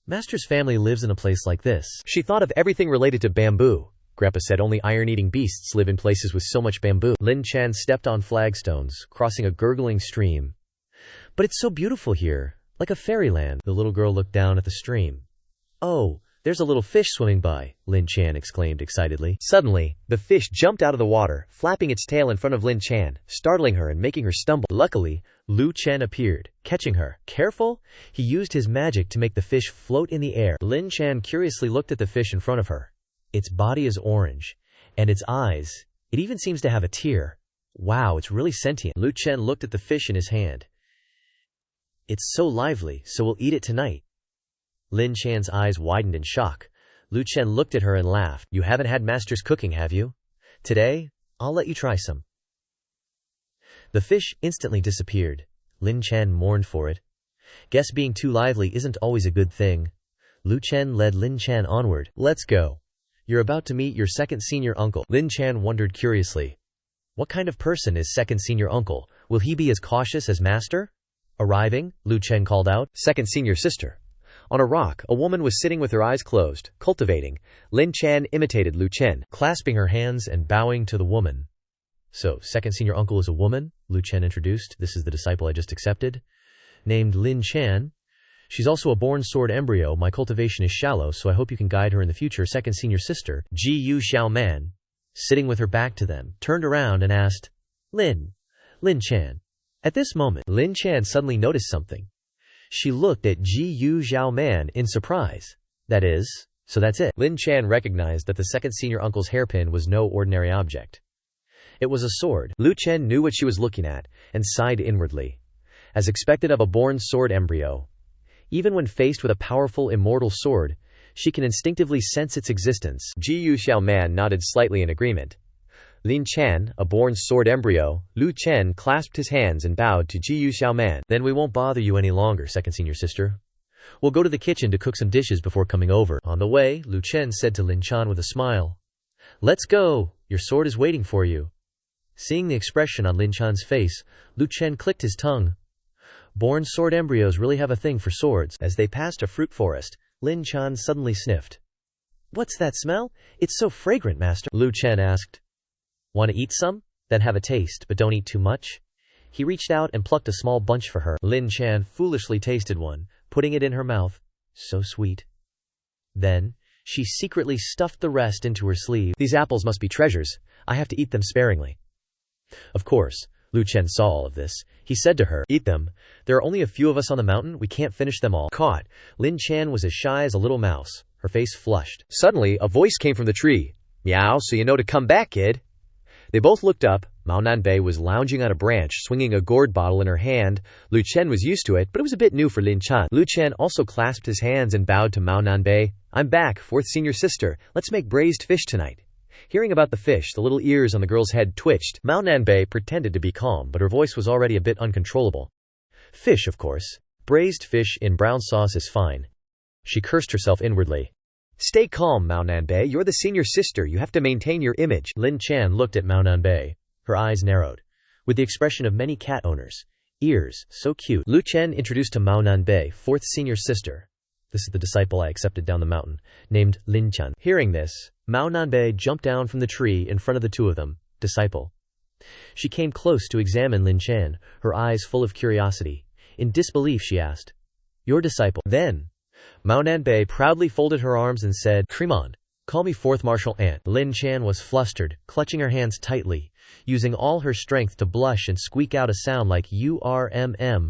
Master's family lives in a place like this. She thought of everything related to bamboo. Grandpa said only iron-eating beasts live in places with so much bamboo. Lin Chan stepped on flagstones, crossing a gurgling stream. But it's so beautiful here, like a fairyland. The little girl looked down at the stream. Oh, there's a little fish swimming by, Lin Chan exclaimed excitedly. Suddenly, the fish jumped out of the water, flapping its tail in front of Lin Chan, startling her and making her stumble. Luckily, Lu Chen appeared, catching her. Careful! He used his magic to make the fish float in the air. Lin Chan curiously looked at the fish in front of her. Its body is orange, and its eyes, it even seems to have a tear. Wow, it's really sentient. Lu Chen looked at the fish in his hand. It's so lively, so we'll eat it tonight. Lin Chan's eyes widened in shock. Lu Chen looked at her and laughed. You haven't had master's cooking, have you? Today, I'll let you try some. The fish instantly disappeared. Lin Chen mourned for it. Guess being too lively isn't always a good thing. Lu Chen led Lin Chan onward. Let's go. You're about to meet your second senior uncle. Lin Chan wondered curiously. What kind of person is second senior uncle? Will he be as cautious as master? Arriving, Lu Chen called out. Second senior sister. On a rock, a woman was sitting with her eyes closed, cultivating. Lin Chan imitated Lu Chen, clasping her hands and bowing to the woman. So, second senior uncle is a woman, Lu Chen introduced. This is the disciple I just accepted. Named Lin Chan. She's also a born sword embryo. My cultivation is shallow, so I hope you can guide her in the future. Second senior sister, Ji Xiao Man, sitting with her back to them, turned around and asked, Lin Chan. At this moment, Lin Chan suddenly noticed something. She looked at Ji Xiao Man in surprise. That is, so that's it. Lin Chan recognized that the second senior uncle's hairpin was no ordinary object. It was a sword. Lu Chen knew what she was looking at, and sighed inwardly. As expected of a born sword embryo, even when faced with a powerful immortal sword, she can instinctively sense its existence. Ji Xiao Man nodded slightly in agreement. Lin Chan, a born sword embryo, Lu Chen clasped his hands and bowed to Ji Xiao Man. Then we won't bother you any longer, second senior sister. We'll go to the kitchen to cook some dishes before coming over. On the way, Lu Chen said to Lin Chan with a smile. Let's go, your sword is waiting for you. Seeing the expression on Lin Chan's face, Lu Chen clicked his tongue. Born sword embryos really have a thing for swords. As they passed a fruit forest, Lin Chan suddenly sniffed. What's that smell? It's so fragrant, master, Lu Chen asked. Want to eat some? Then have a taste, but don't eat too much. He reached out and plucked a small bunch for her. Lin Chan foolishly tasted one, putting it in her mouth. So sweet. Then, she secretly stuffed the rest into her sleeve. These apples must be treasures. I have to eat them sparingly. Of course, Lu Chen saw all of this. He said to her, Eat them. There are only a few of us on the mountain. We can't finish them all. Caught. Lin Chan was as shy as a little mouse. Her face flushed. Suddenly, a voice came from the tree. Meow, so you know to come back, kid. They both looked up. Mao Nanbei was lounging on a branch, swinging a gourd bottle in her hand. Lu Chen was used to it, but it was a bit new for Lin Chan. Lu Chen also clasped his hands and bowed to Mao Nanbei. I'm back, fourth senior sister. Let's make braised fish tonight. Hearing about the fish, the little ears on the girl's head twitched. Mao Nanbei pretended to be calm, but her voice was already a bit uncontrollable. Fish, of course. Braised fish in brown sauce is fine. She cursed herself inwardly. Stay calm, Mao Nanbei. You're the senior sister. You have to maintain your image. Lin Chan looked at Mao Nanbei. Her eyes narrowed, with the expression of many cat owners. Ears, so cute. Lu Chen introduced to Mao Nanbei, fourth senior sister. This is the disciple I accepted down the mountain, named Lin Chan. Hearing this, Mao Nanbei jumped down from the tree in front of the two of them, disciple. She came close to examine Lin Chan, her eyes full of curiosity. In disbelief, she asked, Your disciple. Then, Mao Nanbei proudly folded her arms and said, Cremon, call me fourth martial aunt. Lin Chan was flustered, clutching her hands tightly, using all her strength to blush and squeak out a sound like URMM,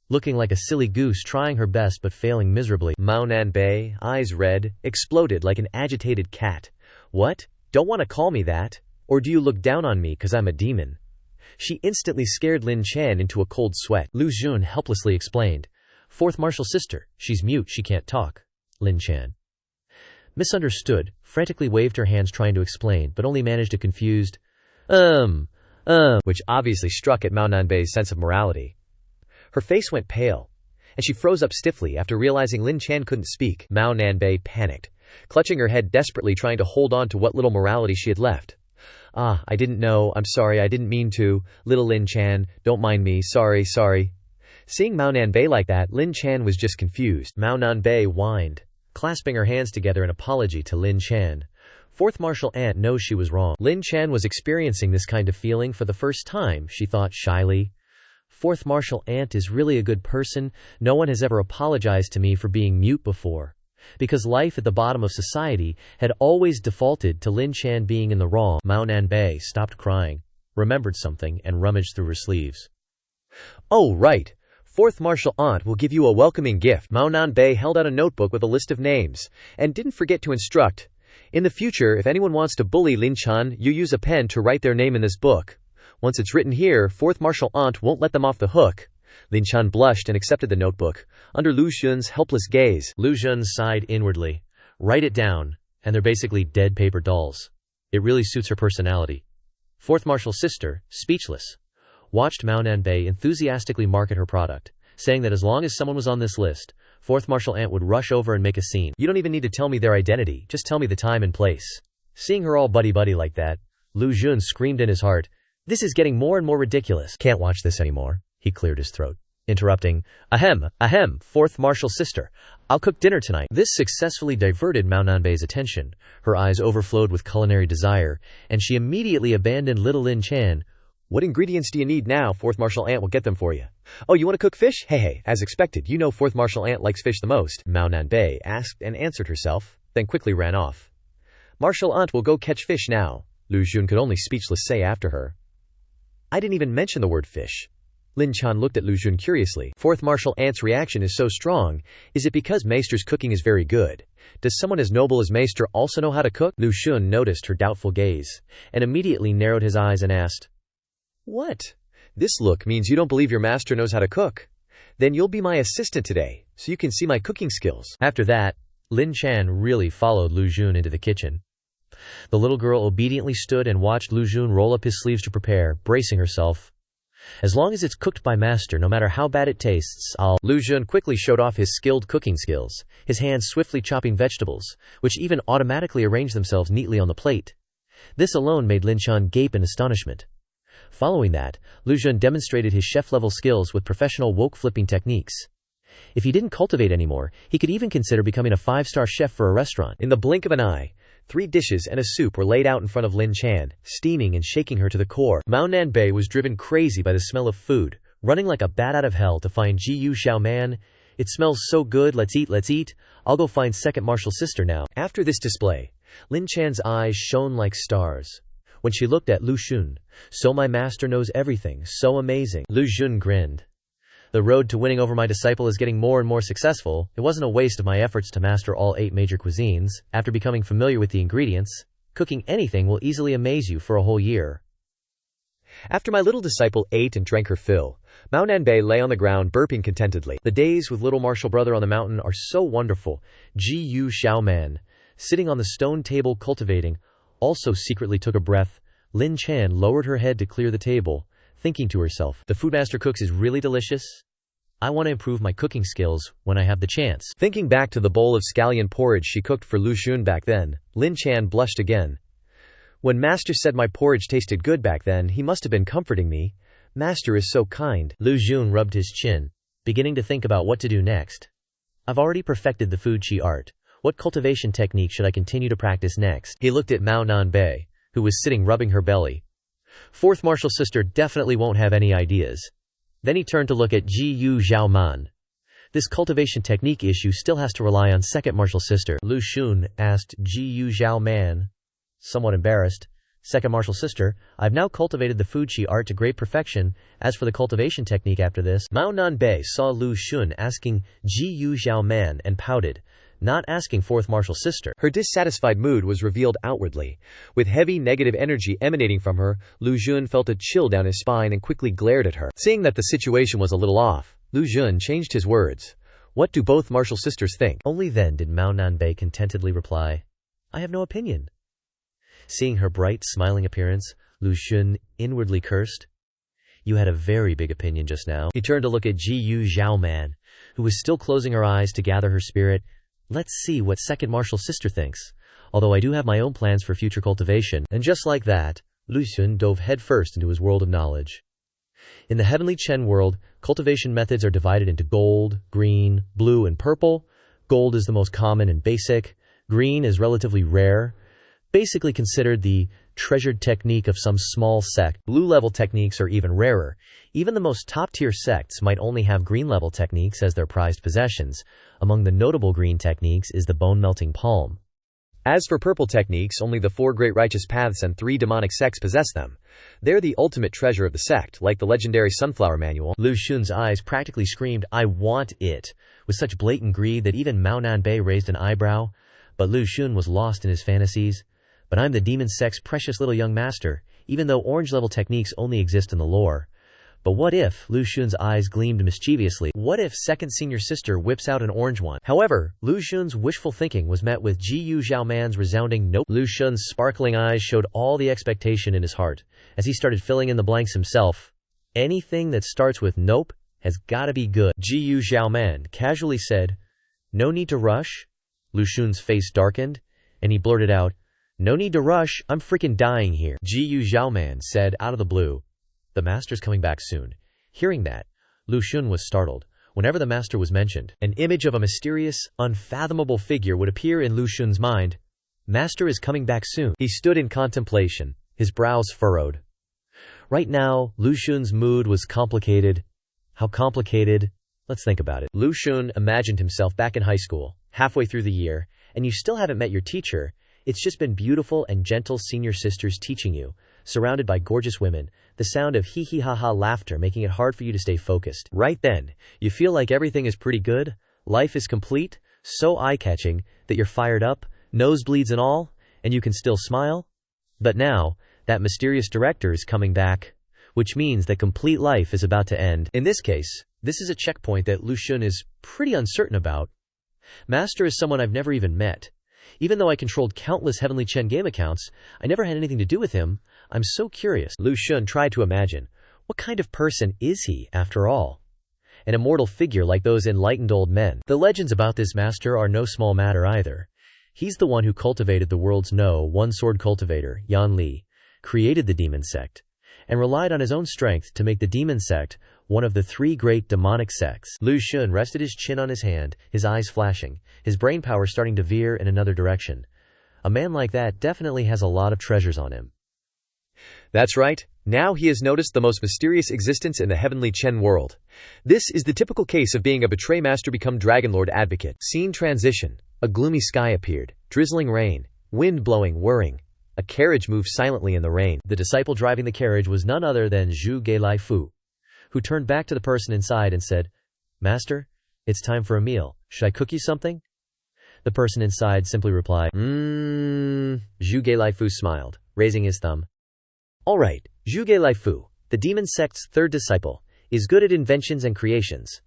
looking like a silly goose trying her best but failing miserably. Mao Nanbei, eyes red, exploded like an agitated cat. What? Don't want to call me that? Or do you look down on me because I'm a demon? She instantly scared Lin Chan into a cold sweat. Lu Jun helplessly explained. Fourth martial sister, she's mute, she can't talk. Lin Chan misunderstood, frantically waved her hands trying to explain, but only managed a confused, which obviously struck at Mao Nanbei's sense of morality. Her face went pale, and she froze up stiffly after realizing Lin Chan couldn't speak. Mao Nanbei panicked, clutching her head desperately trying to hold on to what little morality she had left. I didn't know, I'm sorry, I didn't mean to, little Lin Chan, don't mind me, sorry. Seeing Mao Nanbei like that, Lin Chan was just confused. Mao Nanbei whined, clasping her hands together in apology to Lin Chan. Fourth martial aunt knows she was wrong. Lin Chan was experiencing this kind of feeling for the first time, she thought shyly. Fourth martial ant is really a good person. No one has ever apologized to me for being mute before. Because life at the bottom of society had always defaulted to Lin Chan being in the wrong. Mao Nanbei stopped crying, remembered something, and rummaged through her sleeves. Oh, right. Fourth martial aunt will give you a welcoming gift. Mao Nanbei held out a notebook with a list of names, and didn't forget to instruct. In the future, if anyone wants to bully Lin Chan, you use a pen to write their name in this book. Once it's written here, fourth martial aunt won't let them off the hook. Lin Chan blushed and accepted the notebook, under Lu Xun's helpless gaze. Lu Xun sighed inwardly. Write it down, and they're basically dead paper dolls. It really suits her personality. Fourth martial sister, speechless, watched Mao Nanbei enthusiastically market her product, saying that as long as someone was on this list, fourth martial ant would rush over and make a scene. You don't even need to tell me their identity, just tell me the time and place. Seeing her all buddy-buddy like that, Lu Xun screamed in his heart, "This is getting more and more ridiculous. Can't watch this anymore." He cleared his throat, interrupting, ahem, fourth martial sister. I'll cook dinner tonight. This successfully diverted Mao Nanbei's attention. Her eyes overflowed with culinary desire, and she immediately abandoned little Lin Chan. What ingredients do you need now? Fourth martial ant will get them for you. Oh, you want to cook fish? Hey, as expected, you know fourth martial ant likes fish the most. Mao Nanbei asked and answered herself, then quickly ran off. Martial aunt will go catch fish now, Lu Xun could only speechless say after her. I didn't even mention the word fish. Lin Chan looked at Lu Xun curiously. Fourth martial ant's reaction is so strong. Is it because Maester's cooking is very good? Does someone as noble as Maester also know how to cook? Lu Xun noticed her doubtful gaze, and immediately narrowed his eyes and asked, What? This look means you don't believe your master knows how to cook. Then you'll be my assistant today, so you can see my cooking skills. After that, Lin Chan really followed Lu Xun into the kitchen. The little girl obediently stood and watched Lu Xun roll up his sleeves to prepare, bracing herself. As long as it's cooked by master, no matter how bad it tastes, Lu Xun quickly showed off his skilled cooking skills, his hands swiftly chopping vegetables, which even automatically arranged themselves neatly on the plate. This alone made Lin Chan gape in astonishment. Following that, Lu Xun demonstrated his chef-level skills with professional wok-flipping techniques. If he didn't cultivate anymore, he could even consider becoming a 5-star chef for a restaurant. In the blink of an eye, 3 dishes and a soup were laid out in front of Lin Chan, steaming and shaking her to the core. Mao Nanbei was driven crazy by the smell of food, running like a bat out of hell to find Jiyu Xiaoman. It smells so good, let's eat. I'll go find second martial sister now. After this display, Lin Chan's eyes shone like stars. When she looked at Lu Xun, so my master knows everything, so amazing. Lu Xun grinned. The road to winning over my disciple is getting more and more successful. It wasn't a waste of my efforts to master all 8 major cuisines. After becoming familiar with the ingredients, cooking anything will easily amaze you for a whole year. After my little disciple ate and drank her fill, Mao Nanbei lay on the ground burping contentedly. The days with little martial brother on the mountain are so wonderful. Jiyu Xiaoman, sitting on the stone table cultivating, also secretly took a breath. Lin Chan lowered her head to clear the table, thinking to herself, the food master cooks is really delicious. I want to improve my cooking skills when I have the chance. Thinking back to the bowl of scallion porridge she cooked for Lu Xun back then, Lin Chan blushed again. When master said my porridge tasted good back then, he must have been comforting me. Master is so kind. Lu Xun rubbed his chin, beginning to think about what to do next. I've already perfected the food chi art. What cultivation technique should I continue to practice next? He looked at Mao Nanbei, who was sitting rubbing her belly. Fourth martial sister definitely won't have any ideas. Then he turned to look at Jiyu Xiaoman. This cultivation technique issue still has to rely on second martial sister. Lu Xun asked Jiyu Xiaoman, somewhat embarrassed. Second martial sister, I've now cultivated the food chi art to great perfection. As for the cultivation technique after this, Mao Nanbei saw Lu Xun asking Jiyu Xiaoman and pouted, not asking fourth martial sister. Her dissatisfied mood was revealed outwardly. With heavy negative energy emanating from her, Lu Xun felt a chill down his spine and quickly glared at her. Seeing that the situation was a little off, Lu Xun changed his words. What do both martial sisters think? Only then did Mao Nanbei contentedly reply, I have no opinion. Seeing her bright, smiling appearance, Lu Xun inwardly cursed. You had a very big opinion just now. He turned to look at Jiyu Xiaoman, who was still closing her eyes to gather her spirit. Let's see what second martial sister thinks, although I do have my own plans for future cultivation. And just like that, Lu Xun dove headfirst into his world of knowledge. In the heavenly Chen world, cultivation methods are divided into gold, green, blue, and purple. Gold is the most common and basic. Green is relatively rare, basically considered the treasured technique of some small sect. Blue-level techniques are even rarer. Even the most top-tier sects might only have green-level techniques as their prized possessions. Among the notable green techniques is the bone-melting palm. As for purple techniques, only the 4 great righteous paths and 3 demonic sects possess them. They're the ultimate treasure of the sect, like the legendary Sunflower Manual. Lu Xun's eyes practically screamed, "I want it," with such blatant greed that even Mao Nanbei raised an eyebrow. But Lu Xun was lost in his fantasies. "But I'm the demon sect's precious little young master, even though orange-level techniques only exist in the lore." But what if, Lu Xun's eyes gleamed mischievously, what if second senior sister whips out an orange one? However, Lu Xun's wishful thinking was met with Jiyu Zhaoman's resounding nope. Lu Xun's sparkling eyes showed all the expectation in his heart, as he started filling in the blanks himself. Anything that starts with nope has gotta be good. Jiyu Zhaoman casually said, "No need to rush." Lu Xun's face darkened, and he blurted out, "No need to rush, I'm freaking dying here." Jiyu Zhaoman said out of the blue, "The master's coming back soon." Hearing that, Lu Xun was startled. Whenever the master was mentioned, an image of a mysterious, unfathomable figure would appear in Lu Xun's mind. Master is coming back soon. He stood in contemplation, his brows furrowed. Right now, Lu Xun's mood was complicated. How complicated? Let's think about it. Lu Xun imagined himself back in high school, halfway through the year, and you still haven't met your teacher. It's just been beautiful and gentle senior sisters teaching you, surrounded by gorgeous women, the sound of hee-hee-ha-ha laughter making it hard for you to stay focused. Right then, you feel like everything is pretty good, life is complete, so eye-catching, that you're fired up, nosebleeds and all, and you can still smile. But now, that mysterious director is coming back, which means that complete life is about to end. In this case, this is a checkpoint that Lu Xun is pretty uncertain about. Master is someone I've never even met. Even though I controlled countless Heavenly Chen game accounts, I never had anything to do with him. I'm so curious. Lu Xun tried to imagine. What kind of person is he, after all? An immortal figure like those enlightened old men. The legends about this master are no small matter either. He's the one who cultivated the world's one-sword cultivator, Yan Li, created the demon sect, and relied on his own strength to make the demon sect one of the 3 great demonic sects. Lu Xun rested his chin on his hand, his eyes flashing, his brain power starting to veer in another direction. A man like that definitely has a lot of treasures on him. That's right. Now he has noticed the most mysterious existence in the Heavenly Chen world. This is the typical case of being a betray master become Dragonlord advocate. Scene transition. A gloomy sky appeared, drizzling rain, wind blowing, whirring. A carriage moved silently in the rain. The disciple driving the carriage was none other than Zhu Gelai Fu, who turned back to the person inside and said, "Master, it's time for a meal. Should I cook you something?" The person inside simply replied, Zhu Gelai Fu smiled, raising his thumb. "All right, Zhu Gelai Fu, the demon sect's 3rd disciple, is good at inventions and creations.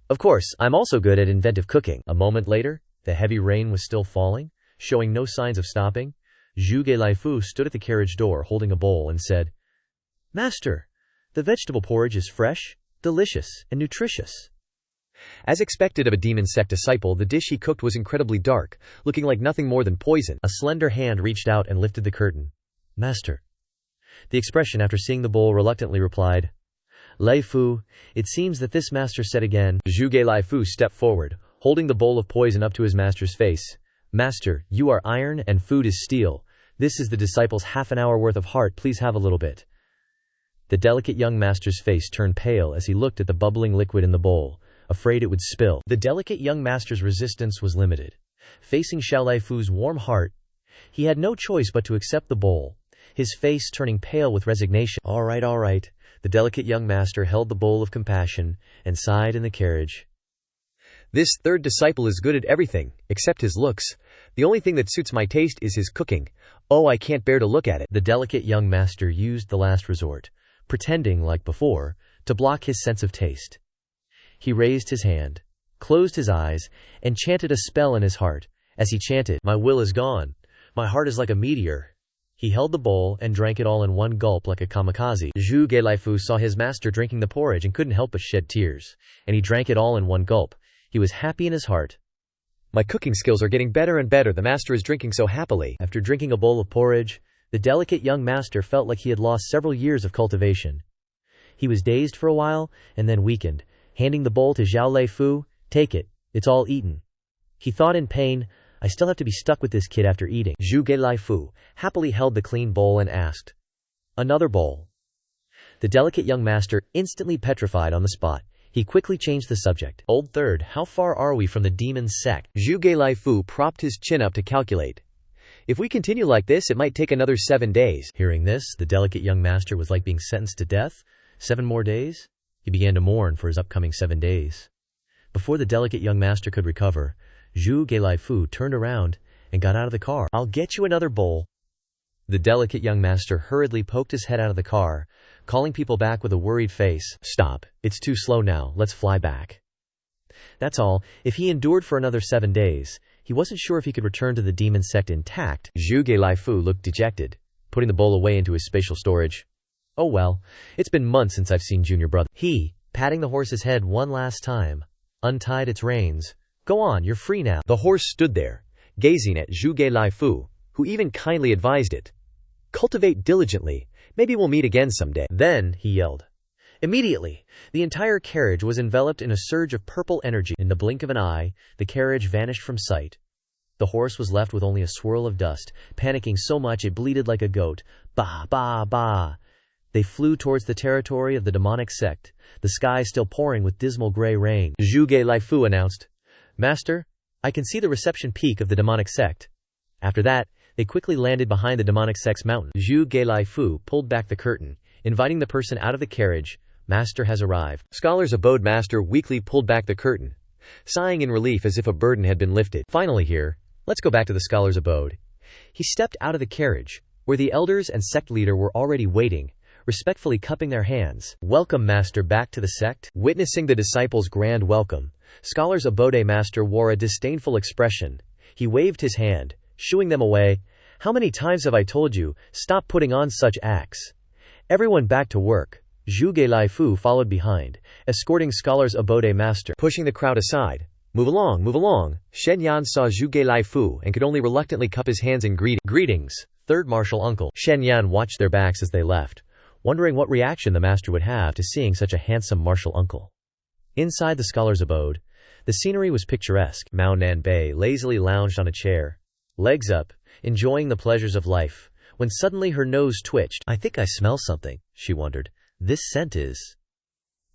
Of course, I'm also good at inventive cooking." A moment later, the heavy rain was still falling, showing no signs of stopping. Zhu Gelai Fu stood at the carriage door holding a bowl and said, "Master, the vegetable porridge is fresh, delicious, and nutritious." As expected of a demon sect disciple, the dish he cooked was incredibly dark, looking like nothing more than poison. A slender hand reached out and lifted the curtain. "Master." The expression after seeing the bowl reluctantly replied, "Lei Fu, it seems that this master said again." Zhu Gelai Fu stepped forward, holding the bowl of poison up to his master's face. "Master, you are iron and food is steel. This is the disciple's half an hour worth of heart, please have a little bit." The delicate young master's face turned pale as he looked at the bubbling liquid in the bowl, afraid it would spill. The delicate young master's resistance was limited. Facing Xiaolai Fu's warm heart, he had no choice but to accept the bowl, his face turning pale with resignation. All right. The delicate young master held the bowl of compassion and sighed in the carriage. "This 3rd disciple is good at everything, except his looks. The only thing that suits my taste is his cooking. Oh, I can't bear to look at it." The delicate young master used the last resort, pretending, like before, to block his sense of taste. He raised his hand, closed his eyes, and chanted a spell in his heart. As he chanted, "My will is gone. My heart is like a meteor." He held the bowl and drank it all in one gulp like a kamikaze. Zhu Gelai Fu saw his master drinking the porridge and couldn't help but shed tears, and he drank it all in one gulp. He was happy in his heart. "My cooking skills are getting better and better. The master is drinking so happily." After drinking a bowl of porridge, the delicate young master felt like he had lost several years of cultivation. He was dazed for a while, and then weakened, handing the bowl to Xiaolai Fu. "Take it, it's all eaten." He thought in pain, I still have to be stuck with this kid after eating. Zhuge Lifu happily held the clean bowl and asked, "Another bowl?" The delicate young master instantly petrified on the spot. He quickly changed the subject. Old third, how far are we from the demon's sect? Zhuge Lifu propped his chin up to calculate. "If we continue like this, it might take another 7 days. Hearing this, the delicate young master was like being sentenced to death. 7 more days? He began to mourn for his upcoming 7 days. Before the delicate young master could recover, Zhuge Lifu turned around and got out of the car. "I'll get you another bowl." The delicate young master hurriedly poked his head out of the car, calling people back with a worried face. "Stop. It's too slow now. Let's fly back." That's all. If he endured for another 7 days, he wasn't sure if he could return to the demon sect intact. Zhuge Lifu looked dejected, putting the bowl away into his spatial storage. "Oh well, it's been months since I've seen Junior Brother." He, patting the horse's head one last time, untied its reins. "Go on, you're free now." The horse stood there, gazing at Zhuge Lifu, who even kindly advised it. "Cultivate diligently. Maybe we'll meet again someday." "Then," he yelled. Immediately, the entire carriage was enveloped in a surge of purple energy. In the blink of an eye, the carriage vanished from sight. The horse was left with only a swirl of dust, panicking so much it bleated like a goat. Ba, ba, ba. They flew towards the territory of the demonic sect, the sky still pouring with dismal gray rain. Zhuge Lifu announced, "Master, I can see the reception peak of the demonic sect." After that, they quickly landed behind the demonic sect's mountain. Zhuge Lifu pulled back the curtain, inviting the person out of the carriage. "Master has arrived." Scholar's abode master weakly pulled back the curtain, sighing in relief as if a burden had been lifted. "Finally here, let's go back to the scholar's abode." He stepped out of the carriage, where the elders and sect leader were already waiting, respectfully cupping their hands. "Welcome, Master, back to the sect." Witnessing the disciples' grand welcome, Scholar's abode master wore a disdainful expression. He waved his hand, shooing them away. "How many times have I told you, stop putting on such acts? Everyone back to work." Zhuge Lifu followed behind, escorting Scholar's abode master, pushing the crowd aside. Move along, move along." Shen Yan saw Zhuge Lifu and could only reluctantly cup his hands in greetings. Third martial uncle. Shen Yan watched their backs as they left, wondering what reaction the master would have to seeing such a handsome martial uncle. Inside the scholar's abode, the scenery was picturesque. Mao Nanbei lazily lounged on a chair, legs up, enjoying the pleasures of life, when suddenly her nose twitched. "I think I smell something," she wondered. "This scent is—"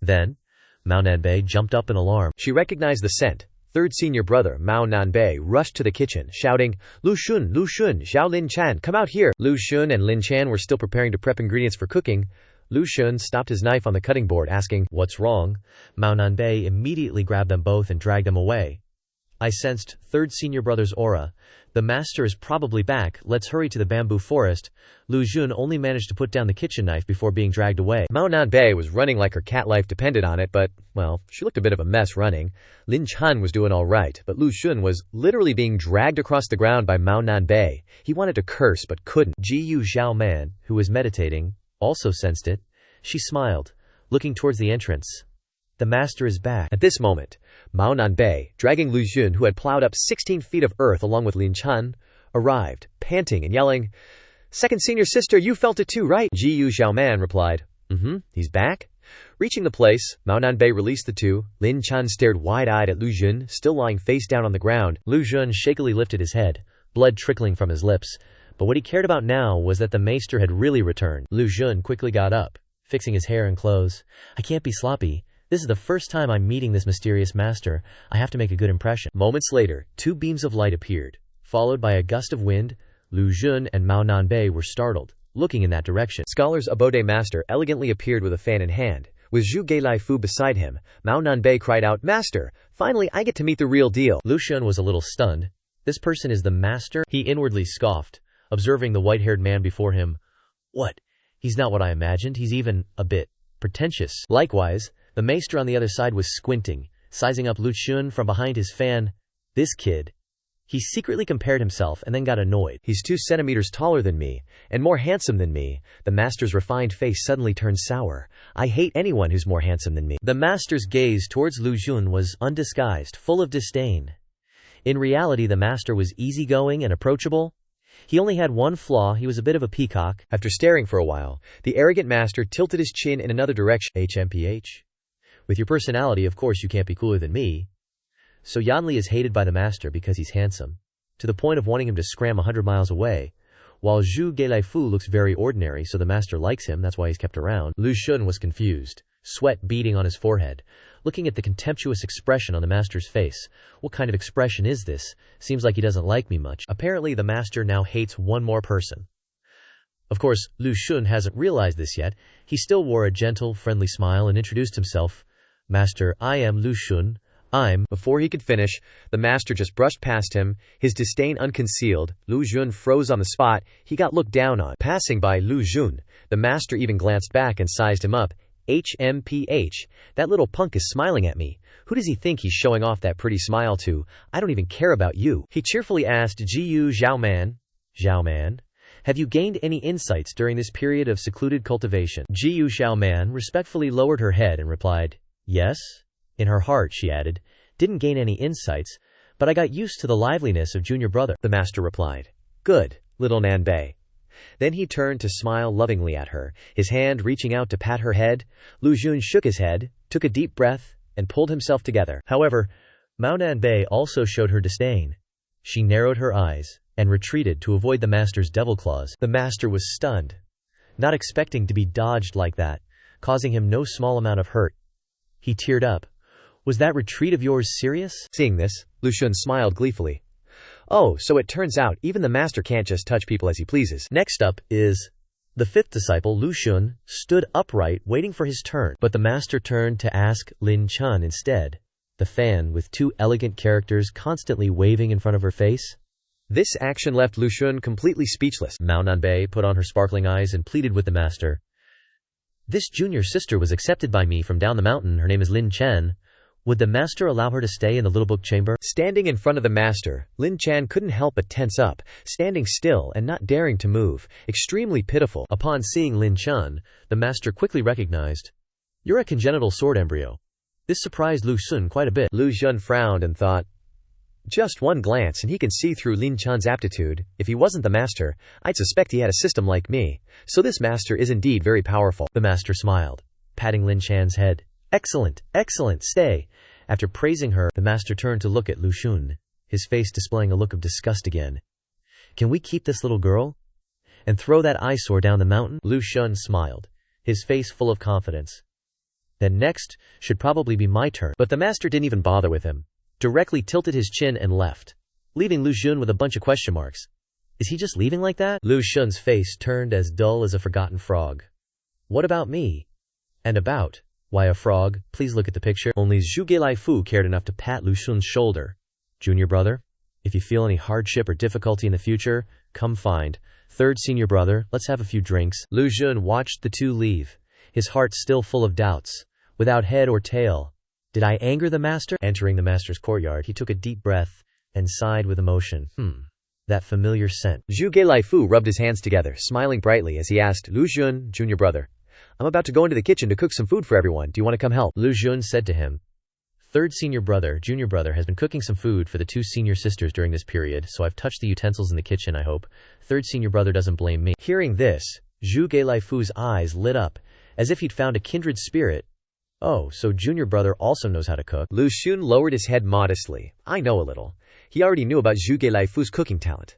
Then, Mao Nanbei jumped up in alarm. She recognized the scent. Third senior brother Mao Nanbei rushed to the kitchen, shouting, Lu Shun, Xiao Lin Chan, come out here." Lu Shun and Lin Chan were still preparing to prep ingredients for cooking. Lu Shun stopped his knife on the cutting board, asking, "What's wrong?" Mao Nanbei immediately grabbed them both and dragged them away. I sensed third senior brother's aura. "The master is probably back. Let's hurry to the bamboo forest." Lu Jun only managed to put down the kitchen knife before being dragged away. Mao Nanbei was running like her cat life depended on it, but, well, she looked a bit of a mess running. Lin Chan was doing all right, but Lu Shun was literally being dragged across the ground by Mao Nanbei. He wanted to curse, but couldn't. Ji Zhao Man, who was meditating, also sensed it. She smiled, looking towards the entrance. "The master is back." At this moment, Mao Nanbei, dragging Lu Jun, who had plowed up 16 feet of earth along with Lin Chan, arrived, panting and yelling, "Second senior sister, you felt it too, right?" Ji Zhaoman replied, "He's back?" Reaching the place, Mao Nanbei released the two. Lin Chan stared wide-eyed at Lu Jun, still lying face down on the ground. Lu Jun shakily lifted his head, blood trickling from his lips, but what he cared about now was that the maester had really returned. Lu Jun quickly got up, fixing his hair and clothes. "I can't be sloppy. This is the first time I'm meeting this mysterious master. I have to make a good impression." Moments later, 2 beams of light appeared, followed by a gust of wind. Lu Jun and Mao Nanbei were startled, looking in that direction. Scholar's abode master elegantly appeared with a fan in hand. With Zhuge Lifu beside him, Mao Nanbei cried out, "Master, finally I get to meet the real deal." Lu Shun was a little stunned. "This person is the master?" He inwardly scoffed, observing the white-haired man before him. "What? He's not what I imagined. He's even a bit pretentious." Likewise, the maester on the other side was squinting, sizing up Lu Shun from behind his fan. "This kid." He secretly compared himself and then got annoyed. "He's 2 centimeters taller than me, and more handsome than me." The master's refined face suddenly turned sour. "I hate anyone who's more handsome than me." The master's gaze towards Lu Jun was undisguised, full of disdain. In reality, the master was easygoing and approachable. He only had one flaw: he was a bit of a peacock. After staring for a while, the arrogant master tilted his chin in another direction. "HMPH? With your personality, of course you can't be cooler than me." So Yanli is hated by the master because he's handsome. to the point of wanting him to scram 100 miles away. While Zhu Geilaifu looks very ordinary, so the master likes him, that's why he's kept around. Lu Xun was confused, sweat beading on his forehead, looking at the contemptuous expression on the master's face. What kind of expression is this? Seems like he doesn't like me much. Apparently the master now hates one more person. Of course, Lu Xun hasn't realized this yet. He still wore a gentle, friendly smile and introduced himself. Master, I am Lu Xun. Before he could finish, the master just brushed past him, his disdain unconcealed. Lu Xun froze on the spot. He got looked down on. Passing by Lu Xun, the master even glanced back and sized him up. HMPH, that little punk is smiling at me. Who does he think he's showing off that pretty smile to? I don't even care about you. He cheerfully asked Jiyu Zhaoman. Zhaoman? Have you gained any insights during this period of secluded cultivation? Jiyu Zhaoman respectfully lowered her head and replied, yes. In her heart, she added, didn't gain any insights, but I got used to the liveliness of junior brother. The master replied, good, little Nanbei. Then he turned to smile lovingly at her, his hand reaching out to pat her head. Lu Xun shook his head, took a deep breath, and pulled himself together. However, Mao Nanbei also showed her disdain. She narrowed her eyes and retreated to avoid the master's devil claws. The master was stunned, not expecting to be dodged like that, causing him no small amount of hurt. He teared up. Was that retreat of yours serious? Seeing this, Lu Xun smiled gleefully. Oh, so it turns out even the master can't just touch people as he pleases. Next up is the fifth disciple. Lu Xun stood upright waiting for his turn, but the master turned to ask Lin Chun instead, the fan with two elegant characters constantly waving in front of her face. This action left Lu Xun completely speechless. Mao Nanbei put on her sparkling eyes and pleaded with the master. This junior sister was accepted by me from down the mountain. Her name is Lin Chen. Would the master allow her to stay in the little book chamber? Standing in front of the master, Lin Chan couldn't help but tense up, standing still and not daring to move, extremely pitiful. Upon seeing Lin Chan, the master quickly recognized, you're a congenital sword embryo. This surprised Lu Xun quite a bit. Lu Xun frowned and thought, just one glance and he can see through Lin Chan's aptitude. If he wasn't the master, I'd suspect he had a system like me. So this master is indeed very powerful. The master smiled, patting Lin Chan's head. Excellent, excellent, stay. After praising her, the master turned to look at Lu Xun, his face displaying a look of disgust again. Can we keep this little girl? And throw that eyesore down the mountain? Lu Xun smiled, his face full of confidence. Then next should probably be my turn. But the master didn't even bother with him, directly tilted his chin and left, leaving Lu Xun with a bunch of question marks. Is he just leaving like that? Lu Xun's face turned as dull as a forgotten frog. What about me? And about? Why a frog? Please look at the picture. Only Zhu Geilaifu cared enough to pat Lu Xun's shoulder. Junior brother, if you feel any hardship or difficulty in the future, come find third senior brother, let's have a few drinks. Lu Xun watched the two leave, his heart still full of doubts, without head or tail. Did I anger the master? Entering the master's courtyard, he took a deep breath and sighed with emotion. That familiar scent. Zhu Geilaifu rubbed his hands together, smiling brightly as he asked, Lu Xun, junior brother, I'm about to go into the kitchen to cook some food for everyone. Do you want to come help? Lu Xun said to him, third senior brother, junior brother has been cooking some food for the two senior sisters during this period, so I've touched the utensils in the kitchen, I hope. Third senior brother doesn't blame me. Hearing this, Zhu Geilaifu's eyes lit up, as if he'd found a kindred spirit. Oh, so junior brother also knows how to cook? Lu Xun lowered his head modestly. I know a little. He already knew about Zhu Geilaifu's cooking talent.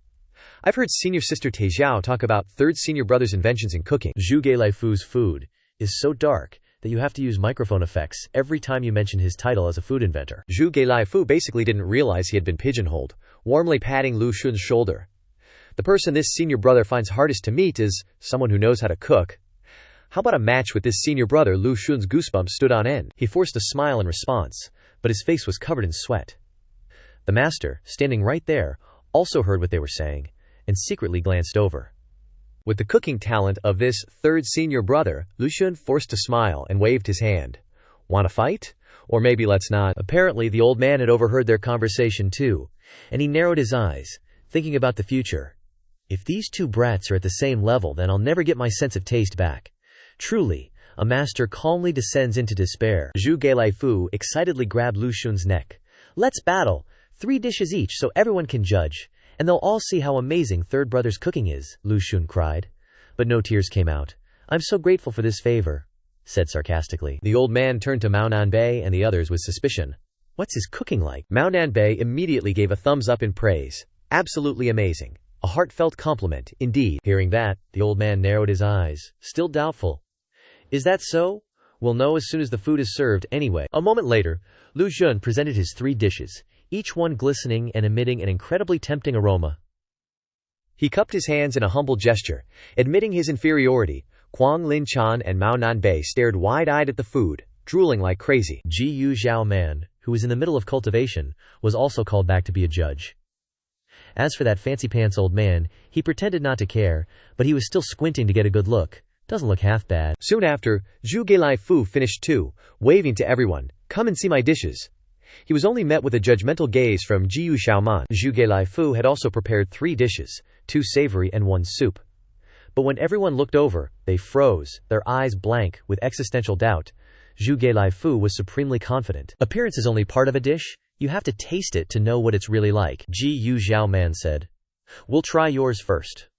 I've heard senior sister Teijiao talk about third senior brother's inventions in cooking. Zhu Geilaifu's food is so dark that you have to use microphone effects every time you mention his title as a food inventor. Zhu Geilaifu basically didn't realize he had been pigeonholed, warmly patting Lu Xun's shoulder. The person this senior brother finds hardest to meet is someone who knows how to cook. How about a match with this senior brother? Lu Xun's goosebumps stood on end. He forced a smile in response, but his face was covered in sweat. The master, standing right there, also heard what they were saying, and secretly glanced over. With the cooking talent of this third senior brother, Lu Xun forced a smile and waved his hand. Want to fight? Or maybe let's not. Apparently the old man had overheard their conversation too, and he narrowed his eyes, thinking about the future. If these two brats are at the same level, then I'll never get my sense of taste back. Truly, a master calmly descends into despair. Zhu Geilaifu excitedly grabbed Lu Xun's neck. Let's battle, 3 dishes each so everyone can judge, and they'll all see how amazing third brother's cooking is, Lu Xun cried. But no tears came out. I'm so grateful for this favor, said sarcastically. The old man turned to Mao Nanbei and the others with suspicion. What's his cooking like? Mao Nanbei immediately gave a thumbs up in praise. Absolutely amazing. A heartfelt compliment, indeed. Hearing that, the old man narrowed his eyes, still doubtful. Is that so? We'll know as soon as the food is served anyway. A moment later, Lu Xun presented his 3 dishes, each one glistening and emitting an incredibly tempting aroma. He cupped his hands in a humble gesture, admitting his inferiority. Guang Linchan and Mao Nanbei stared wide-eyed at the food, drooling like crazy. Ji Zhao Man, who was in the middle of cultivation, was also called back to be a judge. As for that fancy-pants old man, he pretended not to care, but he was still squinting to get a good look. Doesn't look half bad. Soon after, Zhu Gelai Fu finished too, waving to everyone, "Come and see my dishes." He was only met with a judgmental gaze from Jiu Xiaoman. Zhu Gelai Fu had also prepared 3 dishes, 2 savory and 1 soup. But when everyone looked over, they froze, their eyes blank, with existential doubt. Zhu Gelai Fu was supremely confident. Appearance is only part of a dish. You have to taste it to know what it's really like, Ji Zhao Man said. We'll try yours first.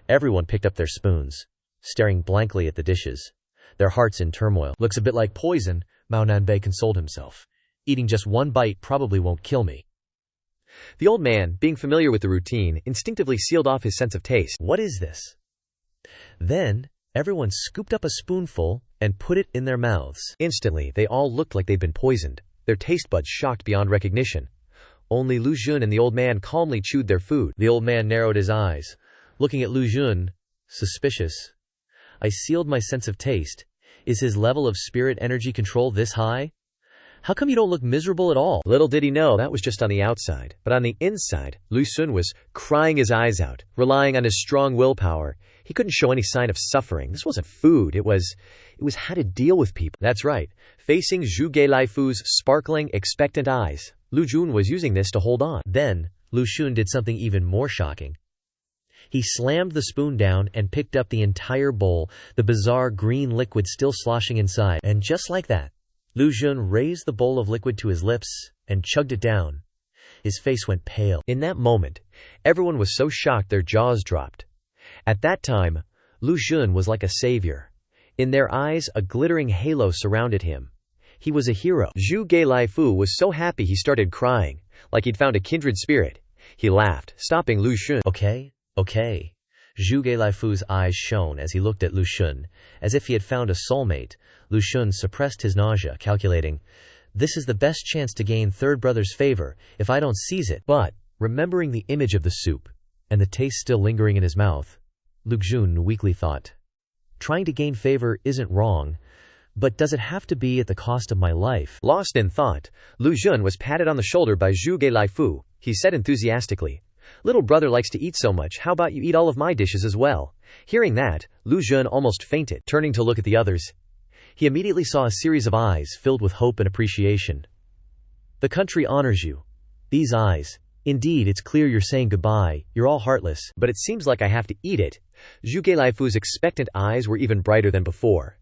Everyone picked up their spoons, staring blankly at the dishes, their hearts in turmoil. Looks a bit like poison, Mao Nanbei consoled himself. Eating just 1 bite probably won't kill me. The old man, being familiar with the routine, instinctively sealed off his sense of taste. What is this? Then, everyone scooped up a spoonful and put it in their mouths. Instantly, they all looked like they'd been poisoned, their taste buds shocked beyond recognition. Only Lu Xun and the old man calmly chewed their food. The old man narrowed his eyes, looking at Lu Xun, suspicious. I sealed my sense of taste. Is his level of spirit energy control this high? How come you don't look miserable at all? Little did he know that was just on the outside. But on the inside, Lu Xun was crying his eyes out, relying on his strong willpower. He couldn't show any sign of suffering. This wasn't food. It was how to deal with people. That's right. Facing Zhu Gelai Fu's sparkling, expectant eyes, Lu Xun was using this to hold on. Then, Lu Xun did something even more shocking. He slammed the spoon down and picked up the entire bowl, the bizarre green liquid still sloshing inside. And just like that, Lu Xun raised the bowl of liquid to his lips and chugged it down. His face went pale. In that moment, everyone was so shocked their jaws dropped. At that time, Lu Xun was like a savior. In their eyes, a glittering halo surrounded him. He was a hero. Zhu Gelai Fu was so happy he started crying, like he'd found a kindred spirit. He laughed, stopping Lu Xun. Okay. Zhu Gelai Fu's eyes shone as he looked at Lu Xun, as if he had found a soulmate. Lu Xun suppressed his nausea, calculating, this is the best chance to gain third brother's favor, if I don't seize it. But, remembering the image of the soup, and the taste still lingering in his mouth, Lu Xun weakly thought, trying to gain favor isn't wrong, but does it have to be at the cost of my life? Lost in thought, Lu Xun was patted on the shoulder by Zhu Gelai Fu. He said enthusiastically, little brother likes to eat so much, how about you eat all of my dishes as well? Hearing that, Lu Xun almost fainted. Turning to look at the others, he immediately saw a series of eyes filled with hope and appreciation. The country honors you. These eyes. Indeed, it's clear you're saying goodbye, you're all heartless. But it seems like I have to eat it. Zhu Gelai Fu's expectant eyes were even brighter than before.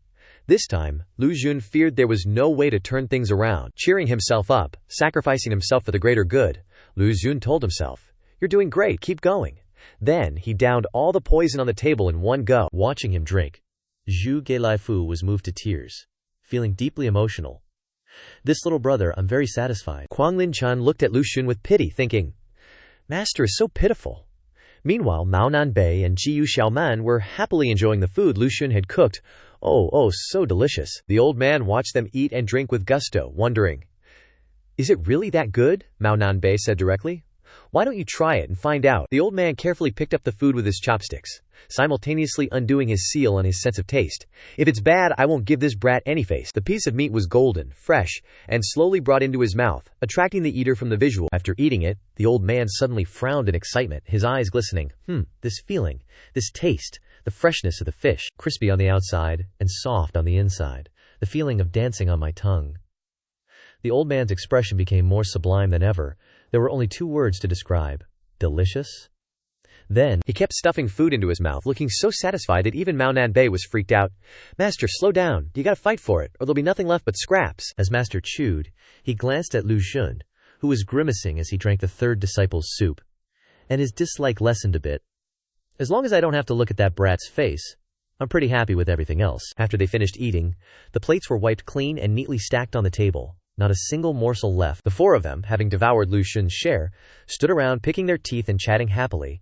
This time, Lu Xun feared there was no way to turn things around. Cheering himself up, sacrificing himself for the greater good, Lu Xun told himself, you're doing great, keep going. Then, he downed all the poison on the table in one go. Watching him drink, Zhu Gelai Fu was moved to tears, feeling deeply emotional. This little brother, I'm very satisfied. Guang Linchan looked at Lu Xun with pity, thinking, Master is so pitiful. Meanwhile, Mao Nanbei and Jiu Xiaoman were happily enjoying the food Lu Xun had cooked. Oh, so delicious. The old man watched them eat and drink with gusto, wondering, is it really that good? Mao Nanbei said directly. Why don't you try it and find out? The old man carefully picked up the food with his chopsticks, simultaneously undoing his seal on his sense of taste. If it's bad, I won't give this brat any face. The piece of meat was golden, fresh, and slowly brought into his mouth, attracting the eater from the visual. After eating it, the old man suddenly frowned in excitement, his eyes glistening. This feeling, this taste, the freshness of the fish, crispy on the outside and soft on the inside, the feeling of dancing on my tongue. The old man's expression became more sublime than ever. There were only 2 words to describe. Delicious? Then, he kept stuffing food into his mouth, looking so satisfied that even Mao Nanbei was freaked out. Master, slow down. You gotta fight for it, or there'll be nothing left but scraps. As Master chewed, he glanced at Lu Xun, who was grimacing as he drank the 3rd disciple's soup. And his dislike lessened a bit. As long as I don't have to look at that brat's face, I'm pretty happy with everything else. After they finished eating, the plates were wiped clean and neatly stacked on the table. not a single morsel left. The four of them, having devoured Lu Xun's share, stood around picking their teeth and chatting happily.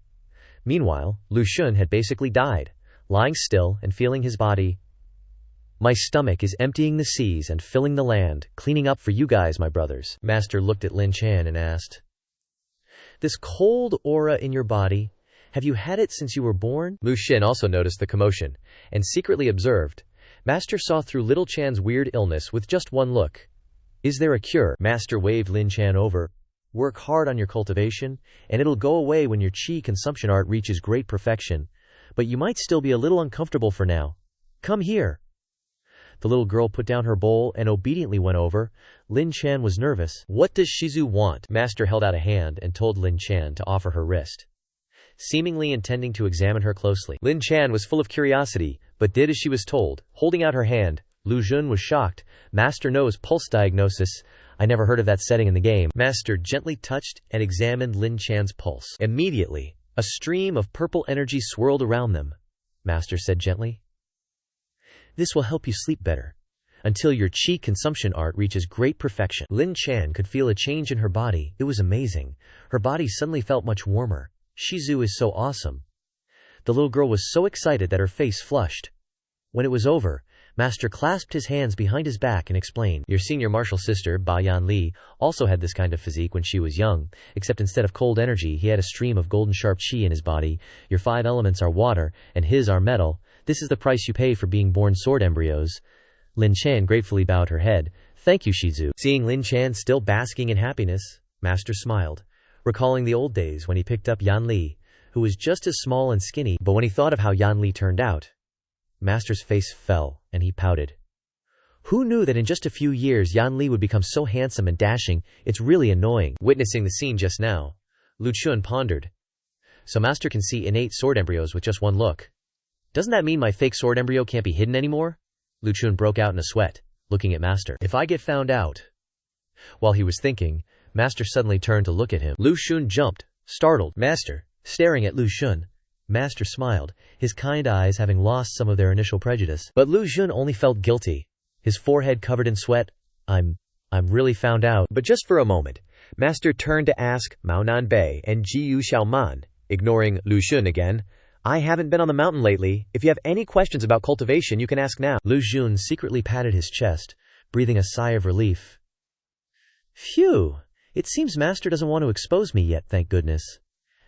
Meanwhile, Lu Xun had basically died, lying still and feeling his body. My stomach is emptying the seas and filling the land, cleaning up for you guys, my brothers. Master looked at Lin Chan and asked, this cold aura in your body, have you had it since you were born? Lu Xun also noticed the commotion, and secretly observed. Master saw through little Chan's weird illness with just one look. Is there a cure? Master waved Lin Chan over. Work hard on your cultivation, and it'll go away when your qi consumption art reaches great perfection. But you might still be a little uncomfortable for now. Come here. The little girl put down her bowl and obediently went over. Lin Chan was nervous. What does Shizu want? Master held out a hand and told Lin Chan to offer her wrist, seemingly intending to examine her closely. Lin Chan was full of curiosity, but did as she was told, holding out her hand. Lu Xun was shocked. Master knows pulse diagnosis. I never heard of that setting in the game. Master gently touched and examined Lin Chan's pulse. Immediately, a stream of purple energy swirled around them. Master said gently, this will help you sleep better, until your qi consumption art reaches great perfection. Lin Chan could feel a change in her body. It was amazing. Her body suddenly felt much warmer. Shizu is so awesome. The little girl was so excited that her face flushed. When it was over, Master clasped his hands behind his back and explained, your senior martial sister, Ba Yanli, also had this kind of physique when she was young, except instead of cold energy, he had a stream of golden sharp qi in his body. Your 5 elements are water, and his are metal. This is the price you pay for being born sword embryos. Lin Chan gratefully bowed her head. Thank you, Shizu. Seeing Lin Chan still basking in happiness, Master smiled, recalling the old days when he picked up Yanli, who was just as small and skinny, but when he thought of how Yanli turned out, Master's face fell, and he pouted. Who knew that in just a few years Yanli would become so handsome and dashing? It's really annoying. Witnessing the scene just now, Lu Xun pondered. So Master can see innate sword embryos with just one look. Doesn't that mean my fake sword embryo can't be hidden anymore? Lu Xun broke out in a sweat, looking at Master. If I get found out. While he was thinking, Master suddenly turned to look at him. Lu Xun jumped, startled. Master, staring at Lu Xun. Master smiled, his kind eyes having lost some of their initial prejudice. But Lu Xun only felt guilty, his forehead covered in sweat. I'm really found out. But just for a moment, Master turned to ask Mao Nanbei and Jiyu Xiaoman, ignoring Lu Xun again. I haven't been on the mountain lately. If you have any questions about cultivation, you can ask now. Lu Xun secretly patted his chest, breathing a sigh of relief. Phew, it seems Master doesn't want to expose me yet, thank goodness.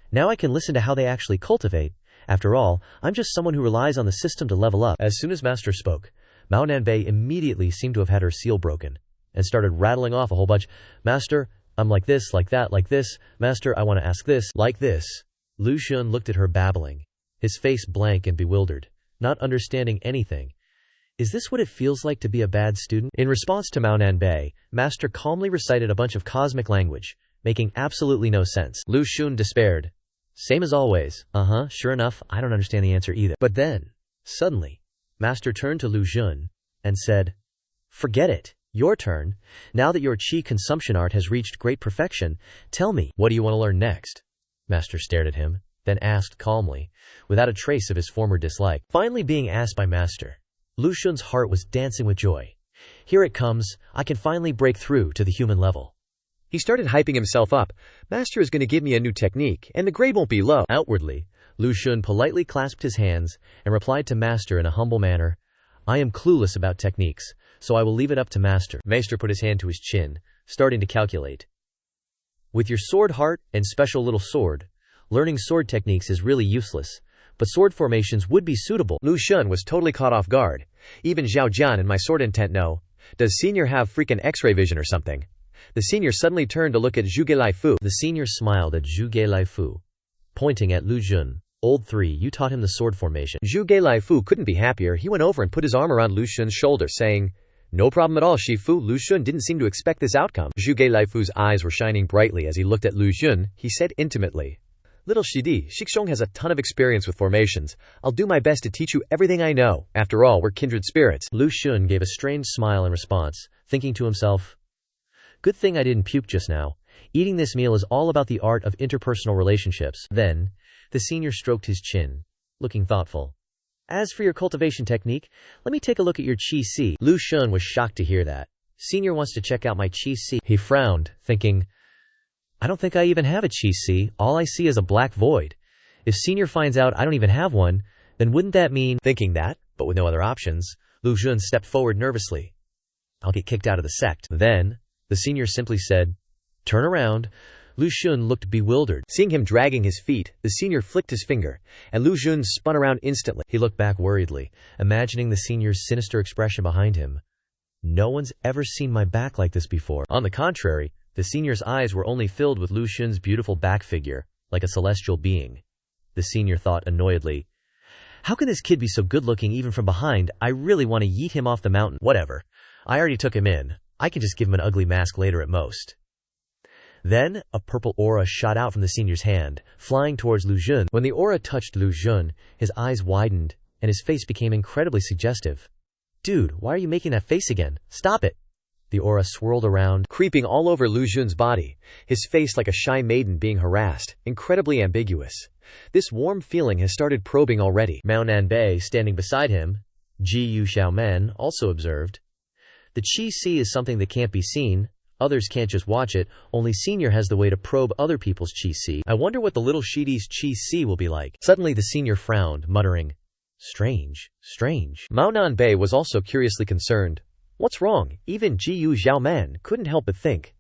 Now I can listen to how they actually cultivate. After all, I'm just someone who relies on the system to level up. As soon as Master spoke, Mao Nanbei immediately seemed to have had her seal broken, and started rattling off a whole bunch. Master, I'm like this, like that, like this. Master, I want to ask this, like this. Lu Xun looked at her babbling, his face blank and bewildered, not understanding anything. Is this what it feels like to be a bad student? In response to Mao Nanbei, Master calmly recited a bunch of cosmic language, making absolutely no sense. Lu Xun despaired. Same as always. Sure enough, I don't understand the answer either. But then, suddenly, Master turned to Lu Xun and said, forget it. Your turn. Now that your qi consumption art has reached great perfection, tell me, what do you want to learn next? Master stared at him, then asked calmly, without a trace of his former dislike. Finally being asked by Master, Lu Xun's heart was dancing with joy. Here it comes, I can finally break through to the human level. He started hyping himself up. Master is going to give me a new technique, and the grade won't be low. Outwardly, Lu Xun politely clasped his hands and replied to Master in a humble manner, I am clueless about techniques, so I will leave it up to Master. Master put his hand to his chin, starting to calculate. With your sword heart and special little sword, learning sword techniques is really useless, but sword formations would be suitable. Lu Xun was totally caught off guard. Even Zhao Jian and my sword intent know. Does senior have freaking x-ray vision or something? The senior suddenly turned to look at Zhuge Laifu. The senior smiled at Zhuge Laifu, pointing at Lu Xun. Old 3, you taught him the sword formation. Zhuge Laifu couldn't be happier. He went over and put his arm around Lu Xun's shoulder, saying, no problem at all, Shifu. Lu Xun didn't seem to expect this outcome. Zhuge Laifu's eyes were shining brightly as he looked at Lu Xun. He said intimately, little Shidi, Shixong has a ton of experience with formations. I'll do my best to teach you everything I know. After all, we're kindred spirits. Lu Xun gave a strange smile in response, thinking to himself, good thing I didn't puke just now. Eating this meal is all about the art of interpersonal relationships. Then, the senior stroked his chin, looking thoughtful. As for your cultivation technique, let me take a look at your qi si. Lu Xun was shocked to hear that. Senior wants to check out my Qi Si. He frowned, thinking, I don't think I even have a Qi Si. All I see is a black void. If Senior finds out I don't even have one, then wouldn't that mean— Thinking that, but with no other options, Lu Xun stepped forward nervously. I'll get kicked out of the sect. Then, the Senior simply said, Turn around. Lu Xun looked bewildered. Seeing him dragging his feet, the Senior flicked his finger, and Lu Xun spun around instantly. He looked back worriedly, imagining the Senior's sinister expression behind him. No one's ever seen my back like this before. On the contrary, the Senior's eyes were only filled with Lu Xun's beautiful back figure, like a celestial being. The Senior thought annoyedly, How can this kid be so good-looking even from behind? I really want to yeet him off the mountain. Whatever. I already took him in. I can just give him an ugly mask later at most. Then, a purple aura shot out from the Senior's hand, flying towards Lu Xun. When the aura touched Lu Xun, his eyes widened, and his face became incredibly suggestive. Dude, why are you making that face again? Stop it! The aura swirled around, creeping all over Lu Xun's body, his face like a shy maiden being harassed, incredibly ambiguous. This warm feeling has started probing already. Mao Nanbei, standing beside him, Ji Yu Xiaomen, also observed. The Qi Si is something that can't be seen. Others can't just watch it. Only Senior has the way to probe other people's Qi Si. I wonder what the little Shidi's Qi Si will be like. Suddenly the Senior frowned, muttering, Strange, strange. Mao Nanbei was also curiously concerned. What's wrong? Even Ji Yu Xiaomen couldn't help but think.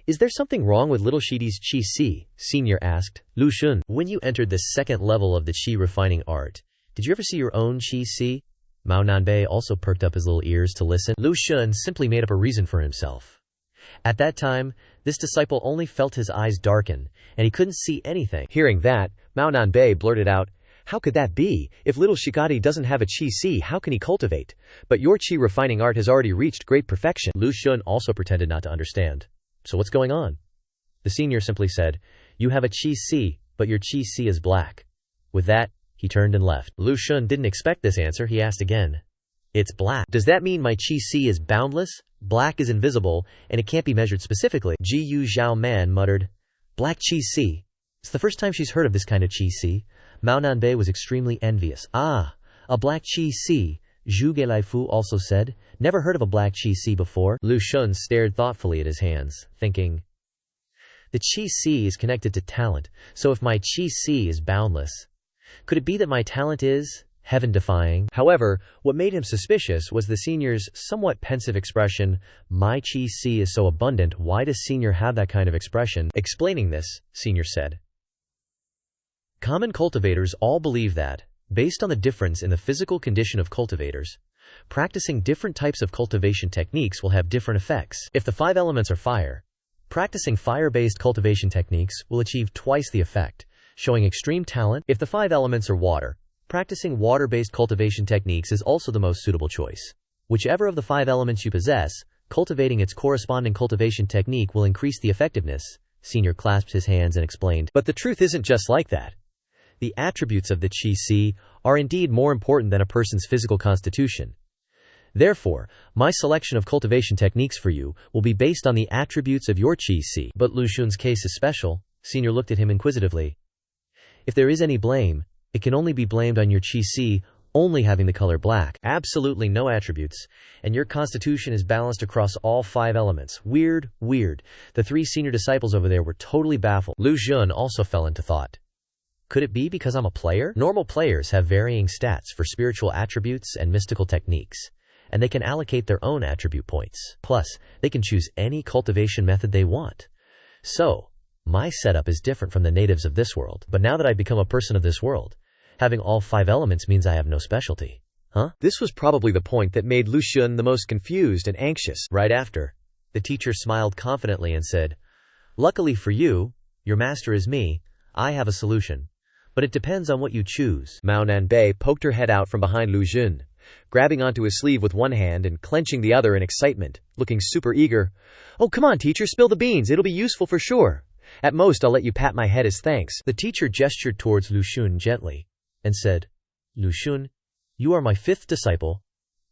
Is there something wrong with little Shidi's Qi Si? Senior asked. Lu Xun, when you entered the second level of the Qi refining art, did you ever see your own Qi Si? Mao Nanbei also perked up his little ears to listen. Lu Xun simply made up a reason for himself. At that time, this disciple only felt his eyes darken, and he couldn't see anything. Hearing that, Mao Nanbei blurted out, How could that be? If little Shikadi doesn't have a Qi Si, how can he cultivate? But your Qi refining art has already reached great perfection. Lu Xun also pretended not to understand. So what's going on? The Senior simply said, You have a Qi Si, but your Qi Si is black. With that, he turned and left. Lu Xun didn't expect this answer. He asked again, It's black. Does that mean my Qi Si is boundless? Black is invisible, and it can't be measured specifically. Ji Yu Xiaoman muttered, Black Qi Si. It's the first time she's heard of this kind of Qi Si. Mao Nanbei was extremely envious. Ah, a black Qi Si, Zhu Gelaifu also said. Never heard of a black Qi Si before. Lu Xun stared thoughtfully at his hands, thinking, The Qi Si is connected to talent, so if my Qi Si is boundless, could it be that my talent is heaven-defying? However, what made him suspicious was the Senior's somewhat pensive expression. My Qi Si is so abundant, why does Senior have that kind of expression? Explaining this, Senior said, Common cultivators all believe that, based on the difference in the physical condition of cultivators, practicing different types of cultivation techniques will have different effects. If the 5 elements are fire, practicing fire-based cultivation techniques will achieve twice the effect, showing extreme talent. If the 5 elements are water, practicing water-based cultivation techniques is also the most suitable choice. Whichever of the 5 elements you possess, cultivating its corresponding cultivation technique will increase the effectiveness. Senior clasped his hands and explained, But the truth isn't just like that. The attributes of the Qi Si are indeed more important than a person's physical constitution. Therefore, my selection of cultivation techniques for you will be based on the attributes of your Qi Si. But Lu Xun's case is special. Senior looked at him inquisitively. If there is any blame, it can only be blamed on your Qi Si only having the color black. Absolutely no attributes, and your constitution is balanced across all 5 elements. Weird. The 3 senior disciples over there were totally baffled. Lu Xun also fell into thought. Could it be because I'm a player? Normal players have varying stats for spiritual attributes and mystical techniques, and they can allocate their own attribute points. Plus, they can choose any cultivation method they want. So, my setup is different from the natives of this world. But now that I've become a person of this world, having all 5 elements means I have no specialty. Huh? This was probably the point that made Lu Xun the most confused and anxious. Right after, the teacher smiled confidently and said, Luckily for you, your master is me. I have a solution. But it depends on what you choose. Mao Nanbei poked her head out from behind Lu Xun, grabbing onto his sleeve with one hand and clenching the other in excitement, looking super eager. Oh, come on, teacher, spill the beans. It'll be useful for sure. At most, I'll let you pat my head as thanks. The teacher gestured towards Lu Xun gently and said, Lu Xun, you are my 5th disciple.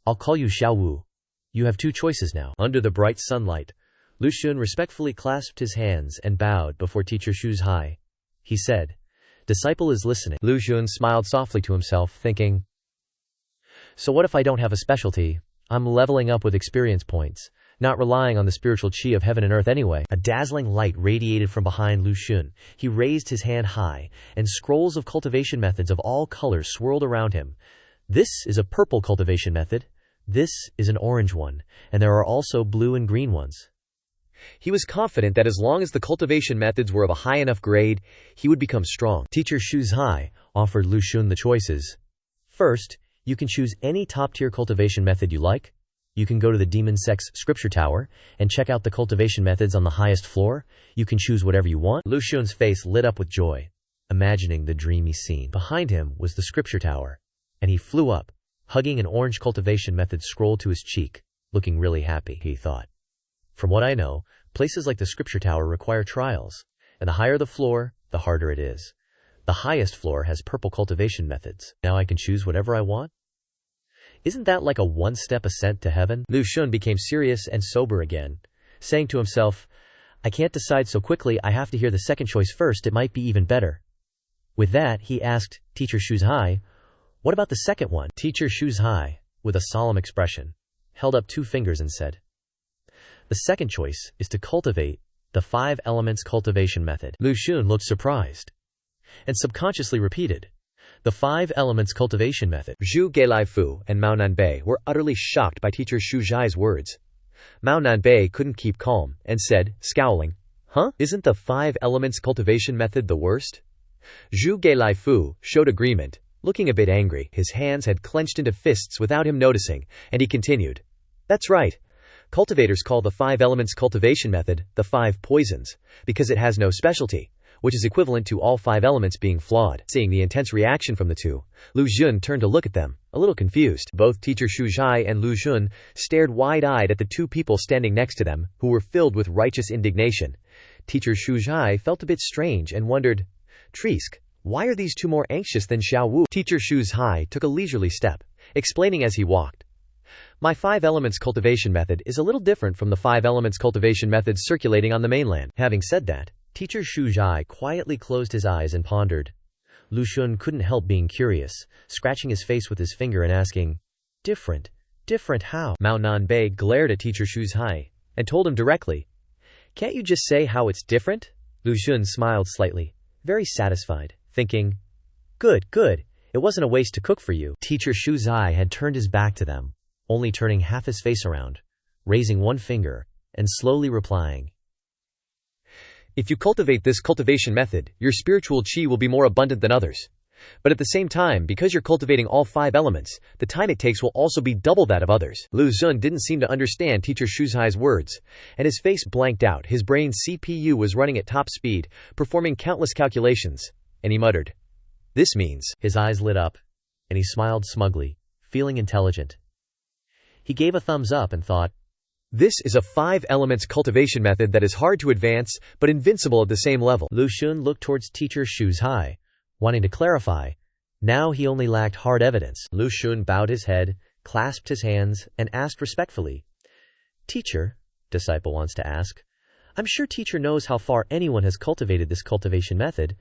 I'll call you Xiao Wu. You have 2 choices now. Under the bright sunlight, Lu Xun respectfully clasped his hands and bowed before Teacher Shu's Hai. He said, Disciple is listening. Lu Xun smiled softly to himself, thinking, So what if I don't have a specialty? I'm leveling up with experience points. not relying on the spiritual chi of heaven and earth anyway. A dazzling light radiated from behind Lu Xun. He raised his hand high, and scrolls of cultivation methods of all colors swirled around him. This is a purple cultivation method. This is an orange one, and there are also blue and green ones. He was confident that as long as the cultivation methods were of a high enough grade, he would become strong. Teacher Xu Zhai offered Lu Xun the choices. First, you can choose any top-tier cultivation method you like. You can go to the Demon Sect's Scripture Tower and check out the cultivation methods on the highest floor. You can choose whatever you want. Lu Xun's face lit up with joy, imagining the dreamy scene. Behind him was the Scripture Tower, and he flew up, hugging an orange cultivation method scroll to his cheek, looking really happy, he thought. From what I know, places like the Scripture Tower require trials, and the higher the floor, the harder it is. The highest floor has purple cultivation methods. Now I can choose whatever I want? Isn't that like a one-step ascent to heaven? Lu Xun became serious and sober again, saying to himself, I can't decide so quickly, I have to hear the second choice first, it might be even better. With that, he asked Teacher Xu Zhai, what about the second one? Teacher Xu Zhai, with a solemn expression, held up 2 fingers and said, the second choice is to cultivate the 5 elements cultivation method. Lu Xun looked surprised and subconsciously repeated, the 5 elements cultivation method. Zhu Geilaifu and Mao Nanbei were utterly shocked by Teacher Xu Zhai's words. Mao Nanbei couldn't keep calm and said, scowling, huh? Isn't the 5 elements cultivation method the worst? Zhu Geilaifu showed agreement, looking a bit angry. His hands had clenched into fists without him noticing, and he continued, that's right. Cultivators call the 5 elements cultivation method the 5 poisons, because it has no specialty, which is equivalent to all 5 elements being flawed. Seeing the intense reaction from the two, Lu Xun turned to look at them, a little confused. Both Teacher Xu Zhai and Lu Xun stared wide-eyed at the 2 people standing next to them, who were filled with righteous indignation. Teacher Xu Zhai felt a bit strange and wondered, Trisk, why are these 2 more anxious than Xiao Wu? Teacher Xu Zhai took a leisurely step, explaining as he walked, my 5 elements cultivation method is a little different from the 5 elements cultivation methods circulating on the mainland. Having said that, Teacher Xu Zhai quietly closed his eyes and pondered. Lu Xun couldn't help being curious, scratching his face with his finger and asking, different how? Mao Nanbei glared at Teacher Xu Zhai and told him directly, can't you just say how it's different? Lu Xun smiled slightly, very satisfied, thinking, good, it wasn't a waste to cook for you. Teacher Xu Zhai had turned his back to them, only turning half his face around, raising 1 finger, and slowly replying, if you cultivate this cultivation method, your spiritual chi will be more abundant than others. But at the same time, because you're cultivating all 5 elements, the time it takes will also be double that of others. Lu Xun didn't seem to understand Teacher Xu Zhai's words, and his face blanked out. His brain's CPU was running at top speed, performing countless calculations, and he muttered, this means. His eyes lit up, and he smiled smugly, feeling intelligent. He gave a thumbs up and thought, this is a 5 elements cultivation method that is hard to advance, but invincible at the same level. Lu Xun looked towards Teacher Xu Zhai, wanting to clarify. Now he only lacked hard evidence. Lu Xun bowed his head, clasped his hands, and asked respectfully, Teacher, disciple wants to ask, I'm sure teacher knows how far anyone has cultivated this cultivation method.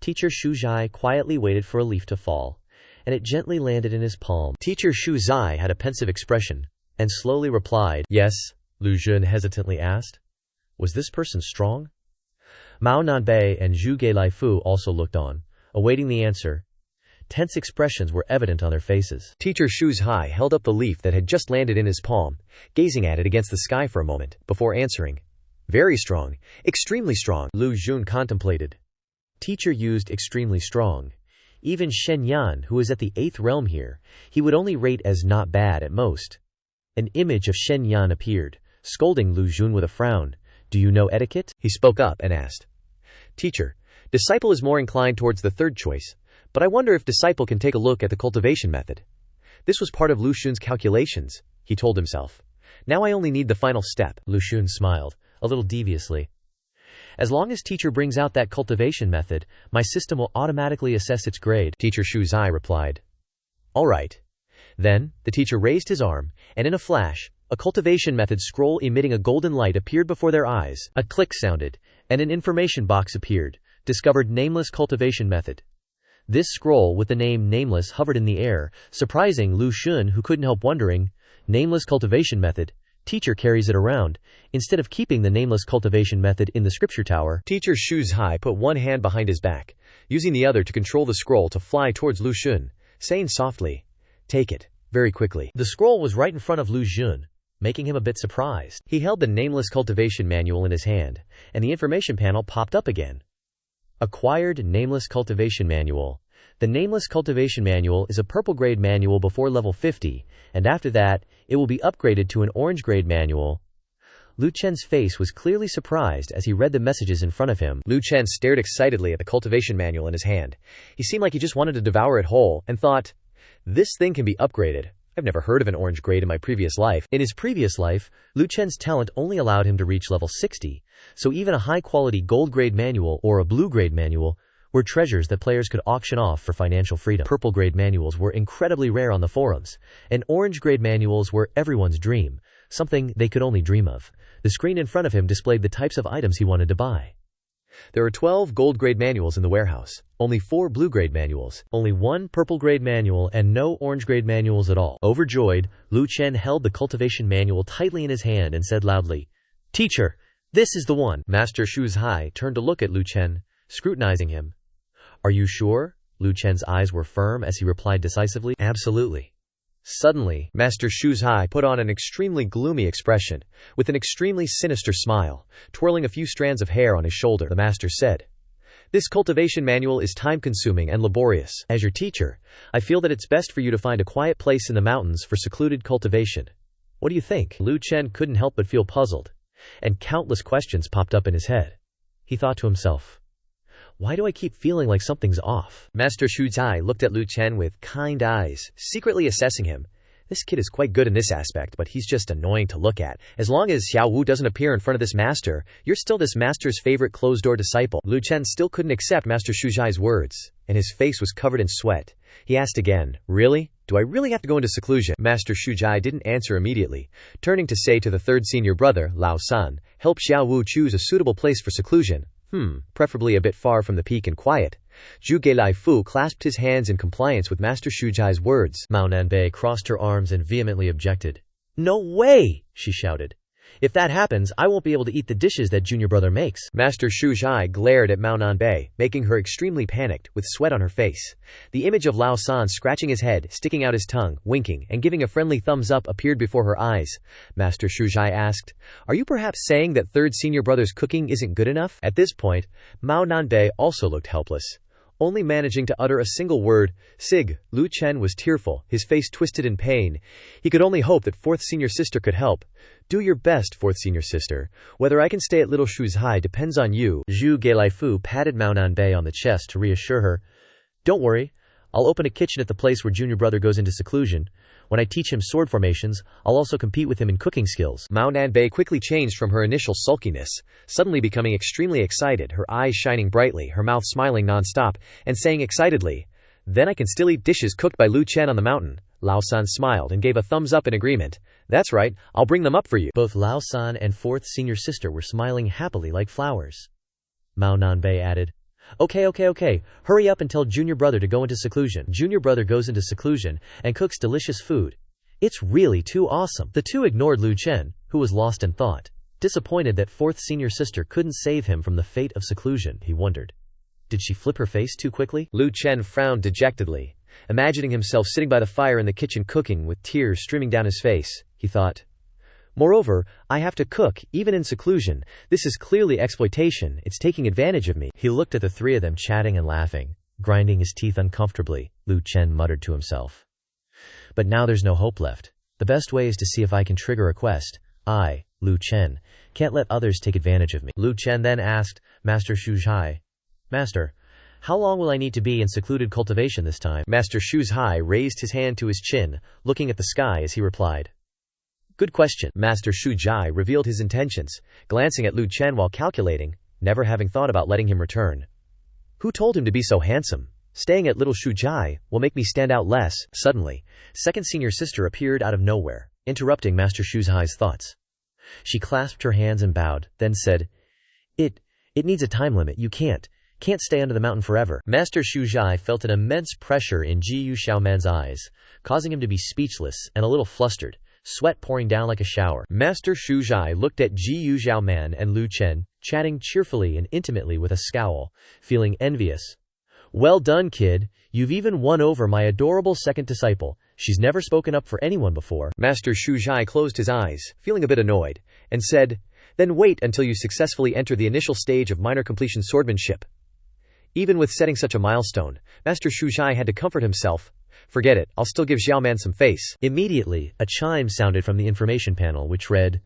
Teacher Xu Zhai quietly waited for a leaf to fall, and it gently landed in his palm. Teacher Xu Zhai had a pensive expression, and slowly replied, yes, Lu Xun hesitantly asked. Was this person strong? Mao Nanbei and Zhu Geilaifu also looked on, awaiting the answer. Tense expressions were evident on their faces. Teacher Xu Zhai held up the leaf that had just landed in his palm, gazing at it against the sky for a moment, before answering, very strong, extremely strong. Lu Xun contemplated. Teacher used extremely strong. Even Shen Yan, who is at the 8th realm here, he would only rate as not bad at most. An image of Shen Yan appeared, scolding Lu Xun with a frown. Do you know etiquette? He spoke up and asked. Teacher, disciple is more inclined towards the 3rd choice, but I wonder if disciple can take a look at the cultivation method. This was part of Lu Xun's calculations, he told himself. Now I only need the final step. Lu Xun smiled, a little deviously. As long as teacher brings out that cultivation method, my system will automatically assess its grade. Teacher Xu Zhai replied. All right. Then, the teacher raised his arm, and in a flash, a cultivation method scroll emitting a golden light appeared before their eyes. A click sounded, and an information box appeared. Discovered nameless cultivation method. This scroll with the name nameless hovered in the air, surprising Lu Xun, who couldn't help wondering, nameless cultivation method, Teacher carries it around, instead of keeping the nameless cultivation method in the scripture tower. Teacher Shu Zhai put one hand behind his back, using the other to control the scroll to fly towards Lu Xun, saying softly, "Take it," very quickly. The scroll was right in front of Lu Xun, making him a bit surprised. He held the nameless cultivation manual in his hand, and the information panel popped up again. Acquired Nameless Cultivation Manual. The Nameless Cultivation Manual is a purple grade manual before level 50, and after that, it will be upgraded to an orange grade manual. Lu Chen's face was clearly surprised as he read the messages in front of him. Lu Chen stared excitedly at the cultivation manual in his hand. He seemed like he just wanted to devour it whole, and thought, "This thing can be upgraded. I've never heard of an orange grade in my previous life." In his previous life, Lu Chen's talent only allowed him to reach level 60, so even a high-quality gold grade manual or a blue grade manual were treasures that players could auction off for financial freedom. Purple grade manuals were incredibly rare on the forums, and orange grade manuals were everyone's dream, something they could only dream of. The screen in front of him displayed the types of items he wanted to buy. There are 12 gold grade manuals in the warehouse, only 4 blue grade manuals, only 1 purple grade manual, and no orange grade manuals at all. Overjoyed, Lu Chen held the cultivation manual tightly in his hand and said loudly, "Teacher, this is the one." Master Shu Zhai turned to look at Lu Chen, scrutinizing him. "Are you sure?" Lu Chen's eyes were firm as he replied decisively, "Absolutely." Suddenly, Master Shu Zhai put on an extremely gloomy expression, with an extremely sinister smile, twirling a few strands of hair on his shoulder. The master said, "This cultivation manual is time-consuming and laborious. As your teacher, I feel that it's best for you to find a quiet place in the mountains for secluded cultivation. What do you think?" Lu Chen couldn't help but feel puzzled, and countless questions popped up in his head. He thought to himself, "Why do I keep feeling like something's off?" Master Shu Zhai looked at Lu Chen with kind eyes, secretly assessing him. This kid is quite good in this aspect, but he's just annoying to look at. As long as Xiao Wu doesn't appear in front of this master, you're still this master's favorite closed-door disciple. Lu Chen still couldn't accept Master Shu Zhai's words, and his face was covered in sweat. He asked again, "Really? Do I really have to go into seclusion?" Master Shu Zhai didn't answer immediately, turning to say to the third senior brother, Lao San, "Help Xiao Wu choose a suitable place for seclusion. Preferably a bit far from the peak and quiet." Zhu Gelai Fu clasped his hands in compliance with Master Shu Zhai's words. Mao Nanbei crossed her arms and vehemently objected. "No way!" she shouted. "If that happens, I won't be able to eat the dishes that junior brother makes." Master Shu Zhai glared at Mao Nanbei, making her extremely panicked, with sweat on her face. The image of Lao San scratching his head, sticking out his tongue, winking, and giving a friendly thumbs up appeared before her eyes. Master Shu Zhai asked, "Are you perhaps saying that third senior brother's cooking isn't good enough?" At this point, Mao Nanbei also looked helpless, only managing to utter a single word, "Sig." Lu Chen was tearful, his face twisted in pain. He could only hope that fourth senior sister could help. "Do your best, fourth senior sister. Whether I can stay at Little Shu Zhai depends on you." Zhu Gelaifu patted Mao Nanbei on the chest to reassure her. "Don't worry. I'll open a kitchen at the place where junior brother goes into seclusion. When I teach him sword formations, I'll also compete with him in cooking skills." Mao Nanbei quickly changed from her initial sulkiness, suddenly becoming extremely excited, her eyes shining brightly, her mouth smiling non-stop, and saying excitedly, "Then I can still eat dishes cooked by Lu Chen on the mountain." Lao San smiled and gave a thumbs up in agreement. "That's right, I'll bring them up for you." Both Lao San and fourth senior sister were smiling happily like flowers. Mao Nanbei added, Okay. Hurry up and tell junior brother to go into seclusion." Junior brother goes into seclusion and cooks delicious food. It's really too awesome. The two ignored Lu Chen, who was lost in thought. Disappointed that fourth senior sister couldn't save him from the fate of seclusion, he wondered. Did she flip her face too quickly? Lu Chen frowned dejectedly, imagining himself sitting by the fire in the kitchen cooking with tears streaming down his face. He thought, "Moreover, I have to cook, even in seclusion. This is clearly exploitation. It's taking advantage of me." He looked at the three of them chatting and laughing, grinding his teeth uncomfortably. Lu Chen muttered to himself, "But now there's no hope left. The best way is to see if I can trigger a quest. I, Lu Chen, can't let others take advantage of me." Lu Chen then asked Master Shu Zhai, "Master, how long will I need to be in secluded cultivation this time?" Master Shu Zhai raised his hand to his chin, looking at the sky as he replied, "Good question." Master Shu Zhai revealed his intentions, glancing at Lu Chen while calculating, never having thought about letting him return. Who told him to be so handsome? Staying at Little Shu Zhai will make me stand out less. Suddenly, second senior sister appeared out of nowhere, interrupting Master Shu Zhai's thoughts. She clasped her hands and bowed, then said, It needs a time limit. You can't stay under the mountain forever." Master Shu Zhai felt an immense pressure in Ji Yu Xiaoman's eyes, causing him to be speechless and a little flustered. sweat pouring down like a shower. Master Shu Zhai looked at Ji Yuxiaoman and Lu Chen, chatting cheerfully and intimately with a scowl, feeling envious. Well done, kid. You've even won over my adorable second disciple. She's never spoken up for anyone before. Master Shu Zhai closed his eyes, feeling a bit annoyed, and said, Then wait until you successfully enter the initial stage of minor completion swordsmanship. Even with setting such a milestone, Master Shu Zhai had to comfort himself. Forget it, I'll still give Xiaoman some face. Immediately, a chime sounded from the information panel which read,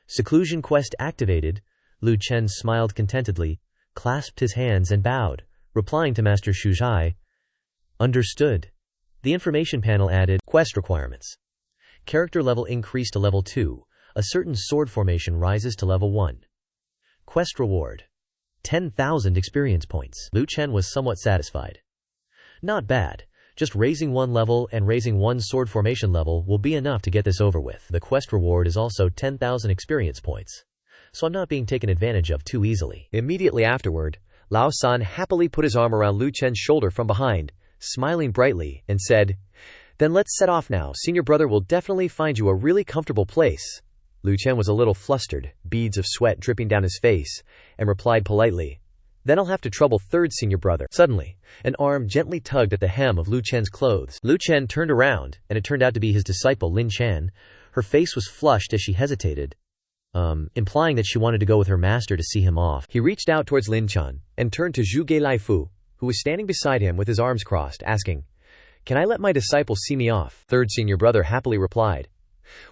Seclusion quest activated. Lu Chen smiled contentedly, clasped his hands and bowed, replying to Master Shu Zhai. Understood. The information panel added, Quest requirements. Character level increased to level 2. A certain sword formation rises to level 1. Quest reward. 10,000 experience points. Lu Chen was somewhat satisfied. Not bad. Just raising one level and raising one sword formation level will be enough to get this over with. The quest reward is also 10,000 experience points. So I'm not being taken advantage of too easily. Immediately afterward, Lao San happily put his arm around Lu Chen's shoulder from behind, smiling brightly, and said, Then let's set off now. Senior brother will definitely find you a really comfortable place. Lu Chen was a little flustered, beads of sweat dripping down his face, and replied politely, Then I'll have to trouble third senior brother. Suddenly, an arm gently tugged at the hem of Lu Chen's clothes. Lu Chen turned around, and it turned out to be his disciple Lin Chan. Her face was flushed as she hesitated, implying that she wanted to go with her master to see him off. He reached out towards Lin Chan, and turned to Zhu Laifu, who was standing beside him with his arms crossed, asking, Can I let my disciple see me off? Third senior brother happily replied,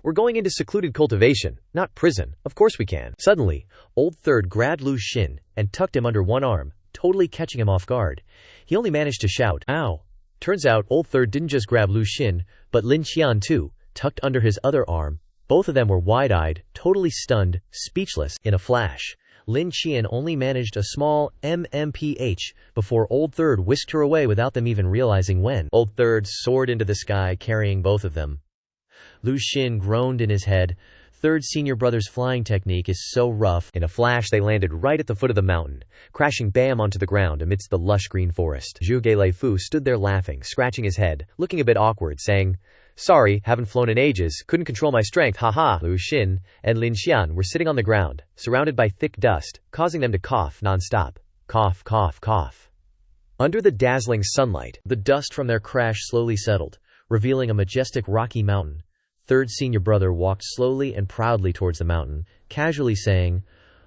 We're going into secluded cultivation, not prison. Of course we can. Suddenly, old third grabbed Lu Xin and tucked him under one arm, totally catching him off guard. He only managed to shout, Ow! Turns out old third didn't just grab Lu Xin, but Lin Qian too, tucked under his other arm. Both of them were wide-eyed, totally stunned, speechless. In a flash, Lin Qian only managed a small MMPH before old third whisked her away without them even realizing when. Old third soared into the sky carrying both of them. Lu Xin groaned in his head. Third senior brother's flying technique is so rough. In a flash they landed right at the foot of the mountain, crashing bam onto the ground amidst the lush green forest. Zhu Laifu stood there laughing, scratching his head, looking a bit awkward, saying, Sorry, haven't flown in ages, couldn't control my strength, haha. Lu Xin and Lin Xian were sitting on the ground, surrounded by thick dust, causing them to cough non-stop. Cough, cough, cough. Under the dazzling sunlight, the dust from their crash slowly settled, revealing a majestic rocky mountain. Third senior brother walked slowly and proudly towards the mountain, casually saying,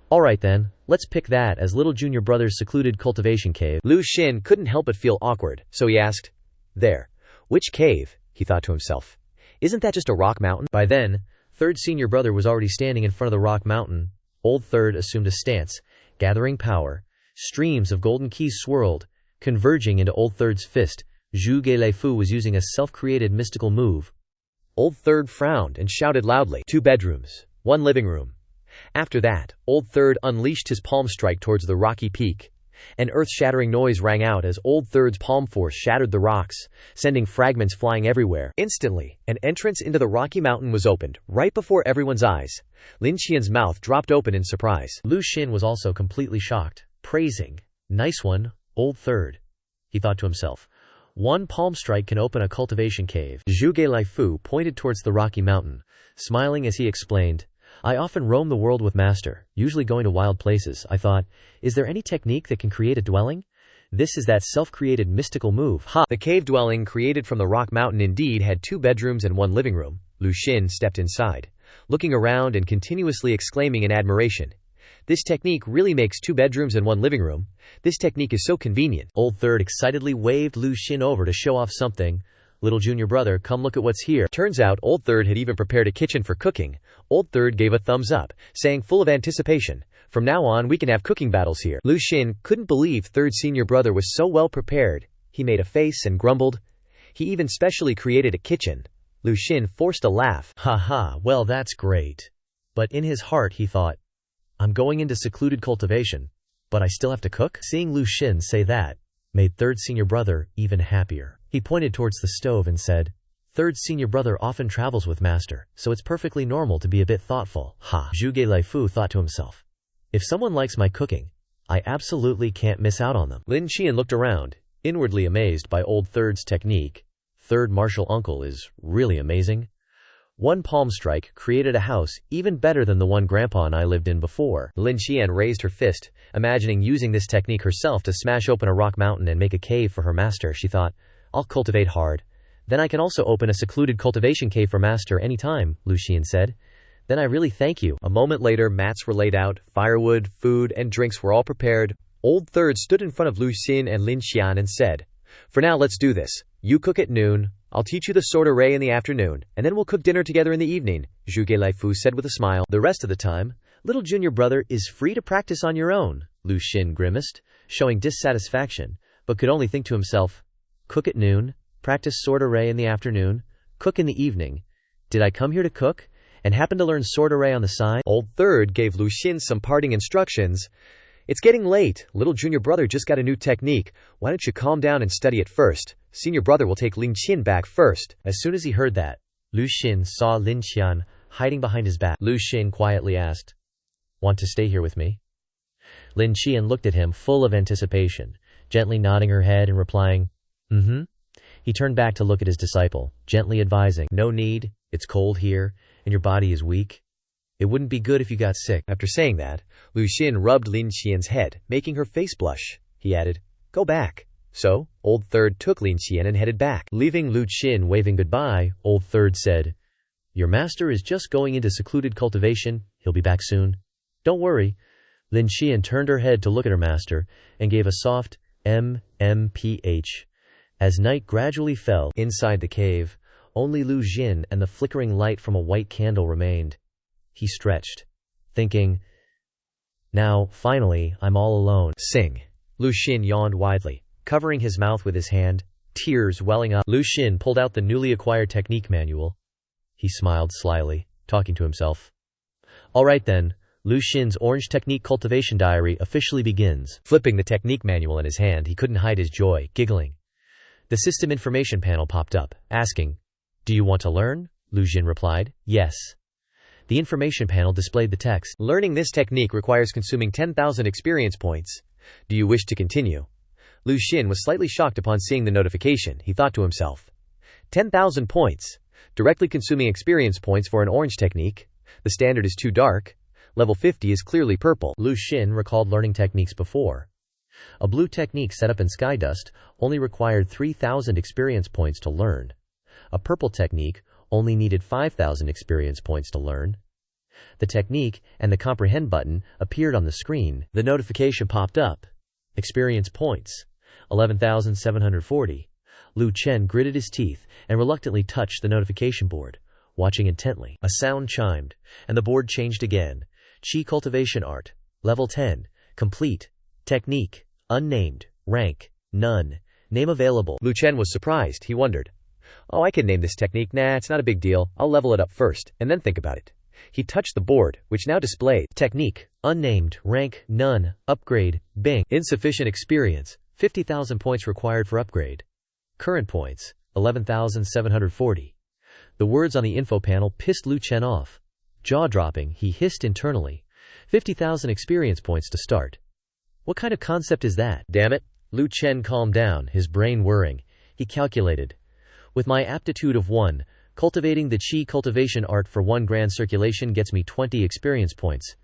All right then, let's pick that as little junior brother's secluded cultivation cave. Lu Xin couldn't help but feel awkward, so he asked, There, which cave? He thought to himself. Isn't that just a rock mountain? By then, third senior brother was already standing in front of the rock mountain. Old third assumed a stance, gathering power. Streams of golden keys swirled, converging into old third's fist. Zhu Laifu was using a self-created mystical move. Old third frowned and shouted loudly, 2 bedrooms, 1 living room. After that, old third unleashed his palm strike towards the rocky peak. An earth-shattering noise rang out as old third's palm force shattered the rocks, sending fragments flying everywhere. Instantly, an entrance into the rocky mountain was opened, right before everyone's eyes. Lin Qian's mouth dropped open in surprise. Lu Xin was also completely shocked, praising, Nice one, old third. He thought to himself, 1 palm strike can open a cultivation cave. Zhu Laifu pointed towards the rocky mountain, smiling as he explained, I often roam the world with master, usually going to wild places. I thought, is there any technique that can create a dwelling? This is that self-created mystical move. Ha! The cave dwelling created from the rock mountain indeed had 2 bedrooms and 1 living room. Lu Xin stepped inside, looking around and continuously exclaiming in admiration, This technique really makes 2 bedrooms and 1 living room. This technique is so convenient. Old third excitedly waved Lu Xin over to show off something. Little junior brother, come look at what's here. Turns out old third had even prepared a kitchen for cooking. Old third gave a thumbs up, saying full of anticipation, From now on we can have cooking battles here. Lu Xin couldn't believe third senior brother was so well prepared. He made a face and grumbled. He even specially created a kitchen. Lu Xin forced a laugh. Haha, well that's great. But in his heart he thought, I'm going into secluded cultivation, but I still have to cook? Seeing Lu Xin say that made third senior brother even happier. He pointed towards the stove and said, Third senior brother often travels with master, so it's perfectly normal to be a bit thoughtful. Ha! Zhu Laifu thought to himself, if someone likes my cooking, I absolutely can't miss out on them. Lin Qian looked around, inwardly amazed by old third's technique. Third martial uncle is really amazing. One palm strike created a house even better than the one Grandpa and I lived in before. Lin Qian raised her fist, imagining using this technique herself to smash open a rock mountain and make a cave for her master. She thought, I'll cultivate hard. Then I can also open a secluded cultivation cave for master any time, Lu Xian said. Then I really thank you. A moment later, mats were laid out, firewood, food, and drinks were all prepared. Old Third stood in front of Lu Xin and Lin Qian and said, For now, let's do this. You cook at noon, I'll teach you the sword array in the afternoon, and then we'll cook dinner together in the evening, Zhuge Laifu said with a smile. The rest of the time, little junior brother is free to practice on your own, Lu Xin grimaced, showing dissatisfaction, but could only think to himself, cook at noon, practice sword array in the afternoon, cook in the evening. Did I come here to cook, and happen to learn sword array on the side? Old Third gave Lu Xin some parting instructions. It's getting late. Little junior brother just got a new technique. Why don't you calm down and study it first? Senior brother will take Lin Qian back first. As soon as he heard that, Lu Xin saw Lin Qian hiding behind his back. Lu Xin quietly asked, Want to stay here with me? Lin Qian looked at him full of anticipation, gently nodding her head and replying, Mm-hmm. He turned back to look at his disciple, gently advising, No need, it's cold here, and your body is weak. It wouldn't be good if you got sick. After saying that, Lu Xin rubbed Lin Qian's head, making her face blush. He added, Go back. So, Old Third took Lin Qian and headed back. Leaving Lu Xin waving goodbye, Old Third said, Your master is just going into secluded cultivation. He'll be back soon. Don't worry. Lin Qian turned her head to look at her master and gave a soft M-M-P-H. As night gradually fell inside the cave, only Lu Xin and the flickering light from a white candle remained. He stretched, thinking, Now, finally, I'm all alone. Sing. Lu Xin yawned widely, covering his mouth with his hand, tears welling up. Lu Xin pulled out the newly acquired technique manual. He smiled slyly, talking to himself. All right then, Lu Xin's Orange Technique Cultivation Diary officially begins. Flipping the technique manual in his hand, he couldn't hide his joy, giggling. The system information panel popped up, asking, Do you want to learn? Lu Xin replied, Yes. The information panel displayed the text. Learning this technique requires consuming 10,000 experience points. Do you wish to continue? Lu Xin was slightly shocked upon seeing the notification. He thought to himself, 10,000 points. Directly consuming experience points for an orange technique. The standard is too dark. Level 50 is clearly purple. Lu Xin recalled learning techniques before. A blue technique set up in sky dust only required 3,000 experience points to learn. A purple technique only needed 5,000 experience points to learn. The technique and the comprehend button appeared on the screen. The notification popped up. Experience points, 11,740. Lu Chen gritted his teeth and reluctantly touched the notification board, watching intently. A sound chimed, and the board changed again. Qi Cultivation Art, Level 10, Complete, Technique, Unnamed, Rank, None, Name Available. Lu Chen was surprised. He wondered, Oh, I can name this technique. Nah, it's not a big deal. I'll level it up first, and then think about it. He touched the board, which now displayed Technique, Unnamed, Rank, None, Upgrade, Bing. Insufficient experience, 50,000 points required for upgrade. Current points, 11,740. The words on the info panel pissed Lu Chen off. Jaw-dropping, he hissed internally. 50,000 experience points to start. What kind of concept is that? Damn it. Lu Chen calmed down, his brain whirring. He calculated. With my aptitude of 1, cultivating the Qi cultivation art for 1 grand circulation gets me 20 experience points.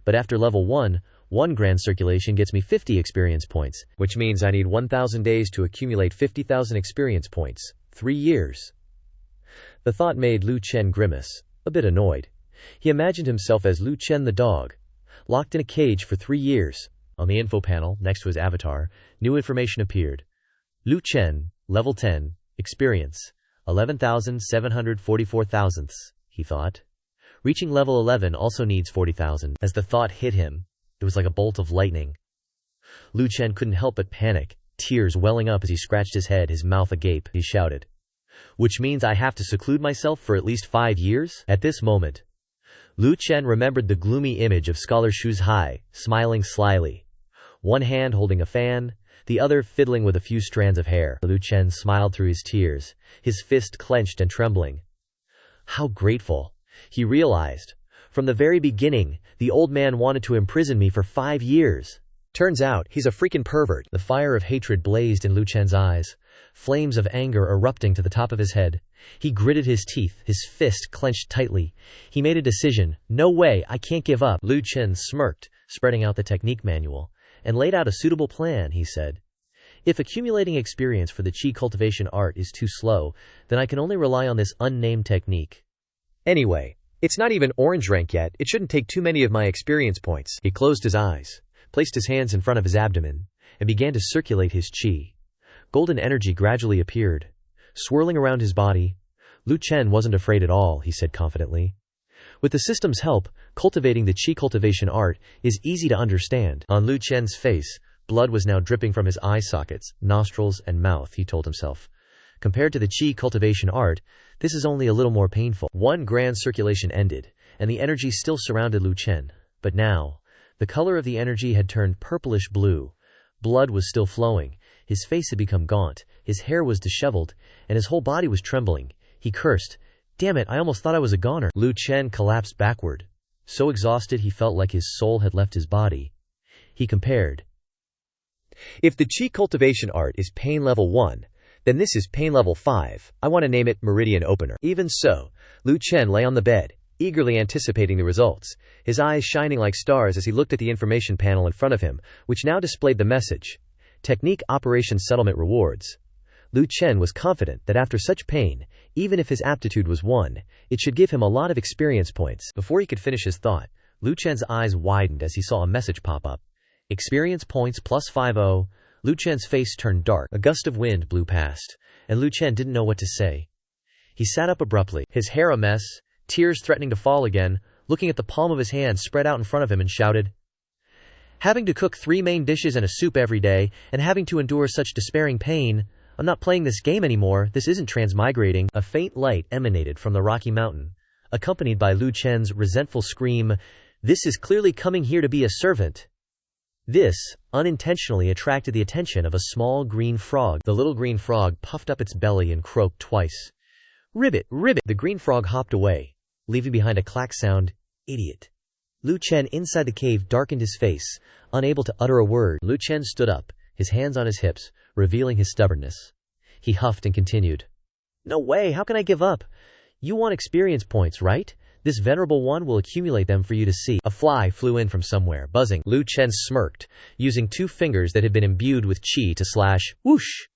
But after level 1, 1 grand circulation gets me 50 experience points, which means I need 1,000 days to accumulate 50,000 experience points. 3 years. The thought made Lu Chen grimace, a bit annoyed. He imagined himself as Lu Chen the dog, locked in a cage for 3 years. On the info panel, next to his avatar, new information appeared. Lu Chen, level 10, experience, 11,744 thousandths, he thought. Reaching level 11 also needs 40,000. As the thought hit him, it was like a bolt of lightning. Lu Chen couldn't help but panic, tears welling up as he scratched his head, his mouth agape. He shouted, Which means I have to seclude myself for at least 5 years? At this moment, Lu Chen remembered the gloomy image of Scholar Shu Hai, smiling slyly. One hand holding a fan, the other fiddling with a few strands of hair. Lu Chen smiled through his tears, his fist clenched and trembling. How grateful, he realized. From the very beginning, the old man wanted to imprison me for 5 years. Turns out, he's a freaking pervert. The fire of hatred blazed in Lu Chen's eyes. flames of anger erupting to the top of his head. He gritted his teeth, his fist clenched tightly. He made a decision. No way, I can't give up. Lu Chen smirked, spreading out the technique manual, and laid out a suitable plan, he said. If accumulating experience for the qi cultivation art is too slow, then I can only rely on this unnamed technique. Anyway, it's not even orange rank yet, it shouldn't take too many of my experience points. He closed his eyes, placed his hands in front of his abdomen, and began to circulate his qi. Golden energy gradually appeared, swirling around his body. Lu Chen wasn't afraid at all, he said confidently. With the system's help, cultivating the qi cultivation art is easy to understand. On Lu Chen's face, blood was now dripping from his eye sockets, nostrils, and mouth, he told himself. Compared to the qi cultivation art, this is only a little more painful. One grand circulation ended, and the energy still surrounded Lu Chen. But now, the color of the energy had turned purplish blue. Blood was still flowing. His face had become gaunt, his hair was disheveled, and his whole body was trembling. He cursed. Damn it, I almost thought I was a goner. Lu Chen collapsed backward. So exhausted he felt like his soul had left his body. He compared. If the qi cultivation art is pain level 1, then this is pain level 5. I want to name it Meridian Opener. Even so, Lu Chen lay on the bed, eagerly anticipating the results, his eyes shining like stars as he looked at the information panel in front of him, which now displayed the message. Technique Operation Settlement Rewards. Lu Chen was confident that after such pain, even if his aptitude was 1, it should give him a lot of experience points. Before he could finish his thought, Lu Chen's eyes widened as he saw a message pop up. Experience points plus 50. Lu Chen's face turned dark. A gust of wind blew past, and Lu Chen didn't know what to say. He sat up abruptly, his hair a mess, tears threatening to fall again, looking at the palm of his hand spread out in front of him, and shouted, "Having to cook 3 main dishes and a soup every day, and having to endure such despairing pain, I'm not playing this game anymore, this isn't transmigrating." A faint light emanated from the rocky mountain, accompanied by Lu Chen's resentful scream, "This is clearly coming here to be a servant." This, unintentionally attracted the attention of a small green frog. The little green frog puffed up its belly and croaked twice. "Ribbit, ribbit!" The green frog hopped away, leaving behind a clack sound. "Idiot." Lu Chen inside the cave darkened his face, unable to utter a word. Lu Chen stood up, his hands on his hips, revealing his stubbornness. He huffed and continued. "No way, how can I give up? You want experience points, right? This venerable one will accumulate them for you to see." A fly flew in from somewhere, buzzing. Lu Chen smirked, using 2 fingers that had been imbued with qi to slash, whoosh,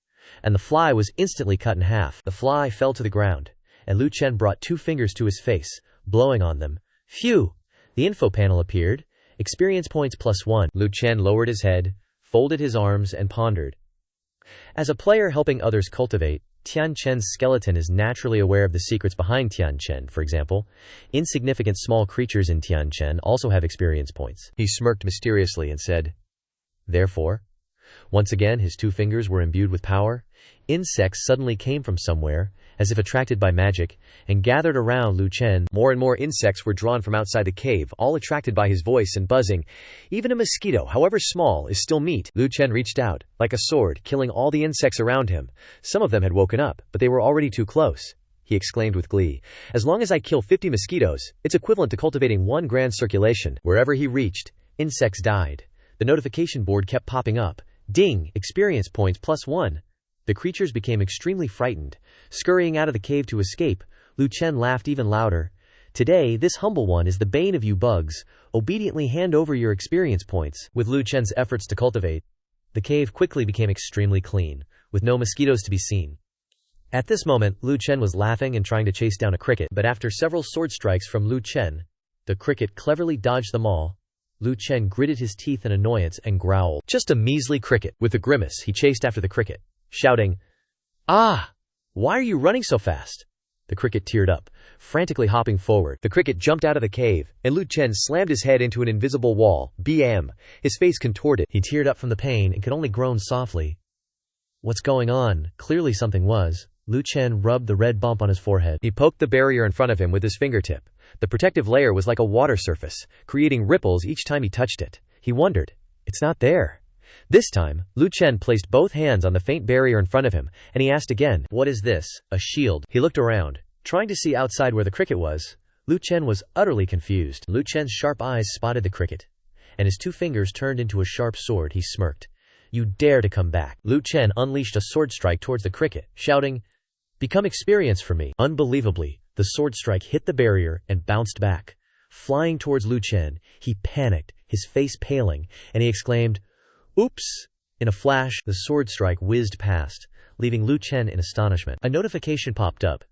and the fly was instantly cut in half. The fly fell to the ground, and Lu Chen brought 2 fingers to his face, blowing on them. Phew! The info panel appeared. Experience points plus 1. Lu Chen lowered his head, folded his arms, and pondered. As a player helping others cultivate, Tian Chen's skeleton is naturally aware of the secrets behind Tian Chen. For example, insignificant small creatures in Tian Chen also have experience points. He smirked mysteriously and said, "Therefore?" Once again his 2 fingers were imbued with power. Insects suddenly came from somewhere, as if attracted by magic, and gathered around Lu Chen. More and more insects were drawn from outside the cave, all attracted by his voice and buzzing. Even a mosquito, however small, is still meat. Lu Chen reached out, like a sword, killing all the insects around him. Some of them had woken up, but they were already too close. He exclaimed with glee. "As long as I kill 50 mosquitoes, it's equivalent to cultivating 1 grand circulation." Wherever he reached, insects died. The notification board kept popping up. Ding! Experience points plus 1. The creatures became extremely frightened. Scurrying out of the cave to escape, Lu Chen laughed even louder. "Today, this humble one is the bane of you bugs. Obediently hand over your experience points." With Lu Chen's efforts to cultivate, the cave quickly became extremely clean, with no mosquitoes to be seen. At this moment, Lu Chen was laughing and trying to chase down a cricket, but after several sword strikes from Lu Chen, the cricket cleverly dodged them all. Lu Chen gritted his teeth in annoyance and growled. "Just a measly cricket." With a grimace, he chased after the cricket, shouting, "Ah! Why are you running so fast?" The cricket teared up, frantically hopping forward. The cricket jumped out of the cave, and Lu Chen slammed his head into an invisible wall. Bam! His face contorted. He teared up from the pain and could only groan softly. What's going on? Clearly something was. Lu Chen rubbed the red bump on his forehead. He poked the barrier in front of him with his fingertip. The protective layer was like a water surface, creating ripples each time he touched it. He wondered, "It's not there." This time, Lu Chen placed both hands on the faint barrier in front of him, and he asked again, "What is this? A shield?" He looked around, trying to see outside where the cricket was. Lu Chen was utterly confused. Lu Chen's sharp eyes spotted the cricket, and his 2 fingers turned into a sharp sword. He smirked. You dare to come back. Lu Chen unleashed a sword strike towards the cricket, shouting, "Become experience for me." Unbelievably, the sword strike hit the barrier and bounced back. Flying towards Lu Chen, he panicked, his face paling, and he exclaimed, "Oops!" In a flash, the sword strike whizzed past, leaving Lu Chen in astonishment. A notification popped up.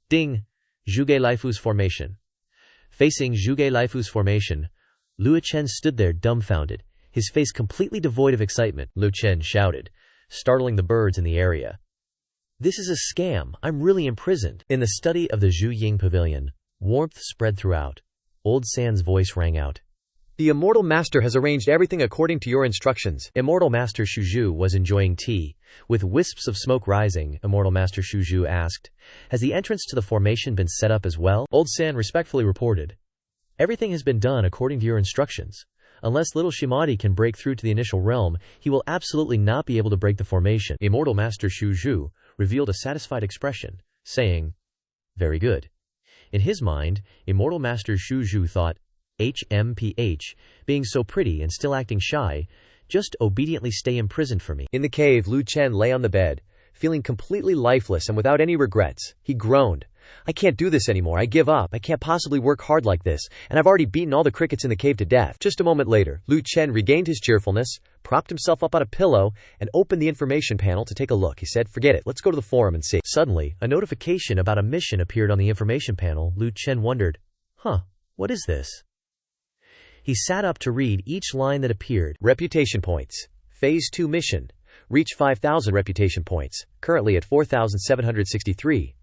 Ding! Zhuge Lifu's formation. Facing Zhuge Lifu's formation, Lu Chen stood there dumbfounded, his face completely devoid of excitement. Lu Chen shouted, startling the birds in the area. "This is a scam. I'm really imprisoned." In the study of the Zhu Ying Pavilion, warmth spread throughout. Old San's voice rang out. "The Immortal Master has arranged everything according to your instructions." Immortal Master Shuzhu was enjoying tea. With wisps of smoke rising, Immortal Master Shuzhu asked, "Has the entrance to the formation been set up as well?" Old San respectfully reported, "Everything has been done according to your instructions. Unless little Shimadi can break through to the initial realm, he will absolutely not be able to break the formation." Immortal Master Shuzhu revealed a satisfied expression, saying, "Very good." In his mind, Immortal Master Shuzhu thought, HMPH, being so pretty and still acting shy, just obediently stay imprisoned for me. In the cave, Lu Chen lay on the bed, feeling completely lifeless and without any regrets. He groaned, "I can't do this anymore. I give up. I can't possibly work hard like this, and I've already beaten all the crickets in the cave to death." Just a moment later, Lu Chen regained his cheerfulness, propped himself up on a pillow, and opened the information panel to take a look. He said, "Forget it. Let's go to the forum and see." Suddenly, a notification about a mission appeared on the information panel. Lu Chen wondered, what is this? He sat up to read each line that appeared. Reputation points. Phase 2 mission. Reach 5,000 reputation points, currently at 4,763.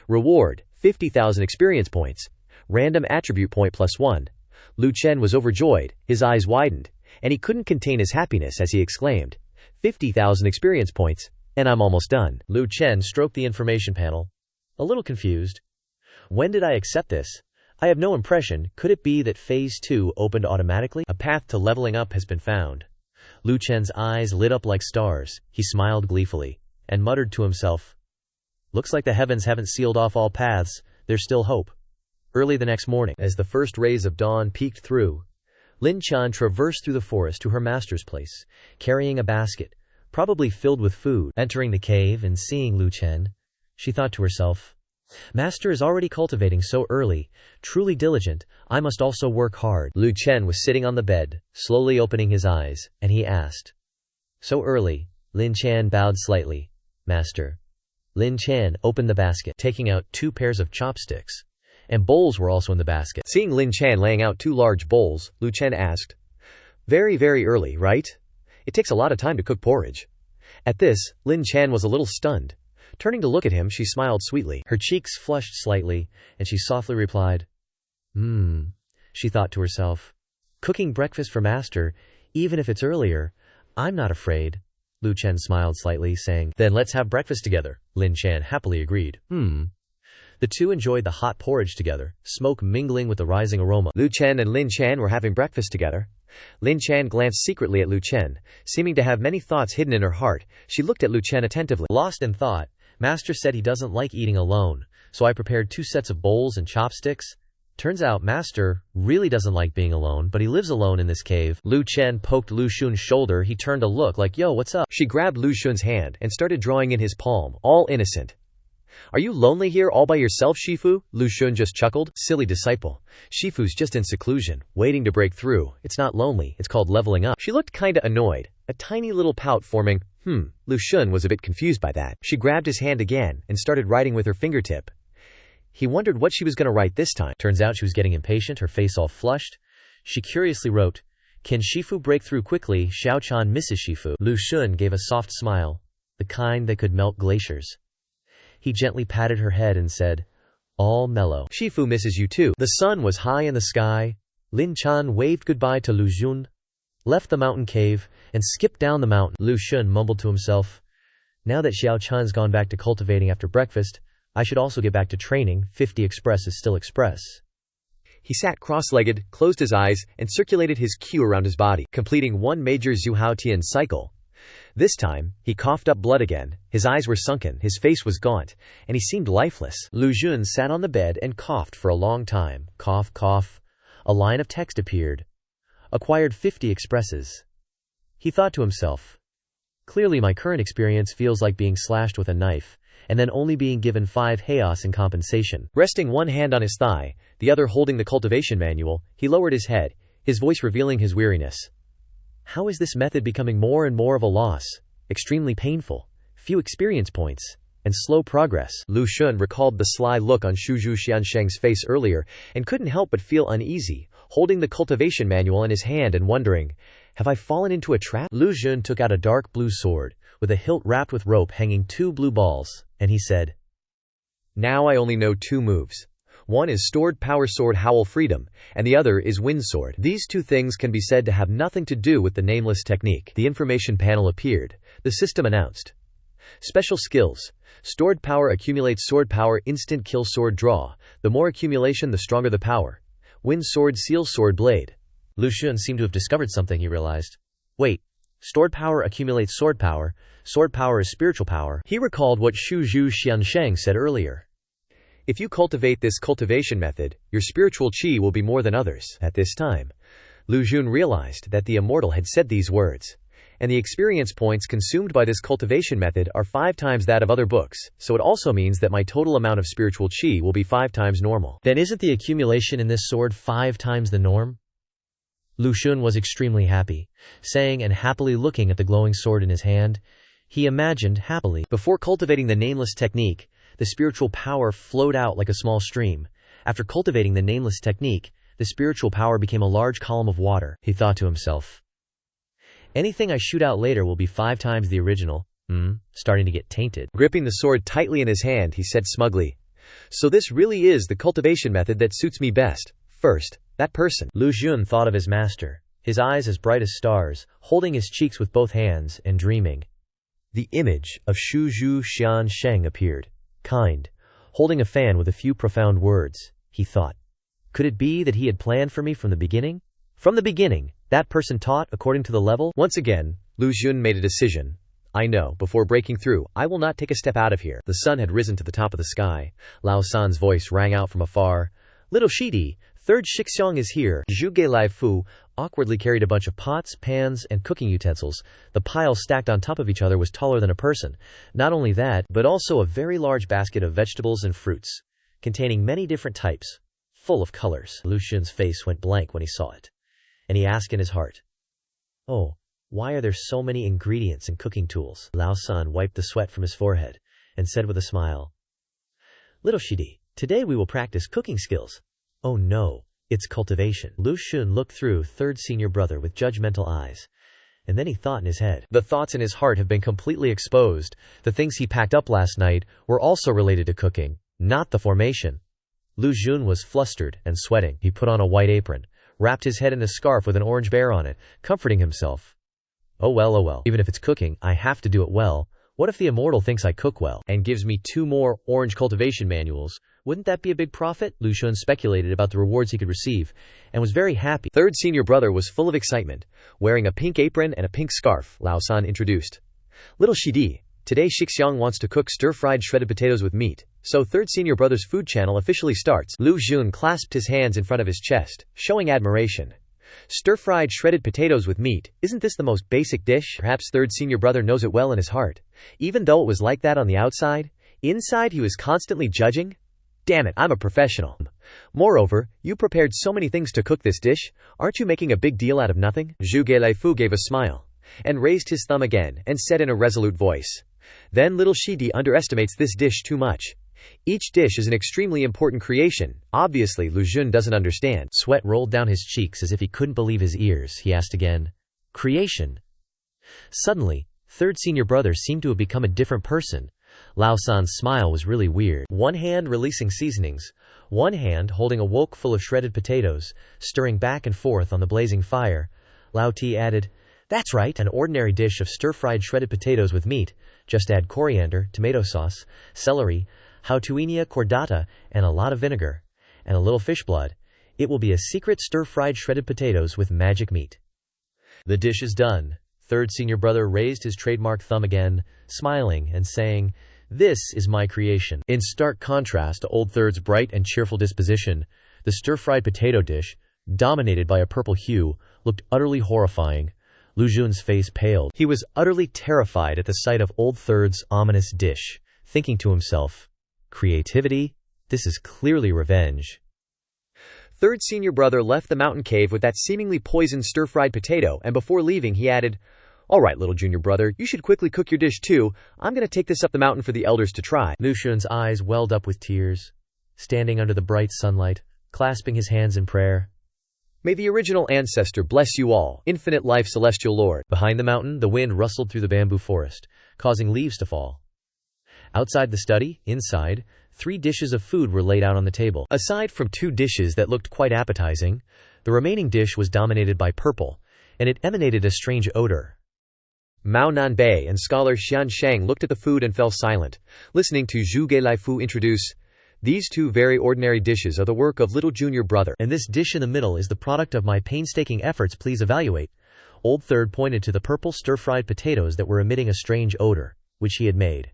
Reward, 50,000 experience points. Random attribute point +1. Lu Chen was overjoyed, his eyes widened, and he couldn't contain his happiness as he exclaimed, 50,000 experience points, and I'm almost done. Lu Chen stroked the information panel, a little confused. When did I accept this? I have no impression. Could it be that Phase 2 opened automatically? A path to leveling up has been found. Lu Chen's eyes lit up like stars. He smiled gleefully and muttered to himself, "Looks like the heavens haven't sealed off all paths. There's still hope." Early the next morning, as the first rays of dawn peeked through, Lin Chan traversed through the forest to her master's place, carrying a basket, probably filled with food. Entering the cave and seeing Lu Chen, she thought to herself, "Master is already cultivating so early, truly diligent. I must also work hard." Lu Chen was sitting on the bed, slowly opening his eyes, and he asked, "So early?" Lin Chan bowed slightly. "Master." Lin Chan opened the basket, taking out 2 pairs of chopsticks, and bowls were also in the basket. Seeing Lin Chan laying out 2 large bowls, Lu Chen asked, "Very, very early, right? It takes a lot of time to cook porridge." At this, Lin Chan was a little stunned. Turning to look at him, she smiled sweetly. Her cheeks flushed slightly, and she softly replied, She thought to herself, "Cooking breakfast for Master, even if it's earlier, I'm not afraid." Lu Chen smiled slightly, saying, "Then let's have breakfast together." Lin Chan happily agreed. The two enjoyed the hot porridge together, smoke mingling with the rising aroma. Lu Chen and Lin Chan were having breakfast together. Lin Chan glanced secretly at Lu Chen, seeming to have many thoughts hidden in her heart. She looked at Lu Chen attentively. Lost in thought, Master said he doesn't like eating alone, so I prepared 2 sets of bowls and chopsticks. Turns out Master really doesn't like being alone, but he lives alone in this cave. Lu Chen poked Lu Xun's shoulder. He turned to look like, "Yo, what's up?" She grabbed Lu Xun's hand and started drawing in his palm, all innocent. "Are you lonely here all by yourself, Shifu?" Lu Xun just chuckled. "Silly disciple. Shifu's just in seclusion, waiting to break through. It's not lonely, it's called leveling up." She looked kinda annoyed, a tiny little pout forming. Lu Xun was a bit confused by that. She grabbed his hand again and started writing with her fingertip. He wondered what she was going to write this time. Turns out she was getting impatient, her face all flushed. She curiously wrote, "Can Shifu break through quickly? Xiao-chan misses Shifu." Lu Xun gave a soft smile, the kind that could melt glaciers. He gently patted her head and said, "All mellow. Shifu misses you too." The sun was high in the sky. Lin Chan waved goodbye to Lu Xun, left the mountain cave, and skipped down the mountain. Lu Xun mumbled to himself, "Now that Xiao Chan's gone back to cultivating after breakfast, I should also get back to training. 50 Express is still Express." He sat cross-legged, closed his eyes, and circulated his Qi around his body, completing 1 major Zhuhaotian cycle. This time, he coughed up blood again. His eyes were sunken, his face was gaunt, and he seemed lifeless. Lu Xun sat on the bed and coughed for a long time. Cough, cough. A line of text appeared. Acquired 50 Expresses. He thought to himself, Clearly my current experience feels like being slashed with a knife, and then only being given 5 chaos in compensation. Resting one hand on his thigh, the other holding the cultivation manual, he lowered his head, his voice revealing his weariness. How is this method becoming more and more of a loss? Extremely painful, few experience points, and slow progress. Lu Xun recalled the sly look on Shuju Xiansheng's face earlier and couldn't help but feel uneasy, holding the cultivation manual in his hand and wondering, have I fallen into a trap? Lu Xun took out a dark blue sword, with a hilt wrapped with rope hanging 2 blue balls, and he said, now I only know 2 moves. One is Stored Power Sword Howl Freedom, and the other is Wind Sword. These 2 things can be said to have nothing to do with the nameless technique. The information panel appeared. The system announced. Special skills. Stored power accumulates sword power, instant kill sword draw. The more accumulation, the stronger the power. Wind sword seals sword blade. Lu Xun seemed to have discovered something, he realized. Wait, stored power accumulates sword power is spiritual power. He recalled what Shuju Xiansheng said earlier. If you cultivate this cultivation method, your spiritual qi will be more than others. At this time, Lu Xun realized that the immortal had said these words. And the experience points consumed by this cultivation method are 5 times that of other books, so it also means that my total amount of spiritual qi will be 5 times normal. Then isn't the accumulation in this sword 5 times the norm? Lu Xun was extremely happy, saying and happily looking at the glowing sword in his hand. He imagined happily. Before cultivating the nameless technique, the spiritual power flowed out like a small stream. After cultivating the nameless technique, the spiritual power became a large column of water. He thought to himself, anything I shoot out later will be 5 times the original. Starting to get tainted. Gripping the sword tightly in his hand, he said smugly, so this really is the cultivation method that suits me best. First, that person. Lu Xun thought of his master, his eyes as bright as stars, holding his cheeks with both hands and dreaming. The image of Shuju Xiansheng appeared, kind, holding a fan with a few profound words. He thought, could it be that he had planned for me from the beginning? From the beginning, that person taught according to the level? Once again, Lu Xun made a decision. I know, before breaking through, I will not take a step out of here. The sun had risen to the top of the sky. Lao San's voice rang out from afar. Little Shidi, 3rd Shixiang is here. Zhuge Lai Fu awkwardly carried a bunch of pots, pans, and cooking utensils. The pile stacked on top of each other was taller than a person. Not only that, but also a very large basket of vegetables and fruits, containing many different types, full of colors. Lu Xun's face went blank when he saw it, and he asked in his heart, oh, why are there so many ingredients and cooking tools? Lao San wiped the sweat from his forehead and said with a smile, little Shidi, today we will practice cooking skills. Oh no, it's cultivation. Lu Xun looked through 3rd senior brother with judgmental eyes, and then he thought in his head. The thoughts in his heart have been completely exposed. The things he packed up last night were also related to cooking, not the formation. Lu Xun was flustered and sweating. He put on a white apron, wrapped his head in a scarf with an orange bear on it, comforting himself. Oh well, even if it's cooking, I have to do it well. What if the immortal thinks I cook well and gives me 2 more orange cultivation manuals? Wouldn't that be a big profit? Lu Xun speculated about the rewards he could receive, and was very happy. 3rd senior brother was full of excitement. Wearing a pink apron and a pink scarf, Lao San introduced. Little Shidi, today Shixiang wants to cook stir-fried shredded potatoes with meat, so 3rd senior brother's food channel officially starts. Lu Xun clasped his hands in front of his chest, showing admiration. Stir-fried shredded potatoes with meat, isn't this the most basic dish? Perhaps 3rd senior brother knows it well in his heart. Even though it was like that on the outside, inside he was constantly judging. Damn it, I'm a professional. Moreover, you prepared so many things to cook this dish, aren't you making a big deal out of nothing? Zhuge Laifu gave a smile, and raised his thumb again, and said in a resolute voice, then little Shidi underestimates this dish too much. Each dish is an extremely important creation. Obviously, Lu Xun doesn't understand. Sweat rolled down his cheeks as if he couldn't believe his ears. He asked again, creation? Suddenly, 3rd senior brother seemed to have become a different person. Lao San's smile was really weird. One hand releasing seasonings, one hand holding a wok full of shredded potatoes, stirring back and forth on the blazing fire. Lao Ti added, that's right, an ordinary dish of stir-fried shredded potatoes with meat. Just add coriander, tomato sauce, celery, hautuinia cordata, and a lot of vinegar, and a little fish blood. It will be a secret stir-fried shredded potatoes with magic meat. The dish is done. 3rd senior brother raised his trademark thumb again, smiling and saying, this is my creation. In stark contrast to old 3rd's bright and cheerful disposition, the stir-fried potato dish, dominated by a purple hue, looked utterly horrifying. Lu Jun's face paled. He was utterly terrified at the sight of Old Third's ominous dish, thinking to himself, creativity? This is clearly revenge. Third senior brother left the mountain cave with that seemingly poisoned stir-fried potato, and before leaving he added, "All right, little junior brother, you should quickly cook your dish too. I'm gonna take this up the mountain for the elders to try." Lu Jun's eyes welled up with tears, standing under the bright sunlight, clasping his hands in prayer. "May the original ancestor bless you all, infinite life celestial Lord." Behind the mountain, the wind rustled through the bamboo forest, causing leaves to fall. Outside the study, inside, 3 dishes of food were laid out on the table. Aside from 2 dishes that looked quite appetizing, the remaining dish was dominated by purple, and it emanated a strange odor. Mao Nanbei and scholar Xianxia looked at the food and fell silent, listening to Zhu Gelaifu introduce, "These 2 very ordinary dishes are the work of little junior brother. And this dish in the middle is the product of my painstaking efforts. Please evaluate." Old Third pointed to the purple stir-fried potatoes that were emitting a strange odor, which he had made.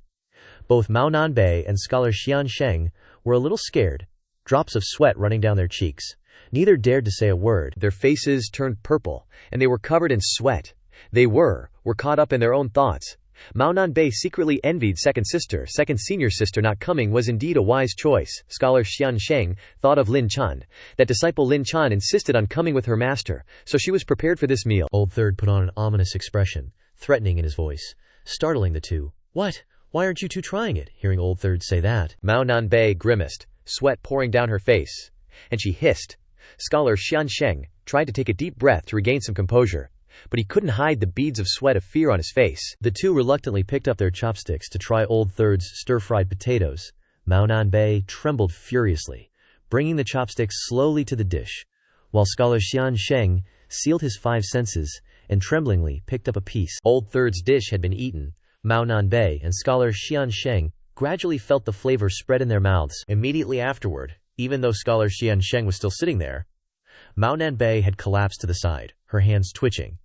Both Mao Nanbei and scholar Xianxia were a little scared, drops of sweat running down their cheeks. Neither dared to say a word. Their faces turned purple, and they were covered in sweat. They were caught up in their own thoughts. Mao Nanbei secretly envied second senior sister not coming was indeed a wise choice. Scholar Xianxia thought of Lin Chan. That disciple Lin Chan insisted on coming with her master, so she was prepared for this meal. Old Third put on an ominous expression, threatening in his voice, startling the 2. "What? Why aren't you 2 trying it?" Hearing Old Third say that, Mao Nanbei grimaced, sweat pouring down her face, and she hissed. Scholar Xianxia tried to take a deep breath to regain some composure, but he couldn't hide the beads of sweat of fear on his face. The 2 reluctantly picked up their chopsticks to try Old Third's stir-fried potatoes. Mao Nanbei trembled furiously, bringing the chopsticks slowly to the dish, while scholar Xianxia sealed his 5 senses and tremblingly picked up a piece. Old Third's dish had been eaten. Mao Nanbei and scholar Xianxia gradually felt the flavor spread in their mouths. Immediately afterward, even though scholar Xianxia was still sitting there, Mao Nanbei had collapsed to the side, her hands twitching.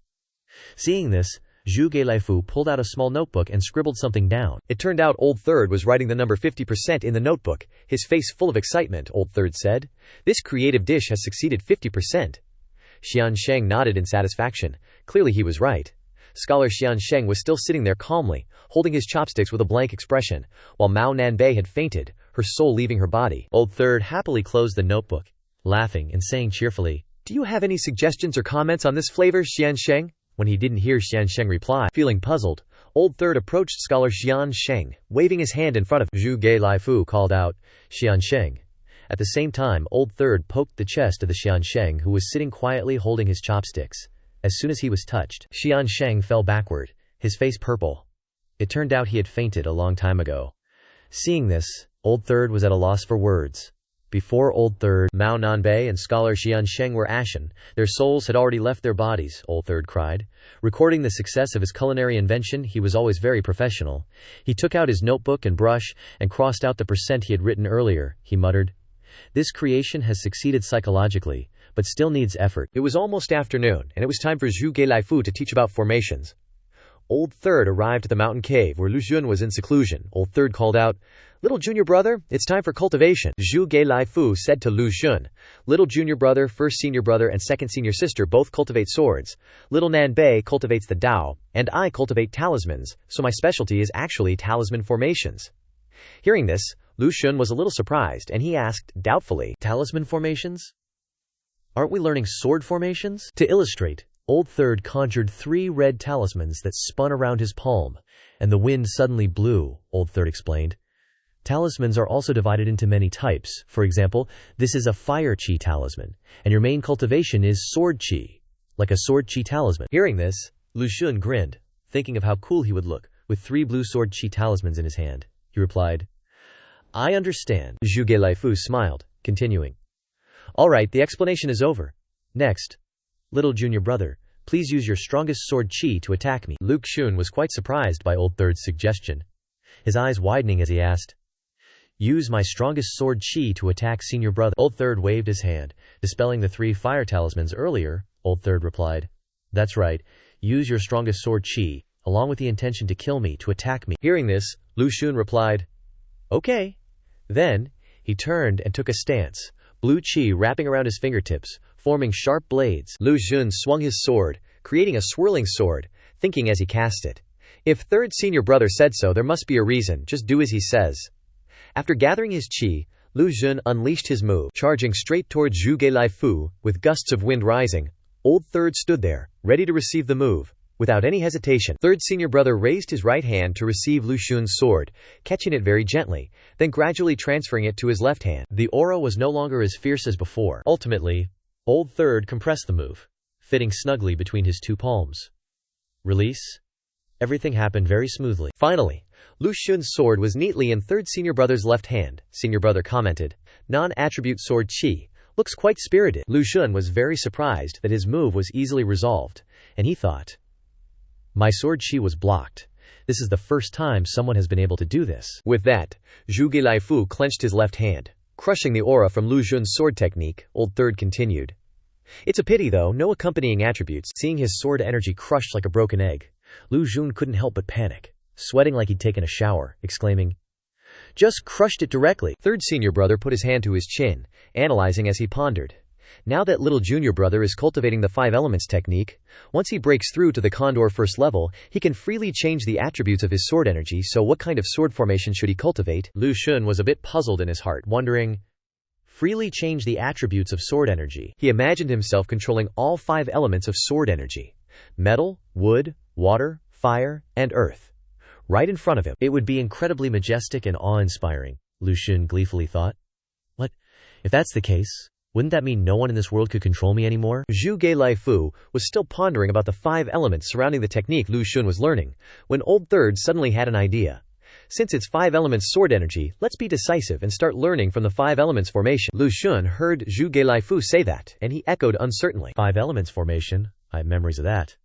Seeing this, Zhu Gelaifu pulled out a small notebook and scribbled something down. It turned out Old Third was writing the number 50% in the notebook, his face full of excitement. Old Third said, "This creative dish has succeeded 50%. Xianxia nodded in satisfaction. Clearly he was right. Scholar Xianxia was still sitting there calmly, holding his chopsticks with a blank expression, while Mao Nanbei had fainted, her soul leaving her body. Old Third happily closed the notebook, laughing and saying cheerfully, "Do you have any suggestions or comments on this flavor, Xianxia?" When he didn't hear Xianxia reply, feeling puzzled, Old Third approached scholar Xianxia, waving his hand in front of Zhu Gelaifu called out, "Xianxia." At the same time, Old Third poked the chest of the Xianxia who was sitting quietly holding his chopsticks. As soon as he was touched, Xianxia fell backward, his face purple. It turned out he had fainted a long time ago. Seeing this, Old Third was at a loss for words. Before Old Third, Mao Nanbei and scholar Xianxia were ashen. Their souls had already left their bodies, Old Third cried. Recording the success of his culinary invention, he was always very professional. He took out his notebook and brush and crossed out the percent he had written earlier. He muttered, "This creation has succeeded psychologically, but still needs effort." It was almost afternoon, and it was time for Zhu Gelaifu to teach about formations. Old Third arrived at the mountain cave where Lu Jun was in seclusion. Old Third called out, "Little junior brother, it's time for cultivation." Zhu Gelaifu said to Lu Jun, "Little junior brother, first senior brother, and second senior sister both cultivate swords. Little Nanbei cultivates the Tao, and I cultivate talismans, so my specialty is actually talisman formations." Hearing this, Lu Jun was a little surprised, and he asked, doubtfully, "Talisman formations? Aren't we learning sword formations?" To illustrate, Old Third conjured 3 red talismans that spun around his palm, and the wind suddenly blew, Old Third explained. Talismans are also divided into many types. For example, this is a fire chi talisman, and your main cultivation is sword chi, like a sword chi talisman. Hearing this, Lu Jun grinned, thinking of how cool he would look, with 3 blue sword chi talismans in his hand. He replied, "I understand." Zhu Gelaifu smiled, continuing, "All right, the explanation is over. Next, little junior brother, please use your strongest sword chi to attack me." Lu Xun was quite surprised by Old Third's suggestion, his eyes widening as he asked, "Use my strongest sword chi to attack senior brother." Old Third waved his hand, dispelling the 3 fire talismans earlier. Old Third replied, "That's right, use your strongest sword chi, along with the intention to kill me, to attack me." Hearing this, Lu Xun replied, "Okay." Then, he turned and took a stance, blue chi wrapping around his fingertips, forming sharp blades. Lu Xun swung his sword, creating a swirling sword, thinking as he cast it. If third senior brother said so, there must be a reason, just do as he says. After gathering his chi, Lu Xun unleashed his move, charging straight towards Zhu Gelai-fu, with gusts of wind rising. Old third stood there, ready to receive the move. Without any hesitation, third senior brother raised his right hand to receive Lu Xun's sword, catching it very gently, then gradually transferring it to his left hand. The aura was no longer as fierce as before. Ultimately, old third compressed the move, fitting snugly between his two palms. Release. Everything happened very smoothly. Finally, Lu Xun's sword was neatly in third senior brother's left hand. Senior brother commented, "Non-attribute sword chi. Looks quite spirited." Lu Xun was very surprised that his move was easily resolved, and he thought, "My sword chi was blocked. This is the first time someone has been able to do this." With that, Zhu Gelai-fu clenched his left hand, crushing the aura from Lu Xun's sword technique. Old third continued. "It's a pity though, no accompanying attributes." Seeing his sword energy crushed like a broken egg, Lu Xun couldn't help but panic, sweating like he'd taken a shower, exclaiming, "Just crushed it directly." Third senior brother put his hand to his chin, analyzing as he pondered. Now that little junior brother is cultivating the 5 elements technique, once he breaks through to the Condor first level, he can freely change the attributes of his sword energy, so what kind of sword formation should he cultivate? Lu Xun was a bit puzzled in his heart, wondering, freely change the attributes of sword energy. He imagined himself controlling all 5 elements of sword energy: metal, wood, water, fire, and earth. Right in front of him. It would be incredibly majestic and awe-inspiring, Lu Xun gleefully thought. What? If that's the case, wouldn't that mean no one in this world could control me anymore? Zhu Gelai-fu was still pondering about the 5 elements surrounding the technique Lu Xun was learning, when old third suddenly had an idea. Since it's 5 elements sword energy, let's be decisive and start learning from the 5 elements formation. Lu Xun heard Zhu Gelai-fu say that, and he echoed uncertainly. 5 elements formation? I have memories of that.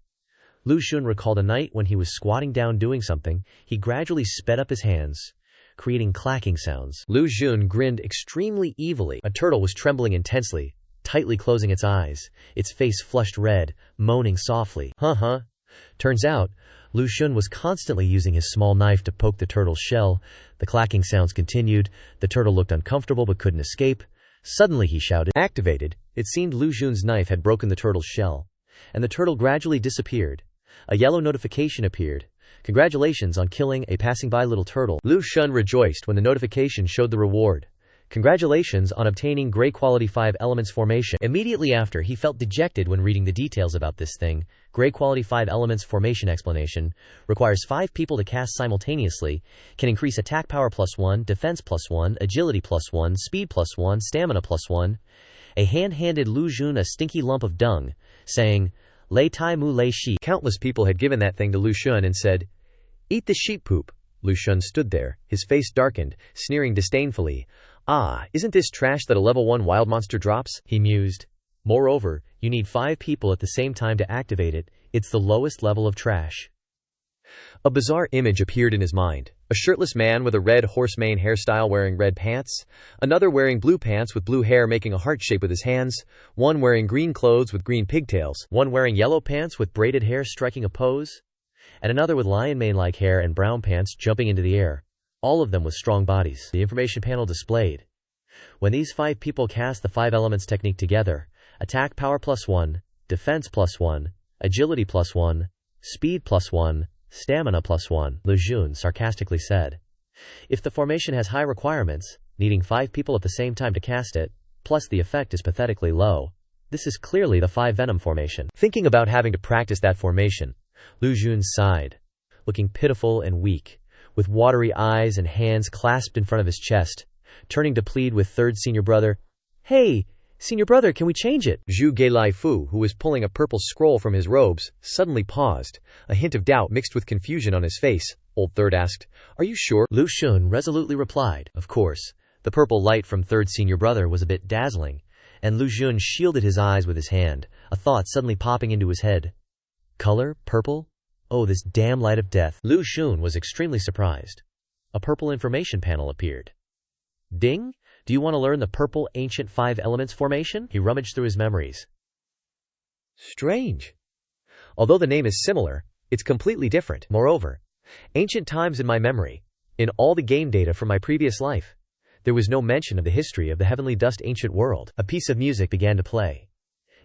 Lu Xun recalled a night when he was squatting down doing something. He gradually sped up his hands, creating clacking sounds. Lu Xun grinned extremely evilly. A turtle was trembling intensely, tightly closing its eyes, its face flushed red, moaning softly. Turns out, Lu Xun was constantly using his small knife to poke the turtle's shell. The clacking sounds continued. The turtle looked uncomfortable but couldn't escape. Suddenly he shouted, "Activated!" It seemed Lu Xun's knife had broken the turtle's shell, and the turtle gradually disappeared. A yellow notification appeared. "Congratulations on killing a passing-by little turtle." Lu Xun rejoiced when the notification showed the reward. "Congratulations on obtaining Gray Quality 5 Elements Formation." Immediately after, he felt dejected when reading the details about this thing. Gray Quality 5 Elements Formation explanation. Requires 5 people to cast simultaneously. Can increase attack power +1, defense +1, agility +1, speed +1, stamina +1. A hand-handed Lu Xun a stinky lump of dung, saying, "Lei tai mu lei shi." Countless people had given that thing to Lu Xun and said, "Eat the sheep poop." Lu Xun stood there, his face darkened, sneering disdainfully. "Ah, isn't this trash that a level 1 wild monster drops?" he mused. "Moreover, you need 5 people at the same time to activate it. It's the lowest level of trash." A bizarre image appeared in his mind. A shirtless man with a red horse mane hairstyle wearing red pants, another wearing blue pants with blue hair making a heart shape with his hands, one wearing green clothes with green pigtails, one wearing yellow pants with braided hair striking a pose, and another with lion mane-like hair and brown pants jumping into the air. All of them with strong bodies. The information panel displayed. When these 5 people cast the 5 elements technique together, attack power +1, defense +1, agility +1, speed +1, stamina +1, Lu Xun sarcastically said. If the formation has high requirements, needing 5 people at the same time to cast it, plus the effect is pathetically low, this is clearly the 5 venom formation. Thinking about having to practice that formation, Lu Xun sighed, looking pitiful and weak, with watery eyes and hands clasped in front of his chest, turning to plead with third senior brother, "Hey, senior brother, can we change it?" Zhu Gelai-fu, who was pulling a purple scroll from his robes, suddenly paused, a hint of doubt mixed with confusion on his face. Old third asked, "Are you sure?" Lu Xun resolutely replied, "Of course." The purple light from third senior brother was a bit dazzling, and Lu Xun shielded his eyes with his hand, a thought suddenly popping into his head. Color? Purple? Oh, this damn light of death. Lu Xun was extremely surprised. A purple information panel appeared. Ding? Do you want to learn the purple ancient 5 elements formation? He rummaged through his memories. Strange. Although the name is similar, it's completely different. Moreover, ancient times in my memory, in all the game data from my previous life, there was no mention of the history of the heavenly dust ancient world. A piece of music began to play.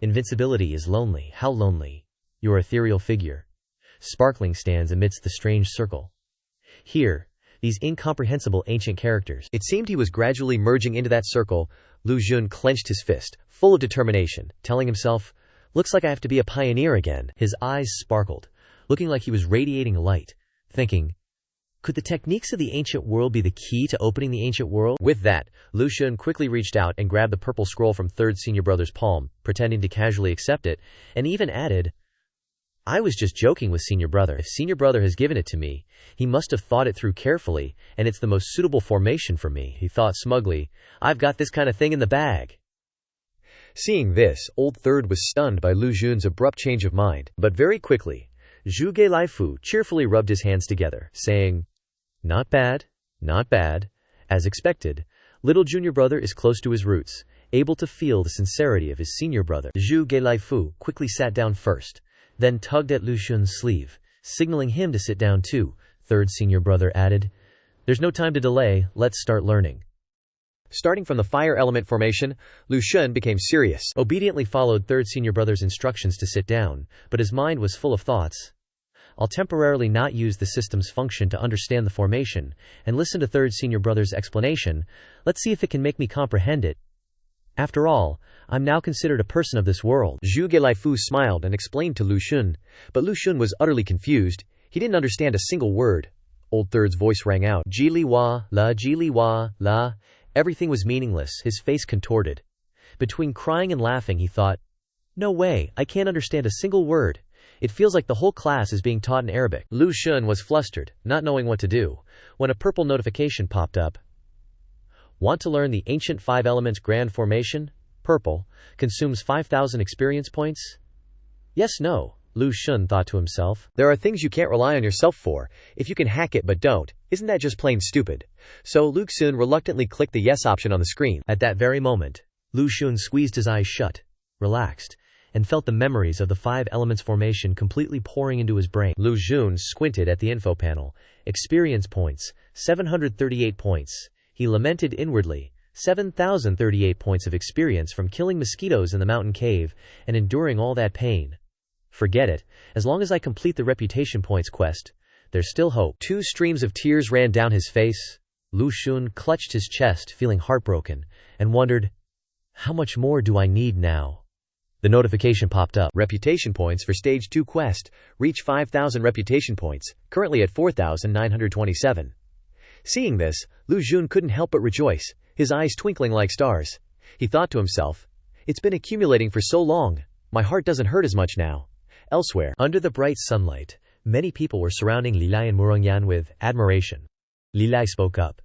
Invincibility is lonely. How lonely. Your ethereal figure, sparkling, stands amidst the strange circle. Here, these incomprehensible ancient characters. It seemed he was gradually merging into that circle. Lu Xun clenched his fist, full of determination, telling himself, "Looks like I have to be a pioneer again." His eyes sparkled, looking like he was radiating light, thinking, could the techniques of the ancient world be the key to opening the ancient world? With that, Lu Xun quickly reached out and grabbed the purple scroll from third senior brother's palm, pretending to casually accept it, and even added, I was just joking with senior brother. If senior brother has given it to me, he must have thought it through carefully, and it's the most suitable formation for me, he thought smugly. I've got this kind of thing in the bag. Seeing this, old third was stunned by Lu Xun's abrupt change of mind, but very quickly, Zhu Gelaifu cheerfully rubbed his hands together, saying, not bad, not bad. As expected, little junior brother is close to his roots, able to feel the sincerity of his senior brother. Zhu Gelaifu quickly sat down first, then tugged at Lu Xun's sleeve, signaling him to sit down too. Third senior brother added, there's no time to delay, let's start learning. Starting from the fire element formation, Lu Xun became serious, obediently followed third senior brother's instructions to sit down, but his mind was full of thoughts. I'll temporarily not use the system's function to understand the formation, and listen to third senior brother's explanation. Let's see if it can make me comprehend it. After all, I'm now considered a person of this world. Zhu Gelaifu smiled and explained to Lu Xun, but Lu Xun was utterly confused. He didn't understand a single word. Old third's voice rang out, Jili wa, la. Everything was meaningless, his face contorted. Between crying and laughing, he thought, no way, I can't understand a single word. It feels like the whole class is being taught in Arabic. Lu Xun was flustered, not knowing what to do, when a purple notification popped up. Want to learn the ancient 5 elements grand formation? Purple. Consumes 5,000 experience points? Yes, no, Lu Xun thought to himself. There are things you can't rely on yourself for. If you can hack it but don't, isn't that just plain stupid? So Lu Xun reluctantly clicked the yes option on the screen. At that very moment, Lu Xun squeezed his eyes shut, relaxed, and felt the memories of the 5 elements formation completely pouring into his brain. Lu Xun squinted at the info panel. Experience points, 738 points. He lamented inwardly, 7,038 points of experience from killing mosquitoes in the mountain cave and enduring all that pain. Forget it, as long as I complete the reputation points quest, there's still hope. 2 streams of tears ran down his face. Lu Xun clutched his chest, feeling heartbroken, and wondered, how much more do I need now? The notification popped up. Reputation points for Stage 2 quest. Reach 5,000 reputation points, currently at 4,927. Seeing this, Lu Xun couldn't help but rejoice, his eyes twinkling like stars. He thought to himself, it's been accumulating for so long. My heart doesn't hurt as much now. Elsewhere, under the bright sunlight, many people were surrounding Li Lai and Murongyan with admiration. Li Lai spoke up.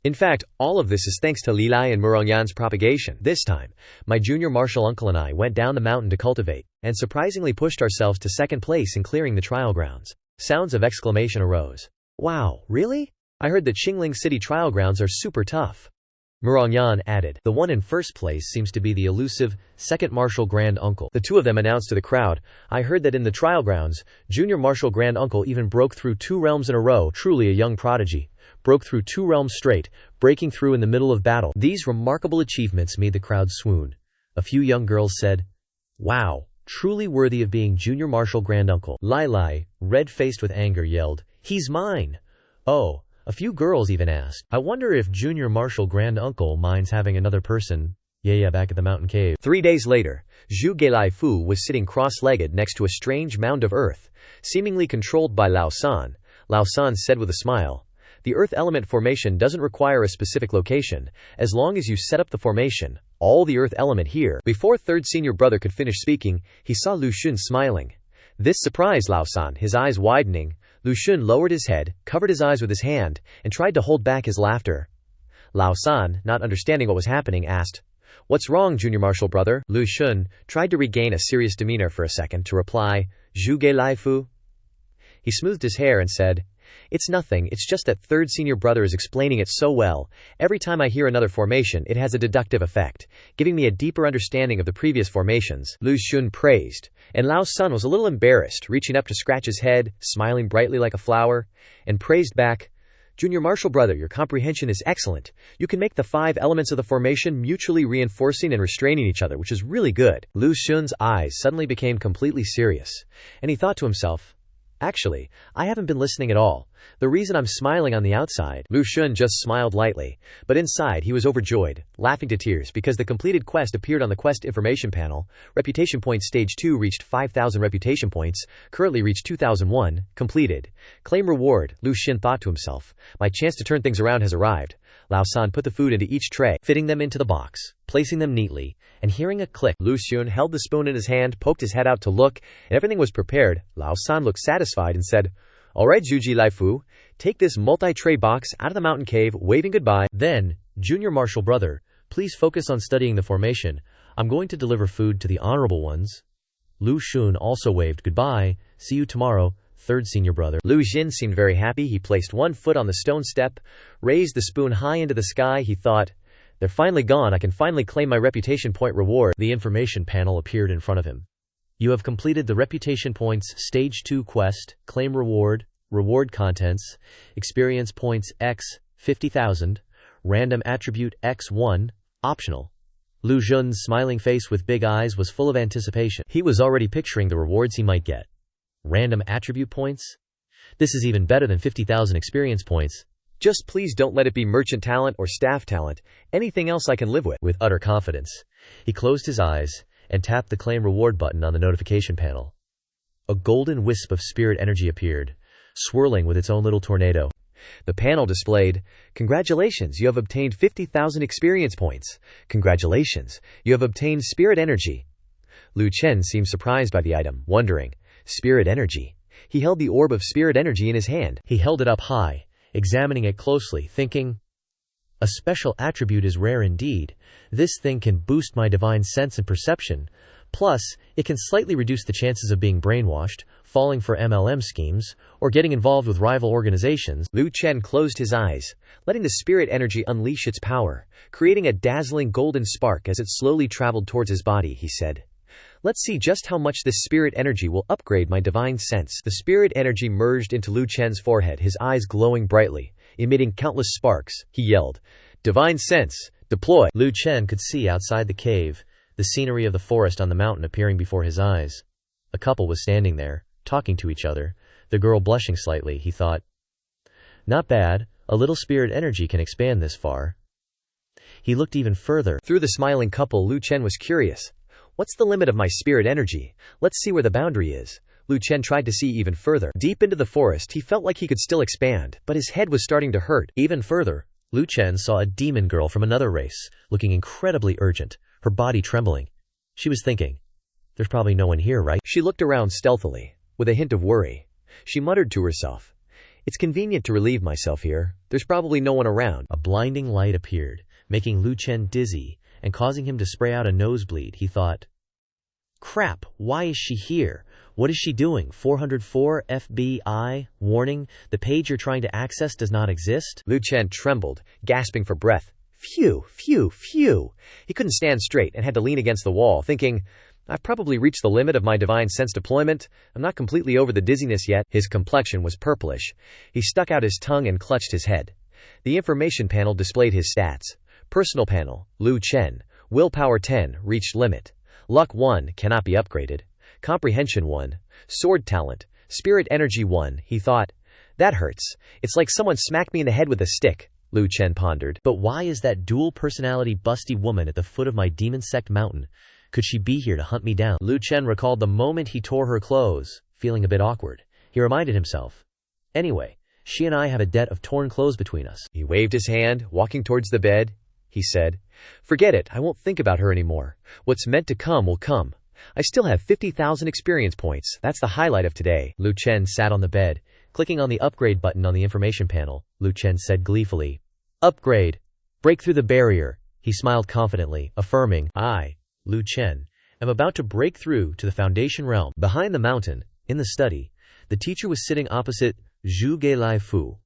In fact, all of this is thanks to Li Lai and Murongyan's propagation. This time, my junior martial uncle and I went down the mountain to cultivate, and surprisingly pushed ourselves to second place in clearing the trial grounds. Sounds of exclamation arose. Wow, really? I heard that Qingling City trial grounds are super tough. Murongyan added, the one in first place seems to be the elusive second martial grand uncle. The two of them announced to the crowd, I heard that in the trial grounds, junior martial grand uncle even broke through 2 realms in a row, truly a young prodigy. Broke through 2 realms straight, breaking through in the middle of battle. These remarkable achievements made the crowd swoon. A few young girls said, wow, truly worthy of being junior martial grand uncle. Lai Lai, red-faced with anger, yelled, he's mine. Oh, a few girls even asked, I wonder if junior martial grand uncle minds having another person. Yeah, back at the mountain cave. 3 days later, Zhu Gelaifu was sitting cross-legged next to a strange mound of earth, seemingly controlled by Lao San. Lao San said with a smile, the earth element formation doesn't require a specific location, as long as you set up the formation, all the earth element here. Before third senior brother could finish speaking, he saw Lu Xun smiling. This surprised Lao San, his eyes widening. Lu Xun lowered his head, covered his eyes with his hand, and tried to hold back his laughter. Lao San, not understanding what was happening, asked, what's wrong, junior martial brother? Lu Xun tried to regain a serious demeanor for a second to reply, Zhu Gelaifu. He smoothed his hair and said, it's nothing, it's just that third senior brother is explaining it so well. Every time I hear another formation, it has a deductive effect, giving me a deeper understanding of the previous formations. Lu Xun praised, and Lao San was a little embarrassed, reaching up to scratch his head, smiling brightly like a flower, and praised back, Junior Marshall brother, your comprehension is excellent. You can make the 5 elements of the formation mutually reinforcing and restraining each other, which is really good. Lu Xun's eyes suddenly became completely serious, and he thought to himself, actually, I haven't been listening at all. The reason I'm smiling on the outside. Lu Xun just smiled lightly, but inside he was overjoyed, laughing to tears because the completed quest appeared on the quest information panel. Reputation points stage 2 reached 5,000 reputation points, currently reached 2001, completed. Claim reward, Lu Xun thought to himself. My chance to turn things around has arrived. Lao San put the food into each tray, fitting them into the box, placing them neatly, and hearing a click. Lu Xun held the spoon in his hand, poked his head out to look, and everything was prepared. Lao San looked satisfied and said, all right, Zhuji Laifu, take this multi-tray box out of the mountain cave, waving goodbye. Then, Junior Marshall brother, please focus on studying the formation. I'm going to deliver food to the honorable ones. Lu Xun also waved goodbye. See you tomorrow, third senior brother. Lu Xun seemed very happy. He placed one foot on the stone step, raised the spoon high into the sky. He thought, they're finally gone. I can finally claim my reputation point reward. The information panel appeared in front of him. You have completed the Reputation Points Stage 2 quest, Claim Reward, Reward Contents, Experience Points X, 50,000, Random Attribute X1, Optional. Lu Xun's smiling face with big eyes was full of anticipation. He was already picturing the rewards he might get. Random Attribute Points? This is even better than 50,000 Experience Points. Just please don't let it be merchant talent or staff talent. Anything else I can live with. With utter confidence, he closed his eyes and tapped the Claim Reward button on the notification panel. A golden wisp of spirit energy appeared, swirling with its own little tornado. The panel displayed, congratulations, you have obtained 50,000 experience points. Congratulations, you have obtained spirit energy. Lu Chen seemed surprised by the item, wondering, spirit energy. He held the orb of spirit energy in his hand. He held it up high, examining it closely, thinking, a special attribute is rare indeed. This thing can boost my divine sense and perception. Plus, it can slightly reduce the chances of being brainwashed, falling for MLM schemes, or getting involved with rival organizations. Lu Chen closed his eyes, letting the spirit energy unleash its power, creating a dazzling golden spark as it slowly traveled towards his body. He said, let's see just how much this spirit energy will upgrade my divine sense. The spirit energy merged into Lu Chen's forehead, his eyes glowing brightly, emitting countless sparks. He yelled, divine sense, deploy. Lu Chen could see outside the cave, the scenery of the forest on the mountain appearing before his eyes. A couple was standing there, talking to each other, the girl blushing slightly. He thought, not bad, a little spirit energy can expand this far. He looked even further. Through the smiling couple, Lu Chen was curious. What's the limit of my spirit energy? Let's see where the boundary is. Lu Chen tried to see even further. Deep into the forest, he felt like he could still expand, but his head was starting to hurt. Even further, Lu Chen saw a demon girl from another race, looking incredibly urgent, her body trembling. She was thinking, there's probably no one here, right? She looked around stealthily, with a hint of worry. She muttered to herself, it's convenient to relieve myself here. There's probably no one around. A blinding light appeared, making Lu Chen dizzy and causing him to spray out a nosebleed. He thought, crap, why is she here? What is she doing? 404 FBI, warning, the page you're trying to access does not exist. Lu Chen trembled, gasping for breath. Phew, phew, phew. He couldn't stand straight and had to lean against the wall, thinking, I've probably reached the limit of my divine sense deployment. I'm not completely over the dizziness yet. His complexion was purplish. He stuck out his tongue and clutched his head. The information panel displayed his stats. Personal panel, Lu Chen. Willpower 10, reached limit. Luck 1, cannot be upgraded. Comprehension 1. Sword talent. Spirit energy 1. He thought, that hurts. It's like someone smacked me in the head with a stick. Lu Chen pondered. But why is that dual personality busty woman at the foot of my demon sect mountain? Could she be here to hunt me down? Lu Chen recalled the moment he tore her clothes, feeling a bit awkward. He reminded himself, anyway, she and I have a debt of torn clothes between us. He waved his hand, walking towards the bed. He said, forget it, I won't think about her anymore. What's meant to come will come. I still have 50,000 experience points. That's the highlight of today. Lu Chen sat on the bed, clicking on the upgrade button on the information panel. Lu Chen said gleefully, upgrade. Break through the barrier. He smiled confidently, affirming, I, Lu Chen, am about to break through to the foundation realm. Behind the mountain, in the study, the teacher was sitting opposite Zhu Gelai Fu.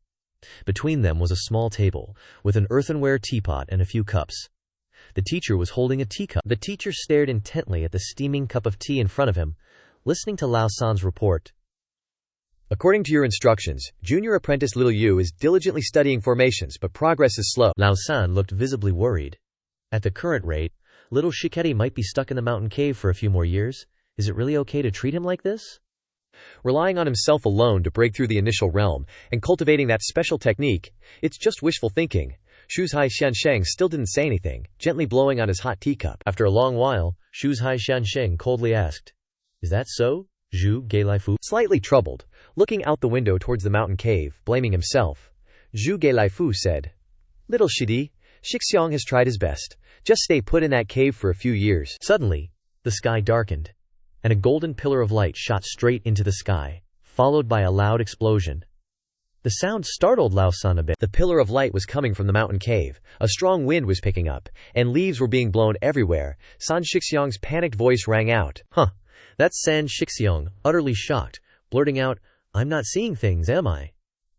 Between them was a small table, with an earthenware teapot and a few cups. The teacher was holding a teacup. The teacher stared intently at the steaming cup of tea in front of him, listening to Lao San's report. According to your instructions, junior apprentice Little Yu is diligently studying formations, but progress is slow. Lao San looked visibly worried. At the current rate, little Shiketi might be stuck in the mountain cave for a few more years. Is it really okay to treat him like this? Relying on himself alone to break through the initial realm, and cultivating that special technique, it's just wishful thinking. Shuzhai Xiansheng still didn't say anything, gently blowing on his hot teacup. After a long while, Shuzhai Xiansheng coldly asked, "Is that so, Zhu Geilaifu?" Slightly troubled, looking out the window towards the mountain cave, blaming himself, Zhu Geilaifu said, "Little Shidi, Shixiang has tried his best. Just stay put in that cave for a few years." Suddenly, the sky darkened, and a golden pillar of light shot straight into the sky, followed by a loud explosion. The sound startled Lao San a bit. The pillar of light was coming from the mountain cave. A strong wind was picking up, and leaves were being blown everywhere. San Shixiang's panicked voice rang out. That's San Shixiang, utterly shocked, blurting out, "I'm not seeing things, am I?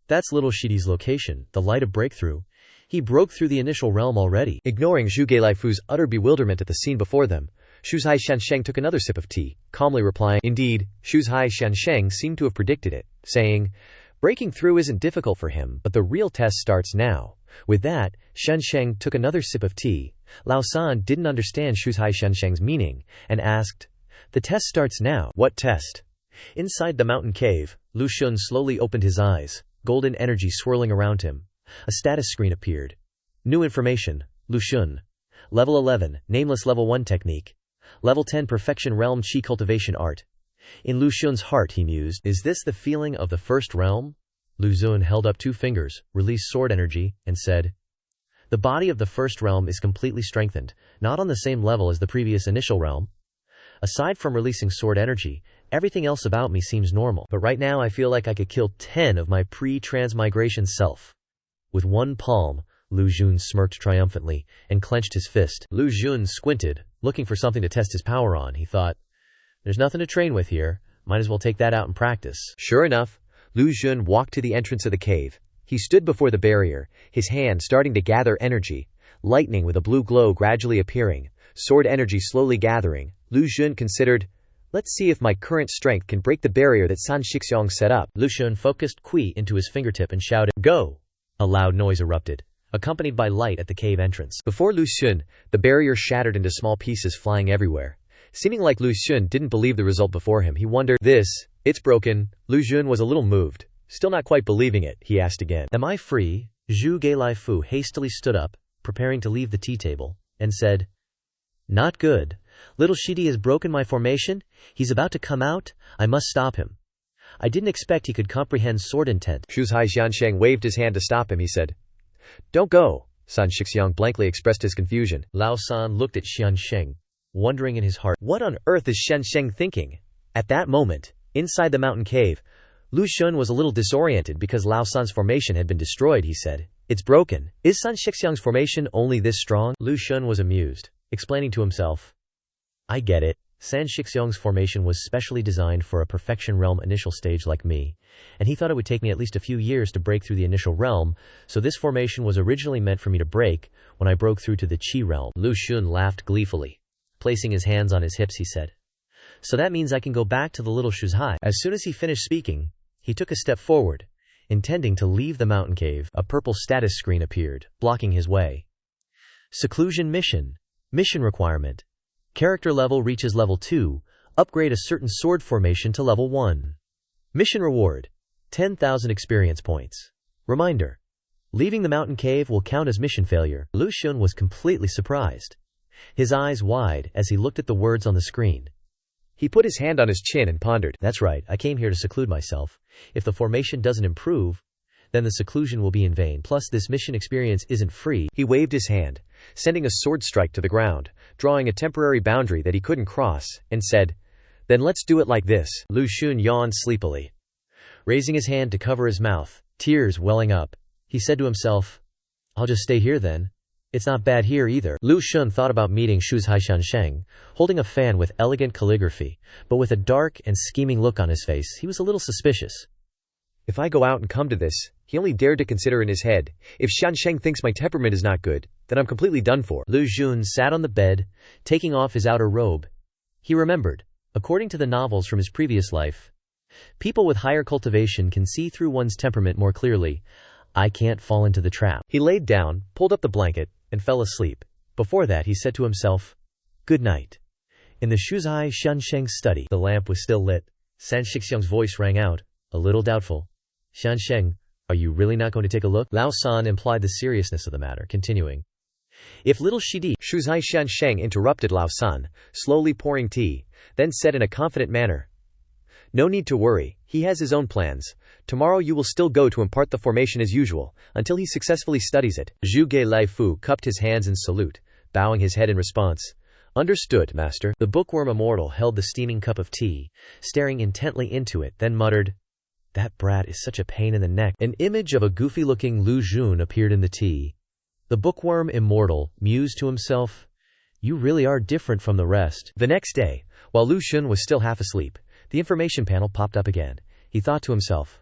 That's little Shidi's location, the light of breakthrough. He broke through the initial realm already." Ignoring Zhu Geilaifu's utter bewilderment at the scene before them, Shuzhai Xiansheng took another sip of tea, calmly replying, "Indeed, Shuzhai Xiansheng seemed to have predicted it," saying, "Breaking through isn't difficult for him, but the real test starts now." With that, Xiansheng took another sip of tea. Lao San didn't understand Shuzhai Xiansheng's meaning, and asked, "The test starts now." "What test?" Inside the mountain cave, Lu Xun slowly opened his eyes, golden energy swirling around him. A status screen appeared. New information, Lu Xun. Level 11, Nameless Level 1 Technique. Level 10 Perfection Realm Qi Cultivation Art. In Lu Xun's heart he mused, "Is this the feeling of the first realm?" Lu Xun held up 2 fingers, released sword energy, and said, "The body of the first realm is completely strengthened, not on the same level as the previous initial realm. Aside from releasing sword energy, everything else about me seems normal, but right now I feel like I could kill 10 of my pre-transmigration self." With one palm, Lu Xun smirked triumphantly, and clenched his fist. Lu Xun squinted, looking for something to test his power on. He thought, "There's nothing to train with here, might as well take that out in practice." Sure enough, Lu Xun walked to the entrance of the cave. He stood before the barrier, his hand starting to gather energy, lightning with a blue glow gradually appearing, sword energy slowly gathering. Lu Xun considered, "Let's see if my current strength can break the barrier that San Shixiang set up." Lu Xun focused Qi into his fingertip and shouted, "Go!" A loud noise erupted, accompanied by light at the cave entrance. Before Lu Xun, the barrier shattered into small pieces flying everywhere. Seeming like Lu Xun didn't believe the result before him, he wondered, It's broken." Lu Xun was a little moved. Still not quite believing it, he asked again, "Am I free?" Zhu Geilaifu hastily stood up, preparing to leave the tea table, and said, "Not good. Little Shidi has broken my formation. He's about to come out. I must stop him. I didn't expect he could comprehend sword intent." Shuzhai Xiansheng waved his hand to stop him. He said, "Don't go." San Shixiang blankly expressed his confusion. Lao San looked at Xiansheng, wondering in his heart, what on earth is Xiansheng thinking? At that moment, inside the mountain cave, Lu Xun was a little disoriented because Lao San's formation had been destroyed. He said, "It's broken. Is San Shixiang's formation only this strong?" Lu Xun was amused, explaining to himself, "I get it. San Shixiang's formation was specially designed for a perfection realm initial stage like me, and he thought it would take me at least a few years to break through the initial realm, so this formation was originally meant for me to break when I broke through to the Qi realm." Lu Xun laughed gleefully. Placing his hands on his hips, he said, "So that means I can go back to the little Shuzhai." As soon as he finished speaking, he took a step forward, intending to leave the mountain cave. A purple status screen appeared, blocking his way. Seclusion mission. Mission requirement. Character level reaches level 2. Upgrade a certain sword formation to level 1. Mission reward. 10,000 experience points. Reminder. Leaving the mountain cave will count as mission failure. Lu Xun was completely surprised, his eyes wide as he looked at the words on the screen. He put his hand on his chin and pondered. "That's right, I came here to seclude myself. If the formation doesn't improve, then the seclusion will be in vain. Plus, this mission experience isn't free." He waved his hand, sending a sword strike to the ground, drawing a temporary boundary that he couldn't cross, and said, "Then let's do it like this." Lu Xun yawned sleepily. Raising his hand to cover his mouth, tears welling up, he said to himself, "I'll just stay here then. It's not bad here either." Lu Xun thought about meeting Shuzhai Xiansheng, holding a fan with elegant calligraphy, but with a dark and scheming look on his face, he was a little suspicious. If I go out and come to this, he only dared to consider in his head, if Xiansheng thinks my temperament is not good, then I'm completely done for. Lu Xun sat on the bed, taking off his outer robe. He remembered, according to the novels from his previous life, People with higher cultivation can see through one's temperament more clearly. I can't fall into the trap. He laid down, pulled up the blanket, and fell asleep. Before that he said to himself, "Good night." In the Shuzai Xiansheng's study, the lamp was still lit. San Shixiang's voice rang out, a little doubtful. "Xiansheng, are you really not going to take a look?" Lao San implied the seriousness of the matter, continuing. "If little Shidi..." Shuzai Xiansheng interrupted Lao San, slowly pouring tea, then said in a confident manner, "No need to worry, he has his own plans. Tomorrow you will still go to impart the formation as usual, until he successfully studies it." Zhu Ge Lai Fu cupped his hands in salute, bowing his head in response. "Understood, master." The bookworm immortal held the steaming cup of tea, staring intently into it, then muttered, "That brat is such a pain in the neck." An image of a goofy-looking Lu Jun appeared in the tea. The bookworm immortal mused to himself, "You really are different from the rest." The next day, while Lu Xun was still half asleep, the information panel popped up again. He thought to himself,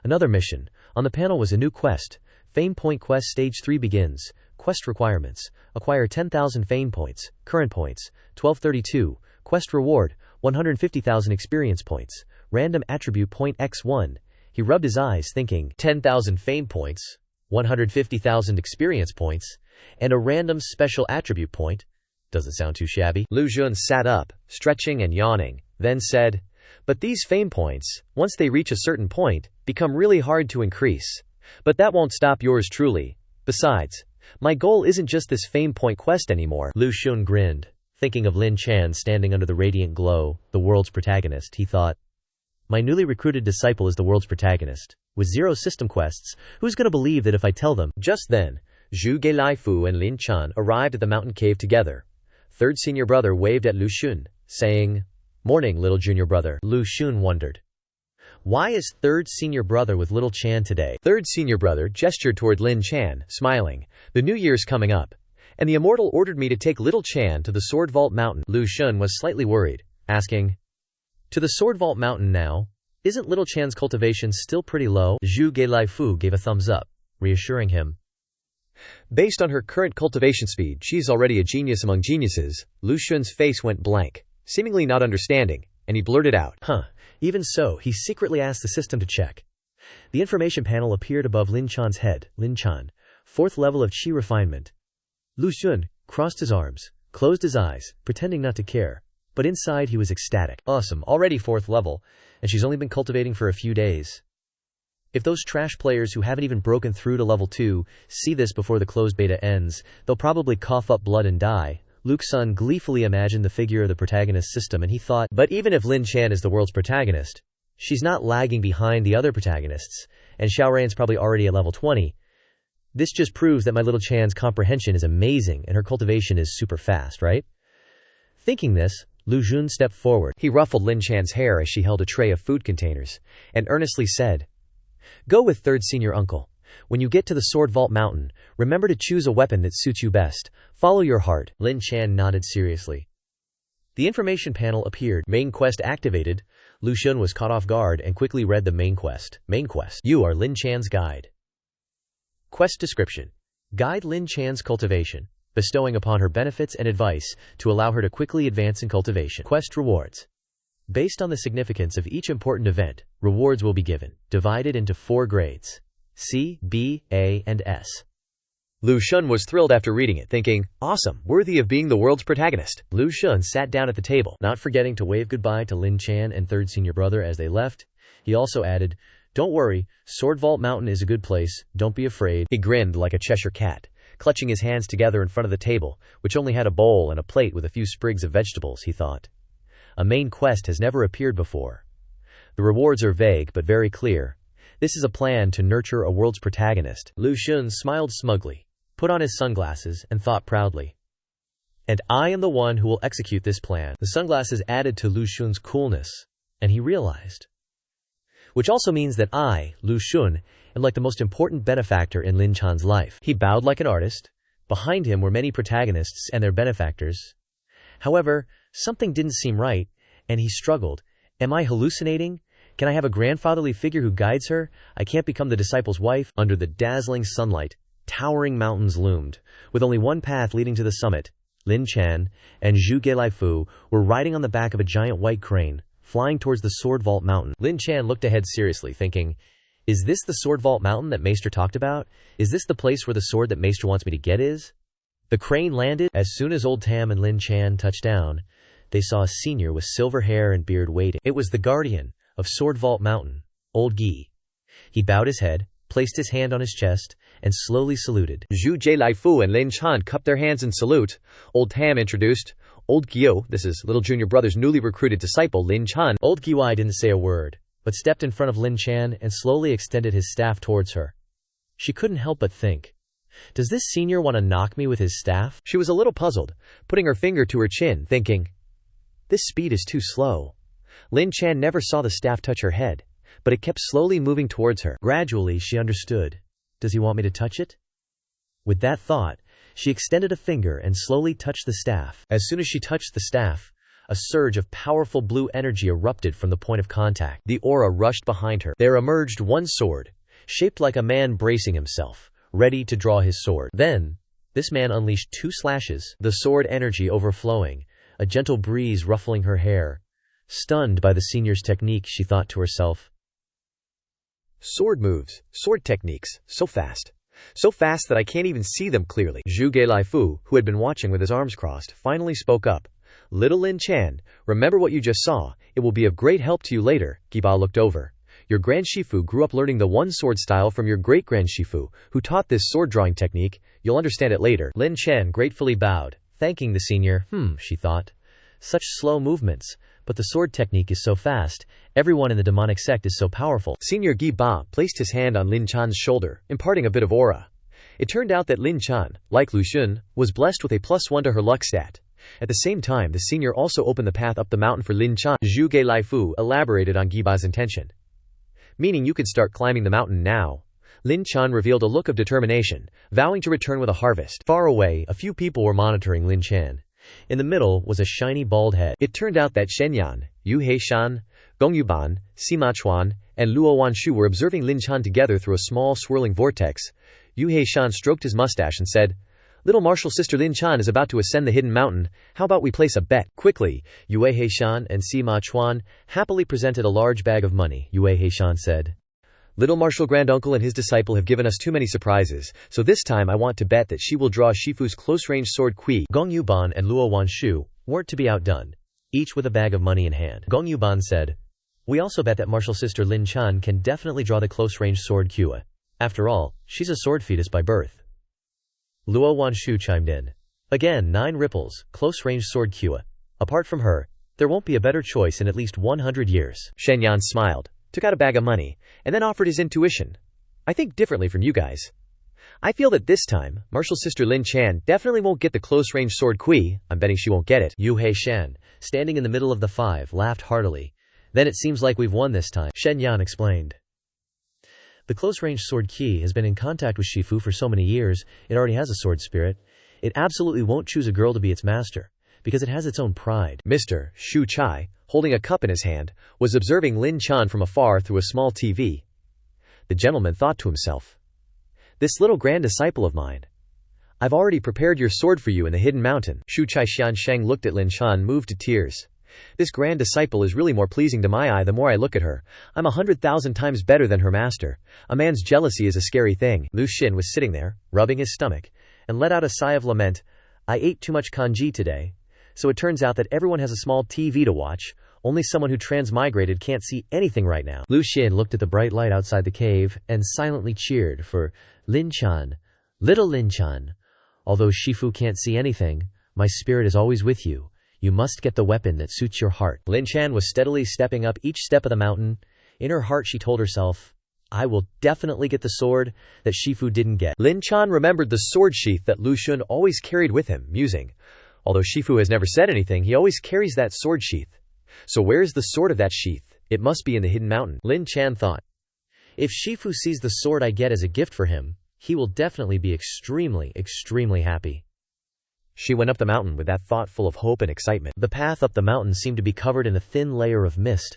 another mission. On the panel was a new quest. Fame Point Quest Stage 3 begins. Quest requirements. Acquire 10,000 Fame Points. Current points, 1232. Quest reward, 150,000 experience points. Random attribute point x1. He rubbed his eyes thinking, 10,000 Fame Points, 150,000 experience points, and a random special attribute point. Doesn't sound too shabby. Lu Xun sat up, stretching and yawning, then said, "But these fame points, once they reach a certain point, become really hard to increase. But that won't stop yours truly. Besides, my goal isn't just this fame point quest anymore." Lu Xun grinned, thinking of Lin Chan standing under the radiant glow, the world's protagonist. He thought, my newly recruited disciple is the world's protagonist. With 0 system quests, who's going to believe that if I tell them? Just then, Zhu Ge Lai Fu and Lin Chan arrived at the mountain cave together. Third senior brother waved at Lu Xun, saying, "Morning, little junior brother." Lu Xun wondered, why is third senior brother with little Chan today? Third senior brother gestured toward Lin Chan, smiling. "The new year's coming up, and the immortal ordered me to take little Chan to the Sword Vault Mountain." Lu Xun was slightly worried, asking, "To the Sword Vault Mountain now? Isn't little Chan's cultivation still pretty low?" Zhu Ge Lai Fu gave a thumbs up, reassuring him. "Based on her current cultivation speed, she's already a genius among geniuses." Lu Xun's face went blank, seemingly not understanding, and he blurted out, Even so, he secretly asked the system to check. The information panel appeared above Lin Chan's head. Lin Chan, 4th level of Qi refinement. Lu Xun crossed his arms, closed his eyes, pretending not to care, but inside he was ecstatic. Awesome, already 4th level, and she's only been cultivating for a few days. If those trash players who haven't even broken through to level 2 see this before the closed beta ends, they'll probably cough up blood and die. Lu Xun gleefully imagined the figure of the protagonist system, and he thought, but even if Lin Chan is the world's protagonist, she's not lagging behind the other protagonists, and Xiaoran's probably already at level 20. This just proves that my little Chan's comprehension is amazing and her cultivation is super fast, right? Thinking this, Lu Xun stepped forward. He ruffled Lin Chan's hair as she held a tray of food containers, and earnestly said, "Go with third senior uncle. When you get to the Sword Vault Mountain, remember to choose a weapon that suits you best. Follow your heart." Lin Chan nodded seriously. The information panel appeared. Main quest activated. Lu Xun was caught off guard and quickly read the main quest. Main quest. You are Lin Chan's guide. Quest description. Guide Lin Chan's cultivation, bestowing upon her benefits and advice to allow her to quickly advance in cultivation. Quest rewards. Based on the significance of each important event, rewards will be given, divided into 4 grades. C, B, A, and S. Lu Xun was thrilled after reading it, thinking, awesome, worthy of being the world's protagonist. Lu Xun sat down at the table, not forgetting to wave goodbye to Lin Chan and third senior brother as they left. He also added, "Don't worry, Sword Vault Mountain is a good place, don't be afraid." He grinned like a Cheshire cat, clutching his hands together in front of the table, which only had a bowl and a plate with a few sprigs of vegetables, he thought. A main quest has never appeared before. The rewards are vague but very clear. This is a plan to nurture a world's protagonist. Lu Xun smiled smugly, put on his sunglasses, and thought proudly. And I am the one who will execute this plan. The sunglasses added to Lu Xun's coolness, and he realized. Which also means that I, Lu Xun, am like the most important benefactor in Lin Chan's life. He bowed like an artist. Behind him were many protagonists and their benefactors. However, something didn't seem right, and he struggled. Am I hallucinating? Can I have a grandfatherly figure who guides her? I can't become the disciple's wife. Under the dazzling sunlight, towering mountains loomed. With only one path leading to the summit, Lin Chan and Zhu Gelai Fu were riding on the back of a giant white crane, flying towards the Sword Vault Mountain. Lin Chan looked ahead seriously, thinking, is this the Sword Vault Mountain that Maester talked about? Is this the place where the sword that Maester wants me to get is? The crane landed. As soon as Old Tam and Lin Chan touched down, they saw a senior with silver hair and beard waiting. It was the guardian of Sword Vault Mountain, Old Gi. He bowed his head, placed his hand on his chest, and slowly saluted. Zhu Laifu and Lin Chan cupped their hands in salute. Old Tam introduced, Old Gyo, this is little junior brother's newly recruited disciple, Lin Chan. Old Giwai didn't say a word, but stepped in front of Lin Chan and slowly extended his staff towards her. She couldn't help but think, does this senior want to knock me with his staff? She was a little puzzled, putting her finger to her chin, thinking, this speed is too slow. Lin Chan never saw the staff touch her head, but it kept slowly moving towards her. Gradually, she understood. Does he want me to touch it? With that thought, she extended a finger and slowly touched the staff. As soon as she touched the staff, a surge of powerful blue energy erupted from the point of contact. The aura rushed behind her. There emerged one sword, shaped like a man bracing himself, ready to draw his sword. Then, this man unleashed 2 slashes, the sword energy overflowing, a gentle breeze ruffling her hair. Stunned by the senior's technique, she thought to herself, sword moves, sword techniques, so fast. So fast that I can't even see them clearly. Zhu Laifu, who had been watching with his arms crossed, finally spoke up. Little Lin Chan, remember what you just saw. It will be of great help to you later. Giba looked over. Your Grand Shifu grew up learning the one sword style from your great-Grand Shifu, who taught this sword drawing technique. You'll understand it later. Lin Chan gratefully bowed, thanking the senior. She thought. Such slow movements, but the sword technique is so fast. Everyone in the demonic sect is so powerful. Senior Giba placed his hand on Lin Chan's shoulder, imparting a bit of aura. It turned out that Lin Chan, like Lu Xun, was blessed with a +1 to her luck stat. At the same time, the senior also opened the path up the mountain for Lin Chan. Zhu Laifu elaborated on Giba's intention. Meaning you could start climbing the mountain now. Lin Chan revealed a look of determination, vowing to return with a harvest. Far away, a few people were monitoring Lin Chan. In the middle was a shiny bald head. It turned out that Shenyan, Yu Heishan, Gong Yuban, Sima Chuan, and Luo Wanshu were observing Lin Chan together through a small swirling vortex. Yu Heishan stroked his mustache and said, Little martial sister Lin Chan is about to ascend the hidden mountain. How about we place a bet? Quickly, Yue Heishan and Sima Chuan happily presented a large bag of money. Yue Heishan said, Little martial granduncle and his disciple have given us too many surprises, so this time I want to bet that she will draw Shifu's close-range sword Kui. Gong Yuban and Luo Wanshu weren't to be outdone, each with a bag of money in hand. Gong Yuban said, We also bet that martial sister Lin Chan can definitely draw the close-range sword Kua. After all, she's a sword fetus by birth. Luo Wanshu chimed in. Again, 9 ripples, close-range sword Kua. Apart from her, there won't be a better choice in at least 100 years. Shenyan smiled, took out a bag of money, and then offered his intuition. I think differently from you guys. I feel that this time, martial sister Lin Chan definitely won't get the close-range sword Kui. I'm betting she won't get it. Yu Heishan, standing in the middle of the 5, laughed heartily. Then it seems like we've won this time. Shen Yan explained. The close-range sword Qi has been in contact with Shifu for so many years, it already has a sword spirit. It absolutely won't choose a girl to be its master, because it has its own pride. Mr. Shu Chai, holding a cup in his hand, was observing Lin Chan from afar through a small TV. The gentleman thought to himself, This little grand disciple of mine. I've already prepared your sword for you in the hidden mountain. Shu Chai Xiansheng looked at Lin Chan, moved to tears. This grand disciple is really more pleasing to my eye the more I look at her. I'm 100,000 times better than her master. A man's jealousy is a scary thing. Lu Xin was sitting there, rubbing his stomach, and let out a sigh of lament. I ate too much kanji today. So it turns out that everyone has a small TV to watch. Only someone who transmigrated can't see anything right now. Lu Xin looked at the bright light outside the cave and silently cheered for Lin Chan. Little Lin Chan. Although Shifu can't see anything, my spirit is always with you. You must get the weapon that suits your heart. Lin Chan was steadily stepping up each step of the mountain. In her heart she told herself, I will definitely get the sword that Shifu didn't get. Lin Chan remembered the sword sheath that Lu Xun always carried with him, musing. Although Shifu has never said anything, he always carries that sword sheath. So where is the sword of that sheath? It must be in the hidden mountain. Lin Chan thought. If Shifu sees the sword I get as a gift for him, he will definitely be extremely, extremely happy. She went up the mountain with that thought full of hope and excitement. The path up the mountain seemed to be covered in a thin layer of mist,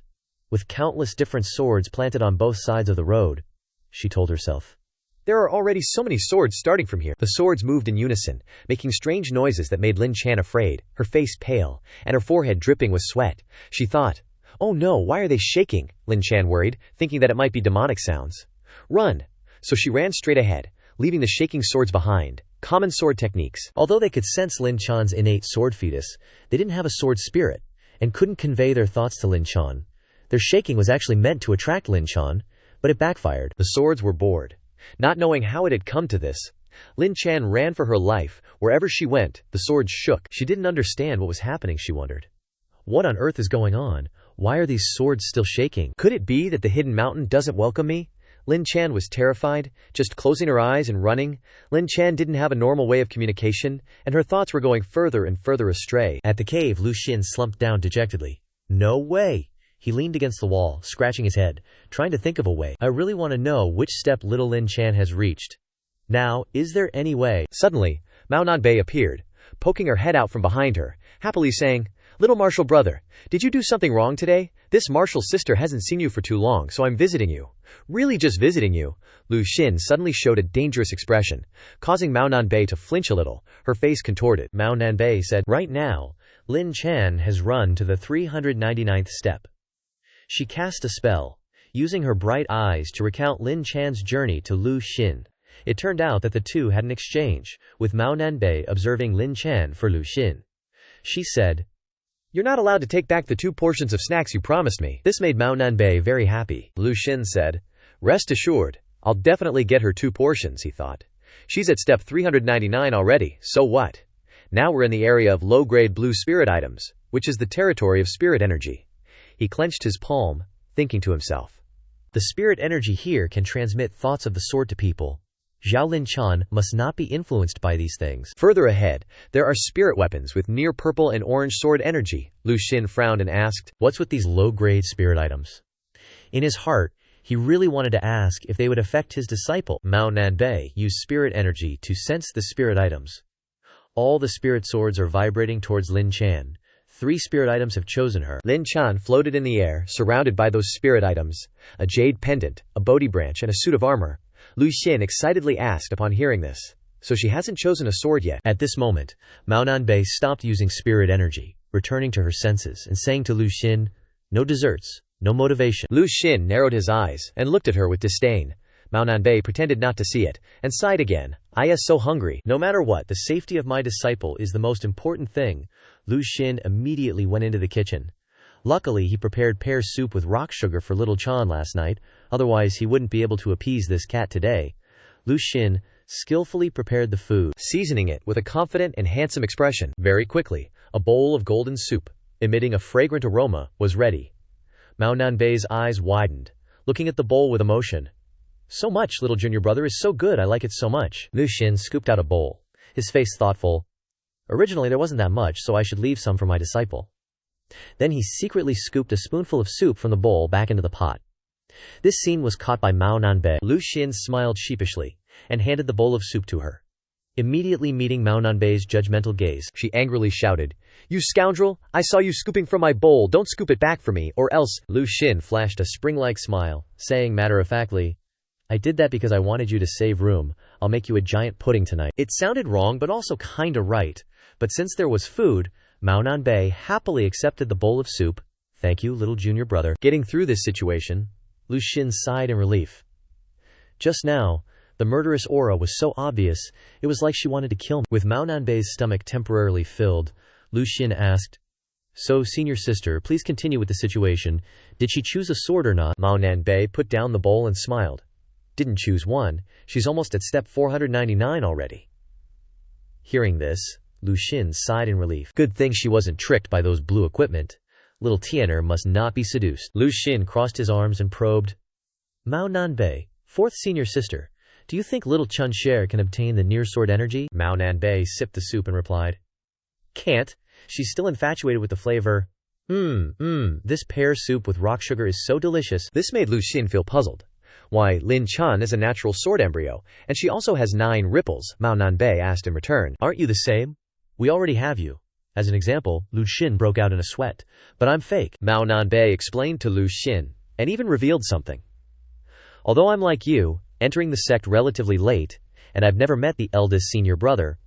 with countless different swords planted on both sides of the road, she told herself. There are already so many swords starting from here. The swords moved in unison, making strange noises that made Lin Chan afraid, her face pale, and her forehead dripping with sweat. She thought, Oh no, why are they shaking? Lin Chan worried, thinking that it might be demonic sounds. Run! So she ran straight ahead, leaving the shaking swords behind. Common sword techniques. Although they could sense Lin Chan's innate sword fetus, they didn't have a sword spirit, and couldn't convey their thoughts to Lin Chan. Their shaking was actually meant to attract Lin Chan, but it backfired. The swords were bored. Not knowing how it had come to this, Lin Chan ran for her life. Wherever she went, the swords shook. She didn't understand what was happening, she wondered. What on earth is going on? Why are these swords still shaking? Could it be that the hidden mountain doesn't welcome me? Lin Chan was terrified, just closing her eyes and running. Lin Chan didn't have a normal way of communication, and her thoughts were going further and further astray. At the cave, Lu Xun slumped down dejectedly. No way! He leaned against the wall, scratching his head, trying to think of a way. I really want to know which step little Lin Chan has reached. Now, is there any way? Suddenly, Mao Nanbei appeared, poking her head out from behind her, happily saying, "Little martial brother, did you do something wrong today? This martial sister hasn't seen you for too long, so I'm visiting you." Really just visiting you? Lu Xun suddenly showed a dangerous expression, causing Mao Nanbei to flinch a little, her face contorted. Mao Nanbei said, "Right now, Lin Chan has run to the 399th step." She cast a spell, using her bright eyes to recount Lin Chan's journey to Lu Xun. It turned out that the two had an exchange, with Mao Nanbei observing Lin Chan for Lu Xun. She said, "You're not allowed to take back the 2 portions of snacks you promised me." This made Mao Nanbei very happy. Lu Xun said, "Rest assured, I'll definitely get her 2 portions, he thought. She's at step 399 already, so what? Now we're in the area of low-grade blue spirit items, which is the territory of spirit energy. He clenched his palm, thinking to himself. The spirit energy here can transmit thoughts of the sword to people. Zhao Lin Chan must not be influenced by these things. Further ahead, there are spirit weapons with near purple and orange sword energy. Lu Xun frowned and asked, "What's with these low-grade spirit items?" In his heart, he really wanted to ask if they would affect his disciple. Mao Nanbei used spirit energy to sense the spirit items. All the spirit swords are vibrating towards Lin Chan. 3 spirit items have chosen her. Lin Chan floated in the air, surrounded by those spirit items, a jade pendant, a Bodhi branch, and a suit of armor. Lu Xun excitedly asked upon hearing this, "So she hasn't chosen a sword yet?" At this moment, Mao Nanbei stopped using spirit energy, returning to her senses, and saying to Lu Xun, "No desserts, no motivation." Lu Xun narrowed his eyes and looked at her with disdain. Mao Nanbei pretended not to see it, and sighed again. "I am so hungry." No matter what, the safety of my disciple is the most important thing. Lu Xun immediately went into the kitchen. Luckily, he prepared pear soup with rock sugar for little Chan last night, otherwise he wouldn't be able to appease this cat today. Lu Xun skillfully prepared the food, seasoning it with a confident and handsome expression. Very quickly, a bowl of golden soup, emitting a fragrant aroma, was ready. Mao Nanbei's eyes widened, looking at the bowl with emotion. "So much, little junior brother, is so good, I like it so much." Lu Xun scooped out a bowl, his face thoughtful. "Originally there wasn't that much, so I should leave some for my disciple." Then he secretly scooped a spoonful of soup from the bowl back into the pot. This scene was caught by Mao Nanbei. Lu Xun smiled sheepishly, and handed the bowl of soup to her. Immediately meeting Mao Nanbei's judgmental gaze, she angrily shouted, "You scoundrel! I saw you scooping from my bowl, don't scoop it back for me, or else." Lu Xun flashed a spring-like smile, saying matter-of-factly, "I did that because I wanted you to save room. I'll make you a giant pudding tonight." It sounded wrong but also kinda right, but since there was food, Mao Nanbei happily accepted the bowl of soup. "Thank you, little junior brother." Getting through this situation, Lu Xun sighed in relief. Just now, the murderous aura was so obvious, it was like she wanted to kill me. With Mao Nanbei's stomach temporarily filled, Lu Xun asked, "So, senior sister, please continue with the situation. Did she choose a sword or not?" Mao Nanbei put down the bowl and smiled. "Didn't choose one. She's almost at step 499 already." Hearing this, Lu Xun sighed in relief. Good thing she wasn't tricked by those blue equipment. Little Tianer must not be seduced. Lu Xun crossed his arms and probed. "Mao Nanbei, 4th senior sister, do you think little Chun Sher can obtain the near sword energy?" Mao Nanbei sipped the soup and replied, "Can't. She's still infatuated with the flavor. This pear soup with rock sugar is so delicious." This made Lu Xun feel puzzled. "Why, Lin Chan is a natural sword embryo, and she also has 9 ripples," Mao Nanbei asked in return. "Aren't you the same? We already have you." As an example, Lu Xun broke out in a sweat. "But I'm fake," Mao Nanbei explained to Lu Xun, and even revealed something. "Although I'm like you, entering the sect relatively late, and I've never met the eldest senior brother,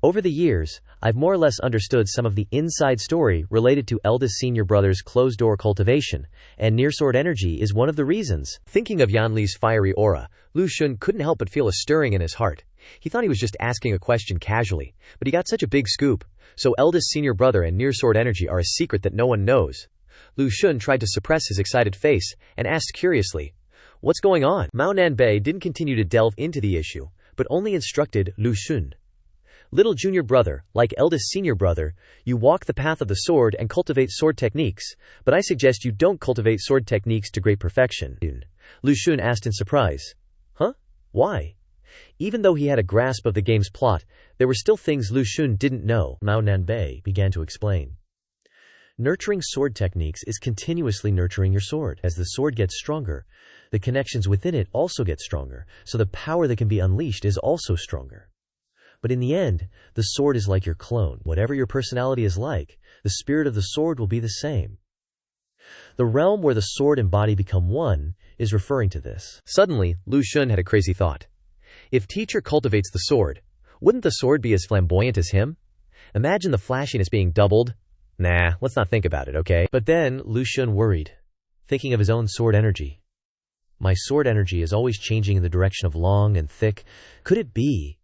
Over the years, I've more or less understood some of the inside story related to eldest senior brother's closed-door cultivation, and nearsword energy is one of the reasons. Thinking of Yanli's fiery aura, Lu Xun couldn't help but feel a stirring in his heart. He thought he was just asking a question casually, but he got such a big scoop. So eldest senior brother and nearsword energy are a secret that no one knows. Lu Xun tried to suppress his excited face, and asked curiously, "What's going on?" Mao Nanbei didn't continue to delve into the issue, but only instructed Lu Xun. "Little junior brother, like eldest senior brother, you walk the path of the sword and cultivate sword techniques, but I suggest you don't cultivate sword techniques to great perfection." Lu Xun asked in surprise. "Huh? Why?" Even though he had a grasp of the game's plot, there were still things Lu Xun didn't know. Mao Nanbei began to explain. Nurturing sword techniques is continuously nurturing your sword. As the sword gets stronger, the connections within it also get stronger, so the power that can be unleashed is also stronger. But in the end, the sword is like your clone. Whatever your personality is like, the spirit of the sword will be the same. The realm where the sword and body become one is referring to this. Suddenly, Lu Xun had a crazy thought. If teacher cultivates the sword, wouldn't the sword be as flamboyant as him? Imagine the flashiness being doubled. Nah, let's not think about it, okay? But then, Lu Xun worried, thinking of his own sword energy. My sword energy is always changing in the direction of long and thick. Could it be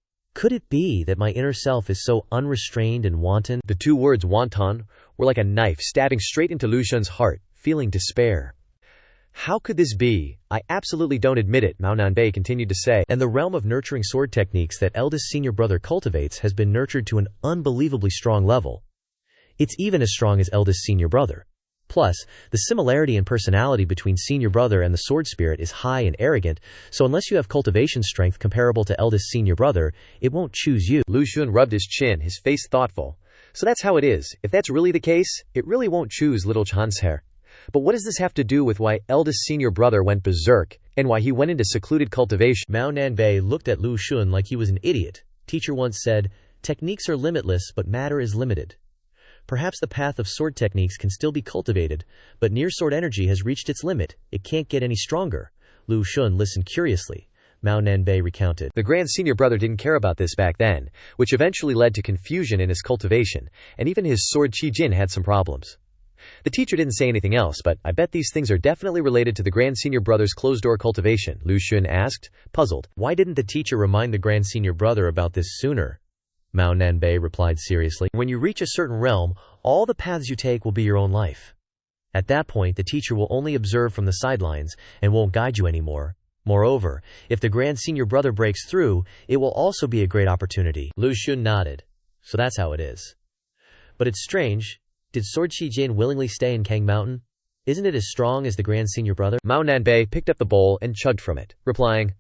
that my inner self is so unrestrained and wanton? The two words wanton were like a knife stabbing straight into Lu Xun's heart, feeling despair. How could this be? I absolutely don't admit it, Mao Nanbei continued to say. And the realm of nurturing sword techniques that eldest senior brother cultivates has been nurtured to an unbelievably strong level. It's even as strong as eldest senior brother. Plus, the similarity in personality between senior brother and the sword spirit is high and arrogant, so unless you have cultivation strength comparable to eldest senior brother, it won't choose you. Lu Xun rubbed his chin, his face thoughtful. So that's how it is. If that's really the case, it really won't choose little Xianxia. But what does this have to do with why eldest senior brother went berserk, and why he went into secluded cultivation? Mao Nanbei looked at Lu Xun like he was an idiot. Teacher once said, "Techniques are limitless, but matter is limited." Perhaps the path of sword techniques can still be cultivated, but nearsword energy has reached its limit. It can't get any stronger. Lu Xun listened curiously. Mao Nanbei recounted. The grand senior brother didn't care about this back then, which eventually led to confusion in his cultivation, and even his sword Qi Jin had some problems. The teacher didn't say anything else, but I bet these things are definitely related to the grand senior brother's closed-door cultivation, Lu Xun asked, puzzled. Why didn't the teacher remind the grand senior brother about this sooner? Mao Nanbei replied seriously. When you reach a certain realm, all the paths you take will be your own life. At that point, the teacher will only observe from the sidelines and won't guide you anymore. Moreover, if the grand senior brother breaks through, it will also be a great opportunity. Lu Xun nodded. So that's how it is. But it's strange. Did Sword Qi Jin willingly stay in Kang Mountain? Isn't it as strong as the grand senior brother? Mao Nanbei picked up the bowl and chugged from it, replying,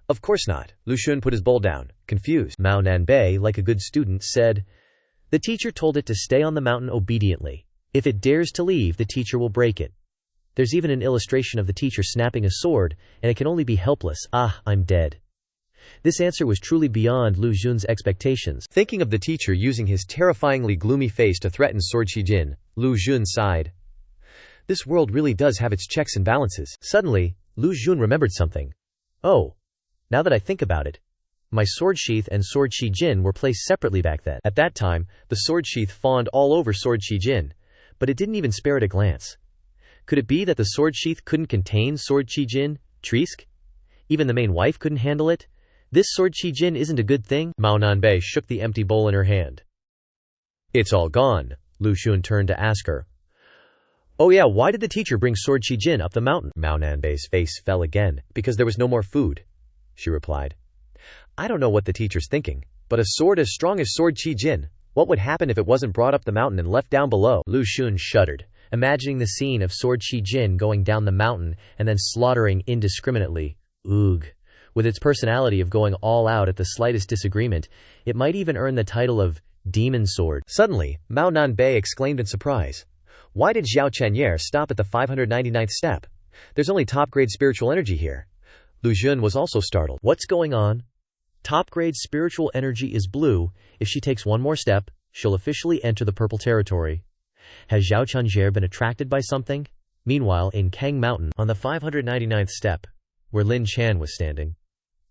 "Of course not." Lu Xun put his bowl down, confused. Mao Nanbei, like a good student, said, "The teacher told it to stay on the mountain obediently. If it dares to leave, the teacher will break it. There's even an illustration of the teacher snapping a sword, and it can only be helpless. Ah, I'm dead." This answer was truly beyond Lu Xun's expectations. Thinking of the teacher using his terrifyingly gloomy face to threaten Sword Qi Jin, Lu Xun sighed. This world really does have its checks and balances. Suddenly, Lu Xun remembered something. Oh, now that I think about it, my sword sheath and Sword Qi Jin were placed separately back then. At that time, the sword sheath fawned all over Sword Qi Jin, but it didn't even spare it a glance. Could it be that the sword sheath couldn't contain Sword Qi Jin, Trisk? Even the main wife couldn't handle it? This Sword Qi Jin isn't a good thing? Mao Nanbei shook the empty bowl in her hand. It's all gone. Lu Xun turned to ask her. Oh yeah, why did the teacher bring Sword Qi Jin up the mountain? Mao Nanbei's face fell again. Because there was no more food, she replied. I don't know what the teacher's thinking, but a sword as strong as Sword Qi Jin, what would happen if it wasn't brought up the mountain and left down below? Lu Xun shuddered, imagining the scene of Sword Qi Jin going down the mountain and then slaughtering indiscriminately. Oog. With its personality of going all out at the slightest disagreement, it might even earn the title of Demon Sword. Suddenly, Mao Nanbei exclaimed in surprise. Why did Zhao Chenyer stop at the 599th step? There's only top-grade spiritual energy here. Lu Xun was also startled. What's going on? Top-grade spiritual energy is blue. If she takes one more step, she'll officially enter the purple territory. Has Zhao Chenyer been attracted by something? Meanwhile, in Kang Mountain, on the 599th step, where Lin Chan was standing,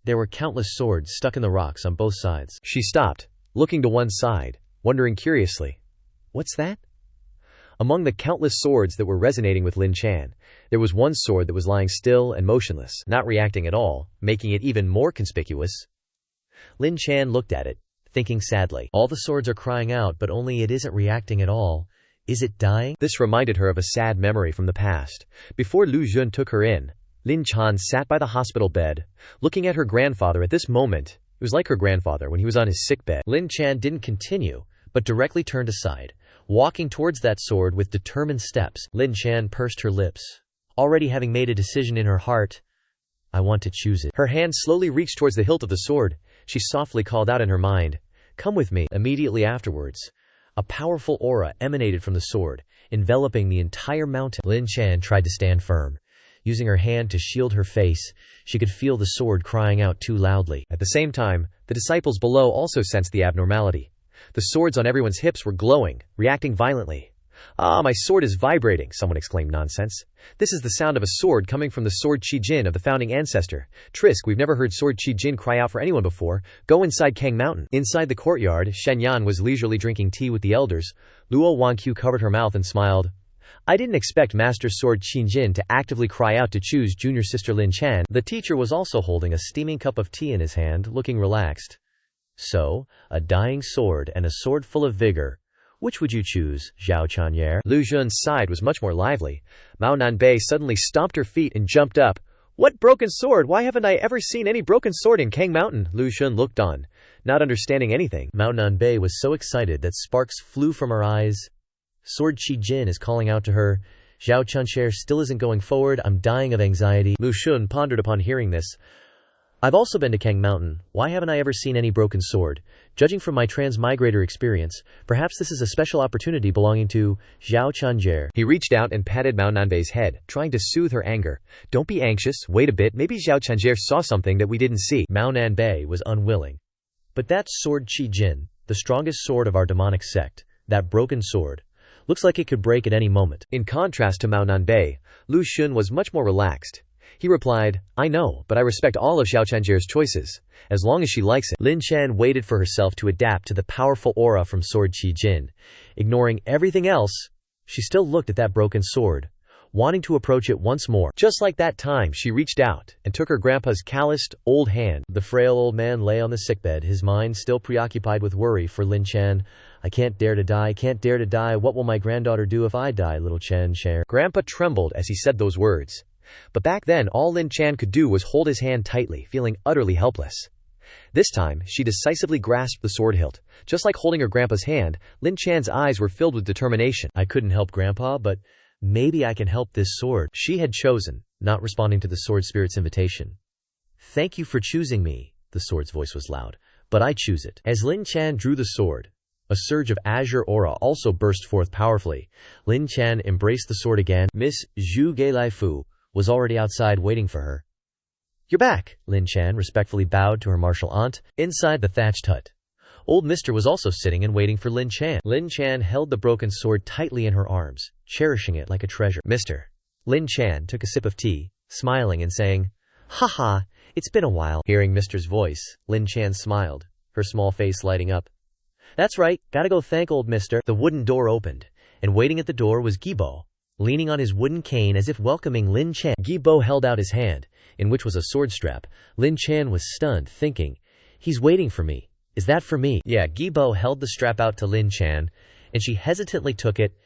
there were countless swords stuck in the rocks on both sides. She stopped, looking to one side, wondering curiously, "What's that?" Among the countless swords that were resonating with Lin Chan, there was one sword that was lying still and motionless, not reacting at all, making it even more conspicuous. Lin Chan looked at it, thinking sadly. All the swords are crying out, but only it isn't reacting at all. Is it dying? This reminded her of a sad memory from the past. Before Lu Jun took her in, Lin Chan sat by the hospital bed, looking at her grandfather at this moment. It was like her grandfather when he was on his sickbed. Lin Chan didn't continue, but directly turned aside, walking towards that sword with determined steps. Lin Chan pursed her lips, already having made a decision in her heart. I want to choose it. Her hand slowly reached towards the hilt of the sword. She softly called out in her mind, "Come with me." Immediately afterwards, a powerful aura emanated from the sword, enveloping the entire mountain. Lin Chan tried to stand firm. Using her hand to shield her face, she could feel the sword crying out too loudly. At the same time, the disciples below also sensed the abnormality. The swords on everyone's hips were glowing, reacting violently. "Ah, my sword is vibrating," someone exclaimed. "Nonsense. This is the sound of a sword coming from the sword Qi-jin of the founding ancestor. Trisk, we've never heard sword Qi-jin cry out for anyone before. Go inside Kang Mountain." Inside the courtyard, Shenyan was leisurely drinking tea with the elders. Luo Wanqiu covered her mouth and smiled. "I didn't expect Master Sword Qi-jin to actively cry out to choose junior sister Lin Chan." The teacher was also holding a steaming cup of tea in his hand, looking relaxed. "So, a dying sword and a sword full of vigor. Which would you choose, Zhao Chanyere?" Lu Jun's side was much more lively. Mao Nanbei suddenly stomped her feet and jumped up. "What broken sword? Why haven't I ever seen any broken sword in Kang Mountain?" Lu Jun looked on, not understanding anything. Mao Nanbei was so excited that sparks flew from her eyes. Sword Qi-jin is calling out to her. Zhao Chanyere still isn't going forward. I'm dying of anxiety. Lu Shun pondered upon hearing this. I've also been to Kang Mountain. Why haven't I ever seen any broken sword? Judging from my transmigrator experience, perhaps this is a special opportunity belonging to Zhao Chanyere. He reached out and patted Mao Nanbei's head, trying to soothe her anger. "Don't be anxious. Wait a bit. Maybe Zhao Chanyere saw something that we didn't see." Mao Nanbei was unwilling. But that sword Qi-jin, the strongest sword of our demonic sect, that broken sword, looks like it could break at any moment. In contrast to Mao Nanbei, Lu Shun was much more relaxed. He replied, "I know, but I respect all of Zhao Chanjere's choices, as long as she likes it." Lin Chan waited for herself to adapt to the powerful aura from Sword Qi-jin. Ignoring everything else, she still looked at that broken sword, wanting to approach it once more. Just like that time, she reached out and took her grandpa's calloused, old hand. The frail old man lay on the sickbed, his mind still preoccupied with worry for Lin Chan. "I can't dare to die, can't dare to die. What will my granddaughter do if I die, little Chan Cher?" Grandpa trembled as he said those words. But back then, all Lin Chan could do was hold his hand tightly, feeling utterly helpless. This time, she decisively grasped the sword hilt. Just like holding her grandpa's hand, Lin Chan's eyes were filled with determination. "I couldn't help Grandpa, but maybe I can help this sword." She had chosen, not responding to the sword spirit's invitation. "Thank you for choosing me," the sword's voice was loud, "but I choose it." As Lin Chan drew the sword, a surge of azure aura also burst forth powerfully. Lin Chan embraced the sword again. Miss Zhu Geilaifu was already outside waiting for her. "You're back," Lin Chan respectfully bowed to her martial aunt. Inside the thatched hut, old Mr. was also sitting and waiting for Lin Chan. Lin Chan held the broken sword tightly in her arms, cherishing it like a treasure. "Mr." Lin Chan took a sip of tea, smiling and saying, "Haha, it's been a while." Hearing Mr.'s voice, Lin Chan smiled, her small face lighting up. "That's right, gotta go thank old Mr." The wooden door opened, and waiting at the door was Gibo, leaning on his wooden cane as if welcoming Lin Chan. Gibo held out his hand, in which was a sword strap. Lin Chan was stunned, thinking, "He's waiting for me. Is that for me?" Yeah, Gibo held the strap out to Lin Chan, and she hesitantly took it.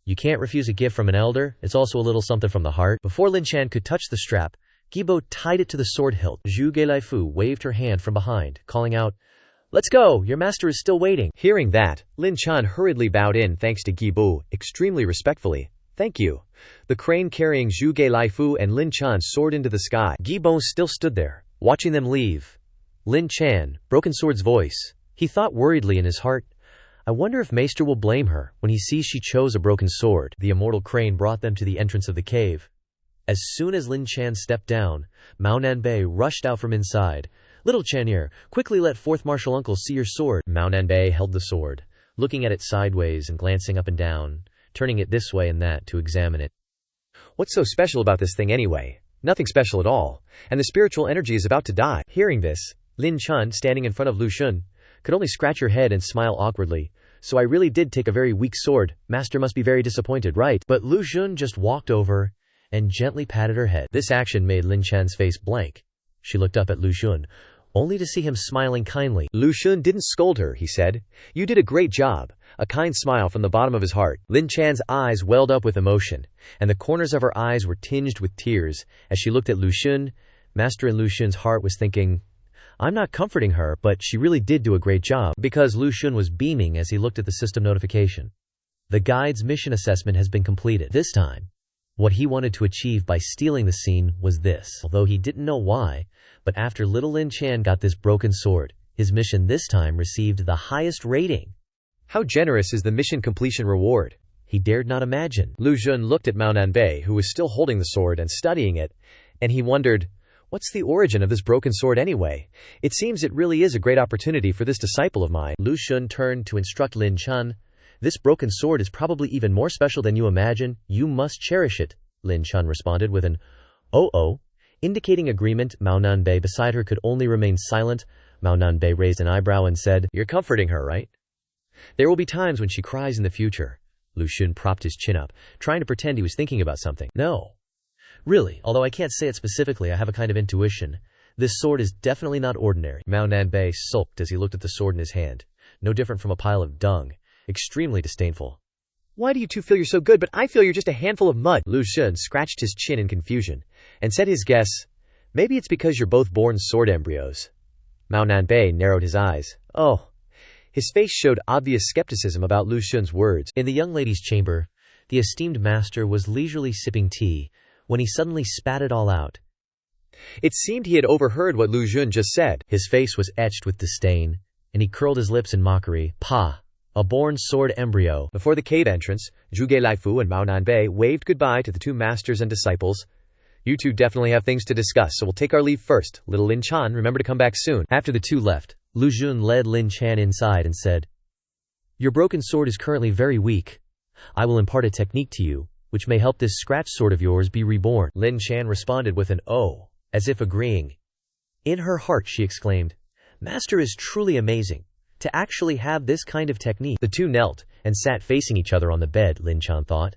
You can't refuse a gift from an elder. It's also a little something from the heart. Before Lin Chan could touch the strap, Gibo tied it to the sword hilt. Zhu Geilaifu waved her hand from behind, calling out, "Let's go, your master is still waiting." Hearing that, Lin Chan hurriedly bowed in thanks to Gibo, extremely respectfully. "Thank you." The crane carrying Zhu Geilaifu and Lin Chan soared into the sky. Gibo still stood there, watching them leave. Lin Chan, Broken Sword's voice. He thought worriedly in his heart, "I wonder if Maester will blame her when he sees she chose a broken sword." The immortal crane brought them to the entrance of the cave. As soon as Lin Chan stepped down, Mao Nanbei rushed out from inside. "Little Chanier, quickly let fourth martial uncle see your sword." Mao Nanbei held the sword, looking at it sideways and glancing up and down, turning it this way and that to examine it. "What's so special about this thing anyway? Nothing special at all. And the spiritual energy is about to die." Hearing this, Lin Chan, standing in front of Lu Shun, could only scratch her head and smile awkwardly. So I really did take a very weak sword. Master must be very disappointed, right? But Lu Xun just walked over and gently patted her head. This action made Lin Chan's face blank. She looked up at Lu Xun, only to see him smiling kindly. Lu Xun didn't scold her, he said. You did a great job. A kind smile from the bottom of his heart. Lin Chan's eyes welled up with emotion, and the corners of her eyes were tinged with tears as she looked at Lu Xun. Master in Lu Xun's heart was thinking, I'm not comforting her, but she really did do a great job, because Lu Xun was beaming as he looked at the system notification. The guide's mission assessment has been completed. This time, what he wanted to achieve by stealing the scene was this. Although he didn't know why, but after little Lin Chan got this broken sword, his mission this time received the highest rating. How generous is the mission completion reward? He dared not imagine. Lu Xun looked at Mao Nanbei, who was still holding the sword and studying it, and he wondered, what's the origin of this broken sword anyway? It seems it really is a great opportunity for this disciple of mine. Lu Xun turned to instruct Lin Chan. This broken sword is probably even more special than you imagine. You must cherish it. Lin Chan responded with an oh, indicating agreement. Mao Nanbei beside her could only remain silent. Mao Nanbei raised an eyebrow and said, You're comforting her, right? There will be times when she cries in the future. Lu Xun propped his chin up, trying to pretend he was thinking about something. No. Really, although I can't say it specifically, I have a kind of intuition. This sword is definitely not ordinary. Mao Nanbei sulked as he looked at the sword in his hand. No different from a pile of dung. Extremely disdainful. Why do you two feel you're so good, but I feel you're just a handful of mud? Lu Xun scratched his chin in confusion, and said his guess, maybe it's because you're both born sword embryos. Mao Nanbei narrowed his eyes. Oh. His face showed obvious skepticism about Lu Xun's words. In the young lady's chamber, the esteemed master was leisurely sipping tea, when he suddenly spat it all out. It seemed he had overheard what Lu Xun just said. His face was etched with disdain, and he curled his lips in mockery. Pah! A born sword embryo. Before the cave entrance, Zhuge Laifu and Mao Nanbei waved goodbye to the two masters and disciples. You two definitely have things to discuss, so we'll take our leave first. Little Lin Chan, remember to come back soon. After the two left, Lu Xun led Lin Chan inside and said, Your broken sword is currently very weak. I will impart a technique to you, which may help this scratch sword of yours be reborn. Lin Chan responded with an oh, as if agreeing. In her heart she exclaimed, Master is truly amazing. To actually have this kind of technique. The two knelt and sat facing each other on the bed, Lin Chan thought.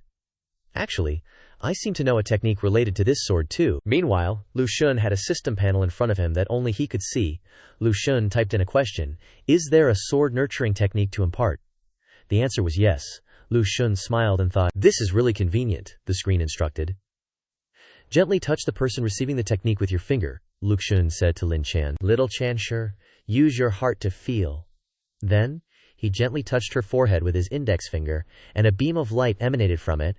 Actually, I seem to know a technique related to this sword too. Meanwhile, Lu Xun had a system panel in front of him that only he could see. Lu Xun typed in a question, Is there a sword nurturing technique to impart? The answer was yes. Lu Xun smiled and thought, This is really convenient, the screen instructed. Gently touch the person receiving the technique with your finger, Lu Xun said to Lin Chan. Little Chan, sure, use your heart to feel. Then, he gently touched her forehead with his index finger, and a beam of light emanated from it.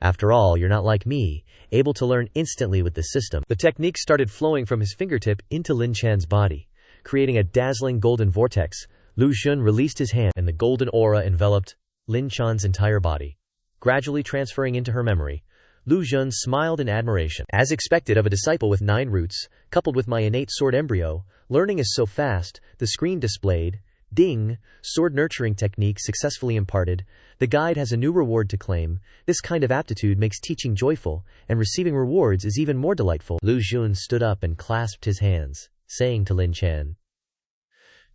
After all, you're not like me, able to learn instantly with the system. The technique started flowing from his fingertip into Lin Chan's body, creating a dazzling golden vortex. Lu Xun released his hand, and the golden aura enveloped Lin Chan's entire body, gradually transferring into her memory. Lu Xun smiled in admiration. As expected of a disciple with 9 roots, coupled with my innate sword embryo, learning is so fast. The screen displayed, Ding, sword nurturing technique successfully imparted. The guide has a new reward to claim. This kind of aptitude makes teaching joyful, and receiving rewards is even more delightful. Lu Xun stood up and clasped his hands, saying to Lin Chan,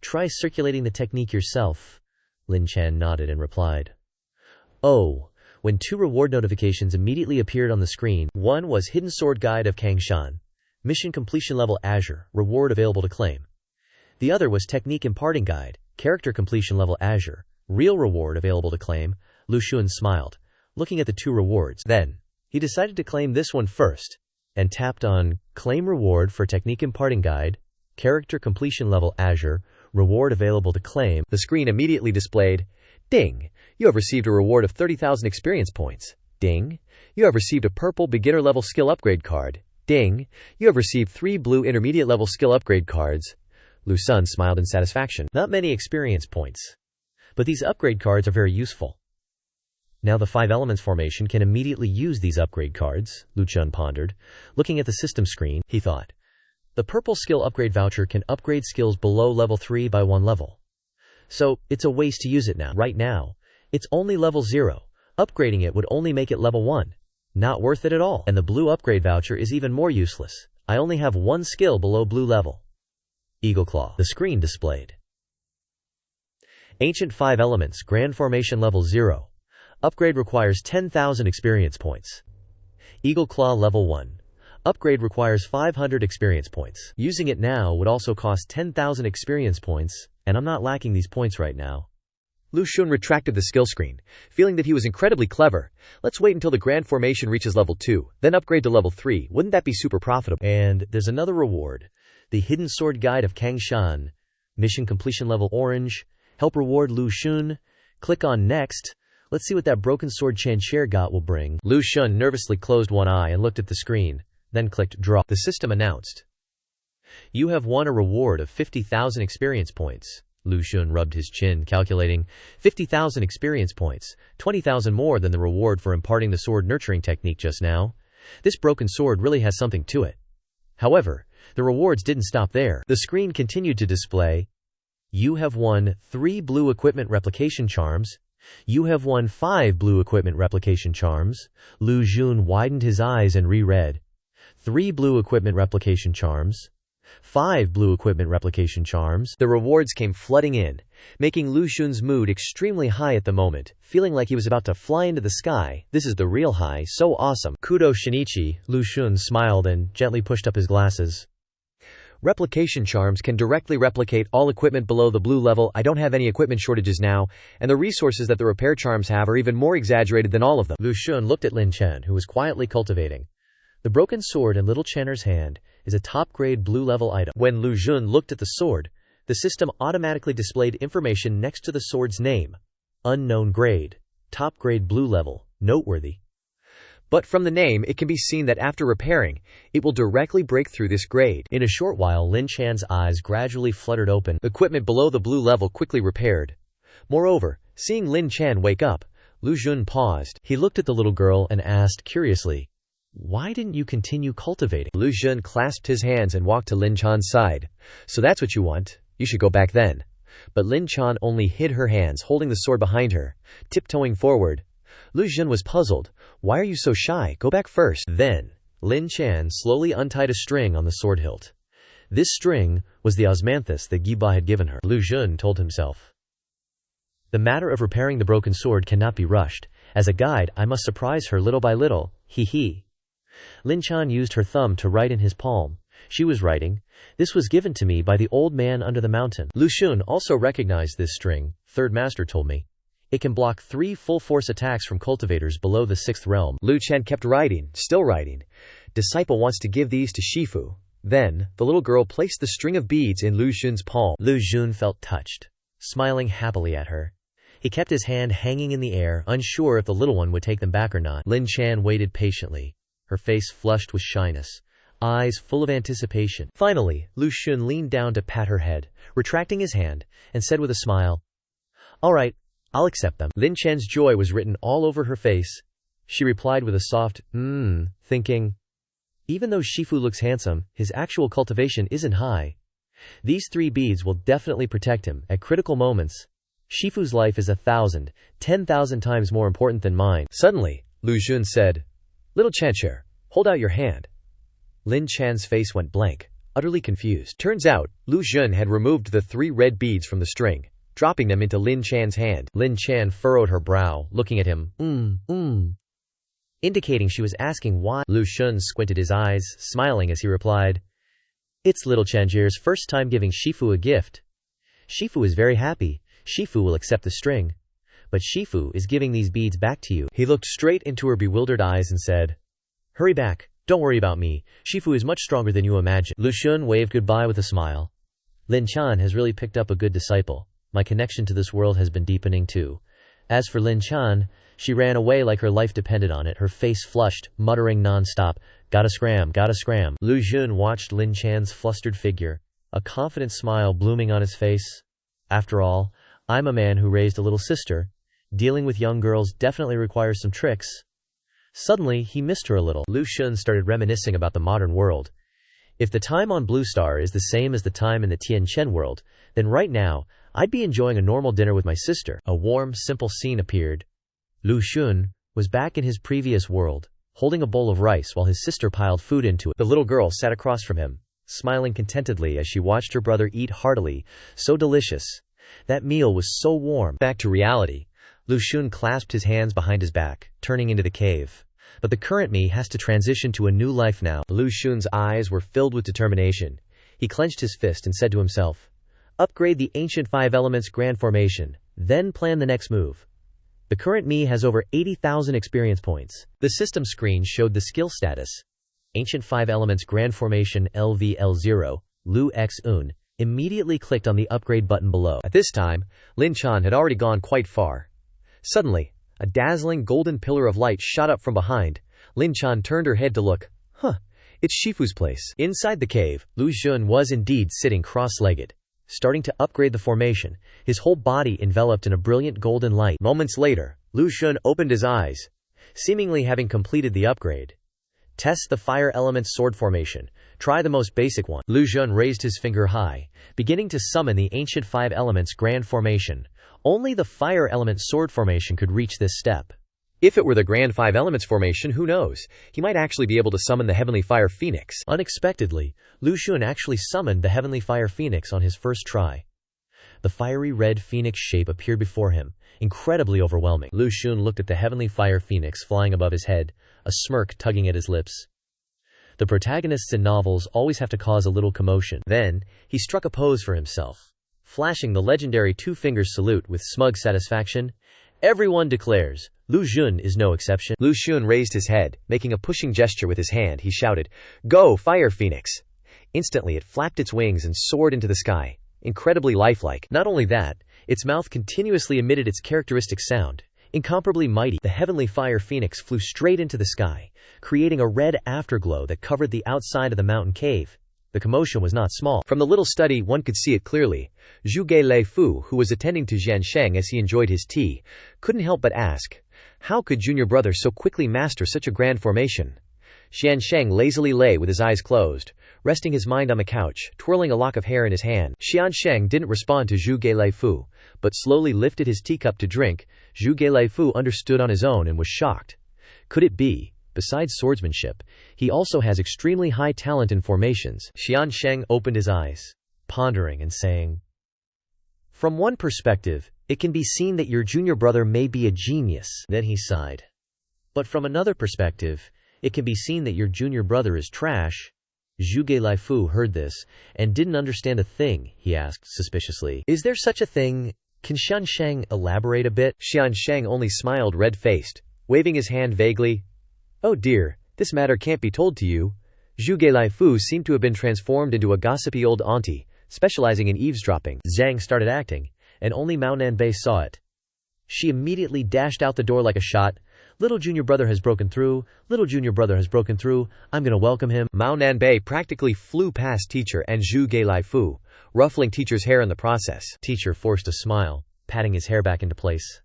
Try circulating the technique yourself. Lin Chan nodded and replied, Oh, when 2 reward notifications immediately appeared on the screen. One was Hidden Sword Guide of Kangshan, Mission Completion Level Azure, reward available to claim. The other was Technique Imparting Guide, Character Completion Level Azure, real reward available to claim. Lu Xun smiled, looking at the 2 rewards. Then, he decided to claim this one first, and tapped on Claim Reward for Technique Imparting Guide, Character Completion Level Azure, reward available to claim. The screen immediately displayed, Ding, you have received a reward of 30,000 experience points. Ding, you have received a purple beginner level skill upgrade card. Ding, you have received 3 blue intermediate level skill upgrade cards. Lu Xun smiled in satisfaction. Not many experience points, but these upgrade cards are very useful. Now the 5 elements formation can immediately use these upgrade cards, Lu Xun pondered. Looking at the system screen, he thought, the purple skill upgrade voucher can upgrade skills below level 3 by 1 level. So, it's a waste to use it now. Right now, it's only level 0. Upgrading it would only make it level 1. Not worth it at all. And the blue upgrade voucher is even more useless. I only have 1 skill below blue level. Eagle Claw. The screen displayed, Ancient 5 Elements, Grand Formation Level 0. Upgrade requires 10,000 experience points. Eagle Claw Level 1. Upgrade requires 500 experience points. Using it now would also cost 10,000 experience points, and I'm not lacking these points right now. Lu Xun retracted the skill screen, feeling that he was incredibly clever. Let's wait until the Grand Formation reaches level 2, then upgrade to level 3. Wouldn't that be super profitable? And there's another reward. The Hidden Sword Guide of Kangshan. Mission completion level orange. Help reward Lu Xun. Click on next. Let's see what that broken sword Xianxia got will bring. Lu Xun nervously closed one eye and looked at the screen, then clicked draw. The system announced, "You have won a reward of 50,000 experience points." Lu Xun rubbed his chin, calculating 50,000 experience points, 20,000 more than the reward for imparting the sword nurturing technique just now. This broken sword really has something to it. However, the rewards didn't stop there. The screen continued to display, "You have won 3 blue equipment replication charms. You have won 5 blue equipment replication charms." Lu Xun widened his eyes and reread, 3 blue equipment replication charms. 5 blue equipment replication charms. The rewards came flooding in, making Lu Xun's mood extremely high at the moment, feeling like he was about to fly into the sky. This is the real high, so awesome. Kudo Shinichi. Lu Xun smiled and gently pushed up his glasses. Replication charms can directly replicate all equipment below the blue level. I don't have any equipment shortages now, and the resources that the repair charms have are even more exaggerated than all of them. Lu Xun looked at Lin Chen, who was quietly cultivating. The broken sword in little Chenner's hand is a top-grade blue-level item. When Lu Xun looked at the sword, the system automatically displayed information next to the sword's name. Unknown grade. Top-grade blue level. Noteworthy. But from the name, it can be seen that after repairing, it will directly break through this grade. In a short while, Lin Chan's eyes gradually fluttered open. Equipment below the blue level quickly repaired. Moreover, seeing Lin Chan wake up, Lu Xun paused. He looked at the little girl and asked curiously, "Why didn't you continue cultivating?" Lu Xun clasped his hands and walked to Lin Chan's side. "So that's what you want? You should go back then." But Lin Chan only hid her hands, holding the sword behind her, tiptoeing forward. Lu Xun was puzzled. "Why are you so shy? Go back first." Then, Lin Chan slowly untied a string on the sword hilt. This string was the osmanthus that Giba had given her. Lu Xun told himself, "The matter of repairing the broken sword cannot be rushed. As a guide, I must surprise her little by little. He he." Lin Chan used her thumb to write in his palm. She was writing, "This was given to me by the old man under the mountain." Lu Xun also recognized this string. "Third master told me. It can block 3 full-force attacks from cultivators below the 6th realm." Lu Chen kept writing, still writing. "Disciple wants to give these to Shifu." Then, the little girl placed the string of beads in Lu Xun's palm. Lu Xun felt touched, smiling happily at her. He kept his hand hanging in the air, unsure if the little one would take them back or not. Lin Chan waited patiently, her face flushed with shyness, eyes full of anticipation. Finally, Lu Xun leaned down to pat her head, retracting his hand, and said with a smile, "All right, I'll accept them." Lin Chan's joy was written all over her face. She replied with a soft, thinking, even though Shifu looks handsome, his actual cultivation isn't high. These 3 beads will definitely protect him at critical moments. Shifu's life is 1,000, 10,000 times more important than mine. Suddenly, Lu Xun said, "Little Chancher, hold out your hand." Lin Chan's face went blank, utterly confused. Turns out, Lu Xun had removed the 3 red beads from the string, dropping them into Lin Chan's hand. Lin Chan furrowed her brow, looking at him, indicating she was asking why. Lu Xun squinted his eyes, smiling as he replied, "It's little Chanjir's first time giving Shifu a gift. Shifu is very happy. Shifu will accept the string. But Shifu is giving these beads back to you." He looked straight into her bewildered eyes and said, "Hurry back. Don't worry about me. Shifu is much stronger than you imagine." Lu Xun waved goodbye with a smile. Lin Chan has really picked up a good disciple. My connection to this world has been deepening too. As for Lin Chan, she ran away like her life depended on it, her face flushed, muttering non-stop, "Gotta scram, gotta scram." Lu Xun watched Lin Chan's flustered figure, a confident smile blooming on his face. After all, I'm a man who raised a little sister. Dealing with young girls definitely requires some tricks. Suddenly, he missed her a little. Lu Xun started reminiscing about the modern world. If the time on Blue Star is the same as the time in the Tianchen world, then right now, I'd be enjoying a normal dinner with my sister. A warm, simple scene appeared. Lu Xun was back in his previous world, holding a bowl of rice while his sister piled food into it. The little girl sat across from him, smiling contentedly as she watched her brother eat heartily. So delicious. That meal was so warm. Back to reality. Lu Xun clasped his hands behind his back, turning into the cave. But the current me has to transition to a new life now. Lu Xun's eyes were filled with determination. He clenched his fist and said to himself, "Upgrade the ancient 5 elements grand formation, then plan the next move." The current me has over 80,000 experience points. The system screen showed the skill status. Ancient 5 elements grand formation LVL 0, Lu X Un, immediately clicked on the upgrade button below. At this time, Lin Chan had already gone quite far. Suddenly, a dazzling golden pillar of light shot up from behind. Lin Chan turned her head to look. It's Shifu's place. Inside the cave, Lu Xun was indeed sitting cross-legged, starting to upgrade the formation, his whole body enveloped in a brilliant golden light. Moments later, Lu Xun opened his eyes, seemingly having completed the upgrade. Test the fire element sword formation. Try the most basic one. Lu Xun raised his finger high, beginning to summon the ancient 5 elements grand formation. Only the fire element sword formation could reach this step. If it were the grand 5 elements formation, who knows? He might actually be able to summon the heavenly fire phoenix. Unexpectedly, Lu Xun actually summoned the heavenly fire phoenix on his first try. The fiery red phoenix shape appeared before him, incredibly overwhelming. Lu Xun looked at the heavenly fire phoenix flying above his head, a smirk tugging at his lips. The protagonists in novels always have to cause a little commotion. Then, he struck a pose for himself, flashing the legendary 2-finger salute with smug satisfaction. Everyone declares, Lu Xun is no exception. Lu Xun raised his head, making a pushing gesture with his hand. He shouted, "Go, Fire Phoenix!" Instantly it flapped its wings and soared into the sky, incredibly lifelike. Not only that, its mouth continuously emitted its characteristic sound, incomparably mighty. The heavenly fire phoenix flew straight into the sky, creating a red afterglow that covered the outside of the mountain cave. The commotion was not small. From the little study one could see it clearly. Zhuge Lei Fu, who was attending to Xianxia as he enjoyed his tea, couldn't help but ask, how could junior brother so quickly master such a grand formation? Xianxia lazily lay with his eyes closed, resting his mind on the couch, twirling a lock of hair in his hand. Xianxia didn't respond to Zhuge Lei Fu, but slowly lifted his teacup to drink. Zhuge Lei Fu understood on his own and was shocked. Could it be, besides swordsmanship, he also has extremely high talent in formations? Xianxia opened his eyes, pondering and saying, "From one perspective, it can be seen that your junior brother may be a genius." Then he sighed. "But from another perspective, it can be seen that your junior brother is trash." Zhuge Lei Fu heard this, and didn't understand a thing. He asked suspiciously, "Is there such a thing? Can Xianxia elaborate a bit?" Xianxia only smiled red-faced, waving his hand vaguely. "Oh dear, this matter can't be told to you." Zhuge Lei Fu seemed to have been transformed into a gossipy old auntie, specializing in eavesdropping. Zhang started acting, and only Mao Nanbei saw it. She immediately dashed out the door like a shot. "Little junior brother has broken through. Little junior brother has broken through. I'm gonna welcome him." Mao Nanbei practically flew past teacher and Zhuge Lei Fu, ruffling teacher's hair in the process. Teacher forced a smile, patting his hair back into place.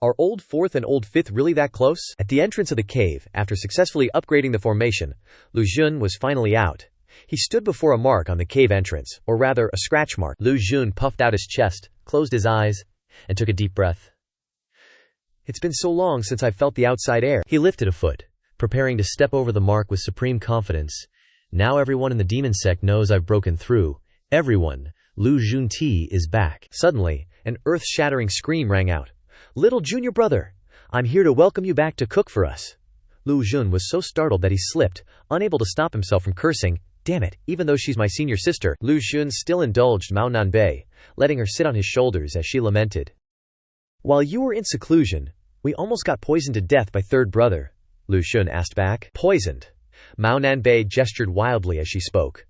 "Are old fourth and old fifth really that close?" At the entrance of the cave, after successfully upgrading the formation, Lu Xun was finally out. He stood before a mark on the cave entrance, or rather a scratch mark. Lu Xun puffed out his chest, closed his eyes, and took a deep breath. "It's been so long since I felt the outside air." He lifted a foot, preparing to step over the mark with supreme confidence. "Now everyone in the demon sect knows I've broken through. Everyone, Lu Xun is back." Suddenly, an earth-shattering scream rang out. "Little junior brother, I'm here to welcome you back to cook for us." Lu Xun was so startled that he slipped, unable to stop himself from cursing. "Damn it, even though she's my senior sister." Lu Xun still indulged Mao Nanbei, letting her sit on his shoulders as she lamented. "While you were in seclusion, we almost got poisoned to death by third brother." Lu Xun asked back. "Poisoned?" Mao Nanbei gestured wildly as she spoke.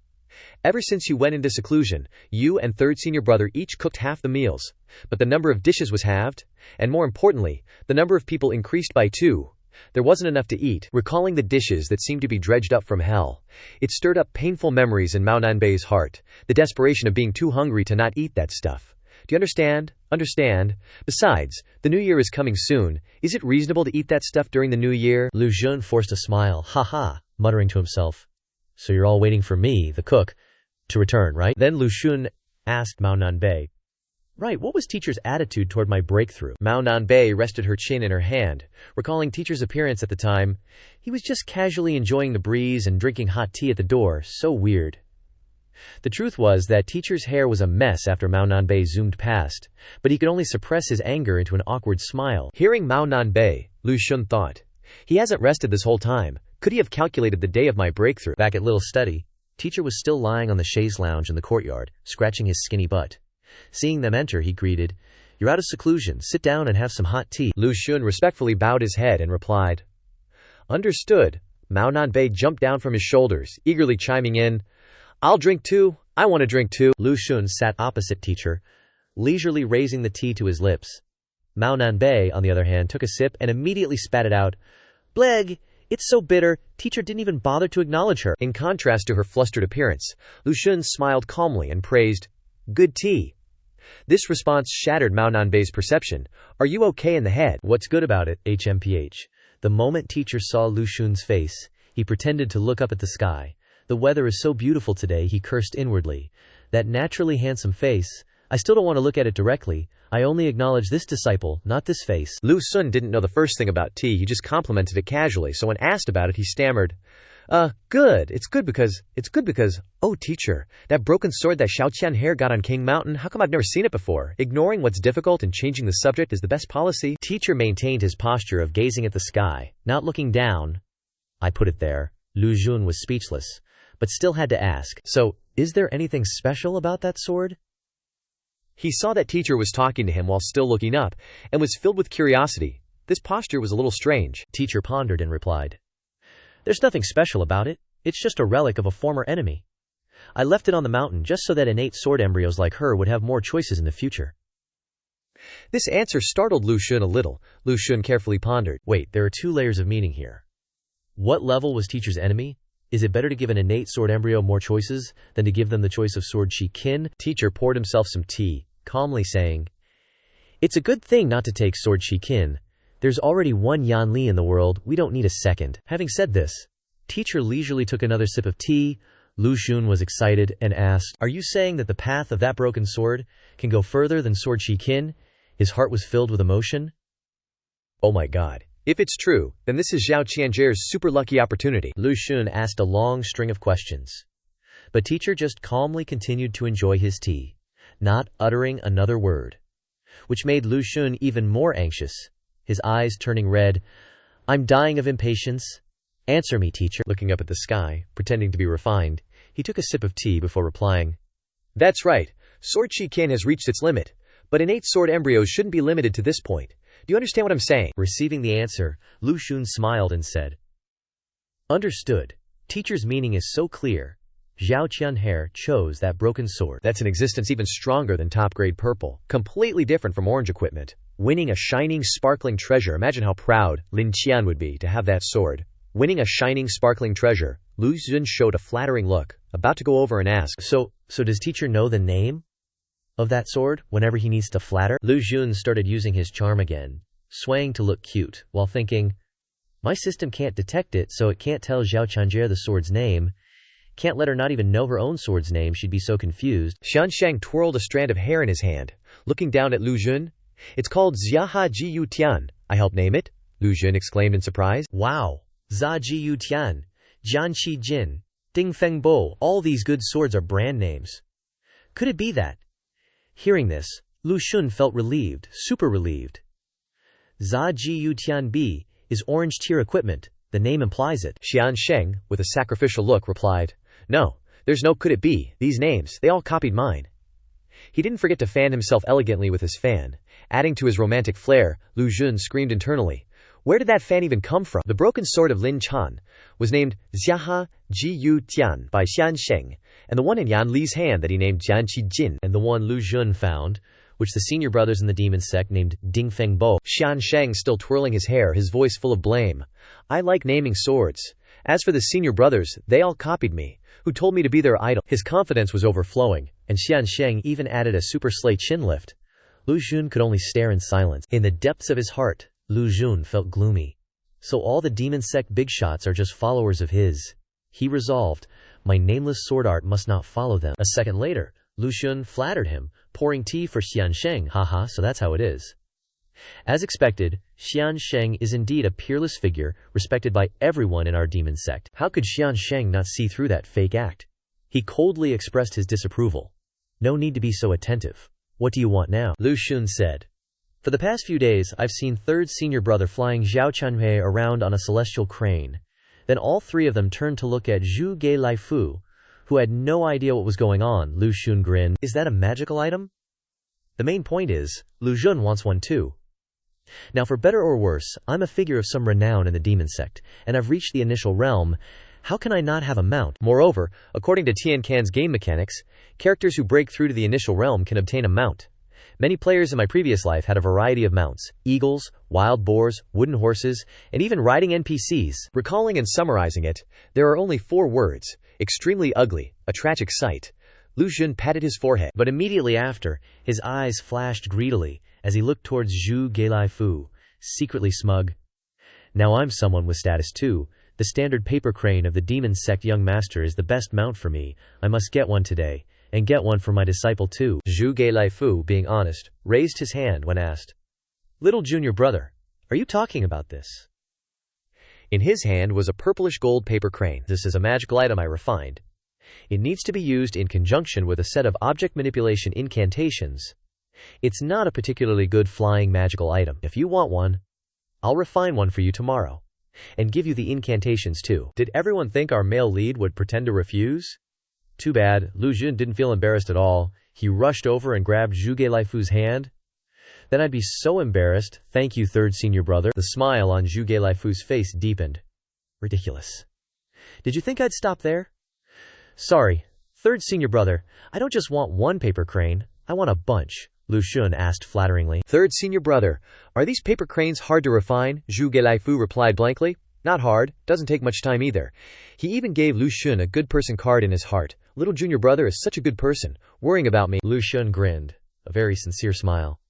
"Ever since you went into seclusion, you and third senior brother each cooked half the meals, but the number of dishes was halved, and more importantly, the number of people increased by 2. There wasn't enough to eat." Recalling the dishes that seemed to be dredged up from hell, it stirred up painful memories in Mao Nanbei's heart, the desperation of being too hungry to not eat that stuff. "Do you understand? Understand? Besides, the new year is coming soon. Is it reasonable to eat that stuff during the new year?" Lu Xun forced a smile, ha, muttering to himself. "So you're all waiting for me, the cook, to return, right?" Then Lu Xun asked Mao Nanbei, "Right, what was teacher's attitude toward my breakthrough?" Mao Nanbei rested her chin in her hand, recalling teacher's appearance at the time. "He was just casually enjoying the breeze and drinking hot tea at the door. So weird." The truth was that teacher's hair was a mess after Mao Nanbei zoomed past, but he could only suppress his anger into an awkward smile. Hearing Mao Nanbei, Lu Xun thought, he hasn't rested this whole time. Could he have calculated the day of my breakthrough? Back at Little Study, teacher was still lying on the chaise lounge in the courtyard, scratching his skinny butt. Seeing them enter, he greeted, "You're out of seclusion. Sit down and have some hot tea." Lu Xun respectfully bowed his head and replied, "Understood." Mao Nanbei jumped down from his shoulders, eagerly chiming in, "I'll drink too. I want to drink too." Lu Xun sat opposite teacher, leisurely raising the tea to his lips. Mao Nanbei, on the other hand, took a sip and immediately spat it out. "Bleg, it's so bitter." Teacher didn't even bother to acknowledge her. In contrast to her flustered appearance, Lu Xun smiled calmly and praised, "Good tea." This response shattered Mao Nanbei's perception. "Are you okay in the head?" "What's good about it, HMPH?" The moment teacher saw Lu Xun's face, he pretended to look up at the sky. "The weather is so beautiful today," he cursed inwardly. "That naturally handsome face. I still don't want to look at it directly. I only acknowledge this disciple, not this face." Lu Xun didn't know the first thing about tea, he just complimented it casually, so when asked about it he stammered, Good, it's good because, oh teacher, that broken sword that Xiaoqian hair got on King Mountain, how come I've never seen it before? Ignoring what's difficult and changing the subject is the best policy." Teacher maintained his posture of gazing at the sky, not looking down. "I put it there." Lu Xun was speechless, but still had to ask, "So, is there anything special about that sword?" He saw that teacher was talking to him while still looking up, and was filled with curiosity. This posture was a little strange. Teacher pondered and replied, "There's nothing special about it. It's just a relic of a former enemy. I left it on the mountain just so that innate sword embryos like her would have more choices in the future." This answer startled Lu Xun a little. Lu Xun carefully pondered. "Wait, there are two layers of meaning here. What level was teacher's enemy? Is it better to give an innate sword embryo more choices than to give them the choice of sword chi kin?" Teacher poured himself some tea, calmly saying, "It's a good thing not to take sword chi kin. There's already one Yan Li in the world, we don't need a second." Having said this, teacher leisurely took another sip of tea. Lu Xun was excited and asked, "Are you saying that the path of that broken sword can go further than sword chi kin?" His heart was filled with emotion. "Oh my god. If it's true, then this is Zhao Qianzhe's super lucky opportunity." Lu Xun asked a long string of questions. But teacher just calmly continued to enjoy his tea, not uttering another word, which made Lu Xun even more anxious, his eyes turning red. "I'm dying of impatience. Answer me, teacher." Looking up at the sky, pretending to be refined, he took a sip of tea before replying, "That's right. Sword chi kin has reached its limit, but innate sword embryos shouldn't be limited to this point. Do you understand what I'm saying?" Receiving the answer, Lu Xun smiled and said, "Understood. Teacher's meaning is so clear. Zhao Qianhe chose that broken sword. That's an existence even stronger than top-grade purple, completely different from orange equipment. Winning a shining, sparkling treasure. Imagine how proud Lin Qian would be to have that sword. Winning a shining, sparkling treasure." Lu Xun showed a flattering look, about to go over and ask, So does teacher know the name of that sword whenever he needs to flatter?" Lu Xun started using his charm again, swaying to look cute, while thinking, "My system can't detect it, so it can't tell Zhao Qianzhe the sword's name. Can't let her not even know her own sword's name, she'd be so confused." Xianxiang twirled a strand of hair in his hand, looking down at Lu Xun. "It's called Ziaha Ji Yu Tian. I helped name it," Lu Xun exclaimed in surprise. "Wow, Za Ji Yu Tian, Jian Qi Jin, Ding Feng Bo, all these good swords are brand names. Could it be that?" Hearing this, Lu Xun felt relieved, super relieved. Za Ji Yu Tian B is orange tier equipment, the name implies it. Xianxiang, with a sacrificial look, replied, "No, there's no could it be. These names, they all copied mine." He didn't forget to fan himself elegantly with his fan. Adding to his romantic flair, Lu Xun screamed internally, "Where did that fan even come from?" The broken sword of Lin Chan was named Ziaha Ji Yu Tian by Xianxiang, and the one in Yan Li's hand that he named Jianqi Jin, And the one Lu Xun found, which the senior brothers in the demon sect named Ding Feng Bo. Xianxiang still twirling his hair, his voice full of blame. "I like naming swords. As for the senior brothers, they all copied me. Who told me to be their idol?" His confidence was overflowing, and Xianxiang even added a super slay chin lift. Lu Xun could only stare in silence. In the depths of his heart, Lu Xun felt gloomy. So all the demon sect big shots are just followers of his. He resolved, my nameless sword art must not follow them. A second later, Lu Xun flattered him, pouring tea for Xianxiang. Haha, so that's how it is. As expected, Xianxiang is indeed a peerless figure, respected by everyone in our demon sect. How could Xianxiang not see through that fake act? He coldly expressed his disapproval. No need to be so attentive. What do you want now? Lu Xun said. For the past few days, I've seen third senior brother flying Zhao Chunhui around on a celestial crane. Then all three of them turned to look at Zhu Ge Laifu, who had no idea what was going on. Lu Xun grinned. Is that a magical item? The main point is, Lu Xun wants one too. Now for better or worse, I'm a figure of some renown in the demon sect, and I've reached the initial realm. How can I not have a mount? Moreover, according to Tian Can's game mechanics, characters who break through to the initial realm can obtain a mount. Many players in my previous life had a variety of mounts: eagles, wild boars, wooden horses, and even riding NPCs. Recalling and summarizing it, there are only 4 words: extremely ugly, a tragic sight. Lu Xun patted his forehead, but immediately after, his eyes flashed greedily as he looked towards Zhu Gelaifu, secretly smug. Now I'm someone with status too. The standard paper crane of the demon sect young master is the best mount for me. I must get one today, and get one for my disciple too. Zhu Gelaifu, being honest, raised his hand when asked. Little junior brother, are you talking about this? In his hand was a purplish gold paper crane. This is a magical item I refined. It needs to be used in conjunction with a set of object manipulation incantations. It's not a particularly good flying magical item. If you want one, I'll refine one for you tomorrow, and give you the incantations too. Did everyone think our male lead would pretend to refuse? Too bad, Lu Xun didn't feel embarrassed at all. He rushed over and grabbed Zhu Gelaifu's hand. Then I'd be so embarrassed. Thank you, third senior brother. The smile on Zhu Gelaifu's face deepened. Ridiculous. Did you think I'd stop there? Sorry, third senior brother, I don't just want one paper crane, I want a bunch, Lu Xun asked flatteringly. Third senior brother, are these paper cranes hard to refine? Zhu Gelaifu replied blankly. Not hard, doesn't take much time either. He even gave Lu Xun a good person card in his heart. Little junior brother is such a good person, worrying about me. Lu Xun grinned, a very sincere smile.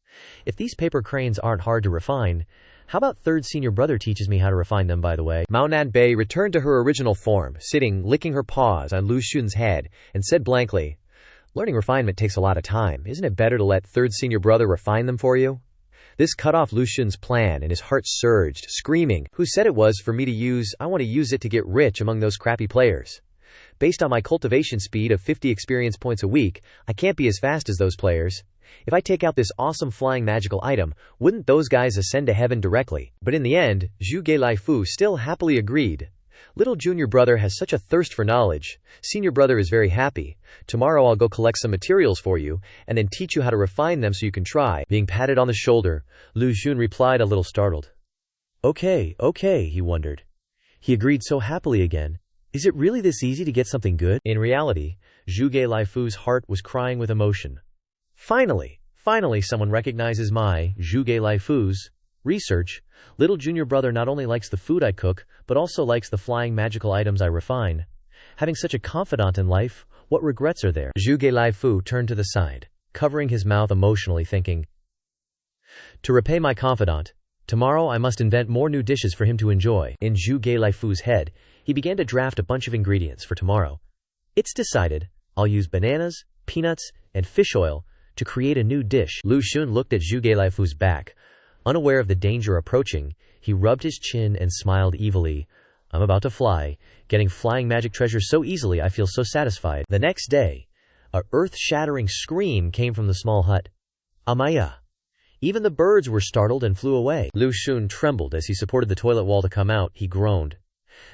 If these paper cranes aren't hard to refine, how about third senior brother teaches me how to refine them, by the way? Mao Nan Bei returned to her original form, sitting, licking her paws on Lu Xun's head, and said blankly, learning refinement takes a lot of time. Isn't it better to let third senior brother refine them for you? This cut off Lu Xun's plan, and his heart surged, screaming, who said it was for me to use? I want to use it to get rich among those crappy players. Based on my cultivation speed of 50 experience points a week, I can't be as fast as those players. If I take out this awesome flying magical item, wouldn't those guys ascend to heaven directly? But in the end, Zhu Gelaifu still happily agreed. Little junior brother has such a thirst for knowledge. Senior brother is very happy. Tomorrow I'll go collect some materials for you, and then teach you how to refine them so you can try. Being patted on the shoulder, Lu Xun replied a little startled. Okay, he wondered. He agreed so happily again. Is it really this easy to get something good? In reality, Zhu Gelaifu's heart was crying with emotion. Finally someone recognizes my, Zhu Gelaifu's, research. Little junior brother not only likes the food I cook, but also likes the flying magical items I refine. Having such a confidant in life, what regrets are there? Zhu Gelaifu turned to the side, covering his mouth emotionally, thinking, to repay my confidant, tomorrow I must invent more new dishes for him to enjoy. In Zhu Gelaifu's head, he began to draft a bunch of ingredients for tomorrow. It's decided. I'll use bananas, peanuts, and fish oil to create a new dish. Lu Xun looked at Zhu Gelaifu's back. Unaware of the danger approaching, he rubbed his chin and smiled evilly. I'm about to fly, getting flying magic treasures so easily I feel so satisfied. The next day, a earth-shattering scream came from the small hut. Amaya! Even the birds were startled and flew away. Lu Xun trembled as he supported the toilet wall to come out. He groaned.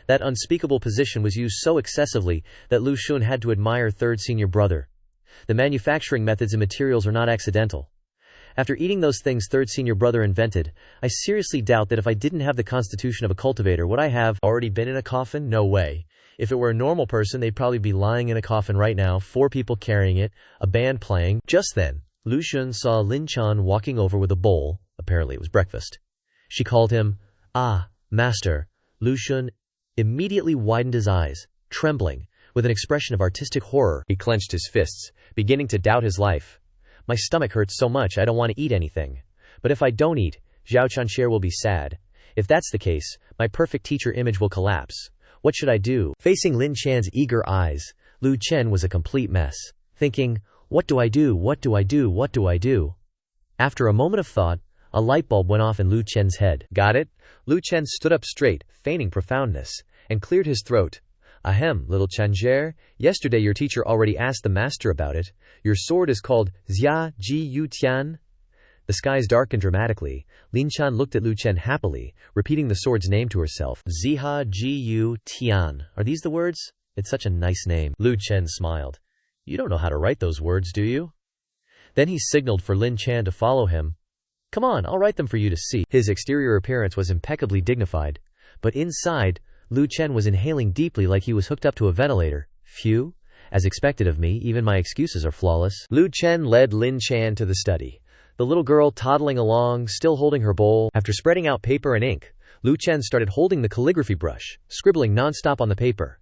That unspeakable position was used so excessively that Lu Xun had to admire third senior brother. The manufacturing methods and materials are not accidental. After eating those things third senior brother invented, I seriously doubt that if I didn't have the constitution of a cultivator, would I have already been in a coffin? No way. If it were a normal person, they'd probably be lying in a coffin right now, 4 people carrying it, a band playing. Just then, Lu Xun saw Lin Chan walking over with a bowl. Apparently it was breakfast. She called him, "Ah, master." Lu Xun immediately widened his eyes, trembling, with an expression of artistic horror. He clenched his fists, beginning to doubt his life. My stomach hurts so much I don't want to eat anything. But if I don't eat, Zhao Chunxia will be sad. If that's the case, my perfect teacher image will collapse. What should I do? Facing Lin Chan's eager eyes, Lu Chen was a complete mess, thinking, what do I do? What do I do? What do I do? After a moment of thought, a light bulb went off in Lu Chen's head. Got it? Lu Chen stood up straight, feigning profoundness, and cleared his throat. Ahem, little Xianxia, yesterday your teacher already asked the master about it. Your sword is called Xia Ji Yu Tian. The skies darkened dramatically. Lin Chan looked at Lu Chen happily, repeating the sword's name to herself. Ziha Ji Yu Tian. Are these the words? It's such a nice name. Lu Chen smiled. You don't know how to write those words, do you? Then he signaled for Lin Chan to follow him. Come on, I'll write them for you to see. His exterior appearance was impeccably dignified, but inside, Lu Chen was inhaling deeply like he was hooked up to a ventilator. Phew. As expected of me, even my excuses are flawless. Lu Chen led Lin Chan to the study. The little girl toddling along, still holding her bowl. After spreading out paper and ink, Lu Chen started holding the calligraphy brush, scribbling non-stop on the paper.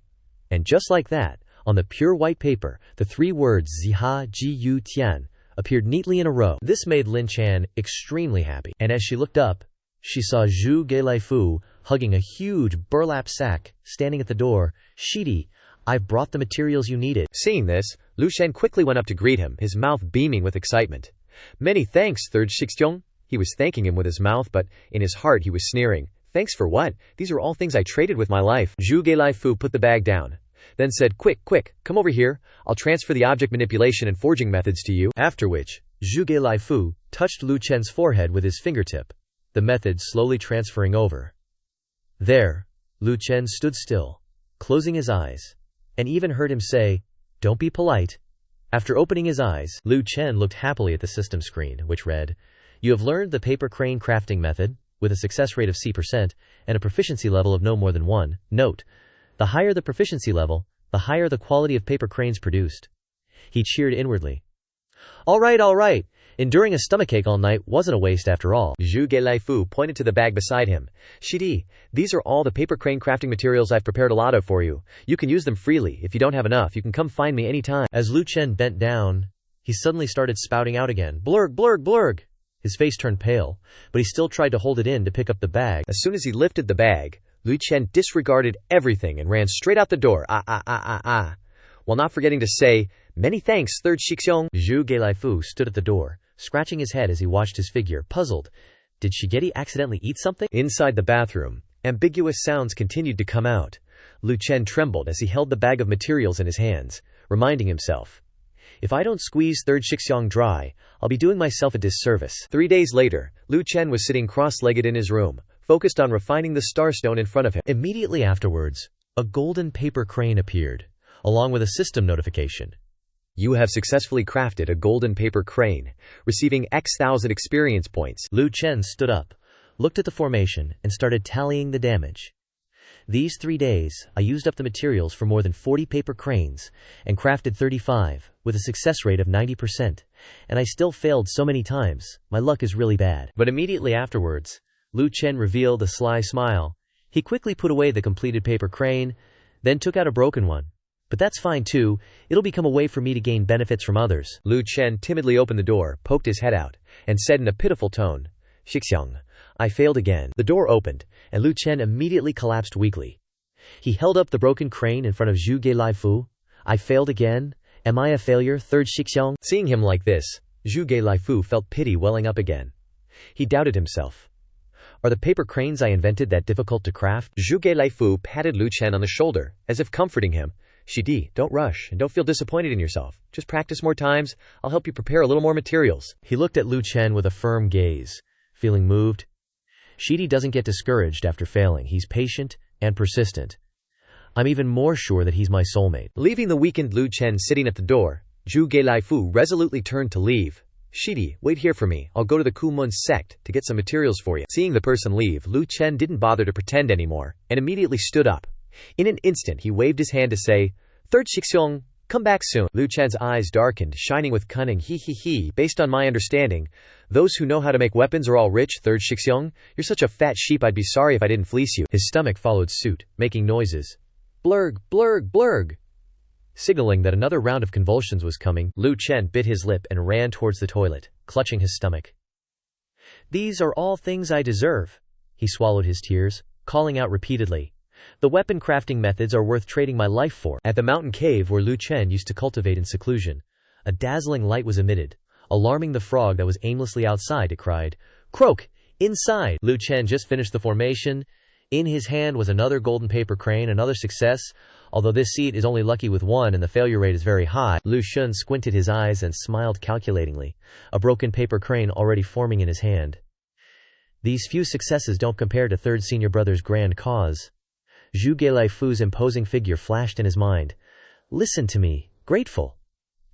And just like that, on the pure white paper, the 3 words Ziha Ji Yu Tian appeared neatly in a row. This made Lin Chan extremely happy, and as she looked up, she saw Zhu Gelaifu hugging a huge burlap sack, standing at the door. Shidi, I've brought the materials you needed. Seeing this, Lu Chen quickly went up to greet him, his mouth beaming with excitement. Many thanks, third Shixiong. He was thanking him with his mouth, but in his heart he was sneering. Thanks for what? These are all things I traded with my life. Zhu Gelaifu put the bag down, then said, quick, come over here. I'll transfer the object manipulation and forging methods to you. After which, Zhu Gelaifu touched Lu Chen's forehead with his fingertip, the method slowly transferring over. There, Lu Chen stood still, closing his eyes, and even heard him say, don't be polite. After opening his eyes, Lu Chen looked happily at the system screen, which read, you have learned the paper crane crafting method, with a success rate of C% and a proficiency level of no more than 1. Note, the higher the proficiency level, the higher the quality of paper cranes produced. He cheered inwardly. All right. Enduring a stomachache all night wasn't a waste after all. Zhu Gelaifu pointed to the bag beside him. Shidi, these are all the paper crane crafting materials I've prepared a lot of for you. You can use them freely. If you don't have enough, you can come find me anytime. As Lu Chen bent down, he suddenly started spouting out again. Blurg. His face turned pale, but he still tried to hold it in to pick up the bag. As soon as he lifted the bag, Lu Chen disregarded everything and ran straight out the door. While not forgetting to say, many thanks, third Shixiong. Zhu Gelaifu stood at the door, scratching his head as he watched his figure, puzzled. Did Shigeti accidentally eat something? Inside the bathroom, ambiguous sounds continued to come out. Lu Chen trembled as he held the bag of materials in his hands, reminding himself, if I don't squeeze third Shixiong dry, I'll be doing myself a disservice. 3 days later, Lu Chen was sitting cross-legged in his room, focused on refining the starstone in front of him. Immediately afterwards, a golden paper crane appeared, along with a system notification. You have successfully crafted a golden paper crane, receiving X thousand experience points. Lu Chen stood up, looked at the formation, and started tallying the damage. These 3 days, I used up the materials for more than 40 paper cranes, and crafted 35, with a success rate of 90%, and I still failed so many times. My luck is really bad. But immediately afterwards, Lu Chen revealed a sly smile. He quickly put away the completed paper crane, then took out a broken one. But that's fine too, it'll become a way for me to gain benefits from others. Lu Chen timidly opened the door, poked his head out, and said in a pitiful tone, Shixiong, I failed again. The door opened, and Lu Chen immediately collapsed weakly. He held up the broken crane in front of Zhu Gelaifu. I failed again? Am I a failure, third Shixiong? Seeing him like this, Zhu Gelaifu felt pity welling up again. He doubted himself. Are the paper cranes I invented that difficult to craft? Zhu Gelaifu patted Lu Chen on the shoulder, as if comforting him. Shidi, don't rush, and don't feel disappointed in yourself. Just practice more times. I'll help you prepare a little more materials. He looked at Lu Chen with a firm gaze, feeling moved. Shidi doesn't get discouraged after failing. He's patient and persistent. I'm even more sure that he's my soulmate. Leaving the weakened Lu Chen sitting at the door, Zhu Gelaifu resolutely turned to leave. Shidi, wait here for me. I'll go to the Kumun sect to get some materials for you. Seeing the person leave, Lu Chen didn't bother to pretend anymore, and immediately stood up. In an instant, he waved his hand to say, Third Shixiong, come back soon. Lu Chen's eyes darkened, shining with cunning. Based on my understanding, those who know how to make weapons are all rich, third Shixiong. You're such a fat sheep, I'd be sorry if I didn't fleece you. His stomach followed suit, making noises. Blurg. Signaling that another round of convulsions was coming, Lu Chen bit his lip and ran towards the toilet, clutching his stomach. These are all things I deserve. He swallowed his tears, calling out repeatedly. The weapon crafting methods are worth trading my life for. At the mountain cave where Lu Chen used to cultivate in seclusion, a dazzling light was emitted, alarming the frog that was aimlessly outside. It cried, Croak! Inside! Lu Chen just finished the formation. In his hand was another golden paper crane, another success. Although this seat is only lucky with one and the failure rate is very high. Lu Xun squinted his eyes and smiled calculatingly, a broken paper crane already forming in his hand. These few successes don't compare to third senior brother's grand cause. Zhu Gelaifu's imposing figure flashed in his mind. Listen to me, grateful.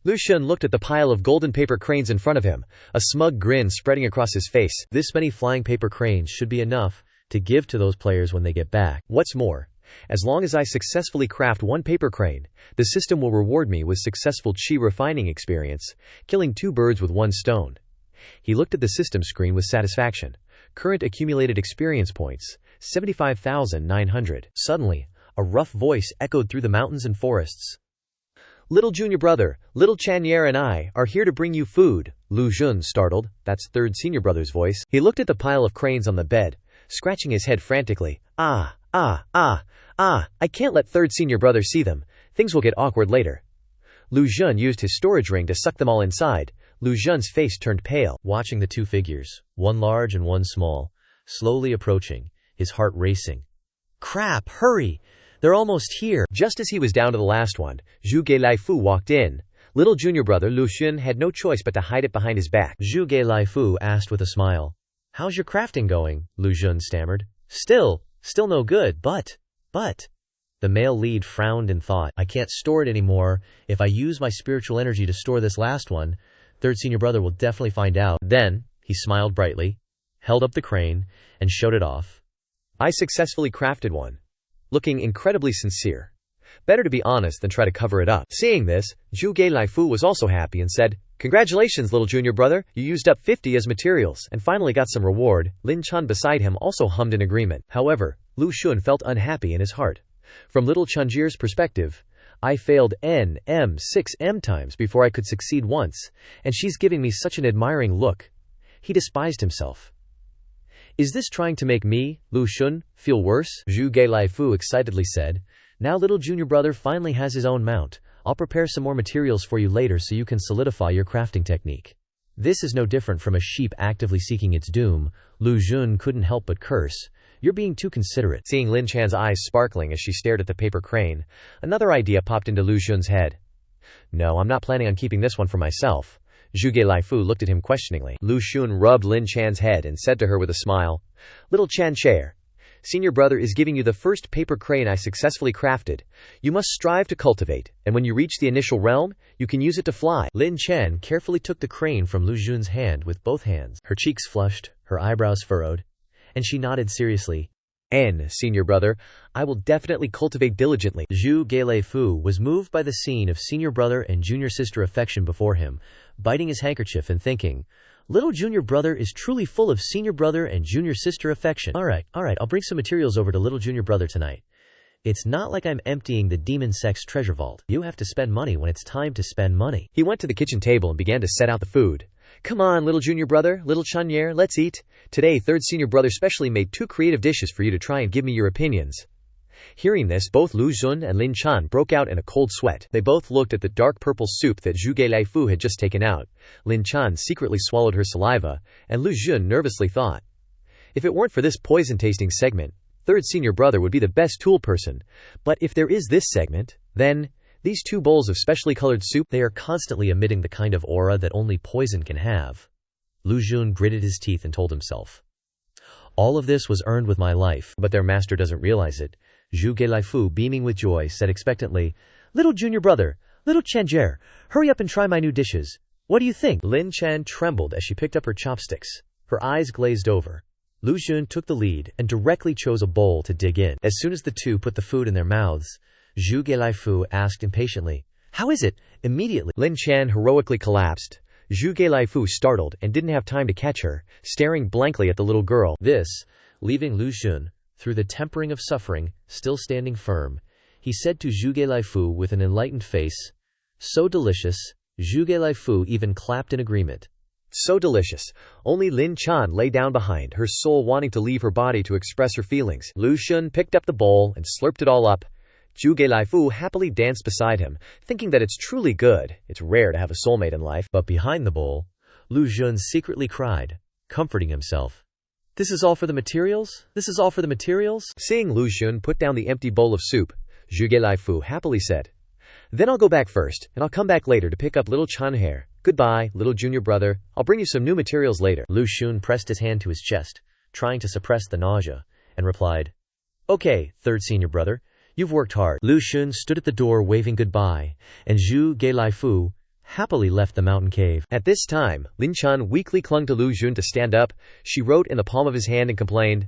Lu Xun looked at the pile of golden paper cranes in front of him, a smug grin spreading across his face. This many flying paper cranes should be enough to give to those players when they get back. What's more, as long as I successfully craft one paper crane, the system will reward me with successful chi refining experience, killing 2 birds with 1 stone. He looked at the system screen with satisfaction. Current accumulated experience points, 75,900. Suddenly, a rough voice echoed through the mountains and forests. Little junior brother, little Xianxia and I are here to bring you food. Lu Xun startled. That's third senior brother's voice. He looked at the pile of cranes on the bed, scratching his head frantically. I can't let third senior brother see them. Things will get awkward later. Lu Xun used his storage ring to suck them all inside. Lu Xun's face turned pale. Watching the 2 figures, one large and one small, slowly approaching, his heart racing. Crap, hurry! They're almost here. Just as he was down to the last one, Zhu Gelaifu walked in. Little junior brother Lu Xun had no choice but to hide it behind his back. Zhu Gelaifu asked with a smile. How's your crafting going? Lu Xun stammered. Still no good, but. The male lead frowned and thought, I can't store it anymore. If I use my spiritual energy to store this last one, third senior brother will definitely find out. Then, he smiled brightly, held up the crane, and showed it off. I successfully crafted one. Looking incredibly sincere. Better to be honest than try to cover it up. Seeing this, Zhu Gelaifu was also happy and said, Congratulations, little junior brother, you used up 50 as materials and finally got some reward. Lin Chan beside him also hummed in agreement. However, Lu Xun felt unhappy in his heart. From little Chanjir's perspective, I failed N/M/6 times before I could succeed once, and she's giving me such an admiring look. He despised himself. Is this trying to make me, Lu Xun, feel worse? Zhu Gelaifu excitedly said. Now little junior brother finally has his own mount. I'll prepare some more materials for you later so you can solidify your crafting technique. This is no different from a sheep actively seeking its doom. Lu Xun couldn't help but curse. You're being too considerate. Seeing Lin Chan's eyes sparkling as she stared at the paper crane, another idea popped into Lu Xun's head. No, I'm not planning on keeping this one for myself. Zhu Gelaifu looked at him questioningly. Lu Xun rubbed Lin Chan's head and said to her with a smile, Little Xianxia, senior brother is giving you the first paper crane I successfully crafted. You must strive to cultivate, and when you reach the initial realm, you can use it to fly. Lin Chan carefully took the crane from Lu Xun's hand with both hands. Her cheeks flushed, her eyebrows furrowed, and she nodded seriously. Senior brother, I will definitely cultivate diligently. Zhu Gelaifu was moved by the scene of senior brother and junior sister affection before him, biting his handkerchief and thinking, little junior brother is truly full of senior brother and junior sister affection. Alright, I'll bring some materials over to little junior brother tonight. It's not like I'm emptying the demon sect's treasure vault. You have to spend money when it's time to spend money. He went to the kitchen table and began to set out the food. Come on, little junior brother, little Xianxia, let's eat. Today, third senior brother specially made 2 creative dishes for you to try and give me your opinions. Hearing this, both Lu Xun and Lin Chan broke out in a cold sweat. They both looked at the dark purple soup that Zhu Gelaifu had just taken out. Lin Chan secretly swallowed her saliva, and Lu Xun nervously thought, if it weren't for this poison-tasting segment, third senior brother would be the best tool person. But if there is this segment, then these 2 bowls of specially colored soup, they are constantly emitting the kind of aura that only poison can have. Lu Xun gritted his teeth and told himself, all of this was earned with my life, but their master doesn't realize it. Zhu Gelaifu, beaming with joy, said expectantly, little junior brother, little Xianxia, hurry up and try my new dishes. What do you think? Lin Chan trembled as she picked up her chopsticks. Her eyes glazed over. Lu Xun took the lead and directly chose a bowl to dig in. As soon as the 2 put the food in their mouths, Zhu Gelaifu asked impatiently, how is it? Immediately, Lin Chan heroically collapsed. Zhu Gelaifu startled and didn't have time to catch her, staring blankly at the little girl. This, leaving Lu Xun, through the tempering of suffering, still standing firm, he said to Zhu Gelaifu with an enlightened face, so delicious. Zhu Gelaifu even clapped in agreement. So delicious. Only Lin Chan lay down behind, her soul wanting to leave her body to express her feelings. Lu Xun picked up the bowl and slurped it all up. Zhu Gelaifu happily danced beside him, thinking that it's truly good. It's rare to have a soulmate in life. But behind the bowl, Lu Xun secretly cried, comforting himself. This is all for the materials? This is all for the materials? Seeing Lu Xun put down the empty bowl of soup, Zhu Gelaifu happily said. Then I'll go back first, and I'll come back later to pick up little Chan hair. Goodbye, little junior brother. I'll bring you some new materials later. Lu Xun pressed his hand to his chest, trying to suppress the nausea, and replied, Okay, third senior brother. You've worked hard. Lu Xun stood at the door waving goodbye, and Zhu Gelaifu happily left the mountain cave. At this time, Lin Chan weakly clung to Lu Xun to stand up. She wrote in the palm of his hand and complained,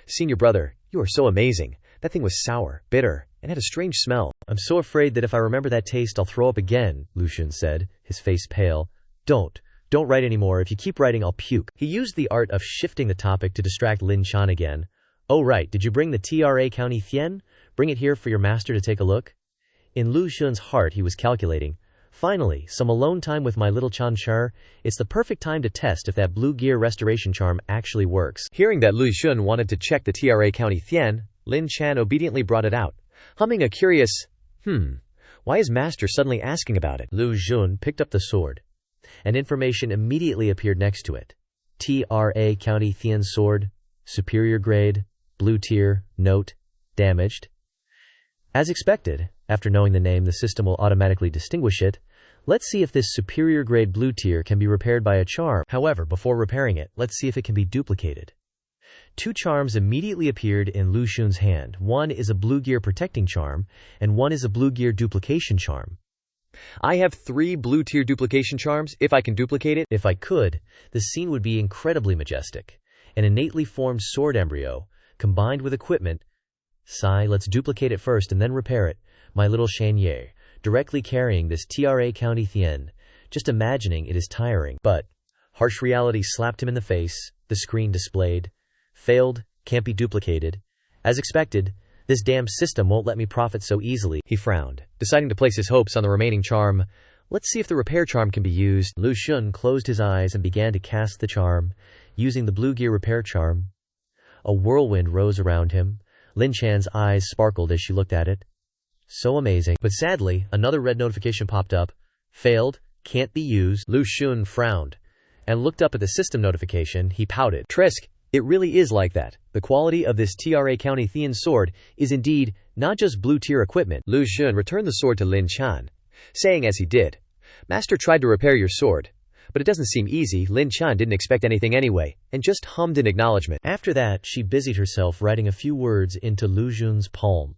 Senior brother, you are so amazing. That thing was sour, bitter, and had a strange smell. I'm so afraid that if I remember that taste, I'll throw up again, Lu Xun said, his face pale. Don't write anymore. If you keep writing, I'll puke. He used the art of shifting the topic to distract Lin Chan again. Oh right, did you bring the TRA County Thien? Bring it here for your master to take a look. In Lu Xun's heart, he was calculating. Finally, some alone time with my little Chan Char. It's the perfect time to test if that blue gear restoration charm actually works. Hearing that Lu Xun wanted to check the TRA County Thien, Lin Chan obediently brought it out, humming a curious, why is master suddenly asking about it? Lu Xun picked up the sword, and information immediately appeared next to it. TRA County Thien sword, superior grade, blue tier, note, damaged. As expected, after knowing the name, the system will automatically distinguish it. Let's see if this superior grade blue tier can be repaired by a charm. However, before repairing it, let's see if it can be duplicated. Two charms immediately appeared in Lu Xun's hand. One is a blue gear protecting charm, and one is a blue gear duplication charm. I have 3 blue tier duplication charms, if I can duplicate it. If I could, the scene would be incredibly majestic. An innately formed sword embryo, combined with equipment. Sigh, let's duplicate it first and then repair it. My little Xianxia, directly carrying this TRA County Thien. Just imagining it is tiring. But harsh reality slapped him in the face. The screen displayed. Failed, can't be duplicated. As expected, this damn system won't let me profit so easily. He frowned, deciding to place his hopes on the remaining charm. Let's see if the repair charm can be used. Lu Xun closed his eyes and began to cast the charm, using the blue gear repair charm. A whirlwind rose around him. Lin Chan's eyes sparkled as she looked at it. So amazing. But sadly, another red notification popped up. Failed, can't be used. Lu Xun frowned and looked up at the system notification. He pouted. Trisk, it really is like that. The quality of this TRA County Thien sword is indeed not just blue tier equipment. Lu Xun returned the sword to Lin Chan, saying as he did, Master tried to repair your sword, but it doesn't seem easy. Lin Chan didn't expect anything anyway, and just hummed in acknowledgement. After that, she busied herself writing a few words into Lu Xun's palm.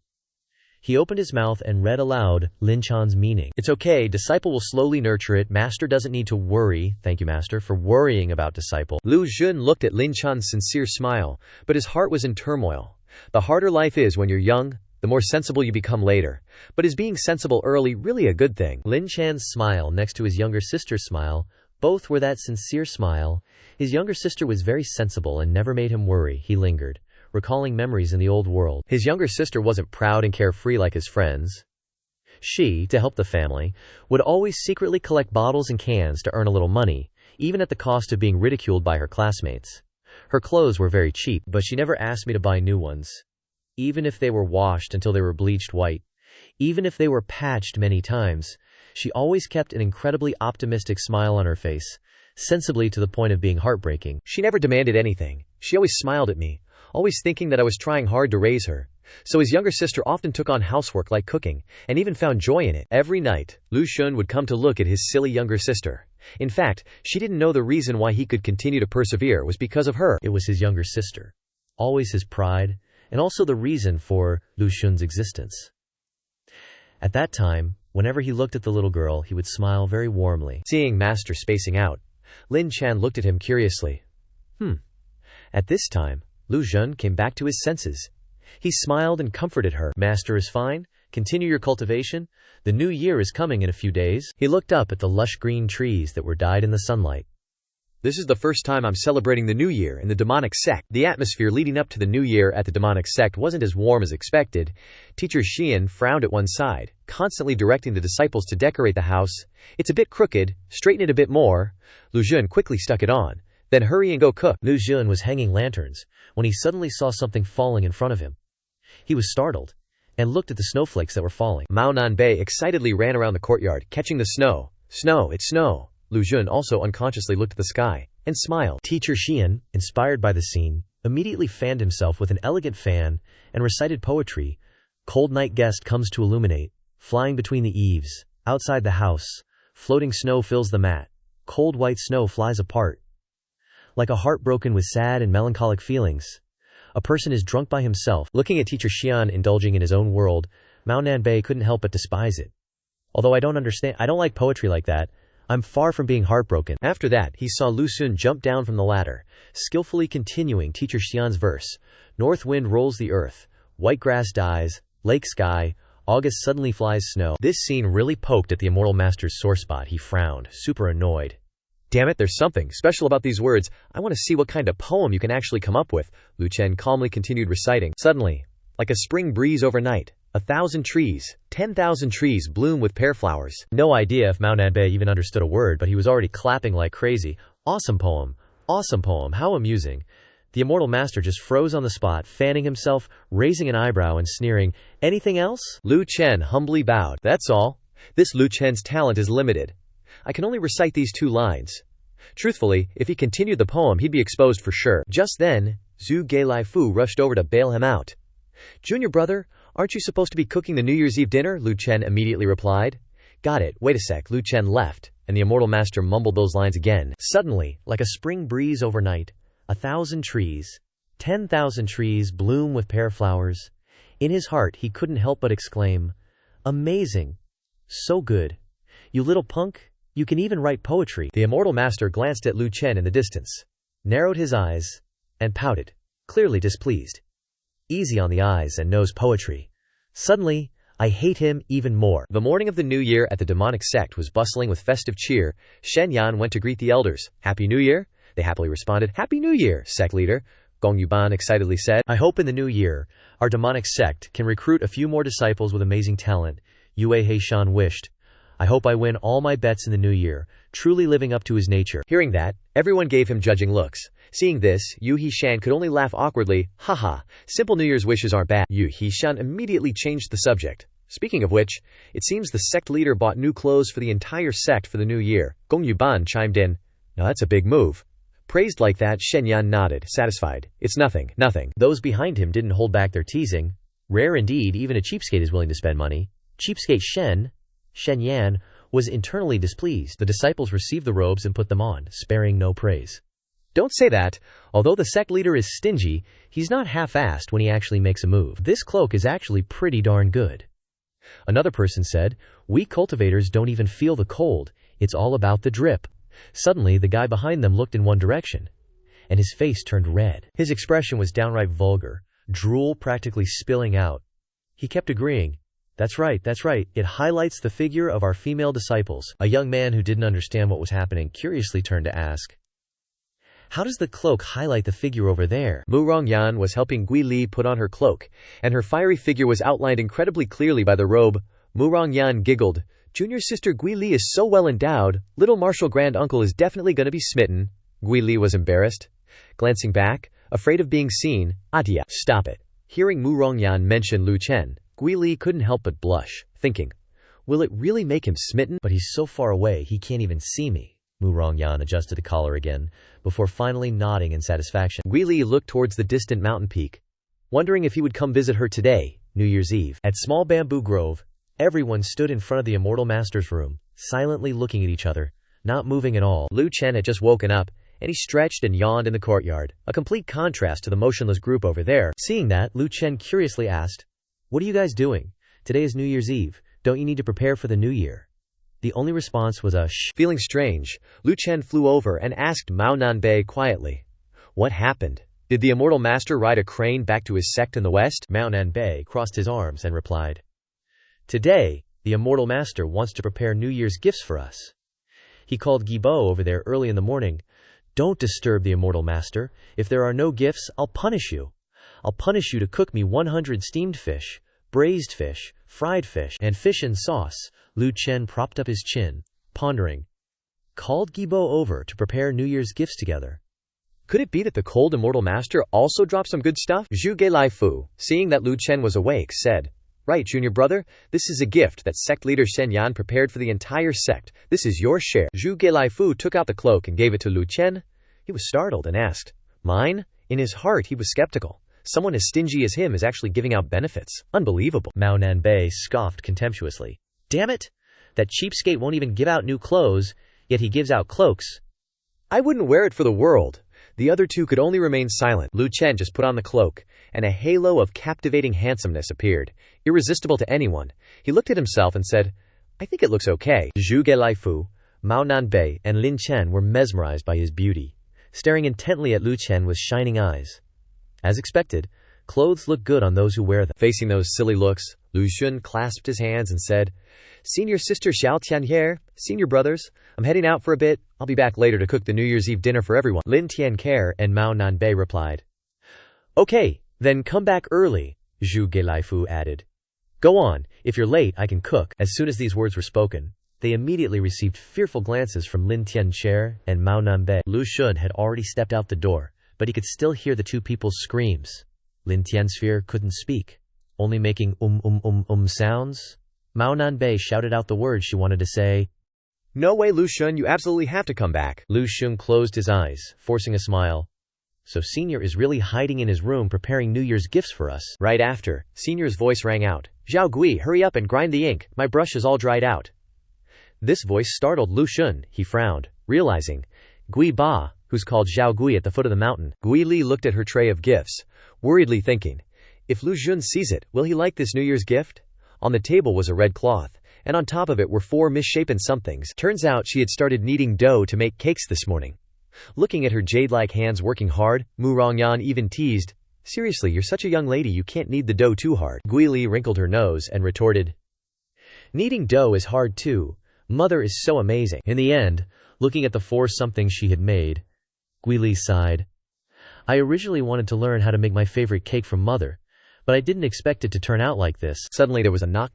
He opened his mouth and read aloud Lin Chan's meaning. It's okay, disciple will slowly nurture it. Master doesn't need to worry. Thank you, Master, for worrying about disciple. Lu Xun looked at Lin Chan's sincere smile, but his heart was in turmoil. The harder life is when you're young, the more sensible you become later. But is being sensible early really a good thing? Lin Chan's smile next to his younger sister's smile, both were that sincere smile. His younger sister was very sensible and never made him worry. He lingered, recalling memories in the old world. His younger sister wasn't proud and carefree like his friends. She, to help the family, would always secretly collect bottles and cans to earn a little money, even at the cost of being ridiculed by her classmates. Her clothes were very cheap, but she never asked me to buy new ones. Even if they were washed until they were bleached white, even if they were patched many times, she always kept an incredibly optimistic smile on her face, sensibly to the point of being heartbreaking. She never demanded anything. She always smiled at me, always thinking that I was trying hard to raise her. So his younger sister often took on housework like cooking, and even found joy in it. Every night, Lu Xun would come to look at his silly younger sister. In fact, she didn't know the reason why he could continue to persevere was because of her. It was his younger sister, always his pride, and also the reason for Lu Xun's existence. At that time, whenever he looked at the little girl, he would smile very warmly. Seeing Master spacing out, Lin Chan looked at him curiously. At this time, Lu Xun came back to his senses. He smiled and comforted her. Master is fine. Continue your cultivation. The new year is coming in a few days. He looked up at the lush green trees that were dyed in the sunlight. This is the first time I'm celebrating the new year in the demonic sect. The atmosphere leading up to the new year at the demonic sect wasn't as warm as expected. Teacher Xian frowned at one side, constantly directing the disciples to decorate the house. It's a bit crooked, straighten it a bit more. Lu Xun quickly stuck it on. Then hurry and go cook. Lu Xun was hanging lanterns when he suddenly saw something falling in front of him. He was startled and looked at the snowflakes that were falling. Mao Nanbei excitedly ran around the courtyard, catching the snow. Snow, it's snow. Lu Xun also unconsciously looked at the sky and smiled. Teacher Xian, inspired by the scene, immediately fanned himself with an elegant fan and recited poetry. Cold night guest comes to illuminate, flying between the eaves, outside the house, floating snow fills the mat, cold white snow flies apart. Like a heart broken with sad and melancholic feelings. A person is drunk by himself. Looking at teacher Xian indulging in his own world, Mao Nanbei couldn't help but despise it. Although I don't like poetry like that, I'm far from being heartbroken. After that, he saw Lu Xun jump down from the ladder, skillfully continuing teacher Xian's verse. North wind rolls the earth, white grass dies, lake sky, August suddenly flies snow. This scene really poked at the immortal master's sore spot. He frowned, super annoyed. Damn it, there's something special about these words. I want to see what kind of poem you can actually come up with. Lu Chen calmly continued reciting. Suddenly, like a spring breeze overnight, 1,000 trees, 10,000 trees bloom with pear flowers. No idea if Mao Nanbei even understood a word, but he was already clapping like crazy. Awesome poem, how amusing. The immortal master just froze on the spot, fanning himself, raising an eyebrow and sneering. Anything else? Lu Chen humbly bowed. That's all. This Lu Chen's talent is limited. I can only recite these 2 lines. Truthfully, if he continued the poem, he'd be exposed for sure. Just then, Zhu Geilai Fu rushed over to bail him out. Junior brother, aren't you supposed to be cooking the New Year's Eve dinner? Lu Chen immediately replied. Got it, wait a sec. Lu Chen left, and the immortal master mumbled those lines again. Suddenly, like a spring breeze overnight, 1,000 trees, 10,000 trees bloom with pear flowers. In his heart, he couldn't help but exclaim, amazing, so good. You little punk, you can even write poetry. The immortal master glanced at Lu Chen in the distance, narrowed his eyes, and pouted, clearly displeased. Easy on the eyes and knows poetry. Suddenly, I hate him even more. The morning of the new year at the demonic sect was bustling with festive cheer. Shen Yan went to greet the elders. Happy New Year? They happily responded. Happy New Year, sect leader. Gong Yuban excitedly said. I hope in the new year, our demonic sect can recruit a few more disciples with amazing talent. Yue Heishan wished. I hope I win all my bets in the new year, truly living up to his nature. Hearing that, everyone gave him judging looks. Seeing this, Yu Hishan could only laugh awkwardly. Haha, simple New Year's wishes aren't bad. Yu Hishan immediately changed the subject. Speaking of which, it seems the sect leader bought new clothes for the entire sect for the new year. Gong Yuban chimed in. Now that's a big move. Praised like that, Shen Yan nodded, satisfied. It's nothing. Those behind him didn't hold back their teasing. Rare indeed, even a cheapskate is willing to spend money. Cheapskate Shen Yan, was internally displeased. The disciples received the robes and put them on, sparing no praise. Don't say that. Although the sect leader is stingy, he's not half-assed when he actually makes a move. This cloak is actually pretty darn good. Another person said, we cultivators don't even feel the cold. It's all about the drip. Suddenly, the guy behind them looked in one direction, and his face turned red. His expression was downright vulgar, drool practically spilling out. He kept agreeing. That's right. It highlights the figure of our female disciples. A young man who didn't understand what was happening curiously turned to ask, how does the cloak highlight the figure over there? Mu Rongyan was helping Gui Li put on her cloak, and her fiery figure was outlined incredibly clearly by the robe. Mu Rongyan giggled. Junior sister Gui Li is so well endowed, little martial grand uncle is definitely going to be smitten. Gui Li was embarrassed. Glancing back, afraid of being seen, Adia, stop it. Hearing Mu Rongyan mention Lu Chen, Gui Li couldn't help but blush, thinking, will it really make him smitten? But he's so far away he can't even see me. Mu Rongyan adjusted the collar again, before finally nodding in satisfaction. Gui Li looked towards the distant mountain peak, wondering if he would come visit her today, New Year's Eve. At Small Bamboo Grove, everyone stood in front of the Immortal Master's room, silently looking at each other, not moving at all. Lu Chen had just woken up, and he stretched and yawned in the courtyard, a complete contrast to the motionless group over there. Seeing that, Lu Chen curiously asked, what are you guys doing? Today is New Year's Eve. Don't you need to prepare for the new year? The only response was a shh. Feeling strange, Lu Chen flew over and asked Mao Nanbei quietly, what happened? Did the Immortal Master ride a crane back to his sect in the west? Mao Nanbei crossed his arms and replied, today, the Immortal Master wants to prepare New Year's gifts for us. He called Guibo over there early in the morning. Don't disturb the Immortal Master. If there are no gifts, I'll punish you. I'll punish you to cook me 100 steamed fish, braised fish, fried fish, and fish in sauce. Lu Chen propped up his chin, pondering. Called Guibo over to prepare New Year's gifts together. Could it be that the cold Immortal Master also dropped some good stuff? Zhu Geilai Fu, seeing that Lu Chen was awake, said, right, junior brother, this is a gift that sect leader Shen Yan prepared for the entire sect. This is your share. Zhu Geilai Fu took out the cloak and gave it to Lu Chen. He was startled and asked, mine? In his heart he was skeptical. Someone as stingy as him is actually giving out benefits. Unbelievable. Mao Nanbei scoffed contemptuously. Damn it! That cheapskate won't even give out new clothes, yet he gives out cloaks. I wouldn't wear it for the world. The other two could only remain silent. Lu Chen just put on the cloak, and a halo of captivating handsomeness appeared, irresistible to anyone. He looked at himself and said, I think it looks okay. Zhu Gelaifu, Mao Nanbei, and Lin Chen were mesmerized by his beauty, staring intently at Lu Chen with shining eyes. As expected, clothes look good on those who wear them. Facing those silly looks, Lu Xun clasped his hands and said, Senior sister Xiao Tianhe, senior brothers, I'm heading out for a bit. I'll be back later to cook the New Year's Eve dinner for everyone. Lin Tianke and Mao Nanbei replied. Okay, then come back early, Zhu Gelaifu added. Go on, if you're late I can cook. As soon as these words were spoken, they immediately received fearful glances from Lin Tianche and Mao Nanbei. Lu Xun had already stepped out the door, but he could still hear the two people's screams. Lin Tiansphere couldn't speak, only making sounds. Mao Nanbei shouted out the words she wanted to say. No way, Lu Xun, you absolutely have to come back. Lu Xun closed his eyes, forcing a smile. So Senior is really hiding in his room preparing New Year's gifts for us. Right after, Senior's voice rang out. Zhao Gui, hurry up and grind the ink. My brush is all dried out. This voice startled Lu Xun. He frowned, realizing Gui Ba, who's called Zhao Gui at the foot of the mountain. Gui Li looked at her tray of gifts, worriedly thinking, if Lu Xun sees it, will he like this New Year's gift? On the table was a red cloth, and on top of it were 4 misshapen somethings. Turns out she had started kneading dough to make cakes this morning. Looking at her jade-like hands working hard, Mu Rongyan even teased, seriously, you're such a young lady you can't knead the dough too hard. Gui Li wrinkled her nose and retorted, kneading dough is hard too. Mother is so amazing. In the end, looking at the 4 somethings she had made, Gui Li sighed. I originally wanted to learn how to make my favorite cake from Mother, but I didn't expect it to turn out like this. Suddenly there was a knock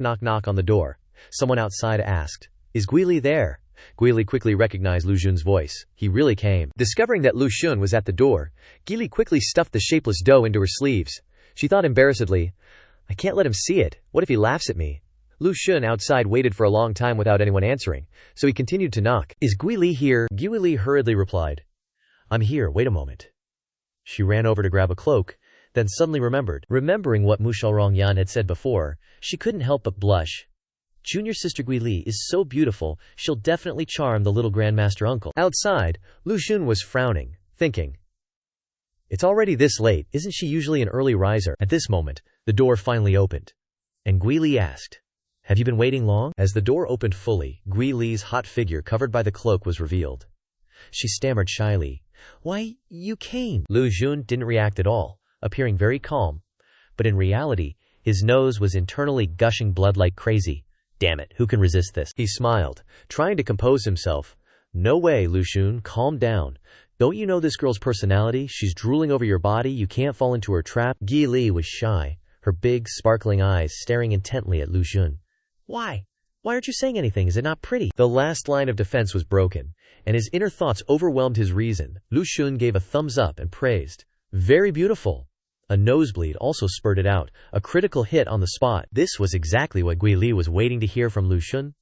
on the door. Someone outside asked, is Gui Li there? Gui Li quickly recognized Lu Xun's voice. He really came. Discovering that Lu Xun was at the door, Gui Li quickly stuffed the shapeless dough into her sleeves. She thought embarrassedly, I can't let him see it. What if he laughs at me? Lu Xun outside waited for a long time without anyone answering, so he continued to knock. Is Gui Li here? Gui Li hurriedly replied, I'm here, wait a moment. She ran over to grab a cloak, then suddenly remembering what Mu Rongyan had said before, she couldn't help but blush. Junior sister Gui Li is so beautiful, she'll definitely charm the little grandmaster uncle. Outside, Lu Xun was frowning, thinking, it's already this late, isn't she usually an early riser? At this moment, the door finally opened, and Gui Li asked, have you been waiting long? As the door opened fully, Gui Li's hot figure covered by the cloak was revealed. She stammered shyly, why, you came. Lu Xun didn't react at all, appearing very calm, but in reality, his nose was internally gushing blood like crazy. Damn it, who can resist this? He smiled, trying to compose himself. No way, Lu Xun, calm down. Don't you know this girl's personality? She's drooling over your body, you can't fall into her trap. Gui Li was shy, her big, sparkling eyes staring intently at Lu Xun. Why? Why aren't you saying anything? Is it not pretty? The last line of defense was broken, and his inner thoughts overwhelmed his reason. Lu Xun gave a thumbs up and praised. Very beautiful. A nosebleed also spurted out, a critical hit on the spot. This was exactly what Gui Li was waiting to hear from Lu Xun.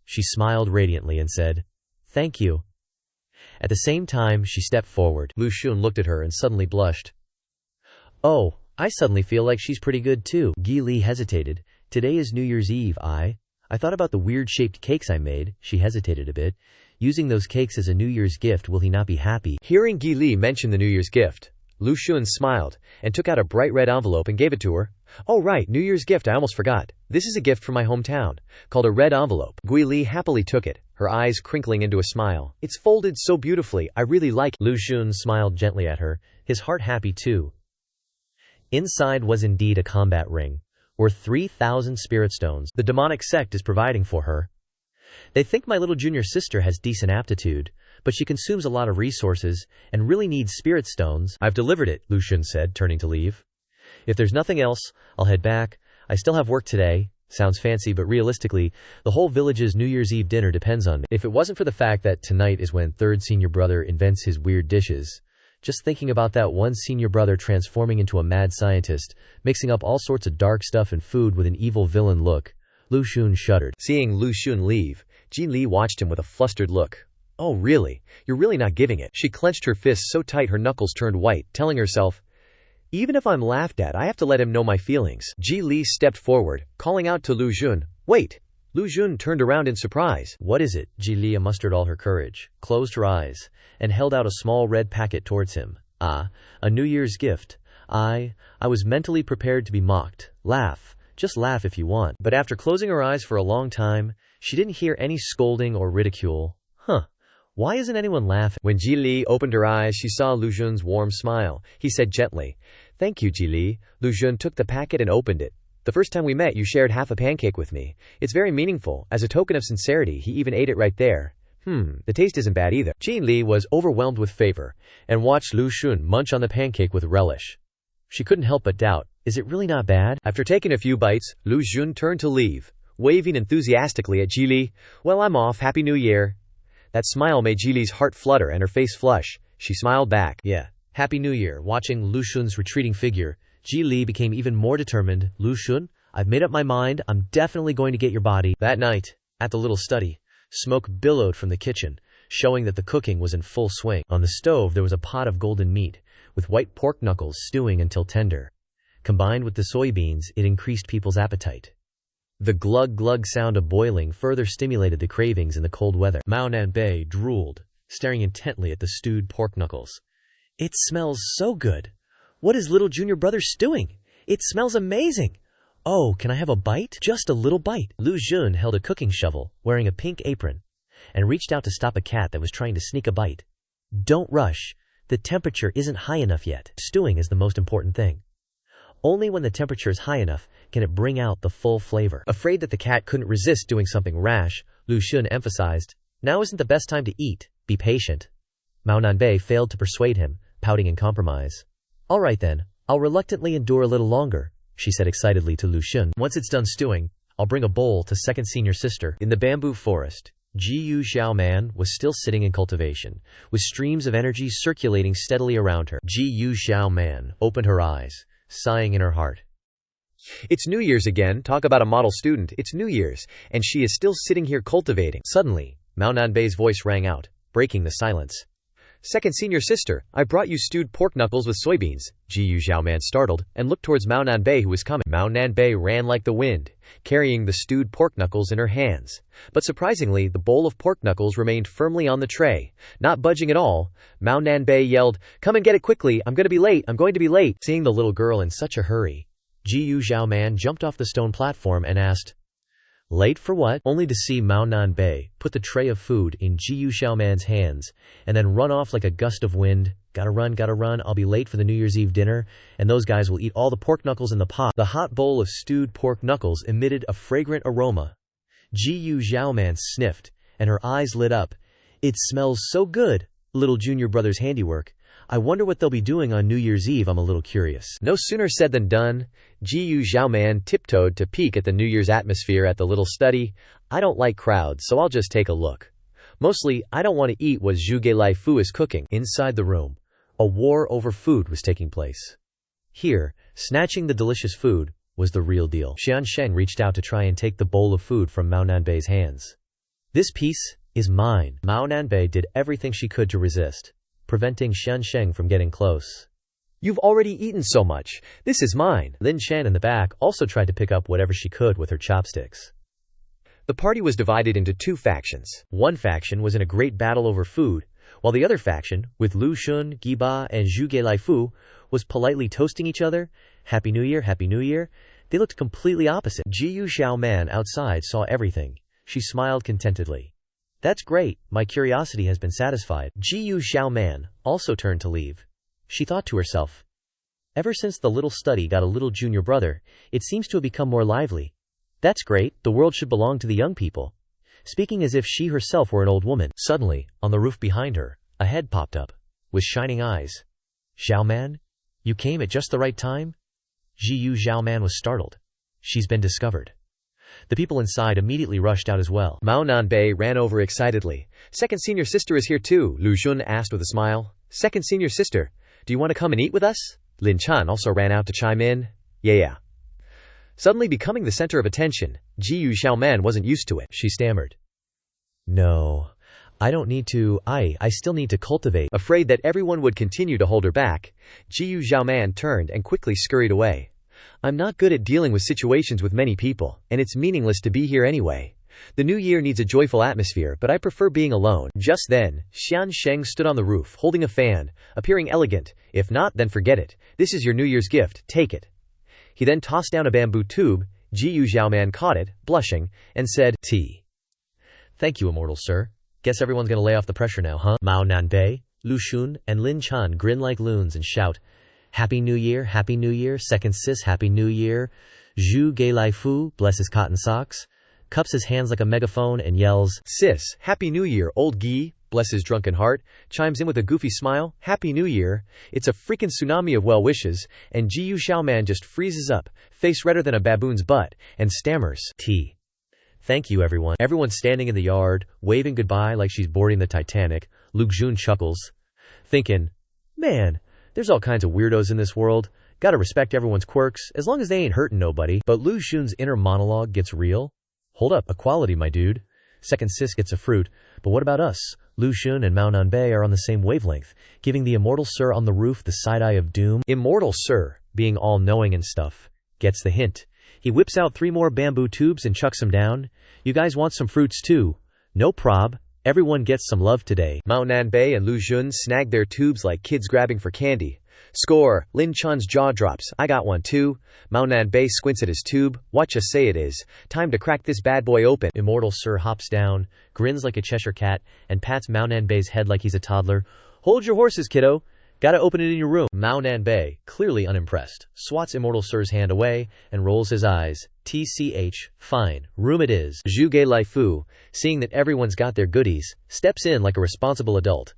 She smiled radiantly and said, thank you. At the same time, she stepped forward. Lu Xun looked at her and suddenly blushed. Oh, I suddenly feel like she's pretty good too. Gui Li hesitated. Today is New Year's Eve. I thought about the weird-shaped cakes I made. She hesitated a bit. Using those cakes as a New Year's gift, will he not be happy? Hearing Gui Li mention the New Year's gift, Lu Xun smiled and took out a bright red envelope and gave it to her. Oh right, New Year's gift, I almost forgot. This is a gift from my hometown, called a red envelope. Gui Li happily took it, her eyes crinkling into a smile. It's folded so beautifully, I really like it. Lu Xun smiled gently at her, his heart happy too. Inside was indeed a combat ring, worth 3,000 spirit stones the demonic sect is providing for her. They think my little junior sister has decent aptitude, but she consumes a lot of resources and really needs spirit stones. I've delivered it, Lu Xun said, turning to leave. If there's nothing else, I'll head back. I still have work today. Sounds fancy, but realistically, the whole village's New Year's Eve dinner depends on me. If it wasn't for the fact that tonight is when third senior brother invents his weird dishes, just thinking about that one senior brother transforming into a mad scientist, mixing up all sorts of dark stuff and food with an evil villain look, Lu Xun shuddered. Seeing Lu Xun leave, Ji Li watched him with a flustered look. Oh really? You're really not giving it. She clenched her fists so tight her knuckles turned white, telling herself, Even if I'm laughed at, I have to let him know my feelings. Ji Li stepped forward, calling out to Lu Jun. Wait! Lu Jun turned around in surprise. What is it? Ji Li mustered all her courage, closed her eyes, and held out a small red packet towards him. Ah, a New Year's gift. I was mentally prepared to be mocked. Laugh. Just laugh if you want. But after closing her eyes for a long time, she didn't hear any scolding or ridicule. Why isn't anyone laughing? When Ji Li opened her eyes, she saw Lu Jun's warm smile. He said gently, Thank you, Ji Li. Lu Jun took the packet and opened it. The first time we met, you shared half a pancake with me. It's very meaningful. As a token of sincerity, he even ate it right there. The taste isn't bad either. Ji Li was overwhelmed with favor and watched Lu Jun munch on the pancake with relish. She couldn't help but doubt, is it really not bad? After taking a few bites, Lu Jun turned to leave, waving enthusiastically at Ji Li. Well, I'm off. Happy New Year. That smile made Ji Li's heart flutter and her face flush. She smiled back. Yeah, Happy New Year. Watching Lu Shun's retreating figure, Ji Li became even more determined. Lu Shun, I've made up my mind. I'm definitely going to get your body. That night, at the little study, smoke billowed from the kitchen, showing that the cooking was in full swing. On the stove there was a pot of golden meat, with white pork knuckles stewing until tender. Combined with the soybeans, it increased people's appetite. The glug-glug sound of boiling further stimulated the cravings in the cold weather. Mao Nanbei drooled, staring intently at the stewed pork knuckles. It smells so good. What is little junior brother stewing? It smells amazing. Oh, can I have a bite? Just a little bite. Lu Jun held a cooking shovel, wearing a pink apron, and reached out to stop a cat that was trying to sneak a bite. Don't rush. The temperature isn't high enough yet. Stewing is the most important thing. Only when the temperature is high enough can it bring out the full flavor. Afraid that the cat couldn't resist doing something rash, Lu Xun emphasized, Now isn't the best time to eat. Be patient. Mao Nanbei failed to persuade him, pouting in compromise. All right then, I'll reluctantly endure a little longer, she said excitedly to Lu Xun. Once it's done stewing, I'll bring a bowl to second senior sister. In the bamboo forest, Jiyu Xiaoman was still sitting in cultivation, with streams of energy circulating steadily around her. Jiyu Xiaoman opened her eyes, sighing in her heart. It's New Year's again. Talk about a model student. It's New Year's, and she is still sitting here cultivating. Suddenly, Mao Nanbei's voice rang out, breaking the silence. Second senior sister, I brought you stewed pork knuckles with soybeans. Jiyu Xiaoman startled and looked towards Mao Nanbei, who was coming. Mao Nanbei ran like the wind, carrying the stewed pork knuckles in her hands. But surprisingly, the bowl of pork knuckles remained firmly on the tray, not budging at all. Mao Nanbei yelled, Come and get it quickly, I'm going to be late, I'm going to be late. Seeing the little girl in such a hurry, Jiyu Xiaoman jumped off the stone platform and asked, Late for what? Only to see Mao Nanbei put the tray of food in Jiyu Xiaoman's hands and then run off like a gust of wind. Gotta run, I'll be late for the New Year's Eve dinner, and those guys will eat all the pork knuckles in the pot. The hot bowl of stewed pork knuckles emitted a fragrant aroma. Jiyu Xiaoman sniffed, and her eyes lit up. It smells so good, little junior brother's handiwork. I wonder what they'll be doing on New Year's Eve. I'm a little curious. No sooner said than done. Jiyu Xiaoman tiptoed to peek at the New Year's atmosphere at the little study. I don't like crowds, so I'll just take a look. Mostly, I don't want to eat what Zhuge Lai Fu is cooking. Inside the room, a war over food was taking place. Here, snatching the delicious food was the real deal. Xianxia reached out to try and take the bowl of food from Mao Nanbei's hands. This piece is mine. Mao Nanbei did everything she could to resist, preventing Xianxia from getting close. You've already eaten so much. This is mine. Lin Shan in the back also tried to pick up whatever she could with her chopsticks. The party was divided into two factions. One faction was in a great battle over food, while the other faction, with Lu Xun, Giba, and Zhuge Lai Fu, was politely toasting each other. Happy New Year, Happy New Year. They looked completely opposite. Jiyu Xiaoman outside saw everything. She smiled contentedly. That's great, my curiosity has been satisfied. Jiyu Xiaoman also turned to leave. She thought to herself, ever since the little study got a little junior brother, it seems to have become more lively. That's great, the world should belong to the young people. Speaking as if she herself were an old woman. Suddenly, on the roof behind her, a head popped up, with shining eyes. Xiaoman? You came at just the right time? Jiyu Xiaoman was startled. She's been discovered. The people inside immediately rushed out as well. Mao Nanbei ran over excitedly. Second senior sister is here too, Lu Xun asked with a smile. Second senior sister, do you want to come and eat with us? Lin Chan also ran out to chime in. Yeah. Suddenly becoming the center of attention, Jiyu Xiaoman wasn't used to it. She stammered. No, I don't need to, I still need to cultivate. Afraid that everyone would continue to hold her back, Jiyu Zhaoman turned and quickly scurried away. I'm not good at dealing with situations with many people, and it's meaningless to be here anyway. The new year needs a joyful atmosphere, but I prefer being alone. Just then, Xianxia stood on the roof, holding a fan, appearing elegant. If not, then forget it. This is your New Year's gift, take it. He then tossed down a bamboo tube. Jiyu Zhaoman caught it, blushing, and said, Tea. Thank you, immortal sir. Guess everyone's gonna lay off the pressure now, huh? Mao Nanbei, Lu Xun, and Lin Chan grin like loons and shout, Happy New Year, Happy New Year, second sis, Happy New Year. Zhu Gei Lai Fu, bless his cotton socks, cups his hands like a megaphone and yells, Sis, Happy New Year, old Guy, bless his drunken heart, chimes in with a goofy smile, Happy New Year. It's a freaking tsunami of well wishes, and Jiyu Zhaoman just freezes up, face redder than a baboon's butt, and stammers, Tea. Thank you, everyone. Everyone's standing in the yard, waving goodbye like she's boarding the Titanic. Lu Xun chuckles, thinking, man, there's all kinds of weirdos in this world. Gotta respect everyone's quirks, as long as they ain't hurting nobody. But Lu Xun's inner monologue gets real. Hold up, equality, my dude. Second sis gets a fruit, but what about us? Lu Xun and Mao Nanbei are on the same wavelength, giving the immortal sir on the roof the side eye of doom. Immortal sir, being all-knowing and stuff, gets the hint. He whips out 3 more bamboo tubes and chucks them down. You guys want some fruits too? No prob. Everyone gets some love today. Mao Nanbei and Lu Xun snag their tubes like kids grabbing for candy. Score, Lin Chan's jaw drops. I got one too. Mao Nanbei squints at his tube. What you say it is. Time to crack this bad boy open. Immortal sir hops down, grins like a Cheshire cat, and pats Mao Nanbei's head like he's a toddler. Hold your horses, kiddo. Gotta open it in your room. Mao Nanbei, clearly unimpressed, swats immortal sir's hand away and rolls his eyes. TCH, fine, room it is. Zhu Gei Lai Fu, seeing that everyone's got their goodies, steps in like a responsible adult.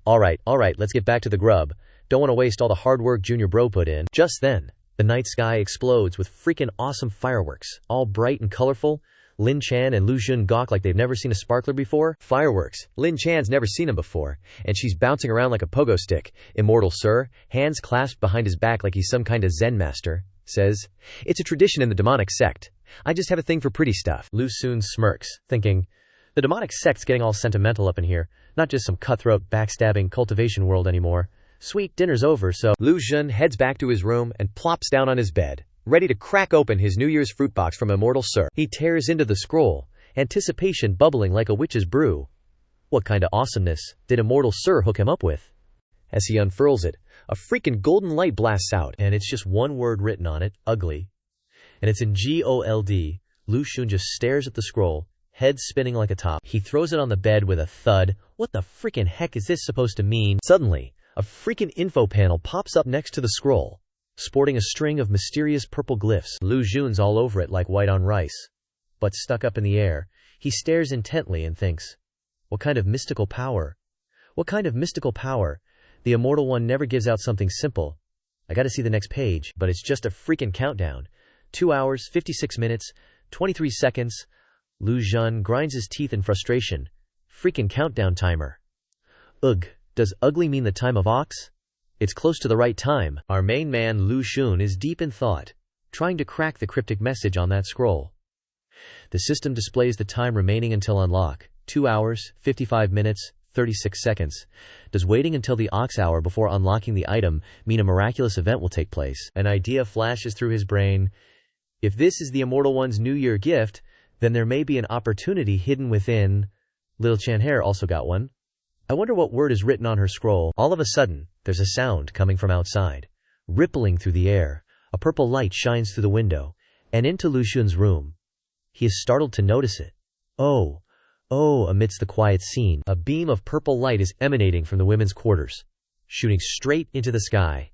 Alright, let's get back to the grub. Don't want to waste all the hard work Junior Bro put in. Just then, the night sky explodes with freaking awesome fireworks, all bright and colorful. Lin Chan and Lu Xun gawk like they've never seen a sparkler before. Fireworks. Lin Chan's never seen them before, and she's bouncing around like a pogo stick. Immortal sir, hands clasped behind his back like he's some kind of Zen master, says, It's a tradition in the demonic sect. I just have a thing for pretty stuff. Lu Xun smirks, thinking, the demonic sect's getting all sentimental up in here, not just some cutthroat, backstabbing cultivation world anymore. Sweet, dinner's over, so Lu Xun heads back to his room and plops down on his bed, ready to crack open his New Year's fruit box from Immortal Sir. He tears into the scroll, anticipation bubbling like a witch's brew. What kind of awesomeness did Immortal Sir hook him up with? As he unfurls it, a freaking golden light blasts out, and it's just one word written on it, ugly. And it's in GOLD. Lu Xun just stares at the scroll, head spinning like a top. He throws it on the bed with a thud. What the freaking heck is this supposed to mean? Suddenly, a freaking info panel pops up next to the scroll, sporting a string of mysterious purple glyphs. Lu Xun's all over it like white on rice. But stuck up in the air, he stares intently and thinks, what kind of mystical power? What kind of mystical power? The Immortal One never gives out something simple. I gotta see the next page, but it's just a freaking countdown. 2 hours, 56 minutes, 23 seconds. Lu Xun grinds his teeth in frustration. Freaking countdown timer. Ugh, does ugly mean the time of ox? It's close to the right time. Our main man Lu Xun is deep in thought, trying to crack the cryptic message on that scroll. The system displays the time remaining until unlock. 2 hours, 55 minutes, 36 seconds. Does waiting until the ox hour before unlocking the item mean a miraculous event will take place? An idea flashes through his brain. If this is the Immortal One's New Year gift, then there may be an opportunity hidden within. Lil Chanhair also got one. I wonder what word is written on her scroll. All of a sudden, there's a sound coming from outside. Rippling through the air, a purple light shines through the window, and into Lu Xun's room. He is startled to notice it. Oh, amidst the quiet scene, a beam of purple light is emanating from the women's quarters, shooting straight into the sky.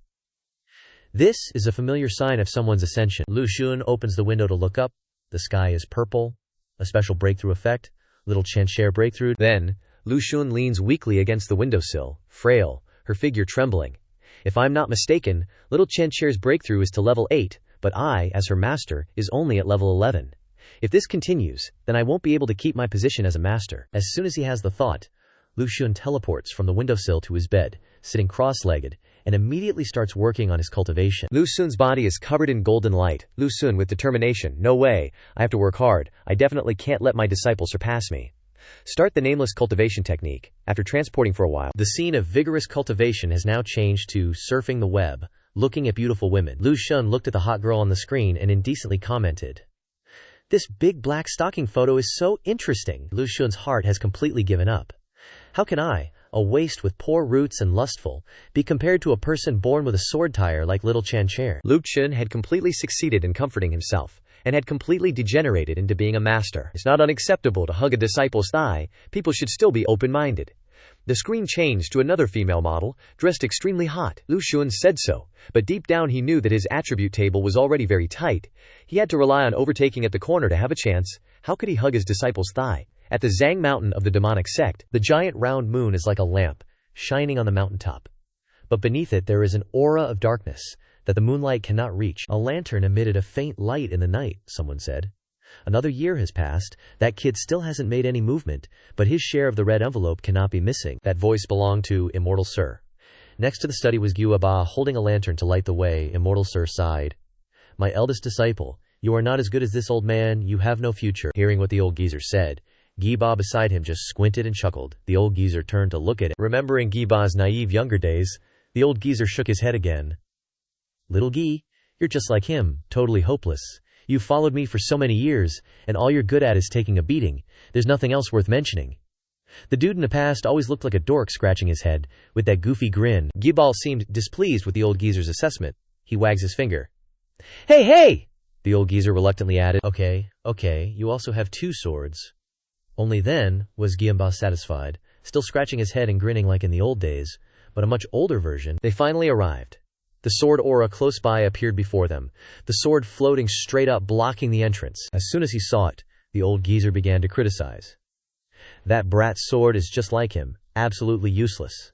This is a familiar sign of someone's ascension. Lu Xun opens the window to look up. The sky is purple. A special breakthrough effect. Little Chanhair breakthrough. Then, Lu Xun leans weakly against the windowsill, frail, her figure trembling. If I'm not mistaken, little Chanhair's breakthrough is to level 8, but I, as her master, is only at level 11. If this continues, then I won't be able to keep my position as a master. As soon as he has the thought, Lu Xun teleports from the windowsill to his bed, sitting cross-legged, and immediately starts working on his cultivation. Lu Xun's body is covered in golden light. Lu Xun with determination. No way. I have to work hard. I definitely can't let my disciple surpass me. Start the nameless cultivation technique. After transporting for a while, the scene of vigorous cultivation has now changed to surfing the web, looking at beautiful women. Lu Xun looked at the hot girl on the screen and indecently commented, "This big black stocking photo is so interesting." Lu Xun's heart has completely given up. How can I, a waste with poor roots and lustful, be compared to a person born with a sword tire like little Xianxia? Lu Xun had completely succeeded in comforting himself, and had completely degenerated into being a master. It's not unacceptable to hug a disciple's thigh. People should still be open-minded. The screen changed to another female model, dressed extremely hot. Lu Xun said so, but deep down he knew that his attribute table was already very tight. He had to rely on overtaking at the corner to have a chance. How could he hug his disciple's thigh? At the Zhang mountain of the demonic sect, the giant round moon is like a lamp, shining on the mountaintop. But beneath it there is an aura of darkness that the moonlight cannot reach. A lantern emitted a faint light in the night, someone said. Another year has passed, that kid still hasn't made any movement, but his share of the red envelope cannot be missing. That voice belonged to Immortal Sir. Next to the study was Guaba holding a lantern to light the way. Immortal Sir sighed. "My eldest disciple, you are not as good as this old man, you have no future." Hearing what the old geezer said, Giba beside him just squinted and chuckled. The old geezer turned to look at it. Remembering Giba's naive younger days, the old geezer shook his head again. "Little Gi, you're just like him, totally hopeless. You followed me for so many years, and all you're good at is taking a beating. There's nothing else worth mentioning." The dude in the past always looked like a dork scratching his head, with that goofy grin. Gibal seemed displeased with the old geezer's assessment. He wags his finger. "Hey, hey!" the old geezer reluctantly added. Okay, you also have 2 swords. Only then was Giamba satisfied, still scratching his head and grinning like in the old days, but a much older version. They finally arrived. The sword aura close by appeared before them, the sword floating straight up blocking the entrance. As soon as he saw it, the old geezer began to criticize. "That brat's sword is just like him, absolutely useless."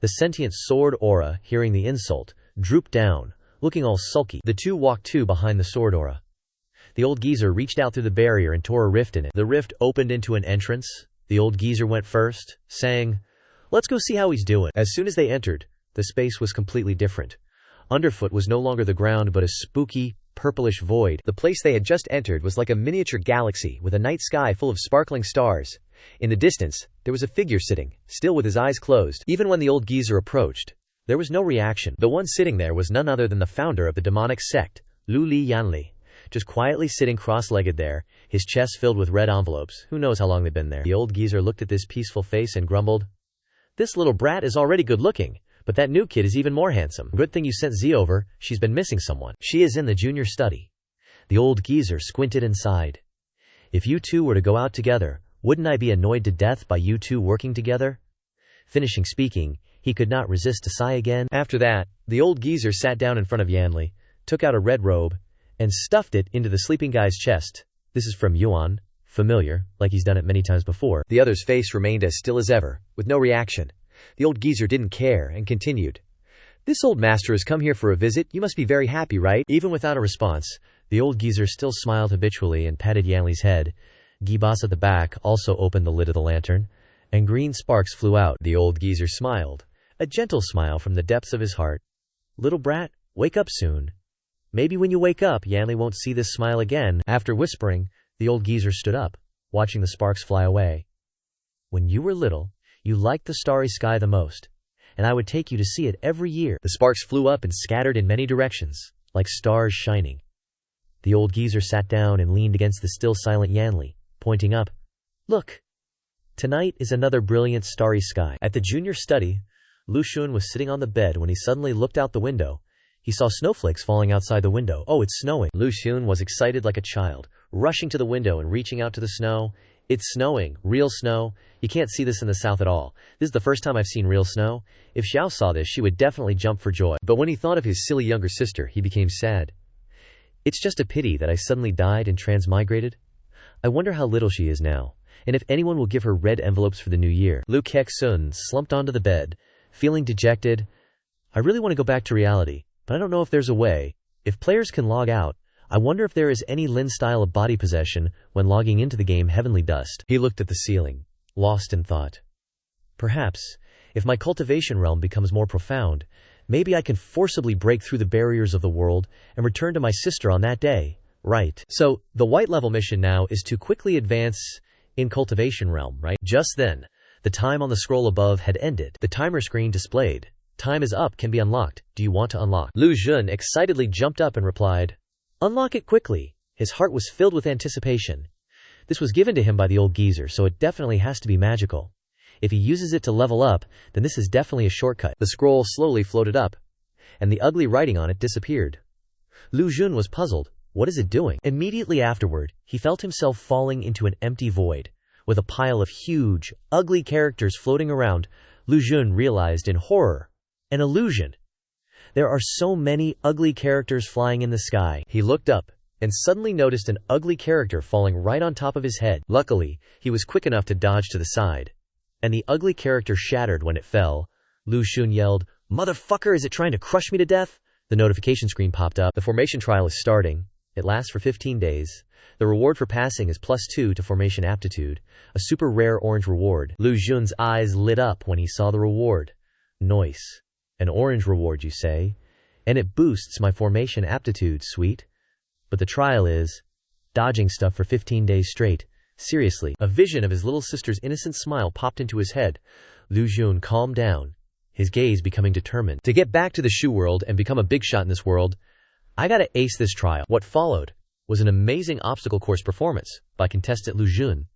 The sentient sword aura, hearing the insult, drooped down, looking all sulky. The two walked behind the sword aura. The old geezer reached out through the barrier and tore a rift in it. The rift opened into an entrance. The old geezer went first, saying, "Let's go see how he's doing." As soon as they entered, the space was completely different. Underfoot was no longer the ground but a spooky, purplish void. The place they had just entered was like a miniature galaxy with a night sky full of sparkling stars. In the distance, there was a figure sitting, still with his eyes closed. Even when the old geezer approached, there was no reaction. The one sitting there was none other than the founder of the demonic sect, Lu Li Yanli. Just quietly sitting cross-legged there, his chest filled with red envelopes. Who knows how long they've been there. The old geezer looked at this peaceful face and grumbled, "This little brat is already good-looking, but that new kid is even more handsome. Good thing you sent Z over, she's been missing someone. She is in the junior study." The old geezer squinted and sighed. "If you two were to go out together, wouldn't I be annoyed to death by you two working together?" Finishing speaking, he could not resist a sigh again. After that, the old geezer sat down in front of Yanli, took out a red robe, and stuffed it into the sleeping guy's chest. This is from Yuan, familiar, like he's done it many times before. The other's face remained as still as ever, with no reaction. The old geezer didn't care and continued. "This old master has come here for a visit. You must be very happy, right?" Even without a response, the old geezer still smiled habitually and patted Yanli's head. Gibas at the back also opened the lid of the lantern, and green sparks flew out. The old geezer smiled, a gentle smile from the depths of his heart. "Little brat, wake up soon. Maybe when you wake up, Yanli won't see this smile again." After whispering, the old geezer stood up, watching the sparks fly away. "When you were little, you liked the starry sky the most, and I would take you to see it every year." The sparks flew up and scattered in many directions, like stars shining. The old geezer sat down and leaned against the still silent Yanli, pointing up. "Look, tonight is another brilliant starry sky." At the junior study, Lu Xun was sitting on the bed when he suddenly looked out the window. He saw snowflakes falling outside the window. "Oh, it's snowing." Lu Xun was excited like a child, rushing to the window and reaching out to the snow. "It's snowing, real snow. You can't see this in the south at all. This is the first time I've seen real snow. If Xiao saw this, she would definitely jump for joy." But when he thought of his silly younger sister, he became sad. "It's just a pity that I suddenly died and transmigrated. I wonder how little she is now, and if anyone will give her red envelopes for the new year." Lu Kexun slumped onto the bed, feeling dejected. "I really want to go back to reality, but I don't know if there's a way. If players can log out, I wonder if there is any Lin style of body possession when logging into the game Heavenly Dust." He looked at the ceiling, lost in thought. "Perhaps, if my cultivation realm becomes more profound, maybe I can forcibly break through the barriers of the world and return to my sister on that day, right?" So, the white level mission now is to quickly advance In cultivation realm, right? Just then, the time on the scroll above had ended. The timer screen displayed. Time is up, can be unlocked. Do you want to unlock? Lu Jun excitedly jumped up and replied, "Unlock it quickly." His heart was filled with anticipation. This was given to him by the old geezer, so it definitely has to be magical. If he uses it to level up, then this is definitely a shortcut. The scroll slowly floated up, and the ugly writing on it disappeared. Lu Jun was puzzled. What is it doing? Immediately afterward, he felt himself falling into an empty void, with a pile of huge, ugly characters floating around. Lu Jun realized in horror, an illusion. There are so many ugly characters flying in the sky. He looked up, and suddenly noticed an ugly character falling right on top of his head. Luckily, he was quick enough to dodge to the side, and the ugly character shattered when it fell. Lu Xun yelled, "Motherfucker, is it trying to crush me to death?" The notification screen popped up. The formation trial is starting. It lasts for 15 days. The reward for passing is +2 to formation aptitude, a super rare orange reward. Lu Xun's eyes lit up when he saw the reward. Nice. An orange reward, you say? And it boosts my formation aptitude, sweet. But the trial is dodging stuff for 15 days straight. Seriously. A vision of his little sister's innocent smile popped into his head. Lu Xun calmed down, his gaze becoming determined. To get back to the shoe world and become a big shot in this world, I gotta ace this trial. What followed was an amazing obstacle course performance by contestant Lu Xun.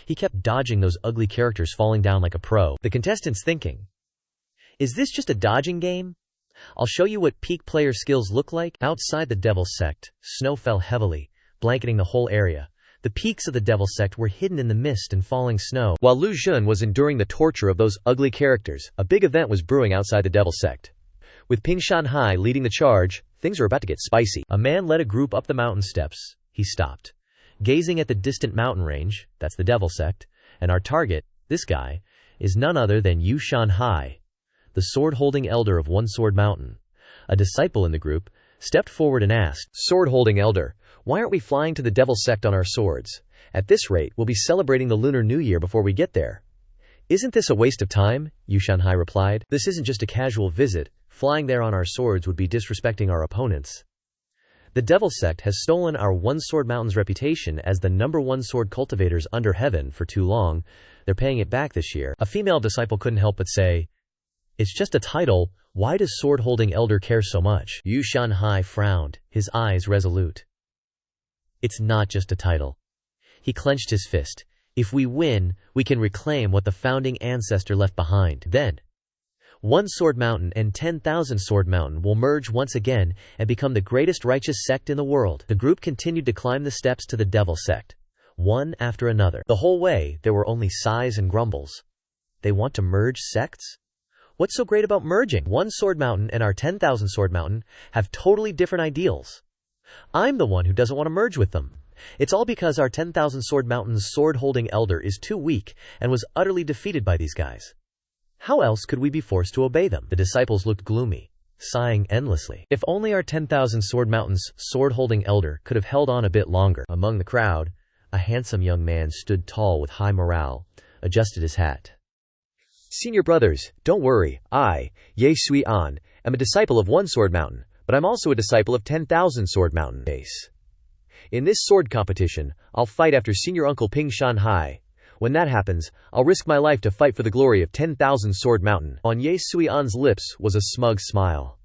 He kept dodging those ugly characters falling down like a pro. The contestants thinking, is this just a dodging game? I'll show you what peak player skills look like. Outside the Devil Sect, snow fell heavily, blanketing the whole area. The peaks of the Devil Sect were hidden in the mist and falling snow. While Lu Xun was enduring the torture of those ugly characters, a big event was brewing outside the Devil Sect. With Ping Shanhai leading the charge, things were about to get spicy. A man led a group up the mountain steps. He stopped, gazing at the distant mountain range, that's the Devil Sect, and our target, this guy, is none other than Yu Shanhai, the sword-holding elder of One Sword Mountain. A disciple in the group stepped forward and asked, "Sword-holding elder, why aren't we flying to the Devil Sect on our swords? At this rate, we'll be celebrating the Lunar New Year before we get there." "Isn't this a waste of time?" Yu Shanhai replied. "This isn't just a casual visit. Flying there on our swords would be disrespecting our opponents. The Devil Sect has stolen our One Sword Mountain's reputation as the #1 sword cultivators under heaven for too long. They're paying it back this year." A female disciple couldn't help but say, "It's just a title. Why does sword-holding elder care so much?" Yu Shanhai frowned, his eyes resolute. "It's not just a title." He clenched his fist. "If we win, we can reclaim what the founding ancestor left behind. Then, One Sword Mountain and 10,000 Sword Mountain will merge once again and become the greatest righteous sect in the world." The group continued to climb the steps to the Devil Sect, one after another. The whole way, there were only sighs and grumbles. They want to merge sects? What's so great about merging? One Sword Mountain and our 10,000 Sword Mountain have totally different ideals. I'm the one who doesn't want to merge with them. It's all because our 10,000 Sword Mountain's sword-holding elder is too weak and was utterly defeated by these guys. How else could we be forced to obey them? The disciples looked gloomy, sighing endlessly. If only our 10,000 Sword Mountain's sword-holding elder could have held on a bit longer. Among the crowd, a handsome young man stood tall with high morale, adjusted his hat. "Senior brothers, don't worry. I, Ye Sui An, am a disciple of One Sword Mountain, but I'm also a disciple of 10,000 Sword Mountain. In this sword competition, I'll fight after Senior Uncle Ping Shanhai. When that happens, I'll risk my life to fight for the glory of 10,000 Sword Mountain." On Ye Sui An's lips was a smug smile.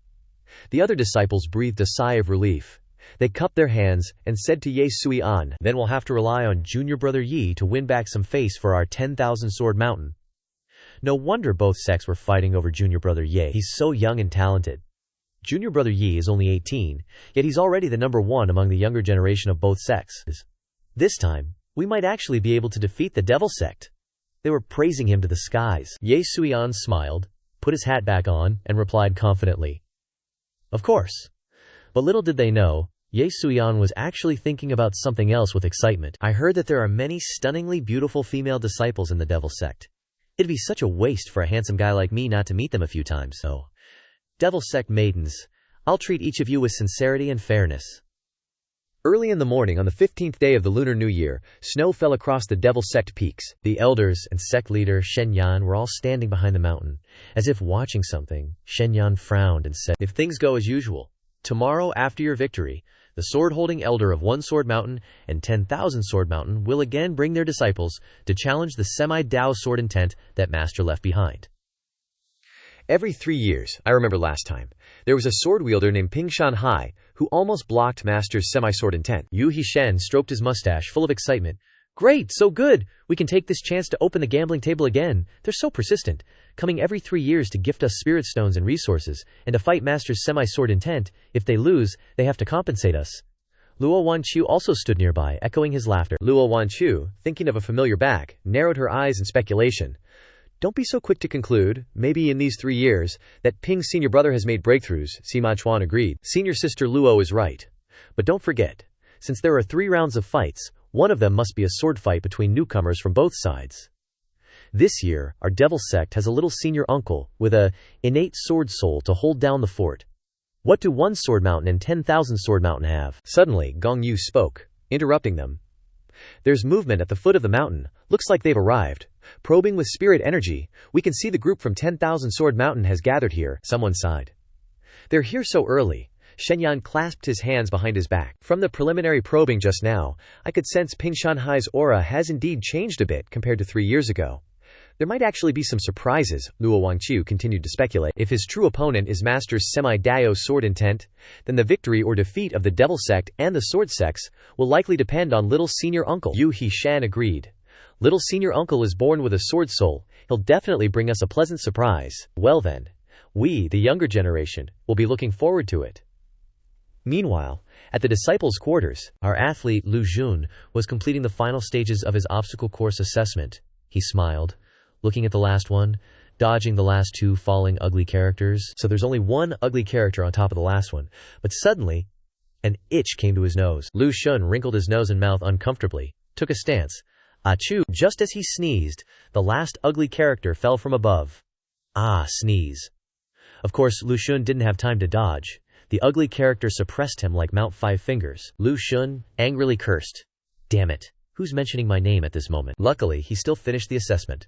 The other disciples breathed a sigh of relief. They cupped their hands and said to Ye Sui An, "Then we'll have to rely on Junior Brother Yi to win back some face for our 10,000 Sword Mountain." No wonder both sects were fighting over Junior Brother Ye. He's so young and talented. Junior Brother Yi is only 18, yet he's already the #1 among the younger generation of both sects. This time, we might actually be able to defeat the Devil Sect. They were praising him to the skies. Ye Sui An smiled, put his hat back on, and replied confidently, "Of course." But little did they know, Ye Sui An was actually thinking about something else with excitement. "I heard that there are many stunningly beautiful female disciples in the Devil Sect. It'd be such a waste for a handsome guy like me not to meet them a few times. So, Devil Sect maidens, I'll treat each of you with sincerity and fairness." Early in the morning on the 15th day of the Lunar New Year, snow fell across the Devil Sect peaks. The elders and sect leader Shen Yan were all standing behind the mountain. As if watching something, Shen Yan frowned and said, "If things go as usual, tomorrow after your victory, The sword-holding elder of One Sword Mountain and 10,000 Sword Mountain will again bring their disciples to challenge the semi-Dao sword intent that Master left behind. Every 3 years, I remember last time, there was a sword wielder named Ping Shanhai who almost blocked Master's semi-sword intent. Yu Hishen stroked his mustache, full of excitement. Great, so good! We can take this chance to open the gambling table again. They're so persistent, coming every 3 years to gift us spirit stones and resources, and to fight Master's semi-sword intent. If they lose, they have to compensate us. Luo Wanqiu also stood nearby, echoing his laughter. Luo Wanqiu, thinking of a familiar back, narrowed her eyes in speculation. Don't be so quick to conclude, maybe in these 3 years, that Ping's senior brother has made breakthroughs, Sima Chuan agreed. Senior sister Luo is right. But don't forget, since there are 3 rounds of fights, one of them must be a sword fight between newcomers from both sides. This year, our devil sect has a little senior uncle with a innate sword soul to hold down the fort. What do One Sword Mountain and 10,000 Sword Mountain have? Suddenly, Gong Yu spoke, interrupting them. There's movement at the foot of the mountain. Looks like they've arrived. Probing with spirit energy, we can see the group from 10,000 Sword Mountain has gathered here. Someone sighed. They're here so early. Shenyan clasped his hands behind his back. From the preliminary probing just now, I could sense Ping Shanhai's aura has indeed changed a bit compared to 3 years ago. There might actually be some surprises, Luo Wanqiu continued to speculate. If his true opponent is Master's semi-Dao sword intent, then the victory or defeat of the devil sect and the sword sects will likely depend on little senior uncle. Yu Hishan agreed. Little senior uncle is born with a sword soul. He'll definitely bring us a pleasant surprise. Well then, we, the younger generation, will be looking forward to it. Meanwhile, at the disciples' quarters, our athlete Lu Jun was completing the final stages of his obstacle course assessment. He smiled, looking at the last one, dodging the last 2 falling ugly characters. So there's only one ugly character on top of the last one. But suddenly, an itch came to his nose. Lu Shun wrinkled his nose and mouth uncomfortably, took a stance. Achoo! Just as he sneezed, the last ugly character fell from above. Ah, sneeze. Of course, Lu Shun didn't have time to dodge. The ugly character suppressed him like Mount Five Fingers. Lu Shun angrily cursed. Damn it. Who's mentioning my name at this moment? Luckily, he still finished the assessment.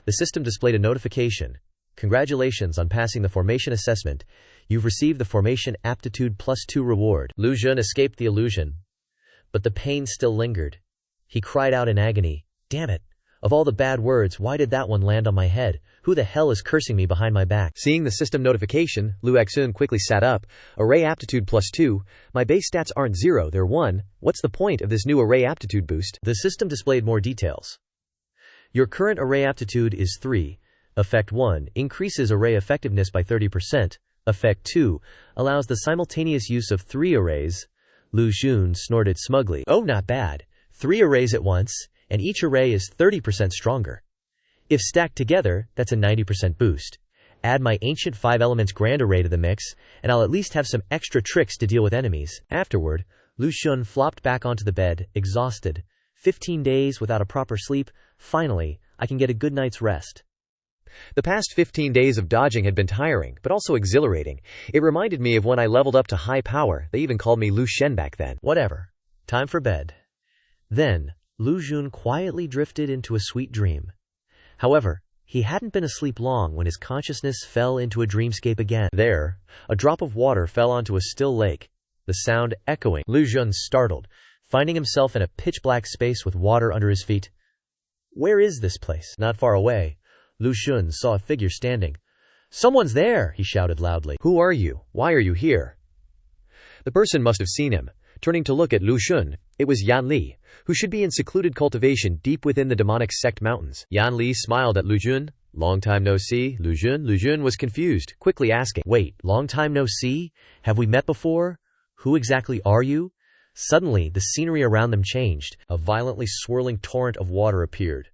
The system displayed a notification. Congratulations on passing the formation assessment. You've received the Formation Aptitude +2 reward. Lu Jun escaped the illusion. But the pain still lingered. He cried out in agony. Damn it. Of all the bad words, why did that one land on my head? Who the hell is cursing me behind my back? Seeing the system notification, Lu Xun quickly sat up. Array Aptitude +2. My base stats aren't 0, they're 1. What's the point of this new Array Aptitude boost? The system displayed more details. Your current Array Aptitude is 3. Effect 1 increases array effectiveness by 30%. Effect 2 allows the simultaneous use of 3 arrays. Lu Jun snorted smugly. Oh, not bad. 3 arrays at once, and each array is 30% stronger. If stacked together, that's a 90% boost. Add my ancient 5 elements grand array to the mix, and I'll at least have some extra tricks to deal with enemies. Afterward, Lu Shun flopped back onto the bed, exhausted. 15 days without a proper sleep. Finally, I can get a good night's rest. The past 15 days of dodging had been tiring, but also exhilarating. It reminded me of when I leveled up to high power. They even called me Lu Shen back then. Whatever. Time for bed. Then, Lu Jun quietly drifted into a sweet dream. However, he hadn't been asleep long when his consciousness fell into a dreamscape again. There, a drop of water fell onto a still lake, the sound echoing. Lu Jun startled, finding himself in a pitch-black space with water under his feet. Where is this place? Not far away, Lu Shun saw a figure standing. Someone's there, he shouted loudly. Who are you? Why are you here? The person must have seen him. Turning to look at Lu Shun, it was Yan Li, who should be in secluded cultivation deep within the demonic sect mountains. Yan Li smiled at Lu Jun. Long time no see, Lu Jun. Lu Jun was confused, quickly asking, Wait, long time no see? Have we met before? Who exactly are you? Suddenly, the scenery around them changed. A violently swirling torrent of water appeared.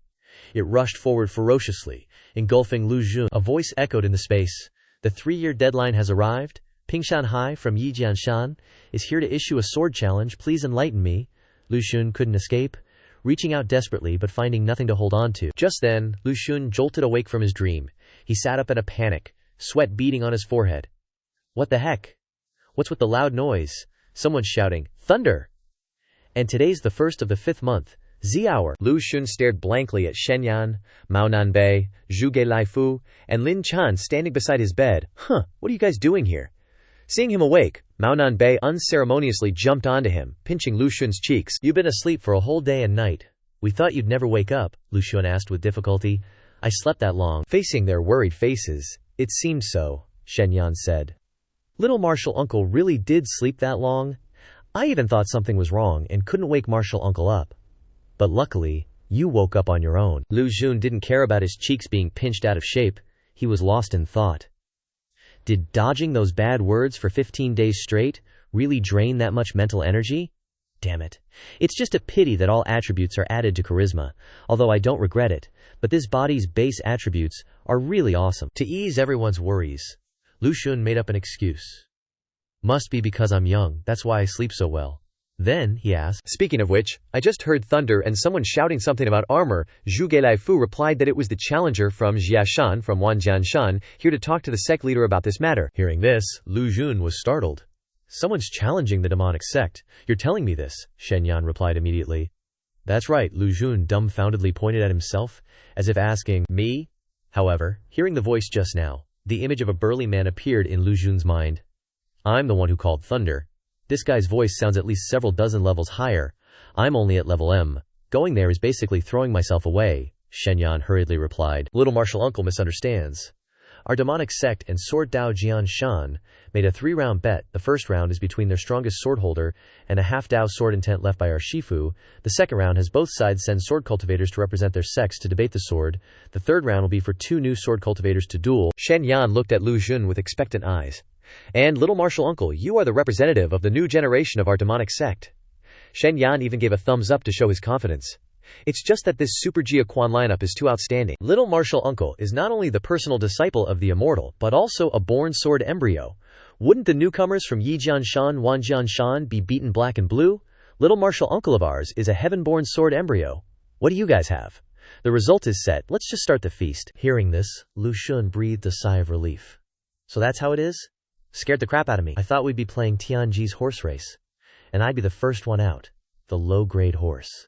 It rushed forward ferociously, engulfing Lu Jun. A voice echoed in the space. The 3-year deadline has arrived. Ping Shanhai from Yijianshan is here to issue a sword challenge. Please enlighten me. Lu Shun couldn't escape, reaching out desperately but finding nothing to hold on to. Just then, Lu Shun jolted awake from his dream. He sat up in a panic, sweat beading on his forehead. What the heck? What's with the loud noise? Someone's shouting, Thunder! And today's the 1st of the 5th month, Z hour. Lu Shun stared blankly at Shenyan, Mao Nanbei, Zhuge Laifu, and Lin Chan standing beside his bed. What are you guys doing here? Seeing him awake, Mao Nanbei unceremoniously jumped onto him, pinching Lu Xun's cheeks. "You've been asleep for a whole day and night. We thought you'd never wake up," Lu Xun asked with difficulty. "I slept that long." Facing their worried faces, "It seemed so," Xianyan said. "Little Martial Uncle really did sleep that long? I even thought something was wrong and couldn't wake Martial Uncle up. But luckily, you woke up on your own." Lu Xun didn't care about his cheeks being pinched out of shape. He was lost in thought. Did dodging those bad words for 15 days straight really drain that much mental energy? Damn it. It's just a pity that all attributes are added to charisma, although I don't regret it, but this body's base attributes are really awesome. To ease everyone's worries, Lu Xun made up an excuse. "Must be because I'm young, that's why I sleep so well." Then, he asked, "Speaking of which, I just heard thunder and someone shouting something about armor." Zhu Gelaifu replied that it was the challenger from Jiashan from Wanjianshan, here to talk to the sect leader about this matter. Hearing this, Lu Xun was startled. "Someone's challenging the demonic sect. You're telling me this?" Xianyan replied immediately. "That's right," Lu Xun dumbfoundedly pointed at himself, as if asking, "Me?" However, hearing the voice just now, the image of a burly man appeared in Lu Xun's mind. "I'm the one who called thunder. This guy's voice sounds at least several dozen levels higher. I'm only at level M. Going there is basically throwing myself away," Xianyan hurriedly replied. "Little Martial Uncle misunderstands. Our demonic sect and Sword Dao Jianshan made a 3-round bet. The first round is between their strongest sword holder and a half-Dao sword intent left by our Shifu. The second round has both sides send sword cultivators to represent their sects to debate the sword. The third round will be for 2 new sword cultivators to duel." Xianyan looked at Lu Xun with expectant eyes. "And Little Martial Uncle, you are the representative of the new generation of our demonic sect." Xianyan even gave a thumbs up to show his confidence. "It's just that this Super Jiaquan lineup is too outstanding. Little Martial Uncle is not only the personal disciple of the immortal, but also a born sword embryo. Wouldn't the newcomers from Yijianshan, Wanjianshan be beaten black and blue? Little Martial Uncle of ours is a heaven-born sword embryo. What do you guys have? The result is set. Let's just start the feast." Hearing this, Lu Xun breathed a sigh of relief. "So that's how it is? Scared the crap out of me. I thought we'd be playing Tianji's horse race, and I'd be the first one out, the low-grade horse.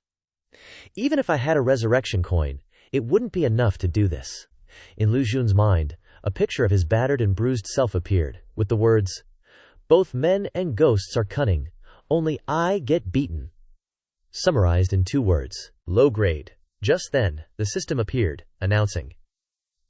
Even if I had a resurrection coin, it wouldn't be enough to do this." In Lu Xun's mind, a picture of his battered and bruised self appeared, with the words, "Both men and ghosts are cunning, only I get beaten." Summarized in 2 words, low grade. Just then, the system appeared, announcing,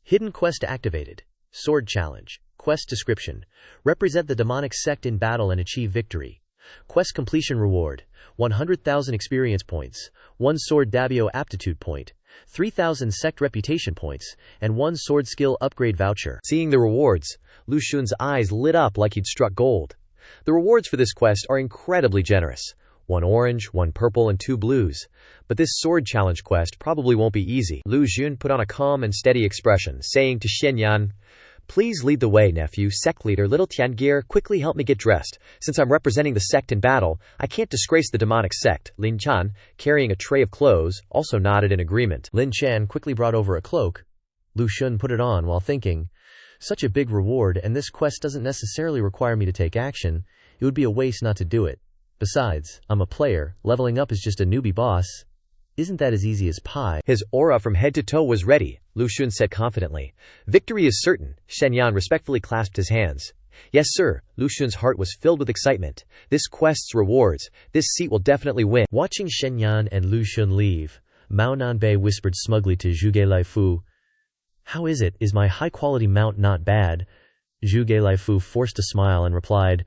"Hidden quest activated. Sword challenge. Quest description. Represent the demonic sect in battle and achieve victory. Quest completion reward. 100,000 experience points, 1 sword Dabio aptitude point, 3,000 sect reputation points, and 1 sword skill upgrade voucher." Seeing the rewards, Lu Xun's eyes lit up like he'd struck gold. The rewards for this quest are incredibly generous. 1 orange, 1 purple, and 2 blues. But this sword challenge quest probably won't be easy. Lu Xun put on a calm and steady expression, saying to Xianyan, "Please lead the way, nephew. Sect leader Little Tiangear, quickly help me get dressed. Since I'm representing the sect in battle, I can't disgrace the demonic sect." Lin Chan, carrying a tray of clothes, also nodded in agreement. Lin Chan quickly brought over a cloak. Lu Xun put it on while thinking, "Such a big reward, and this quest doesn't necessarily require me to take action. It would be a waste not to do it. Besides, I'm a player. Leveling up is just a newbie boss. Isn't that as easy as pie?" His aura from head to toe was ready, Lu Xun said confidently. "Victory is certain." Xianyan respectfully clasped his hands. "Yes, sir." Lu Xun's heart was filled with excitement. "This quest's rewards. This seat will definitely win." Watching Xianyan and Lu Xun leave, Mao Nanbei whispered smugly to Zhu Gelaifu, "How is it? Is my high-quality mount not bad?" Zhu Gelaifu forced a smile and replied,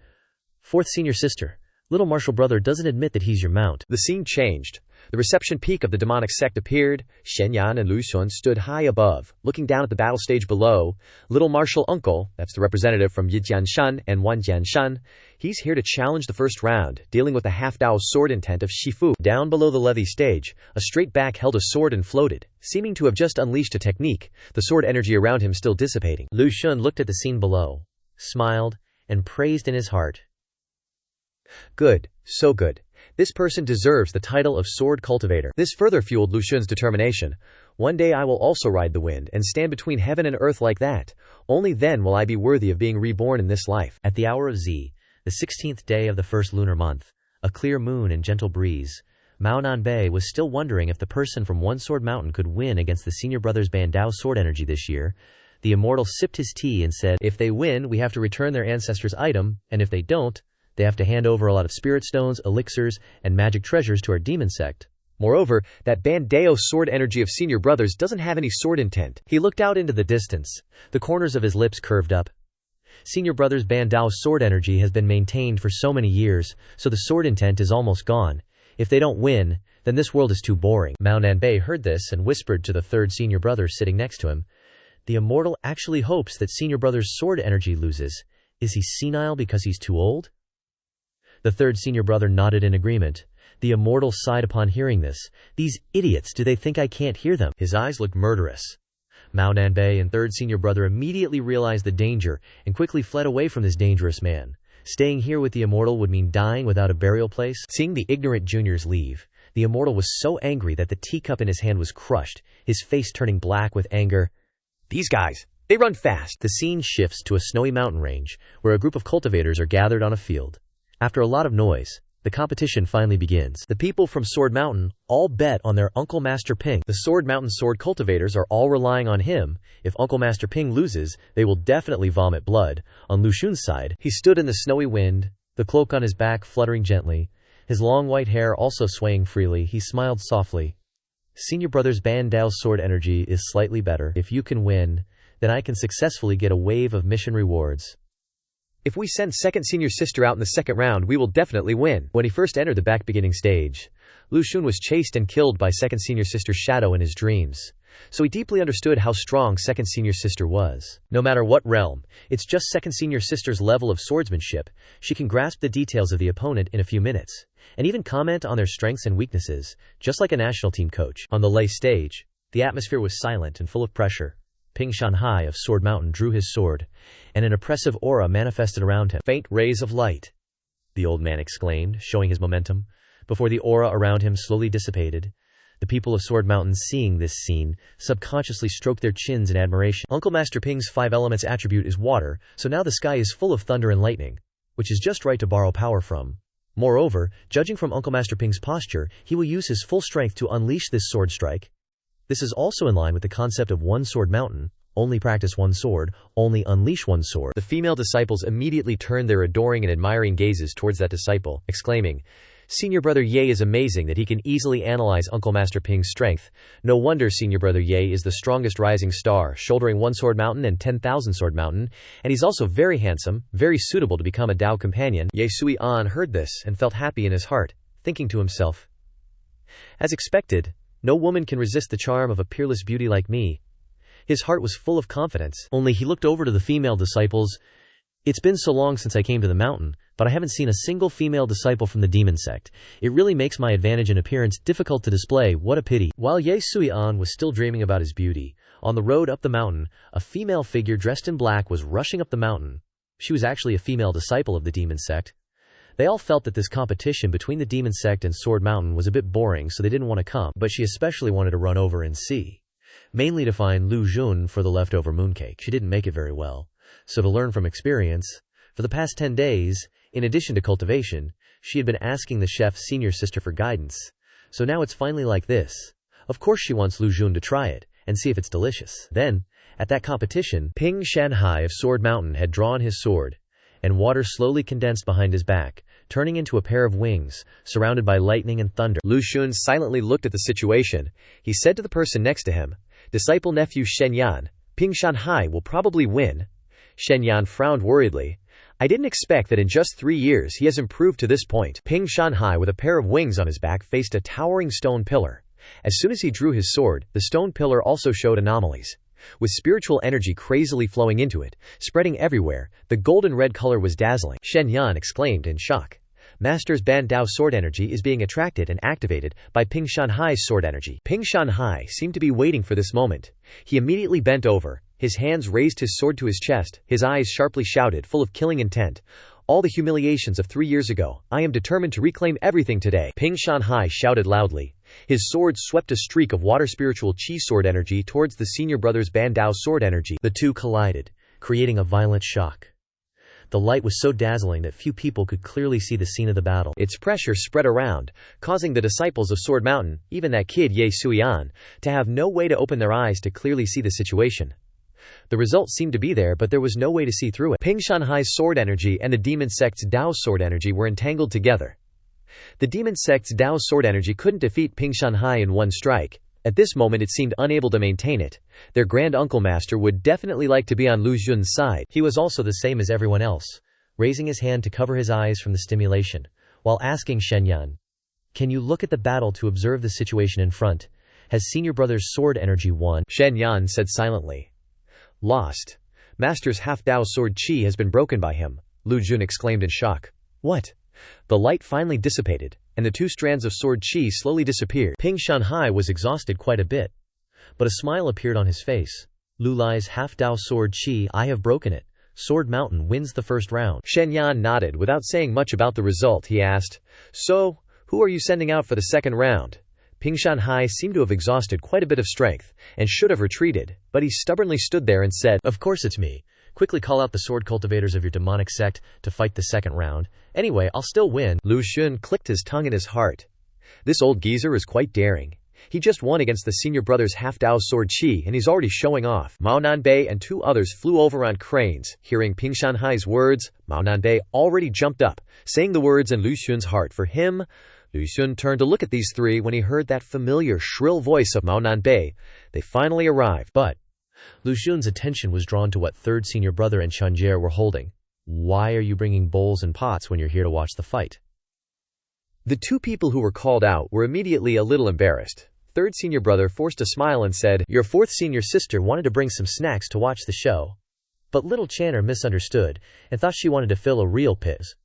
"Fourth senior sister, Little Martial Brother doesn't admit that he's your mount." The scene changed. The reception peak of the demonic sect appeared. Xianyan and Lu Xun stood high above, looking down at the battle stage below. Little Martial Uncle, that's the representative from Yijianshan and Wanjianshan, he's here to challenge the first round, dealing with the half-Dao sword intent of Shifu. Down below the levy stage, a straight back held a sword and floated, seeming to have just unleashed a technique, the sword energy around him still dissipating. Lu Xun looked at the scene below, smiled, and praised in his heart. "Good, so good. This person deserves the title of sword cultivator." This further fueled Lu Xun's determination. "One day I will also ride the wind and stand between heaven and earth like that. Only then will I be worthy of being reborn in this life." At the hour of Z, the 16th day of the first lunar month, a clear moon and gentle breeze, Mao Nanbei was still wondering if the person from One Sword Mountain could win against the senior brothers' Bandao sword energy this year. The immortal sipped his tea and said, "If they win, we have to return their ancestors' item, and if they don't, they have to hand over a lot of spirit stones, elixirs, and magic treasures to our demon sect." Moreover, that Bandao sword energy of senior brothers doesn't have any sword intent. He looked out into the distance. The corners of his lips curved up. Senior brother's Bandao's sword energy has been maintained for so many years, so the sword intent is almost gone. If they don't win, then this world is too boring. Mao Nanbei heard this and whispered to the third senior brother sitting next to him. The immortal actually hopes that senior brother's sword energy loses. Is he senile because he's too old? The third senior brother nodded in agreement. The immortal sighed upon hearing this. These idiots, do they think I can't hear them? His eyes looked murderous. Mao Nanbei and third senior brother immediately realized the danger and quickly fled away from this dangerous man. Staying here with the immortal would mean dying without a burial place. Seeing the ignorant juniors leave, the immortal was so angry that the teacup in his hand was crushed, his face turning black with anger. These guys, they run fast. The scene shifts to a snowy mountain range, where a group of cultivators are gathered on a field. After a lot of noise, the competition finally begins. The people from Sword Mountain all bet on their Uncle Master Ping. The Sword Mountain sword cultivators are all relying on him. If Uncle Master Ping loses, they will definitely vomit blood. On Lu Xun's side, he stood in the snowy wind, the cloak on his back fluttering gently, his long white hair also swaying freely. He smiled softly. Senior brother's Bandao's sword energy is slightly better. If you can win, then I can successfully get a wave of mission rewards. If we send second senior sister out in the second round, we will definitely win. When he first entered the back beginning stage, Lu Xun was chased and killed by second senior sister's shadow in his dreams. So he deeply understood how strong second senior sister was. No matter what realm, it's just second senior sister's level of swordsmanship. She can grasp the details of the opponent in a few minutes, and even comment on their strengths and weaknesses, just like a national team coach. On the lay stage, the atmosphere was silent and full of pressure. Ping Shanhai of Sword Mountain drew his sword, and an oppressive aura manifested around him. Faint rays of light, the old man exclaimed, showing his momentum, before the aura around him slowly dissipated. The people of Sword Mountain, seeing this scene, subconsciously stroked their chins in admiration. Uncle Master Ping's 5 elements attribute is water, so now the sky is full of thunder and lightning, which is just right to borrow power from. Moreover, judging from Uncle Master Ping's posture, he will use his full strength to unleash this sword strike. This is also in line with the concept of one sword mountain. Only practice one sword, only unleash one sword. The female disciples immediately turned their adoring and admiring gazes towards that disciple, exclaiming, "Senior brother Ye is amazing that he can easily analyze Uncle Master Ping's strength. No wonder Senior brother Ye is the strongest rising star, shouldering one sword mountain and 10,000 sword mountain, and he's also very handsome, very suitable to become a Dao companion." Ye Sui An heard this and felt happy in his heart, thinking to himself, "As expected, no woman can resist the charm of a peerless beauty like me." His heart was full of confidence. Only he looked over to the female disciples. "It's been so long since I came to the mountain, but I haven't seen a single female disciple from the demon sect. It really makes my advantage in appearance difficult to display. What a pity." While Ye Sui-an was still dreaming about his beauty, on the road up the mountain, a female figure dressed in black was rushing up the mountain. She was actually a female disciple of the demon sect. They all felt that this competition between the demon sect and Sword Mountain was a bit boring, so they didn't want to come, but she especially wanted to run over and see. Mainly to find Lu Xun for the leftover mooncake. She didn't make it very well. So to learn from experience, for the past 10 days, in addition to cultivation, she had been asking the chef's senior sister for guidance. So now it's finally like this. Of course she wants Lu Xun to try it, and see if it's delicious. Then, at that competition, Ping Shanhai of Sword Mountain had drawn his sword, and water slowly condensed behind his back, turning into a pair of wings, surrounded by lightning and thunder. Lu Xun silently looked at the situation. He said to the person next to him, "Disciple nephew Shenyan, Ping Shanhai will probably win." Shenyan frowned worriedly. "I didn't expect that in just 3 years he has improved to this point." Ping Shanhai, with a pair of wings on his back, faced a towering stone pillar. As soon as he drew his sword, the stone pillar also showed anomalies, with spiritual energy crazily flowing into it, spreading everywhere. The golden red color was dazzling. Shen Yan exclaimed in shock. Master's Ban Dao sword energy is being attracted and activated by Ping Shanhai's sword energy. Ping Shanhai seemed to be waiting for this moment. He immediately bent over, his hands raised his sword to his chest, his eyes sharply shouted, full of killing intent. "All the humiliations of 3 years ago, I am determined to reclaim everything today." Ping Shanhai shouted loudly. His sword swept a streak of water spiritual chi sword energy towards the senior brother's Ban Dao sword energy. The two collided, creating a violent shock. The light was so dazzling that few people could clearly see the scene of the battle. Its pressure spread around, causing the disciples of Sword Mountain, even that kid Ye Sui-an, to have no way to open their eyes to clearly see the situation. The result seemed to be there, but there was no way to see through it. Ping Shanhai's sword energy and the demon sect's Dao sword energy were entangled together. The demon sect's Dao sword energy couldn't defeat Ping Shanhai in one strike. At this moment it seemed unable to maintain it. Their grand uncle master would definitely like to be on Lu Xun's side. He was also the same as everyone else, raising his hand to cover his eyes from the stimulation, while asking Shenyan, "Can you look at the battle to observe the situation in front? Has senior brother's sword energy won?" Shenyan said silently. "Lost. Master's half-Dao sword qi has been broken by him," Lu Xun exclaimed in shock. "What?" The light finally dissipated, and the two strands of sword qi slowly disappeared. Ping Shanhai was exhausted quite a bit, but a smile appeared on his face. "Lu Lai's half-Dao sword qi, I have broken it. Sword Mountain wins the first round." Shenyan nodded. Without saying much about the result, he asked, "So, who are you sending out for the second round?" Ping Shanhai seemed to have exhausted quite a bit of strength, and should have retreated, but he stubbornly stood there and said, "Of course it's me. Quickly call out the sword cultivators of your demonic sect to fight the second round. Anyway, I'll still win." Lu Xun clicked his tongue in his heart. This old geezer is quite daring. He just won against the senior brother's half-Dao sword qi, and he's already showing off. Mao Nanbei and two others flew over on cranes. Hearing Ping Shanhai's words, Mao Nanbei already jumped up, saying the words in Lu Xun's heart for him. Lu Xun turned to look at these three when he heard that familiar, shrill voice of Mao Nanbei. They finally arrived. But Lu Xun's attention was drawn to what third senior brother and Xianxia were holding. "Why are you bringing bowls and pots when you're here to watch the fight?" The two people who were called out were immediately a little embarrassed. Third senior brother forced a smile and said, "Your fourth senior sister wanted to bring some snacks to watch the show. But little Channer misunderstood and thought she wanted to fill a real piz."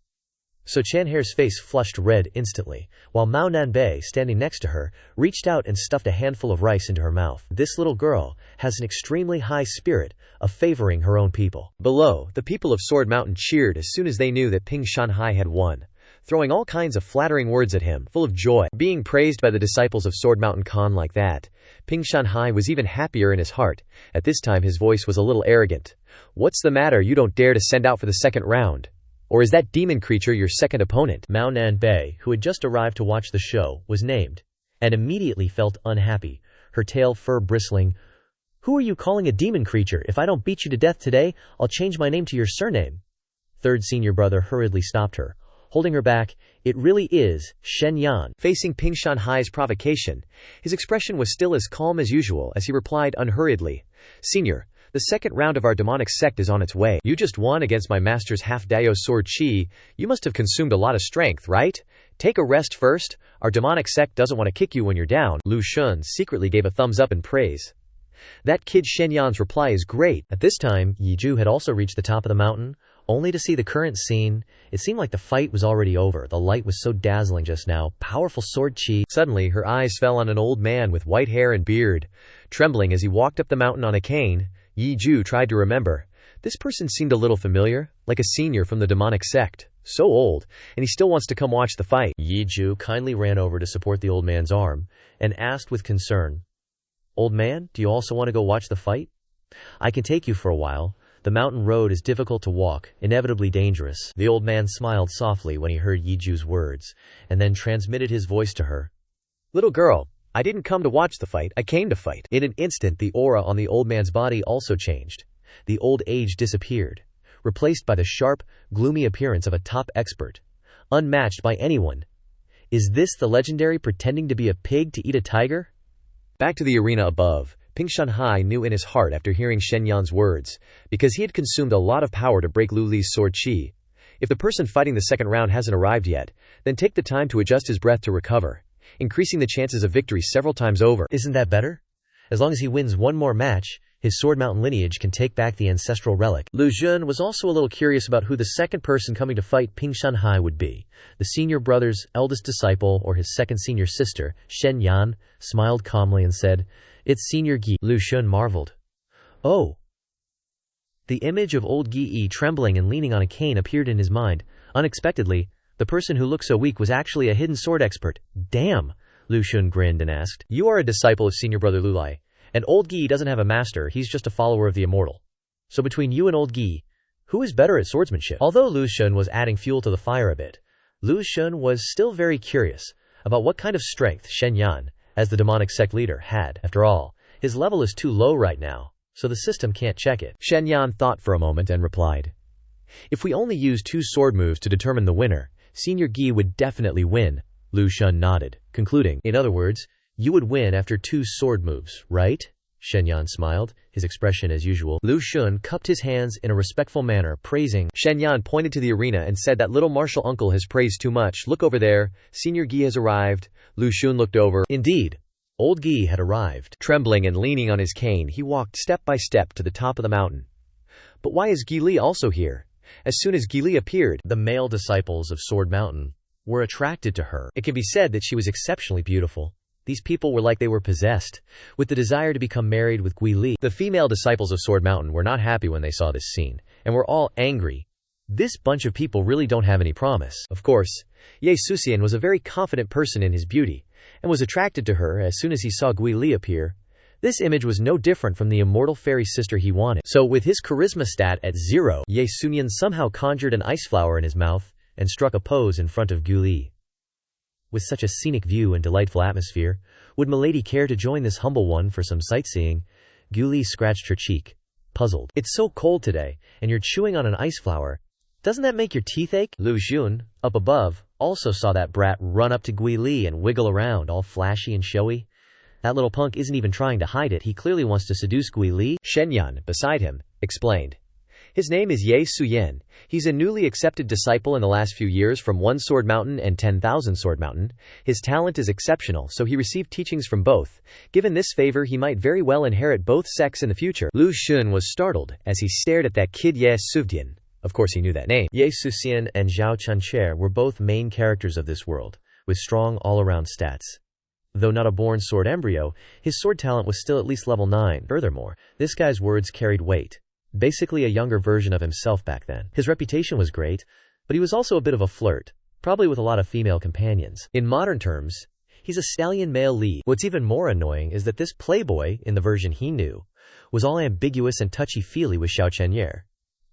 So Chanhair's face flushed red instantly, while Mao Nanbei, standing next to her, reached out and stuffed a handful of rice into her mouth. This little girl has an extremely high spirit of favoring her own people. Below, the people of Sword Mountain cheered as soon as they knew that Ping Shanhai had won, throwing all kinds of flattering words at him, full of joy. Being praised by the disciples of Sword Mountain Khan like that, Ping Shanhai was even happier in his heart. At this time his voice was a little arrogant. "What's the matter? You don't dare to send out for the second round? Or is that demon creature your second opponent?" Mao Nanbei, who had just arrived to watch the show, was named, and immediately felt unhappy, her tail fur bristling. "Who are you calling a demon creature? If I don't beat you to death today, I'll change my name to your surname." Third senior brother hurriedly stopped her, holding her back. "It really is, Shen Yan." Facing Ping Shanhai's provocation, his expression was still as calm as usual as he replied unhurriedly, "Senior, the second round of our demonic sect is on its way. You just won against my master's half-Dao sword qi. You must have consumed a lot of strength, right? Take a rest first. Our demonic sect doesn't want to kick you when you're down." Lu Xun secretly gave a thumbs up in praise. "That kid Shenyan's reply is great." At this time, Yiju had also reached the top of the mountain, only to see the current scene. It seemed like the fight was already over. The light was so dazzling just now. Powerful sword qi. Suddenly, her eyes fell on an old man with white hair and beard. Trembling as he walked up the mountain on a cane, Yiju tried to remember. This person seemed a little familiar, like a senior from the demonic sect. So old, and he still wants to come watch the fight. Yiju kindly ran over to support the old man's arm, and asked with concern, "Old man, do you also want to go watch the fight? I can take you for a while. The mountain road is difficult to walk, inevitably dangerous." The old man smiled softly when he heard Yiju's words, and then transmitted his voice to her. "Little girl, I didn't come to watch the fight, I came to fight." In an instant the aura on the old man's body also changed. The old age disappeared, replaced by the sharp, gloomy appearance of a top expert, unmatched by anyone. Is this the legendary pretending to be a pig to eat a tiger? Back to the arena above, Ping Shanhai knew in his heart after hearing Shen Yan's words, because he had consumed a lot of power to break Lu Li's sword qi. If the person fighting the second round hasn't arrived yet, then take the time to adjust his breath to recover, increasing the chances of victory several times over. Isn't that better? As long as he wins one more match, his Sword Mountain lineage can take back the ancestral relic. Lu Xun was also a little curious about who the second person coming to fight Ping Shanhai would be. The senior brother's eldest disciple or his second senior sister, Shen Yan, smiled calmly and said, "It's Senior Gi." Lu Xun marveled. "Oh." The image of old Gi trembling and leaning on a cane appeared in his mind. Unexpectedly, the person who looked so weak was actually a hidden sword expert. "Damn," Lu Xun grinned and asked, "You are a disciple of senior brother Lulai. And old Gi doesn't have a master, he's just a follower of the immortal. So between you and old Gi, who is better at swordsmanship?" Although Lu Xun was adding fuel to the fire a bit, Lu Xun was still very curious about what kind of strength Shen Yan, as the demonic sect leader, had. After all, his level is too low right now, so the system can't check it. Shenyan thought for a moment and replied, "If we only use 2 sword moves to determine the winner, Senior Gi would definitely win." Lu Xun nodded, concluding, "In other words, you would win after 2 sword moves, right?" Shenyan smiled, his expression as usual. Lu Xun cupped his hands in a respectful manner, praising. Shenyan pointed to the arena and said, "That little martial uncle has praised too much. Look over there. Senior Gi has arrived." Lu Xun looked over. Indeed, old Gi had arrived. Trembling and leaning on his cane, he walked step by step to the top of the mountain. But why is Gi Li also here? As soon as Gi Li appeared, the male disciples of Sword Mountain were attracted to her. It can be said that she was exceptionally beautiful. These people were like they were possessed, with the desire to become married with Gui Li. The female disciples of Sword Mountain were not happy when they saw this scene, and were all angry. This bunch of people really don't have any promise. Of course, Ye Suxian was a very confident person in his beauty, and was attracted to her as soon as he saw Gui Li appear. This image was no different from the immortal fairy sister he wanted. So with his charisma stat at 0, Ye Suxian somehow conjured an ice flower in his mouth, and struck a pose in front of Gui Li. With such a scenic view and delightful atmosphere, would milady care to join this humble one for some sightseeing? Gui Li scratched her cheek, puzzled. "It's so cold today, and you're chewing on an ice flower. Doesn't that make your teeth ache?" Lu Xun, up above, also saw that brat run up to Gui Li and wiggle around, all flashy and showy. That little punk isn't even trying to hide it. He clearly wants to seduce Gui Li. Shenyan, beside him, explained. "His name is Ye Suyen. He's a newly accepted disciple in the last few years from 1 Sword Mountain and 10,000 Sword Mountain. His talent is exceptional, so he received teachings from both. Given this favor, he might very well inherit both sects in the future." Lu Xun was startled as he stared at that kid Ye Suvdian. Of course he knew that name. Ye Suxian and Zhao Chunche were both main characters of this world, with strong all-around stats. Though not a born sword embryo, his sword talent was still at least level 9. Furthermore, this guy's words carried weight. Basically a younger version of himself back then. His reputation was great, but he was also a bit of a flirt, probably with a lot of female companions. In modern terms, he's a stallion male lead. What's even more annoying is that this playboy, in the version he knew, was all ambiguous and touchy-feely with Xiao Chenye.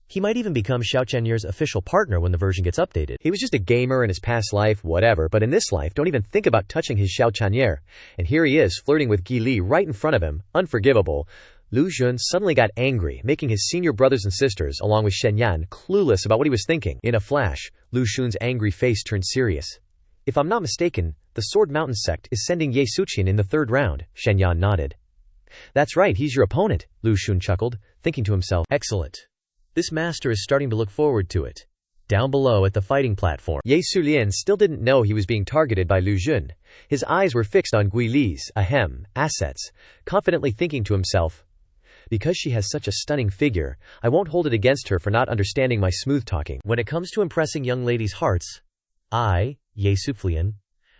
He might even become Xiao Chenye's official partner when the version gets updated. He was just a gamer in his past life, whatever, but in this life, don't even think about touching his Xiao Chenye. And here he is, flirting with Gui Li right in front of him. Unforgivable. Lu Xun suddenly got angry, making his senior brothers and sisters, along with Shenyan, clueless about what he was thinking. In a flash, Lu Xun's angry face turned serious. "If I'm not mistaken, the Sword Mountain sect is sending Ye Suxian in the 3rd round, Shenyan nodded. "That's right, he's your opponent," Lu Xun chuckled, thinking to himself. "Excellent. This master is starting to look forward to it." Down below at the fighting platform, Ye Sulian still didn't know he was being targeted by Lu Xun. His eyes were fixed on Gui Li's assets, confidently thinking to himself, "Because she has such a stunning figure, I won't hold it against her for not understanding my smooth talking. When it comes to impressing young ladies' hearts, I, Ye Sulian,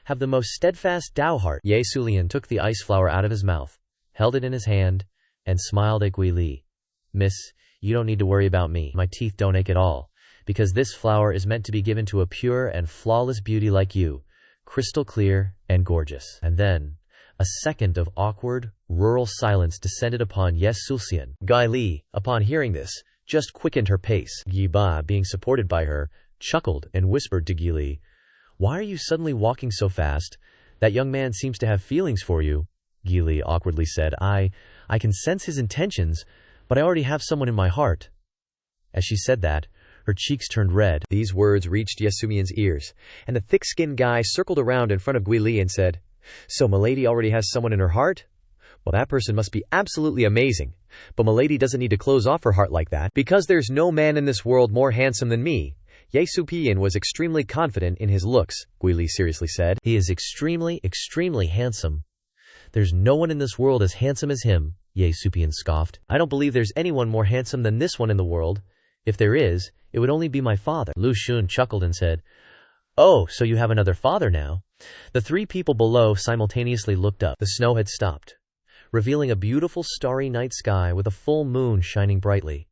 have the most steadfast Dao heart." Ye Sulian took the ice flower out of his mouth, held it in his hand, and smiled at Gui Li. "Miss, you don't need to worry about me. My teeth don't ache at all, because this flower is meant to be given to a pure and flawless beauty like you, crystal clear and gorgeous." And then, a second of awkward, rural silence descended upon Ye Suxian. Gui Li, upon hearing this, just quickened her pace. Gui Ba, being supported by her, chuckled and whispered to Gui Li, "Why are you suddenly walking so fast? That young man seems to have feelings for you." Gui Li awkwardly said, I can sense his intentions, but I already have someone in my heart." As she said that, her cheeks turned red. These words reached Ye Sumian's ears, and the thick-skinned guy circled around in front of Gui Li and said, "So milady already has someone in her heart? Well, that person must be absolutely amazing. But milady doesn't need to close off her heart like that, because there's no man in this world more handsome than me." Ye Supian was extremely confident in his looks, Gui Li seriously said. "He is extremely, extremely handsome. There's no one in this world as handsome as him," Ye Supian scoffed. "I don't believe there's anyone more handsome than this one in the world. If there is, it would only be my father." Lu Xun chuckled and said, "Oh, so you have another father now?" The 3 people below simultaneously looked up. The snow had stopped, revealing a beautiful starry night sky with a full moon shining brightly.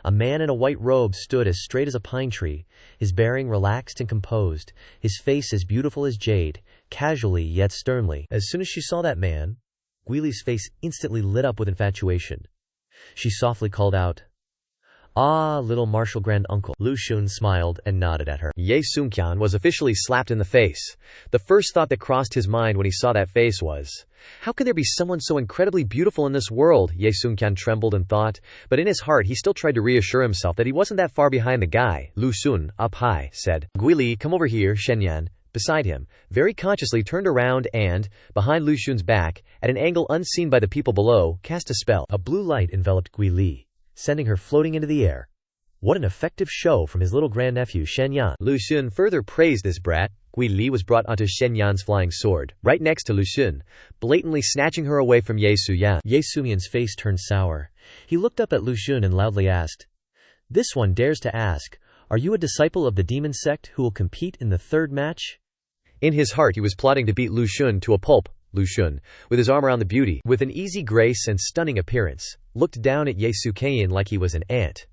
A man in a white robe stood as straight as a pine tree, his bearing relaxed and composed, his face as beautiful as jade, casually yet sternly. As soon as she saw that man, Gui Li's face instantly lit up with infatuation. She softly called out, Ah, little martial granduncle. Lu Xun smiled and nodded at her. Ye Sunqian was officially slapped in the face. The first thought that crossed his mind when he saw that face was, how could there be someone so incredibly beautiful in this world? Ye Sunqian trembled and thought, but in his heart he still tried to reassure himself that he wasn't that far behind the guy. Lu Xun, up high, said, Guili, come over here. Shenyan, beside him, very consciously turned around and, behind Lu Xun's back, at an angle unseen by the people below, cast a spell. A blue light enveloped Guili, sending her floating into the air. What an effective show from his little grandnephew Shenyan. Lu Xun further praised this brat. Guili was brought onto Shenyan's flying sword, right next to Lu Xun, blatantly snatching her away from Ye Suyan. Ye Suyan's face turned sour. He looked up at Lu Xun and loudly asked, This one dares to ask, are you a disciple of the demon sect who will compete in the third match? In his heart he was plotting to beat Lu Xun to a pulp. Lu Xun, with his arm around the beauty, with an easy grace and stunning appearance, looked down at Ye Suyan like he was an ant.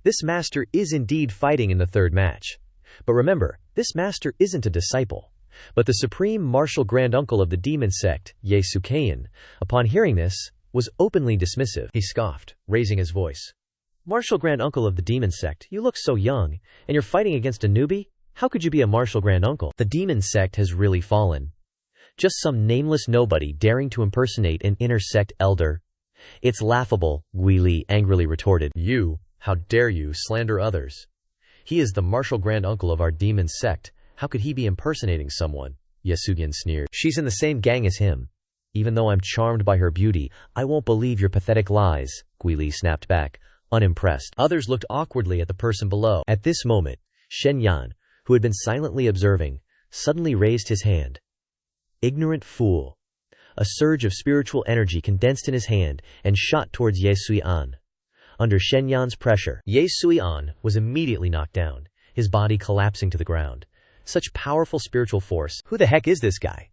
This master is indeed fighting in the third match. But remember, this master isn't a disciple, but the supreme martial granduncle of the demon sect, Ye Suyan. Upon hearing this, was openly dismissive. He scoffed, raising his voice. Martial granduncle of the demon sect, you look so young, and you're fighting against a newbie? How could you be a martial granduncle? The demon sect has really fallen. Just some nameless nobody daring to impersonate an inner sect elder. It's laughable, Guili angrily retorted. You, how dare you slander others? He is the martial granduncle of our demon sect. How could he be impersonating someone? Ye Suyan sneered. She's in the same gang as him. Even though I'm charmed by her beauty, I won't believe your pathetic lies, Guili snapped back, unimpressed. Others looked awkwardly at the person below. At this moment, Shenyan, who had been silently observing, suddenly raised his hand. Ignorant fool. A surge of spiritual energy condensed in his hand and shot towards Ye Suyan. Under Shenyan's pressure, Ye Suyan was immediately knocked down, his body collapsing to the ground. Such powerful spiritual force. Who the heck is this guy?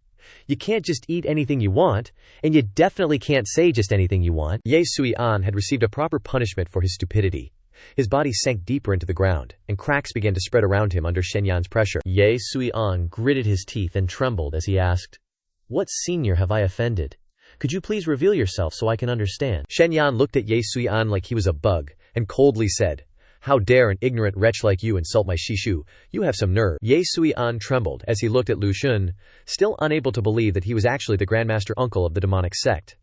You can't just eat anything you want, and you definitely can't say just anything you want. Ye Suyan had received a proper punishment for his stupidity. His body sank deeper into the ground, and cracks began to spread around him under Shenyan's pressure. Ye Suyan gritted his teeth and trembled as he asked, What senior have I offended? Could you please reveal yourself so I can understand? Shenyan looked at Ye Suyan like he was a bug, and coldly said, How dare an ignorant wretch like you insult my Shishu? You have some nerve. Ye Suyan trembled as he looked at Lu Xun, still unable to believe that he was actually the grandmaster uncle of the demonic sect.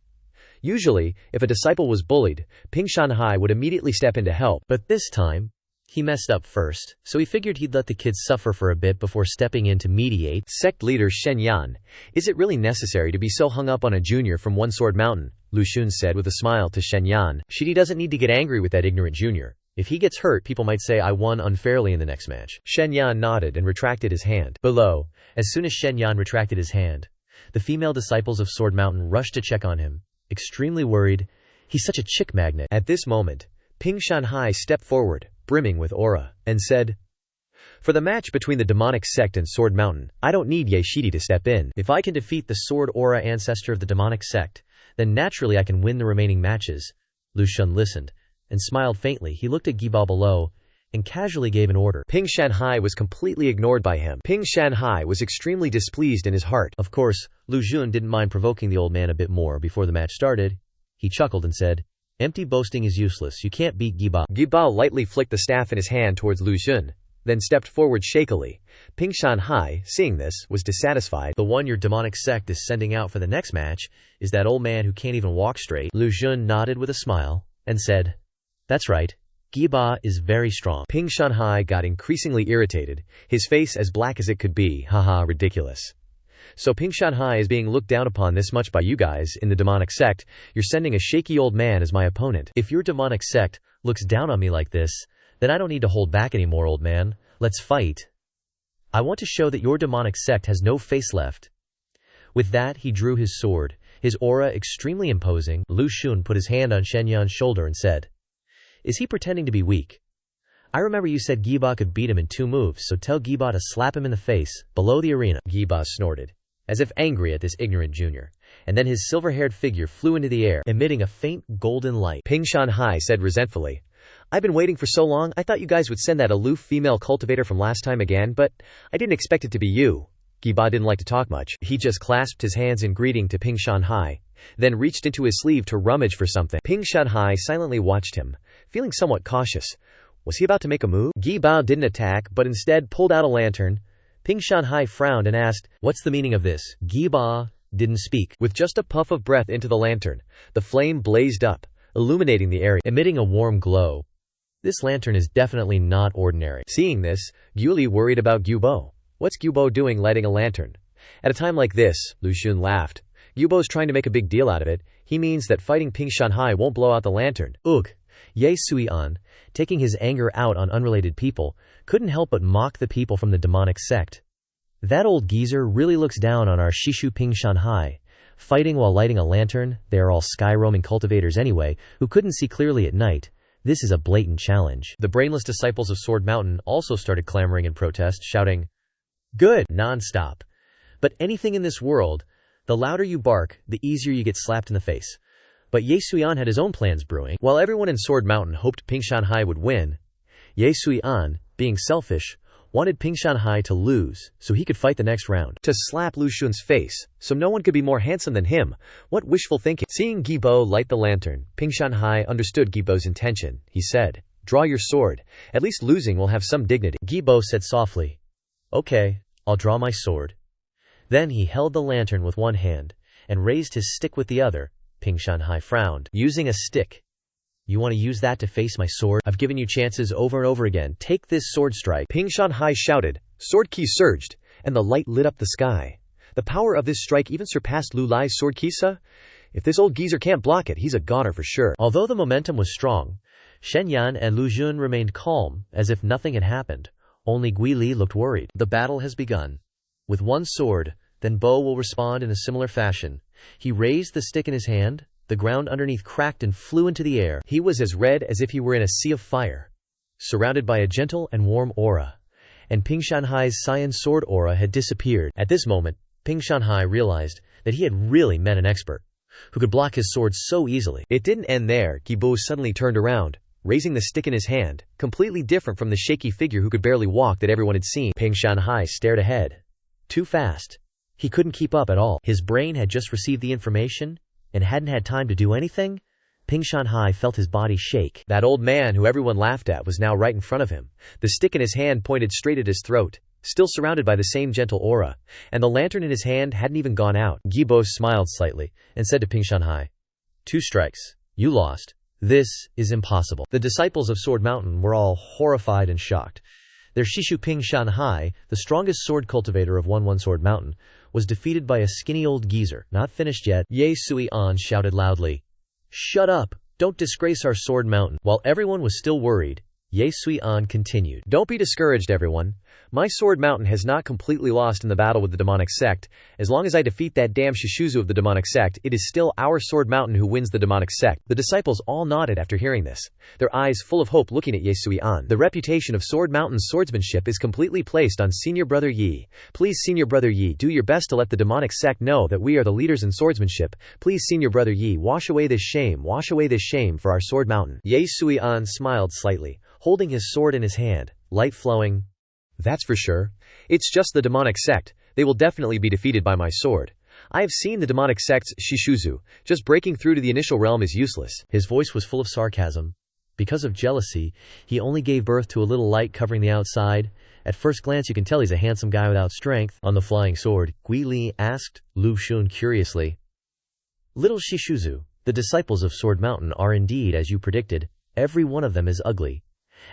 Usually, if a disciple was bullied, Ping Shanhai would immediately step in to help. But this time, he messed up first, so he figured he'd let the kids suffer for a bit before stepping in to mediate. Sect leader Shenyan, is it really necessary to be so hung up on a junior from One Sword Mountain? Lu Xun said with a smile to Shenyan. Shidi doesn't need to get angry with that ignorant junior. If he gets hurt, people might say I won unfairly in the next match. Shenyan nodded and retracted his hand. Below, as soon as Shenyan retracted his hand, the female disciples of Sword Mountain rushed to check on him, extremely worried. He's such a chick magnet. At this moment, Ping Shanhai stepped forward, brimming with aura, and said, For the match between the demonic sect and Sword Mountain, I don't need Ye Shidi to step in. If I can defeat the Sword Aura ancestor of the demonic sect, then naturally I can win the remaining matches. Lu Xun listened, and smiled faintly. He looked at Giba below, and casually gave an order. Ping Shanhai was completely ignored by him. Ping Shanhai was extremely displeased in his heart. Of course, Lu Xun didn't mind provoking the old man a bit more before the match started. He chuckled and said, Empty boasting is useless. You can't beat Giba. Giba lightly flicked the staff in his hand towards Lu Xun, then stepped forward shakily. Ping Shanhai, seeing this, was dissatisfied. The one your demonic sect is sending out for the next match is that old man who can't even walk straight. Lu Xun nodded with a smile and said, That's right. Giba is very strong. Ping Shanhai got increasingly irritated, his face as black as it could be. Haha, ridiculous. So Ping Shanhai is being looked down upon this much by you guys in the demonic sect. You're sending a shaky old man as my opponent. If your demonic sect looks down on me like this, then I don't need to hold back anymore, old man. Let's fight. I want to show that your demonic sect has no face left. With that, he drew his sword, his aura extremely imposing. Lu Xun put his hand on Shenyan's shoulder and said, Is he pretending to be weak? I remember you said Giba could beat him in 2 moves, so tell Giba to slap him in the face, below the arena. Giba snorted, as if angry at this ignorant junior, and then his silver-haired figure flew into the air, emitting a faint golden light. Ping Shanhai said resentfully, I've been waiting for so long. I thought you guys would send that aloof female cultivator from last time again, but I didn't expect it to be you. Giba didn't like to talk much. He just clasped his hands in greeting to Ping Shanhai, then reached into his sleeve to rummage for something. Ping Shanhai silently watched him, feeling somewhat cautious. Was he about to make a move? Gi Bao didn't attack, but instead pulled out a lantern. Ping Shanhai frowned and asked, "What's the meaning of this?" Gi Bao didn't speak. With just a puff of breath into the lantern, the flame blazed up, illuminating the area, emitting a warm glow. This lantern is definitely not ordinary. Seeing this, Guli worried about Gubo. What's Gubo doing lighting a lantern? At a time like this, Lu Xun laughed. Gubo's trying to make a big deal out of it. He means that fighting Ping Shanhai won't blow out the lantern. Ugh. Ye Sui-an, taking his anger out on unrelated people, couldn't help but mock the people from the demonic sect. That old geezer really looks down on our Shishu Ping Shanhai. Fighting while lighting a lantern, they are all sky-roaming cultivators anyway, who couldn't see clearly at night. This is a blatant challenge. The brainless disciples of Sword Mountain also started clamoring in protest, shouting, "Good!" non-stop. But anything in this world, the louder you bark, the easier you get slapped in the face. But Ye Sui-an had his own plans brewing. While everyone in Sword Mountain hoped Ping Shanhai would win, Ye Sui-an, being selfish, wanted Ping Shanhai to lose so he could fight the next round. To slap Lu Xun's face, so no one could be more handsome than him. What wishful thinking. Seeing Gibo light the lantern, Ping Shanhai understood Gibo's intention. He said, "Draw your sword. At least losing will have some dignity." Gibo said softly, "Okay, I'll draw my sword." Then he held the lantern with one hand and raised his stick with the other. Ping Shanhai frowned. "Using a stick? You want to use that to face my sword? I've given you chances over and over again. Take this sword strike." Ping Shanhai shouted. Sword ki surged, and the light lit up the sky. The power of this strike even surpassed Lu Lai's sword kisa. If this old geezer can't block it, he's a goner for sure. Although the momentum was strong, Shen Yan and Lu Xun remained calm, as if nothing had happened. Only Gui Li looked worried. "The battle has begun. With one sword, then Bo will respond in a similar fashion." He raised the stick in his hand. The ground underneath cracked and flew into the air. He was as red as if he were in a sea of fire, surrounded by a gentle and warm aura. And Ping Shanhai's cyan sword aura had disappeared. At this moment, Ping Shanhai realized that he had really met an expert, who could block his sword so easily. It didn't end there. Gibo suddenly turned around, raising the stick in his hand, completely different from the shaky figure who could barely walk that everyone had seen. Ping Shanhai stared ahead. Too fast. He couldn't keep up at all. His brain had just received the information and hadn't had time to do anything. Ping Shanhai felt his body shake. That old man who everyone laughed at was now right in front of him. The stick in his hand pointed straight at his throat, still surrounded by the same gentle aura, and the lantern in his hand hadn't even gone out. Gibo smiled slightly and said to Ping Shanhai, "2 strikes. You lost. This is impossible." The disciples of Sword Mountain were all horrified and shocked. Their Shishu Ping Shanhai, the strongest sword cultivator of 1-1 Sword Mountain, was defeated by a skinny old geezer. "Not finished yet," Ye Sui-an shouted loudly. "Shut up! Don't disgrace our Sword Mountain." While everyone was still worried, Ye Sui-an continued. "Don't be discouraged, everyone. My Sword Mountain has not completely lost in the battle with the demonic sect. As long as I defeat that damn Shishuzu of the demonic sect, it is still our Sword Mountain who wins the demonic sect." The disciples all nodded after hearing this, their eyes full of hope looking at Ye Sui-an. The reputation of Sword Mountain's swordsmanship is completely placed on Senior Brother Yi. Please, Senior Brother Yi, do your best to let the demonic sect know that we are the leaders in swordsmanship. Please, Senior Brother Yi, wash away this shame for our Sword Mountain. Ye Sui-an smiled slightly, holding his sword in his hand, light flowing. "That's for sure. It's just the demonic sect. They will definitely be defeated by my sword. I have seen the demonic sect's Shishuzu. Just breaking through to the initial realm is useless." His voice was full of sarcasm. Because of jealousy, he only gave birth to a little light covering the outside. At first glance you can tell he's a handsome guy without strength. "On the flying sword?" Gui Li asked Lu Xun curiously. "Little Shishuzu, the disciples of Sword Mountain are indeed as you predicted. Every one of them is ugly,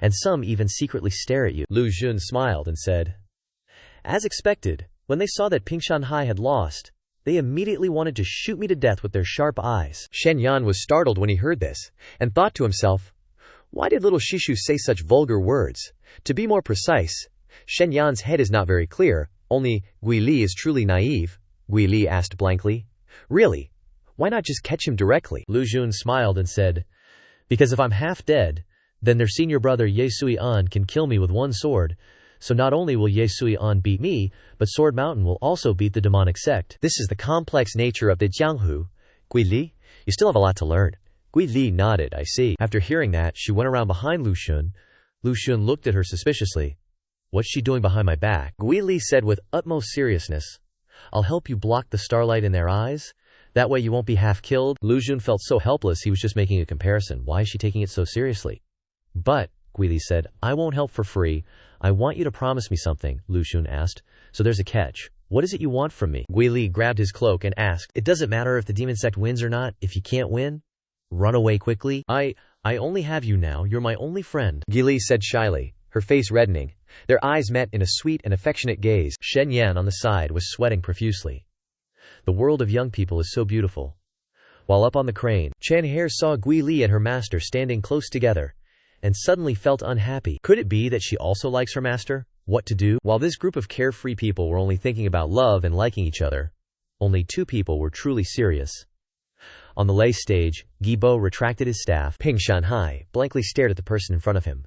and some even secretly stare at you." Lu Xun smiled and said, "As expected, when they saw that Ping Shanhai had lost, they immediately wanted to shoot me to death with their sharp eyes." Shen Yan was startled when he heard this, and thought to himself, why did little Shishu say such vulgar words? To be more precise, Shen Yan's head is not very clear, only Gui Li is truly naive. Gui Li asked blankly, "Really? Why not just catch him directly?" Lu Xun smiled and said, "Because if I'm half dead, then their senior brother Ye Sui-an can kill me with one sword. So not only will Ye Sui-an beat me, but Sword Mountain will also beat the demonic sect. This is the complex nature of the Jianghu. Gui Li, you still have a lot to learn." Gui Li nodded. "I see." After hearing that, she went around behind Lu Xun. Lu Xun looked at her suspiciously. "What's she doing behind my back?" Gui Li said with utmost seriousness, "I'll help you block the starlight in their eyes. That way you won't be half killed." Lu Xun felt so helpless he was just making a comparison. Why is she taking it so seriously? But, Guili said, I won't help for free. I want you to promise me something, Lu Xun asked. So there's a catch. What is it you want from me? Guili grabbed his cloak and asked, It doesn't matter if the demon sect wins or not. If you can't win, run away quickly. I only have you now. You're my only friend, Guili said shyly, her face reddening. Their eyes met in a sweet and affectionate gaze. Shen Yan on the side was sweating profusely. The world of young people is so beautiful. While up on the crane, Chen Hare saw Guili and her master standing close together, and suddenly felt unhappy. Could it be that she also likes her master? What to do? While this group of carefree people were only thinking about love and liking each other, only two people were truly serious. On the lay stage, Guibo retracted his staff. Ping Shanhai blankly stared at the person in front of him.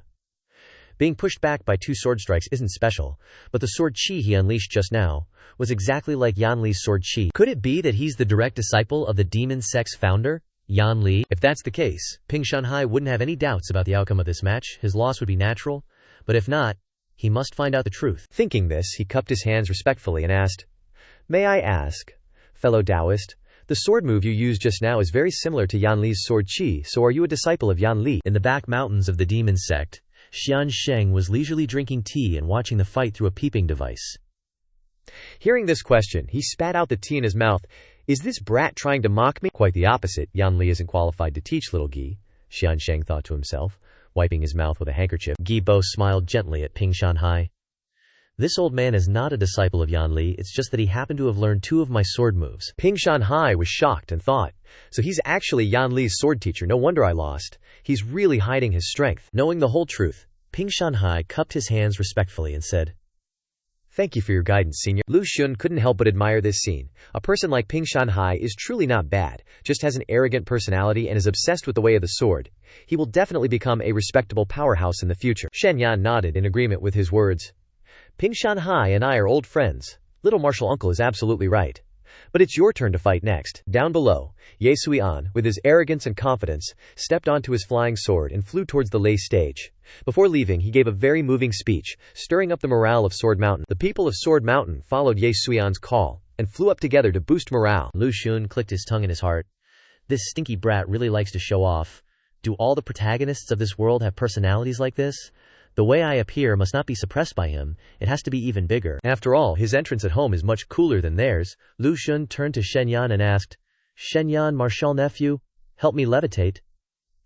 Being pushed back by 2 sword strikes isn't special, but the sword chi he unleashed just now was exactly like Yan Li's sword chi. Could it be that he's the direct disciple of the demon sect's founder, Yan Li? If that's the case, Ping Shanhai wouldn't have any doubts about the outcome of this match. His loss would be natural, but if not, he must find out the truth. Thinking this, he cupped his hands respectfully and asked, May I ask, fellow Taoist, the sword move you used just now is very similar to Yan Li's sword chi, so are you a disciple of Yan Li? In the back mountains of the demon sect, Xianxia was leisurely drinking tea and watching the fight through a peeping device. Hearing this question, he spat out the tea in his mouth. Is this brat trying to mock me? Quite the opposite. Yan Li isn't qualified to teach little Guy, Xianxia thought to himself, wiping his mouth with a handkerchief. Guibo smiled gently at Ping Shanhai. This old man is not a disciple of Yan Li, it's just that he happened to have learned 2 of my sword moves. Ping Shanhai was shocked and thought, so he's actually Yan Li's sword teacher, no wonder I lost. He's really hiding his strength. Knowing the whole truth, Ping Shanhai cupped his hands respectfully and said, Thank you for your guidance, senior. Lu Xun couldn't help but admire this scene. A person like Ping Shanhai is truly not bad, just has an arrogant personality and is obsessed with the way of the sword. He will definitely become a respectable powerhouse in the future. Shen Yan nodded in agreement with his words. Ping Shanhai and I are old friends. Little martial uncle is absolutely right. But it's your turn to fight next. Down below, Ye Sui-an, with his arrogance and confidence, stepped onto his flying sword and flew towards the lay stage. Before leaving, he gave a very moving speech, stirring up the morale of Sword Mountain. The people of Sword Mountain followed Ye Sui-an's call and flew up together to boost morale. Lu Xun clicked his tongue in his heart. This stinky brat really likes to show off. Do all the protagonists of this world have personalities like this? The way I appear must not be suppressed by him, it has to be even bigger. After all, his entrance at home is much cooler than theirs. Lu Xun turned to Shen Yan and asked, Shen Yan, martial nephew, help me levitate.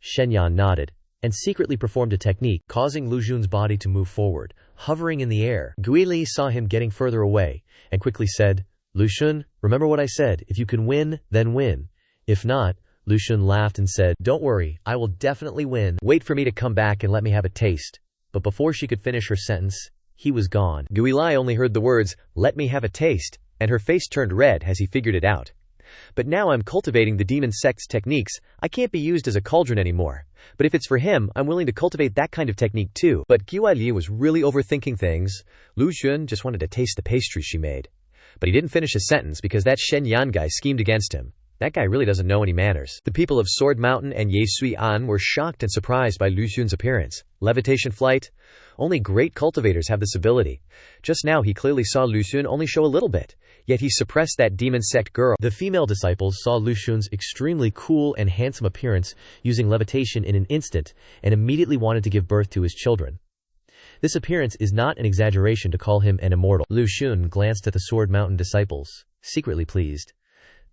Shen Yan nodded, and secretly performed a technique, causing Lu Xun's body to move forward, hovering in the air. Guili saw him getting further away, and quickly said, Lu Xun, remember what I said, if you can win, then win. If not, Lu Xun laughed and said, Don't worry, I will definitely win. Wait for me to come back and let me have a taste. But before she could finish her sentence, he was gone. Guilai only heard the words, let me have a taste, and her face turned red as he figured it out. But now I'm cultivating the demon sect's techniques, I can't be used as a cauldron anymore. But if it's for him, I'm willing to cultivate that kind of technique too. But Guilai Li was really overthinking things. Lu Xun just wanted to taste the pastries she made. But he didn't finish his sentence because that Shen Yan guy schemed against him. That guy really doesn't know any manners. The people of Sword Mountain and Ye Sui-an were shocked and surprised by Lu Xun's appearance. Levitation flight? Only great cultivators have this ability. Just now he clearly saw Lu Xun only show a little bit, yet he suppressed that demon sect girl. The female disciples saw Lu Xun's extremely cool and handsome appearance using levitation in an instant and immediately wanted to give birth to his children. This appearance is not an exaggeration to call him an immortal. Lu Xun glanced at the Sword Mountain disciples, secretly pleased.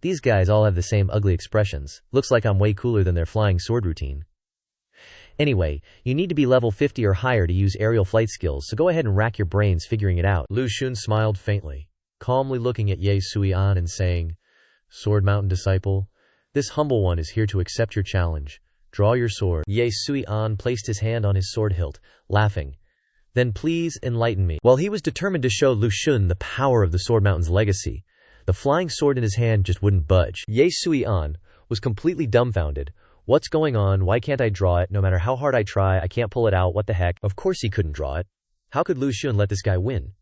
These guys all have the same ugly expressions. Looks like I'm way cooler than their flying sword routine. Anyway, you need to be level 50 or higher to use aerial flight skills, so go ahead and rack your brains figuring it out. Lu Xun smiled faintly, calmly looking at Ye Sui-an and saying, Sword Mountain disciple, this humble one is here to accept your challenge. Draw your sword. Ye Sui-an placed his hand on his sword hilt, laughing. Then please enlighten me. While he was determined to show Lu Xun the power of the Sword Mountain's legacy, the flying sword in his hand just wouldn't budge. Ye Sui-an was completely dumbfounded. What's going on? Why can't I draw it? No matter how hard I try, I can't pull it out. What the heck? Of course he couldn't draw it. How could Lu Xun let this guy win?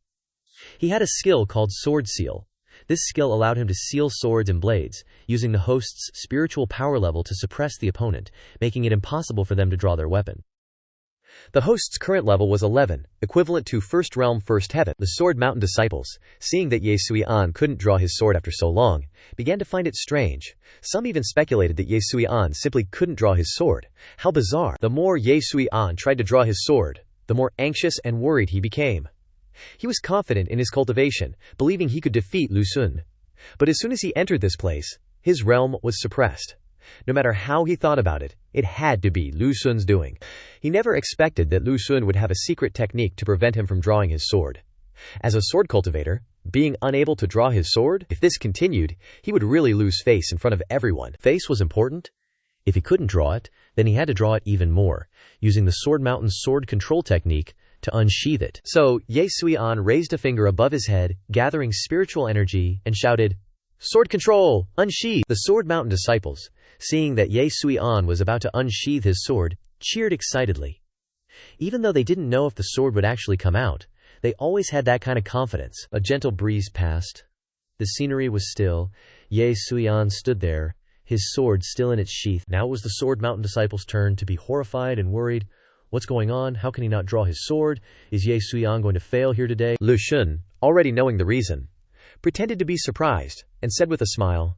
He had a skill called Sword Seal. This skill allowed him to seal swords and blades, using the host's spiritual power level to suppress the opponent, making it impossible for them to draw their weapon. The host's current level was 11, equivalent to First Realm First Heaven. The Sword Mountain disciples, seeing that Ye Sui-an couldn't draw his sword after so long, began to find it strange. Some even speculated that Ye Sui-an simply couldn't draw his sword. How bizarre. The more Ye Sui-an tried to draw his sword, the more anxious and worried he became. He was confident in his cultivation, believing he could defeat Lu Xun. But as soon as he entered this place, his realm was suppressed. No matter how he thought about it, it had to be Lu Xun's doing. He never expected that Lu Xun would have a secret technique to prevent him from drawing his sword. As a sword cultivator, being unable to draw his sword, if this continued, he would really lose face in front of everyone. Face was important. If he couldn't draw it, then he had to draw it even more, using the Sword Mountain's sword control technique to unsheath it. So, Ye Sui-an raised a finger above his head, gathering spiritual energy, and shouted, "Sword control! Unsheath!" The Sword Mountain disciples, seeing that Ye Sui-an was about to unsheath his sword, cheered excitedly. Even though they didn't know if the sword would actually come out, they always had that kind of confidence. A gentle breeze passed. The scenery was still. Ye Sui-an stood there, his sword still in its sheath. Now it was the Sword Mountain disciples' turn to be horrified and worried. What's going on? How can he not draw his sword? Is Ye Sui-an going to fail here today? Lu Xun, already knowing the reason, pretended to be surprised, and said with a smile,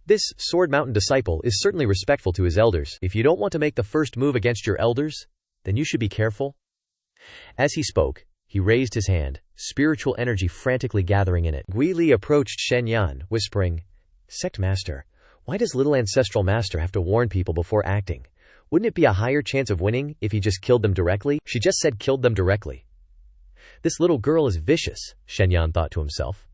"This Sword Mountain disciple is certainly respectful to his elders. If you don't want to make the first move against your elders, then you should be careful." As he spoke, he raised his hand, spiritual energy frantically gathering in it. Gui Li approached Shen Yan, whispering, "Sect Master, why does Little Ancestral Master have to warn people before acting? Wouldn't it be a higher chance of winning if he just killed them directly?" She just said killed them directly. This little girl is vicious, Shen Yan thought to himself,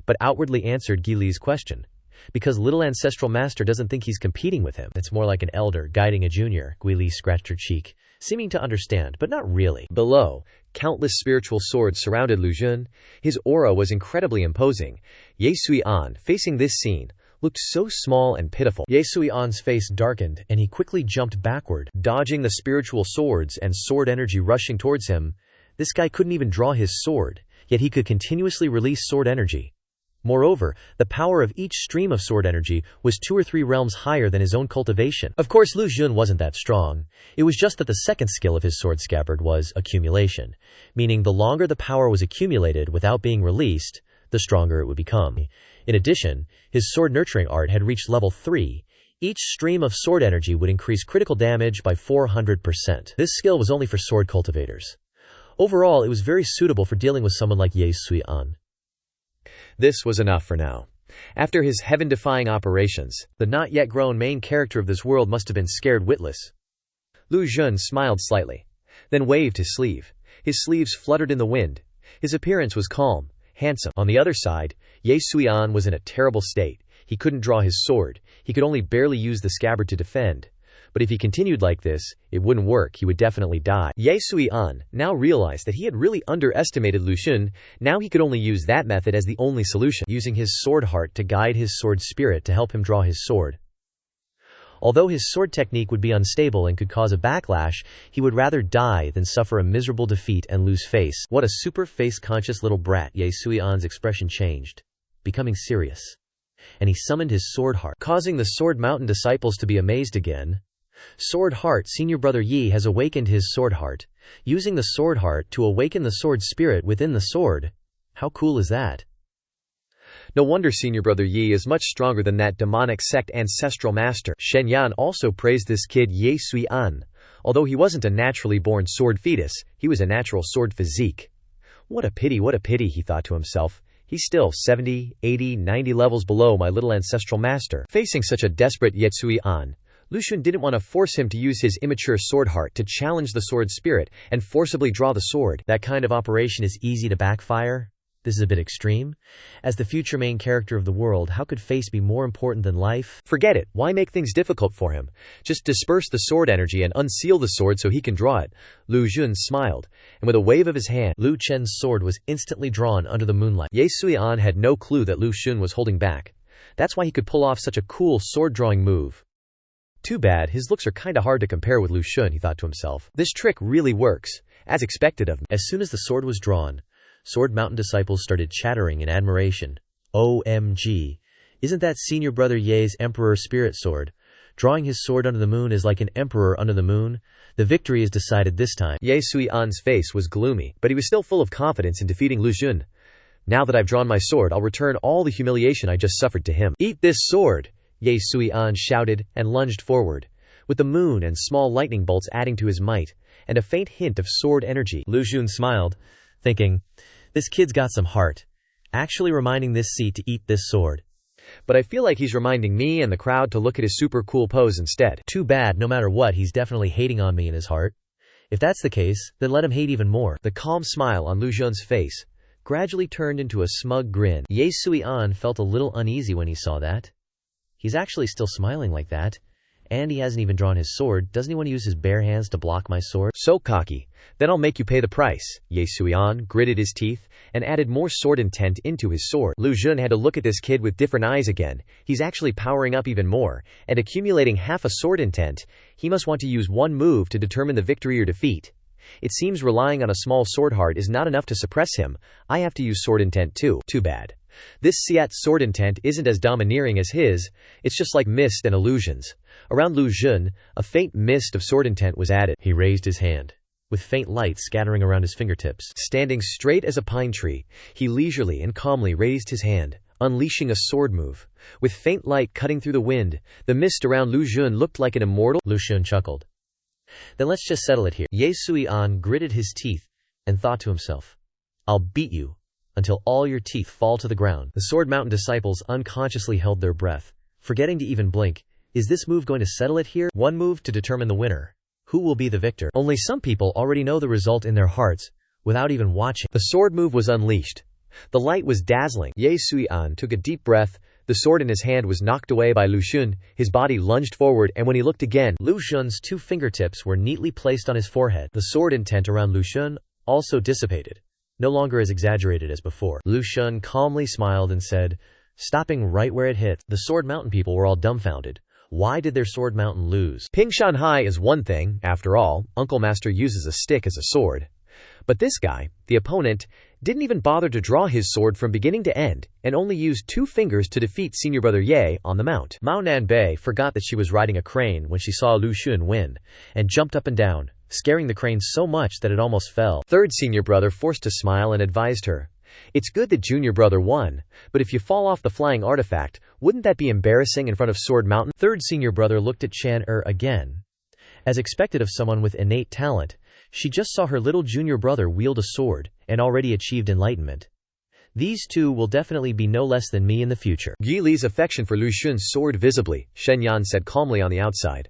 but outwardly answered Gui Li's question. Because Little Ancestral Master doesn't think he's competing with him. It's more like an elder guiding a junior. Gui Li scratched her cheek, seeming to understand, but not really. Below, countless spiritual swords surrounded Lu Xun. His aura was incredibly imposing. Ye Sui-an, facing this scene, looked so small and pitiful. Ye Sui-an's face darkened, and he quickly jumped backward, dodging the spiritual swords and sword energy rushing towards him. This guy couldn't even draw his sword, yet he could continuously release sword energy. Moreover, the power of each stream of sword energy was 2 or 3 realms higher than his own cultivation. Of course, Lu Xun wasn't that strong. It was just that the second skill of his sword scabbard was accumulation, meaning the longer the power was accumulated without being released, the stronger it would become. In addition, his sword nurturing art had reached level 3. Each stream of sword energy would increase critical damage by 400%. This skill was only for sword cultivators. Overall, it was very suitable for dealing with someone like Ye Sui-an. This was enough for now. After his heaven-defying operations, the not-yet-grown main character of this world must have been scared witless. Lu Xun smiled slightly, then waved his sleeve. His sleeves fluttered in the wind. His appearance was calm, handsome. On the other side, Ye Sui-an was in a terrible state. He couldn't draw his sword. He could only barely use the scabbard to defend. But if he continued like this, it wouldn't work. He would definitely die. Ye Sui-an now realized that he had really underestimated Lu Xun. Now he could only use that method as the only solution, using his sword heart to guide his sword spirit to help him draw his sword. Although his sword technique would be unstable and could cause a backlash, he would rather die than suffer a miserable defeat and lose face. What a super face-conscious little brat. Ye Sui-an's expression changed, becoming serious. And he summoned his sword heart, causing the Sword Mountain disciples to be amazed again. Sword Heart, Senior Brother Yi has awakened his sword heart, using the sword heart to awaken the sword spirit within the sword. How cool is that? No wonder Senior Brother Yi is much stronger than that demonic sect ancestral master. Shen Yan also praised this kid Ye Sui-an. Although he wasn't a naturally born sword fetus, he was a natural sword physique. What a pity, he thought to himself. He's still 70, 80, 90 levels below my little ancestral master. Facing such a desperate Ye Sui-an, Lu Xun didn't want to force him to use his immature sword heart to challenge the sword spirit and forcibly draw the sword. That kind of operation is easy to backfire. This is a bit extreme. As the future main character of the world, how could face be more important than life? Forget it. Why make things difficult for him? Just disperse the sword energy and unseal the sword so he can draw it. Lu Xun smiled, and with a wave of his hand, Lu Chen's sword was instantly drawn under the moonlight. Ye Sui-an had no clue that Lu Xun was holding back. That's why he could pull off such a cool sword-drawing move. Too bad, his looks are kinda hard to compare with Lu Xun, he thought to himself. This trick really works, as expected of me. As soon as the sword was drawn, Sword Mountain disciples started chattering in admiration. OMG, isn't that Senior Brother Ye's Emperor Spirit Sword? Drawing his sword under the moon is like an emperor under the moon. The victory is decided this time. Ye Sui-an's face was gloomy, but he was still full of confidence in defeating Lu Xun. Now that I've drawn my sword, I'll return all the humiliation I just suffered to him. Eat this sword! Ye Sui-an shouted and lunged forward, with the moon and small lightning bolts adding to his might, and a faint hint of sword energy. Lu Xun smiled, thinking, this kid's got some heart, actually reminding this seat to eat this sword. But I feel like he's reminding me and the crowd to look at his super cool pose instead. Too bad, no matter what, he's definitely hating on me in his heart. If that's the case, then let him hate even more. The calm smile on Lu Xun's face gradually turned into a smug grin. Ye Sui-an felt a little uneasy when he saw that. He's actually still smiling like that, and he hasn't even drawn his sword. Doesn't he want to use his bare hands to block my sword? So cocky. Then I'll make you pay the price. Ye Sui-an gritted his teeth and added more sword intent into his sword. Lu Xun had to look at this kid with different eyes again. He's actually powering up even more, and accumulating half a sword intent. He must want to use one move to determine the victory or defeat. It seems relying on a small sword heart is not enough to suppress him. I have to use sword intent too. Too bad. This Siat's sword intent isn't as domineering as his, it's just like mist and illusions. Around Lu Xun, a faint mist of sword intent was added. He raised his hand, with faint light scattering around his fingertips. Standing straight as a pine tree, he leisurely and calmly raised his hand, unleashing a sword move. With faint light cutting through the wind, the mist around Lu Xun looked like an immortal. Lu Xun chuckled. Then let's just settle it here. Ye Sui-an gritted his teeth and thought to himself, I'll beat you until all your teeth fall to the ground. The Sword Mountain disciples unconsciously held their breath, forgetting to even blink. Is this move going to settle it here? One move to determine the winner. Who will be the victor? Only some people already know the result in their hearts, without even watching. The sword move was unleashed. The light was dazzling. Ye Sui-an took a deep breath. The sword in his hand was knocked away by Lu Xun. His body lunged forward, and when he looked again, Lu Xun's two fingertips were neatly placed on his forehead. The sword intent around Lu Xun also dissipated, no longer as exaggerated as before. Lu Xun calmly smiled and said, stopping right where it hit. The Sword Mountain people were all dumbfounded. Why did their Sword Mountain lose? Ping Shanhai is one thing. After all, Uncle Master uses a stick as a sword. But this guy, the opponent, didn't even bother to draw his sword from beginning to end, and only used 2 fingers to defeat Senior Brother Ye on the mount. Mao Nanbei forgot that she was riding a crane when she saw Lu Xun win, and jumped up and down, scaring the crane so much that it almost fell. Third Senior Brother forced a smile and advised her, it's good that Junior Brother won, but if you fall off the flying artifact, wouldn't that be embarrassing in front of Sword Mountain? Third Senior Brother looked at Chan again. As expected of someone with innate talent, she just saw her little junior brother wield a sword, and already achieved enlightenment. These two will definitely be no less than me in the future. Yi Li's affection for Lu Xun's sword visibly, Shen Yan said calmly on the outside.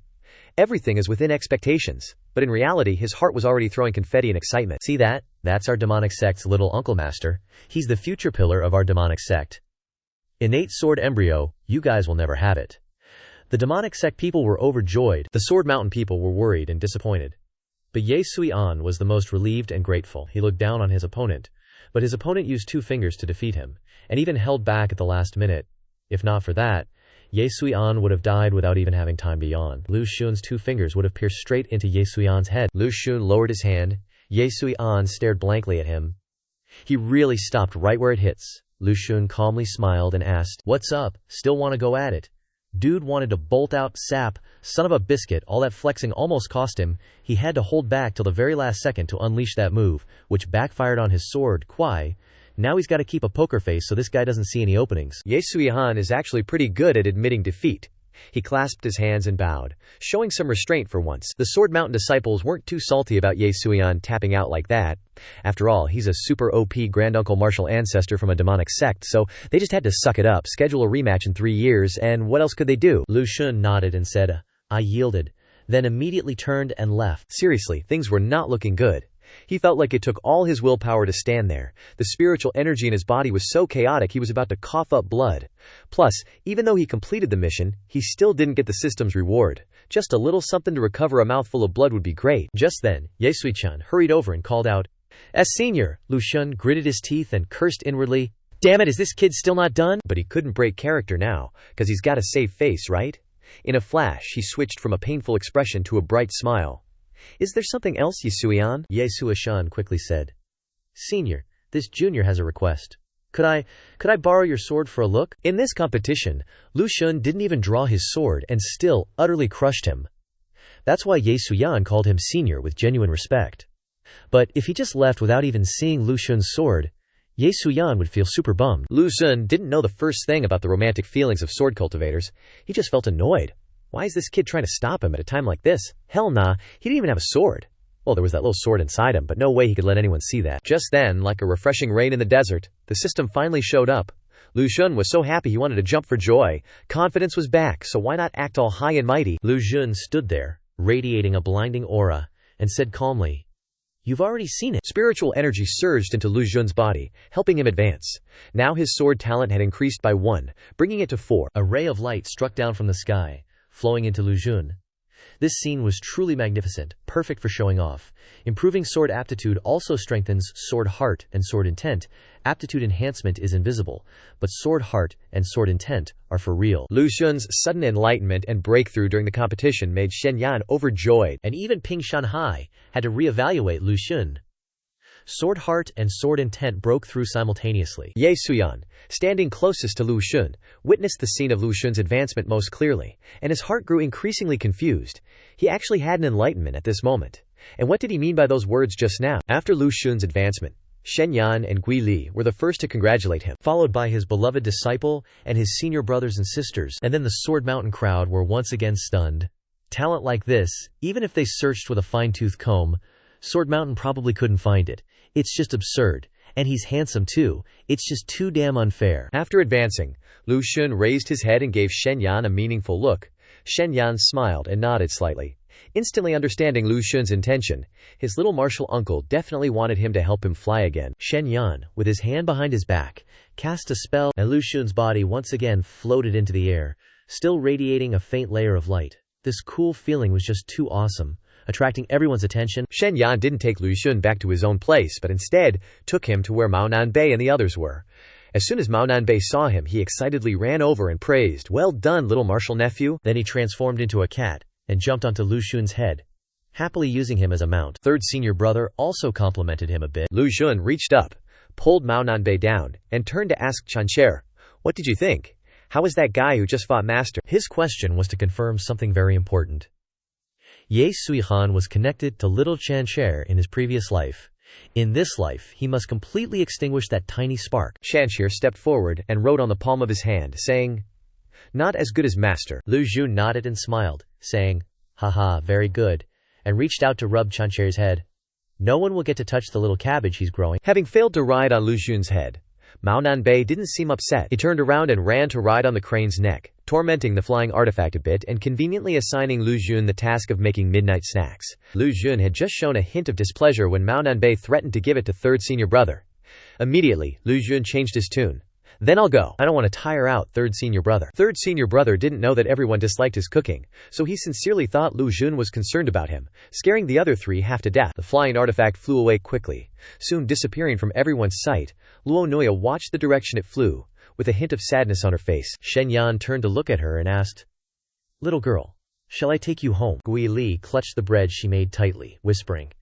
Everything is within expectations, but in reality his heart was already throwing confetti in excitement. See that? That's our demonic sect's little Uncle Master. He's the future pillar of our demonic sect. Innate sword embryo, you guys will never have it. The demonic sect people were overjoyed. The Sword Mountain people were worried and disappointed. But Ye Sui-an was the most relieved and grateful. He looked down on his opponent, but his opponent used 2 fingers to defeat him, and even held back at the last minute. If not for that, Ye Sui-an would have died without even having time to yawn. Lu Xun's 2 fingers would have pierced straight into Ye Sui-an's head. Lu Xun lowered his hand. Ye Sui-an stared blankly at him. He really stopped right where it hits. Lu Xun calmly smiled and asked, "What's up? Still want to go at it?" Dude wanted to bolt out, sap, son of a biscuit. All that flexing almost cost him. He had to hold back till the very last second to unleash that move, which backfired on his sword, Kwai. Now he's got to keep a poker face so this guy doesn't see any openings. Ye Sui-an is actually pretty good at admitting defeat. He clasped his hands and bowed, showing some restraint for once. The Sword Mountain disciples weren't too salty about Ye Sui-an tapping out like that. After all, he's a super OP granduncle martial ancestor from a demonic sect, so they just had to suck it up, schedule a rematch in 3 years, and what else could they do? Lu Xun nodded and said, "I yielded," then immediately turned and left. Seriously, things were not looking good. He felt like it took all his willpower to stand there. The spiritual energy in his body was so chaotic he was about to cough up blood. Plus, even though he completed the mission, he still didn't get the system's reward. Just a little something to recover a mouthful of blood would be great. Just then, Ye Sui-chan hurried over and called out, "Senior!" Lu Xun gritted his teeth and cursed inwardly, "Damn it, is this kid still not done?" But he couldn't break character now, cause he's got a save face, right? In a flash, he switched from a painful expression to a bright smile. "Is there something else, Ye Sui-an?" Ye Sui-chan quickly said, "Senior, this junior has a request." Could I borrow your sword for a look? In this competition, Lu Xun didn't even draw his sword and still utterly crushed him. That's why Ye Suyan called him senior with genuine respect. But if he just left without even seeing Lu Xun's sword, Ye Suyan would feel super bummed. Lu Xun didn't know the first thing about the romantic feelings of sword cultivators. He just felt annoyed. Why is this kid trying to stop him at a time like this? Hell nah, he didn't even have a sword. Well, there was that little sword inside him, but no way he could let anyone see that. Just then, like a refreshing rain in the desert, the system finally showed up. Lu Xun was so happy he wanted to jump for joy. Confidence was back, so why not act all high and mighty? Lu Xun stood there, radiating a blinding aura, and said calmly, "You've already seen it." Spiritual energy surged into Lu Xun's body, helping him advance. Now his sword talent had increased by 1, bringing it to 4. A ray of light struck down from the sky, flowing into Lu Xun. This scene was truly magnificent, perfect for showing off. Improving sword aptitude also strengthens sword heart and sword intent. Aptitude enhancement is invisible, but sword heart and sword intent are for real. Lu Xun's sudden enlightenment and breakthrough during the competition made Xianyan overjoyed, and even Ping Shanhai had to reevaluate Lu Xun. Sword heart and sword intent broke through simultaneously. Ye Suyan, standing closest to Lu Xun, witnessed the scene of Lu Xun's advancement most clearly, and his heart grew increasingly confused. He actually had an enlightenment at this moment. And what did he mean by those words just now? After Lu Xun's advancement, Shen Yan and Gui Li were the first to congratulate him, followed by his beloved disciple and his senior brothers and sisters, and then the Sword Mountain crowd were once again stunned. Talent like this, even if they searched with a fine-tooth comb, Sword Mountain probably couldn't find it. It's just absurd. And he's handsome too. It's just too damn unfair. After advancing, Lu Xun raised his head and gave Shen Yan a meaningful look. Shen Yan smiled and nodded slightly. Instantly understanding Lu Xun's intention, his little martial uncle definitely wanted him to help him fly again. Shen Yan, with his hand behind his back, cast a spell, and Lu Xun's body once again floated into the air, still radiating a faint layer of light. This cool feeling was just too awesome, attracting everyone's attention. Shen Yan didn't take Lu Xun back to his own place, but instead took him to where Mao Nanbei and the others were. As soon as Mao Nanbei saw him, he excitedly ran over and praised, "Well done, little martial nephew." Then he transformed into a cat and jumped onto Lu Xun's head, happily using him as a mount. Third senior brother also complimented him a bit. Lu Xun reached up, pulled Mao Nanbei down, and turned to ask Xianxia, "What did you think? How was that guy who just fought Master?" His question was to confirm something very important. Ye Suihan was connected to little Xianxia in his previous life. In this life, he must completely extinguish that tiny spark. Xianxia stepped forward and wrote on the palm of his hand, saying, "Not as good as Master." Lu Xun nodded and smiled, saying, "Haha, very good," and reached out to rub Xianxia's head. No one will get to touch the little cabbage he's growing. Having failed to ride on Lu Xun's head, Mao Nanbei didn't seem upset. He turned around and ran to ride on the crane's neck, tormenting the flying artifact a bit and conveniently assigning Lu Xun the task of making midnight snacks. Lu Xun had just shown a hint of displeasure when Mao Nanbei threatened to give it to third senior brother. Immediately, Lu Xun changed his tune. "Then I'll go. I don't want to tire out third senior brother." Third senior brother didn't know that everyone disliked his cooking, so he sincerely thought Lu Xun was concerned about him, scaring the other three half to death. The flying artifact flew away quickly, soon disappearing from everyone's sight. Luo Nuya watched the direction it flew, with a hint of sadness on her face. Shen Yan turned to look at her and asked, "Little girl, shall I take you home?" Gui Li clutched the bread she made tightly, whispering,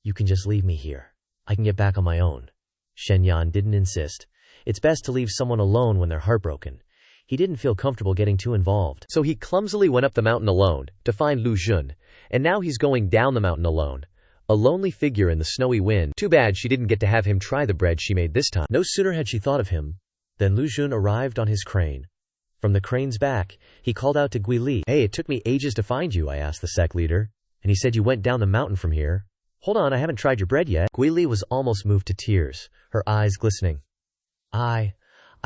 "You can just leave me here. I can get back on my own." Shen Yan didn't insist. It's best to leave someone alone when they're heartbroken. He didn't feel comfortable getting too involved. So he clumsily went up the mountain alone to find Lu Xun, and now he's going down the mountain alone. A lonely figure in the snowy wind. Too bad she didn't get to have him try the bread she made this time. No sooner had she thought of him than Lu Xun arrived on his crane. From the crane's back, he called out to Gui Li, "Hey, it took me ages to find you," I asked the sect leader. "And he said you went down the mountain from here." "Hold on, I haven't tried your bread yet." Gui Li was almost moved to tears, her eyes glistening. I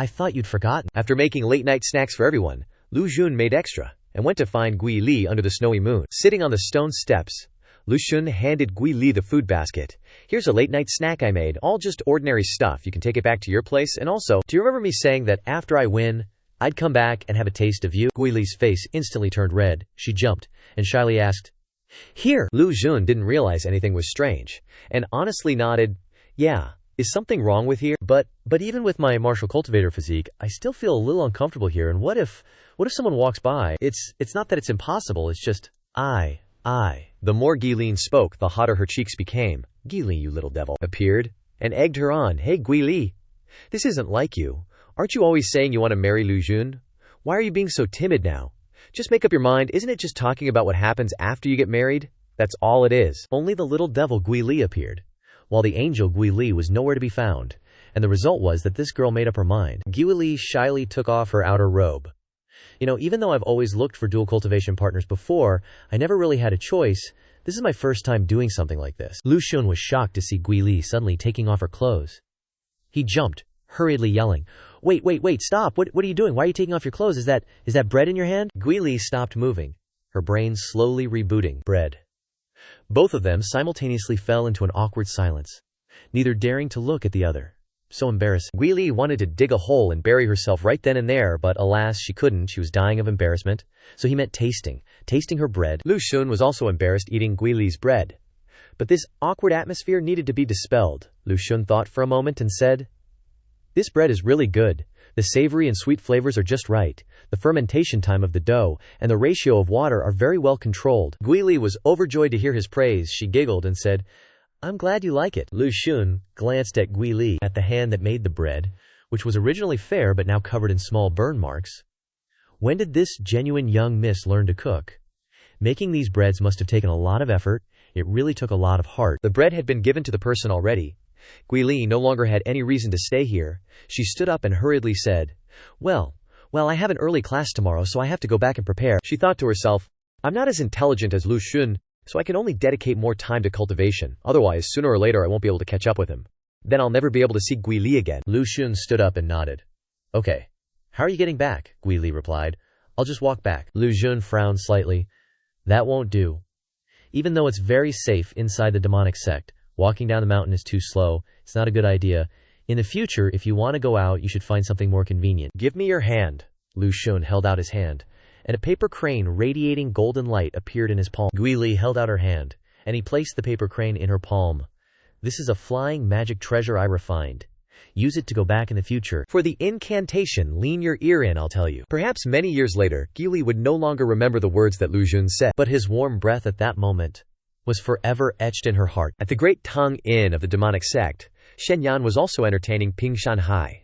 thought you'd forgotten." After making late-night snacks for everyone, Lu Xun made extra, and went to find Gui Li under the snowy moon. Sitting on the stone steps, Lu Xun handed Gui Li the food basket. "Here's a late-night snack I made, all just ordinary stuff. You can take it back to your place, and also, do you remember me saying that after I win, I'd come back and have a taste of you?" Gui Li's face instantly turned red. She jumped, and shyly asked, "Here?" Lu Xun didn't realize anything was strange, and honestly nodded, "Yeah. Is something wrong with here? But even with my martial cultivator physique, I still feel a little uncomfortable here, and what if someone walks by? It's not that it's impossible, it's just, I. The more Guilin spoke, the hotter her cheeks became. "Guili, you little devil," appeared, and egged her on. "Hey, Guili, This isn't like you. Aren't you always saying you want to marry Lu Jun? Why are you being so timid now? Just make up your mind, isn't it just talking about what happens after you get married? That's all it is. Only the little devil Gui Li appeared, while the angel Gui Li was nowhere to be found, and the result was that this girl made up her mind. Gui Li shyly took off her outer robe. Even though I've always looked for dual cultivation partners before, I never really had a choice. This is my first time doing something like this. Lu Xun was shocked to see Gui Li suddenly taking off her clothes. He jumped, hurriedly yelling, Wait, stop! What are you doing? Why are you taking off your clothes? Is that bread in your hand? Gui Li stopped moving, her brain slowly rebooting. Bread. Both of them simultaneously fell into an awkward silence, neither daring to look at the other. So embarrassing. Gui Li wanted to dig a hole and bury herself right then and there, but alas, she couldn't. She was dying of embarrassment. So he meant tasting her bread. Lu Xun was also embarrassed eating Gui Li's bread. But this awkward atmosphere needed to be dispelled. Lu Xun thought for a moment and said, "This bread is really good. The savory and sweet flavors are just right. The fermentation time of the dough and the ratio of water are very well controlled." Gui Li was overjoyed to hear his praise. She giggled and said, "I'm glad you like it." Lu Xun glanced at Gui Li, at the hand that made the bread, which was originally fair but now covered in small burn marks. When did this genuine young miss learn to cook? Making these breads must have taken a lot of effort. It really took a lot of heart. The bread had been given to the person already. Gui Li no longer had any reason to stay here. She stood up and hurriedly said, Well, I have an early class tomorrow, so I have to go back and prepare." She thought to herself, "I'm not as intelligent as Lu Xun, so I can only dedicate more time to cultivation. Otherwise, sooner or later I won't be able to catch up with him. Then I'll never be able to see Gui Li again." Lu Xun stood up and nodded. "Okay. How are you getting back?" Gui Li replied. "I'll just walk back." Lu Xun frowned slightly. "That won't do. Even though it's very safe inside the demonic sect, walking down the mountain is too slow. It's not a good idea. In the future, if you want to go out, you should find something more convenient." "Give me your hand." Lu Xun held out his hand, and a paper crane radiating golden light appeared in his palm. Gui Li held out her hand, and he placed the paper crane in her palm. "This is a flying magic treasure I refined. Use it to go back in the future. For the incantation, lean your ear in, I'll tell you." Perhaps many years later, Gui Li would no longer remember the words that Lu Xun said, but his warm breath at that moment was forever etched in her heart. At the Great Tang Inn of the demonic sect, Shenyan was also entertaining Ping Shanhai.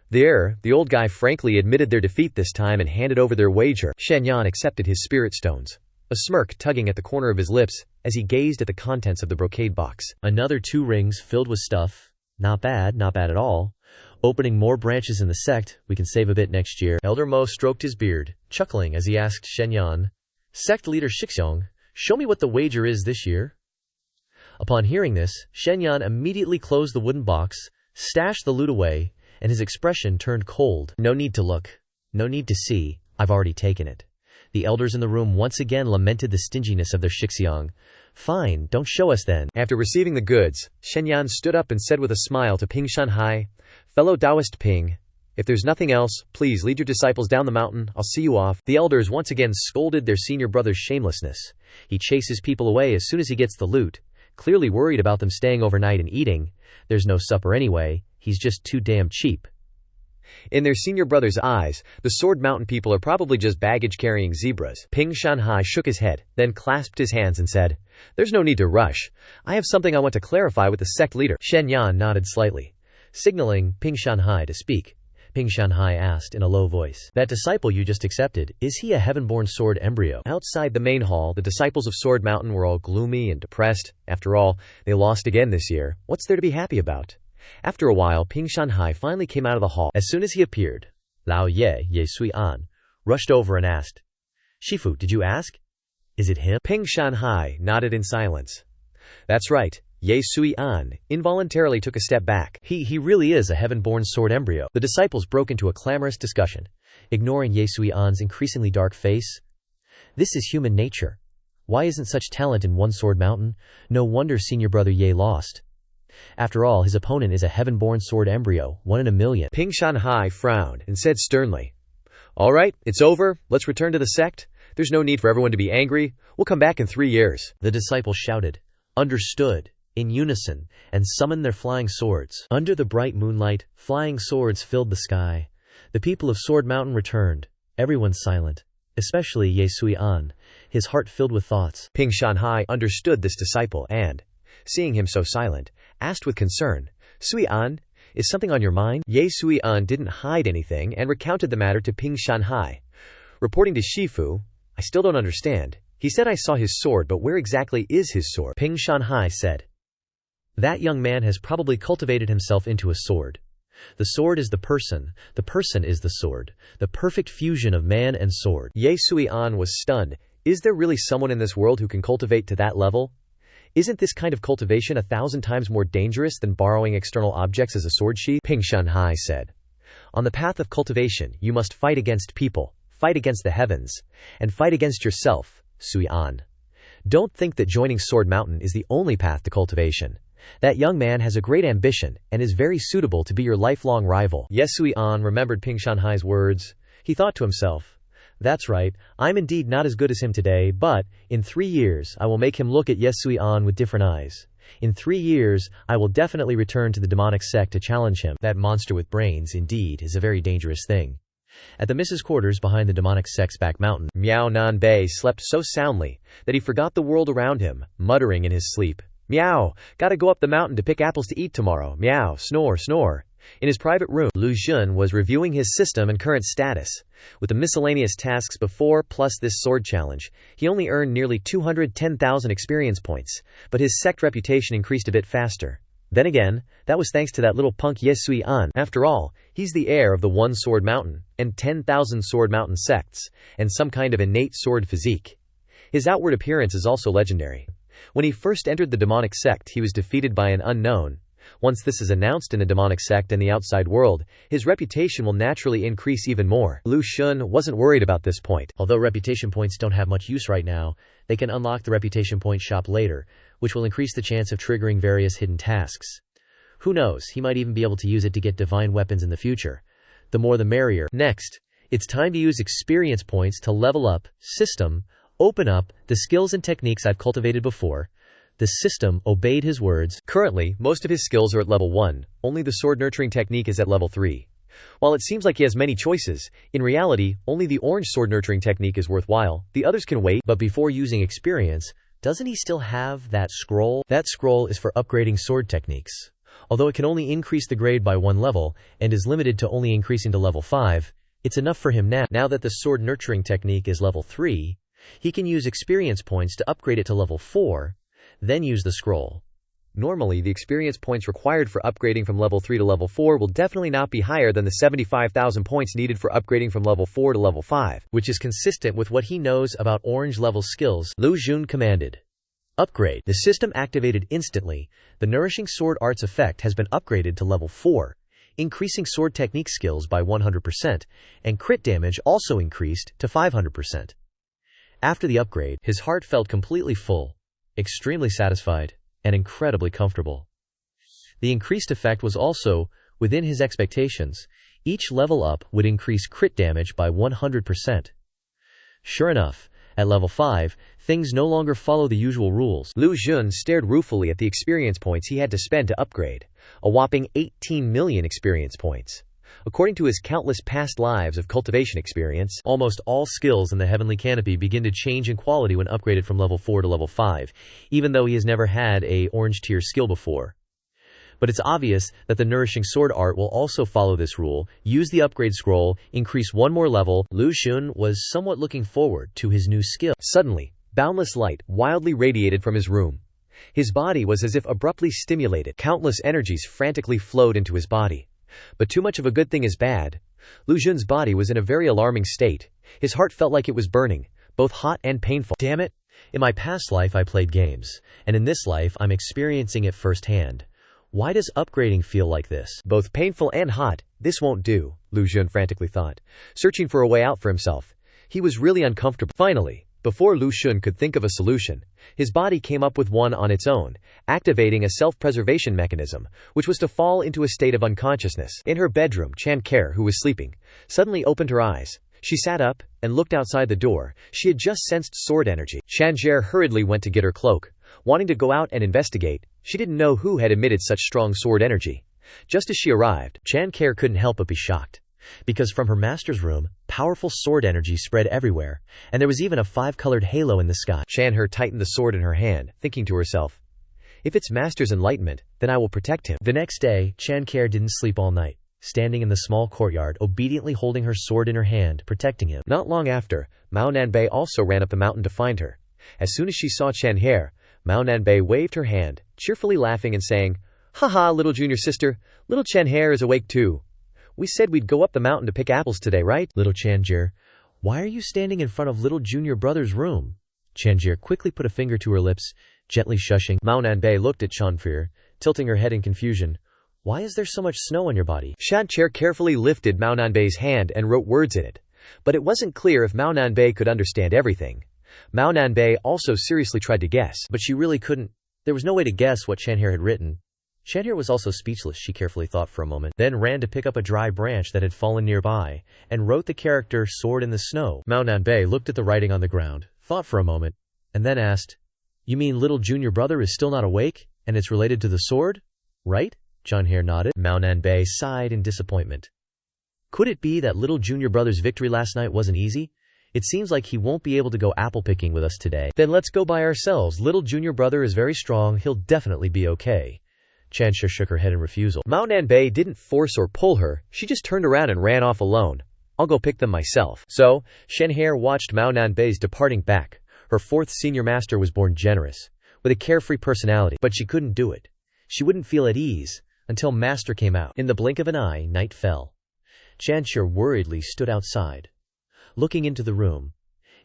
There, the old guy frankly admitted their defeat this time and handed over their wager. Shenyan accepted his spirit stones, a smirk tugging at the corner of his lips as he gazed at the contents of the brocade box. Another 2 rings filled with stuff. Not bad at all. Opening more branches in the sect, we can save a bit next year. Elder Mo stroked his beard, chuckling as he asked Shenyan, "Sect leader Xixiong, show me what the wager is this year." Upon hearing this, Shenyan immediately closed the wooden box, stashed the loot away, and his expression turned cold. "No need to look. No need to see. I've already taken it." The elders in the room once again lamented the stinginess of their Xixiong. "Fine, don't show us then." After receiving the goods, Shenyan stood up and said with a smile to Ping Shanhai, "Fellow Taoist Ping, if there's nothing else, please lead your disciples down the mountain. I'll see you off." The elders once again scolded their senior brother's shamelessness. He chases people away as soon as he gets the loot, clearly worried about them staying overnight and eating. There's no supper anyway. He's just too damn cheap. In their senior brother's eyes, the Sword Mountain people are probably just baggage-carrying zebras. Ping Shanhai shook his head, then clasped his hands and said, "There's no need to rush. I have something I want to clarify with the sect leader." Shenyan nodded slightly, signaling Ping Shanhai to speak. Ping Shanhai asked in a low voice, "That disciple you just accepted, is he a heaven-born sword embryo?" Outside the main hall, the disciples of Sword Mountain were all gloomy and depressed. After all, they lost again this year. What's there to be happy about? After a while, Ping Shanhai finally came out of the hall. As soon as he appeared, Lao Ye Sui An rushed over and asked, "Shifu, did you ask? Is it him?" Ping Shanhai nodded in silence. "That's right." Ye Sui An involuntarily took a step back. He really is a heaven-born sword embryo." The disciples broke into a clamorous discussion, ignoring Ye Sui An's increasingly dark face. This is human nature. Why isn't such talent in One Sword Mountain? No wonder senior brother Ye lost. After all, his opponent is a heaven-born sword embryo, 1 in a million. Ping Shanhai frowned and said sternly, "All right, it's over. Let's return to the sect. There's no need for everyone to be angry. We'll come back in 3 years." The disciples shouted, "Understood," in unison, and summoned their flying swords. Under the bright moonlight, flying swords filled the sky. The people of Sword Mountain returned, everyone silent, especially Ye Sui An, his heart filled with thoughts. Ping Shanhai understood this disciple and, seeing him so silent, asked with concern, "Sui An, Is something on your mind? Ye Sui-an didn't hide anything and recounted the matter to Ping Shanhai. Reporting to Shifu, I still don't understand. He said I saw his sword, but where exactly is his sword? Ping Shanhai said. That young man has probably cultivated himself into a sword. The sword is the person is the sword, the perfect fusion of man and sword. Ye Sui-an was stunned. Is there really someone in this world who can cultivate to that level? Isn't this kind of cultivation 1,000 times more dangerous than borrowing external objects as a sword sheath? Ping Shanhai said. On the path of cultivation, you must fight against people, fight against the heavens, and fight against yourself, Sui-an. Don't think that joining Sword Mountain is the only path to cultivation. That young man has a great ambition and is very suitable to be your lifelong rival. Ye Sui-an remembered Ping Shanhai's words. He thought to himself, that's right, I'm indeed not as good as him today, but in 3 years I will make him look at Ye Sui-an with different eyes. In 3 years I will definitely return to the demonic sect to challenge him. That monster with brains, indeed, is a very dangerous thing. At the Mrs. Quarters behind the demonic sect's back mountain, Miao Nanbei slept so soundly that he forgot the world around him, muttering in his sleep. Meow, gotta go up the mountain to pick apples to eat tomorrow. Meow, snore, snore. In his private room, Lu Xun was reviewing his system and current status. With the miscellaneous tasks before plus this sword challenge, he only earned nearly 210,000 experience points, but his sect reputation increased a bit faster. Then again, that was thanks to that little punk Ye Sui-an. After all, he's the heir of the one Sword Mountain, and 10,000 Sword Mountain sects, and some kind of innate sword physique. His outward appearance is also legendary. When he first entered the demonic sect, he was defeated by an unknown. Once this is announced in the demonic sect and the outside world, his reputation will naturally increase even more. Lu Xun wasn't worried about this point. Although reputation points don't have much use right now, they can unlock the reputation point shop later, which will increase the chance of triggering various hidden tasks. Who knows, he might even be able to use it to get divine weapons in the future. The more the merrier. Next, it's time to use experience points to level up, system, open up, the skills and techniques I've cultivated before. The system obeyed his words. Currently, most of his skills are at level 1, only the sword nurturing technique is at level 3. While it seems like he has many choices, in reality, only the orange sword nurturing technique is worthwhile, the others can wait. But before using experience, doesn't he still have that scroll? That scroll is for upgrading sword techniques. Although it can only increase the grade by 1 level, and is limited to only increasing to level 5, it's enough for him now. Now that the sword nurturing technique is level 3, he can use experience points to upgrade it to level 4, then use the scroll. Normally, the experience points required for upgrading from level 3 to level 4 will definitely not be higher than the 75,000 points needed for upgrading from level 4 to level 5, which is consistent with what he knows about orange level skills. Lu Xun commanded. Upgrade. The system activated instantly. The Nourishing Sword Arts effect has been upgraded to level 4, increasing sword technique skills by 100%, and crit damage also increased to 500%. After the upgrade, his heart felt completely full, extremely satisfied, and incredibly comfortable. The increased effect was also within his expectations. Each level up would increase crit damage by 100%. Sure enough, at level 5, things no longer follow the usual rules. Lu Xun stared ruefully at the experience points he had to spend to upgrade. A whopping 18 million experience points. According to his countless past lives of cultivation experience, almost all skills in the Heavenly Canopy begin to change in quality when upgraded from level 4 to level 5, even though he has never had a orange tier skill before. But it's obvious that the Nourishing Sword Art will also follow this rule. Use the upgrade scroll, increase 1 more level. Lu Xun was somewhat looking forward to his new skill. Suddenly, boundless light wildly radiated from his room. His body was as if abruptly stimulated. Countless energies frantically flowed into his body. But too much of a good thing is bad. Lu Xun's body was in a very alarming state. His heart felt like it was burning, both hot and painful. Damn it! In my past life I played games, and in this life I'm experiencing it firsthand. Why does upgrading feel like this? Both painful and hot. This won't do, Lu Xun frantically thought, searching for a way out for himself. He was really uncomfortable. Finally, before Lu Xun could think of a solution, his body came up with one on its own, activating a self-preservation mechanism, which was to fall into a state of unconsciousness. In her bedroom, Chan Care, who was sleeping, suddenly opened her eyes. She sat up and looked outside the door. She had just sensed sword energy. Chan Care hurriedly went to get her cloak. Wanting to go out and investigate, she didn't know who had emitted such strong sword energy. Just as she arrived, Chan Care couldn't help but be shocked, because from her master's room, powerful sword energy spread everywhere, and there was even a 5-colored halo in the sky. Chan Her tightened the sword in her hand, thinking to herself, If it's master's enlightenment, then I will protect him. The next day, Xianxia didn't sleep all night, standing in the small courtyard, obediently holding her sword in her hand, protecting him. Not long after, Mao Nanbei also ran up the mountain to find her. As soon as she saw Xianxia, Mao Nanbei waved her hand, cheerfully laughing and saying, "Haha, little junior sister, little Xianxia is awake too. We said we'd go up the mountain to pick apples today, right?" Little Xianxia, why are you standing in front of little junior brother's room? Xianxia quickly put a finger to her lips, gently shushing. Mao Nanbei looked at Xianxia, tilting her head in confusion. Why is there so much snow on your body? Xianxia carefully lifted Mao Nanbei's hand and wrote words in it. But it wasn't clear if Mao Nanbei could understand everything. Mao Nanbei also seriously tried to guess, but she really couldn't. There was no way to guess what Xianxia had written. Xianxia was also speechless. She carefully thought for a moment, then ran to pick up a dry branch that had fallen nearby, and wrote the character "sword in the snow." Mao Nanbei looked at the writing on the ground, thought for a moment, and then asked, "You mean little junior brother is still not awake, and it's related to the sword, right?" Xianxia nodded. Mao Nanbei sighed in disappointment. Could it be that little junior brother's victory last night wasn't easy? It seems like he won't be able to go apple picking with us today. Then let's go by ourselves. Little junior brother is very strong. He'll definitely be okay. Xianxia shook her head in refusal. Mao Nanbei didn't force or pull her. She just turned around and ran off alone. "I'll go pick them myself." So, Xianxia watched Mao Nanbei's departing back. Her fourth senior master was born generous, with a carefree personality, but she couldn't do it. She wouldn't feel at ease until master came out. In the blink of an eye, night fell. Xianxia worriedly stood outside, looking into the room.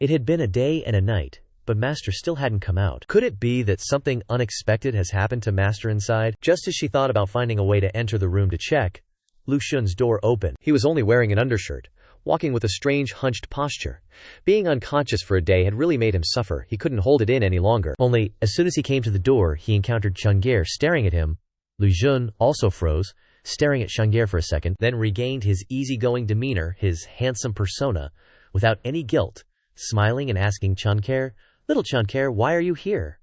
It had been a day and a night, but master still hadn't come out. Could it be that something unexpected has happened to master inside? Just as she thought about finding a way to enter the room to check, Lu Xun's door opened. He was only wearing an undershirt, walking with a strange hunched posture. Being unconscious for a day had really made him suffer. He couldn't hold it in any longer. Only, as soon as he came to the door, he encountered Xianxia staring at him. Lu Xun also froze, staring at Xianxia for a second, then regained his easygoing demeanor, his handsome persona, without any guilt, smiling and asking Xianxia, "Little Xianxia, why are you here?"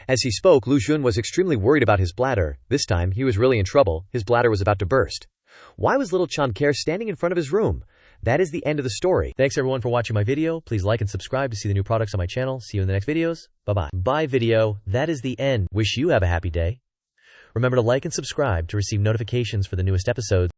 As he spoke, Lu Xun was extremely worried about his bladder. This time, he was really in trouble. His bladder was about to burst. Why was little Xianxia standing in front of his room? That is the end of the story. Thanks everyone for watching my video. Please like and subscribe to see the new products on my channel. See you in the next videos. Bye-bye. Bye video. That is the end. Wish you have a happy day. Remember to like and subscribe to receive notifications for the newest episodes.